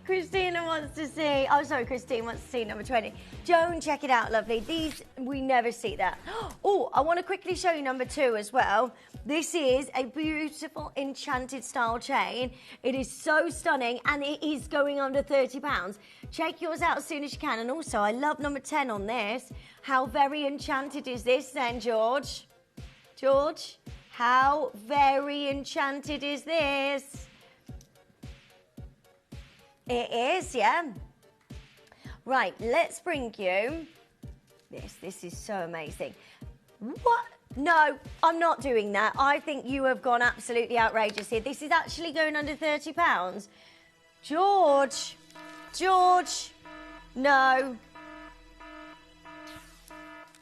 Christina wants to see, oh sorry, Christine wants to see number 20. Joan, check it out, lovely. These, we never see that. Oh, I want to quickly show you number 2 as well. This is a beautiful enchanted style chain. It is so stunning, and it is going under £30. Check yours out as soon as you can. And also, I love number 10 on this. How very enchanted is this then, George? George, how very enchanted is this? It is, yeah. Right, let's bring you this. This is so amazing. What? No, I'm not doing that. I think you have gone absolutely outrageous here. This is actually going under £30. George, George, no.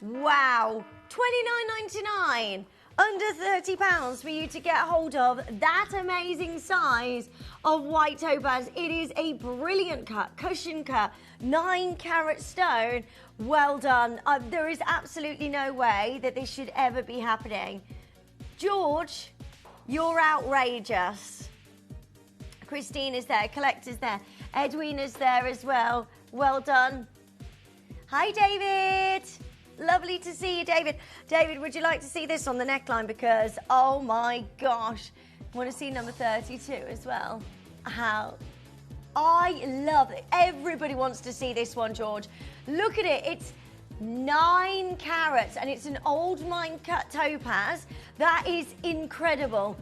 Wow, $29.99. Under £30 for you to get hold of that amazing size of white topaz. It is a brilliant cut, cushion cut, 9 carat stone. Well done. There is absolutely no way that this should ever be happening. George, you're outrageous. Christine is there, Collector's there, Edwina's there as well. Well done. Hi, David. Lovely to see you, David. David, would you like to see this on the neckline? Because, oh my gosh, I want to see number 32 as well. How I love it. Everybody wants to see this one, George. Look at it. It's 9 carats and it's an old mine cut topaz. That is incredible.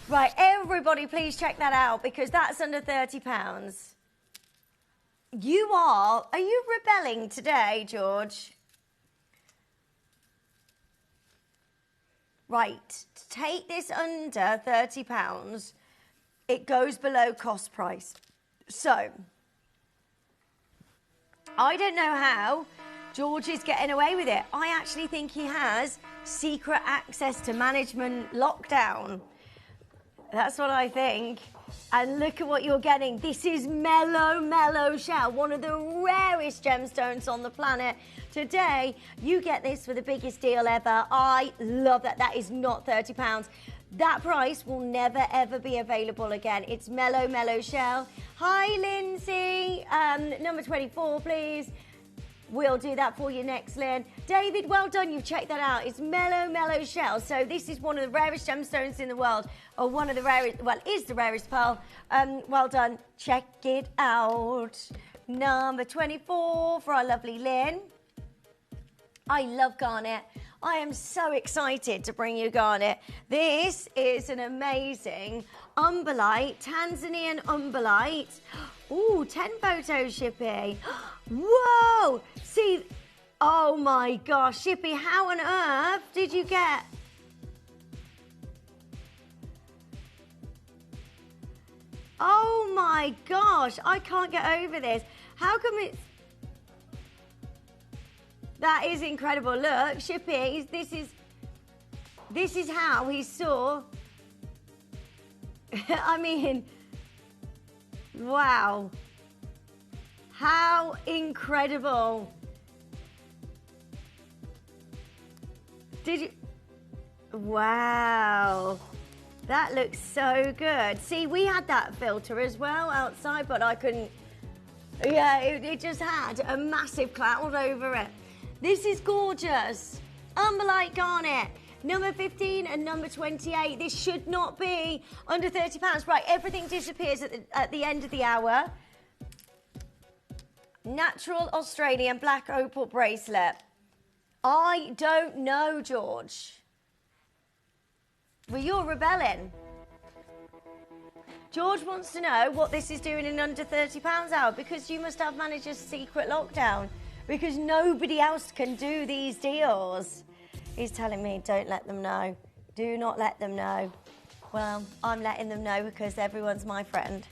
Right, everybody please check that out, because that's under £30. Are you rebelling today, George? Right, to take this under £30, it goes below cost price. So, I don't know how George is getting away with it. I actually think he has secret access to management lockdown. That's what I think. And look at what you're getting. This is Mellow Shell, one of the rarest gemstones on the planet. Today, you get this for the biggest deal ever. I love that. That is not £30. That price will never, ever be available again. It's Mellow Shell. Hi, Lindsay. Number 24, please. We'll do that for you next, Lynn. David, well done. You've checked that out. It's Mellow Shell. So this is one of the rarest gemstones in the world, or one of the rarest, well, is the rarest pearl. Well done. Check it out. Number 24 for our lovely Lynn. I love garnet. I am so excited to bring you garnet. This is an amazing umberlite, Tanzanian umberlite. Ooh, 10 photos, Shippy. Whoa! See, oh my gosh, Shippy, how on earth did you get... Oh my gosh, I can't get over this. How come it's... That is incredible. Look, Shippy, this is how he saw... I mean, wow. How incredible. Did you... Wow. That looks so good. See, we had that filter as well outside, but I couldn't... Yeah, it just had a massive cloud over it. This is gorgeous. Umberlite garnet. Number 15 and number 28. This should not be under £30. Right, everything disappears at the end of the hour. Natural Australian black opal bracelet. I don't know, George. Well, you're rebelling. George wants to know what this is doing in under £30 hour, because you must have manager's secret lockdown, because nobody else can do these deals. He's telling me, don't let them know. Do not let them know. Well, I'm letting them know because everyone's my friend.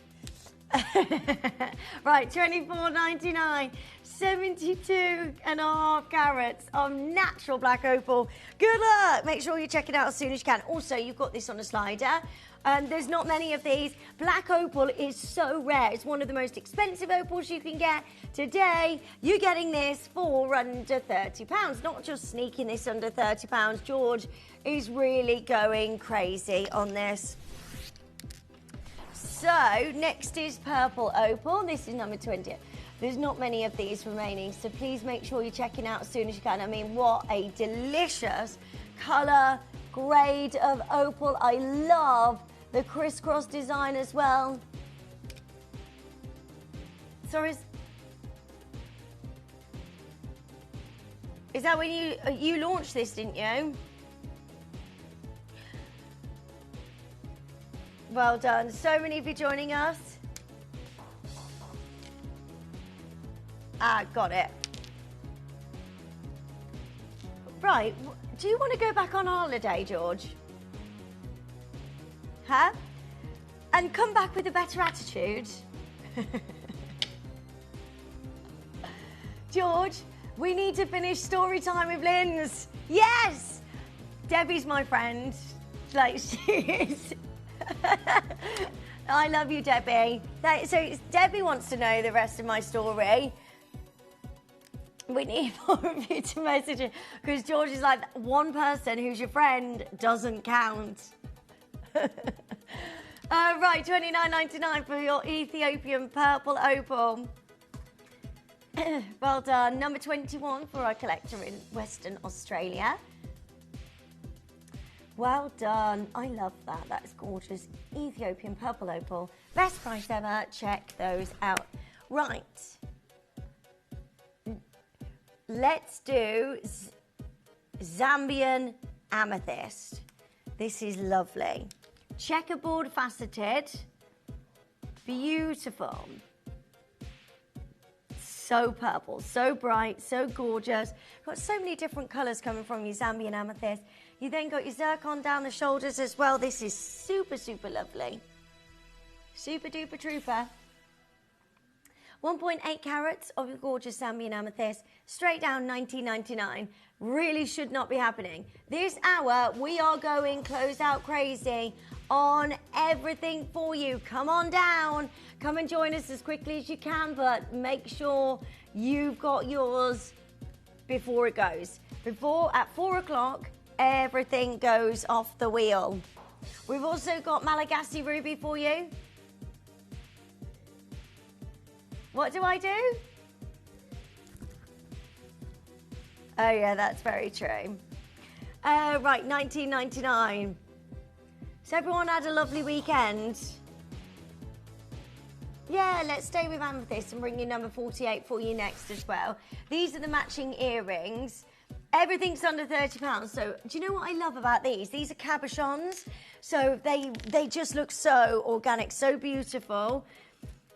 Right, $24.99, 72.5 carats of natural black opal. Good luck. Make sure you check it out as soon as you can. Also, you've got this on a slider. There's not many of these. Black opal is so rare. It's one of the most expensive opals you can get. Today, you're getting this for under £30. Not just sneaking this under £30. George is really going crazy on this. So, next is purple opal. This is number 20. There's not many of these remaining, so please make sure you're checking out as soon as you can. I mean, what a delicious colour grade of opal. I love the crisscross design as well. Sorry, is that when you launched this, didn't you? Well done. So many of you joining us. Ah, got it. Right. Do you want to go back on holiday, George? Huh? And come back with a better attitude? George, we need to finish story time with Linz. Yes! Debbie's my friend. Like, she is. I love you, Debbie. So Debbie wants to know the rest of my story. We need more of you to message her, because George is like, one person who's your friend doesn't count. Right, $29.99 for your Ethiopian purple opal. Well done. Number 21 for our collector in Western Australia. Well done. I love that. That's gorgeous. Ethiopian purple opal. Best price ever. Check those out. Right. Let's do Zambian amethyst. This is lovely. Checkerboard faceted. Beautiful. So purple, so bright, so gorgeous. Got so many different colours coming from your Zambian amethyst. You then got your zircon down the shoulders as well. This is super, super lovely. Super duper trooper. 1.8 carats of your gorgeous Zambian amethyst, straight down $19.99. Really should not be happening. This hour, we are going close out crazy on everything for you. Come on down. Come and join us as quickly as you can, but make sure you've got yours before it goes. At 4 o'clock, everything goes off the wheel. We've also got Malagasy ruby for you. What do I do? Oh yeah, that's very true. Right, $19.99. So everyone had a lovely weekend. Yeah, let's stay with amethyst and bring you number 48 for you next as well. These are the matching earrings. Everything's under £30. So do you know what I love about these? These are cabochons. So they just look so organic, so beautiful.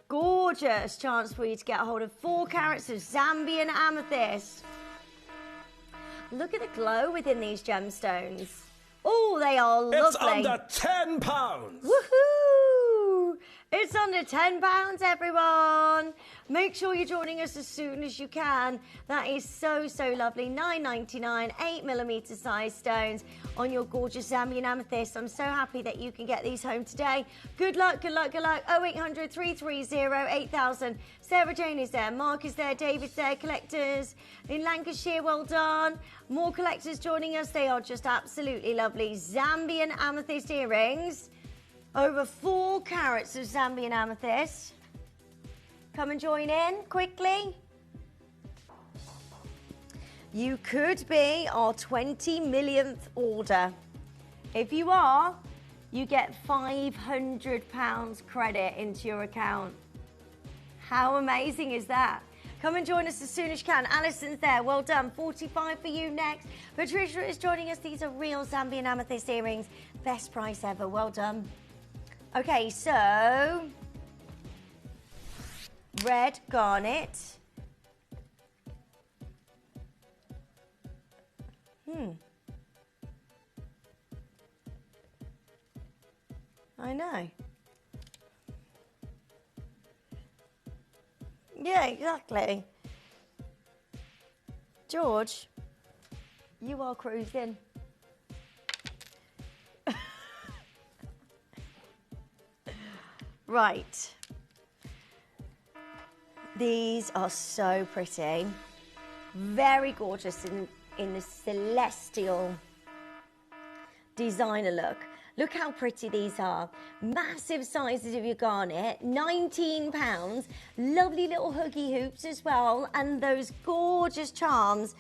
Gorgeous chance for you to get a hold of 4 carats of Zambian amethyst. Look at the glow within these gemstones. Oh, they are lovely. It's under £10. Woohoo! It's under £10, everyone. Make sure you're joining us as soon as you can. That is so, so lovely. $9.99, 8mm size stones on your gorgeous Zambian amethyst. I'm so happy that you can get these home today. Good luck, good luck, good luck. 0800 330 8000. Sarah Jane is there. Mark is there. David's there. Collectors in Lancashire, well done. More collectors joining us. They are just absolutely lovely. Zambian amethyst earrings. Over 4 carats of Zambian amethyst. Come and join in quickly. You could be our 20 millionth order. If you are, you get £500 credit into your account. How amazing is that? Come and join us as soon as you can. Alison's there. Well done. 45 for you next. Patricia is joining us. These are real Zambian amethyst earrings. Best price ever. Well done. Okay, so red garnet. I know. Yeah, exactly. George, you are cruising. Right. These are so pretty. Very gorgeous in the celestial designer look. Look how pretty these are. Massive sizes of your garnet, £19. Lovely little hooky hoops as well, and those gorgeous charms.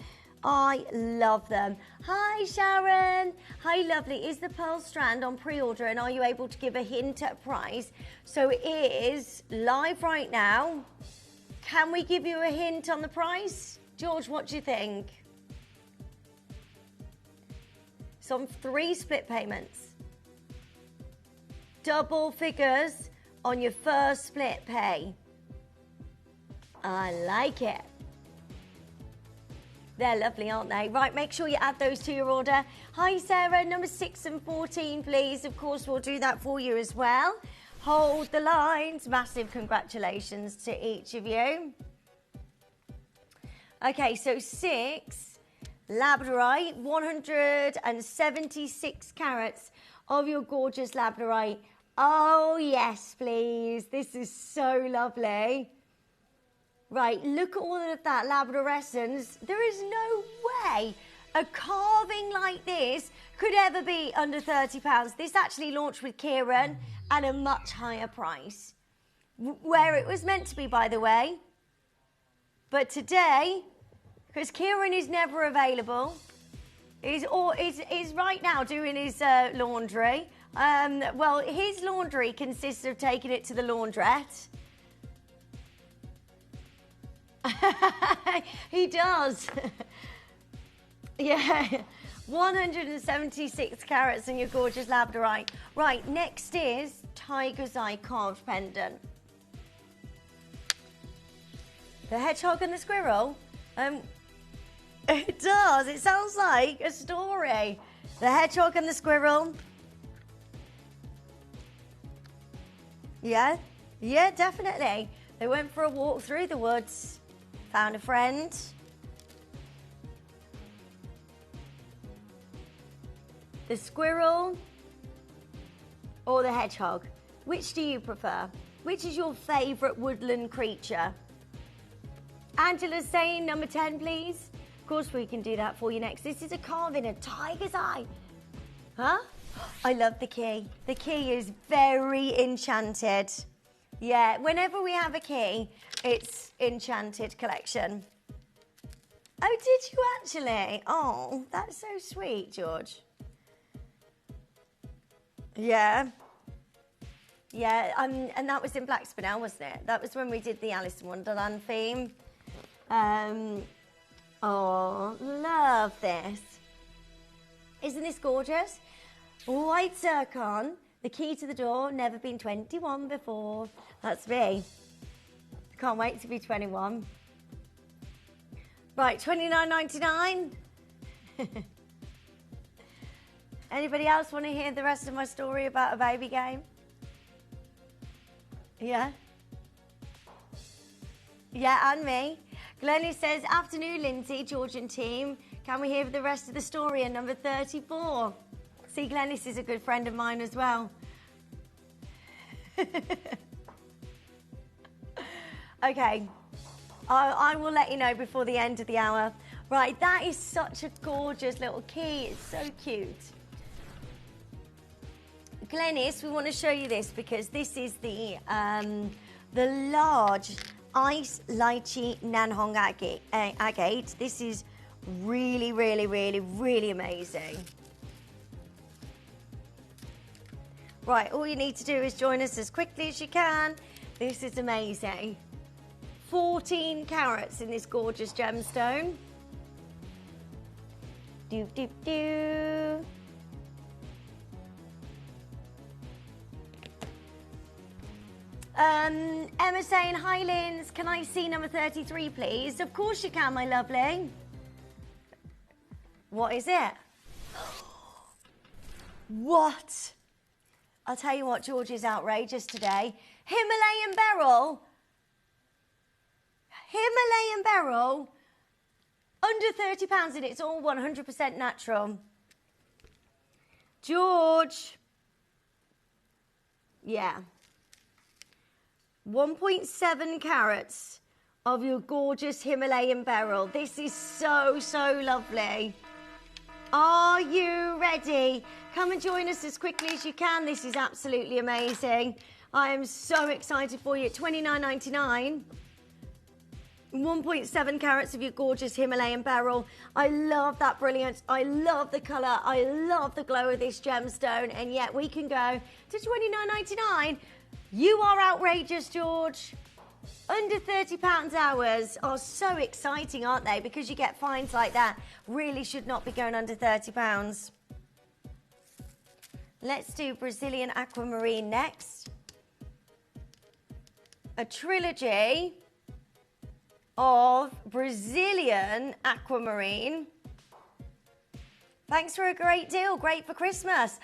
I love them. Hi, Sharon. Hi, lovely. Is the pearl strand on pre-order, and are you able to give a hint at price? So it is live right now. Can we give you a hint on the price? George, what do you think? It's on 3 split payments. Double figures on your first split pay. I like it. They're lovely, aren't they? Right, make sure you add those to your order. Hi, Sarah, number 6 and 14, please. Of course, we'll do that for you as well. Hold the lines. Massive congratulations to each of you. Okay, so 6, labradorite, 176 carats of your gorgeous labradorite. Oh, yes, please. This is so lovely. Right, look at all of that labradorescence. There is no way a carving like this could ever be under £30. This actually launched with Kieran at a much higher price. Where it was meant to be, by the way. But today, because Kieran is never available, he's right now doing his laundry. Well, his laundry consists of taking it to the laundrette. He does. Yeah. 176 carats in your gorgeous labradorite. Right, next is tiger's eye carved pendant. The hedgehog and the squirrel. It does. It sounds like a story. The hedgehog and the squirrel. Yeah, definitely. They went for a walk through the woods, found a friend. The squirrel or the hedgehog? Which do you prefer? Which is your favourite woodland creature? Angela's saying number 10, please. Of course, we can do that for you next. This is a carving, a tiger's eye. Huh? I love the key. The key is very enchanted. Yeah, whenever we have a key, it's enchanted collection. Oh, did you actually? Oh, that's so sweet, George. Yeah. Yeah, and that was in Black Spinel, wasn't it? That was when we did the Alice in Wonderland theme. Oh, love this. Isn't this gorgeous? White zircon, the key to the door, never been 21 before. That's me. Can't wait to be 21. Right, $29.99. Anybody else want to hear the rest of my story about a baby game? Yeah? Yeah, and me. Glennie says, afternoon, Lindsay, Georgian team. Can we hear the rest of the story at number 34? See, Glennis is a good friend of mine as well. Okay, I will let you know before the end of the hour. Right, that is such a gorgeous little key. It's so cute. Glennis, we want to show you this because this is the large ice lychee nanhong agate. This is really, really, really, really amazing. Right, all you need to do is join us as quickly as you can. This is amazing. 14 carats in this gorgeous gemstone. Doop, doop, doop. Emma saying, hi Linz, can I see number 33 please? Of course you can, my lovely. What is it? What? I'll tell you what, George is outrageous today. Himalayan beryl. Himalayan beryl. Under £30 and it's all 100% natural. George. Yeah. 1.7 carats of your gorgeous Himalayan beryl. This is so, so lovely. Are you ready? Come and join us as quickly as you can. This is absolutely amazing. I am so excited for you at $29.99. 1.7 carats of your gorgeous Himalayan beryl. I love that brilliance. I love the colour. I love the glow of this gemstone. And yet we can go to $29.99. You are outrageous, George. Under £30 hours are so exciting, aren't they? Because you get finds like that. Really should not be going under £30. Let's do Brazilian aquamarine next. A trilogy of Brazilian aquamarine. Thanks for a great deal. Great for Christmas.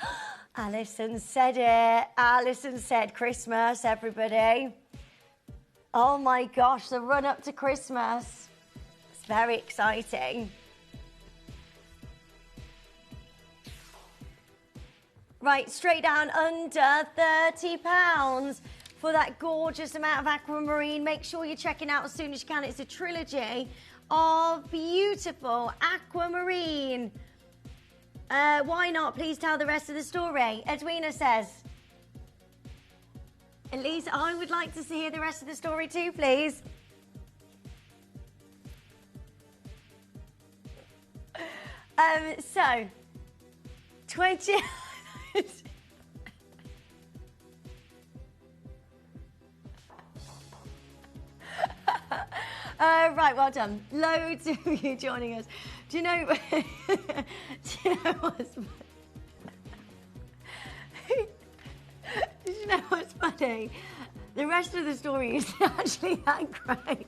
Alison said it. Alison said Christmas, everybody. Oh my gosh, the run up to Christmas. It's very exciting. Right, straight down under £30 for that gorgeous amount of aquamarine. Make sure you're checking out as soon as you can. It's a trilogy of beautiful aquamarine. Why not? Please tell the rest of the story. Edwina says. Elise, I would like to hear the rest of the story too, please. So, 20... right, well done. Loads of you joining us. Do you know what's Did you know what's funny? The rest of the story is actually that great.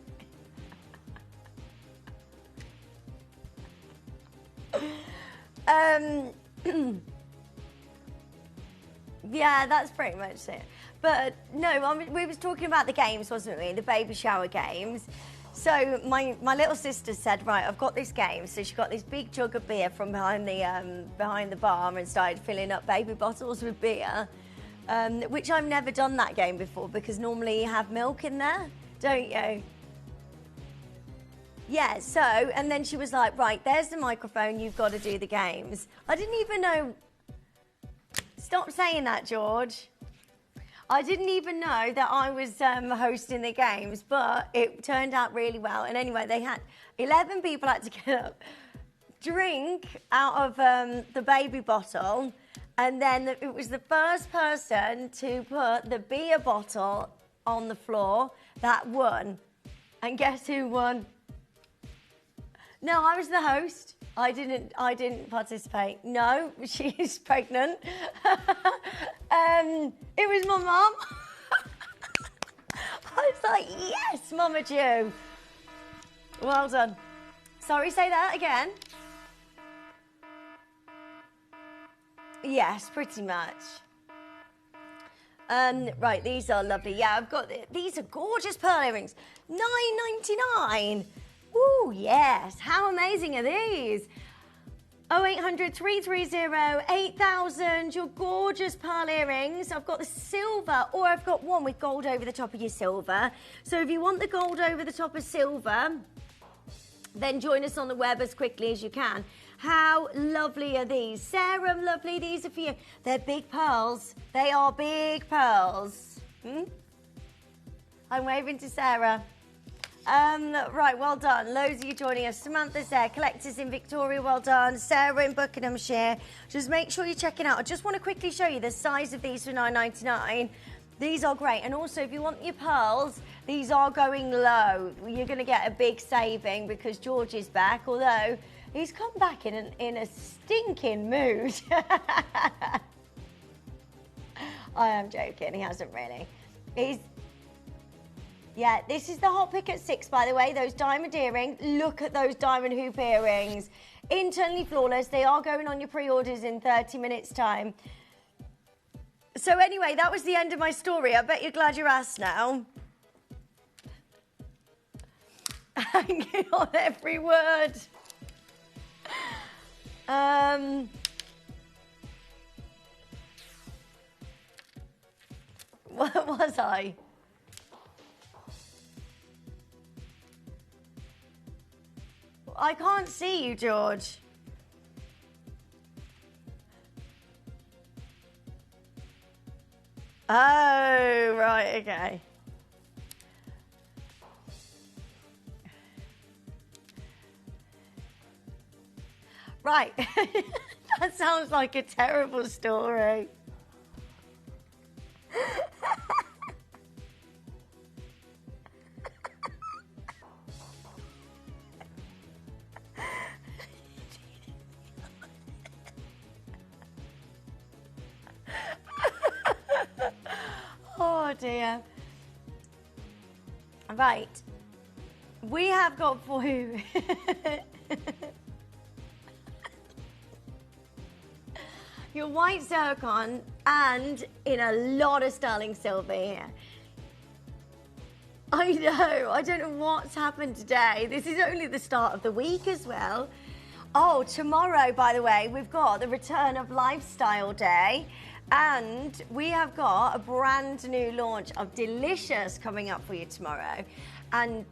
Yeah, that's pretty much it. But no, we was talking about the games, wasn't we? The baby shower games. So my little sister said, right, I've got this game. So she got this big jug of beer from behind the bar and started filling up baby bottles with beer, which I've never done that game before because normally you have milk in there, don't you? Yeah, so, and then she was like, right, there's the microphone, you've got to do the games. I didn't even know... Stop saying that, George. I didn't even know that I was hosting the games, but it turned out really well. And anyway, they had 11 people had to get up, drink out of the baby bottle, and then it was the first person to put the beer bottle on the floor that won. And guess who won? No, I was the host. I didn't participate. No, she is pregnant. It was my mum. I was like, yes, Mama Jew. Well done. Sorry, say that again. Yes, pretty much. Right, these are lovely. Yeah, I've got these are gorgeous pearl earrings. $9.99. Ooh, yes. How amazing are these? 0800 330 8000. Your gorgeous pearl earrings. I've got the silver, or I've got one with gold over the top of your silver. So if you want the gold over the top of silver, then join us on the web as quickly as you can. How lovely are these? Sarah, lovely. These are for you. They're big pearls. They are big pearls. I'm waving to Sarah. Right, well done. Loads of you joining us. Samantha's there. Collectors in Victoria, well done. Sarah in Buckinghamshire. Just make sure you check it out. I just want to quickly show you the size of these for $9.99. These are great. And also, if you want your pearls, these are going low. You're going to get a big saving because George is back, although he's come back in a stinking mood. I am joking. He hasn't really. Yeah, this is the hot pick at 6, by the way. Those diamond earrings. Look at those diamond hoop earrings. Internally flawless. They are going on your pre-orders in 30 minutes' time. So anyway, that was the end of my story. I bet you're glad you asked now. Hanging on every word. What was I? I can't see you, George. Oh, right, okay. Right. That sounds like a terrible story. Oh dear. Right. We have got for you. Your white zircon and in a lot of sterling silver here. I know. I don't know what's happened today. This is only the start of the week as well. Oh, tomorrow, by the way, we've got the return of Lifestyle Day. And we have got a brand new launch of Delicious coming up for you tomorrow. And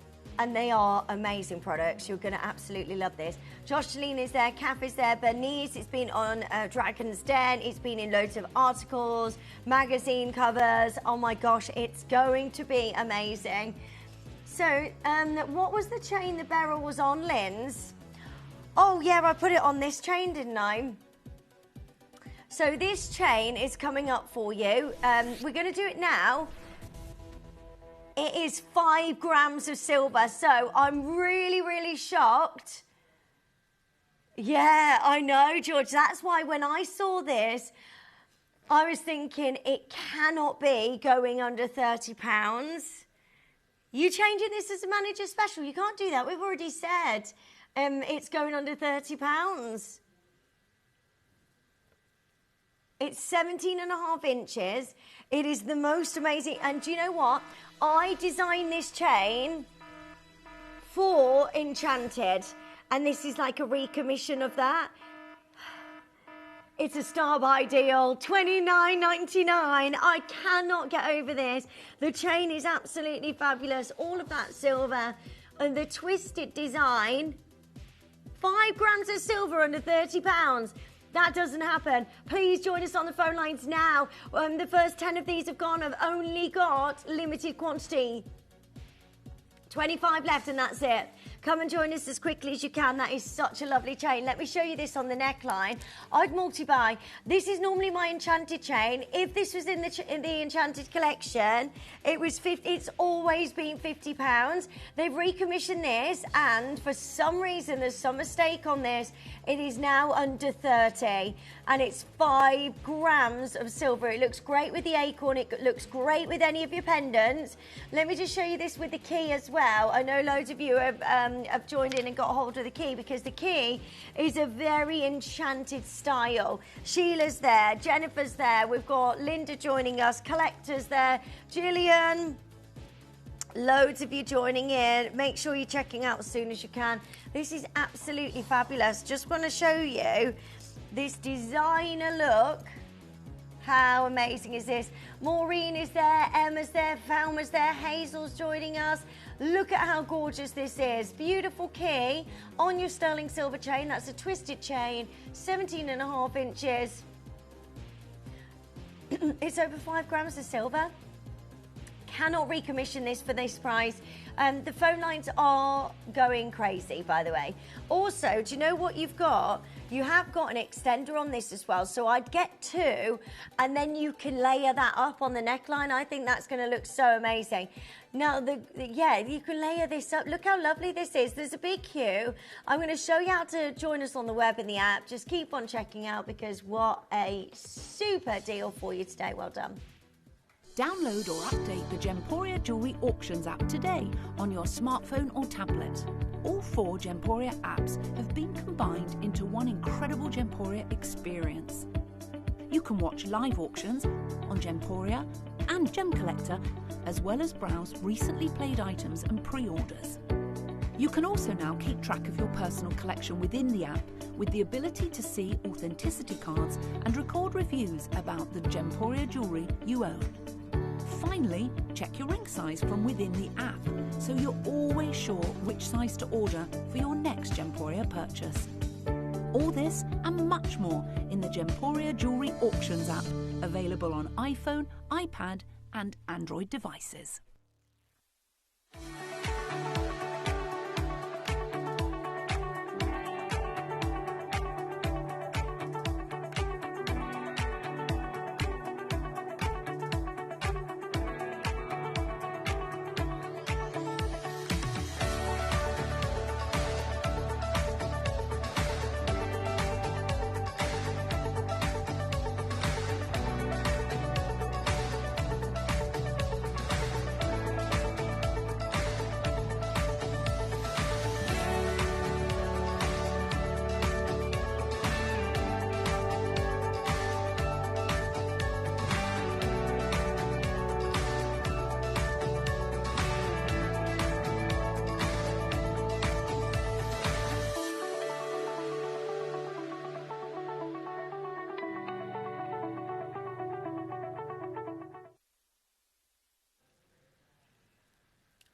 they are amazing products. You're going to absolutely love this. Jocelyn is there, Kath is there, Bernice, it's been on Dragon's Den, it's been in loads of articles, magazine covers. Oh my gosh, it's going to be amazing. So, what was the chain the beryl was on, Linz? Oh yeah, I put it on this chain, didn't I? So this chain is coming up for you. We're going to do it now. It is 5 grams of silver, so I'm really, really shocked. Yeah, I know, George. That's why when I saw this, I was thinking it cannot be going under £30. You changing this as a manager special? You can't do that. We've already said it's going under £30. It's 17.5 inches. It is the most amazing. And do you know what? I designed this chain for Enchanted. And this is like a recommission of that. It's a star buy deal. $29.99. I cannot get over this. The chain is absolutely fabulous. All of that silver. And the twisted design. 5 grams of silver under £30. That doesn't happen. Please join us on the phone lines now. The first 10 of these have gone. I've only got limited quantity. 25 left and that's it. Come and join us as quickly as you can. That is such a lovely chain. Let me show you this on the neckline. I'd multi-buy. This is normally my enchanted chain. If this was in the enchanted collection, it was 50. It's always been £50. They've recommissioned this, and for some reason, there's some mistake on this. It is now under 30, and it's 5 grams of silver. It looks great with the acorn. It looks great with any of your pendants. Let me just show you this with the key as well. I know loads of you have joined in and got hold of the key, because the key is a very enchanted style. Sheila's there, Jennifer's there, we've got Linda joining us, Collector's there, Gillian. Loads of you joining in. Make sure you're checking out as soon as you can. This is absolutely fabulous. Just want to show you this designer look. How amazing is this? Maureen is there, Emma's there, Falma's there, Hazel's joining us. Look at how gorgeous this is. Beautiful key on your sterling silver chain. That's a twisted chain, 17.5 inches. It's over 5 grams of silver. Cannot recommission this for this price. The phone lines are going crazy, by the way. Also, do you know what you've got? You have got an extender on this as well. So I'd get 2, and then you can layer that up on the neckline. I think that's going to look so amazing. Now, yeah, you can layer this up. Look how lovely this is. There's a big queue. I'm going to show you how to join us on the web and the app. Just keep on checking out, because what a super deal for you today. Well done. Download or update the Gemporia Jewellery Auctions app today on your smartphone or tablet. All 4 Gemporia apps have been combined into one incredible Gemporia experience. You can watch live auctions on Gemporia and Gem Collector, as well as browse recently played items and pre-orders. You can also now keep track of your personal collection within the app, with the ability to see authenticity cards and record reviews about the Gemporia jewellery you own. Finally, check your ring size from within the app, so you're always sure which size to order for your next Gemporia purchase. All this and much more in the Gemporia Jewellery Auctions app, available on iPhone, iPad and Android devices.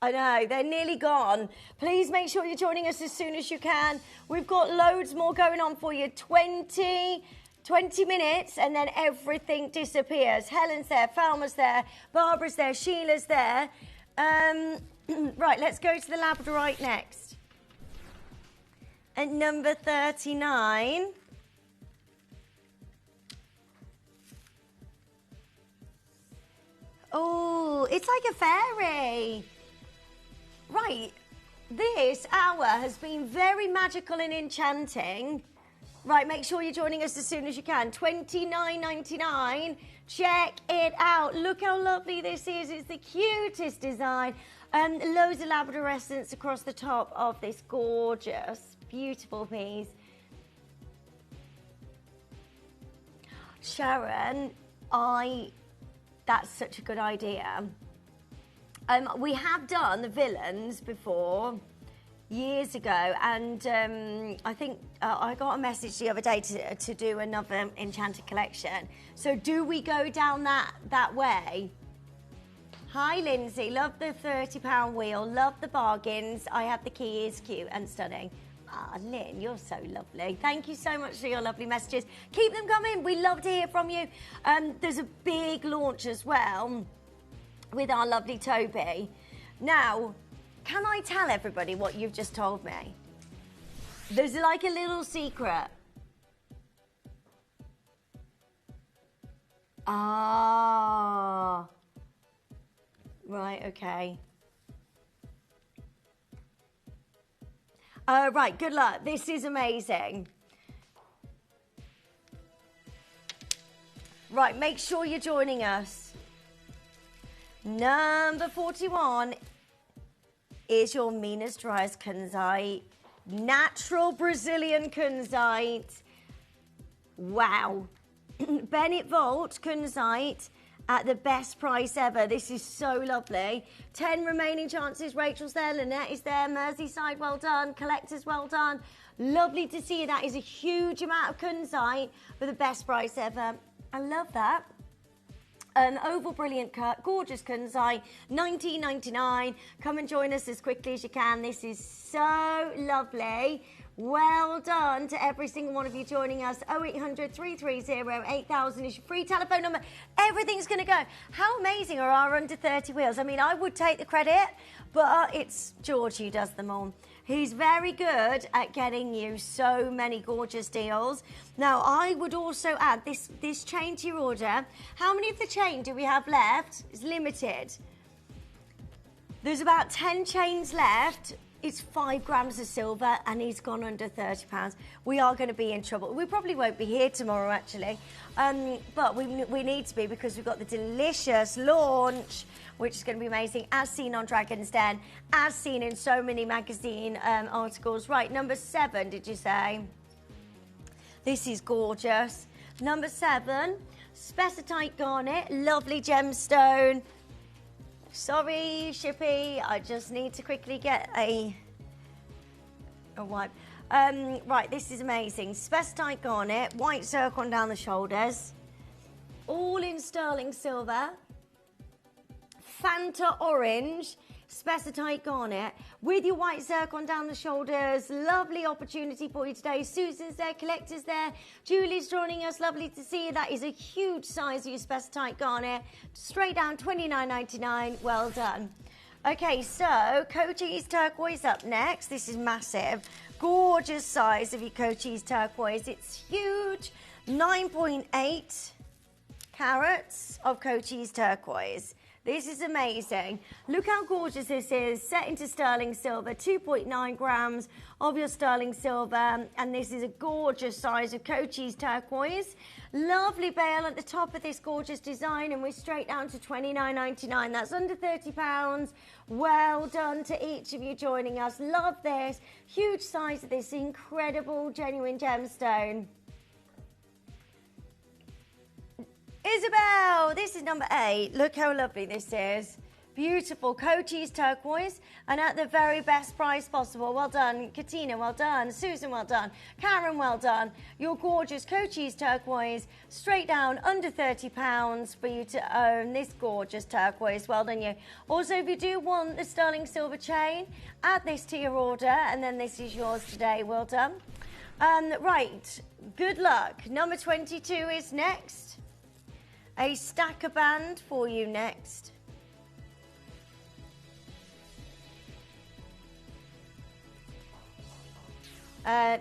I know, they're nearly gone. Please make sure you're joining us as soon as you can. We've got loads more going on for you. 20 minutes and then everything disappears. Helen's there, Falma's there, Barbara's there, Sheila's there. Right, let's go to the Labradorite next. At number 39. Oh, it's like a fairy. Right, this hour has been very magical and enchanting. Right, make sure you're joining us as soon as you can. $29.99. Check it out. Look how lovely this is. It's the cutest design. Loads of labradorescence across the top of this gorgeous, beautiful piece. Sharon, that's such a good idea. We have done the villains before, years ago, and I think I got a message the other day to do another enchanted collection. So do we go down that way? Hi, Lindsay. Love the £30 wheel. Love the bargains. I have the key. Is cute and stunning. Ah, Lynn, you're so lovely. Thank you so much for your lovely messages. Keep them coming. We love to hear from you. There's a big launch as well with our lovely Toby. Now, can I tell everybody what you've just told me? There's like a little secret. Ah. Right, okay. Right, good luck. This is amazing. Right, make sure you're joining us. Number 41 is your Minas Gerais Kunzite. Natural Brazilian Kunzite. Wow. Bennett Vault Kunzite at the best price ever. This is so lovely. 10 remaining chances. Rachel's there, Lynette is there, Merseyside, well done. Collectors, well done. Lovely to see you. That is a huge amount of Kunzite for the best price ever. I love that. Oval brilliant cut, gorgeous Kunzite, $19.99. Come and join us as quickly as you can. This is so lovely. Well done to every single one of you joining us. 0800 330 8000 is your free telephone number. Everything's going to go. How amazing are our under 30 wheels? I mean, I would take the credit, but it's George who does them all. He's very good at getting you so many gorgeous deals. Now, I would also add this chain to your order. How many of the chain do we have left? It's limited. There's about 10 chains left. It's 5 grams of silver and he's gone under £30. We are going to be in trouble. We probably won't be here tomorrow, actually. But we need to be because we've got the delicious launch, which is going to be amazing, as seen on Dragon's Den, as seen in so many magazine articles. Right, number 7, did you say? This is gorgeous. Number 7, Sphalerite Garnet, lovely gemstone. Sorry, Shippy, I just need to quickly get a wipe. Right, this is amazing. Sphalerite Garnet, white zircon down the shoulders, all in sterling silver. Fanta orange, Sphalerite Garnet with your white zircon down the shoulders. Lovely opportunity for you today. Susan's there, Collector's there, Julie's joining us. Lovely to see you. That is a huge size of your Sphalerite Garnet. Straight down, $29.99. Well done. Okay, so Cochise Turquoise up next. This is massive. Gorgeous size of your Cochise Turquoise. It's huge. 9.8 carats of Cochise Turquoise. This is amazing. Look how gorgeous this is. Set into sterling silver, 2.9 grams of your sterling silver. And this is a gorgeous size of Cochise Turquoise. Lovely bale at the top of this gorgeous design. And we're straight down to $29.99. That's under £30. Well done to each of you joining us. Love this. Huge size of this incredible genuine gemstone. Isabel, this is number 8. Look how lovely this is. Beautiful Cochise Turquoise and at the very best price possible. Well done, Katina, well done. Susan, well done. Karen, well done. Your gorgeous Cochise Turquoise, straight down under £30 for you to own this gorgeous turquoise. Well done you. Also, if you do want the sterling silver chain, add this to your order and then this is yours today. Well done. Right, good luck. Number 22 is next. A stacker band for you next.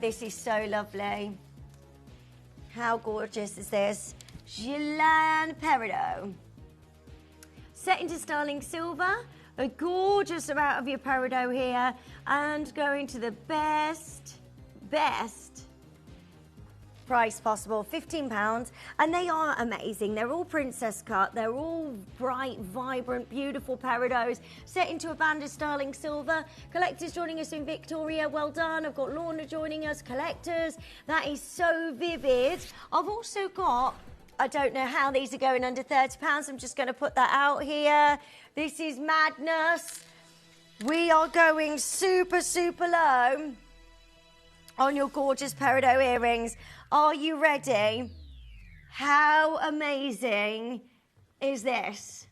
This is so lovely. How gorgeous is this? Gillian Peridot. Set into sterling silver. A gorgeous amount of your peridot here. And going to the best price possible, £15, and they are amazing. They're all princess cut. They're all bright, vibrant, beautiful peridots set into a band of sterling silver. Collectors joining us in Victoria, well done. I've got Lorna joining us, collectors. That is so vivid. I've also got, I don't know how these are going under £30. I'm just going to put that out here. This is madness. We are going super, super low on your gorgeous peridot earrings. Are you ready? How amazing is this?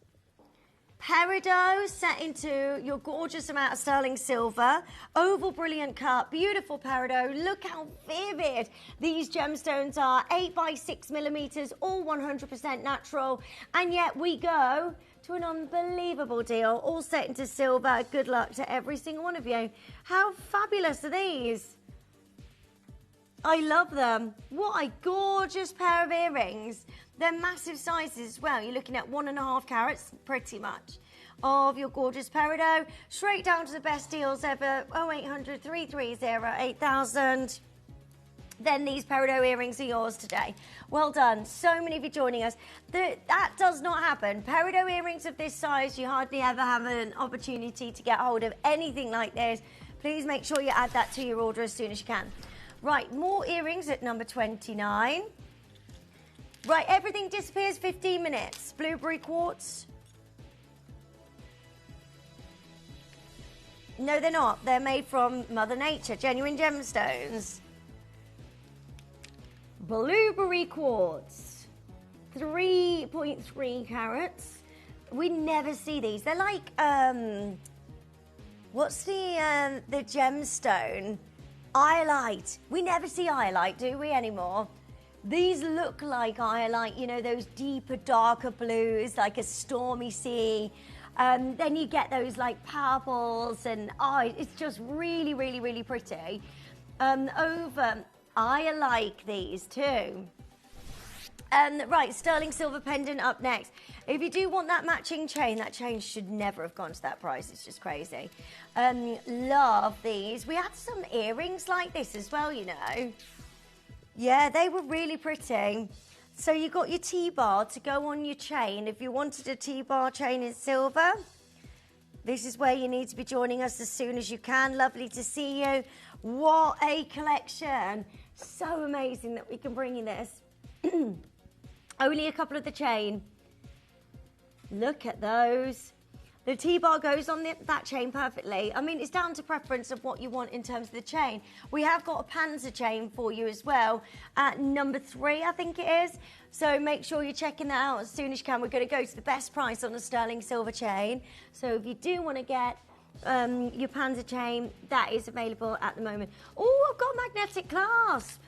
Peridot set into your gorgeous amount of sterling silver. Oval brilliant cut, beautiful peridot. Look how vivid these gemstones are. 8 by 6 millimeters, all 100% natural. And yet we go to an unbelievable deal, all set into silver. Good luck to every single one of you. How fabulous are these? I love them. What a gorgeous pair of earrings. They're massive sizes as well. You're looking at 1.5 carats, pretty much, of your gorgeous peridot. Straight down to the best deals ever, 0800 330 8000. Then these peridot earrings are yours today. Well done. So many of you joining us. That does not happen. Peridot earrings of this size, you hardly ever have an opportunity to get hold of anything like this. Please make sure you add that to your order as soon as you can. Right, more earrings at number 29. Right, everything disappears 15 minutes. Blueberry quartz. No, they're not. They're made from Mother Nature, genuine gemstones. Blueberry quartz, 3.3 carats. We never see these. They're like, what's the gemstone? Iolite. We never see iolite, do we, anymore? These look like iolite, you know, those deeper, darker blues, like a stormy sea. Then you get those like purples and it's just really, really, really pretty. I like these too. Right, sterling silver pendant up next. If you do want that matching chain, that chain should never have gone to that price. It's just crazy. Love these. We had some earrings like this as well, you know. Yeah, they were really pretty. So you got your T-bar to go on your chain. If you wanted a T-bar chain in silver, this is where you need to be joining us as soon as you can. Lovely to see you. What a collection. So amazing that we can bring you this. Only a couple of the chain. Look at those. The T-bar goes on that chain perfectly. I mean, it's down to preference of what you want in terms of the chain. We have got a panzer chain for you as well at number 3, I think it is. So make sure you're checking that out as soon as you can. We're going to go to the best price on the sterling silver chain. So if you do want to get your panzer chain, that is available at the moment. Oh, I've got a magnetic clasp.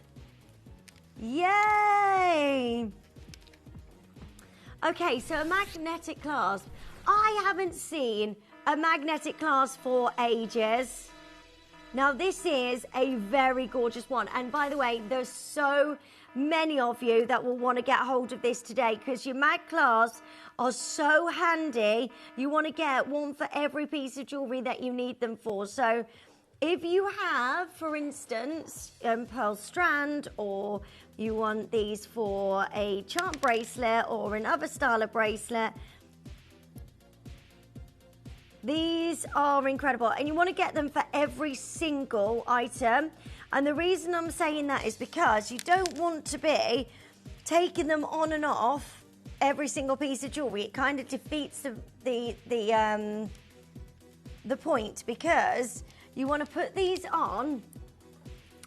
Yay! Okay, so a magnetic clasp. I haven't seen a magnetic clasp for ages. Now, this is a very gorgeous one. And by the way, there's so many of you that will want to get hold of this today because your mag clasps are so handy. You want to get one for every piece of jewellery that you need them for. So if you have, for instance, pearl strand, or you want these for a charm bracelet or another style of bracelet, these are incredible. And you want to get them for every single item. And the reason I'm saying that is because you don't want to be taking them on and off every single piece of jewellery. It kind of defeats the point, because you want to put these on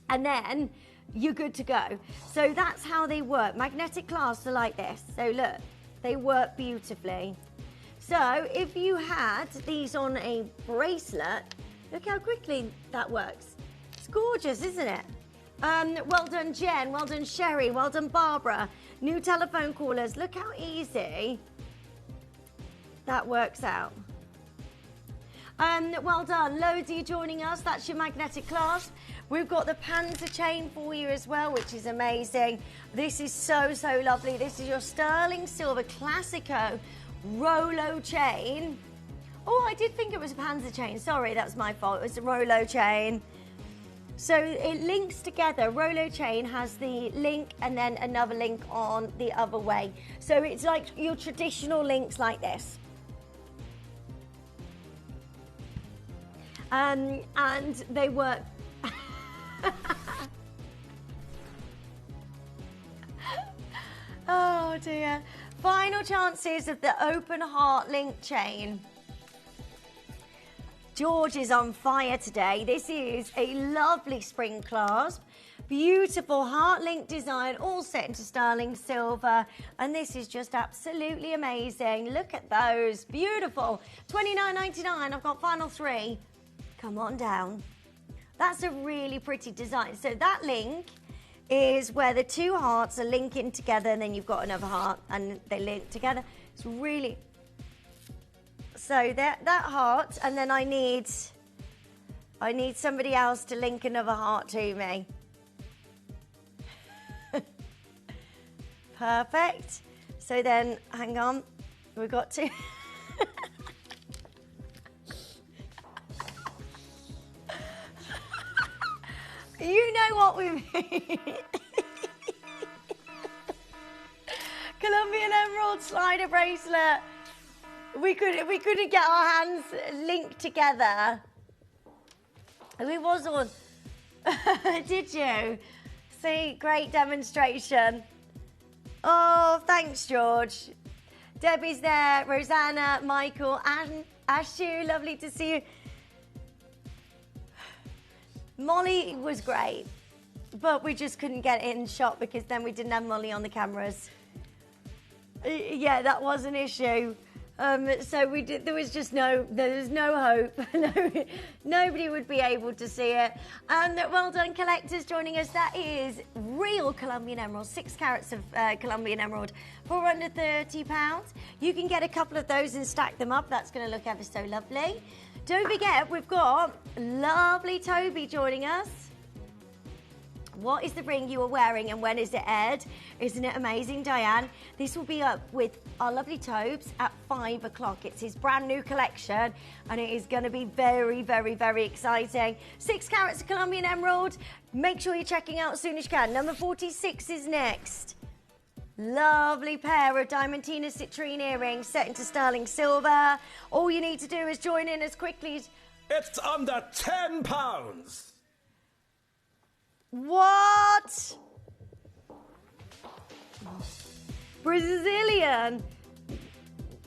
and then you're good to go. So that's how they work. Magnetic clasps are like this. So look, they work beautifully. So if you had these on a bracelet, look how quickly that works. It's gorgeous, isn't it? Well done, Jen. Well done, Sherry. Well done, Barbara. New telephone callers. Look how easy that works out. Well done. Loads of you joining us. That's your magnetic clasp. We've got the panzer chain for you as well, which is amazing. This is so, so lovely. This is your sterling silver Classico Rolo chain. Oh, I did think it was a panzer chain. Sorry, that's my fault. It was a Rolo chain. So it links together. Rolo chain has the link and then another link on the other way. So it's like your traditional links like this. And they work. Oh dear. Final chances of the open heart link chain. George is on fire today. This is a lovely spring clasp. Beautiful heart link design, all set into sterling silver. And this is just absolutely amazing. Look at those, beautiful. $29.99, I've got final 3. Come on down. That's a really pretty design. So that link is where the 2 hearts are linking together, and then you've got another heart and they link together. It's really, so that heart, and then I need somebody else to link another heart to me. Perfect. So then, hang on, we've got to. You know what we mean. Colombian emerald slider bracelet. We couldn't get our hands linked together. We was on. Did you? See, great demonstration. Oh, thanks, George. Debbie's there, Rosanna, Michael, and Ashu, lovely to see you. Molly was great, but we just couldn't get it in shot because then we didn't have Molly on the cameras. Yeah, that was an issue. So we did. There was no hope. Nobody would be able to see it. And well done, collectors, joining us. That is real Colombian emerald, 6 carats of Colombian emerald for under £30. You can get a couple of those and stack them up. That's going to look ever so lovely. Don't forget, we've got lovely Toby joining us. What is the ring you are wearing and when is it aired? Isn't it amazing, Diane? This will be up with our lovely Tobes at 5 o'clock. It's his brand new collection and it is going to be very, very, very exciting. 6 carats of Colombian emerald. Make sure you're checking out as soon as you can. Number 46 is next. Lovely pair of Diamantina citrine earrings set into sterling silver. All you need to do is join in as quickly as... It's under £10. What? Brazilian.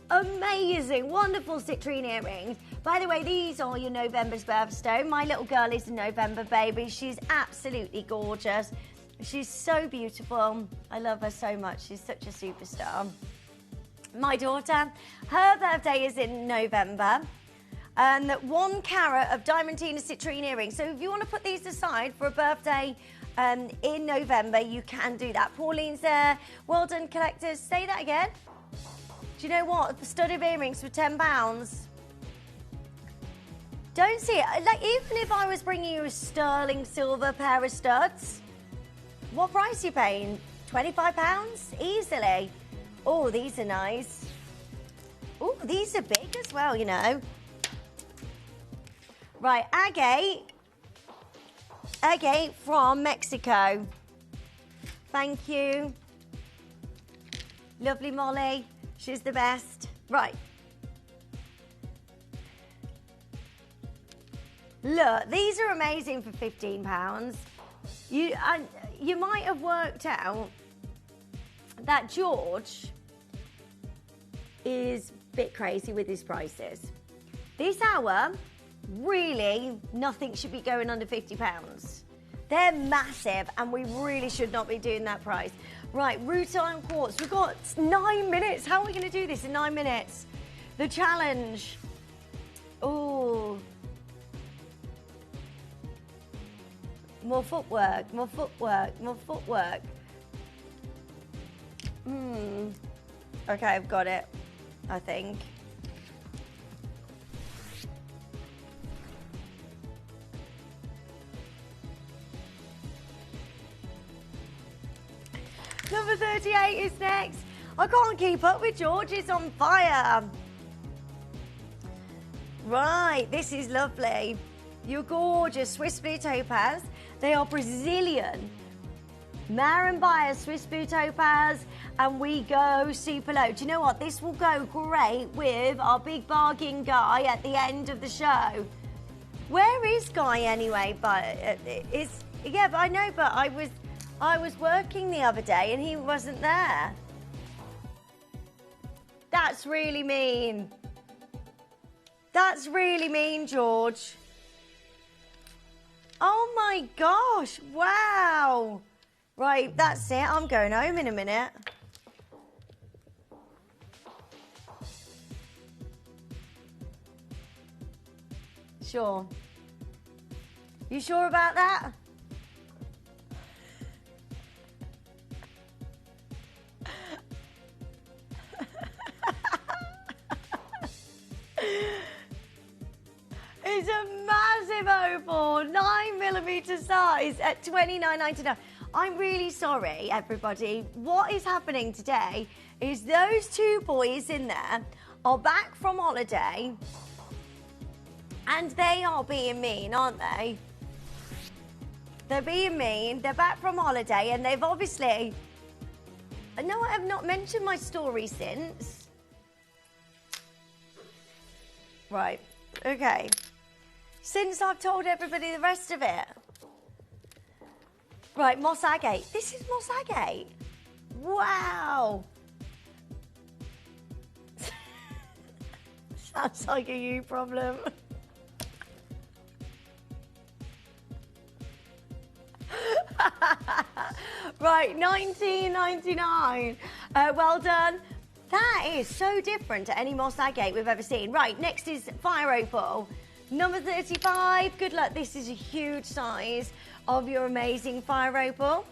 Amazing, wonderful citrine earrings. By the way, these are your November's birthstone. My little girl is a November baby. She's absolutely gorgeous. She's so beautiful. I love her so much. She's such a superstar. My daughter, her birthday is in November. And 1 carat of Diamantina citrine earrings. So if you want to put these aside for a birthday in November, you can do that. Pauline's there. Well done, collectors. Say that again. Do you know what? The stud of earrings for £10. Don't see it. Like, even if I was bringing you a sterling silver pair of studs, what price are you paying? £25? Easily. Oh, these are nice. Oh, these are big as well, you know. Right, agate from Mexico. Thank you. Lovely Molly. She's the best. Right. Look, these are amazing for £15. You might have worked out that George is a bit crazy with his prices. This hour, really, nothing should be going under £50. They're massive, and we really should not be doing that price. Right, Rutilated quartz. We've got 9 minutes. How are we going to do this in 9 minutes? The challenge. Oh. More footwork, more footwork, more footwork. Okay, I've got it, I think. Number 38 is next. I can't keep up with George, it's on fire. Right, this is lovely. You're gorgeous, Swiss blue topaz. They are Brazilian. Maranbaya Swiss blue topaz, and we go super low. Do you know what? This will go great with our big bargain guy at the end of the show. Where is Guy anyway? But yeah, but I know. But I was working the other day and he wasn't there. That's really mean. That's really mean, George. Oh my gosh, wow. Right, that's it. I'm going home in a minute. Sure. You sure about that? It's a massive opal, 9mm size at $29.99. I'm really sorry, everybody. What is happening today is those two boys in there are back from holiday and they are being mean, aren't they? They're being mean. They're back from holiday and they've obviously... No, I have not mentioned my story since. Right, okay. Since I've told everybody the rest of it. Right, moss agate. This is moss agate. Wow. Sounds like a you problem. Right, $19.99. Well done. That is so different to any moss agate we've ever seen. Right, next is fire opal. Number 35. Good luck. This is a huge size of your amazing fire opal.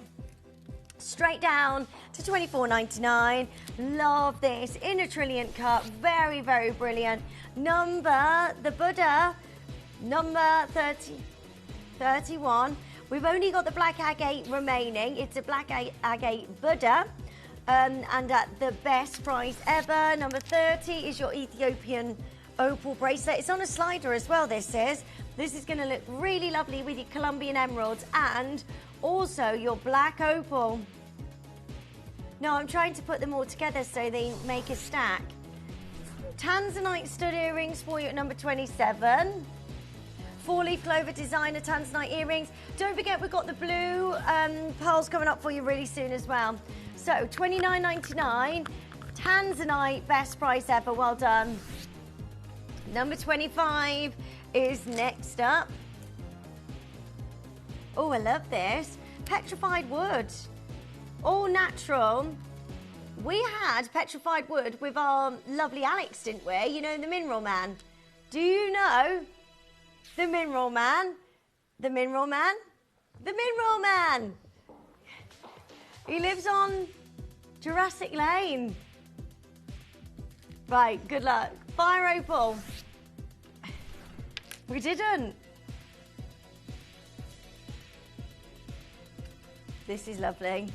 Straight down to $24.99. Love this in a trilliant cut. Very, very brilliant. The Buddha, number 31. We've only got the black agate remaining. It's a black agate Buddha. And at the best price ever, number 30 is your Ethiopian opal bracelet. It's on a slider as well, this is. This is going to look really lovely with your Colombian emeralds and also your black opal. No, I'm trying to put them all together so they make a stack. Tanzanite stud earrings for you at number 27. 4-leaf clover designer Tanzanite earrings. Don't forget, we've got the blue pearls coming up for you really soon as well. So, $29.99. Tanzanite, best price ever. Well done. Number 25 is next up. Oh, I love this. Petrified wood. All natural. We had petrified wood with our lovely Alex, didn't we? You know, the Mineral Man. Do you know the Mineral Man? The Mineral Man? The Mineral Man! He lives on Jurassic Lane. Right, good luck. Fire opal. We didn't. This is lovely.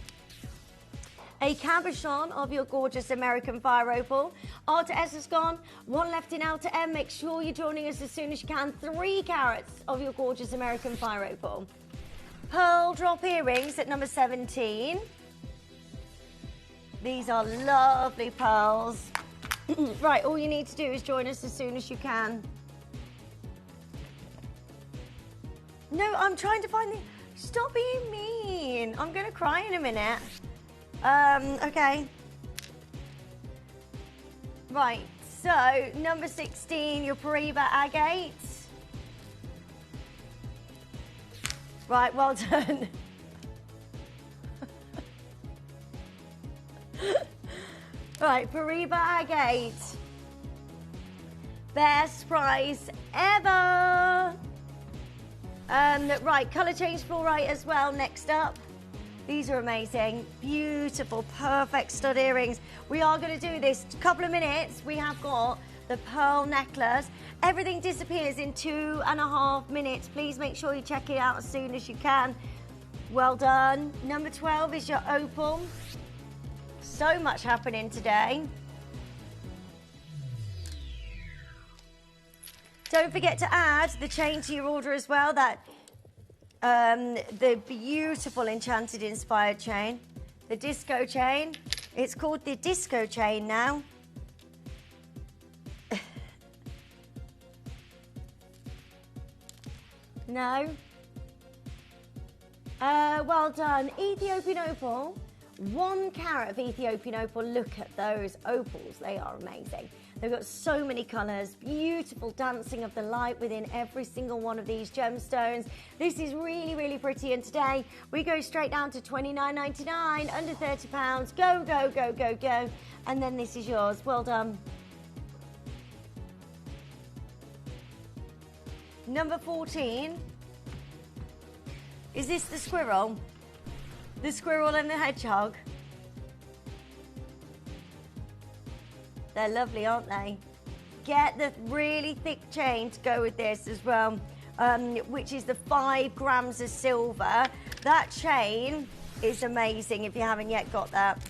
A cabochon of your gorgeous American fire opal. Outer S is gone. One left in outer M. Make sure you're joining us as soon as you can. 3 carats of your gorgeous American fire opal. Pearl drop earrings at number 17. These are lovely pearls. Right, all you need to do is join us as soon as you can. No, I'm trying to find the... Stop being mean. I'm going to cry in a minute. Okay. Right, so number 16, your Paraiba agate. Right, well done. Right, Paraiba agate. Best price ever. Right, colour change fluorite as well, next up. These are amazing, beautiful, perfect stud earrings. We are going to do this couple of minutes. We have got the pearl necklace. Everything disappears in 2.5 minutes. Please make sure you check it out as soon as you can. Well done. Number 12 is your opal. So much happening today. Don't forget to add the chain to your order as well. That the beautiful enchanted inspired chain, the disco chain. It's called the disco chain now. No. Well done. Ethiopian opal 1 carat of Ethiopian opal. Look at those opals, they are amazing. They've got so many colours, beautiful dancing of the light within every single one of these gemstones. This is really, really pretty, and today we go straight down to $29.99, under £30. Go, go, go, go, go. And then this is yours. Well done. Number 14. Is this the squirrel? The squirrel and the hedgehog? They're lovely, aren't they? Get the really thick chain to go with this as well, which is the 5 grams of silver. That chain is amazing if you haven't yet got that.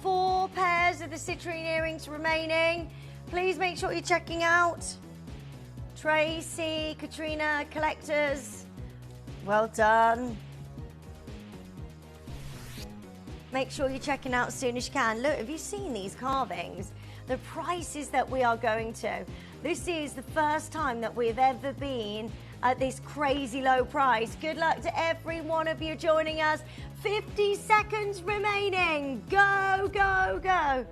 4 pairs of the citrine earrings remaining. Please make sure you're checking out. Tracy, Katrina, collectors, well done. Make sure you're checking out as soon as you can. Look, have you seen these carvings? The prices that we are going to. This is the first time that we've ever been at this crazy low price. Good luck to every one of you joining us. 50 seconds remaining. Go, go, go.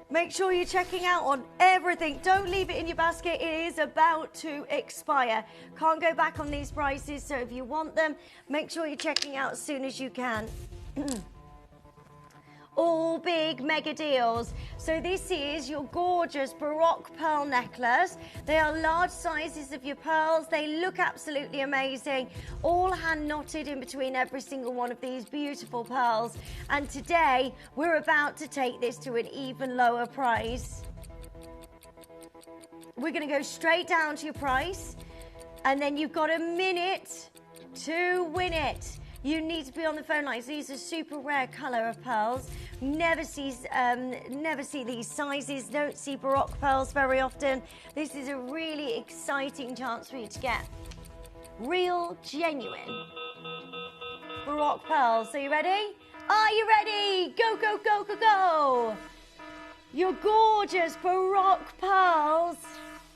Make sure you're checking out on everything. Don't leave it in your basket. It is about to expire. Can't go back on these prices, so if you want them, make sure you're checking out as soon as you can. All big mega deals. So this is your gorgeous Baroque pearl necklace. They are large sizes of your pearls. They look absolutely amazing. All hand knotted in between every single one of these beautiful pearls. And today we're about to take this to an even lower price. We're going to go straight down to your price, and then you've got a minute to win it. You need to be on the phone lines. These are super rare colour of pearls. Never see these sizes. Don't see Baroque pearls very often. This is a really exciting chance for you to get real, genuine Baroque pearls. So you ready? Are you ready? Go, go, go, go, go. Your gorgeous Baroque pearls.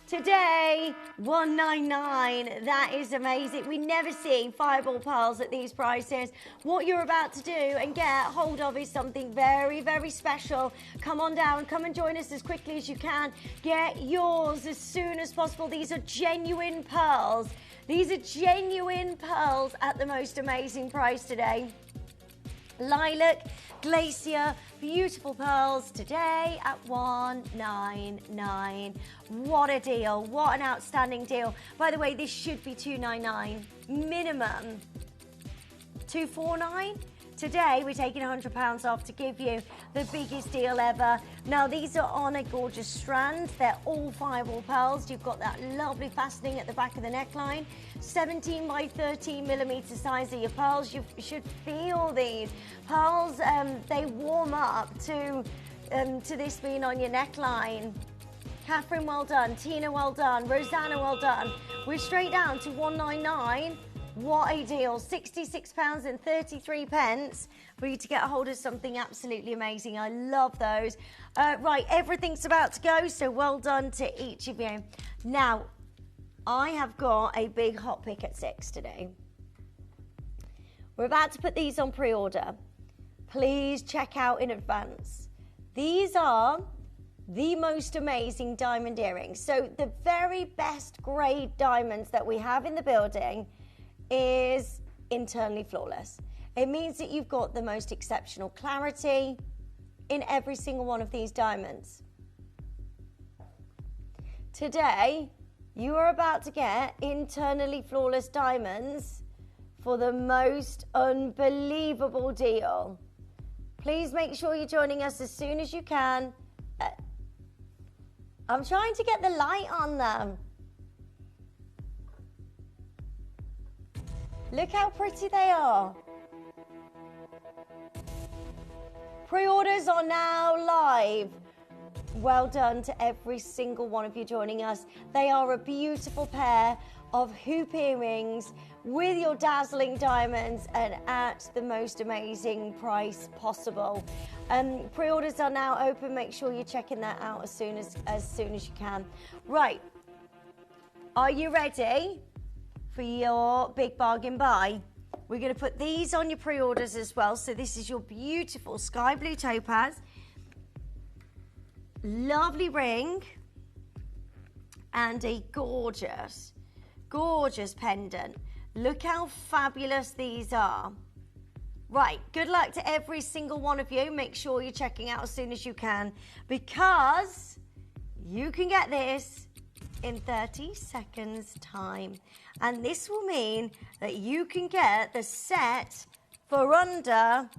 Today, $199. That is amazing. We never see fireball pearls at these prices. What you're about to do and get hold of is something very, very special. Come on down. Come and join us as quickly as you can. Get yours as soon as possible. These are genuine pearls. These are genuine pearls at the most amazing price today. Lilac, Glacier, beautiful pearls today at $199. What a deal. What an outstanding deal. By the way, this should be $299 minimum. $249. Today, we're taking £100 off to give you the biggest deal ever. Now, these are on a gorgeous strand. They're all fireball pearls. You've got that lovely fastening at the back of the neckline. 17 by 13 millimeter size of your pearls. You should feel these. Pearls, they warm up to this being on your neckline. Catherine, well done. Tina, well done. Rosanna, well done. We're straight down to $199. What a deal. £66.33 for you to get a hold of something absolutely amazing. I love those. Right, everything's about to go, so well done to each of you. Now, I have got a big hot pick at 6 today. We're about to put these on pre-order. Please check out in advance. These are the most amazing diamond earrings. So the very best grade diamonds that we have in the building is internally flawless. It means that you've got the most exceptional clarity in every single one of these diamonds. Today, you are about to get internally flawless diamonds for the most unbelievable deal. Please make sure you're joining us as soon as you can. I'm trying to get the light on them. Look how pretty they are. Pre-orders are now live. Well done to every single one of you joining us. They are a beautiful pair of hoop earrings with your dazzling diamonds and at the most amazing price possible. Pre-orders are now open. Make sure you're checking that out as soon as you can. Right. Are you ready for your big bargain buy? We're going to put these on your pre-orders as well. So this is your beautiful sky blue topaz. Lovely ring. And a gorgeous, gorgeous pendant. Look how fabulous these are. Right, good luck to every single one of you. Make sure you're checking out as soon as you can, because you can get this in 30 seconds time. And this will mean that you can get the set for under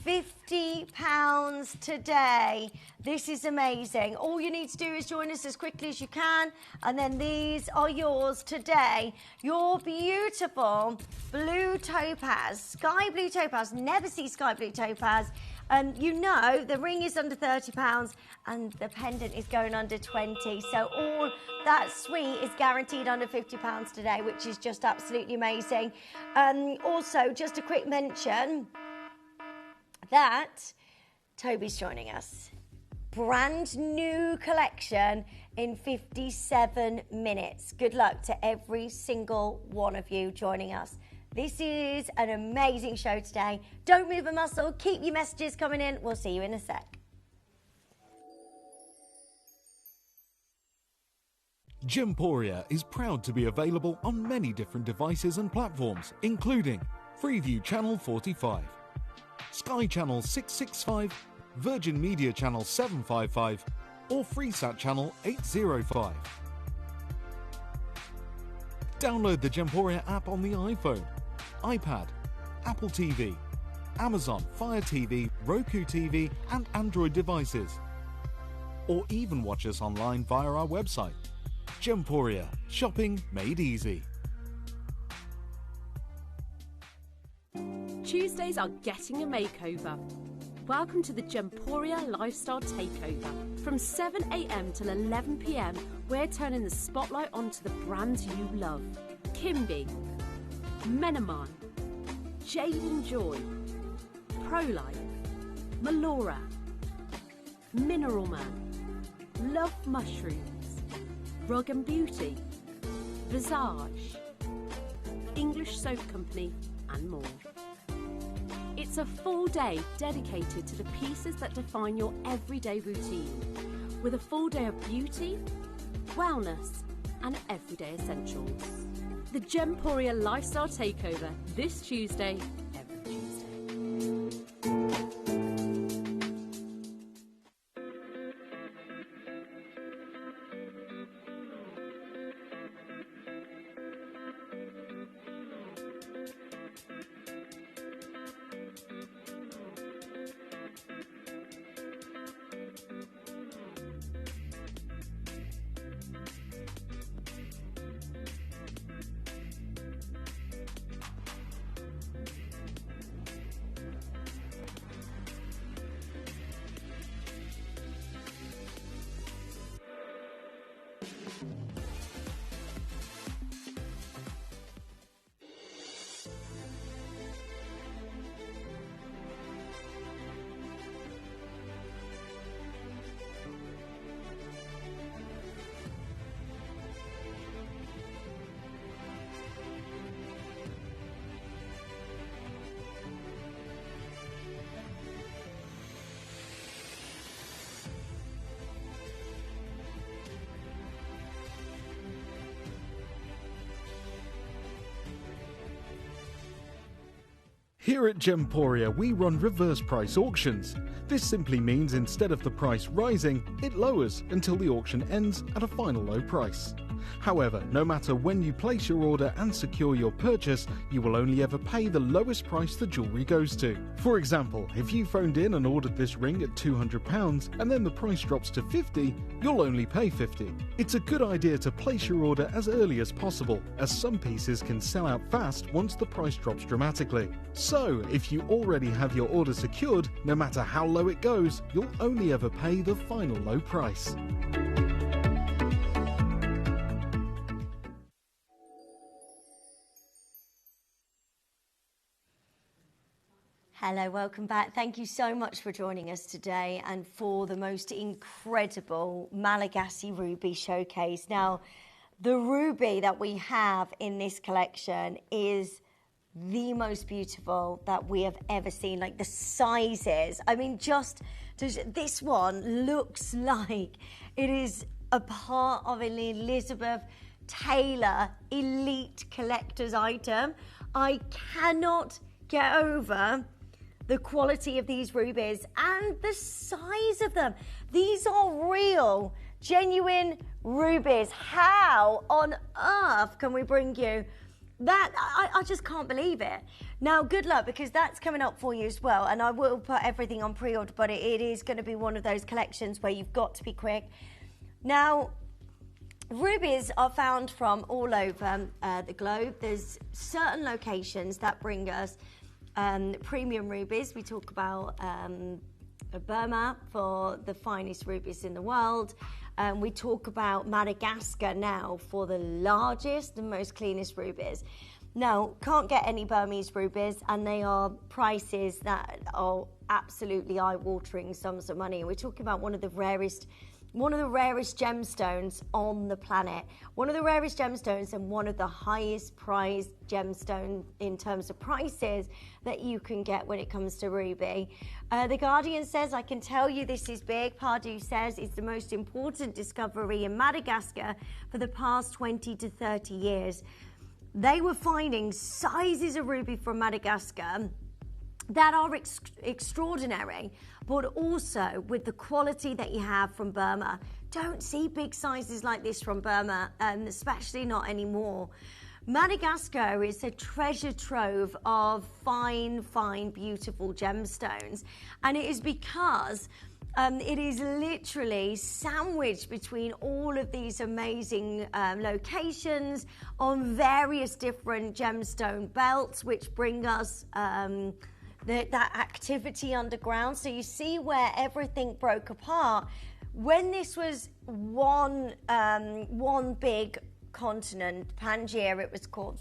£50 today. This is amazing. All you need to do is join us as quickly as you can, and then these are yours today. Your beautiful blue topaz, sky blue topaz. Never see sky blue topaz. You know the ring is under £30 and the pendant is going under 20. So all that suite is guaranteed under £50 today, which is just absolutely amazing. Also, just a quick mention that Toby's joining us. Brand new collection in 57 minutes. Good luck to every single one of you joining us. This is an amazing show today. Don't move a muscle. Keep your messages coming in. We'll see you in a sec. Gemporia is proud to be available on many different devices and platforms, including Freeview Channel 45, Sky Channel 665, Virgin Media Channel 755, or Freesat Channel 805. Download the Gemporia app on the iPhone, iPad, Apple TV, Amazon Fire TV, Roku TV, and Android devices. Or even watch us online via our website. Gemporia, shopping made easy. Tuesdays are getting a makeover. Welcome to the Gemporia Lifestyle Takeover. From 7 a.m. till 11 p.m, we're turning the spotlight onto the brands you love. Kimby, Menomine, Jade and Joy, ProLife, Melora, Mineral Man, Love Mushrooms, Rug and Beauty, Visage, English Soap Company, and more. It's a full day dedicated to the pieces that define your everyday routine, with a full day of beauty, wellness, and everyday essentials. The Gemporia Lifestyle Takeover, this Tuesday, every Tuesday. Here at Gemporia, we run reverse price auctions. This simply means instead of the price rising, it lowers until the auction ends at a final low price. However, no matter when you place your order and secure your purchase, you will only ever pay the lowest price the jewellery goes to. For example, if you phoned in and ordered this ring at £200 and then the price drops to £50, you'll only pay £50. It's a good idea to place your order as early as possible, as some pieces can sell out fast once the price drops dramatically. So, if you already have your order secured, no matter how low it goes, you'll only ever pay the final low price. Hello, welcome back. Thank you so much for joining us today and for the most incredible Malagasy ruby showcase. Now, the ruby that we have in this collection is the most beautiful that we have ever seen. Like the sizes, I mean, this one looks like it is a part of an Elizabeth Taylor elite collector's item. I cannot get over the quality of these rubies and the size of them. These are real, genuine rubies. How on earth can we bring you that? I just can't believe it. Now, good luck, because that's coming up for you as well. And I will put everything on pre-order, but it is going to be one of those collections where you've got to be quick. Now, rubies are found from all over the globe. There's certain locations that bring us premium rubies. We talk about Burma for the finest rubies in the world. We talk about Madagascar now for the largest and most cleanest rubies. Now, can't get any Burmese rubies, and they are prices that are absolutely eye-watering sums of money. We're talking about one of the rarest gemstones on the planet, one of the rarest gemstones and one of the highest prized gemstones in terms of prices that you can get when it comes to ruby. The Guardian says, I can tell you this is big. Pardue says it's the most important discovery in Madagascar for the past 20 to 30 years. They were finding sizes of ruby from Madagascar that are extraordinary, but also with the quality that you have from Burma. Don't see big sizes like this from Burma, and especially not anymore. Madagascar is a treasure trove of fine, beautiful gemstones, and it is because it is literally sandwiched between all of these amazing locations on various different gemstone belts, which bring us that activity underground. So you see where everything broke apart. When this was one big continent, Pangaea it was called,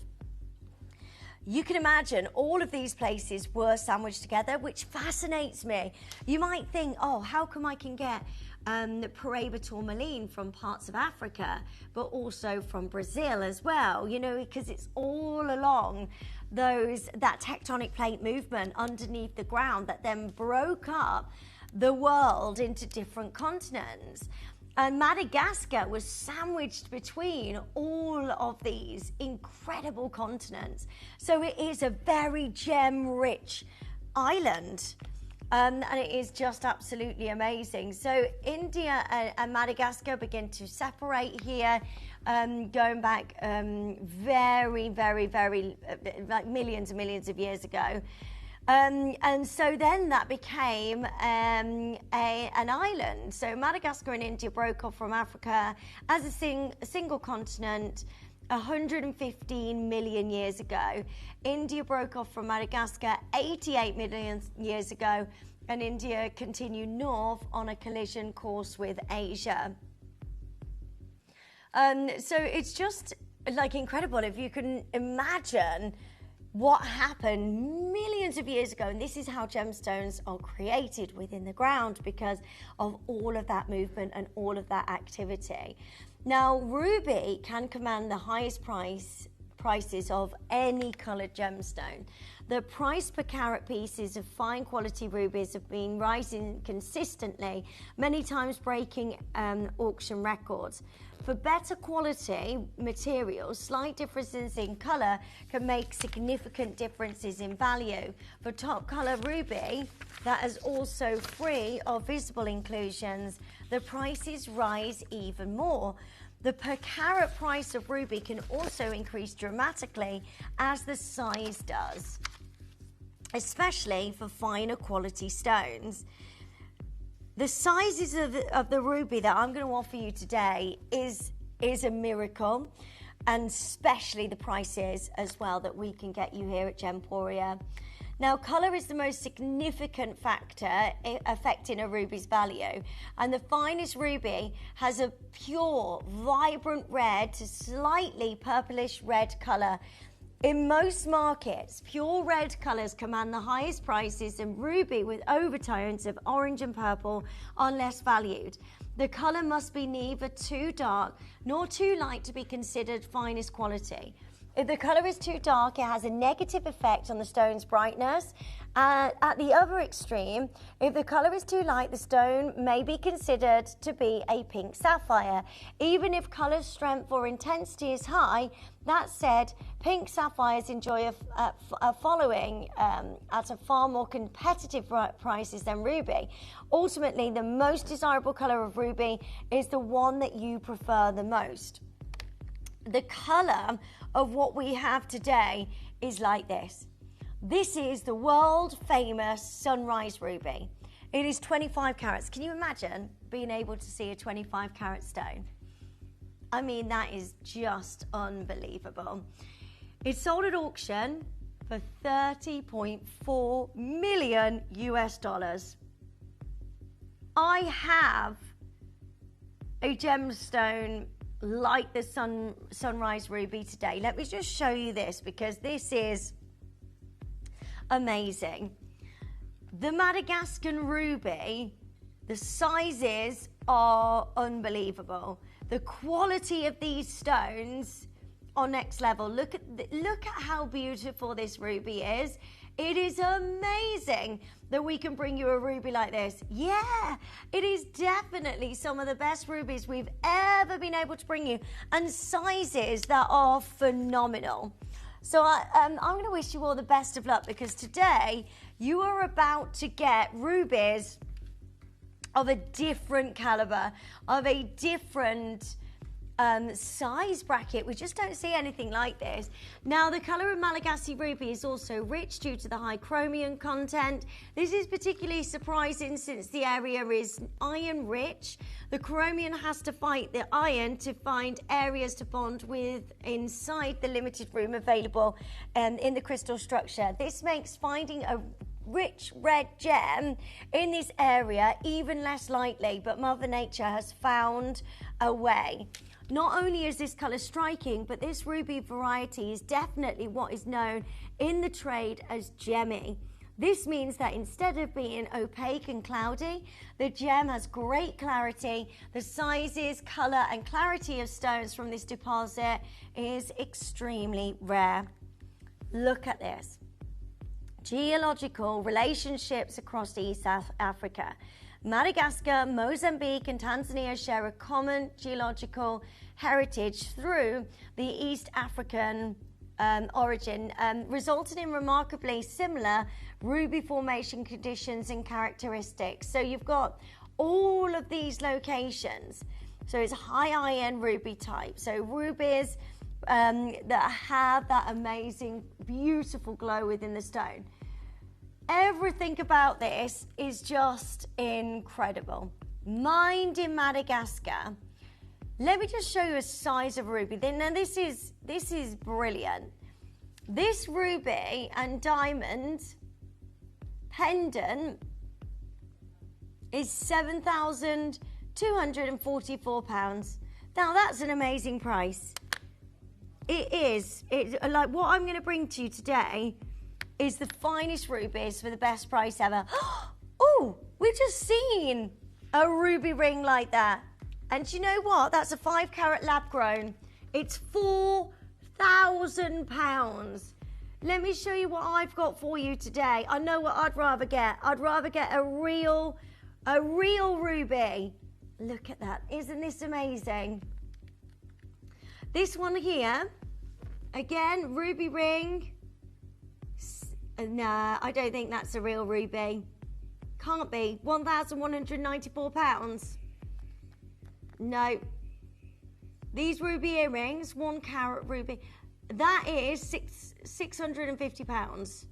you can imagine all of these places were sandwiched together, which fascinates me. You might think, oh, how come I can get Paraíba tourmaline from parts of Africa, but also from Brazil as well, you know, because it's all along that tectonic plate movement underneath the ground that then broke up the world into different continents. And Madagascar was sandwiched between all of these incredible continents. So it is a very gem-rich island. And it is just absolutely amazing. So India and Madagascar begin to separate here, going back very, like millions and millions of years ago. And so then that became an island. So Madagascar and India broke off from Africa as a single continent 115 million years ago. India broke off from Madagascar 88 million years ago, and India continued north on a collision course with Asia. So it's just like incredible if you can imagine what happened millions of years ago. And this is how gemstones are created within the ground because of all of that movement and all of that activity. Now, ruby can command the highest prices of any coloured gemstone. The price per carat pieces of fine quality rubies have been rising consistently, many times breaking auction records. For better quality materials, slight differences in colour can make significant differences in value. For top colour ruby that is also free of visible inclusions, the prices rise even more. The per carat price of ruby can also increase dramatically as the size does, especially for finer quality stones. The sizes of the ruby that I'm going to offer you today is a miracle, and especially the prices as well that we can get you here at Gemporia. Now, colour is the most significant factor affecting a ruby's value, and the finest ruby has a pure, vibrant red to slightly purplish red colour. In most markets, pure red colours command the highest prices, and ruby with overtones of orange and purple are less valued. The colour must be neither too dark nor too light to be considered finest quality. If the colour is too dark, it has a negative effect on the stone's brightness. At the other extreme, if the colour is too light, the stone may be considered to be a pink sapphire. Even if colour strength or intensity is high, that said, pink sapphires enjoy a following at a far more competitive prices than ruby. Ultimately, the most desirable colour of ruby is the one that you prefer the most. The colour of what we have today is like this. This is the world famous sunrise ruby. It is 25 carats. Can you imagine being able to see a 25 carat stone? I mean, that is just unbelievable. It's sold at auction for $30.4 million US. I have a gemstone like the sunrise ruby today. Let me just show you this because this is amazing. The Madagascar ruby, the sizes are unbelievable. The quality of these stones are next level. Look at how beautiful this ruby is. It is amazing that we can bring you a ruby like this. Yeah, it is definitely some of the best rubies we've ever been able to bring you, and sizes that are phenomenal. So I'm going to wish you all the best of luck, because today you are about to get rubies of a different caliber, of a different size bracket. We just don't see anything like this. Now, the colour of Malagasy ruby is also rich due to the high chromium content. This is particularly surprising since the area is iron rich. The chromium has to fight the iron to find areas to bond with inside the limited room available in the crystal structure. This makes finding a rich red gem in this area even less likely, but Mother Nature has found a way. Not only is this colour striking, but this ruby variety is definitely what is known in the trade as gemmy. This means that instead of being opaque and cloudy, the gem has great clarity. The sizes, colour and clarity of stones from this deposit is extremely rare. Look at this. Geological relationships across East Africa. Madagascar, Mozambique and Tanzania share a common geological heritage through the East African origin, resulting in remarkably similar ruby formation conditions and characteristics. So you've got all of these locations. So it's high iron ruby type. So rubies that have that amazing, beautiful glow within the stone. Everything about this is just incredible. Mined in Madagascar. Let me just show you a size of ruby. Now this is brilliant. This ruby and diamond pendant is £7,244. Now that's an amazing price. It is. It's like what I'm going to bring to you today is the finest rubies for the best price ever. Oh, we've just seen a ruby ring like that. And do you know what? That's a 5 carat lab grown. It's £4,000. Let me show you what I've got for you today. I know what I'd rather get. I'd rather get a real ruby. Look at that. Isn't this amazing? This one here, again, ruby ring. Nah, I don't think that's a real ruby. Can't be. £1,194. No. These ruby earrings, 1 carat ruby, that is £650.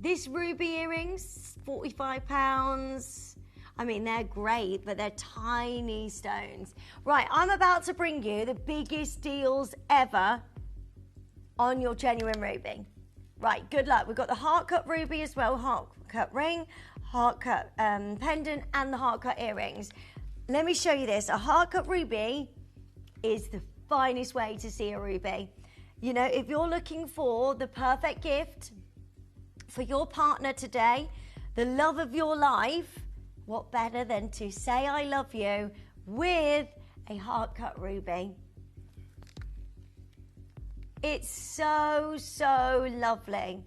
This ruby earrings, £45. I mean, they're great, but they're tiny stones. Right, I'm about to bring you the biggest deals ever on your genuine ruby. Right, good luck. We've got the heart cut ruby as well, heart cut ring, heart cut pendant, and the heart cut earrings. Let me show you this. A heart cut ruby is the finest way to see a ruby. You know, if you're looking for the perfect gift for your partner today, the love of your life, what better than to say I love you with a heart cut ruby? It's so, so lovely.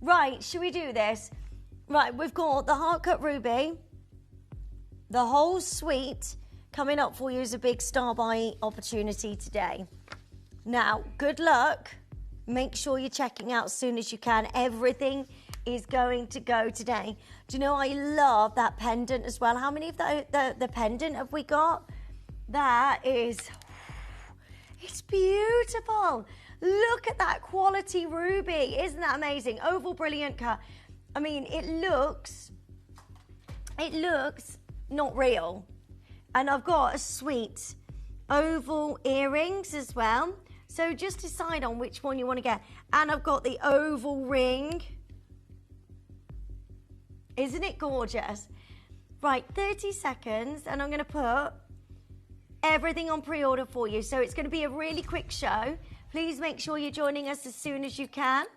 Right, should we do this? Right, we've got the heart cut ruby, the whole suite coming up for you as a big star buy opportunity today. Now, good luck. Make sure you're checking out as soon as you can. Everything is going to go today. Do you know, I love that pendant as well. How many of the pendant have we got? That is, it's beautiful. Look at that quality ruby. Isn't that amazing? Oval brilliant cut. I mean, it looks not real. And I've got a sweet oval earrings as well. So just decide on which one you want to get. And I've got the oval ring. Isn't it gorgeous? Right, 30 seconds, and I'm going to put everything on pre-order for you. So it's going to be a really quick show. Please make sure you're joining us as soon as you can.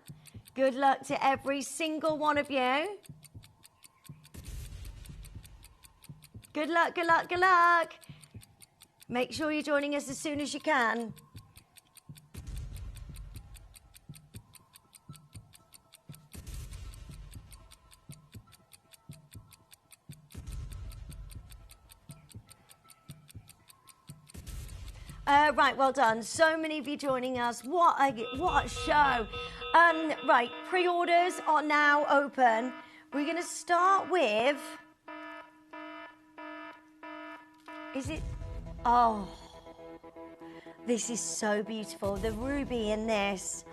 Good luck to every single one of you. Good luck, good luck, good luck. Make sure you're joining us as soon as you can. Right, well done. So many of you joining us. What a show. Right, pre-orders are now open. We're going to start with... Is it... Oh, this is so beautiful. The ruby in this,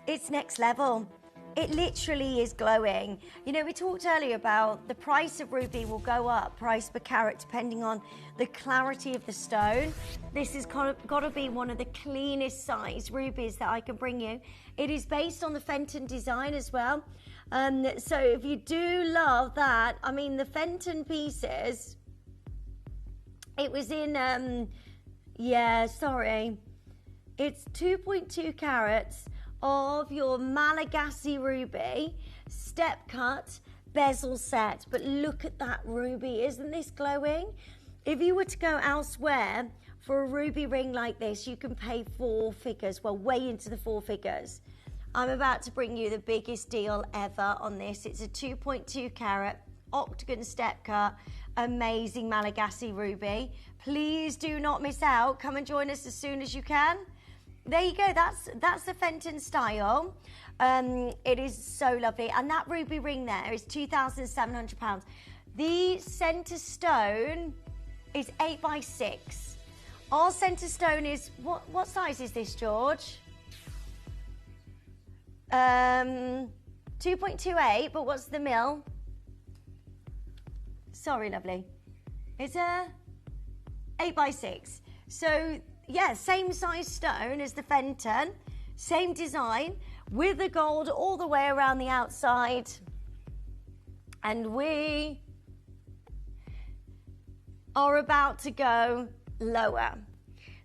it's next level. It literally is glowing. You know, we talked earlier about the price of ruby will go up, price per carat, depending on the clarity of the stone. This has got to be one of the cleanest size rubies that I can bring you. It is based on the Fenton design as well. So if you do love that, I mean, the Fenton pieces, it was in, it's 2.2 carats of your Malagasy ruby, step cut, bezel set. But look at that ruby, isn't this glowing? If you were to go elsewhere for a ruby ring like this, you can pay 4 figures, well, way into the 4 figures. I'm about to bring you the biggest deal ever on this. It's a 2.2 carat, octagon step cut, amazing Malagasy ruby. Please do not miss out. Come and join us as soon as you can. There you go, that's the Fenton style. It is so lovely. And that ruby ring there is £2,700. The centre stone is 8 by 6. Our centre stone is, what size is this, George? 2.28, but what's the mil? Sorry, lovely. It's a 8 by 6. So, yeah, same size stone as the Fenton, same design, with the gold all the way around the outside. And we are about to go lower.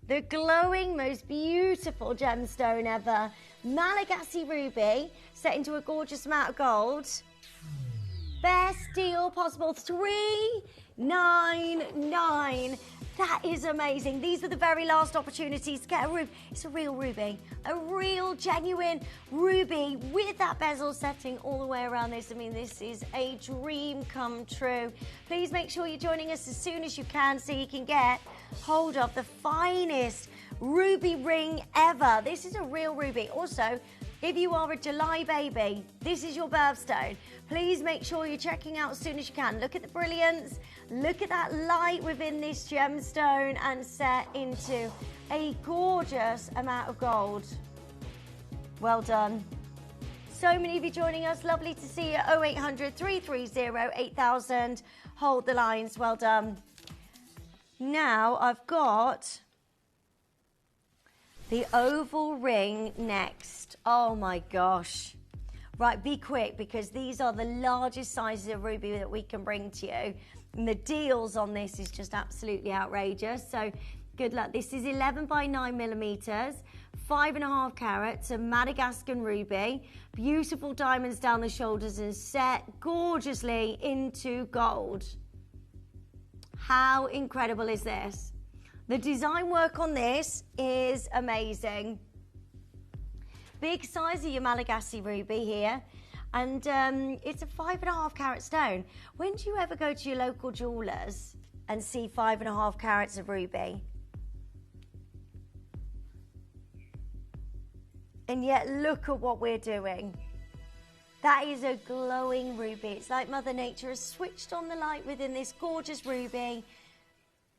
The glowing, most beautiful gemstone ever, Malagasy ruby, set into a gorgeous amount of gold. Best deal possible, $399. That is amazing. These are the very last opportunities to get a ruby. It's a real ruby, a real genuine ruby with that bezel setting all the way around this. I mean, this is a dream come true. Please make sure you're joining us as soon as you can so you can get hold of the finest ruby ring ever. This is a real ruby. Also, if you are a July baby, this is your birthstone. Please make sure you're checking out as soon as you can. Look at the brilliance. Look at that light within this gemstone and set into a gorgeous amount of gold. Well done. So many of you joining us. Lovely to see you. 0800 330 8000. Hold the lines. Well done. Now I've got the oval ring next. Oh my gosh. Right, be quick because these are the largest sizes of ruby that we can bring to you. And the deals on this is just absolutely outrageous. So good luck. This is 11 by 9 millimeters, 5.5 carats, a Madagascan ruby, beautiful diamonds down the shoulders and set gorgeously into gold. How incredible is this? The design work on this is amazing. Big size of your Malagasy ruby here. And it's a 5.5 carat stone. When do you ever go to your local jewellers and see 5.5 carats of ruby? And yet look at what we're doing. That is a glowing ruby. It's like Mother Nature has switched on the light within this gorgeous ruby.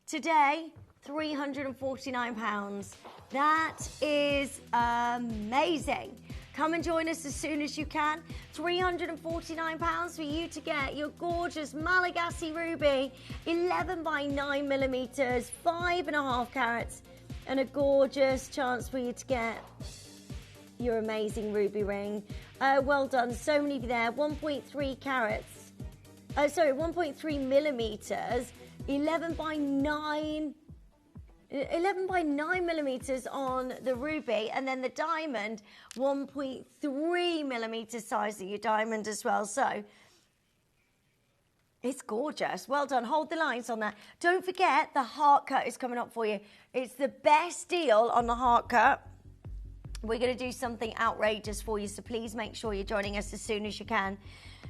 Today, £349. That is amazing. Come and join us as soon as you can. £349 for you to get your gorgeous Malagasy ruby, 11 by 9 millimeters, 5.5 carats, and a gorgeous chance for you to get your amazing ruby ring. Well done, so many of you there. 1.3 carats. 1.3 millimeters, 11 by 9 millimeters on the ruby, and then the diamond 1.3 millimeter size of your diamond as well. So it's gorgeous. Well done. Hold the lines on that. Don't forget the heart cut is coming up for you. It's the best deal on the heart cut. We're going to do something outrageous for you, so please make sure you're joining us as soon as you can.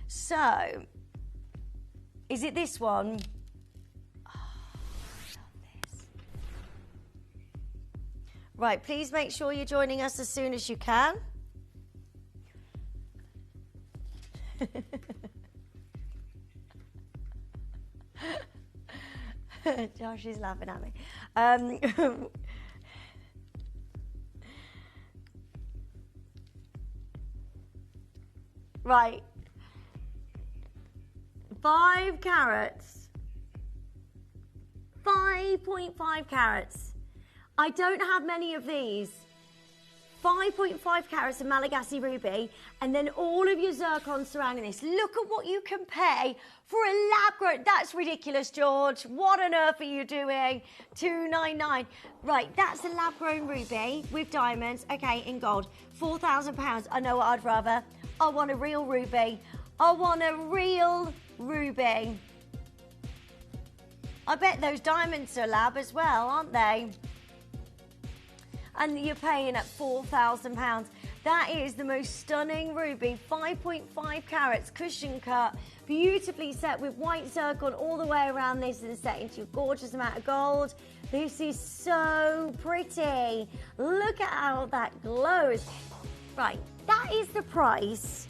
So is it this one? Right, please make sure you're joining us as soon as you can. Josh is laughing at me. Right. 5 carats. 5.5 carats. I don't have many of these. 5.5 carats of Malagasy ruby, and then all of your zircon surrounding this. Look at what you can pay for a lab-grown. That's ridiculous, George. What on earth are you doing? $299. Right, that's a lab-grown ruby with diamonds. Okay, in gold. £4,000. I know what I'd rather. I want a real ruby. I want a real ruby. I bet those diamonds are lab as well, aren't they? And you're paying at £4,000. That is the most stunning ruby, 5.5 carats, cushion cut, beautifully set with white zircon all the way around this and set into a gorgeous amount of gold. This is so pretty. Look at how that glows. Right, that is the price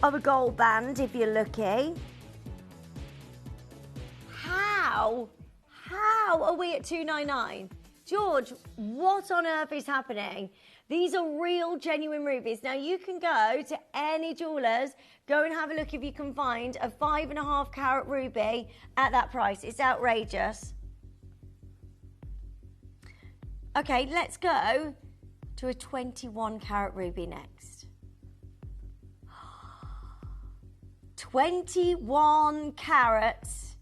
of a gold band if you're lucky. How are we at $299? George, what on earth is happening? These are real, genuine rubies. Now, you can go to any jewellers, go and have a look if you can find a 5.5 carat ruby at that price. It's outrageous. Okay, let's go to a 21 carat ruby next. 21 carats.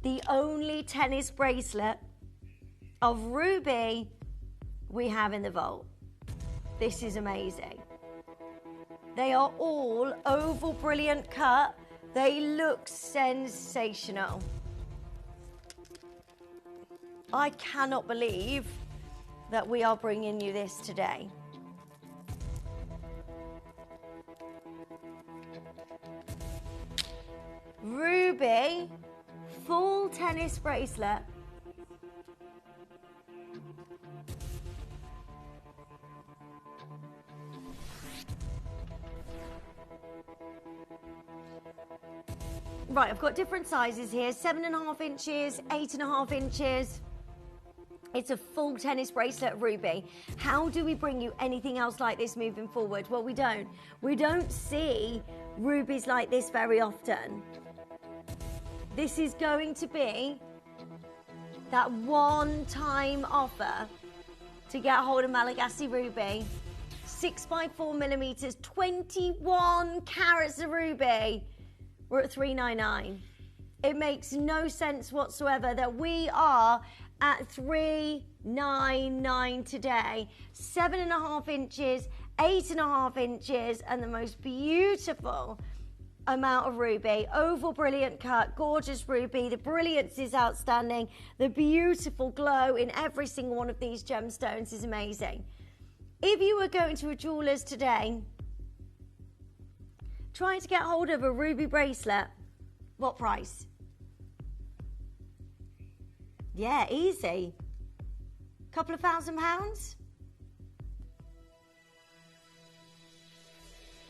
The only tennis bracelet of ruby we have in the vault. This is amazing. They are all oval brilliant cut. They look sensational. I cannot believe that we are bringing you this today. Ruby full tennis bracelet. Right, I've got different sizes here, 7.5 inches, 8.5 inches. It's a full tennis bracelet ruby. How do we bring you anything else like this moving forward? Well, we don't. We don't see rubies like this very often. This is going to be that one-time offer to get a hold of Malagasy ruby. 6 by 4 millimeters, 21 carats of ruby. We're at $399. It makes no sense whatsoever that we are at $399 today. 7.5 inches, 8.5 inches, and the most beautiful amount of ruby. Oval brilliant cut, gorgeous ruby. The brilliance is outstanding. The beautiful glow in every single one of these gemstones is amazing. If you were going to a jeweller's today, trying to get hold of a ruby bracelet, what price? Yeah, easy. Couple of £1,000?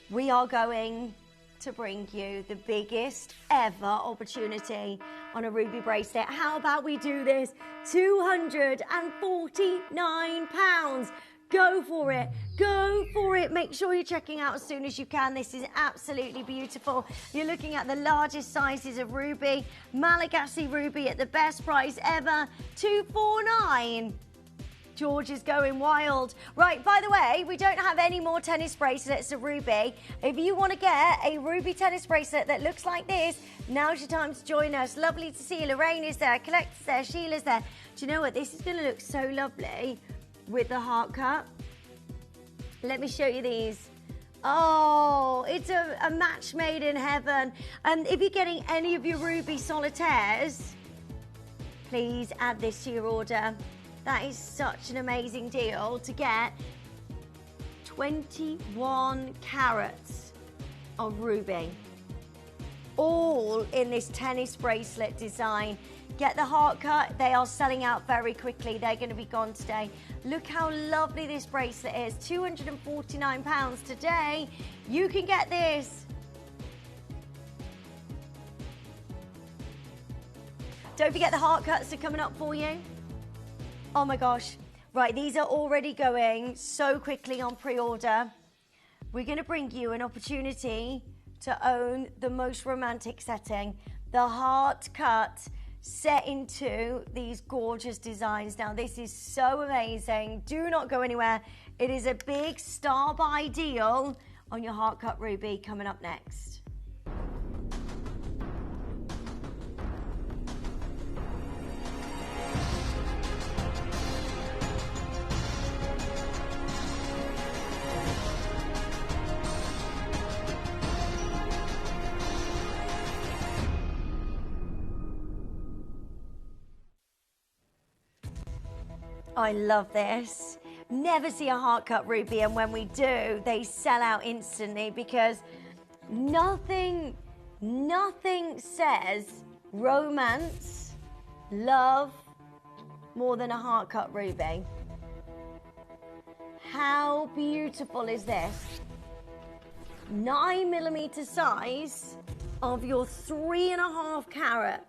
We are going to bring you the biggest ever opportunity on a ruby bracelet. How about we do this? £249. Go for it. Go for it. Make sure you're checking out as soon as you can. This is absolutely beautiful. You're looking at the largest sizes of ruby. Malagasy ruby at the best price ever. $249. George is going wild. Right, by the way, we don't have any more tennis bracelets of ruby. If you want to get a ruby tennis bracelet that looks like this, now's your time to join us. Lovely to see you. Lorraine is there, Colette's there, Sheila's there. Do you know what? This is going to look so lovely with the heart cut. Let me show you these. Oh, it's a match made in heaven. And if you're getting any of your ruby solitaires, please add this to your order. That is such an amazing deal to get 21 carats of ruby, all in this tennis bracelet design. Get the heart cut. They are selling out very quickly. They're going to be gone today. Look how lovely this bracelet is. £249 today. You can get this. Don't forget the heart cuts are coming up for you. Oh my gosh. Right, these are already going so quickly on pre-order. We're going to bring you an opportunity to own the most romantic setting. The heart cut set into these gorgeous designs. Now, this is so amazing. Do not go anywhere. It is a big star buy deal on your heart cut ruby coming up next. I love this. Never see a heart cut ruby, and when we do, they sell out instantly because nothing says romance, love more than a heart cut ruby. How beautiful is this? 9mm size of your 3.5 carat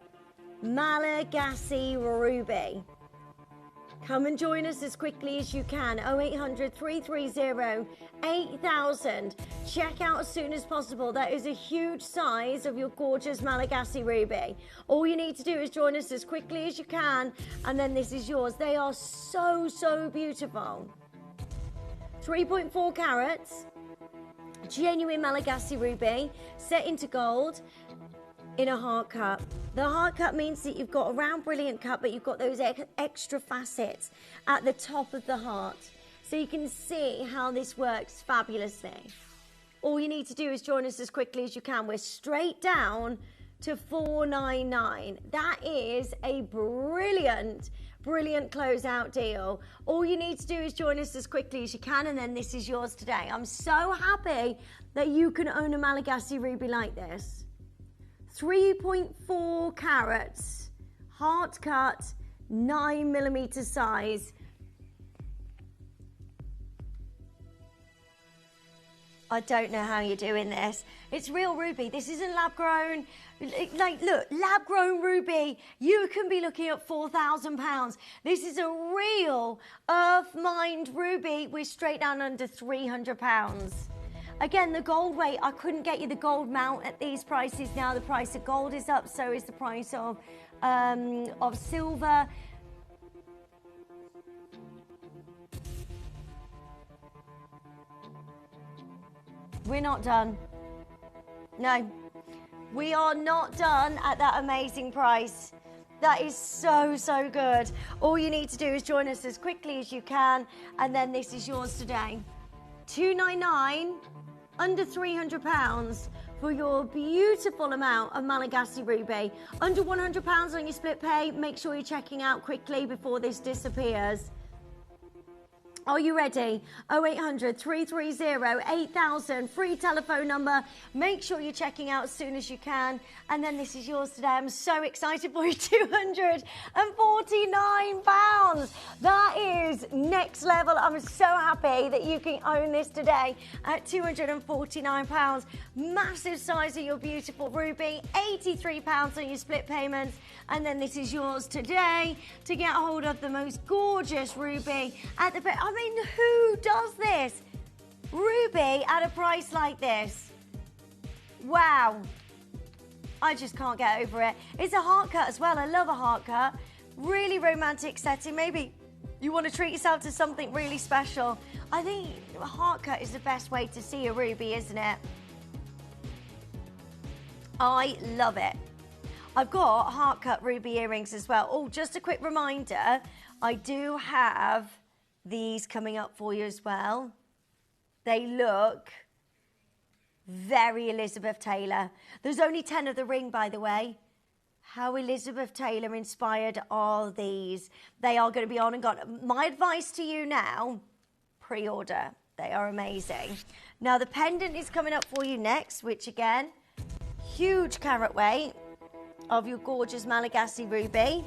Malagasy ruby. Come and join us as quickly as you can. 0800 330 8000. Check out as soon as possible. That is a huge size of your gorgeous Malagasy ruby. All you need to do is join us as quickly as you can, and then this is yours. They are so, so beautiful. 3.4 carats, genuine Malagasy ruby, set into gold in a heart cut. The heart cut means that you've got a round brilliant cut, but you've got those extra facets at the top of the heart. So you can see how this works fabulously. All you need to do is join us as quickly as you can. We're straight down to $499. That is a brilliant, brilliant closeout deal. All you need to do is join us as quickly as you can, and then this is yours today. I'm so happy that you can own a Malagasy ruby like this. 3.4 carats, heart cut, 9mm size. I don't know how you're doing this. It's real ruby. This isn't lab grown. Like, look, lab grown ruby, you can be looking at £4,000. This is a real earth mined ruby. We're straight down under £300. Again, the gold weight, I couldn't get you the gold mount at these prices. Now the price of gold is up, so is the price of silver. We're not done. No, we are not done at that amazing price. That is so, so good. All you need to do is join us as quickly as you can, and then this is yours today. $299, under £300 for your beautiful amount of Malagasy ruby. Under £100 on your split pay. Make sure you're checking out quickly before this disappears. Are you ready? 0800 330 8000, free telephone number. Make sure you're checking out as soon as you can. And then this is yours today. I'm so excited for you. £249. That is next level. I'm so happy that you can own this today at £249. Massive size of your beautiful ruby. £83 on your split payments. And then this is yours today to get hold of the most gorgeous ruby at the... I mean, who does this? Ruby at a price like this. Wow. I just can't get over it. It's a heart cut as well. I love a heart cut. Really romantic setting. Maybe you want to treat yourself to something really special. I think a heart cut is the best way to see a ruby, isn't it? I love it. I've got heart cut ruby earrings as well. Oh, just a quick reminder, I do have these coming up for you as well. They look very Elizabeth Taylor. There's only 10 of the ring, by the way. How Elizabeth Taylor inspired are these? They are going to be on and gone. My advice to you now, pre-order. They are amazing. Now, the pendant is coming up for you next, which again, huge carat weight of your gorgeous Malagasy ruby.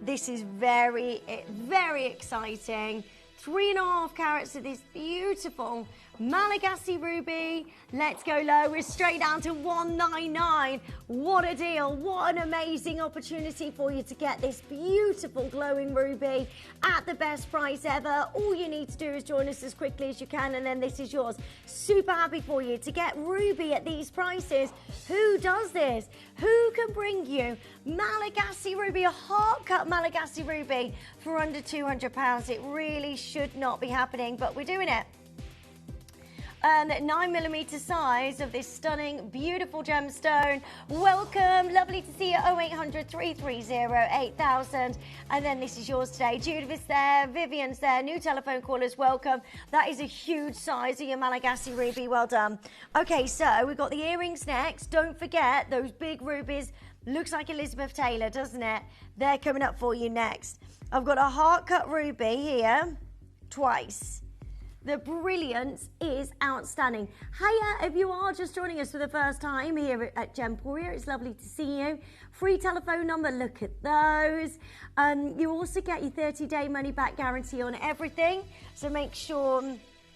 This is very, very exciting. 3.5 carats of this beautiful Malagasy ruby. Let's go low. We're straight down to 199. What a deal. What an amazing opportunity for you to get this beautiful glowing ruby at the best price ever. All you need to do is join us as quickly as you can, and then this is yours. Super happy for you to get ruby at these prices. Who does this? Who can bring you Malagasy ruby, a heart cut Malagasy ruby for under £200? It really should not be happening, but we're doing it. 9mm size of this stunning, beautiful gemstone. Welcome, lovely to see you. 0800 330 8000. And then this is yours today. Judith is there, Vivian's there, new telephone callers, welcome. That is a huge size of your Malagasy ruby, well done. Okay, so we've got the earrings next. Don't forget those big rubies. Looks like Elizabeth Taylor, doesn't it? They're coming up for you next. I've got a heart cut ruby here, twice. The brilliance is outstanding. Hiya, if you are just joining us for the first time here at Gemporia, it's lovely to see you. Free telephone number, look at those. You also get your 30-day money-back guarantee on everything, so make sure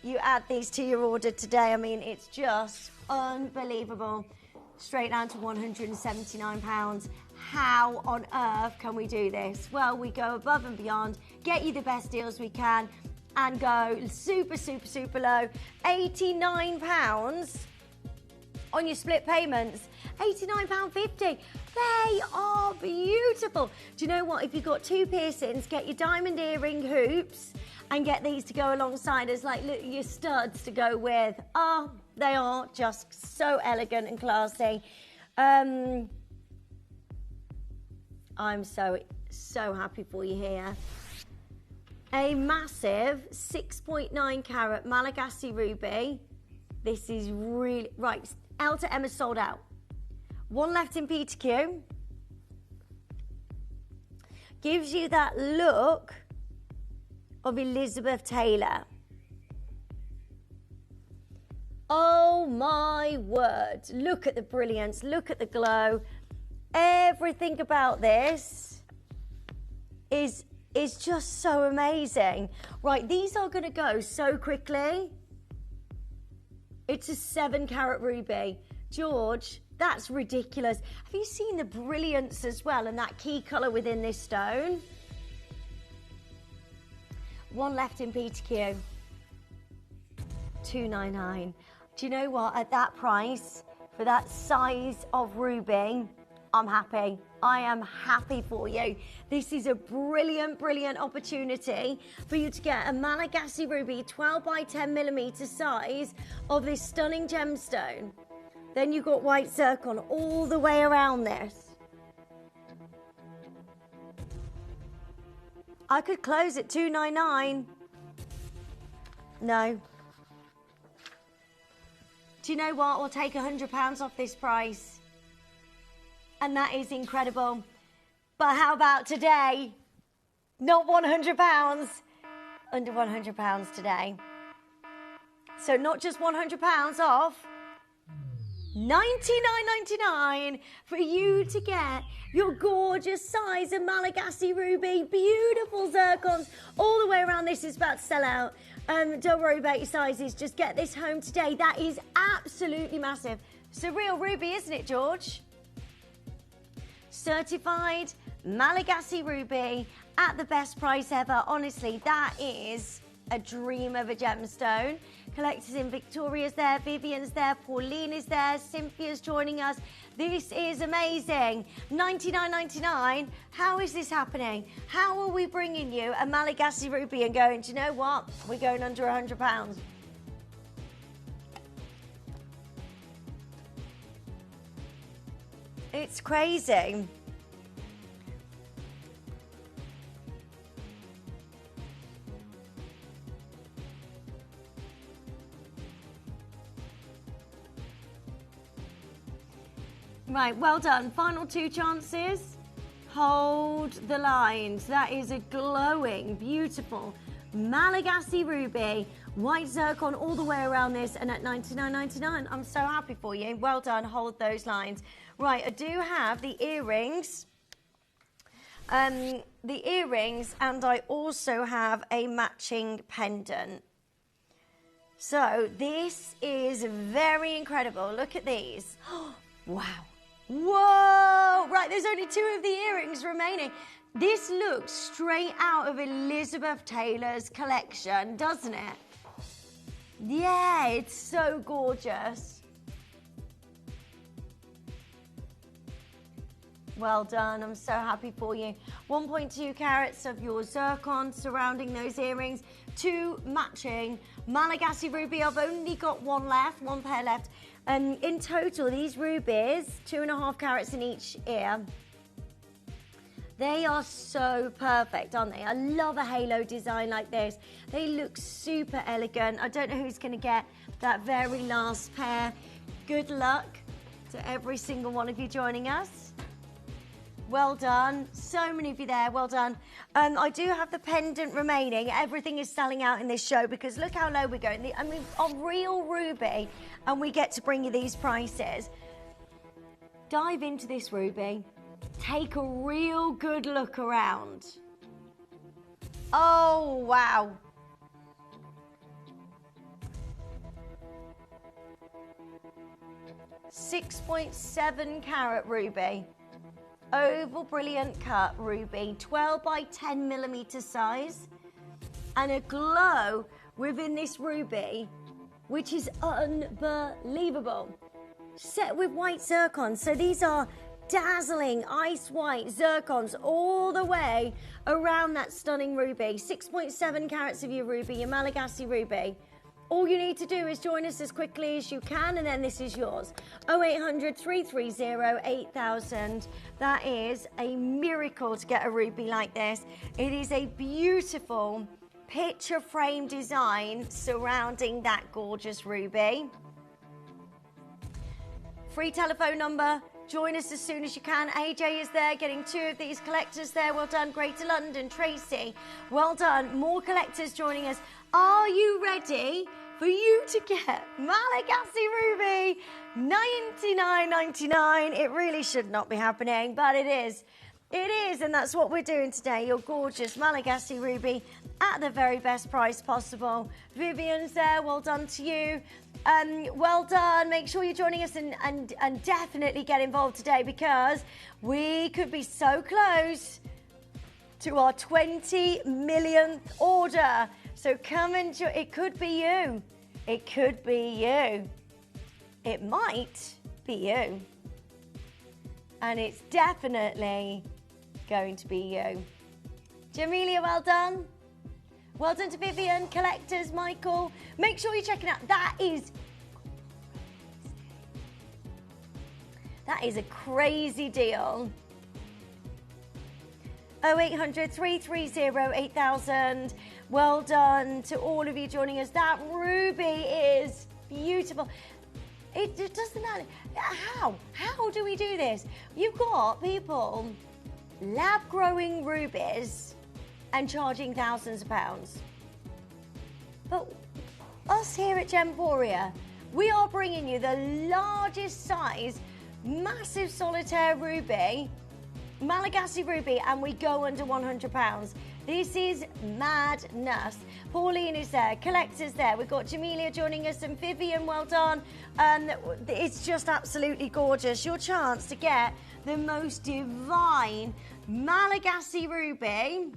you add these to your order today. I mean, it's just unbelievable. Straight down to £179. How on earth can we do this? Well, we go above and beyond, get you the best deals we can, and go super, super, super low. £89 on your split payments. £89.50. They are beautiful. Do you know what? If you've got 2 piercings, get your diamond earring hoops and get these to go alongside as like your studs to go with. Oh, they are just so elegant and classy. I'm so happy for you here. A massive 6.9 carat Malagasy ruby. This is really, right, L to M is sold out. 1 left in P to Q. Gives you that look of Elizabeth Taylor. Oh my word, look at the brilliance, look at the glow. Everything about this is just so amazing. Right, these are going to go so quickly. It's a 7 carat ruby. George, that's ridiculous. Have you seen the brilliance as well and that key colour within this stone? 1 left in P to Q. $299. Do you know what? At that price, for that size of ruby, I'm happy. I am happy for you. This is a brilliant, brilliant opportunity for you to get a Malagasy ruby 12 by 10mm size of this stunning gemstone. Then you've got white zircon all the way around this. I could close at $299. No. Do you know what? I'll take £100 off this price. And that is incredible. But how about today? Not £100. under £100 today. So not just £100 off, $99.99 for you to get your gorgeous size of Malagasy ruby, beautiful zircons all the way around. This is about to sell out. Don't worry about your sizes, just get this home today. That is absolutely massive. It's a real ruby, isn't it, George? Certified Malagasy ruby at the best price ever. Honestly, that is a dream of a gemstone. Collectors in Victoria's there, Vivian's there, Pauline is there, Cynthia's joining us. This is amazing. $99.99. How is this happening? How are we bringing you a Malagasy ruby and going, do you know what? We're going under £100. It's crazy. Right, well done. Final 2 chances. Hold the lines. That is a glowing, beautiful Malagasy ruby. White zircon all the way around this, and at $99.99. I'm so happy for you. Well done. Hold those lines. Right, I do have the earrings. And I also have a matching pendant. So this is very incredible. Look at these. Wow. Whoa! Right, there's only 2 of the earrings remaining. This looks straight out of Elizabeth Taylor's collection, doesn't it? Yeah, it's so gorgeous. Well done, I'm so happy for you. 1.2 carats of your zircon surrounding those earrings. 2 matching Malagasy ruby. I've only got one pair left. In total, these rubies, 2.5 carats in each ear. They are so perfect, aren't they? I love a halo design like this. They look super elegant. I don't know who's going to get that very last pair. Good luck to every single one of you joining us. Well done. So many of you there. Well done. I do have the pendant remaining. Everything is selling out in this show because look how low we're going. I mean, a real ruby, and we get to bring you these prices. Dive into this ruby. Take a real good look around. Oh, wow. .7 carat ruby. Oval brilliant cut ruby, 12 by 10 millimeter size, and a glow within this ruby, which is unbelievable. Set with white zircon, so these are dazzling ice white zircons all the way around that stunning ruby. 6.7 carats of your ruby, your Malagasy ruby. All you need to do is join us as quickly as you can, and then this is yours. 0800 330 8000. That is a miracle to get a ruby like this. It is a beautiful picture frame design surrounding that gorgeous ruby. Free telephone number. Join us as soon as you can. AJ is there, getting 2 of these collectors there. Well done. Greater London, Tracy. Well done. More collectors joining us. Are you ready for you to get Malagasy ruby? $99.99. It really should not be happening, but it is. It is, and that's what we're doing today. Your gorgeous Malagasy ruby at the very best price possible. Vivian's there. Well done to you. Well done. Make sure you're joining us and definitely get involved today because we could be so close to our 20 millionth order. So come and join. It could be you. It could be you. It might be you. And it's definitely going to be you. Jamelia, well done. Well done to Vivian, collectors, Michael. Make sure you're checking out. That is a crazy deal. 0800 330 8000. Well done to all of you joining us. That ruby is beautiful. It doesn't matter. How do we do this? You've got people lab growing rubies and charging thousands of pounds. But us here at Gemporia, we are bringing you the largest size, massive solitaire ruby, Malagasy ruby, and we go under £100. This is madness. Pauline is there, Collector's there, we've got Jamelia joining us, and Vivian, well done. It's just absolutely gorgeous. Your chance to get the most divine Malagasy ruby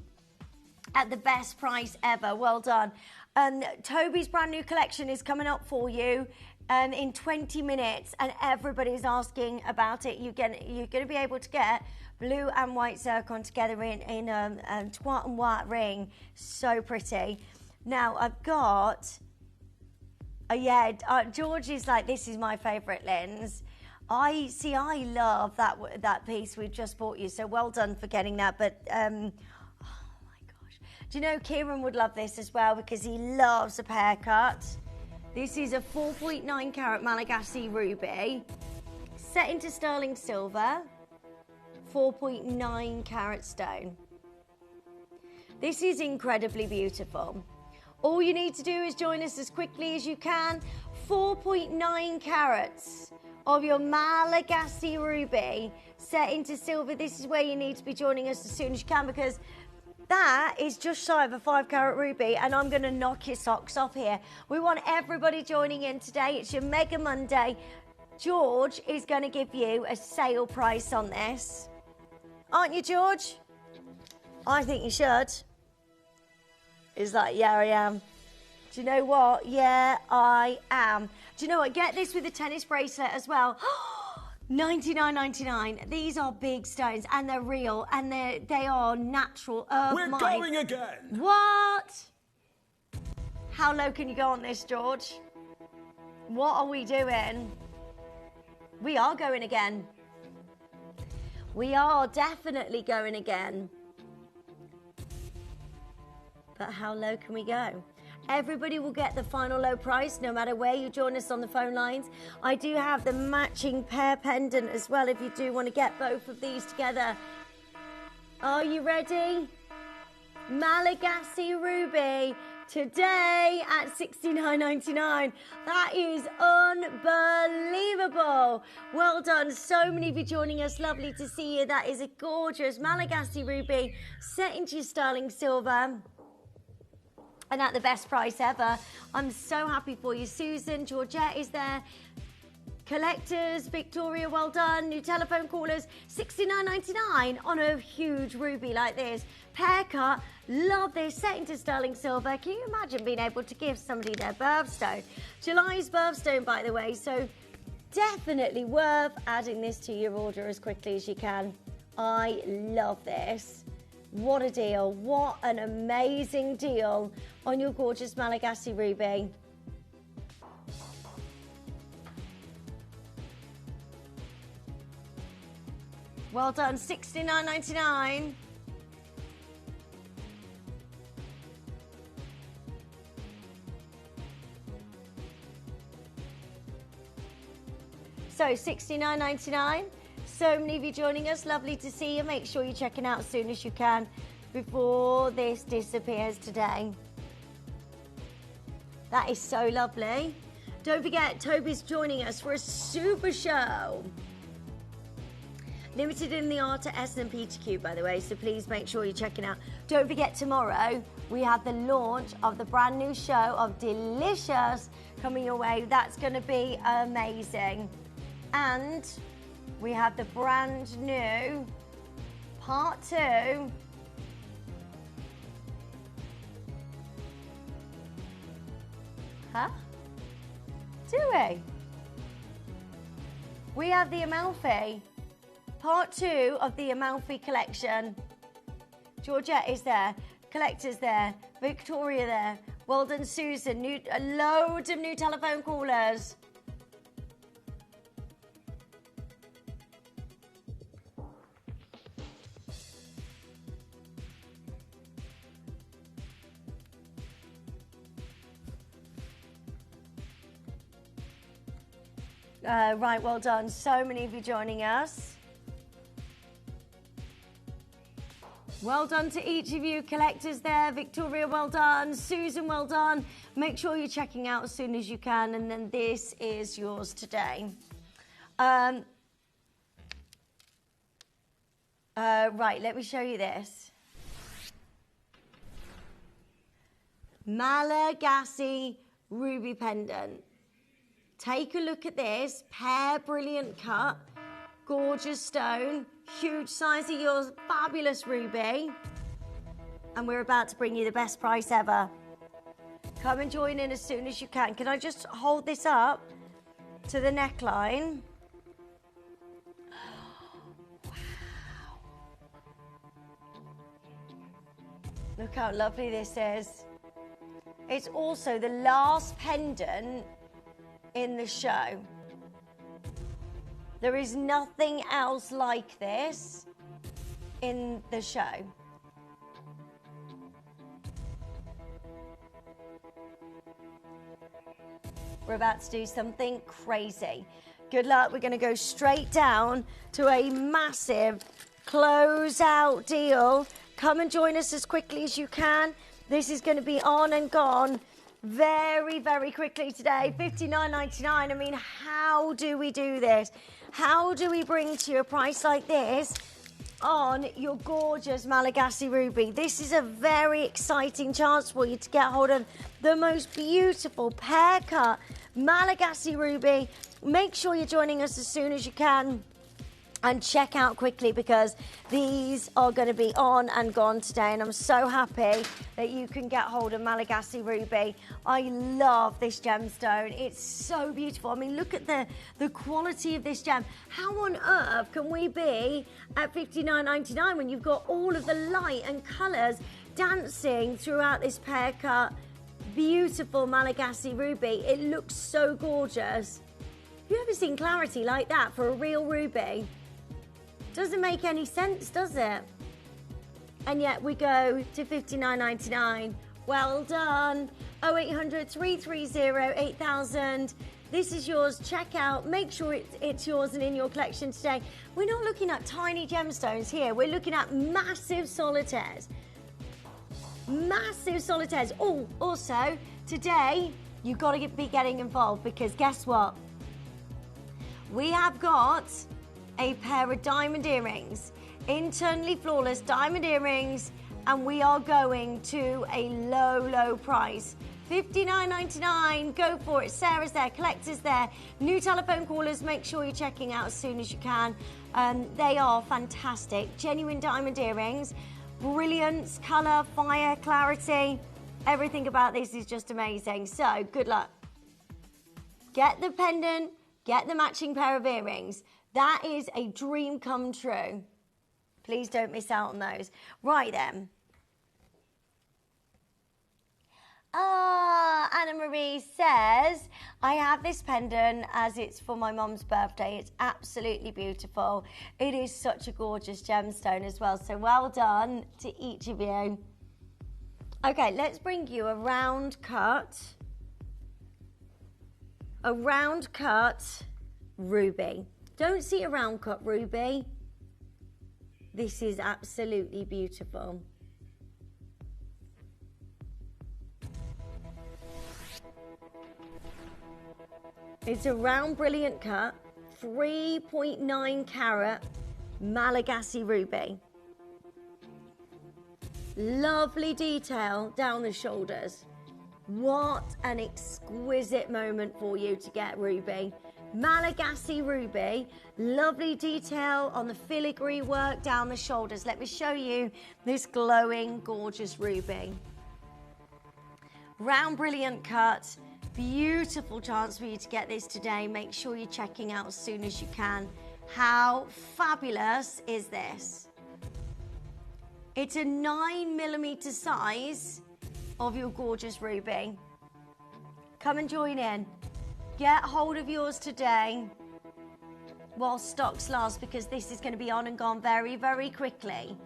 at the best price ever. Well done. Toby's brand new collection is coming up for you in 20 minutes, and everybody's asking about it. You're going to be able to get blue and white zircon together in a twat and white ring. So pretty. Now I've got, George is like, this is my favourite lens. I love that piece we've just bought you. So well done for getting that. But do you know Kieran would love this as well because he loves a pear cut. This is a 4.9 carat Malagasy ruby set into sterling silver, 4.9 carat stone. This is incredibly beautiful. All you need to do is join us as quickly as you can. 4.9 carats of your Malagasy ruby set into silver. This is where you need to be joining us as soon as you can, because that is just shy of a 5 carat ruby, and I'm going to knock your socks off here. We want everybody joining in today. It's your Mega Monday. George is going to give you a sale price on this. Aren't you, George? I think you should. He's like, yeah, I am. Do you know what? Yeah, I am. Do you know what? Get this with a tennis bracelet as well. $99.99. These are big stones, and they're real, and they are natural. We're going again. What? How low can you go on this, George? What are we doing? We are going again. We are definitely going again. But how low can we go? Everybody will get the final low price no matter where you join us on the phone lines. I do have the matching pear pendant as well if you do want to get both of these together. Are you ready? Malagasy ruby today at $69.99. That is unbelievable. Well done. So many of you joining us. Lovely to see you. That is a gorgeous Malagasy ruby set into your sterling silver. And at the best price ever. I'm so happy for you. Susan, Georgette is there. Collectors, Victoria, well done. New telephone callers, $69.99 on a huge ruby like this. Pear cut, love this, set into sterling silver. Can you imagine being able to give somebody their birthstone? July's birthstone, by the way, so definitely worth adding this to your order as quickly as you can. I love this. What a deal. What an amazing deal on your gorgeous Malagasy ruby. Well done, $69.99. So $69.99. So many of you joining us. Lovely to see you. Make sure you're checking out as soon as you can before this disappears today. That is so lovely. Don't forget, Toby's joining us for a super show. Limited in the art at S&P Q, by the way, so please make sure you're checking out. Don't forget, tomorrow we have the launch of the brand new show of Delicious coming your way. That's going to be amazing. And we have the brand new part 2 Do we? We have the Amalfi part 2 of the Amalfi collection. Georgette is there, Collector's there, Victoria there. Well done, Susan. A load of new telephone callers. Right, well done. So many of you joining us. Well done to each of you collectors there. Victoria, well done. Susan, well done. Make sure you're checking out as soon as you can, and then this is yours today. Right, let me show you this. Malagasy ruby pendant. Take a look at this. Pear brilliant cut. Gorgeous stone. Huge size of yours. Fabulous ruby. And we're about to bring you the best price ever. Come and join in as soon as you can. Can I just hold this up to the neckline? Look how lovely this is. It's also the last pendant in the show. There is nothing else like this in the show. We're about to do something crazy. Good luck. We're going to go straight down to a massive close-out deal. Come and join us as quickly as you can. This is going to be on and gone very, very quickly today. $59.99. I mean, how do we do this? How do we bring to you a price like this on your gorgeous Malagasy ruby? This is a very exciting chance for you to get hold of the most beautiful pear cut Malagasy ruby. Make sure you're joining us as soon as you can. And check out quickly because these are going to be on and gone today. And I'm so happy that you can get hold of Malagasy ruby. I love this gemstone. It's so beautiful. I mean, look at the quality of this gem. How on earth can we be at $59.99 when you've got all of the light and colours dancing throughout this pear cut, beautiful Malagasy ruby? It looks so gorgeous. Have you ever seen clarity like that for a real ruby? Doesn't make any sense, does it? And yet we go to $59.99. Well done. 0800 330 8000. This is yours. Check out. Make sure it's yours and in your collection today. We're not looking at tiny gemstones here. We're looking at massive solitaires. Massive solitaires. Oh, also, today, you've got to be getting involved because guess what? We have got a pair of diamond earrings, internally flawless diamond earrings, and we are going to a low, low price. $59.99, go for it. Sarah's there, collectors there, new telephone callers, make sure you're checking out as soon as you can. They are fantastic, genuine diamond earrings, brilliance, colour, fire, clarity, everything about this is just amazing. So, good luck. Get the pendant, get the matching pair of earrings. That is a dream come true. Please don't miss out on those. Right then. Anna Marie says, I have this pendant as it's for my mum's birthday. It's absolutely beautiful. It is such a gorgeous gemstone as well. So well done to each of you. Okay, let's bring you a round cut. A round cut ruby. Don't see a round cut ruby. This is absolutely beautiful. It's a round brilliant cut, 3.9 carat Malagasy ruby. Lovely detail down the shoulders. What an exquisite moment for you to get ruby. Malagasy ruby, lovely detail on the filigree work down the shoulders. Let me show you this glowing, gorgeous ruby. Round brilliant cut, beautiful chance for you to get this today. Make sure you're checking out as soon as you can. How fabulous is this? It's a 9mm size of your gorgeous ruby. Come and join in. Get hold of yours today while stocks last because this is going to be on and gone very, very quickly.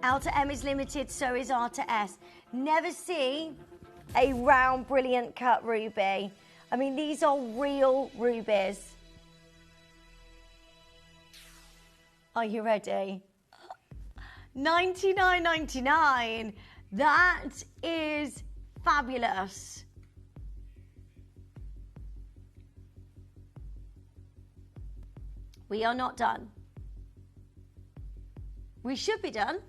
L to M is limited, so is R to S. Never see a round, brilliant cut ruby. I mean, these are real rubies. Are you ready? $99.99. That is fabulous. We are not done. We should be done.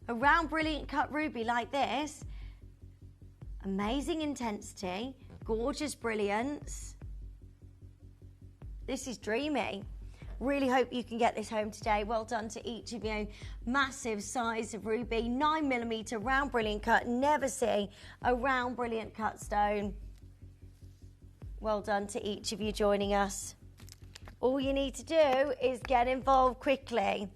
A round brilliant cut ruby like this. Amazing intensity, gorgeous brilliance. This is dreamy. Really hope you can get this home today. Well done to each of you. Massive size of ruby, 9mm round brilliant cut. Never see a round brilliant cut stone. Well done to each of you joining us. All you need to do is get involved quickly.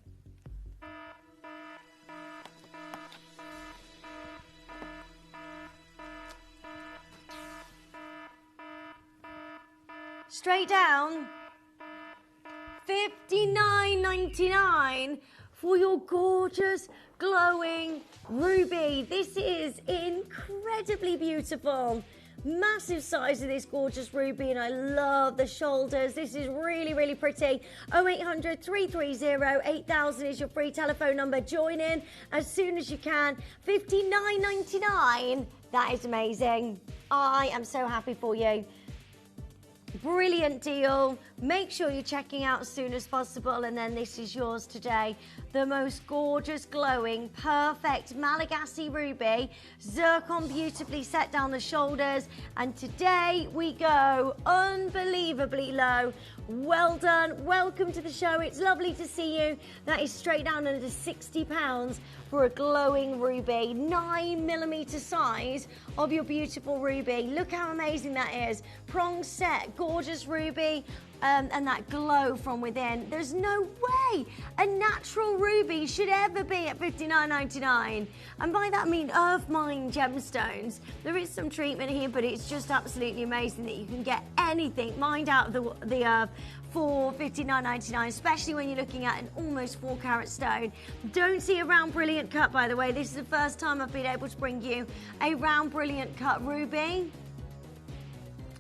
Straight down, $59.99 for your gorgeous glowing ruby. This is incredibly beautiful. Massive size of this gorgeous ruby, and I love the shoulders. This is really, really pretty. 0800 330 8000 is your free telephone number. Join in as soon as you can. $59.99. That is amazing. I am so happy for you. Brilliant deal. Make sure you're checking out as soon as possible, and then this is yours today. The most gorgeous, glowing, perfect Malagasy ruby. Zircon beautifully set down the shoulders, and today we go unbelievably low. Well done. Welcome to the show. It's lovely to see you. That is straight down under £60 for a glowing ruby. 9mm size of your beautiful ruby. Look how amazing that is. Prong set, gorgeous ruby. And that glow from within. There's no way a natural ruby should ever be at $59.99. And by that I mean earth mine gemstones. There is some treatment here, but it's just absolutely amazing that you can get anything mined out of the earth for $59.99, especially when you're looking at an almost 4-carat stone. Don't see a round brilliant cut, by the way. This is the first time I've been able to bring you a round brilliant cut ruby.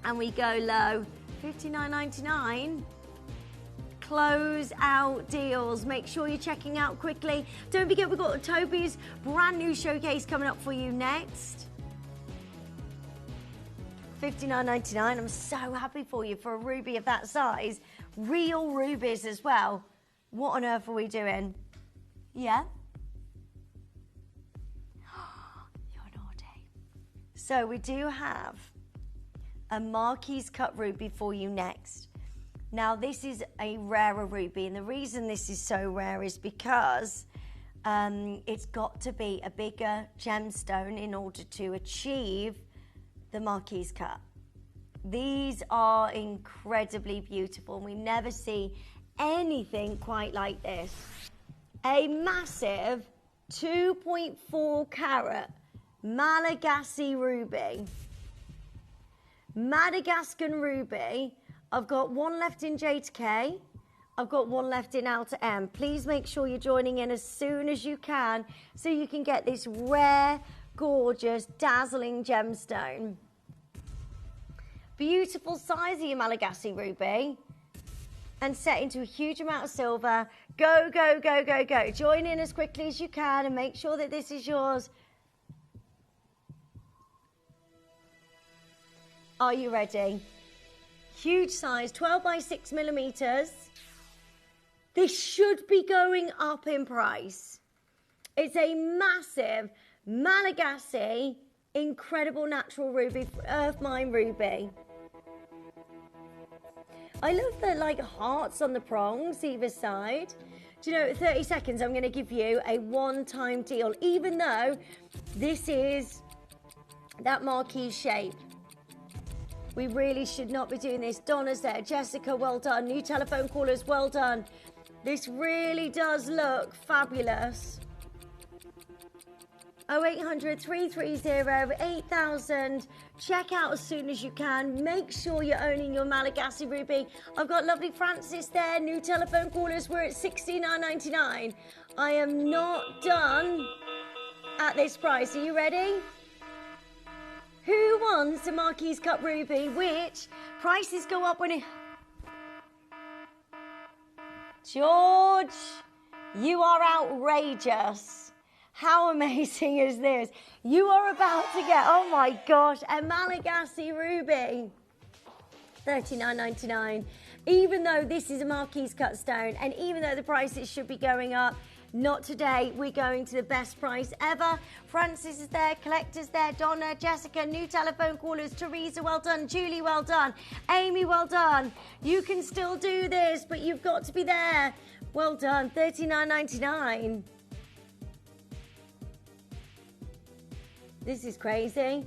And we go low. $59.99. Close out deals. Make sure you're checking out quickly. Don't forget, we've got Toby's brand new showcase coming up for you next. $59.99. I'm so happy for you for a ruby of that size. Real rubies as well. What on earth are we doing? Yeah? You're naughty. So we do have a Marquise cut ruby for you next. Now this is a rarer ruby, and the reason this is so rare is because it's got to be a bigger gemstone in order to achieve the Marquise cut. These are incredibly beautiful, and we never see anything quite like this. A massive 2.4 carat Malagasy ruby. Madagascan ruby. I've got one left in J2K. I've got one left in Alta M. Please make sure you're joining in as soon as you can so you can get this rare, gorgeous, dazzling gemstone. Beautiful size of your Malagasy ruby. And set into a huge amount of silver. Go, go, go, go, go. Join in as quickly as you can and make sure that this is yours. Are you ready? Huge size, 12 by 6 millimeters. This should be going up in price. It's a massive Malagasy, incredible natural ruby, earth mine ruby. I love the hearts on the prongs either side. Do you know, 30 seconds, I'm going to give you a one-time deal, even though this is that marquee shape. We really should not be doing this. Donna's there. Jessica, well done. New telephone callers, well done. This really does look fabulous. 0800 330 8000. Check out as soon as you can. Make sure you're owning your Malagasy ruby. I've got lovely Francis there. New telephone callers, we're at $69.99. I am not done at this price. Are you ready? Who wants a Marquise cut ruby? Which prices go up when it... George, You are outrageous. How amazing is this? You are about to get, oh my gosh, a Malagasy ruby. $39.99. Even though this is a Marquise cut stone, and even though the prices should be going up, not today. We're going to the best price ever. Francis is there, Collector's there, Donna, Jessica, new telephone callers, Teresa, well done, Julie, well done, Amy, well done. You can still do this, but you've got to be there. Well done, $39.99. This is crazy.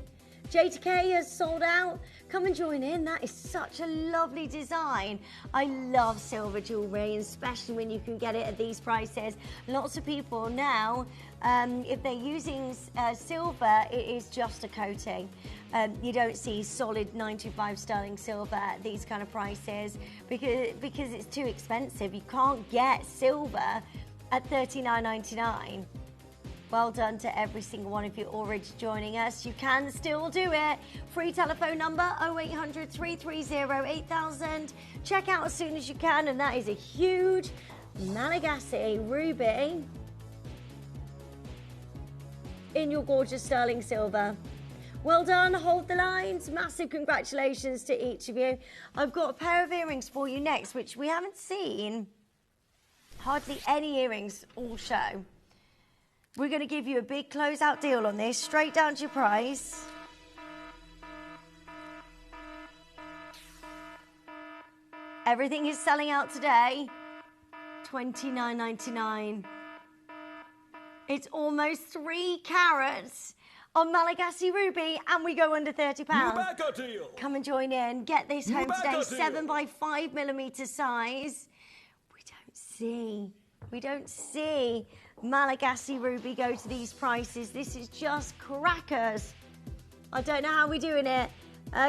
J2K has sold out. Come and join in. That is such a lovely design. I love silver jewellery, especially when you can get it at these prices. Lots of people now, if they're using silver, it is just a coating. You don't see solid 925 sterling silver at these kind of prices because it's too expensive. You can't get silver at $39.99. Well done to every single one of you already joining us. You can still do it. Free telephone number 0800 330 8000. Check out as soon as you can, and that is a huge Malagasy ruby in your gorgeous sterling silver. Well done, hold the lines. Massive congratulations to each of you. I've got a pair of earrings for you next, which we haven't seen hardly any earrings all show. We're going to give you a big closeout deal on this, straight down to your price. Everything is selling out today, $29.99. It's almost 3 carats on Malagasy ruby, and we go under £30. Come and join in. Get this home today, 7 by 5mm size. We don't see Malagasy ruby go to these prices. This is just crackers. I don't know how we're doing it.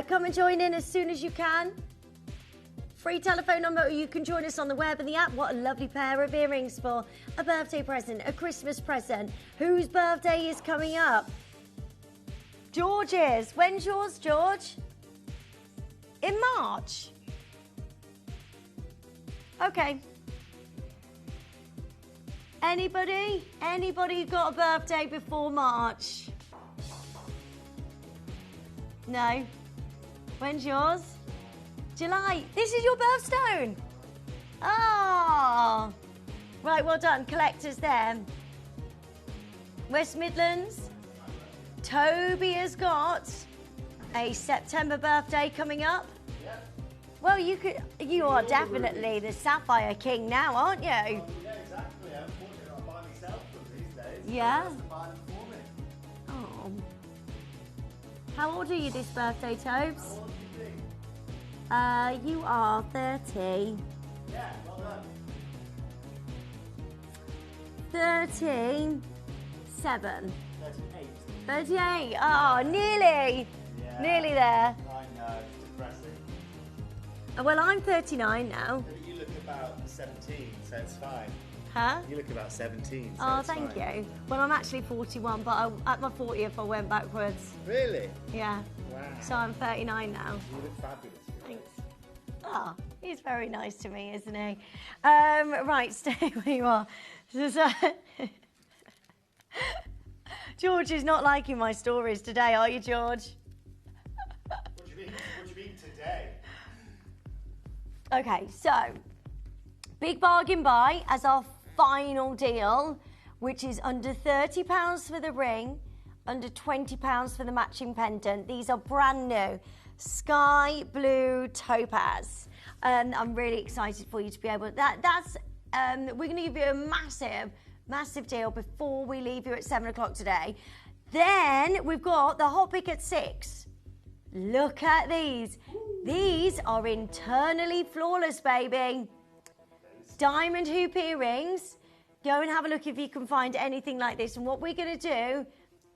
Come and join in as soon as you can. Free telephone number, or you can join us on the web and the app. What a lovely pair of earrings for a birthday present, a Christmas present. Whose birthday is coming up? George's. When's yours, George? In March. Okay. Anybody? Anybody got a birthday before March? No? When's yours? July. This is your birthstone. Oh. Right, well done. Collectors there. West Midlands. Toby has got a September birthday coming up. Well, you are definitely the Sapphire King now, aren't you? Yeah, exactly. I'm fortunate I buy myself from these days. Yeah. To buy them for me. Oh. How old are you this birthday, Tobes? How old do you think? You are 30. Yeah, well done. 37. 38. 38. Oh, nearly. Yeah. Nearly there. I know, it's depressing. Well, I'm 39 now. But you look about 17, so it's fine. Huh? You look about 17, so Oh, it's thank fine. you. Well, I'm actually 41, but at my 40th, I went backwards. Really? Yeah. Wow. So I'm 39 now. You look fabulous. Thanks. Ah, he's very nice to me, isn't he? Right, stay where you are. George is not liking my stories today, are you, George? What do you mean today? Okay, so big bargain buy as our final deal, which is under £30 for the ring, under £20 for the matching pendant. These are brand new sky blue topaz. I'm really excited for you to be able to. We're going to give you a massive deal before we leave you at 7 o'clock today. Then we've got the hot pick at 6. Look at these. These are internally flawless, baby. Diamond hoop earrings. Go and have a look if you can find anything like this. And what we're going to do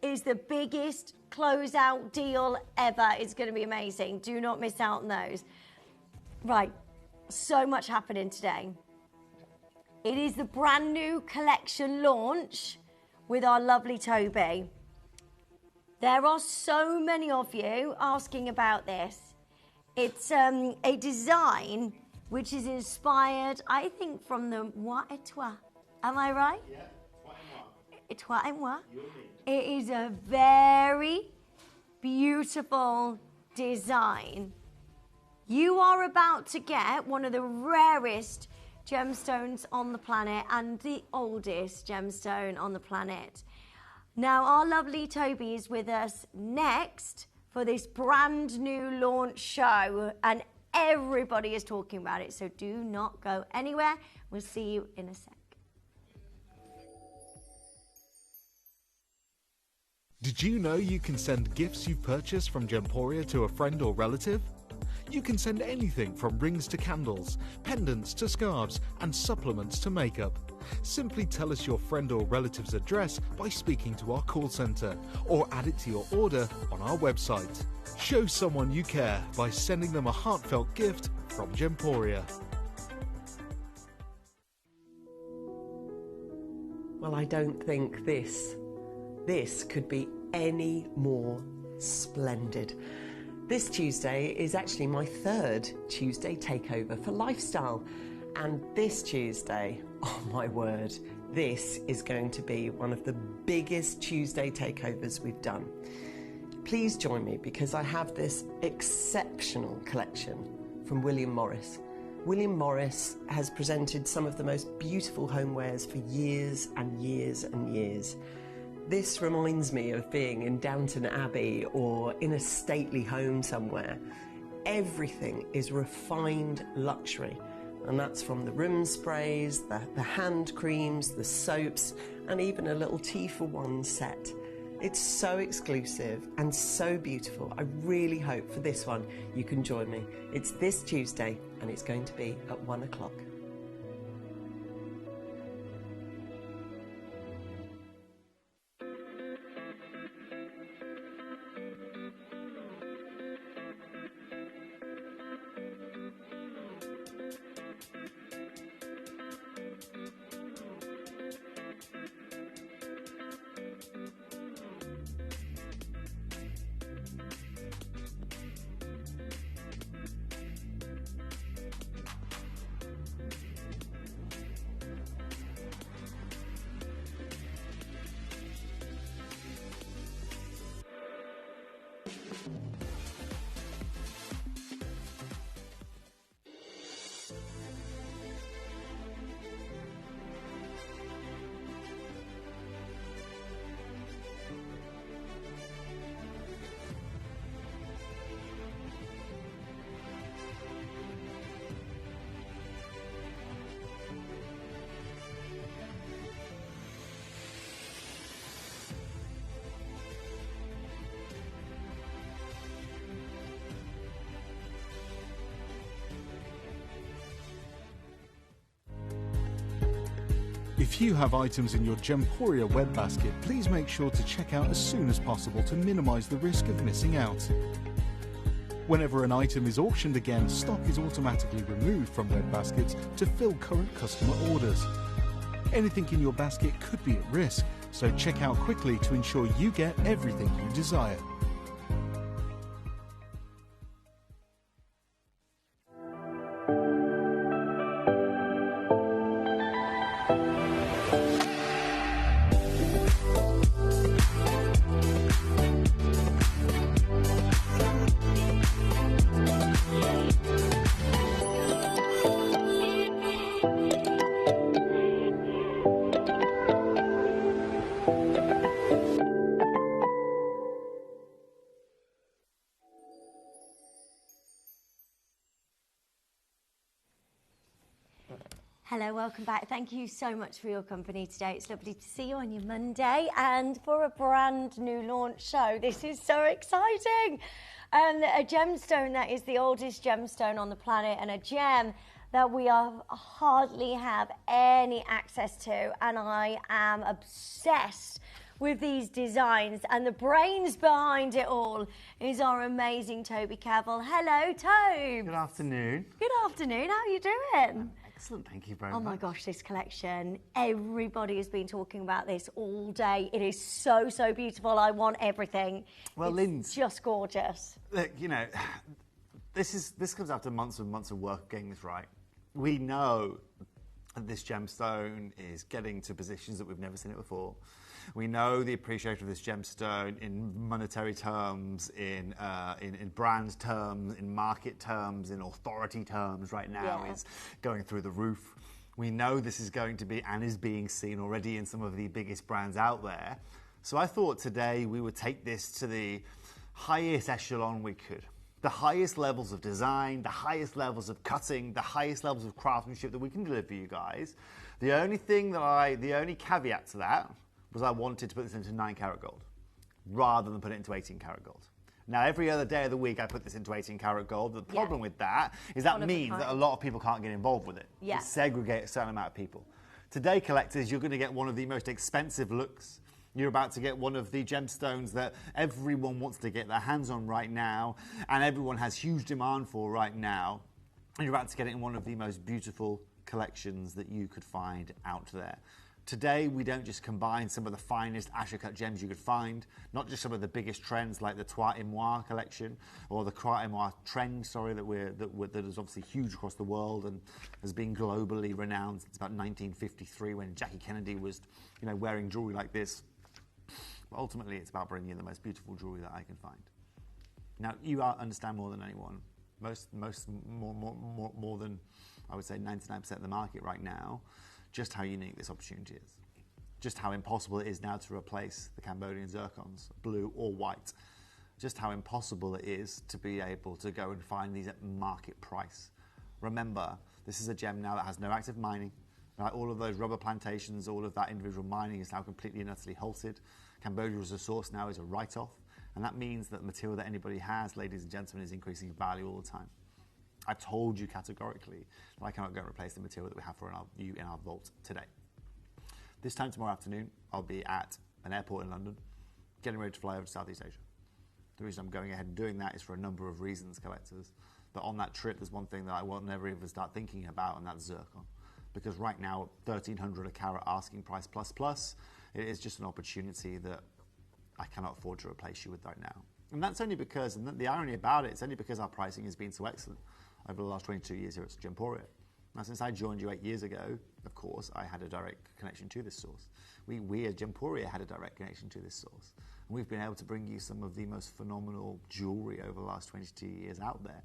is the biggest closeout deal ever. It's going to be amazing. Do not miss out on those. Right, so much happening today. It is the brand new collection launch with our lovely Toby. There are so many of you asking about this. It's a design which is inspired, I think, from the Waitua Am I right? Yeah, it's white and white. It is a very beautiful design. You are about to get one of the rarest gemstones on the planet and the oldest gemstone on the planet. Now, our lovely Toby is with us next for this brand new launch show, and everybody is talking about it, so do not go anywhere. We'll see you in a sec. Did you know you can send gifts you've purchased from Gemporia to a friend or relative? You can send anything from rings to candles, pendants to scarves, and supplements to makeup. Simply tell us your friend or relative's address by speaking to our call centre, or add it to your order on our website. Show someone you care by sending them a heartfelt gift from Gemporia. Well, I don't think this could be any more splendid. This Tuesday is actually my third Tuesday takeover for Lifestyle. And this Tuesday, oh my word, this is going to be one of the biggest Tuesday takeovers we've done. Please join me because I have this exceptional collection from William Morris. William Morris has presented some of the most beautiful homewares for years and years and years. This reminds me of being in Downton Abbey or in a stately home somewhere. Everything is refined luxury, and that's from the room sprays, the hand creams, the soaps, and even a little tea-for-one set. It's so exclusive and so beautiful. I really hope for this one you can join me. It's this Tuesday, and it's going to be at 1 o'clock. If you have items in your Gemporia web basket, please make sure to check out as soon as possible to minimise the risk of missing out. Whenever an item is auctioned again, stock is automatically removed from web baskets to fill current customer orders. Anything in your basket could be at risk, so check out quickly to ensure you get everything you desire. Hello, welcome back. Thank you so much for your company today. It's lovely to see you on your Monday and for a brand new launch show. This is so exciting. And a gemstone that is the oldest gemstone on the planet and a gem that we hardly have any access to. And I am obsessed with these designs, and the brains behind it all is our amazing Toby Cavill. Hello, Tobe. Good afternoon. Good afternoon. How are you doing? Excellent, thank you very much. Oh my gosh, this collection. Everybody has been talking about this all day. It is so, so beautiful. I want everything. Well, Lynn's just gorgeous. Look, you know, this comes after months and months of work getting this right. We know this gemstone is getting to positions that we've never seen it before. We know the appreciation of this gemstone in monetary terms, in brand terms, in market terms, in authority terms right now is going through the roof. We know this is going to be and is being seen already in some of the biggest brands out there. So I thought today we would take this to the highest echelon we could. The highest levels of design, the highest levels of cutting, the highest levels of craftsmanship that we can deliver you guys. The only caveat to that was I wanted to put this into 9 karat gold rather than put it into 18 karat gold. Now, every other day of the week, I put this into 18 karat gold. The problem with that is that means that a lot of people can't get involved with it. Yeah. It segregates a certain amount of people. Today, collectors, you're going to get one of the most expensive looks. You're about to get one of the gemstones that everyone wants to get their hands on right now, and everyone has huge demand for right now. And you're about to get it in one of the most beautiful collections that you could find out there. Today, we don't just combine some of the finest Asher-cut gems you could find, not just some of the biggest trends like the Trois et Moi collection, or the Croix et Moi trend, that is obviously huge across the world and has been globally renowned since about 1953 when Jackie Kennedy was, wearing jewelry like this. But ultimately, it's about bringing in the most beautiful jewelry that I can find. Now, you understand more than anyone, more than, I would say, 99% of the market right now, just how unique this opportunity is. Just how impossible it is now to replace the Cambodian zircons, blue or white. Just how impossible it is to be able to go and find these at market price. Remember, this is a gem now that has no active mining. Right? All of those rubber plantations, all of that individual mining is now completely and utterly halted. Cambodia as a source now is a write-off, and that means that the material that anybody has, ladies and gentlemen, is increasing in value all the time. I told you categorically that I cannot go and replace the material that we have for you in our vault today. This time tomorrow afternoon, I'll be at an airport in London, getting ready to fly over to Southeast Asia. The reason I'm going ahead and doing that is for a number of reasons, collectors. But on that trip, there's one thing that I will never even start thinking about, and that's zircon. Because right now, $1,300 a carat asking price plus, it is just an opportunity that I cannot afford to replace you with right now. And that's only because, and the irony about it, it's only because our pricing has been so excellent over the last 22 years here at Gemporia. Now, since I joined you 8 years ago, of course, I had a direct connection to this source. We at Gemporia had a direct connection to this source. And we've been able to bring you some of the most phenomenal jewelry over the last 22 years out there.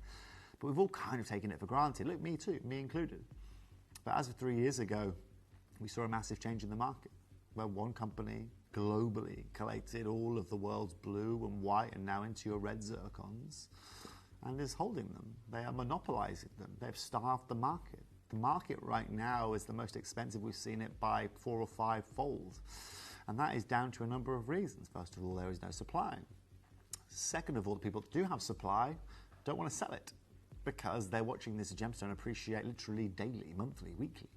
But we've all kind of taken it for granted. Look, me too, me included. But as of 3 years ago, we saw a massive change in the market, where one company globally collected all of the world's blue and white and now into your red zircons and is holding them. They are monopolizing them. They've starved the market. The market right now is the most expensive we've seen it by 4 or 5 fold. And that is down to a number of reasons. First of all, there is no supply. Second of all, the people that do have supply don't want to sell it because they're watching this gemstone appreciate literally daily, monthly, weekly.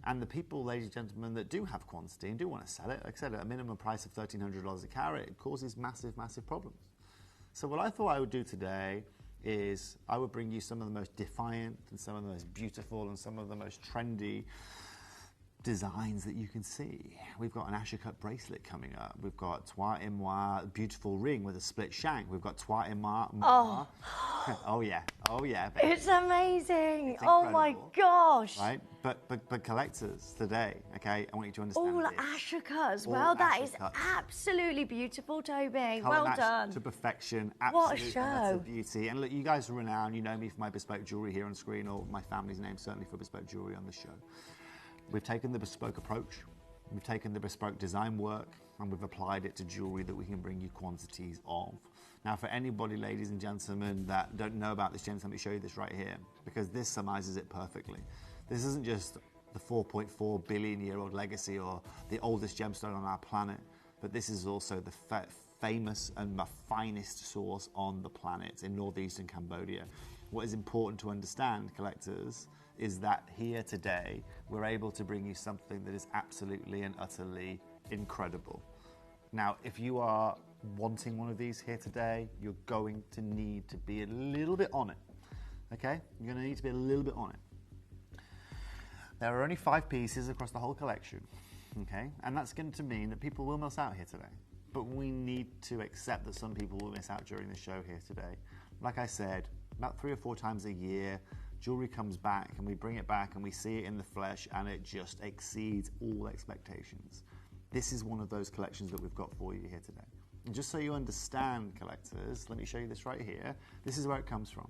And the people, ladies and gentlemen, that do have quantity and do want to sell it, like I said, at a minimum price of $1,300 a carat, it causes massive, massive problems. So what I thought I would do today is I would bring you some of the most defiant and some of the most beautiful and some of the most trendy designs that you can see. We've got an Asher-cut bracelet coming up. We've got Trois et Moi, beautiful ring with a split shank. We've got Trois et Moi. Oh yeah, baby. It's amazing. Oh my gosh. Right, but collectors today, okay, I want you to understand all this. Asher-cut as All well. That is Asher-cut. absolutely beautiful, Toby. Colour Well matched done. to perfection. What a Absolute show. utter beauty. And look, you guys are renowned. You know me for my bespoke jewellery here on screen, or my family's name certainly for bespoke jewellery on the show. We've taken the bespoke approach, we've taken the bespoke design work, and we've applied it to jewellery that we can bring you quantities of. Now, for anybody, ladies and gentlemen, that don't know about this gem, let me show you this right here, because this summarizes it perfectly. This isn't just the 4.4 billion year old legacy or the oldest gemstone on our planet, but this is also the famous and the finest source on the planet in northeastern Cambodia. What is important to understand, collectors, is that here today, we're able to bring you something that is absolutely and utterly incredible. Now, if you are wanting one of these here today, you're going to need to be a little bit on it, okay? You're gonna need to be a little bit on it. There are only 5 pieces across the whole collection, okay? And that's going to mean that people will miss out here today. But we need to accept that some people will miss out during the show here today. Like I said, about 3 or 4 times a year, jewelry comes back and we bring it back and we see it in the flesh and it just exceeds all expectations. This is one of those collections that we've got for you here today. And just so you understand, collectors, let me show you this right here. This is where it comes from.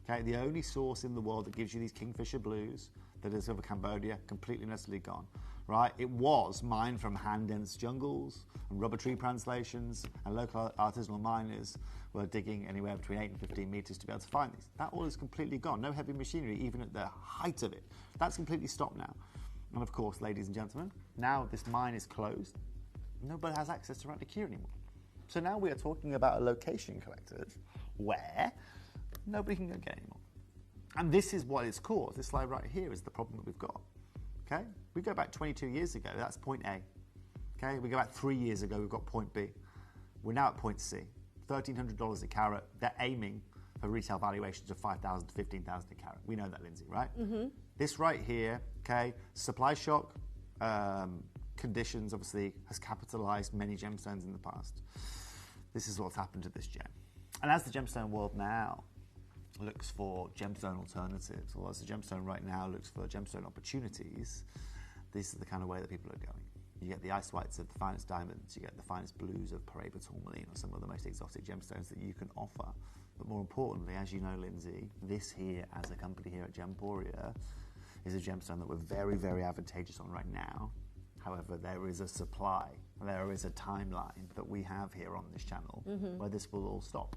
Okay, the only source in the world that gives you these kingfisher blues that is over Cambodia, completely and utterly gone. Right? It was mined from hand-dense jungles and rubber tree translations, and local artisanal miners were digging anywhere between 8 and 15 meters to be able to find these. That all is completely gone. No heavy machinery, even at the height of it. That's completely stopped now. And of course, ladies and gentlemen, now this mine is closed. Nobody has access to Ratanakiri anymore. So now we are talking about a location, collectors, where nobody can go get anymore. And this is what it's caused. This slide right here is the problem that we've got. Okay, we go back 22 years ago, that's point A. Okay, we go back 3 years ago, we've got point B. We're now at point C, $1,300 a carat. They're aiming for retail valuations of $5,000 to $15,000 a carat. We know that, Lindsay, right? Mm-hmm. This right here, okay, supply shock conditions obviously has capitalized many gemstones in the past. This is what's happened to this gem. And as the gemstone world now looks for gemstone alternatives, or as the gemstone right now looks for gemstone opportunities, this is the kind of way that people are going. You get the ice whites of the finest diamonds, you get the finest blues of Paraiba tourmaline, or some of the most exotic gemstones that you can offer. But more importantly, as you know, Lindsay, this here, as a company here at Gemporia, is a gemstone that we're very, very advantageous on right now. However, there is a supply, there is a timeline that we have here on this channel where this will all stop.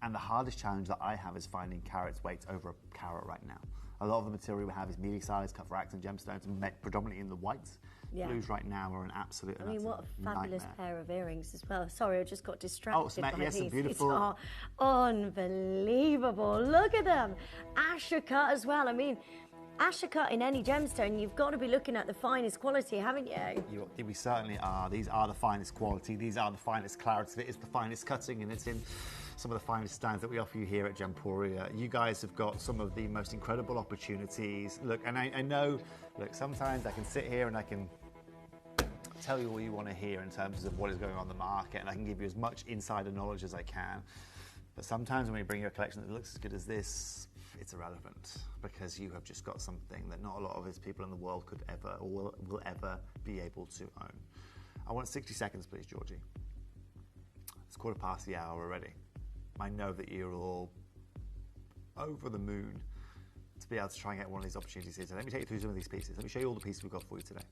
And the hardest challenge that I have is finding carats weights over a carat right now. A lot of the material we have is medium size, cut for acts and gemstones, predominantly in the whites. Yeah. Blues right now are an absolute I mean, what a fabulous nightmare. Pair of earrings as well. Sorry, I just got distracted by yes, these. beautiful. These are unbelievable. Look at them. Asher cut as well. I mean, Asher cut in any gemstone, you've got to be looking at the finest quality, haven't you? We certainly are. These are the finest quality. These are the finest clarity. It is the finest cutting, and it's in some of the finest stands that we offer you here at Gemporia. You guys have got some of the most incredible opportunities. Look, and I know, look, sometimes I can sit here and I can tell you all you want to hear in terms of what is going on in the market, and I can give you as much insider knowledge as I can. But sometimes when we bring you a collection that looks as good as this, it's irrelevant, because you have just got something that not a lot of us people in the world could ever or will ever be able to own. I want 60 seconds, please, Georgie. It's 1:15 the hour already. I know that you're all over the moon to be able to try and get one of these opportunities here. So let me take you through some of these pieces. Let me show you all the pieces we've got for you today.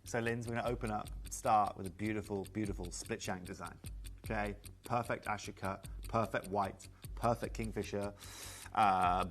So, Linz, we're going to open up, start with a beautiful, beautiful split shank design. Okay, perfect Asher cut, perfect white, perfect kingfisher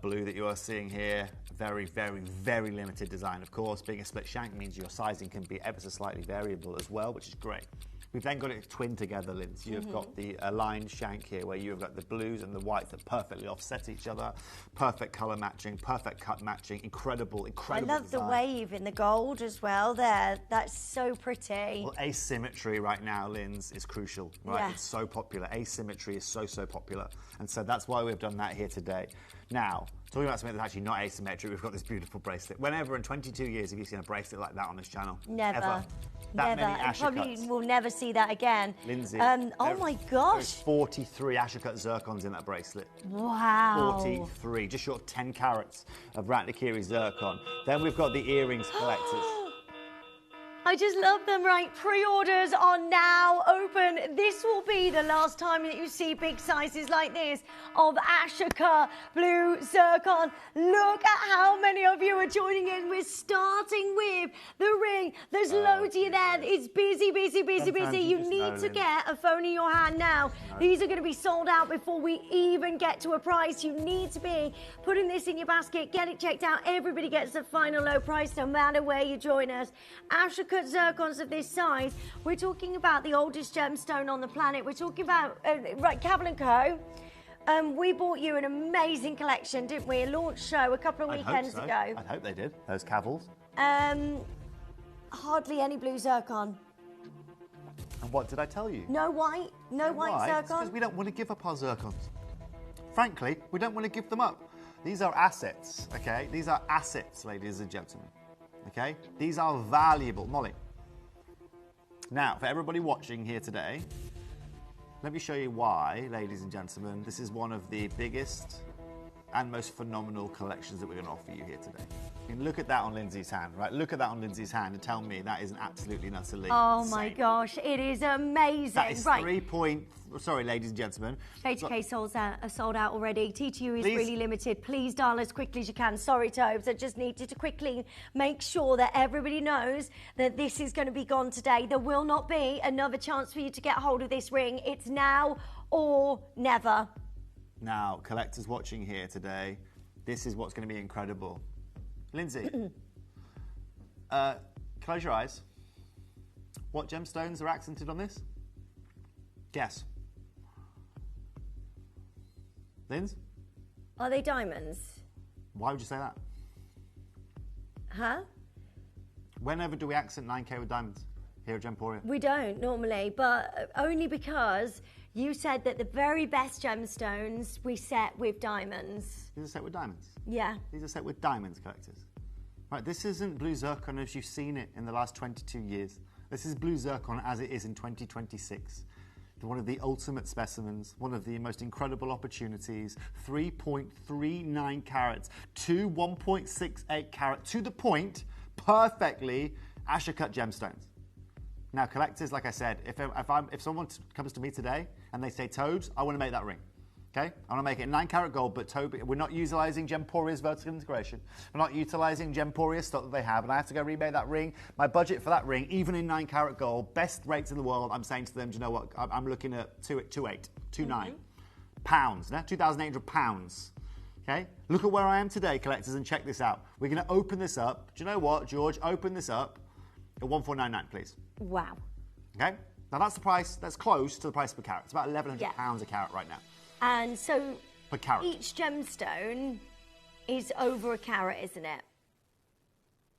blue that you are seeing here. Very, very, very limited design. Of course, being a split shank means your sizing can be ever so slightly variable as well, which is great. We've then got it twinned together, Linz. You've got the aligned shank here, where you've got the blues and the whites that perfectly offset each other. Perfect colour matching, perfect cut matching, incredible, incredible I love design. the wave in the gold as well there. That's so pretty. Well, asymmetry right now, Linz, is crucial, right? Yeah. It's so popular. Asymmetry is so, so popular. And so that's why we've done that here today. Now, talking about something that's actually not asymmetric, we've got this beautiful bracelet. Whenever in 22 years have you seen a bracelet like that on this channel? Never. Ever. Never. I probably will never see that again. Lindsay. Oh my gosh. There's 43 Asher-cut zircons in that bracelet. Wow. 43, just short of 10 carats of Ratanakiri zircon. Then we've got the earrings collectors. I just love them, right? Pre-orders are now open. This will be the last time that you see big sizes like this of Ashoka Blue Zircon. Look at how many of you are joining in. We're starting with the ring. There's loads of you there. It's busy, busy, busy, busy. You need to get a phone in your hand now. These are going to be sold out before we even get to a price. You need to be putting this in your basket, get it checked out. Everybody gets the final low price no matter where you join us. Ashoka zircons of this size. We're talking about the oldest gemstone on the planet. We're talking about right, Cabell & Co. We bought you an amazing collection, didn't we? A launch show a couple of weekends ago. I hope they did. Those Cavells. Hardly any blue zircon. And what did I tell you? No white. No white zircon. Because we don't want to give up our zircons. Frankly, we don't want to give them up. These are assets, okay? These are assets, ladies and gentlemen. Okay, these are valuable. Molly. Now, for everybody watching here today, let me show you why, ladies and gentlemen, this is one of the biggest and most phenomenal collections that we're going to offer you here today. I mean, look at that on Lindsay's hand, right? Look at that on Lindsay's hand and tell me that isn't absolutely and utterly Oh insane. my gosh, it is amazing. That is right. Sorry, ladies and gentlemen. KTK sold out already. TTU is Please. really limited. Please dial as quickly as you can. Sorry, Tobes. I just needed to quickly make sure that everybody knows that this is going to be gone today. There will not be another chance for you to get hold of this ring. It's now or never. Now, collectors watching here today, this is what's going to be incredible. Lindsay, close your eyes. What gemstones are accented on this? Guess. Linz? Are they diamonds? Why would you say that? Huh? Whenever do we accent 9K with diamonds here at Gemporia? We don't normally, but only because you said that the very best gemstones we set with diamonds. These are set with diamonds? Yeah. These are set with diamonds, collectors. Right, this isn't blue zircon as you've seen it in the last 22 years. This is blue zircon as it is in 2026. One of the ultimate specimens, one of the most incredible opportunities, 3.39 carats to 1.68 carat, to the point, perfectly Asher-cut gemstones. Now, collectors, like I said, if someone comes to me today and they say, Tobes, I want to make that ring. Okay? I want to make it 9 carat gold, but Toby, we're not utilising Gemporia's vertical integration. We're not utilising Gemporia's stock that they have, and I have to go remake that ring. My budget for that ring, even in 9 carat gold, best rates in the world, I'm saying to them, do you know what? I'm looking at 29 pounds, no? 2,800 pounds. Okay? Look at where I am today, collectors, and check this out. We're going to open this up. Do you know what, George? Open this up at 1,499, please. Wow. Okay? Now that's the price, that's close to the price per carat. It's about 1,100 pounds a carat right now. And so per carat. Each gemstone is over a carat, isn't it?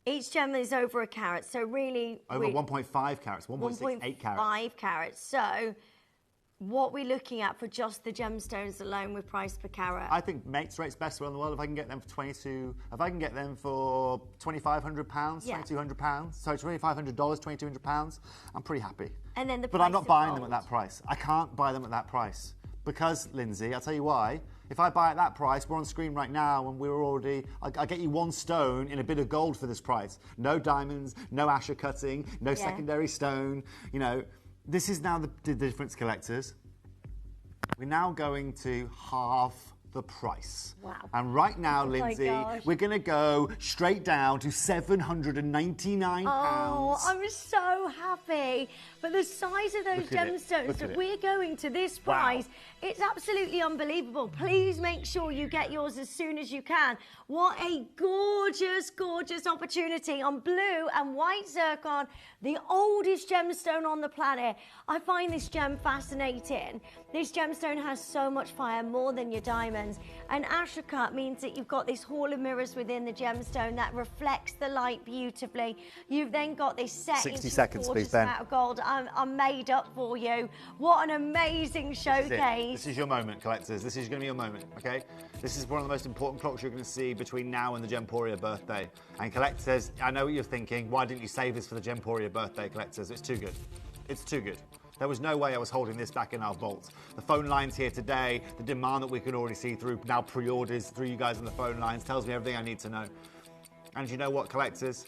Each gem is over a carat, so really... Over 1.5 carats, 1.68 carats. 1.5 carats. So what we're looking at for just the gemstones alone with price per carat? I think mates rate's best around the world if I can get them for if I can get them for £2,500, £2,200, sorry, $2,500, £2,200, I'm pretty happy. And then but I'm not buying them at that price. I can't buy them at that price. Because, Lindsay, I'll tell you why. If I buy at that price, we're on screen right now and we're already... I get you 1 stone in a bit of gold for this price. No diamonds, no Asher cutting, no secondary stone. You know, this is now the difference, collectors. We're now going to halve the price. Wow. And right now, Lindsay, we're going to go straight down to £799. Oh, I'm so happy. But the size of those gemstones that we're going to this price, it's absolutely unbelievable. Please make sure you get yours as soon as you can. What a gorgeous, gorgeous opportunity on blue and white zircon, the oldest gemstone on the planet. I find this gem fascinating. This gemstone has so much fire, more than your diamonds. And Asher cut means that you've got this hall of mirrors within the gemstone that reflects the light beautifully. You've then got this set 60 seconds, please, Ben. Out of gold. I'm made up for you. What an amazing showcase. This is your moment, collectors. This is going to be your moment, okay? This is one of the most important clocks you're going to see between now and the Gemporia birthday. And collectors, I know what you're thinking. Why didn't you save this for the Gemporia birthday, collectors? It's too good. It's too good. There was no way I was holding this back in our vault. The phone lines here today, the demand that we can already see through now pre-orders, through you guys on the phone lines, tells me everything I need to know. And you know what, collectors?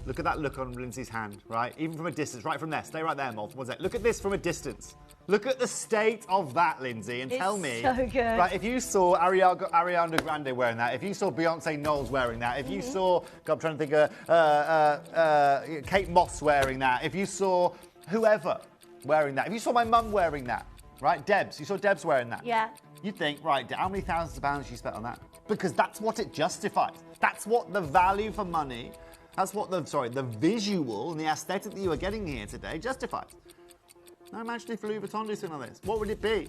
Look at that look on Lindsay's hand, right? Even from a distance, right from there. Stay right there, Molf. One sec. Look at this from a distance. Look at the state of that, Lindsay, and tell me. So good. Right, if you saw Ariana Grande wearing that, if you saw Beyonce Knowles wearing that, if you saw, God, I'm trying to think of Kate Moss wearing that, if you saw whoever wearing that, if you saw my mum wearing that, right? Debs, you saw Debs wearing that. Yeah. You'd think, right, how many thousands of pounds she spent on that? Because that's what it justifies. That's what the value for money, that's what the visual and the aesthetic that you are getting here today justifies. Now imagine if Louis Vuitton do something like this. What would it be?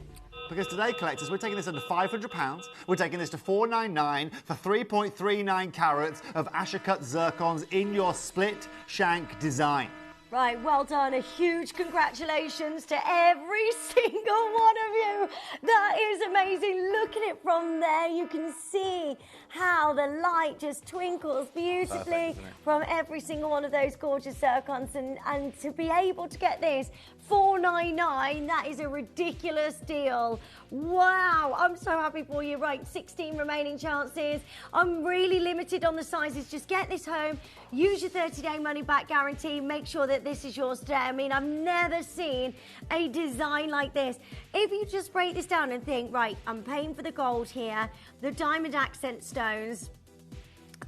Because today, collectors, we're taking this under £500. We're taking this to $499 for 3.39 carats of Asher-cut zircons in your split shank design. Right, well done. A huge congratulations to every single one of you. That is amazing. Look at it from there. You can see how the light just twinkles beautifully from every single one of those gorgeous zircons. And to be able to get this $499. That is a ridiculous deal. Wow, I'm so happy for you. Right, 16 remaining chances. I'm really limited on the sizes. Just get this home. Use your 30-day money-back guarantee. Make sure that this is yours today. I mean, I've never seen a design like this. If you just break this down and think, right, I'm paying for the gold here, the diamond accent stones,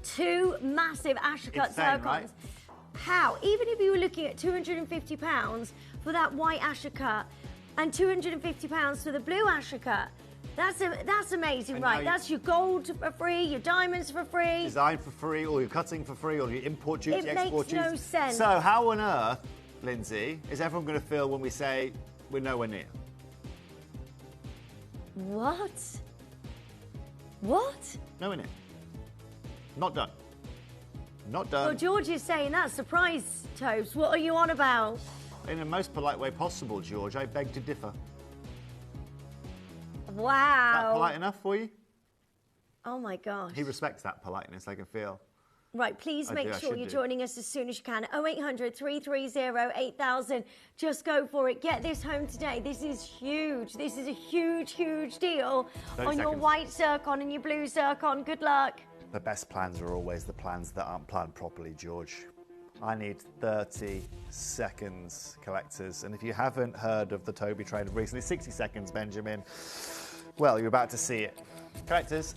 2 massive Ashercut zircons. Right? How? Even if you were looking at £250 for that white Ashercut and £250 for the blue Ashercut, that's amazing, right? That's your gold for free, your diamonds for free. Design for free, all your cutting for free, all your import duty, export duty. It makes no sense. So how on earth, Lindsay, is everyone going to feel when we say we're nowhere near? What? What? Nowhere near. Not done. Not done. Well, George is saying that's surprise, Tobes. What are you on about? In the most polite way possible, George, I beg to differ. Wow. Is that polite enough for you? Oh my gosh. He respects that politeness, I can feel. Right, please make sure you're joining us as soon as you can. 0800 330 8000. Just go for it. Get this home today. This is huge. This is a huge, huge deal on your white zircon and your blue zircon. Good luck. The best plans are always the plans that aren't planned properly, George. I need 30 seconds, collectors. And if you haven't heard of the Toby trade of recently, 60 seconds, Benjamin, well, you're about to see it. Collectors,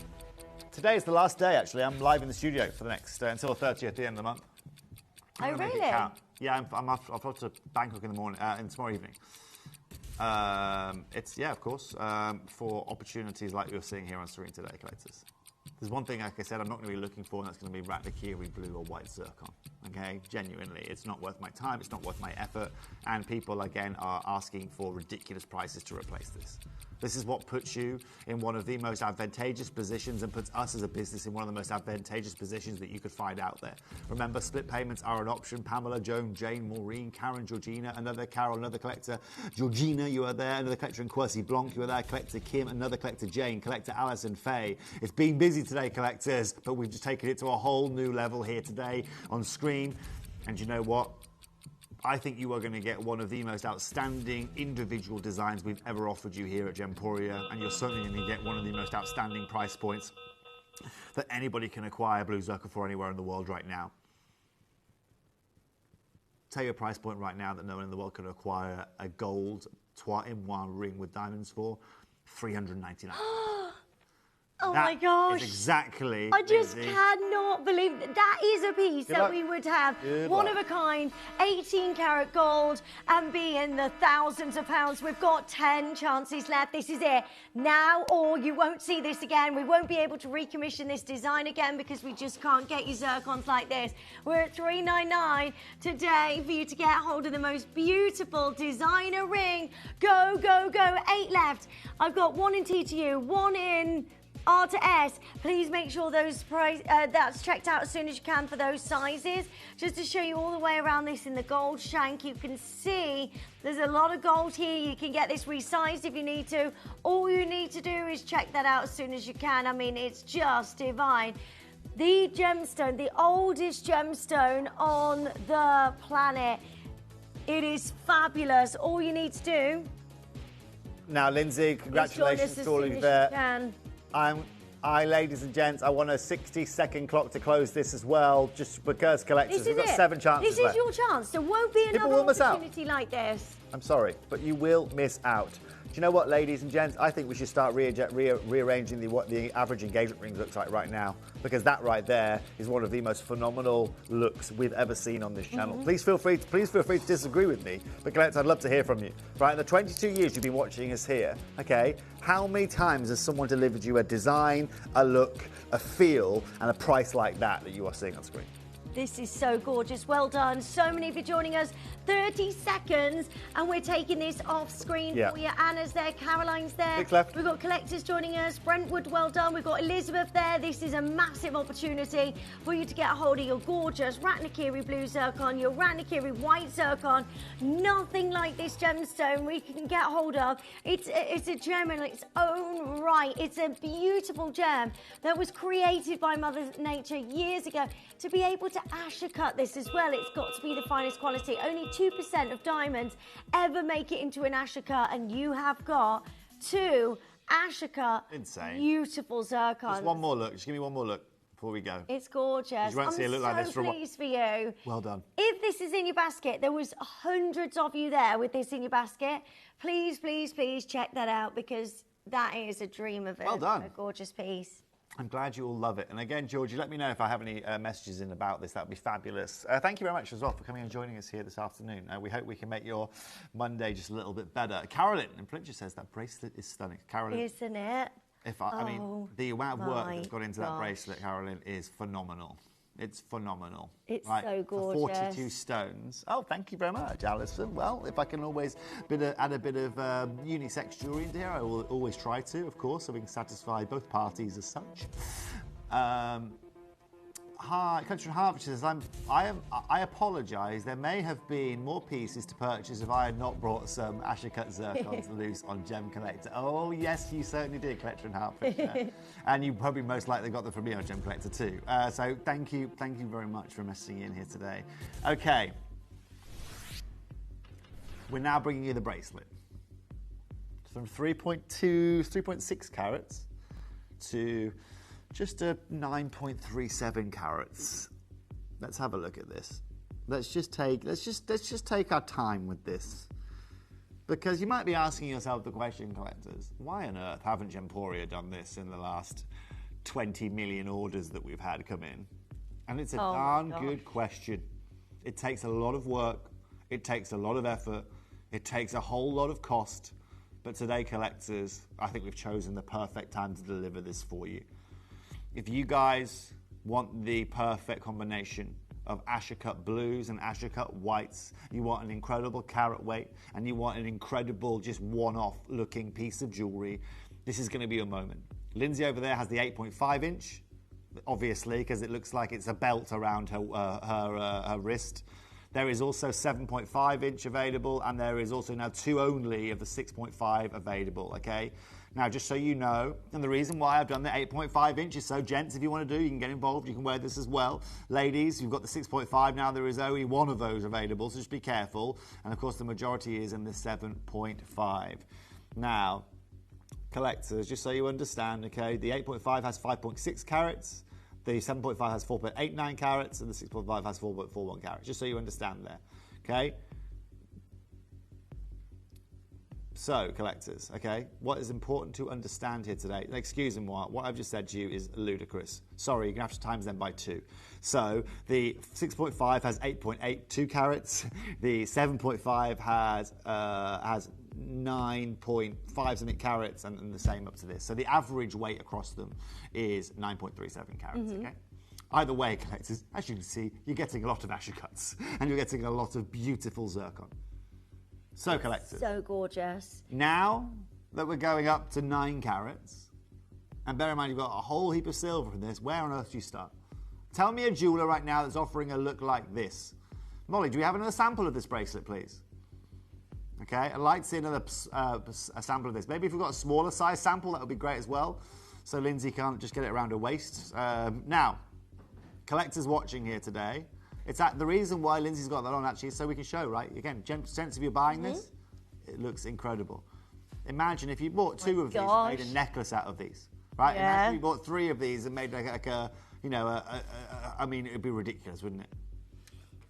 today is the last day, actually. I'm live in the studio for the next, until the 30th, at the end of the month. Oh, really? Yeah, I'm off to Bangkok in the morning, and tomorrow evening. Of course, for opportunities like you're seeing here on Serene today, collectors. There's one thing, like I said, I'm not going to be looking for, and that's going to be Ratanakiri blue or white zircon. Okay, genuinely, it's not worth my time, it's not worth my effort, and people again are asking for ridiculous prices to replace this. This is what puts you in one of the most advantageous positions and puts us as a business in one of the most advantageous positions that you could find out there. Remember, split payments are an option. Pamela, Joan, Jane, Maureen, Karen, Georgina, another Carol, another collector. Georgina, you are there. Another collector in Kwasi Blanc, you are there. Collector Kim, another collector Jane, collector Alison Faye. It's been busy today, collectors, but we've just taken it to a whole new level here today on screen. And you know what? I think you are going to get one of the most outstanding individual designs we've ever offered you here at Gemporia, and you're certainly going to get one of the most outstanding price points that anybody can acquire blue zircon for anywhere in the world right now. Tell you a price point right now that no one in the world can acquire a gold 2-in-1 ring with diamonds for, $399. Oh my gosh. Is exactly. I just cannot believe that is a piece that we would have. One of a kind, 18 karat gold, and be in the thousands of pounds. We've got 10 chances left. This is it. Now or you won't see this again. We won't be able to recommission this design again because we just can't get you zircons like this. We're at $399 today for you to get hold of the most beautiful designer ring. Go, go, go. 8 left. I've got 1 in T to you, 1 in R to S. Please make sure those that's checked out as soon as you can for those sizes. Just to show you all the way around this in the gold shank, you can see there's a lot of gold here. You can get this resized if you need to. All you need to do is check that out as soon as you can. I mean, it's just divine. The gemstone, the oldest gemstone on the planet. It is fabulous. All you need to do. Now, Lindsay, congratulations to all of you there. Ladies and gents, I want a 60-second clock to close this as well, just because collectors, we've got 7 chances left. This is your chance. There won't be another opportunity like this. I'm sorry, but you will miss out. Do you know what, ladies and gents? I think we should start rearranging what the average engagement ring looks like right now, because that right there is one of the most phenomenal looks we've ever seen on this channel. Please feel free to disagree with me, but collectors, I'd love to hear from you. Right, in the 22 years you've been watching us here, okay, how many times has someone delivered you a design, a look, a feel, and a price like that you are seeing on screen? This is so gorgeous. Well done. So many of you joining us. 30 seconds, and we're taking this off screen for you. Anna's there, Caroline's there. We've got collectors joining us. Brentwood, well done. We've got Elizabeth there. This is a massive opportunity for you to get a hold of your gorgeous Ratanakiri blue zircon, your Ratanakiri white zircon. Nothing like this gemstone we can get hold of. It's a gem in its own right. It's a beautiful gem that was created by Mother Nature years ago. To be able to Ashercut this as well, it's got to be the finest quality. Only 42% of diamonds ever make it into an Ashoka, and you have got 2 Ashoka Insane. beautiful zircons. Just one more look. Just give me one more look before we go. It's gorgeous. You won't see it look like this for a while. Pleased for you. Well done. If this is in your basket, there was hundreds of you there with this in your basket. Please, please, please check that out, because that is a dream of a gorgeous piece. I'm glad you all love it. And again, Georgie, let me know if I have any messages in about this. That would be fabulous. Thank you very much as well for coming and joining us here this afternoon. We hope we can make your Monday just a little bit better. Carolyn in Plincher says that bracelet is stunning. Carolyn, isn't it? I mean, the amount of work that's gone into that bracelet, Carolyn, is phenomenal. It's phenomenal. It's so gorgeous. For 42 stones. Oh, thank you very much, Alison. Well, if I can always add a bit of unisex jewellery into here, I will always try to, of course, so we can satisfy both parties as such. Country Harvester says, I apologise. There may have been more pieces to purchase if I had not brought some Ashoka zircons loose on Gem Collector. Oh, yes, you certainly did, Collector and Harvester. And you probably most likely got them from me on Gem Collector too. So thank you very much for messaging in here today. Okay. We're now bringing you the bracelet. From 3.6 carats to just a 9.37 carats. Let's have a look at this. Let's just take our time with this, because you might be asking yourself the question, collectors, why on earth haven't Gemporia done this in the last 20 million orders that we've had come in? And it's a darn good question. It takes a lot of work. It takes a lot of effort. It takes a whole lot of cost. But today, collectors, I think we've chosen the perfect time to deliver this for you. If you guys want the perfect combination of Ashoka blues and Ashoka whites, you want an incredible carat weight, and you want an incredible, just one-off looking piece of jewellery, this is going to be your moment. Lindsay over there has the 8.5 inch, obviously, because it looks like it's a belt around her wrist. There is also 7.5 inch available, and there is also now 2 only of the 6.5 available, okay? Now, just so you know, and the reason why I've done the 8.5 inch is so, gents, if you want to do, you can get involved, you can wear this as well. Ladies, you've got the 6.5 now, there is only 1 of those available, so just be careful. And of course, the majority is in the 7.5. Now, collectors, just so you understand, okay, the 8.5 has 5.6 carats, the 7.5 has 4.89 carats, and the 6.5 has 4.41 carats, just so you understand there, okay? So, collectors, okay, what is important to understand here today, excuse me, what I've just said to you is ludicrous. Sorry, you're going to have to times them by 2. So, the 6.5 has 8.82 carats, the 7.5 has 9.5 something carats, and the same up to this. So, the average weight across them is 9.37 carats, okay? Either way, collectors, as you can see, you're getting a lot of Ashokas, and you're getting a lot of beautiful zircon. So, collectors. So gorgeous. Now that we're going up to 9 carats, and bear in mind you've got a whole heap of silver in this, where on earth do you start? Tell me a jeweller right now that's offering a look like this. Molly, do we have another sample of this bracelet, please? Okay, I'd like to see another a sample of this. Maybe if we've got a smaller size sample, that would be great as well. So Lindsay can't just get it around her waist. Now, collectors watching here today, the reason why Lindsay's got that on actually is so we can show, right? Again, sense if you're buying this, it looks incredible. Imagine if you bought 2 of these and made a necklace out of these, right? Yeah. Imagine you bought 3 of these and made like a I mean, it'd be ridiculous, wouldn't it?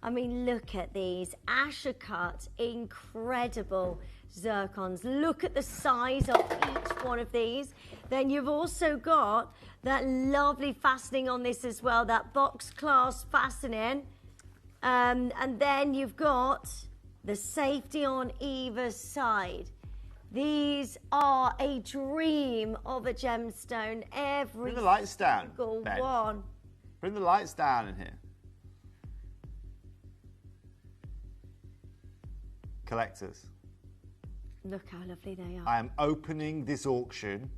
I mean, look at these Ashoka, incredible zircons. Look at the size of each one of these. Then you've also got that lovely fastening on this as well, that box clasp fastening. And then you've got the safety on either side. These are a dream of a gemstone. Every Bring the lights down, single Ben. one. Bring the lights down in here. Collectors. Look how lovely they are. I am opening this auction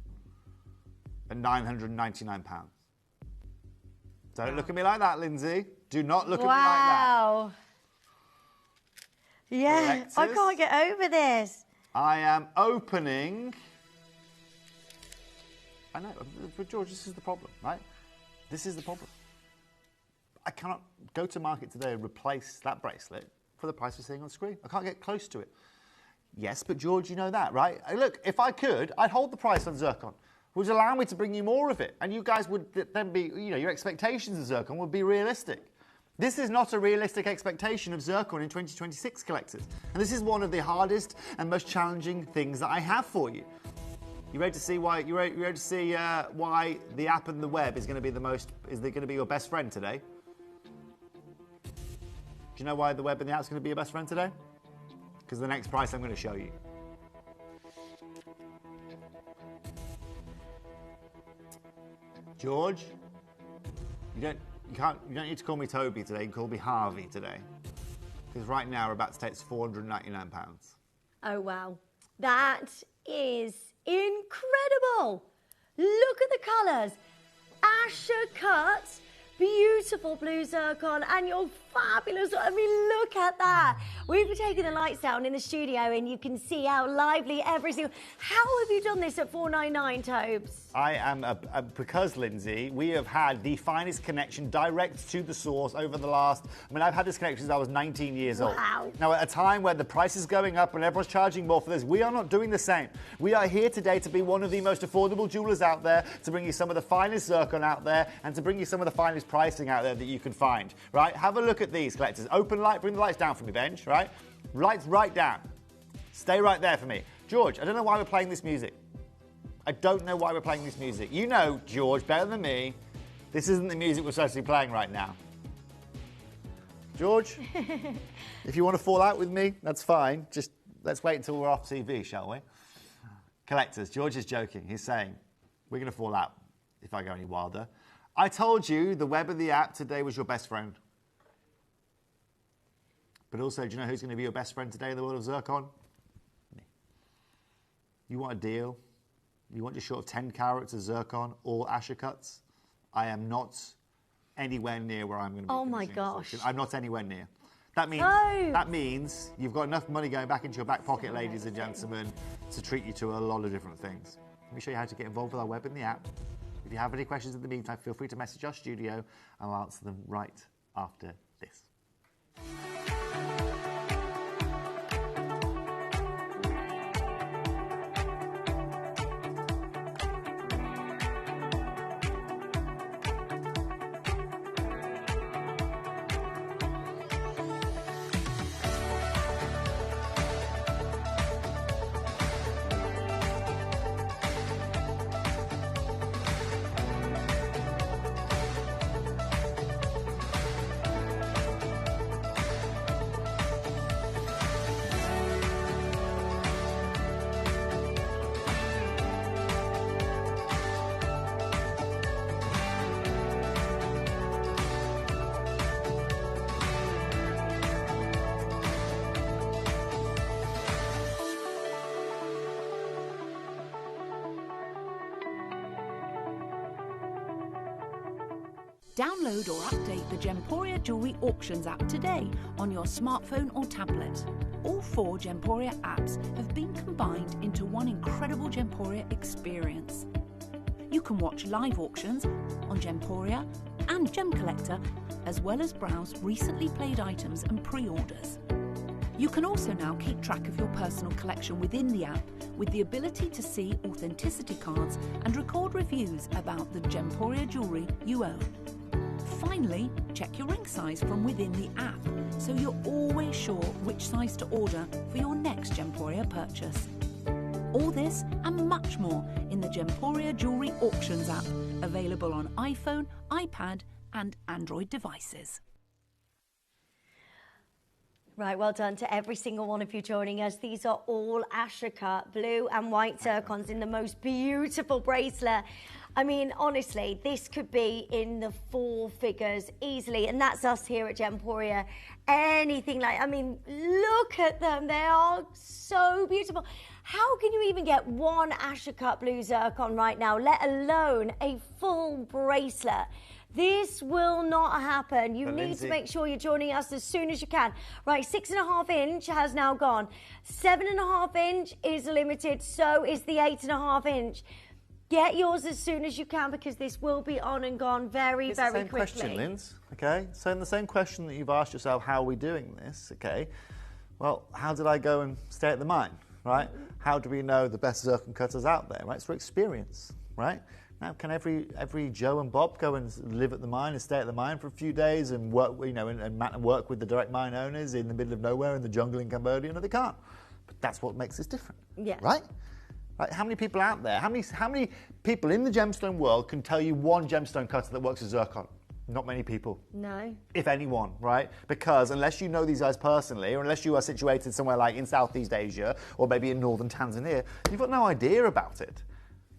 at £999. Don't look at me like that, Lindsay. Do not look at me like that. Wow. Yeah, Collectors. I can't get over this. I am opening... I know, but George, this is the problem, right? This is the problem. I cannot go to market today and replace that bracelet for the price we're seeing on screen. I can't get close to it. Yes, but George, you know that, right? Look, if I could, I'd hold the price on Zircon, which would allow me to bring you more of it. And you guys would then be, you know, your expectations of Zircon would be realistic. This is not a realistic expectation of Zircon in 2026, collectors. And this is one of the hardest and most challenging things that I have for you. You ready to see why? You ready to see why the app and the web is going to be your best friend today? Do you know why the web and the app is going to be your best friend today? Because the next price I'm going to show you. George, you don't need to call me Toby today. You can call me Harvey today. Because right now we're about to take £499. Oh wow, that is incredible! Look at the colours. Asher cut, beautiful blue zircon, and you're fabulous. I mean, look at that. We've taken the lights down in the studio and you can see how lively every single... How have you done this at $499, Tobes? I am, because, Lindsay, we have had the finest connection direct to the source over the last... I mean, I've had this connection since I was 19 years old. Wow. Now, at a time where the price is going up and everyone's charging more for this, we are not doing the same. We are here today to be one of the most affordable jewelers out there, to bring you some of the finest zircon out there, and to bring you some of the finest pricing out there that you can find, right? Have a look at these, collectors. Open light, bring the lights down for me, Benj, right? Lights right down. Stay right there for me. George, I don't know why we're playing this music. I don't know why we're playing this music. You know, George, better than me, this isn't the music we're supposed to be playing right now. George, if you want to fall out with me, that's fine. Just let's wait until we're off TV, shall we? Collectors, George is joking. He's saying, we're going to fall out if I go any wilder. I told you the web of the app today was your best friend. But also, do you know who's going to be your best friend today in the world of Zircon? Me. You want a deal? You want your short of 10 carats of Zircon, all Asher cuts? I am not anywhere near where I'm going to be. Oh my gosh. I'm not anywhere near. That means you've got enough money going back into your back pocket, ladies and gentlemen, to treat you to a lot of different things. Let me show you how to get involved with our web in the app. If you have any questions in the meantime, feel free to message our studio and I'll answer them right after this. Download or update the Gemporia Jewelry Auctions app today on your smartphone or tablet. All 4 Gemporia apps have been combined into one incredible Gemporia experience. You can watch live auctions on Gemporia and Gem Collector, as well as browse recently played items and pre-orders. You can also now keep track of your personal collection within the app with the ability to see authenticity cards and record reviews about the Gemporia jewellery you own. Finally, check your ring size from within the app so you're always sure which size to order for your next Gemporia purchase. All this and much more in the Gemporia Jewellery Auctions app, available on iPhone, iPad and Android devices. Right, well done to every single one of you joining us. These are all Asher cut, blue and white zircons in the most beautiful bracelet. I mean, honestly, this could be in the 4 figures easily, and that's us here at Gemporia. Anything like, I mean, look at them. They are so beautiful. How can you even get one Asher cut blue zircon right now, let alone a full bracelet? This will not happen. You need to make sure you're joining us as soon as you can. Right, 6.5 inch has now gone. 7.5 inch is limited, so is the 8.5 inch. Get yours as soon as you can because this will be on and gone very, it's very the same quickly. question, Linz. Okay, so in the same question that you've asked yourself, how are we doing this? Okay, well, how did I go and stay at the mine? Right? How do we know the best zircon cutters out there? Right? It's for experience. Right? Now, can every Joe and Bob go and live at the mine and stay at the mine for a few days and work, you know, and work with the direct mine owners in the middle of nowhere in the jungle in Cambodia? No, they can't. But that's what makes us different. Yeah. Right? Right? How many people out there? How many people in the gemstone world can tell you one gemstone cutter that works with zircon? Not many people. No. If anyone, right? Because unless you know these guys personally, or unless you are situated somewhere like in Southeast Asia, or maybe in northern Tanzania, you've got no idea about it.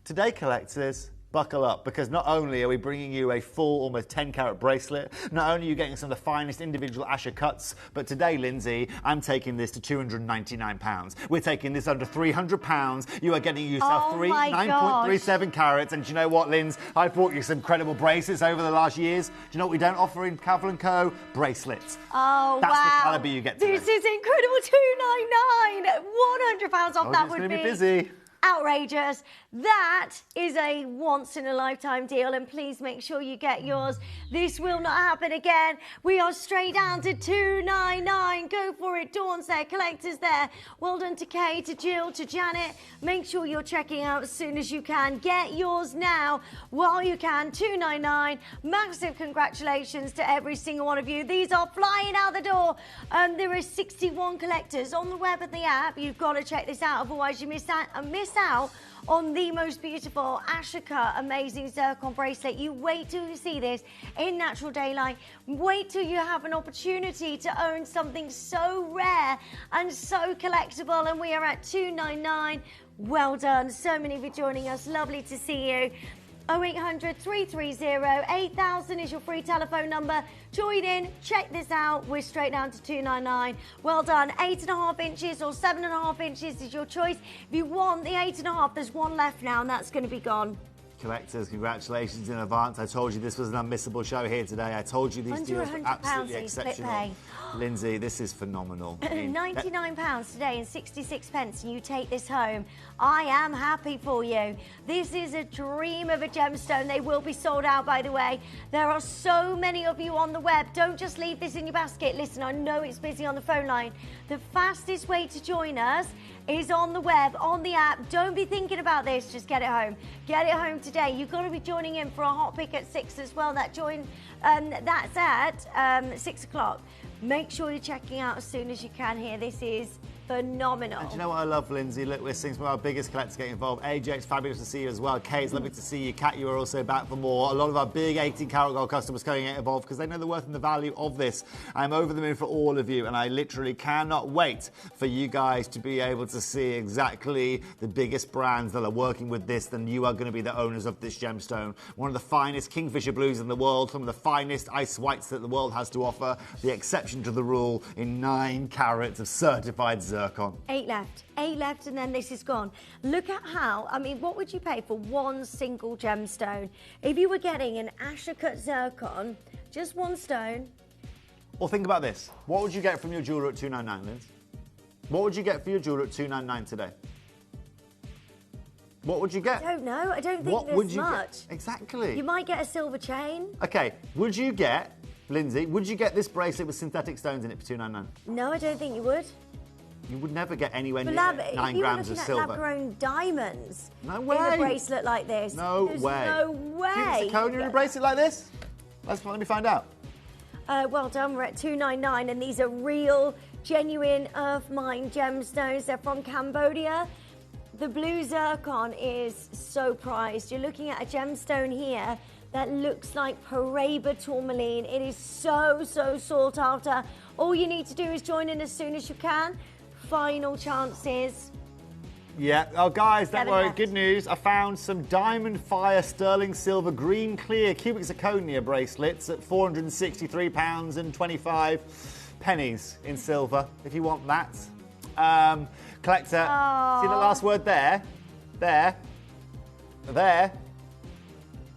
Today, collectors, buckle up, because not only are we bringing you a full, almost 10-carat bracelet, not only are you getting some of the finest individual Asher cuts, but today, Lindsay, I'm taking this to £299. We're taking this under £300. You are getting yourself 9.37 carats, and do you know what, Linz? I've brought you some credible bracelets over the last years. Do you know what we don't offer in Cavill & Co? Bracelets. Oh, That's wow. the calibre you get today. This is incredible, £299. £100 off, that would It's going to be be busy. outrageous. That is a once-in-a-lifetime deal, and please make sure you get yours. This will not happen again. We are straight down to $299. Go for it. Dawn's there, collectors there. Well done to Kay, to Jill, to Janet. Make sure you're checking out as soon as you can. Get yours now while you can. $299. Massive congratulations to every single one of you. These are flying out the door. There are 61 collectors on the web and the app. You've got to check this out, otherwise you miss out on the most beautiful Ashoka amazing zircon bracelet. You wait till you see this in natural daylight. Wait till you have an opportunity to own something so rare and so collectible. And we are at $299. Well done. So many of you joining us. Lovely to see you. 0800 330 8000 is your free telephone number. Join in, check this out. We're straight down to $299. Well done. 8.5 inches or 7.5 inches is your choice. If you want the 8.5, there's one left now, and that's going to be gone. Collectors, congratulations in advance. I told you this was an unmissable show here today. I told you these deals were absolutely exceptional. Lindsay, this is phenomenal. I mean, £99 today and 66 pence, and you take this home. I am happy for you. This is a dream of a gemstone. They will be sold out, by the way. There are so many of you on the web. Don't just leave this in your basket. Listen, I know it's busy on the phone line. The fastest way to join us is on the web, on the app. Don't be thinking about this, just get it home. Get it home today. You've got to be joining in for a hot pick at 6 as well. That's at 6 o'clock. Make sure you're checking out as soon as you can here. This is phenomenal. And do you know what I love, Lindsay? Look, we're seeing some of our biggest collectors getting involved. AJ, it's fabulous to see you as well. Kay, it's lovely to see you. Kat, you are also back for more. A lot of our big 18-karat gold customers coming involved because they know the worth and the value of this. I'm over the moon for all of you, and I literally cannot wait for you guys to be able to see exactly the biggest brands that are working with this. Then you are going to be the owners of this gemstone. One of the finest Kingfisher blues in the world, some of the finest ice whites that the world has to offer. The exception to the rule in 9 carats of certified zircon. 8 left, and then this is gone. Look at how, I mean, what would you pay for one single gemstone? If you were getting an Asher cut zircon, just one stone. Well, think about this. What would you get from your jeweler at $299, Linz? What would you get for your jeweler at $299 today? What would you get? I don't know. I don't think there's much. Exactly. You might get a silver chain. Okay, would you get, Lindsay, would you get this bracelet with synthetic stones in it for $299? No, I don't think you would. You would never get anywhere near But 9 grams of silver. lab-grown diamonds. No way. In a bracelet like this. No There's way. No way. Do you think zirconia in a bracelet like this? Let me find out. Well done. We're at $299, and these are real, genuine earth mine gemstones. They're from Cambodia. The blue zircon is so prized. You're looking at a gemstone here that looks like Paraiba tourmaline. It is so, so sought after. All you need to do is join in as soon as you can. Final chances. Yeah. Oh, guys, don't 7 worry. left. Good news. I found some Diamond Fire Sterling Silver Green Clear cubic zirconia bracelets at £463 and 25 pennies in silver, if you want that. Collector, see the last word there? There.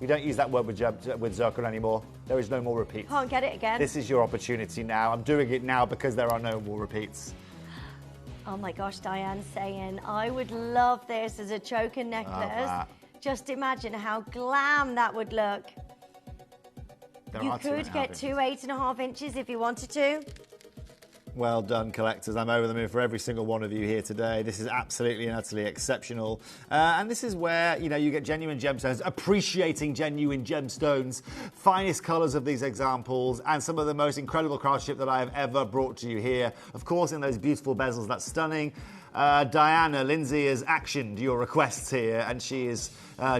We don't use that word with zircon anymore. There is no more repeats. Can't get it again. This is your opportunity now. I'm doing it now because there are no more repeats. Oh my gosh, Diane's saying, I would love this as a choker necklace. Just imagine how glam that would look. You could get 2 8.5 inches if you wanted to. Well done, collectors. I'm over the moon for every single one of you here today. This is absolutely and utterly exceptional. And this is where, you know, you get genuine gemstones, appreciating genuine gemstones, finest colours of these examples, and some of the most incredible craftsmanship that I have ever brought to you here. Of course, in those beautiful bezels, that's stunning. Diana, Lindsay has actioned your requests here, and she is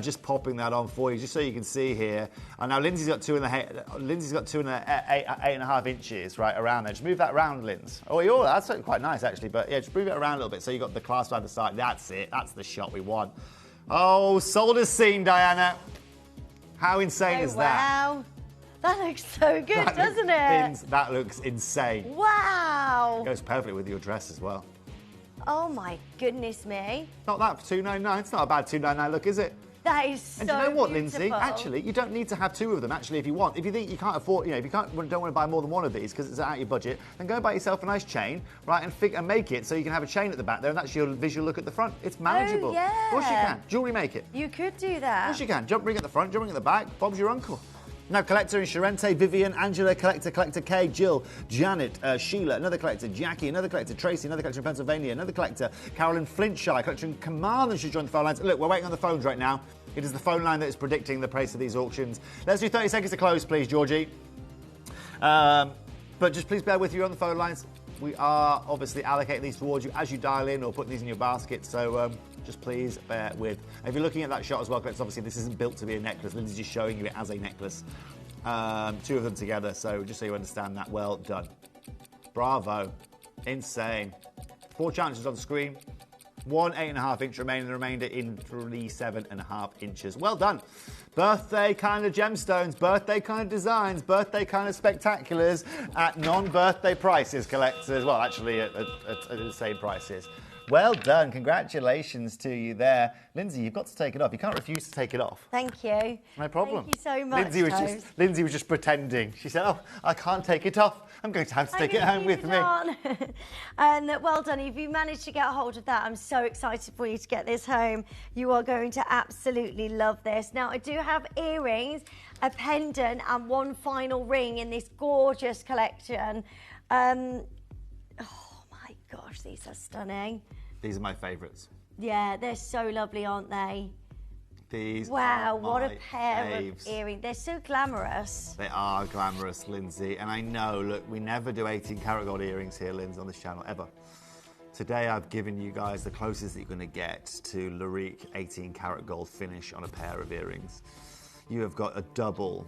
just popping that on for you, just so you can see here. And now Lindsay's got 8.5 inches right around there. Just move that around, Linz. Oh, that's quite nice actually, but yeah, just move it around a little bit so you got the clasp around the side. That's it. That's the shot we want. Oh, sold as seen, Diana. How insane is that? Wow. That looks so good, doesn't it? Linz, that looks insane. Wow. Goes perfectly with your dress as well. Oh my goodness me. Not that for $2.99. It's not a bad $2.99 look, is it? That is so beautiful. And do you know what, beautiful. Lindsay? Actually, you don't need to have 2 of them, actually, if you want. If you think you can't afford, you know, if you don't want to buy more than 1 of these because it's out of your budget, then go buy yourself a nice chain, right, and make it so you can have a chain at the back there, and that's your visual look at the front. It's manageable. Oh, yeah. Of course you can. Jewellery make it. You could do that. Of course you can. Jump ring at the front, jump ring at the back. Bob's your uncle. Now, collector in Charente, Vivian, Angela, collector Kay, Jill, Janet, Sheila, another collector, Jackie, another collector, Tracy, another collector in Pennsylvania, another collector, Carolyn Flintshire, collector in Carmarthen, she's joined the phone lines. Look, we're waiting on the phones right now. It is the phone line that is predicting the price of these auctions. Let's do 30 seconds to close, please, Georgie. But just please bear with you on the phone lines. We are obviously allocating these towards you as you dial in or put these in your basket, so just please bear with. If you're looking at that shot as well, because obviously this isn't built to be a necklace. Lindsay's just showing you it as a necklace. 2 of them together, so just so you understand that, well done. Bravo. Insane. 4 challenges on the screen. 1 8.5 inch remaining, the remainder in 3 7.5 inches. Well done. Birthday kind of gemstones, birthday kind of designs, birthday kind of spectaculars at non-birthday prices, collectors. Well, actually at the same prices. Well done. Congratulations to you there. Lindsay, you've got to take it off. You can't refuse to take it off. Thank you. No problem. Thank you so much, Lindsay was just pretending. She said, oh, I can't take it off. I'm going to have to take it home with me. And well done. If you managed to get a hold of that, I'm so excited for you to get this home. You are going to absolutely love this. Now, I do have earrings, a pendant, and 1 final ring in this gorgeous collection. Oh, my gosh, these are stunning. These are my favourites. Yeah, they're so lovely, aren't they? These wow, are what a my pair faves. of earrings. They're so glamorous. They are glamorous, Lindsay. And I know, look, we never do 18 karat gold earrings here, Lindsay, on this channel, ever. Today I've given you guys the closest that you're going to get to Larique 18 karat gold finish on a pair of earrings. You have got a double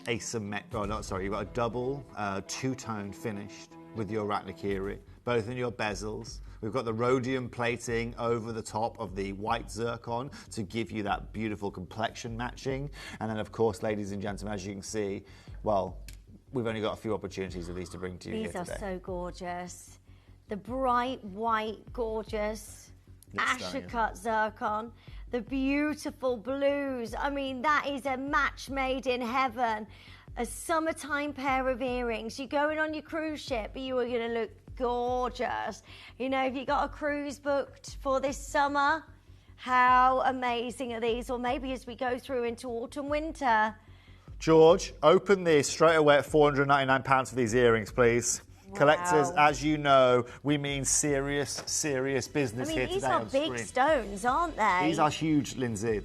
asymmetric, you've got a double two-tone finished with your Ratanakiri, both in your bezels. We've got the rhodium plating over the top of the white zircon to give you that beautiful complexion matching. And then, of course, ladies and gentlemen, as you can see, well, we've only got a few opportunities of these to bring to you here today. These are so gorgeous. The bright white, gorgeous Asher-cut zircon. The beautiful blues. I mean, that is a match made in heaven. A summertime pair of earrings. You're going on your cruise ship, but you are going to look gorgeous. You know, if you got a cruise booked for this summer, how amazing are these? Or maybe as we go through into autumn, winter. George, open this straight away at £499 for these earrings, please. Wow. Collectors, as you know, we mean serious, serious business here today on screen. These are big stones, aren't they? These are huge, Lindsay.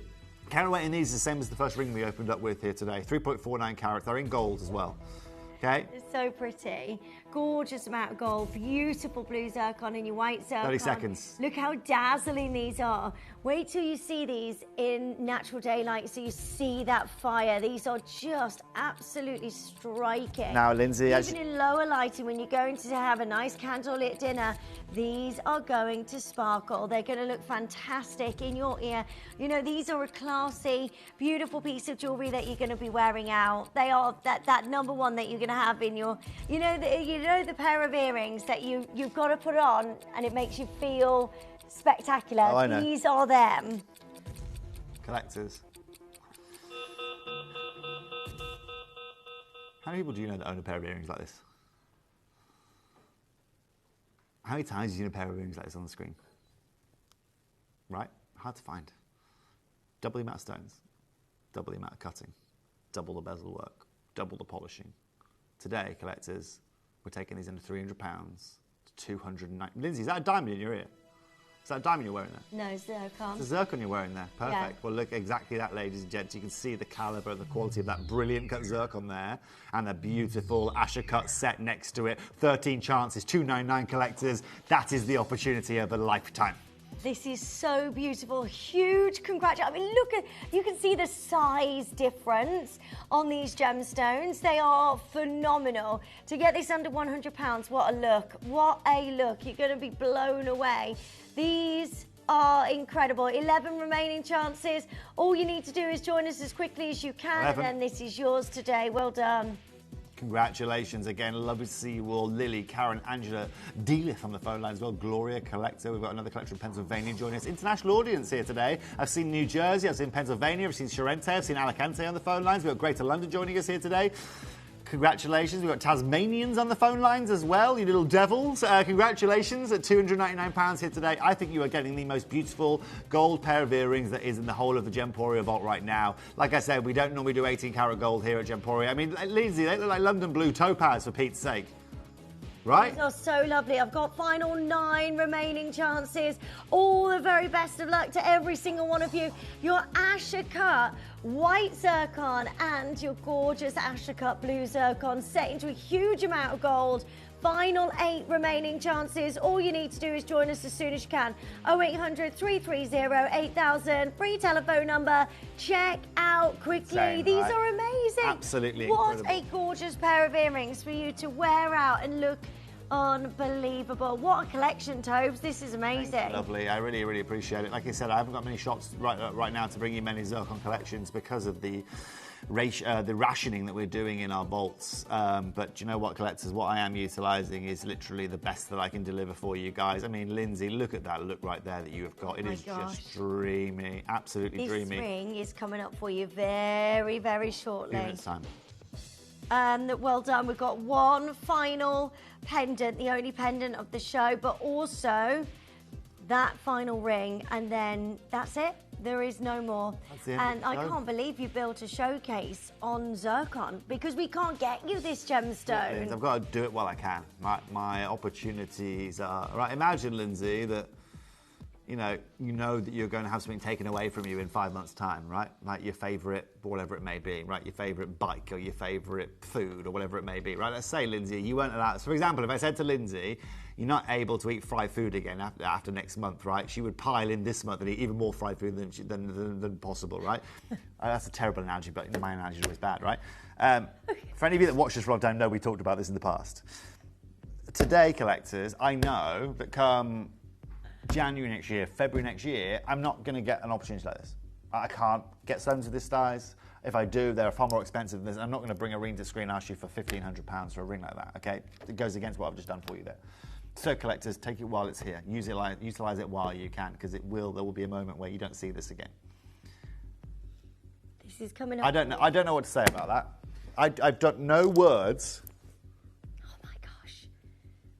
Carat in these is the same as the first ring we opened up with here today. 3.49 carats. They're in gold as well. Okay? It's so pretty. Gorgeous amount of gold. Beautiful blue zircon in your white zircon. 30 seconds. Look how dazzling these are. Wait till you see these in natural daylight so you see that fire. These are just absolutely striking. Now, Lindsay, even in lower lighting, when you're going to have a nice candlelit dinner, these are going to sparkle. They're going to look fantastic in your ear. You know, these are a classy, beautiful piece of jewelry that you're going to be wearing out. They are that number one that you're going to have in your, you know the pair of earrings that you've got to put on and it makes you feel spectacular. Oh, I know. These are them. Collectors. How many people do you know that own a pair of earrings like this? How many times have you seen a pair of earrings like this on the screen? Right? Hard to find. Double the amount of stones, double the amount of cutting, double the bezel work, double the polishing. Today, collectors, we're taking these under £300 to 290. Lindsay, is that a diamond in your ear? Is that a diamond you're wearing there? No, zircon. It's a zircon you're wearing there. Perfect. Yeah. Well, look, exactly that, ladies and gents. You can see the calibre and the quality of that brilliant cut zircon there, and the beautiful Asher cut set next to it. 13 chances, 299 collectors. That is the opportunity of a lifetime. This is so beautiful. Huge congratulations. I mean, look at, you can see the size difference on these gemstones. They are phenomenal. To get this under £100, what a look. What a look. You're going to be blown away. These are incredible. 11 remaining chances. All you need to do is join us as quickly as you can, 11. and then this is yours today. Well done. Congratulations again. Lovely to see you all. Lily, Karen, Angela, Dealith on the phone line as well. Gloria, collector. We've got another collector from Pennsylvania joining us. International audience here today. I've seen New Jersey, I've seen Pennsylvania, I've seen Sorrento, I've seen Alicante on the phone lines. We've got Greater London joining us here today. Congratulations. We've got Tasmanians on the phone lines as well, you little devils. Congratulations at £299 here today. I think you are getting the most beautiful gold pair of earrings that is in the whole of the Gemporia vault right now. Like I said, we don't normally do 18 karat gold here at Gemporia. I mean, Lindsay, they look like London blue topaz, for Pete's sake. Right? These are so lovely. I've got final 9 remaining chances. All the very best of luck to every single one of you. Your Asher cut white zircon and your gorgeous Asher cut blue zircon set into a huge amount of gold. Final 8 remaining chances. All you need to do is join us as soon as you can. 0800 330 8000. Free telephone number. Check out quickly. Same, These right? are amazing. Absolutely What incredible. a gorgeous pair of earrings for you to wear out and look unbelievable. What a collection, Tobes. This is amazing. Lovely. I really, really appreciate it. Like I said, I haven't got many shots right now to bring you many zircon collections because of the rationing that we're doing in our vaults. But do you know what, collectors? What I am utilising is literally the best that I can deliver for you guys. I mean, Lindsay, look at that look right there that you have got. It is just dreamy. Absolutely dreamy. This ring is coming up for you very, very shortly. 2 minutes time. Well done. We've got one final pendant, the only pendant of the show, but also that final ring, and then that's it. There is no more. That's the end And of the I show. can't believe you built a showcase on zircon because we can't get you this gemstone. I've got to do it while I can. My opportunities are... Right, imagine, Lindsay, that you know that you're going to have something taken away from you in 5 months' time, right? Like your favourite, whatever it may be, right? Your favourite bike or your favourite food or whatever it may be, right? Let's say, Lindsay, you weren't allowed... So, for example, if I said to Lindsay, you're not able to eat fried food again after next month, right? She would pile in this month and eat even more fried food than possible, right? That's a terrible analogy, but my analogy is always bad, right? For any of you that watch this vlog don't know, we talked about this in the past. Today, collectors, I know that come January next year, February next year, I'm not going to get an opportunity like this. I can't get stones of this size. If I do, they're far more expensive than this. I'm not going to bring a ring to screen and ask you for £1,500 for a ring like that, okay? It goes against what I've just done for you there. So, collectors, take it while it's here. Utilise it while you can, because there will be a moment where you don't see this again. This is coming up. I don't know what to say about that. I've got no words.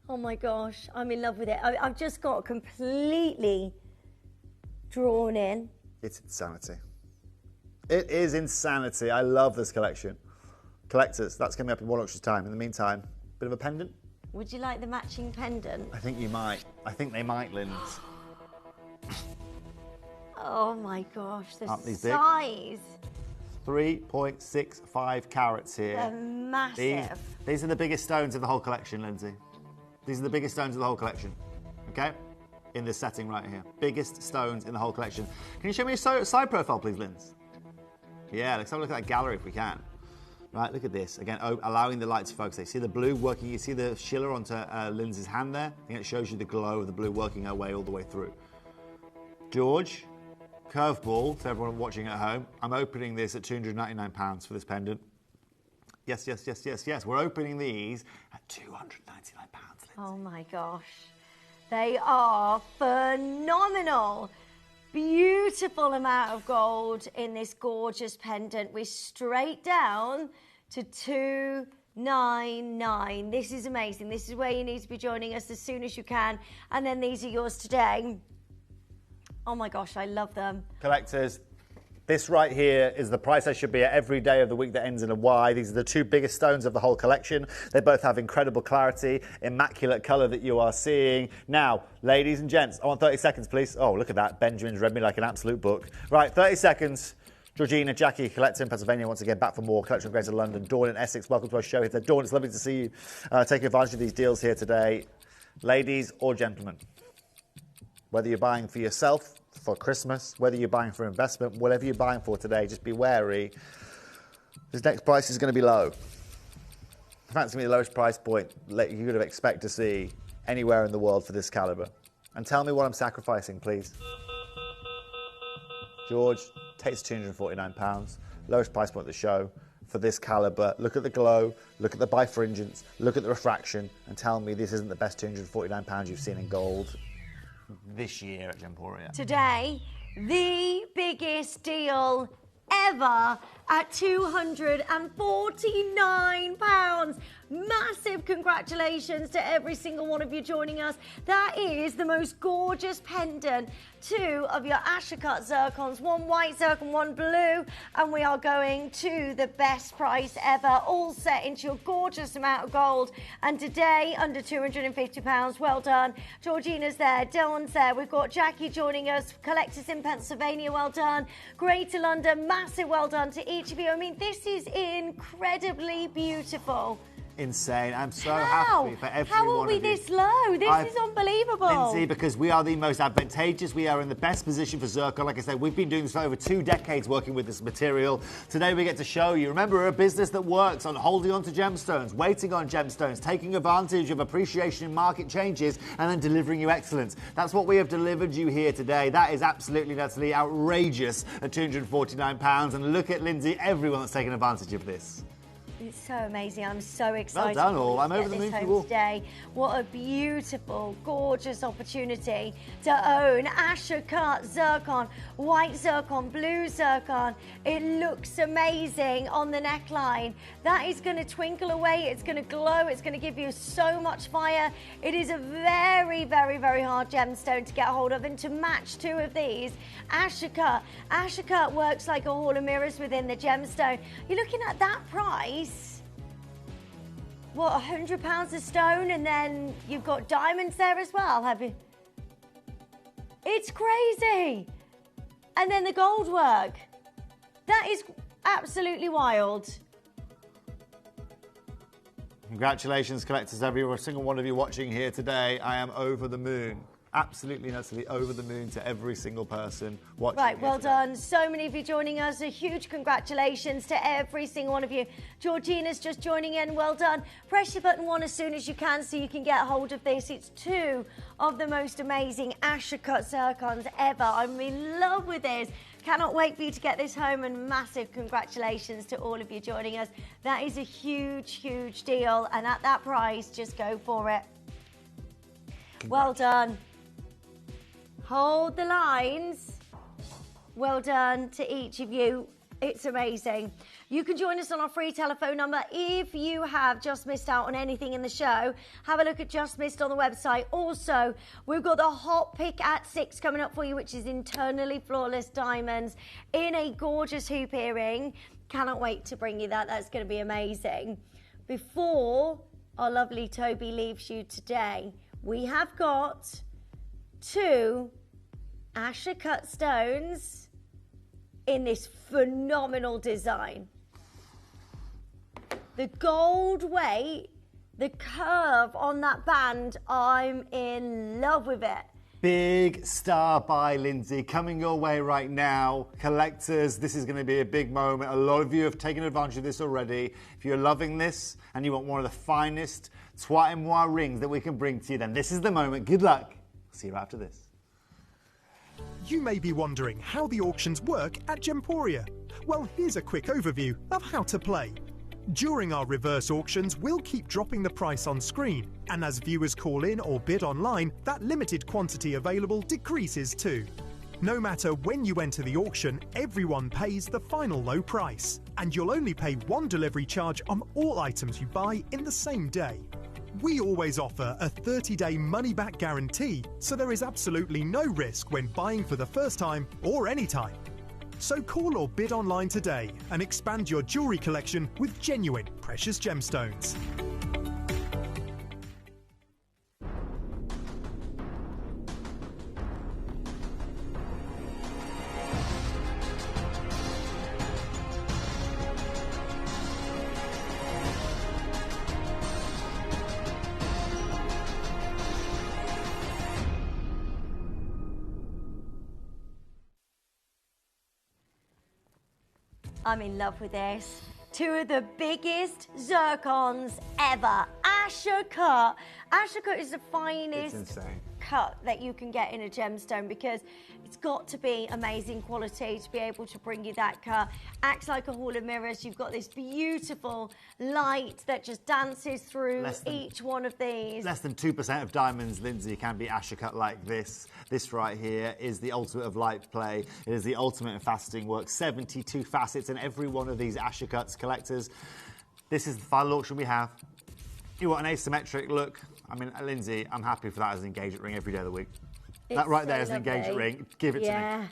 Oh my gosh, I'm in love with it. I've just got completely drawn in. It's insanity. It is insanity. I love this collection. Collectors, that's coming up in 1 auction's time. In the meantime, bit of a pendant. Would you like the matching pendant? I think you might. I think they might, Linz. Oh my gosh, the Aren't these big? size. 3.65 carats here. They're massive. These are the biggest stones of the whole collection, Lindsay. These are the biggest stones of the whole collection, okay? In this setting right here. Biggest stones in the whole collection. Can you show me a side profile, please, Linz? Yeah, let's have a look at that gallery if we can. Right, look at this. Again, allowing the light to focus. You see the blue working, you see the schiller onto Linz's hand there? I think it shows you the glow of the blue working her way all the way through. George, curveball to everyone watching at home. I'm opening this at £299 for this pendant. Yes. We're opening these at £299. Oh my gosh. They are phenomenal. Beautiful amount of gold in this gorgeous pendant. We're straight down to £299. This is amazing. This is where you need to be joining us as soon as you can. And then these are yours today. Oh my gosh, I love them. Collectors, This right here is the price I should be at every day of the week that ends in a Y. These are the two biggest stones of the whole collection. They both have incredible clarity, immaculate colour that you are seeing. Now, ladies and gents, I want 30 seconds, please. Oh, look at that. Benjamin's read me like an absolute book. Right, 30 seconds. Georgina, Jackie, collector in Pennsylvania, once again back for more. Collection of Greater London. Dawn in Essex, welcome to our show here today. Dawn, it's lovely to see you taking advantage of these deals here today. Ladies or gentlemen, whether you're buying for yourself, for Christmas, whether you're buying for investment, whatever you're buying for today, just be wary. This next price is going to be low. In fact, it's going to be the lowest price point you could have expected to see anywhere in the world for this caliber. And tell me what I'm sacrificing, please. George, takes £249. Lowest price point of the show for this caliber. Look at the glow, look at the bifringence, look at the refraction, and tell me this isn't the best £249 you've seen in gold this year at Gemporia. Today, the biggest deal ever at £249. Massive congratulations to every single one of you joining us. That is the most gorgeous pendant. Two of your Asher-cut zircons, one white zircon, one blue, and we are going to the best price ever, all set into your gorgeous amount of gold. And today, under £250. Well done. Georgina's there, Dylan's there. We've got Jackie joining us, collectors in Pennsylvania. Well done. Greater London, massive well done to each of you. I mean, this is incredibly beautiful. Insane. I'm so happy for every How one are we of you. this low? This is unbelievable. Lindsay, because we are the most advantageous. We are in the best position for Zircon. Like I said, we've been doing this for over 2 decades working with this material. Today we get to show you. Remember, we're a business that works on holding on to gemstones, waiting on gemstones, taking advantage of appreciation in market changes, and then delivering you excellence. That's what we have delivered you here today. That is absolutely, utterly outrageous at £249. And look at Lindsay, everyone that's taken advantage of this. It's so amazing. I'm so excited. Well done, all. I'm over the moon for you all. Today. What a beautiful, gorgeous opportunity to own Asher-cut zircon, white zircon, blue zircon. It looks amazing on the neckline. That is going to twinkle away. It's going to glow. It's going to give you so much fire. It is a very, very, very hard gemstone to get hold of, and to match 2 of these, Asher-cut. Asher-cut works like a hall of mirrors within the gemstone. You're looking at that price. What, £100 a stone, and then you've got diamonds there as well, have you? It's crazy. And then the gold work. That is absolutely wild. Congratulations, collectors, every single one of you watching here today. I am over the moon. Absolutely, utterly over the moon to every single person watching. Right, well done. So many of you joining us. A huge congratulations to every single one of you. Georgina's just joining in. Well done. Press your button 1 as soon as you can so you can get hold of this. It's 2 of the most amazing Asher-cut zircons ever. I'm in love with this. Cannot wait for you to get this home, and massive congratulations to all of you joining us. That is a huge, huge deal, and at that price, just go for it. Well done. Hold the lines. Well done to each of you. It's amazing. You can join us on our free telephone number. If you have just missed out on anything in the show, have a look at Just Missed on the website. Also, we've got the hot pick at 6 coming up for you, which is internally flawless diamonds in a gorgeous hoop earring. Cannot wait to bring you that. That's going to be amazing. Before our lovely Toby leaves you today, we have got 2 Asher-cut stones in this phenomenal design. The gold weight, the curve on that band, I'm in love with it. Big star by Lindsay coming your way right now. Collectors, this is going to be a big moment. A lot of you have taken advantage of this already. If you're loving this and you want one of the finest Trois et Moi rings that we can bring to you, then this is the moment. Good luck. See you after this. You may be wondering how the auctions work at Gemporia. Well, here's a quick overview of how to play. During our reverse auctions, we'll keep dropping the price on screen, and as viewers call in or bid online, that limited quantity available decreases too. No matter when you enter the auction, everyone pays the final low price, and you'll only pay 1 delivery charge on all items you buy in the same day. We always offer a 30-day money-back guarantee, so there is absolutely no risk when buying for the first time or any time. So call or bid online today and expand your jewellery collection with genuine precious gemstones. I'm in love with this. Two of the biggest zircons ever. Asher cut. Asher cut is the finest cut that you can get in a gemstone because it's got to be amazing quality to be able to bring you that cut. Acts like a hall of mirrors. You've got this beautiful light that just dances through each one of these. Less than 2% of diamonds, Lindsay, can be Asher cut like this. This right here is the ultimate of light play. It is the ultimate of faceting work. 72 facets in every one of these Asher cuts, collectors. This is the final auction we have. You want an asymmetric look? I mean, Lindsay, I'm happy for that as an engagement ring every day of the week. That right there is an engagement ring. Give it to me.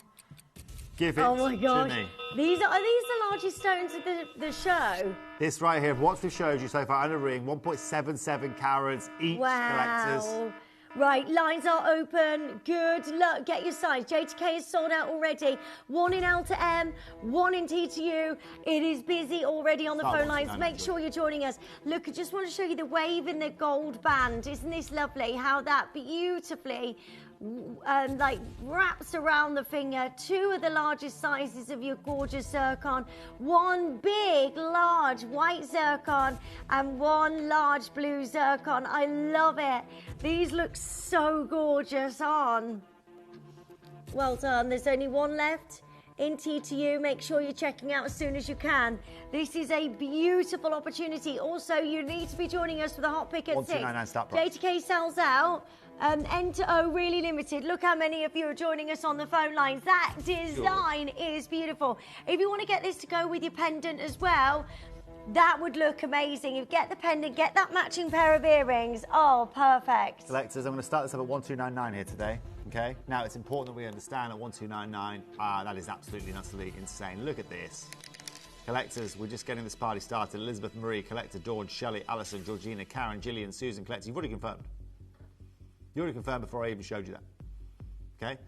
Give it oh my gosh. to me. Are these the largest stones of the show? This right here, what we've showed you so far, and a ring, 1.77 carats each, collectors. Right, lines are open. Good luck. Get your size. J2K is sold out already. One in L to M, one in T to U. It is busy already on the phone lines. Make sure you're joining us. Look, I just want to show you the wave in the gold band. Isn't this lovely? How that beautifully like wraps around the finger. Two of the largest sizes of your gorgeous zircon. One big, large white zircon and one large blue zircon. I love it. These look so gorgeous on. Well done. There's only one left in TTU. Make sure you're checking out as soon as you can. This is a beautiful opportunity. Also, you need to be joining us for the hot pick at 6. 1299 start price. J2K sells out. N to O really limited. Look how many of you are joining us on the phone lines. That design is beautiful. If you want to get this to go with your pendant as well, that would look amazing. You get the pendant, get that matching pair of earrings. Oh, perfect. Collectors, I'm going to start this up at 1299 here today. Okay. Now it's important that we understand at 1299, that is absolutely and utterly insane. Look at this. Collectors, we're just getting this party started. Elizabeth Marie, collector, Dawn, Shelley, Alison, Georgina, Karen, Gillian, Susan, collector. You've already confirmed. You already confirmed before I even showed you that. Okay?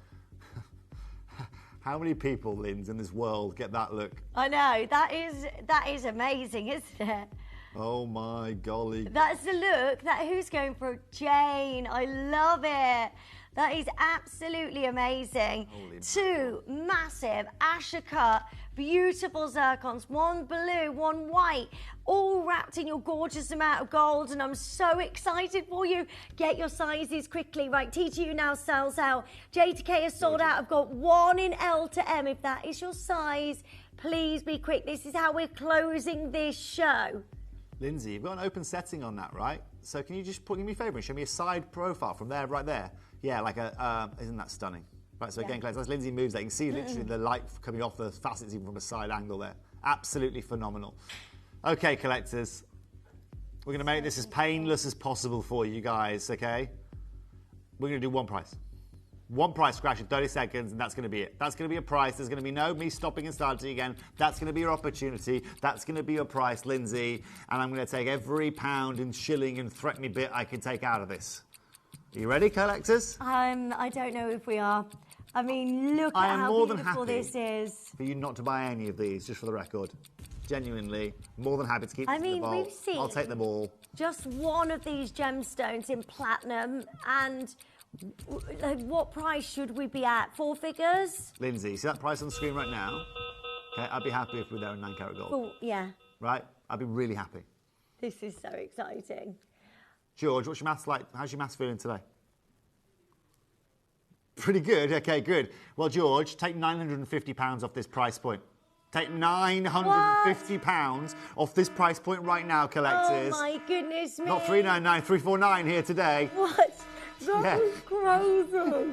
How many people, Linz, in this world get that look? I know, that is amazing, isn't it? Oh my golly. That's the look. Who's going for Jane? I love it. That is absolutely amazing. Holy Two massive Asher cut, beautiful zircons, one blue, one white, all wrapped in your gorgeous amount of gold, and I'm so excited for you. Get your sizes quickly. Right, TTU now sells out. J2K is sold out. I've got one in L to M. If that is your size, please be quick. This is how we're closing this show. Lindsay, you've got an open setting on that, right? So can you just give me a favour and show me a side profile from there, right there? Yeah, like isn't that stunning? Right, so again, as Lindsay moves there, you can see literally the light coming off the facets even from a side angle there. Absolutely phenomenal. Okay, collectors, we're going to make this as painless as possible for you guys, okay? We're going to do one price. One price crash in 30 seconds, and that's going to be it. That's going to be a price. There's going to be no me stopping and starting again. That's going to be your opportunity. That's going to be your price, Lindsay. And I'm going to take every pound and shilling and threatening bit I can take out of this. Are you ready, collectors? I don't know if we are. I mean, look at how beautiful this is. For you not to buy any of these, just for the record. Genuinely, more than happy to keep them in the vault. We've seen I'll take them all. Just one of these gemstones in platinum, and what price should we be at? 4 figures? Lindsay, see that price on the screen right now? Okay, I'd be happy if we were there in 9 carat gold. Oh, yeah. Right? I'd be really happy. This is so exciting. George, what's your maths like? How's your maths feeling today? Pretty good. Okay, good. Well, George, take £950 off this price point. Take £950 off this price point right now, collectors. Oh my goodness me! Not £399, £349 here today. What? That was crazy.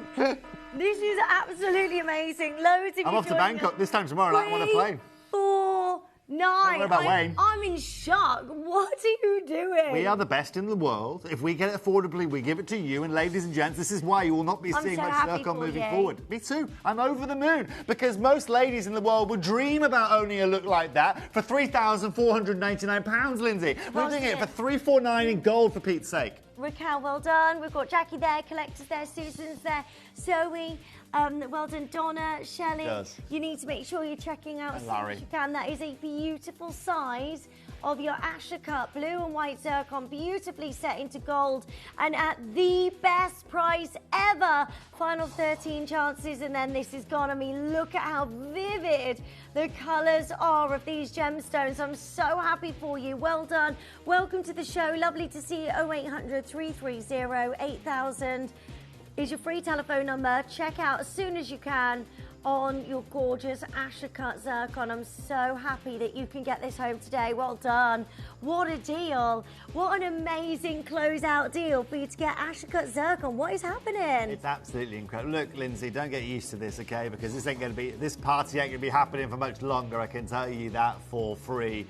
This is absolutely amazing. Loads of you. I'm off to Bangkok this time tomorrow. I'm on a plane. 4 9. worry about Wayne. I'm in shock. What are you doing? We are the best in the world. If we get it affordably, we give it to you. And ladies and gents, this is why you will not be seeing so much happy Zircon for moving you. forward. Me too. I'm over the moon. Because most ladies in the world would dream about owning a look like that for £3,499, Lindsay. We're doing it for $349 in gold, for Pete's sake. Raquel, well done. We've got Jackie there, collectors there, Susan's there, Zoe. Well done, Donna, Shelley. Does. You need to make sure you're checking out as And soon Larry. as you can. That is a beautiful size of your Asher Cut blue and white zircon, beautifully set into gold and at the best price ever. Final 13 chances and then this is gone. I mean, look at how vivid the colours are of these gemstones. I'm so happy for you. Well done. Welcome to the show. Lovely to see you. 0800 330 8000 is your free telephone number. Check out as soon as you can on your gorgeous Asher Cut Zircon. I'm so happy that you can get this home today. Well done. What a deal. What an amazing closeout deal for you to get Asher Cut Zircon. What is happening? It's absolutely incredible. Look, Lindsay, don't get used to this, okay? Because this party ain't going to be happening for much longer. I can tell you that for free.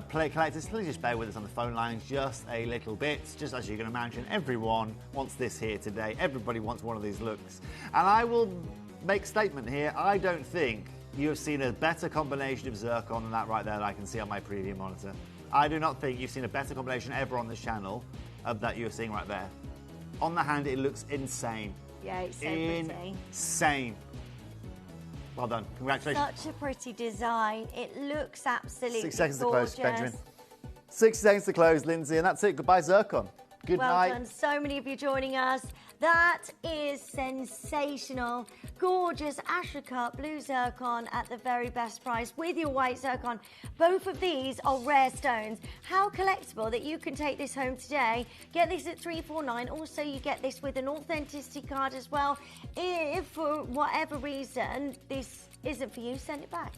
Collectors, please just bear with us on the phone lines just a little bit. Just as you can imagine, everyone wants this here today. Everybody wants one of these looks. And I will make a statement here. I don't think you have seen a better combination of zircon than that right there that I can see on my preview monitor. I do not think you've seen a better combination ever on this channel of that you're seeing right there. On the hand, it looks insane. Yeah, it's so pretty. Insane. Well done. Congratulations. Such a pretty design. It looks absolutely 6 seconds gorgeous. to close, Benjamin. 6 seconds to close, Lindsay, and that's it. Goodbye, zircon. Good Well night. done. So many of you joining us. That is sensational. Gorgeous Asher Cut blue zircon at the very best price with your white zircon. Both of these are rare stones. How collectible that you can take this home today. Get this at $349. Also, you get this with an authenticity card as well. If for whatever reason this isn't for you, send it back.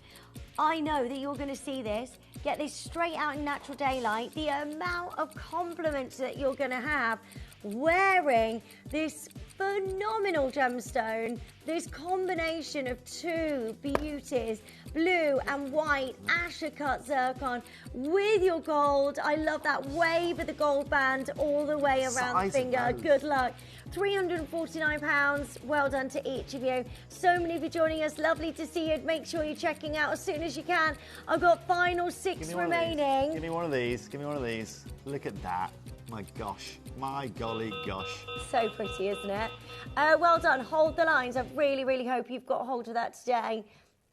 I know that you're going to see this. Get this straight out in natural daylight. The amount of compliments that you're going to have wearing this phenomenal gemstone, this combination of two beauties, blue and white Asher Cut Zircon with your gold. I love that wave of the gold band all the way around the finger. Good luck. £349. Well done to each of you. So many of you joining us. Lovely to see you. Make sure you're checking out as soon as you can. I've got final 6 remaining. Give me one of these. Give me one of these. Look at that. My gosh. My golly gosh. So pretty, isn't it? Well done. Hold the lines. I really, really hope you've got hold of that today.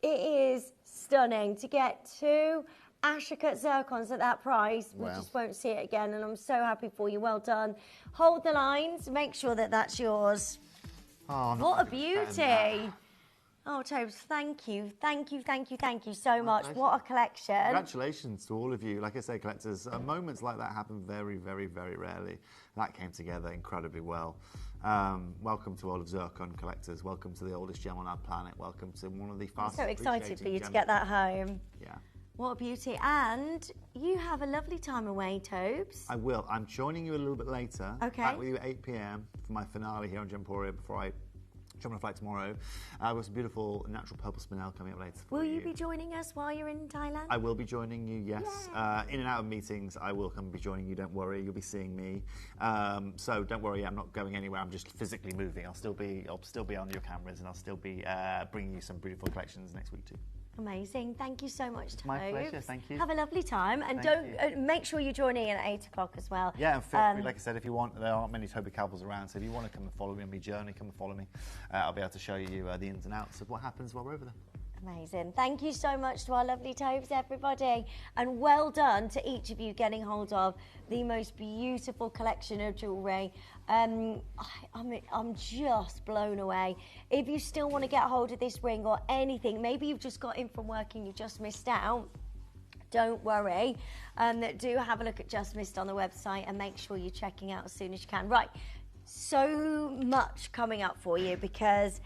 It is stunning to get two Asher Cut Zircons at that price. We just won't see it again, and I'm so happy for you. Well done. Hold the lines. Make sure that that's yours. Oh, what a beauty. Oh, Tobes, thank you. Thank you, thank you, thank you so much. What a collection. Congratulations to all of you. Like I say, collectors, moments like that happen very, very, very rarely. That came together incredibly well. Welcome to all of Zircon collectors. Welcome to the oldest gem on our planet. Welcome to one of the fastest. I'm so excited for you to get that home. Yeah. What a beauty. And you have a lovely time away, Tobes. I will. I'm joining you a little bit later. Okay. Back with you at 8 p.m. for my finale here on Gemporia before I jump on a flight tomorrow. I've got some beautiful natural purple spinel coming up later. Will you be joining us while you're in Thailand? I will be joining you, yes. In and out of meetings, I will come and be joining you. Don't worry, you'll be seeing me. So don't worry, I'm not going anywhere. I'm just physically moving. I'll still be on your cameras, and I'll still be bringing you some beautiful collections next week too. Amazing. Thank you so much, Tobes. My pleasure. Thank you. Have a lovely time. And make sure you join in at 8 o'clock as well. Yeah, and feel free, like I said, if you want, there aren't many Toby Cowboys around, so if you want to come and follow me on my journey, come and follow me. I'll be able to show you the ins and outs of what happens while we're over there. Amazing. Thank you so much to our lovely Tobes, everybody. And well done to each of you getting hold of the most beautiful collection of jewellery. I'm just blown away. If you still want to get hold of this ring or anything, maybe you've just got in from work and you've just missed out, don't worry. Do have a look at Just Missed on the website and make sure you're checking out as soon as you can. Right, so much coming up for you because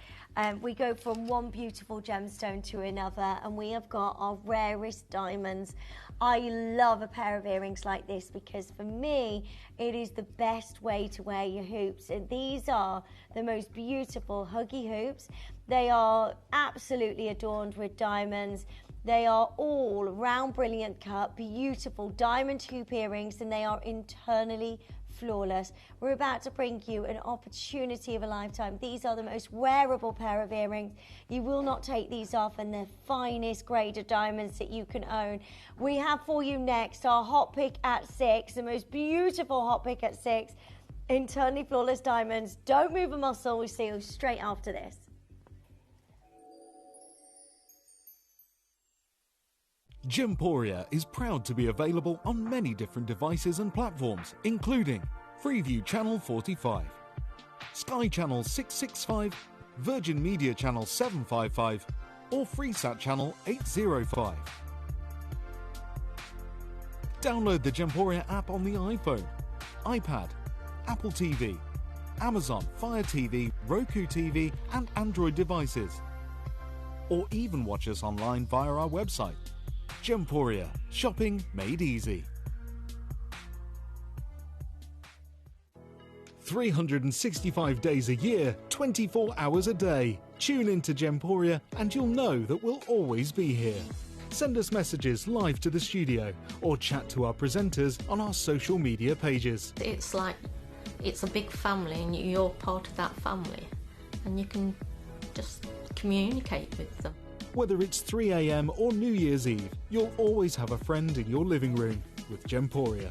we go from one beautiful gemstone to another, and we have got our rarest diamonds. I love a pair of earrings like this because for me, it is the best way to wear your hoops. And these are the most beautiful huggy hoops. They are absolutely adorned with diamonds. They are all round, brilliant cut, beautiful diamond hoop earrings, and they are internally flawless. We're about to bring you an opportunity of a lifetime. These are the most wearable pair of earrings. You will not take these off, and the finest grade of diamonds that you can own. We have for you next our hot pick at 6, the most beautiful hot pick at 6, internally flawless diamonds. Don't move a muscle. We'll see you straight after this. Gemporia is proud to be available on many different devices and platforms, including Freeview Channel 45, Sky Channel 665, Virgin Media Channel 755, or Freesat Channel 805. Download the Gemporia app on the iPhone, iPad, Apple TV, Amazon Fire TV, Roku TV, and Android devices. Or even watch us online via our website. Gemporia, shopping made easy. 365 days a year, 24 hours a day. Tune into Gemporia and you'll know that we'll always be here. Send us messages live to the studio or chat to our presenters on our social media pages. It's like it's a big family and you're part of that family and you can just communicate with them. Whether it's 3 a.m. or New Year's Eve, you'll always have a friend in your living room with Gemporia.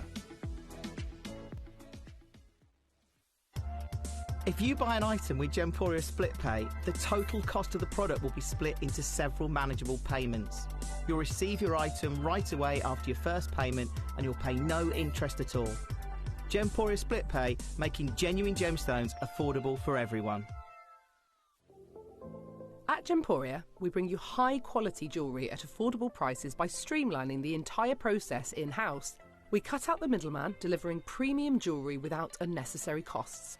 If you buy an item with Gemporia Split Pay, the total cost of the product will be split into several manageable payments. You'll receive your item right away after your first payment and you'll pay no interest at all. Gemporia Split Pay, making genuine gemstones affordable for everyone. At Gemporia, we bring you high-quality jewellery at affordable prices by streamlining the entire process in-house. We cut out the middleman, delivering premium jewellery without unnecessary costs.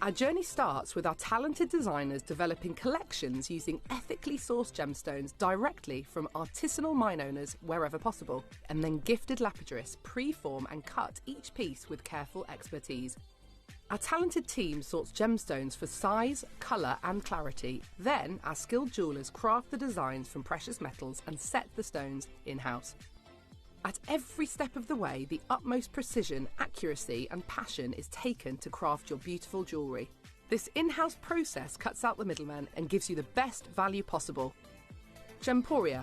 Our journey starts with our talented designers developing collections using ethically sourced gemstones directly from artisanal mine owners wherever possible, and then gifted lapidarists pre-form and cut each piece with careful expertise. Our talented team sorts gemstones for size, colour and clarity. Then our skilled jewellers craft the designs from precious metals and set the stones in-house. At every step of the way, the utmost precision, accuracy and passion is taken to craft your beautiful jewellery. This in-house process cuts out the middleman and gives you the best value possible. Gemporia.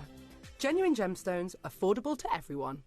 Genuine gemstones, affordable to everyone.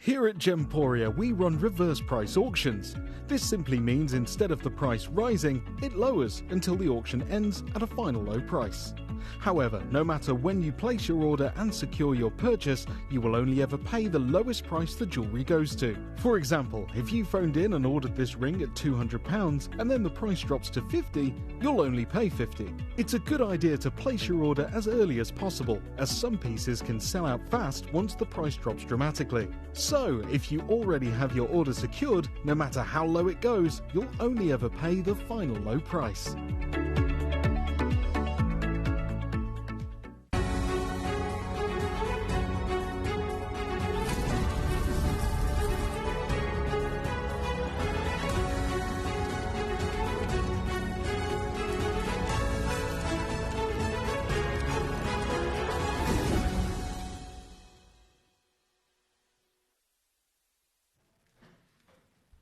Here at Gemporia, we run reverse price auctions. This simply means instead of the price rising, it lowers until the auction ends at a final low price. However, no matter when you place your order and secure your purchase, you will only ever pay the lowest price the jewellery goes to. For example, if you phoned in and ordered this ring at £200 and then the price drops to £50, you'll only pay £50. It's a good idea to place your order as early as possible, as some pieces can sell out fast once the price drops dramatically. So, if you already have your order secured, no matter how low it goes, you'll only ever pay the final low price.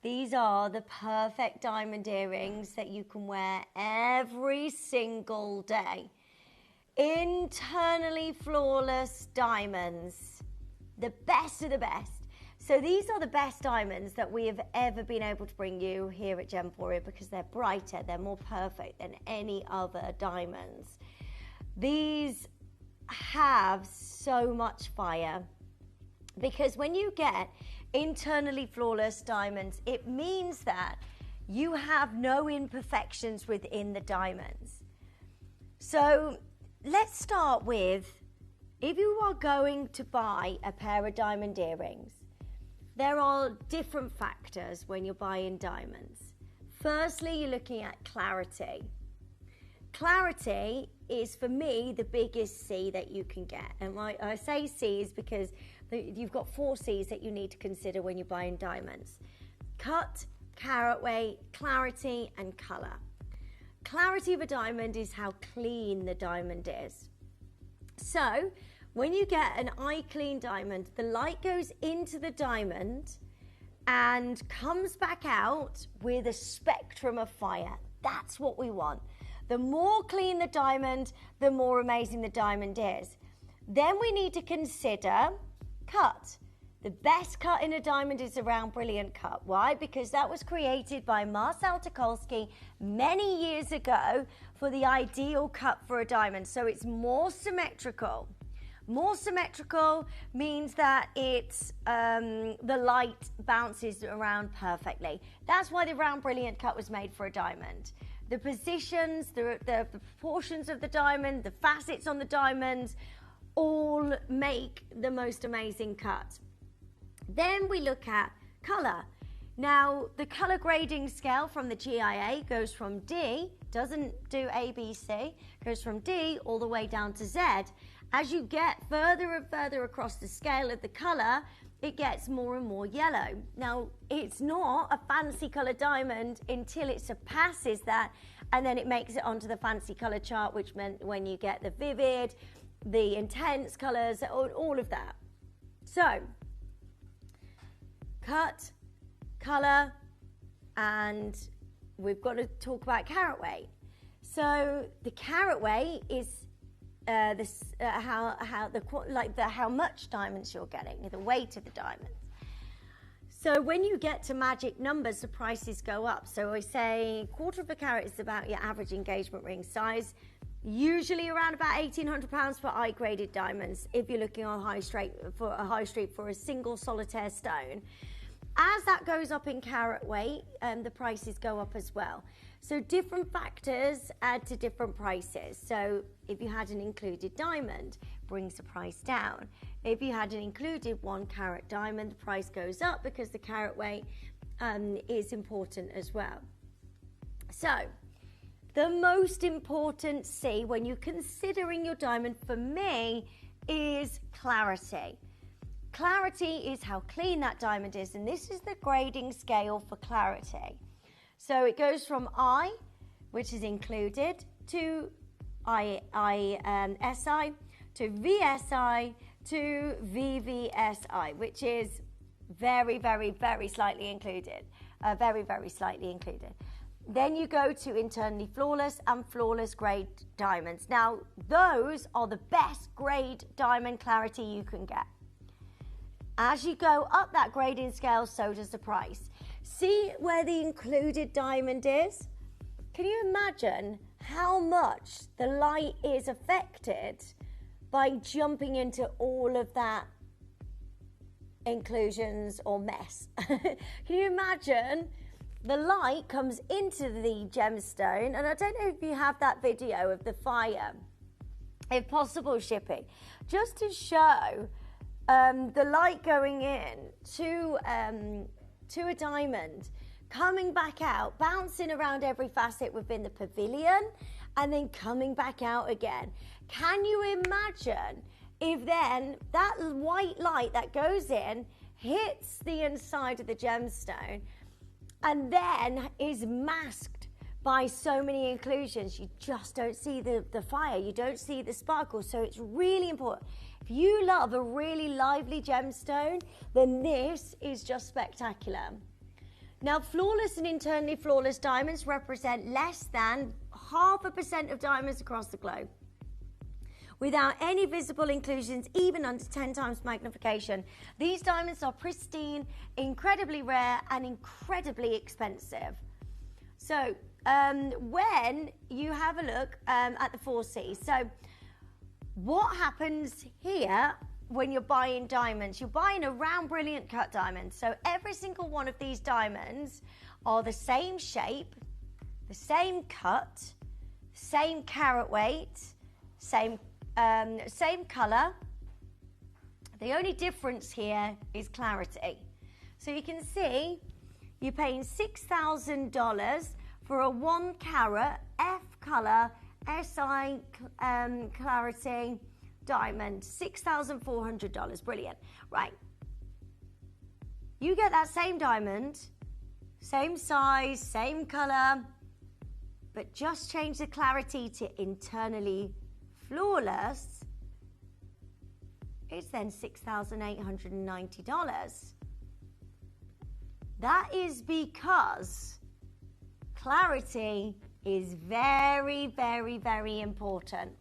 These are the perfect diamond earrings that you can wear every single day. Internally flawless diamonds, the best of the best. So these are the best diamonds that we have ever been able to bring you here at Gemporia because they're brighter, they're more perfect than any other diamonds. These have so much fire because when you get internally flawless diamonds, it means that you have no imperfections within the diamonds. So let's start with, if you are going to buy a pair of diamond earrings, there are different factors when you're buying diamonds. Firstly, you're looking at clarity. Clarity is, for me, the biggest C that you can get. And why I say C is because you've got 4 C's that you need to consider when you're buying diamonds. Cut, carat weight, clarity, and colour. Clarity of a diamond is how clean the diamond is. So when you get an eye clean diamond, the light goes into the diamond and comes back out with a spectrum of fire. That's what we want. The more clean the diamond, the more amazing the diamond is. Then we need to consider cut. The best cut in a diamond is a round brilliant cut. Why? Because that was created by Marcel Tucholsky many years ago for the ideal cut for a diamond. So it's more symmetrical. More symmetrical means that it's the light bounces around perfectly. That's why the round brilliant cut was made for a diamond. The positions, the proportions of the diamond, the facets on the diamond, all make the most amazing cut. Then we look at colour. Now, the colour grading scale from the GIA goes from D, doesn't do A, B, C, goes from D all the way down to Z. As you get further and further across the scale of the colour, it gets more and more yellow. Now, it's not a fancy colour diamond until it surpasses that, and then it makes it onto the fancy colour chart, which meant when you get the vivid, the intense colours, all of that. So, cut, colour, and we've got to talk about carat weight. So the carat weight is how much diamonds you're getting, the weight of the diamonds. So when you get to magic numbers, the prices go up. So I say quarter of a carat is about your average engagement ring size, usually around about £1,800 for eye-graded diamonds if you're looking on high street for a single solitaire stone. As that goes up in carat weight, the prices go up as well. So different factors add to different prices. So if you had an included diamond, brings the price down. If you had an included 1 carat diamond, the price goes up because the carat weight is important as well. So the most important C when you're considering your diamond for me is clarity. Clarity is how clean that diamond is, and this is the grading scale for clarity. So it goes from I, which is included, to ISI, to VSI, to VVSI, which is very, very, very slightly included. Very, very slightly included. Then you go to internally flawless and flawless grade diamonds. Now, those are the best grade diamond clarity you can get. As you go up that grading scale, so does the price. See where the included diamond is? Can you imagine how much the light is affected by jumping into all of that inclusions or mess? Can you imagine the light comes into the gemstone, and I don't know if you have that video of the fire, if possible, Shippy, just to show the light going in to a diamond, coming back out, bouncing around every facet within the pavilion, and then coming back out again. Can you imagine if then that white light that goes in hits the inside of the gemstone and then is masked by so many inclusions? You just don't see the fire, you don't see the sparkle. So it's really important. If you love a really lively gemstone, then this is just spectacular. Now, flawless and internally flawless diamonds represent less than 0.5% of diamonds across the globe. Without any visible inclusions, even under 10 times magnification. These diamonds are pristine, incredibly rare, and incredibly expensive. So, when you have a look at the 4Cs, so what happens here when you're buying diamonds? You're buying a round brilliant cut diamond. So every single one of these diamonds are the same shape, the same cut, same carat weight, same color. The only difference here is clarity. So you can see you're paying $6,000 for a 1 carat F color SI clarity diamond, $6,400. Brilliant. Right. You get that same diamond, same size, same color, but just change the clarity to internally flawless, it's then $6,890. That is because clarity is very, very, very important,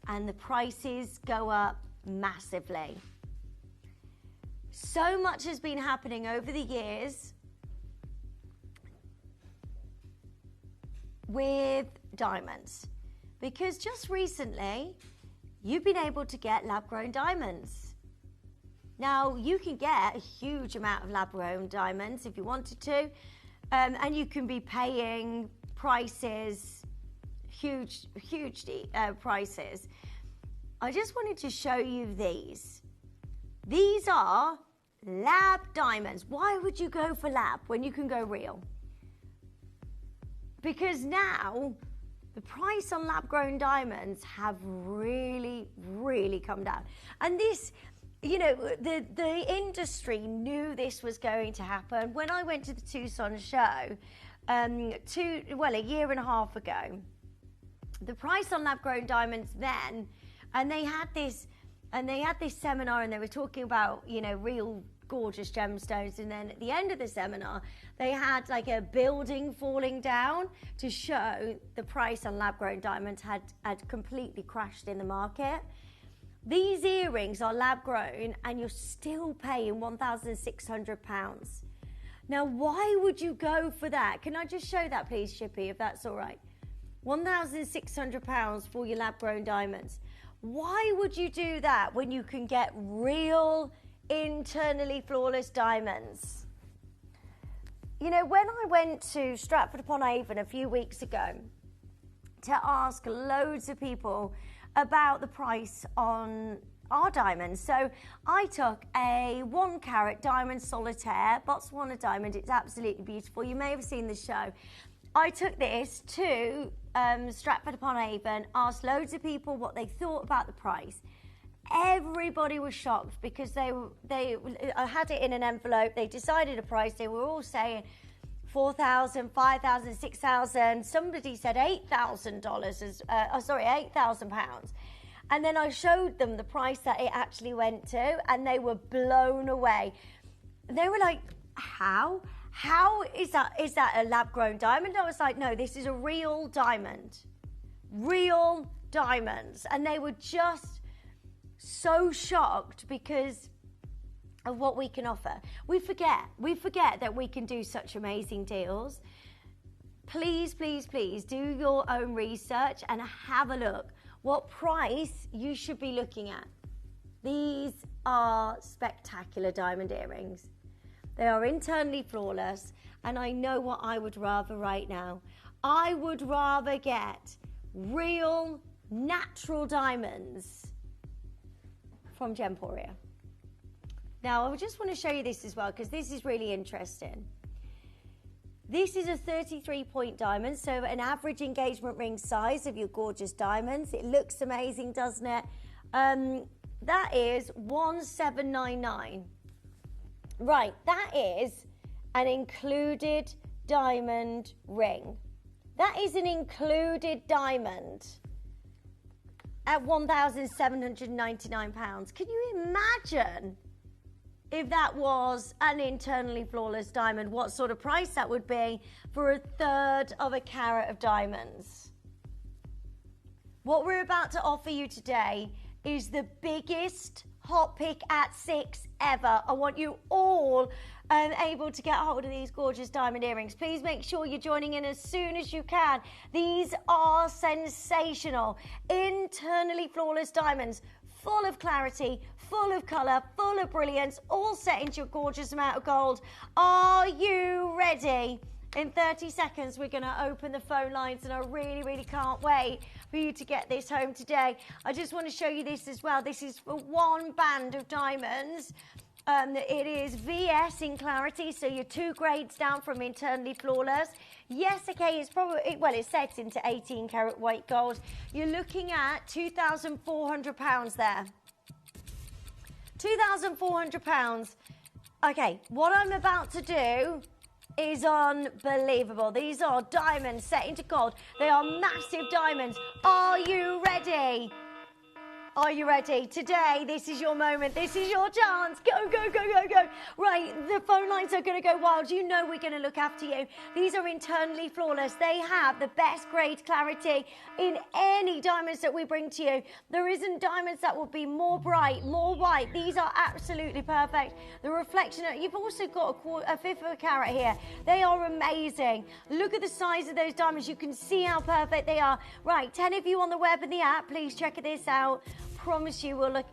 and the prices go up massively. So much has been happening over the years with diamonds, because just recently you've been able to get lab-grown diamonds. Now, you can get a huge amount of lab-grown diamonds if you wanted to, and you can be paying prices, huge prices. I just wanted to show you these. These are lab diamonds. Why would you go for lab when you can go real? Because now the price on lab-grown diamonds have really, really come down. And this, you know, the industry knew this was going to happen. When I went to the Tucson show, a year and a half ago, the price on lab-grown diamonds then, and they had this seminar, and they were talking about, you know, real gorgeous gemstones, and then at the end of the seminar they had like a building falling down to show the price on lab-grown diamonds had completely crashed in the market. These earrings are lab-grown and you're still paying £1,600. Now, why would you go for that? Can I just show that, please, Shippy, if that's all right? £1,600 for your lab-grown diamonds. Why would you do that when you can get real internally flawless diamonds? You know, when I went to Stratford-upon-Avon a few weeks ago to ask loads of people about the price on our diamonds, so I took a 1 carat diamond solitaire, Botswana diamond. It's absolutely beautiful. You may have seen the show. I took this to Stratford-upon-Avon, asked loads of people what they thought about the price. Everybody was shocked because I had it in an envelope. They decided a price. They were all saying $4,000, $5,000, $6,000. Somebody said £8,000. And then I showed them the price that it actually went to, and they were blown away. They were like, "How? How is that? Is that a lab-grown diamond?" I was like, "No, this is a real diamond, real diamonds." And they were just so shocked because of what we can offer. We forget that we can do such amazing deals. Please, please, please do your own research and have a look what price you should be looking at. These are spectacular diamond earrings. They are internally flawless, and I know what I would rather right now. I would rather get real natural diamonds from Gemporia. Now, I just want to show you this as well, because this is really interesting. This is a 33-point diamond, so an average engagement ring size of your gorgeous diamonds. It looks amazing, doesn't it? That is $1,799. Right, that is an included diamond ring. That is an included diamond at £1,799. Can you imagine if that was an internally flawless diamond, what sort of price that would be for 1/3 of a carat of diamonds? What we're about to offer you today is the biggest hot pick at 6 ever. I want you all able to get hold of these gorgeous diamond earrings. Please make sure you're joining in as soon as you can. These are sensational, internally flawless diamonds, full of clarity, full of colour, full of brilliance, all set into a gorgeous amount of gold. Are you ready? In 30 seconds, we're going to open the phone lines, and I really, really can't wait for you to get this home today. I just want to show you this as well. This is for one band of diamonds. It is VS in clarity, so you're 2 grades down from internally flawless. Yes, okay, it's probably, well, it's set into 18 karat white gold. You're looking at £2,400 there. £2,400. Okay, what I'm about to do is unbelievable. These are diamonds set into gold. They are massive diamonds. Are you ready? Are you ready? Today, this is your moment. This is your chance. Go, go, go, go, go. Right, the phone lines are going to go wild. You know we're going to look after you. These are internally flawless. They have the best grade clarity in any diamonds that we bring to you. There isn't diamonds that will be more bright, more white. These are absolutely perfect. The reflection, you've also got a fifth of a carat here. They are amazing. Look at the size of those diamonds. You can see how perfect they are. Right, 10 of you on the web and the app, please check this out. Promise you we'll look.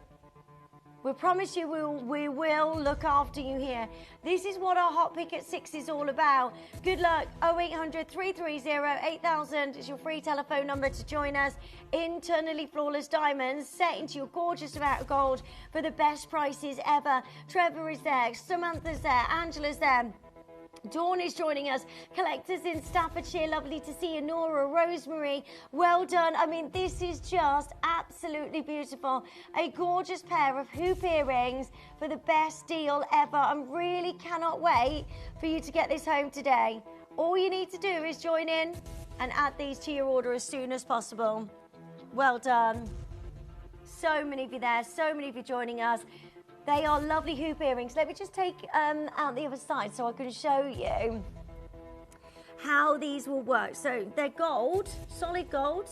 We promise you we will look after you here. This is what our Hot Pick at 6 is all about. Good luck. 0800 330 8000 is your free telephone number to join us. Internally flawless diamonds set into your gorgeous amount of gold for the best prices ever. Trevor is there. Samantha's there. Angela's there. Dawn is joining us. Collectors in Staffordshire, lovely to see you. Nora, Rosemary, well done. I mean, this is just absolutely beautiful. A gorgeous pair of hoop earrings for the best deal ever. I really cannot wait for you to get this home today. All you need to do is join in and add these to your order as soon as possible. Well done. So many of you there, so many of you joining us. They are lovely hoop earrings. Let me just take out the other side so I can show you how these will work. So they're gold, solid gold.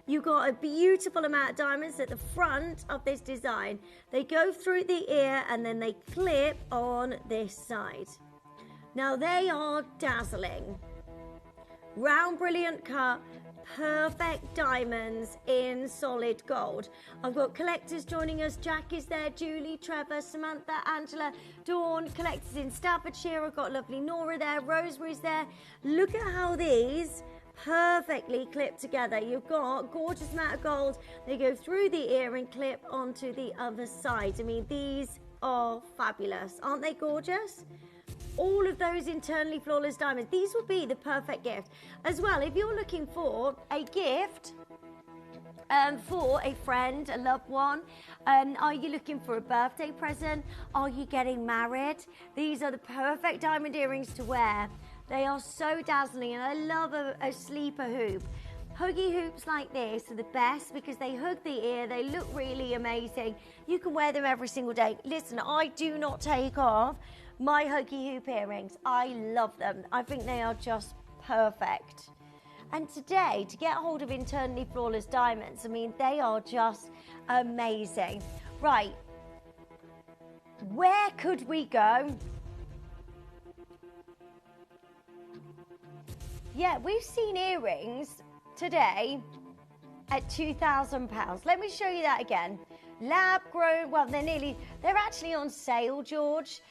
You've got a beautiful amount of diamonds at the front of this design. They go through the ear and then they clip on this side. Now they are dazzling. Round, brilliant cut. Perfect diamonds in solid gold. I've got collectors joining us. Jack is there, Julie, Trevor, Samantha, Angela, Dawn. Collectors in Staffordshire. I've got lovely Nora there. Rosemary's there. Look at how these perfectly clip together. You've got gorgeous amount of gold. They go through the ear and clip onto the other side. I mean, these are fabulous. Aren't they gorgeous? All of those internally flawless diamonds. These will be the perfect gift. As well, if you're looking for a gift for a friend, a loved one, are you looking for a birthday present? Are you getting married? These are the perfect diamond earrings to wear. They are so dazzling, and I love a sleeper hoop. Huggy hoops like this are the best because they hug the ear. They look really amazing. You can wear them every single day. Listen, I do not take off my huggy hoop earrings. I love them. I think they are just perfect. And today, to get hold of internally flawless diamonds, I mean, they are just amazing. Right, where could we go? Yeah, we've seen earrings today at £2,000. Let me show you that again. Lab grown, well, they're actually on sale, George.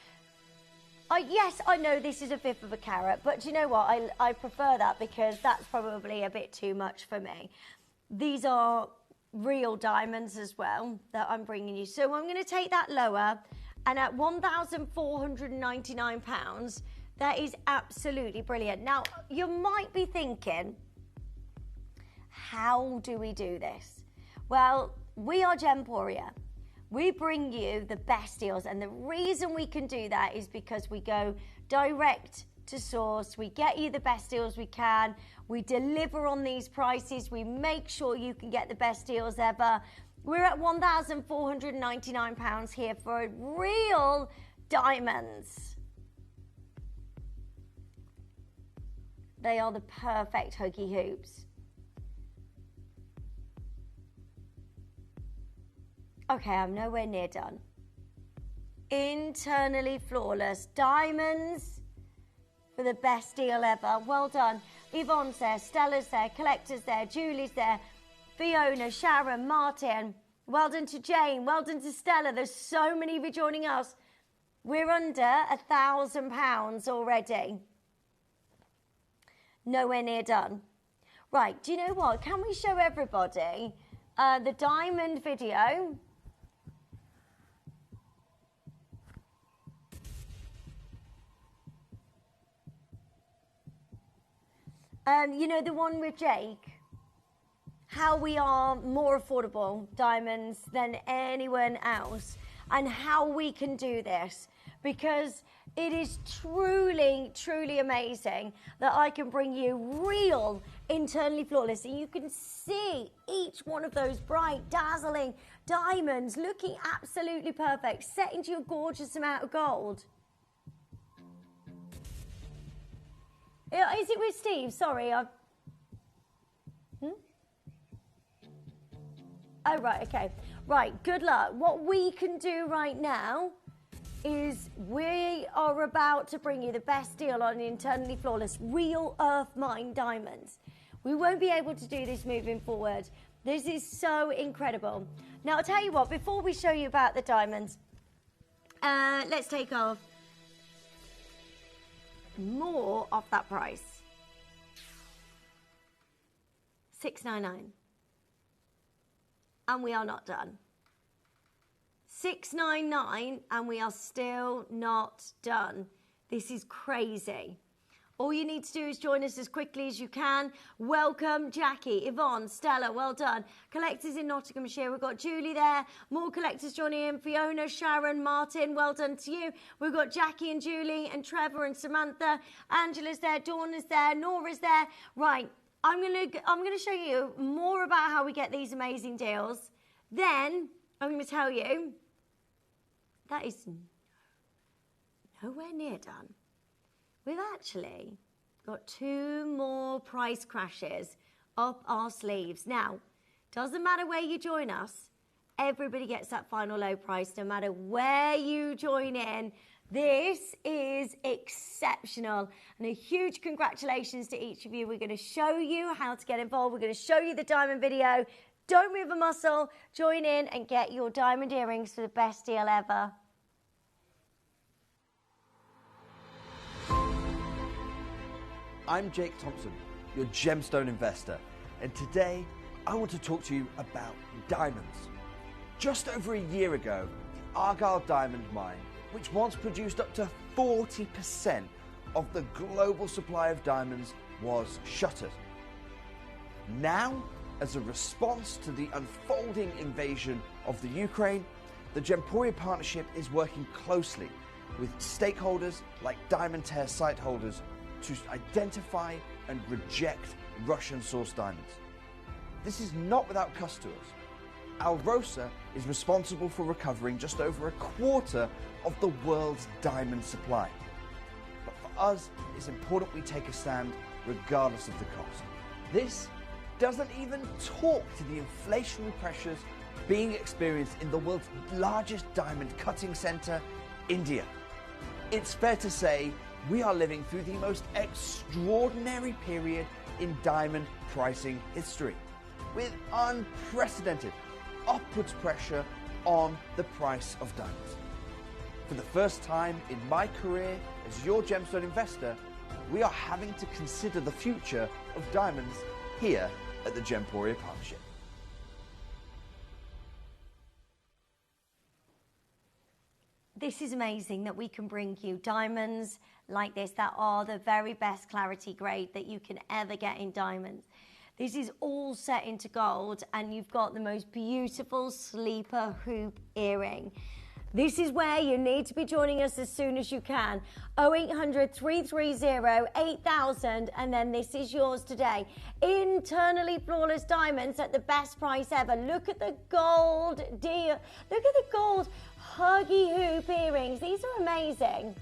Yes, I know this is a fifth of a carat, but do you know what? I prefer that because that's probably a bit too much for me. These are real diamonds as well that I'm bringing you. So I'm going to take that lower, and at £1,499, that is absolutely brilliant. Now, you might be thinking, how do we do this? Well, we are Gemporia. We bring you the best deals, and the reason we can do that is because we go direct to source. We get you the best deals we can. We deliver on these prices. We make sure you can get the best deals ever. We're at £1,499 here for real diamonds. They are the perfect huggy hoops. Okay, I'm nowhere near done. Internally flawless diamonds for the best deal ever. Well done. Yvonne's there, Stella's there, Collector's there, Julie's there, Fiona, Sharon, Martin. Well done to Jane. Well done to Stella. There's so many of you joining us. We're under £1,000 already. Nowhere near done. Right, do you know what? Can we show everybody the diamond video? You know, the one with Jake, how we are more affordable diamonds than anyone else, and how we can do this. because it is truly, truly amazing that I can bring you real internally flawless. And you can see each one of those bright, dazzling diamonds looking absolutely perfect, set into your gorgeous amount of gold. Is it with Steve? Sorry, I've... Oh, right, okay. Right, good luck. What we can do right now is we are about to bring you the best deal on internally flawless real earth mine diamonds. We won't be able to do this moving forward. This is so incredible. Now, I'll tell you what, before we show you about the diamonds, let's take off more of that price. $6.99. And we are not done. $6.99 and we are still not done. This is crazy. All you need to do is join us as quickly as you can. Welcome, Jackie, Yvonne, Stella, well done. Collectors in Nottinghamshire, we've got Julie there. More collectors joining in. Fiona, Sharon, Martin, well done to you. We've got Jackie and Julie and Trevor and Samantha. Angela's there, Dawn is there, Nora's there. Right, I'm gonna show you more about how we get these amazing deals. Then I'm gonna tell you that is nowhere near done. We've actually got 2 more price crashes up our sleeves. Now, doesn't matter where you join us, everybody gets that final low price, no matter where you join in. This is exceptional. And a huge congratulations to each of you. We're going to show you how to get involved. We're going to show you the diamond video. Don't move a muscle. Join in and get your diamond earrings for the best deal ever. I'm Jake Thompson, your gemstone investor, and today I want to talk to you about diamonds. Just over a year ago, the Argyle diamond mine, which once produced up to 40% of the global supply of diamonds, was shuttered. Now, as a response to the unfolding invasion of the Ukraine, the Gemporia partnership is working closely with stakeholders like diamond tear site holders to identify and reject Russian-sourced diamonds. This is not without cost to us. Alrosa is responsible for recovering just over a quarter of the world's diamond supply. But for us, it's important we take a stand regardless of the cost. This doesn't even talk to the inflationary pressures being experienced in the world's largest diamond cutting center, India. It's fair to say we are living through the most extraordinary period in diamond pricing history, with unprecedented upwards pressure on the price of diamonds. For the first time in my career as your gemstone investor, we are having to consider the future of diamonds here at the Gemporia Partnership. This is amazing that we can bring you diamonds like this that are the very best clarity grade that you can ever get in diamonds. This is all set into gold and you've got the most beautiful sleeper hoop earring. This is where you need to be joining us as soon as you can. 0800 330 8000 and then this is yours today. Internally flawless diamonds at the best price ever. Look at the gold deal. Look at the gold huggy hoop earrings. These are amazing.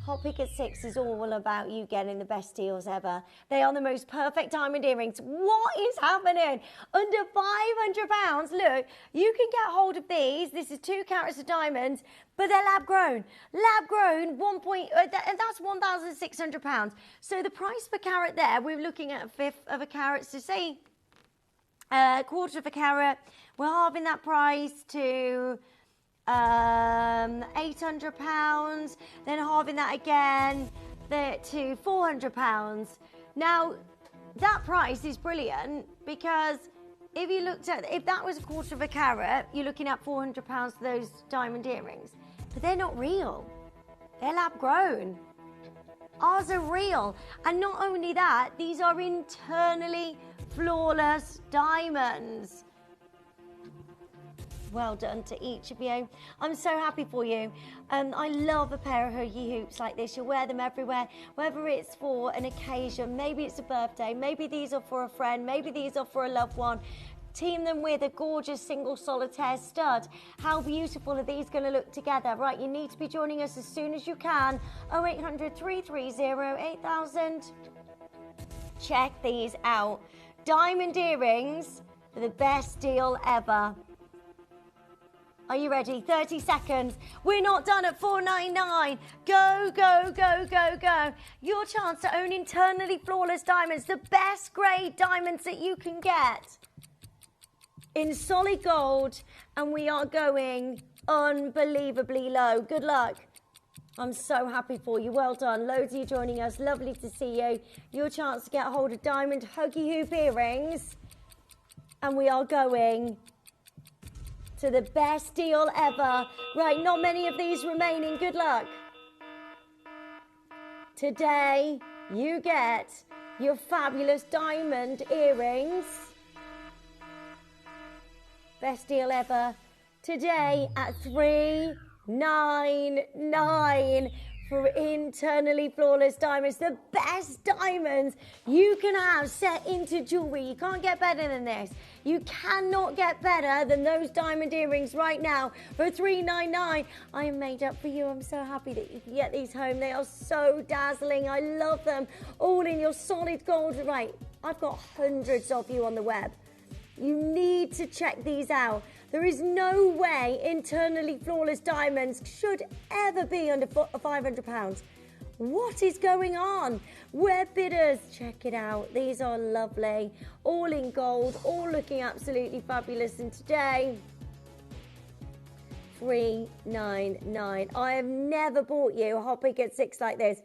Hot Pick at 6 is all about you getting the best deals ever. They are the most perfect diamond earrings. What is happening? Under £500. Look, you can get hold of these. This is 2 carats of diamonds, but they're lab grown. Lab grown, that's £1,600. So the price per carat there, we're looking at a fifth of a carat. So say a quarter of a carat. We're halving that price to £800, then halving that again to £400. Now, that price is brilliant because if that was a quarter of a carat, you're looking at £400 for those diamond earrings. But they're not real. They're lab grown. Ours are real. And not only that, these are internally flawless diamonds. Well done to each of you. I'm so happy for you. I love a pair of huggy hoops like this. You'll wear them everywhere, whether it's for an occasion, maybe it's a birthday, maybe these are for a friend, maybe these are for a loved one. Team them with a gorgeous single solitaire stud. How beautiful are these going to look together? Right, you need to be joining us as soon as you can. 0800 330 8000. Check these out. Diamond earrings for the best deal ever. Are you ready? 30 seconds. We're not done at $4.99. Go, go, go, go, go. Your chance to own internally flawless diamonds, the best grade diamonds that you can get in solid gold, and we are going unbelievably low. Good luck. I'm so happy for you. Well done. Loads of you joining us. Lovely to see you. Your chance to get a hold of diamond huggy hoop earrings, and we are going to the best deal ever. Right, not many of these remaining. Good luck. Today, you get your fabulous diamond earrings. Best deal ever. Today at $3.99 for internally flawless diamonds. The best diamonds you can have set into jewellery. You can't get better than this. You cannot get better than those diamond earrings right now for $3.99. I am made up for you. I'm so happy that you can get these home. They are so dazzling. I love them. All in your solid gold. Right, I've got hundreds of you on the web. You need to check these out. There is no way internally flawless diamonds should ever be under £500. What is going on? Web bidders, check it out. These are lovely. All in gold, all looking absolutely fabulous. And today, $3.99. I have never bought you a hot pick at 6 like this.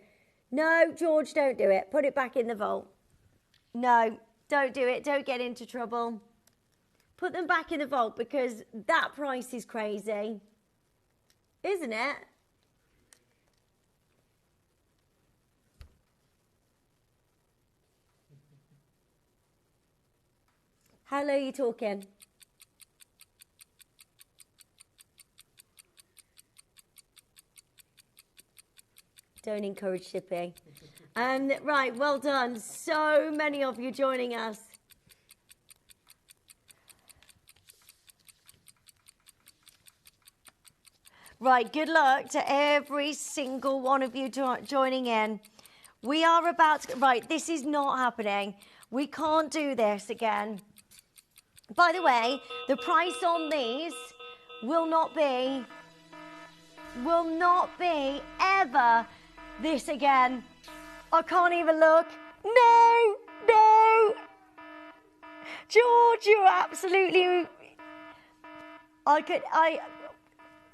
No, George, don't do it. Put it back in the vault. No, don't do it. Don't get into trouble. Put them back in the vault because that price is crazy, isn't it? How low are you talking? Don't encourage shipping. Right, well done. So many of you joining us. Right, good luck to every single one of you joining in. We are about to... Right, this is not happening. We can't do this again. By the way, the price on these will not be ever this again. I can't even look. No, no. George, you're absolutely...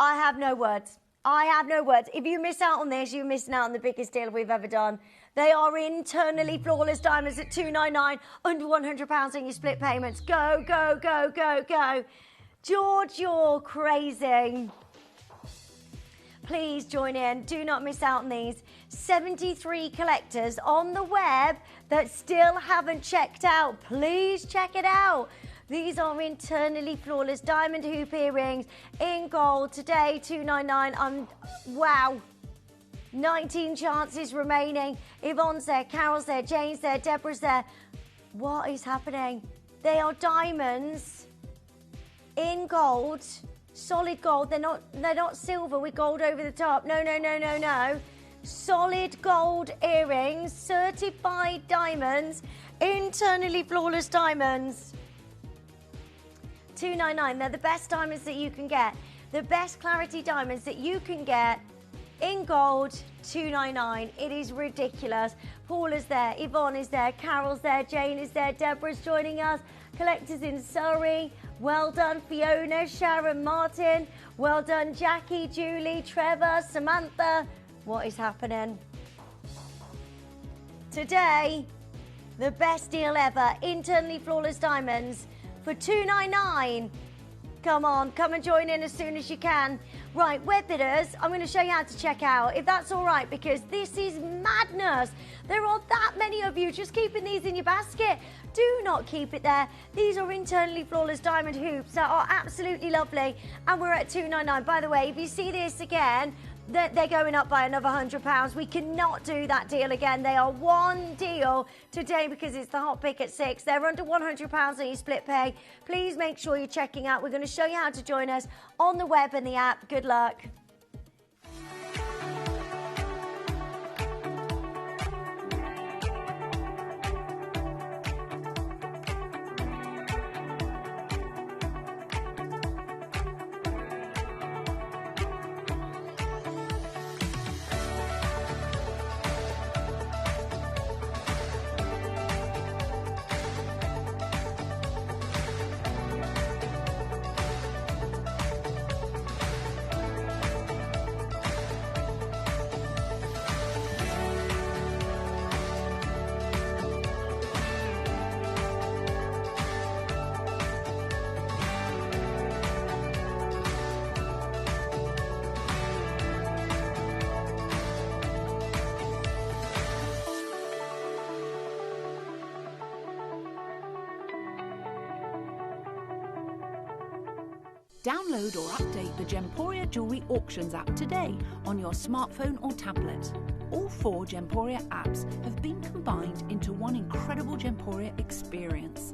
I have no words. I have no words. If you miss out on this, you're missing out on the biggest deal we've ever done. They are internally flawless diamonds at $2.99, under £100 in your split payments. Go, go, go, go, go. George, you're crazy. Please join in. Do not miss out on these. 73 collectors on the web that still haven't checked out. Please check it out. These are internally flawless diamond hoop earrings in gold. Today, $2.99. Wow. 19 chances remaining. Yvonne's there, Carol's there, Jane's there, Deborah's there. What is happening? They are diamonds in gold, solid gold. They're not silver with gold over the top. No, no, no, no, no. Solid gold earrings, certified diamonds, internally flawless diamonds. $2.99. They're the best diamonds that you can get. The best clarity diamonds that you can get in gold, $2.99. It is ridiculous. Paula's there, Yvonne is there, Carol's there, Jane is there, Deborah's joining us, collectors in Surrey. Well done, Fiona, Sharon, Martin. Well done, Jackie, Julie, Trevor, Samantha. What is happening? Today, the best deal ever. Internally flawless diamonds for $2.99. Come on, come and join in as soon as you can. Right, web bidders, I'm going to show you how to check out, if that's all right, because this is madness. There are that many of you just keeping these in your basket. Do not keep it there. These are internally flawless diamond hoops that are absolutely lovely, and we're at $2.99. By the way, if you see this again, they're going up by another £100. We cannot do that deal again. They are one deal today because it's the hot pick at 6. They're under £100 on your split pay. Please make sure you're checking out. We're going to show you how to join us on the web and the app. Good luck. Download or update the Gemporia Jewellery Auctions app today on your smartphone or tablet. All 4 Gemporia apps have been combined into one incredible Gemporia experience.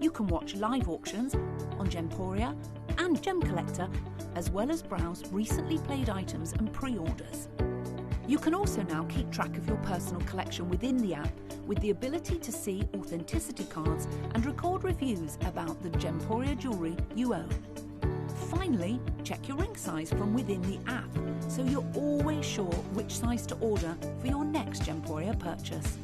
You can watch live auctions on Gemporia and Gem Collector, as well as browse recently played items and pre-orders. You can also now keep track of your personal collection within the app with the ability to see authenticity cards and record reviews about the Gemporia jewellery you own. Finally, check your ring size from within the app so you're always sure which size to order for your next Gemporia purchase.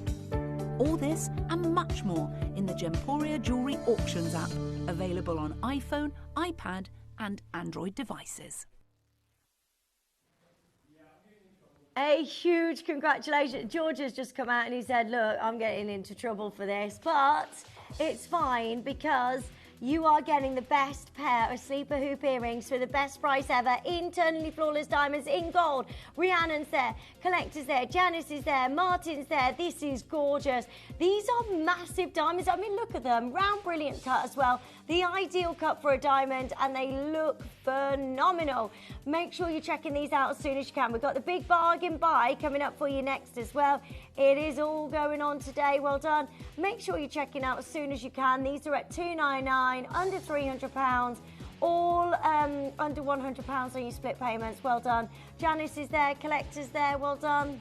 All this and much more in the Gemporia Jewellery Auctions app, available on iPhone, iPad and Android devices. A huge congratulations. George has just come out and he said, look, I'm getting into trouble for this, but it's fine because you are getting the best pair of sleeper hoop earrings for the best price ever. Internally flawless diamonds in gold. Rhiannon's there, Collector's there, Janice is there, Martin's there. This is gorgeous. These are massive diamonds. I mean, look at them. Round, brilliant cut as well. The ideal cut for a diamond, and they look phenomenal. Make sure you're checking these out as soon as you can. We've got the big bargain buy coming up for you next as well. It is all going on today. Well done. Make sure you're checking out as soon as you can. These are at $2.99, under £300, all under £100 on your split payments. Well done. Janice is there, Collector's there. Well done.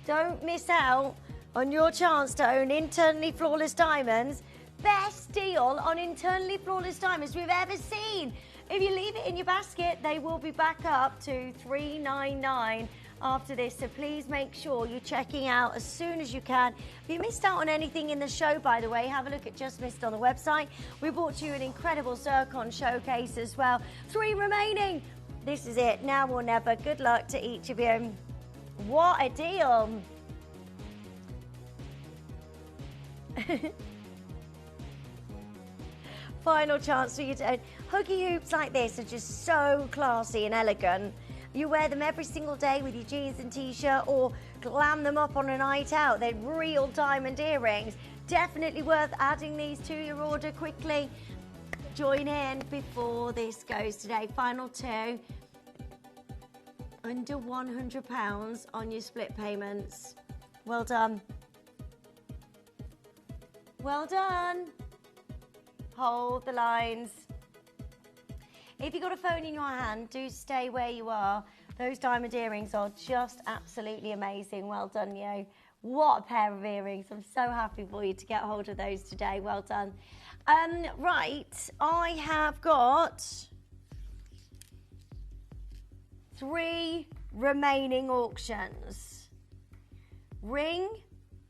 Don't miss out on your chance to own internally flawless diamonds. Best deal on internally flawless diamonds we've ever seen. If you leave it in your basket, they will be back up to $3.99 after this, so please make sure you're checking out as soon as you can. If you missed out on anything in the show, by the way, have a look at Just Missed on the website. We brought you an incredible Zircon showcase as well. 3 remaining. This is it, now or never. Good luck to each of you. What a deal. Final chance for you to own. Huggy hoops like this are just so classy and elegant. You wear them every single day with your jeans and t-shirt, or glam them up on a night out. They're real diamond earrings. Definitely worth adding these to your order quickly. Join in before this goes today. Final 2. Under £100 on your split payments. Well done. Well done. Hold the lines. If you've got a phone in your hand, do stay where you are. Those diamond earrings are just absolutely amazing. Well done, you. What a pair of earrings. I'm so happy for you to get hold of those today. Well done. Right, I have got 3 remaining auctions. Ring,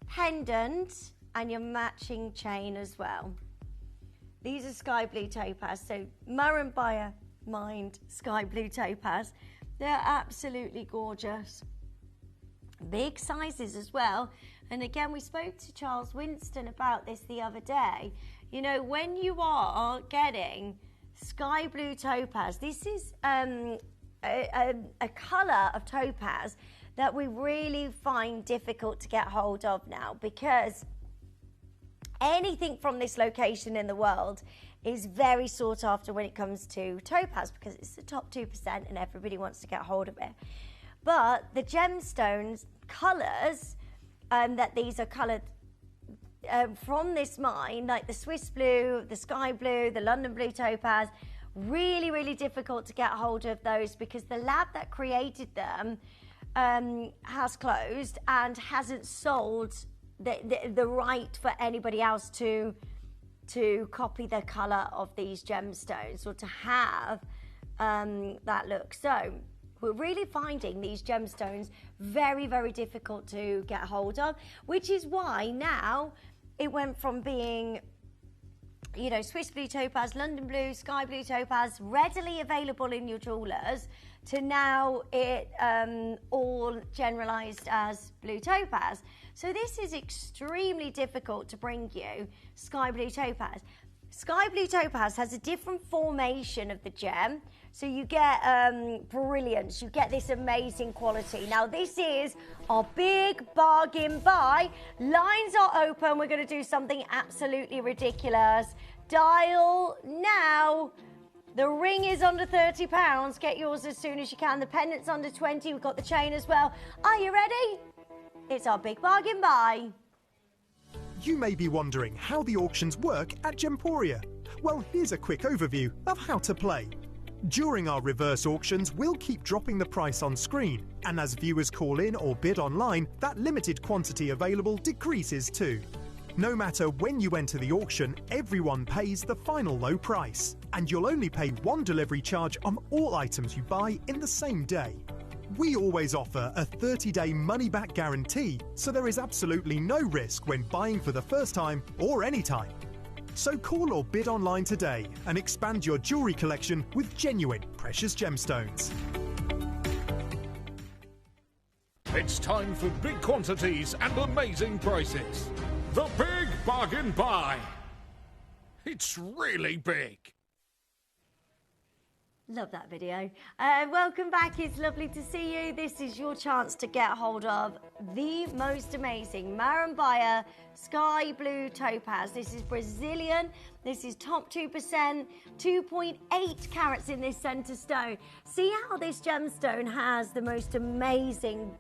pendant, and your matching chain as well. These are sky blue topaz, so Murren Buyer Mind sky blue topaz. They're absolutely gorgeous. Big sizes as well. And again, we spoke to Charles Winston about this the other day. You know, when you are getting sky blue topaz, this is a colour of topaz that we really find difficult to get hold of now, because anything from this location in the world is very sought after when it comes to topaz, because it's the top 2% and everybody wants to get hold of it. But the gemstones colours that these are coloured from this mine, like the Swiss blue, the sky blue, the London blue topaz, really, really difficult to get hold of those, because the lab that created them has closed and hasn't sold the right for anybody else to copy the colour of these gemstones or to have that look. So we're really finding these gemstones very, very difficult to get hold of, which is why now it went from being, you know, Swiss blue topaz, London blue, sky blue topaz, readily available in your jewellers, to now it all generalised as blue topaz. So this is extremely difficult to bring you sky blue topaz. Sky blue topaz has a different formation of the gem, so you get brilliance, you get this amazing quality. Now this is our big bargain buy. Lines are open, we're going to do something absolutely ridiculous. Dial now. The ring is under £30. Get yours as soon as you can. The pendant's under 20. We've got the chain as well. Are you ready? It's our big bargain buy. You may be wondering how the auctions work at Gemporia. Well, here's a quick overview of how to play. During our reverse auctions, we'll keep dropping the price on screen, and as viewers call in or bid online, that limited quantity available decreases too. No matter when you enter the auction, everyone pays the final low price, and you'll only pay one delivery charge on all items you buy in the same day. We always offer a 30-day money-back guarantee, so there is absolutely no risk when buying for the first time or any time. So call or bid online today and expand your jewellery collection with genuine precious gemstones. It's time for big quantities and amazing prices. The Big Bargain Buy. It's really big. Love that video. Welcome back. It's lovely to see you. This is your chance to get hold of the most amazing Marambaya Sky Blue Topaz. This is Brazilian. This is top 2%, 2.8 carats in this centre stone. See how this gemstone has the most amazing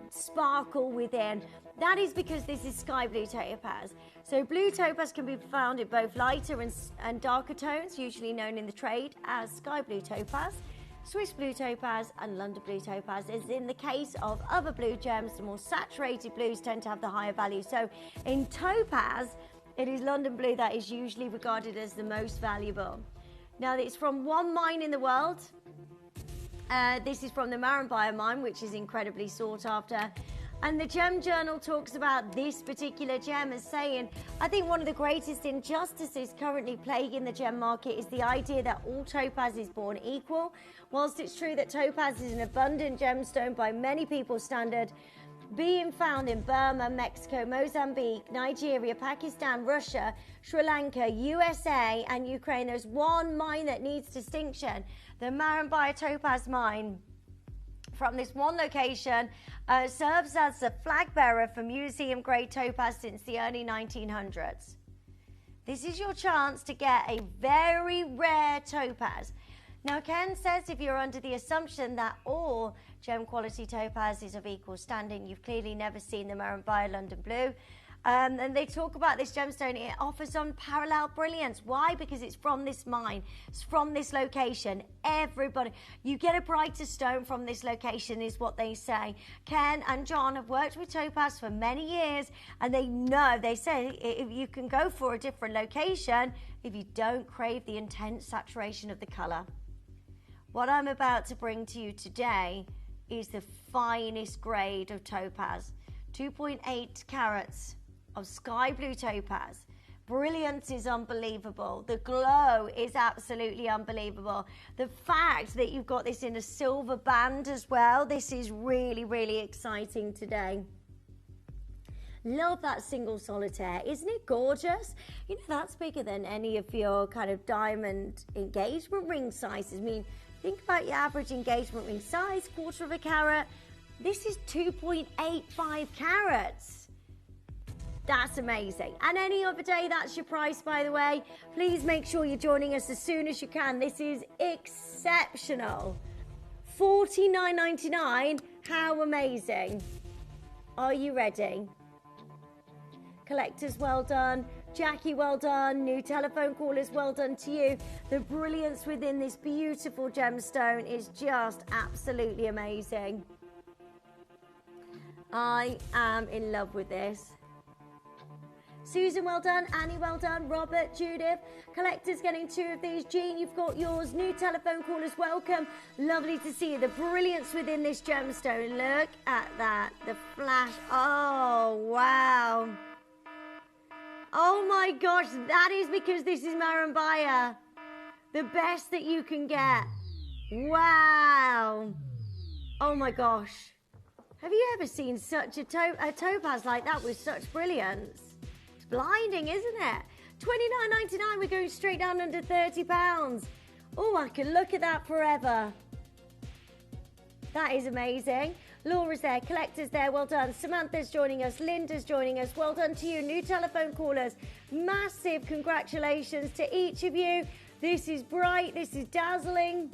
sparkle within. That is because this is sky blue topaz. So blue topaz can be found in both lighter and darker tones, usually known in the trade as sky blue topaz, Swiss blue topaz and London blue topaz. As in the case of other blue gems, the more saturated blues tend to have the higher value. So in topaz, it is London blue that is usually regarded as the most valuable. Now it's from one mine in the world. This is from the Marambaya mine, which is incredibly sought after. And the Gem Journal talks about this particular gem as saying, I think one of the greatest injustices currently plaguing the gem market is the idea that all topaz is born equal. Whilst it's true that topaz is an abundant gemstone by many people's standard, being found in Burma, Mexico, Mozambique, Nigeria, Pakistan, Russia, Sri Lanka, USA and Ukraine, there's one mine that needs distinction. The Marambaya Topaz mine from this one location serves as a flag bearer for museum-grade topaz since the early 1900s. This is your chance to get a very rare topaz. Now, Ken says if you're under the assumption that all gem-quality topaz is of equal standing, you've clearly never seen the Marambaya London Blue. And they talk about this gemstone, it offers unparalleled brilliance. Why? Because it's from this mine, it's from this location. Everybody, you get a brighter stone from this location is what they say. Ken and John have worked with topaz for many years and they know, they say if you can go for a different location if you don't crave the intense saturation of the colour. What I'm about to bring to you today is the finest grade of topaz, 2.8 carats of sky blue topaz. Brilliance is unbelievable. The glow is absolutely unbelievable. The fact that you've got this in a silver band as well, this is really, really exciting today. Love that single solitaire. Isn't it gorgeous? You know, that's bigger than any of your kind of diamond engagement ring sizes. I mean, think about your average engagement ring size, 1/4 carat. This is 2.85 carats. That's amazing. And any other day, that's your price, by the way. Please make sure you're joining us as soon as you can. This is exceptional. $49.99. How amazing. Are you ready? Collectors, well done. Jackie, well done. New telephone callers, well done to you. The brilliance within this beautiful gemstone is just absolutely amazing. I am in love with this. Susan, well done. Annie, well done. Robert, Judith. Collectors getting 2 of these. Jean, you've got yours. New telephone callers, welcome. Lovely to see you. The brilliance within this gemstone. Look at that. The flash. Oh, wow. Oh, my gosh. That is because this is Marambaya. The best that you can get. Wow. Oh, my gosh. Have you ever seen such a topaz like that with such brilliance? It's blinding, isn't it? $29.99, we're going straight down under £30. Oh, I can look at that forever. That is amazing. Laura's there, collectors there, well done. Samantha's joining us, Linda's joining us, well done to you. New telephone callers, massive congratulations to each of you. This is bright, this is dazzling.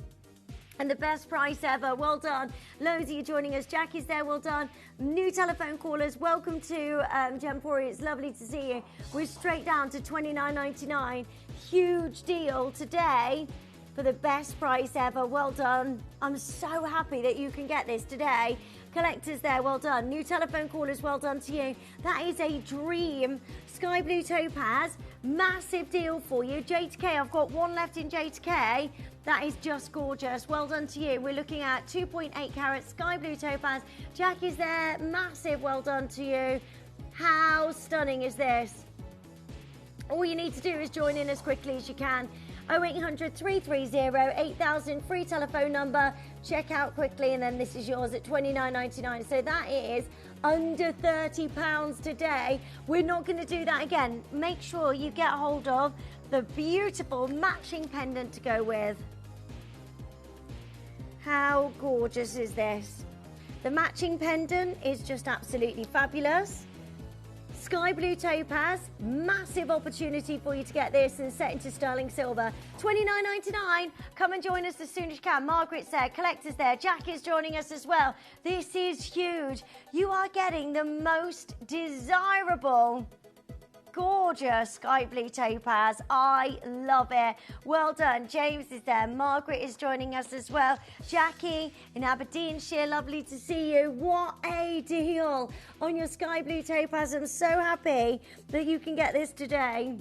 And the best price ever. Well done. Loads of you joining us. Jackie's there. Well done. New telephone callers. Welcome to Gemporia. It's lovely to see you. We're straight down to $29.99. Huge deal today for the best price ever. Well done. I'm so happy that you can get this today. Collectors there, well done. New telephone callers, well done to you. That is a dream sky blue topaz. Massive deal for you. J2K, I've got one left in J2K. That is just gorgeous. Well done to you. We're looking at 2.8 carat sky blue topaz. Jackie's there. Massive well done to you. How stunning is this? All you need to do is join in as quickly as you can. 0800 330 8000, free telephone number. Check out quickly, and then this is yours at $29.99. So that is under £30 today. We're not going to do that again. Make sure you get hold of the beautiful matching pendant to go with. How gorgeous is this? The matching pendant is just absolutely fabulous. Sky blue topaz, massive opportunity for you to get this and set into sterling silver. $29.99. Come and join us as soon as you can. Margaret's there, collector's there, Jack is joining us as well. This is huge. You are getting the most desirable, gorgeous sky blue topaz. I love it. Well done. James is there. Margaret is joining us as well. Jackie in Aberdeenshire, lovely to see you. What a deal on your sky blue topaz. I'm so happy that you can get this today.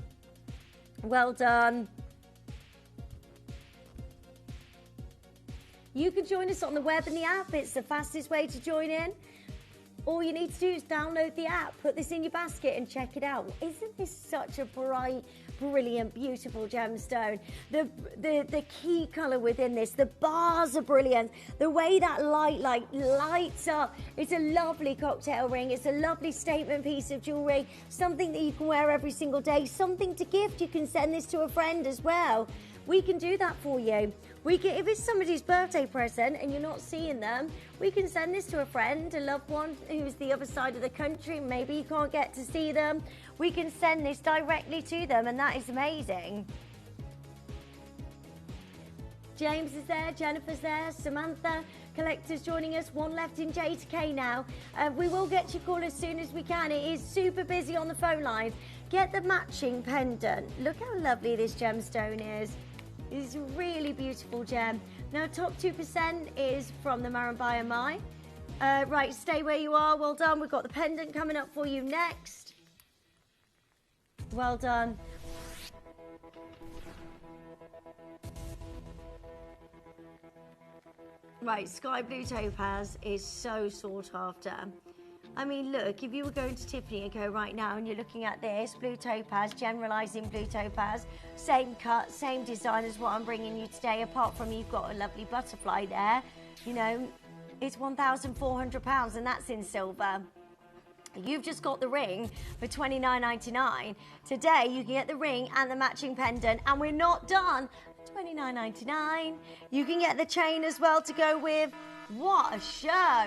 Well done. You can join us on the web and the app. It's the fastest way to join in. All you need to do is download the app, put this in your basket and check it out. Isn't this such a bright, brilliant, beautiful gemstone? The key colour within this, the bars are brilliant. The way that light lights up. It's a lovely cocktail ring. It's a lovely statement piece of jewellery. Something that you can wear every single day. Something to gift. You can send this to a friend as well. We can do that for you. If it's somebody's birthday present and you're not seeing them, we can send this to a friend, a loved one who's the other side of the country. Maybe you can't get to see them. We can send this directly to them, and that is amazing. James is there, Jennifer's there, Samantha, collectors joining us. One left in J2K now. We will get your call as soon as we can. It is super busy on the phone lines. Get the matching pendant. Look how lovely this gemstone is. It's a really beautiful gem. Now, top 2% is from the Marambaya Mai. Right, stay where you are. Well done. We've got the pendant coming up for you next. Well done. Right, sky blue topaz is so sought after. I mean, look, if you were going to Tiffany & Co right now and you're looking at this, blue topaz, generalising blue topaz, same cut, same design as what I'm bringing you today, apart from you've got a lovely butterfly there. You know, it's £1,400 and that's in silver. You've just got the ring for $29.99. Today, you can get the ring and the matching pendant, and we're not done. $29.99. You can get the chain as well to go with. What a show.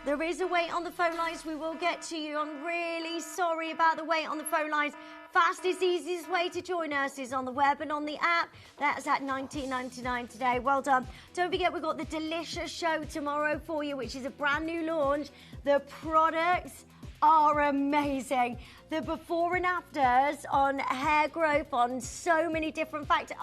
There is a wait on the phone lines. We will get to you. I'm really sorry about the wait on the phone lines. Fastest, easiest way to join us is on the web and on the app. That's at $19.99 today. Well done. Don't forget, we've got the delicious show tomorrow for you, which is a brand new launch. The products are amazing. The before and afters on hair growth, on so many different factors.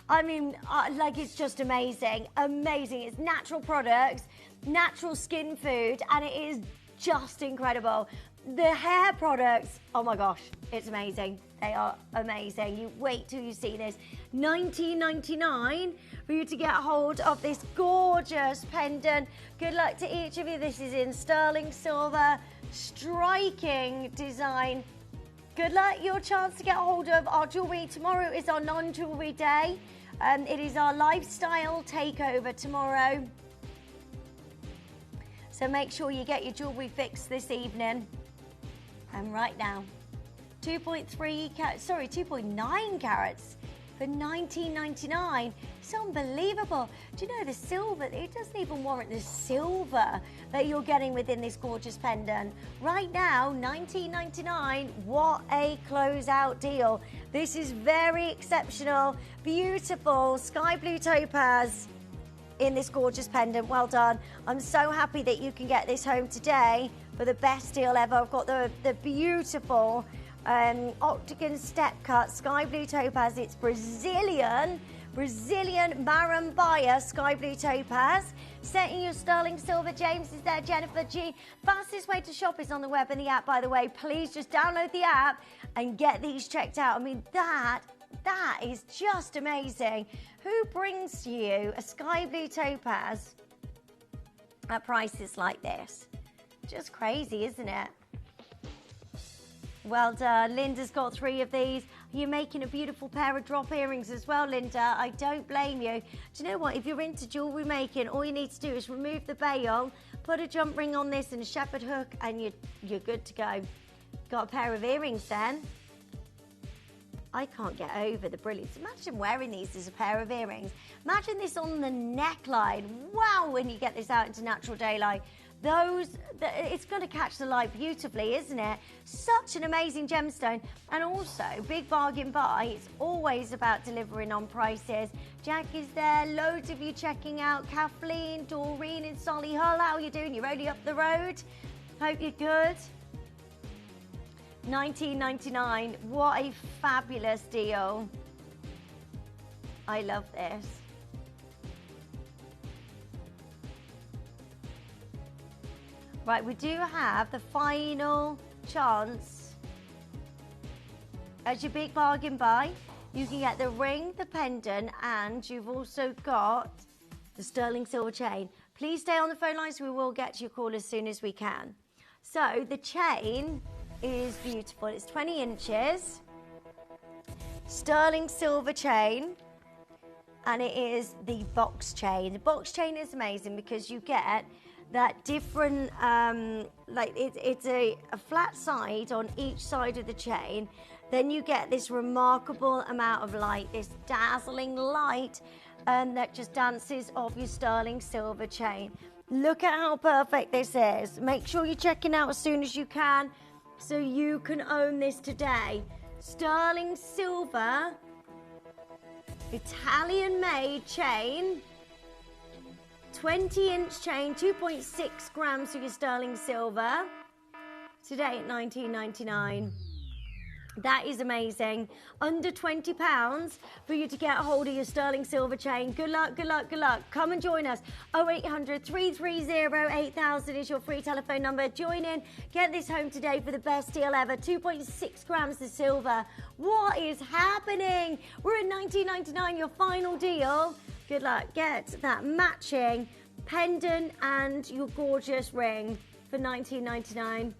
It's just amazing. Amazing. It's natural products, natural skin food, and it is just incredible. The hair products, oh my gosh, it's amazing. They are amazing. You wait till you see this. $19.99 for you to get hold of this gorgeous pendant. Good luck to each of you. This is in sterling silver, striking design. Good luck. Your chance to get hold of our jewellery. Tomorrow is our non-jewellery day. It is our lifestyle takeover tomorrow. So make sure you get your jewellery fixed this evening. And right now, 2.9 carats for $19.99. It's unbelievable. Do you know the silver? It doesn't even warrant the silver that you're getting within this gorgeous pendant. Right now, $19.99. What a closeout deal. This is very exceptional, beautiful sky blue topaz in this gorgeous pendant. Well done. I'm so happy that you can get this home today for the best deal ever. I've got the beautiful octagon step cut sky blue topaz. It's Brazilian Marambaya sky blue topaz. Setting your sterling silver. James is there. Jennifer G. Fastest way to shop is on the web and the app, by the way. Please just download the app and get these checked out. I mean, that is just amazing. Who brings to you a sky blue topaz at prices like this? Just crazy, isn't it? Well done. Linda's got 3 of these. You're making a beautiful pair of drop earrings as well, Linda. I don't blame you. Do you know what? If you're into jewellery making, all you need to do is remove the bail, put a jump ring on this and a shepherd hook, and you're good to go. Got a pair of earrings then. I can't get over the brilliance. Imagine wearing these as a pair of earrings. Imagine this on the neckline. Wow, when you get this out into natural daylight. It's going to catch the light beautifully, isn't it? Such an amazing gemstone. And also, big bargain buy. It's always about delivering on prices. Jack is there. Loads of you checking out. Kathleen, Doreen and Solihull. How are you doing? You're only up the road. Hope you're good. $19.99. What a fabulous deal. I love this. Right, we do have the final chance. As your big bargain buy, you can get the ring, the pendant, and you've also got the sterling silver chain. Please stay on the phone lines. We will get to your call as soon as we can. So the chain is beautiful. It's 20 inches. Sterling silver chain. And it is the box chain. The box chain is amazing because you get that different, it's a flat side on each side of the chain. Then you get this remarkable amount of light, this dazzling light, that just dances off your sterling silver chain. Look at how perfect this is. Make sure you're checking out as soon as you can so you can own this today. Sterling silver, Italian-made chain. 20-inch chain, 2.6 grams for your sterling silver. Today at $19.99. That is amazing. Under £20 for you to get a hold of your sterling silver chain. Good luck, good luck, good luck. Come and join us. 0800 330 8000 is your free telephone number. Join in. Get this home today for the best deal ever. 2.6 grams of silver. What is happening? We're at $19.99, your final deal. Good luck. Get that matching pendant and your gorgeous ring for $19.99.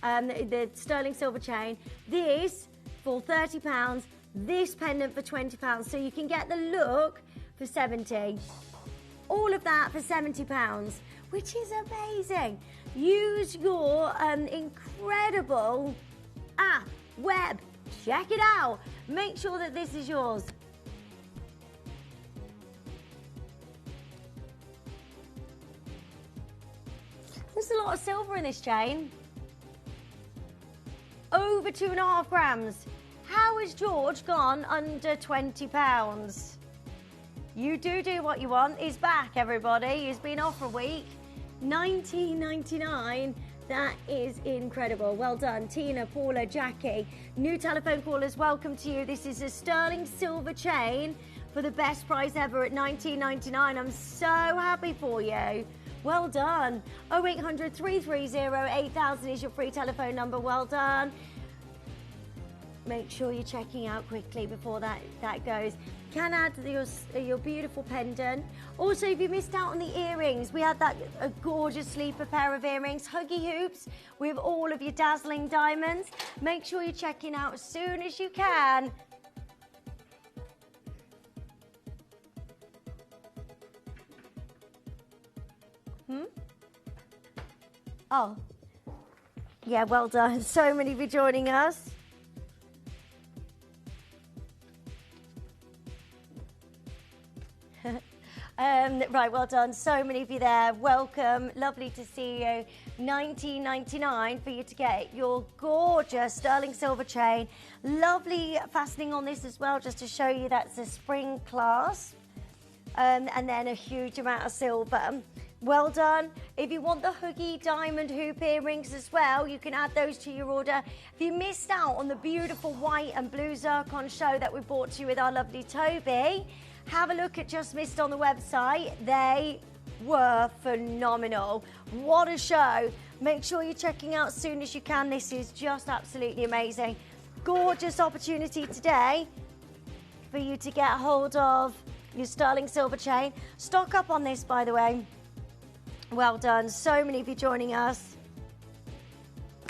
The sterling silver chain. This for £30. This pendant for £20. So you can get the look for $70. All of that for £70, which is amazing. use your incredible app, web. Check it out. Make sure that this is yours. There's a lot of silver in this chain. Over 2.5 grams. How has George gone under £20? You do what you want. He's back, everybody. He's been off for a week. $19.99. That is incredible. Well done, Tina, Paula, Jackie. New telephone callers, welcome to you. This is a sterling silver chain for the best price ever at $19.99. I'm so happy for you. Well done. 0800 330 8000 is your free telephone number. Well done. Make sure you're checking out quickly before that goes. Can add your beautiful pendant. Also, if you missed out on the earrings, we had a gorgeous sleeper pair of earrings, huggy hoops with all of your dazzling diamonds. Make sure you're checking out as soon as you can. Oh, yeah, well done. So many of you joining us. Right, well done. So many of you there. Welcome. Lovely to see you. $19.99 for you to get your gorgeous sterling silver chain. Lovely fastening on this as well, just to show you that's a spring clasp. And then a huge amount of silver. Well done. If you want the huggy diamond hoop earrings as well, you can add those to your order. If you missed out on the beautiful white and blue zircon show that we brought to you with our lovely Toby, have a look at Just Missed on the website. They were phenomenal. What a show. Make sure you're checking out as soon as you can. This is just absolutely amazing. Gorgeous opportunity today for you to get hold of your sterling silver chain. Stock up on this, by the way. Well done. So many of you joining us.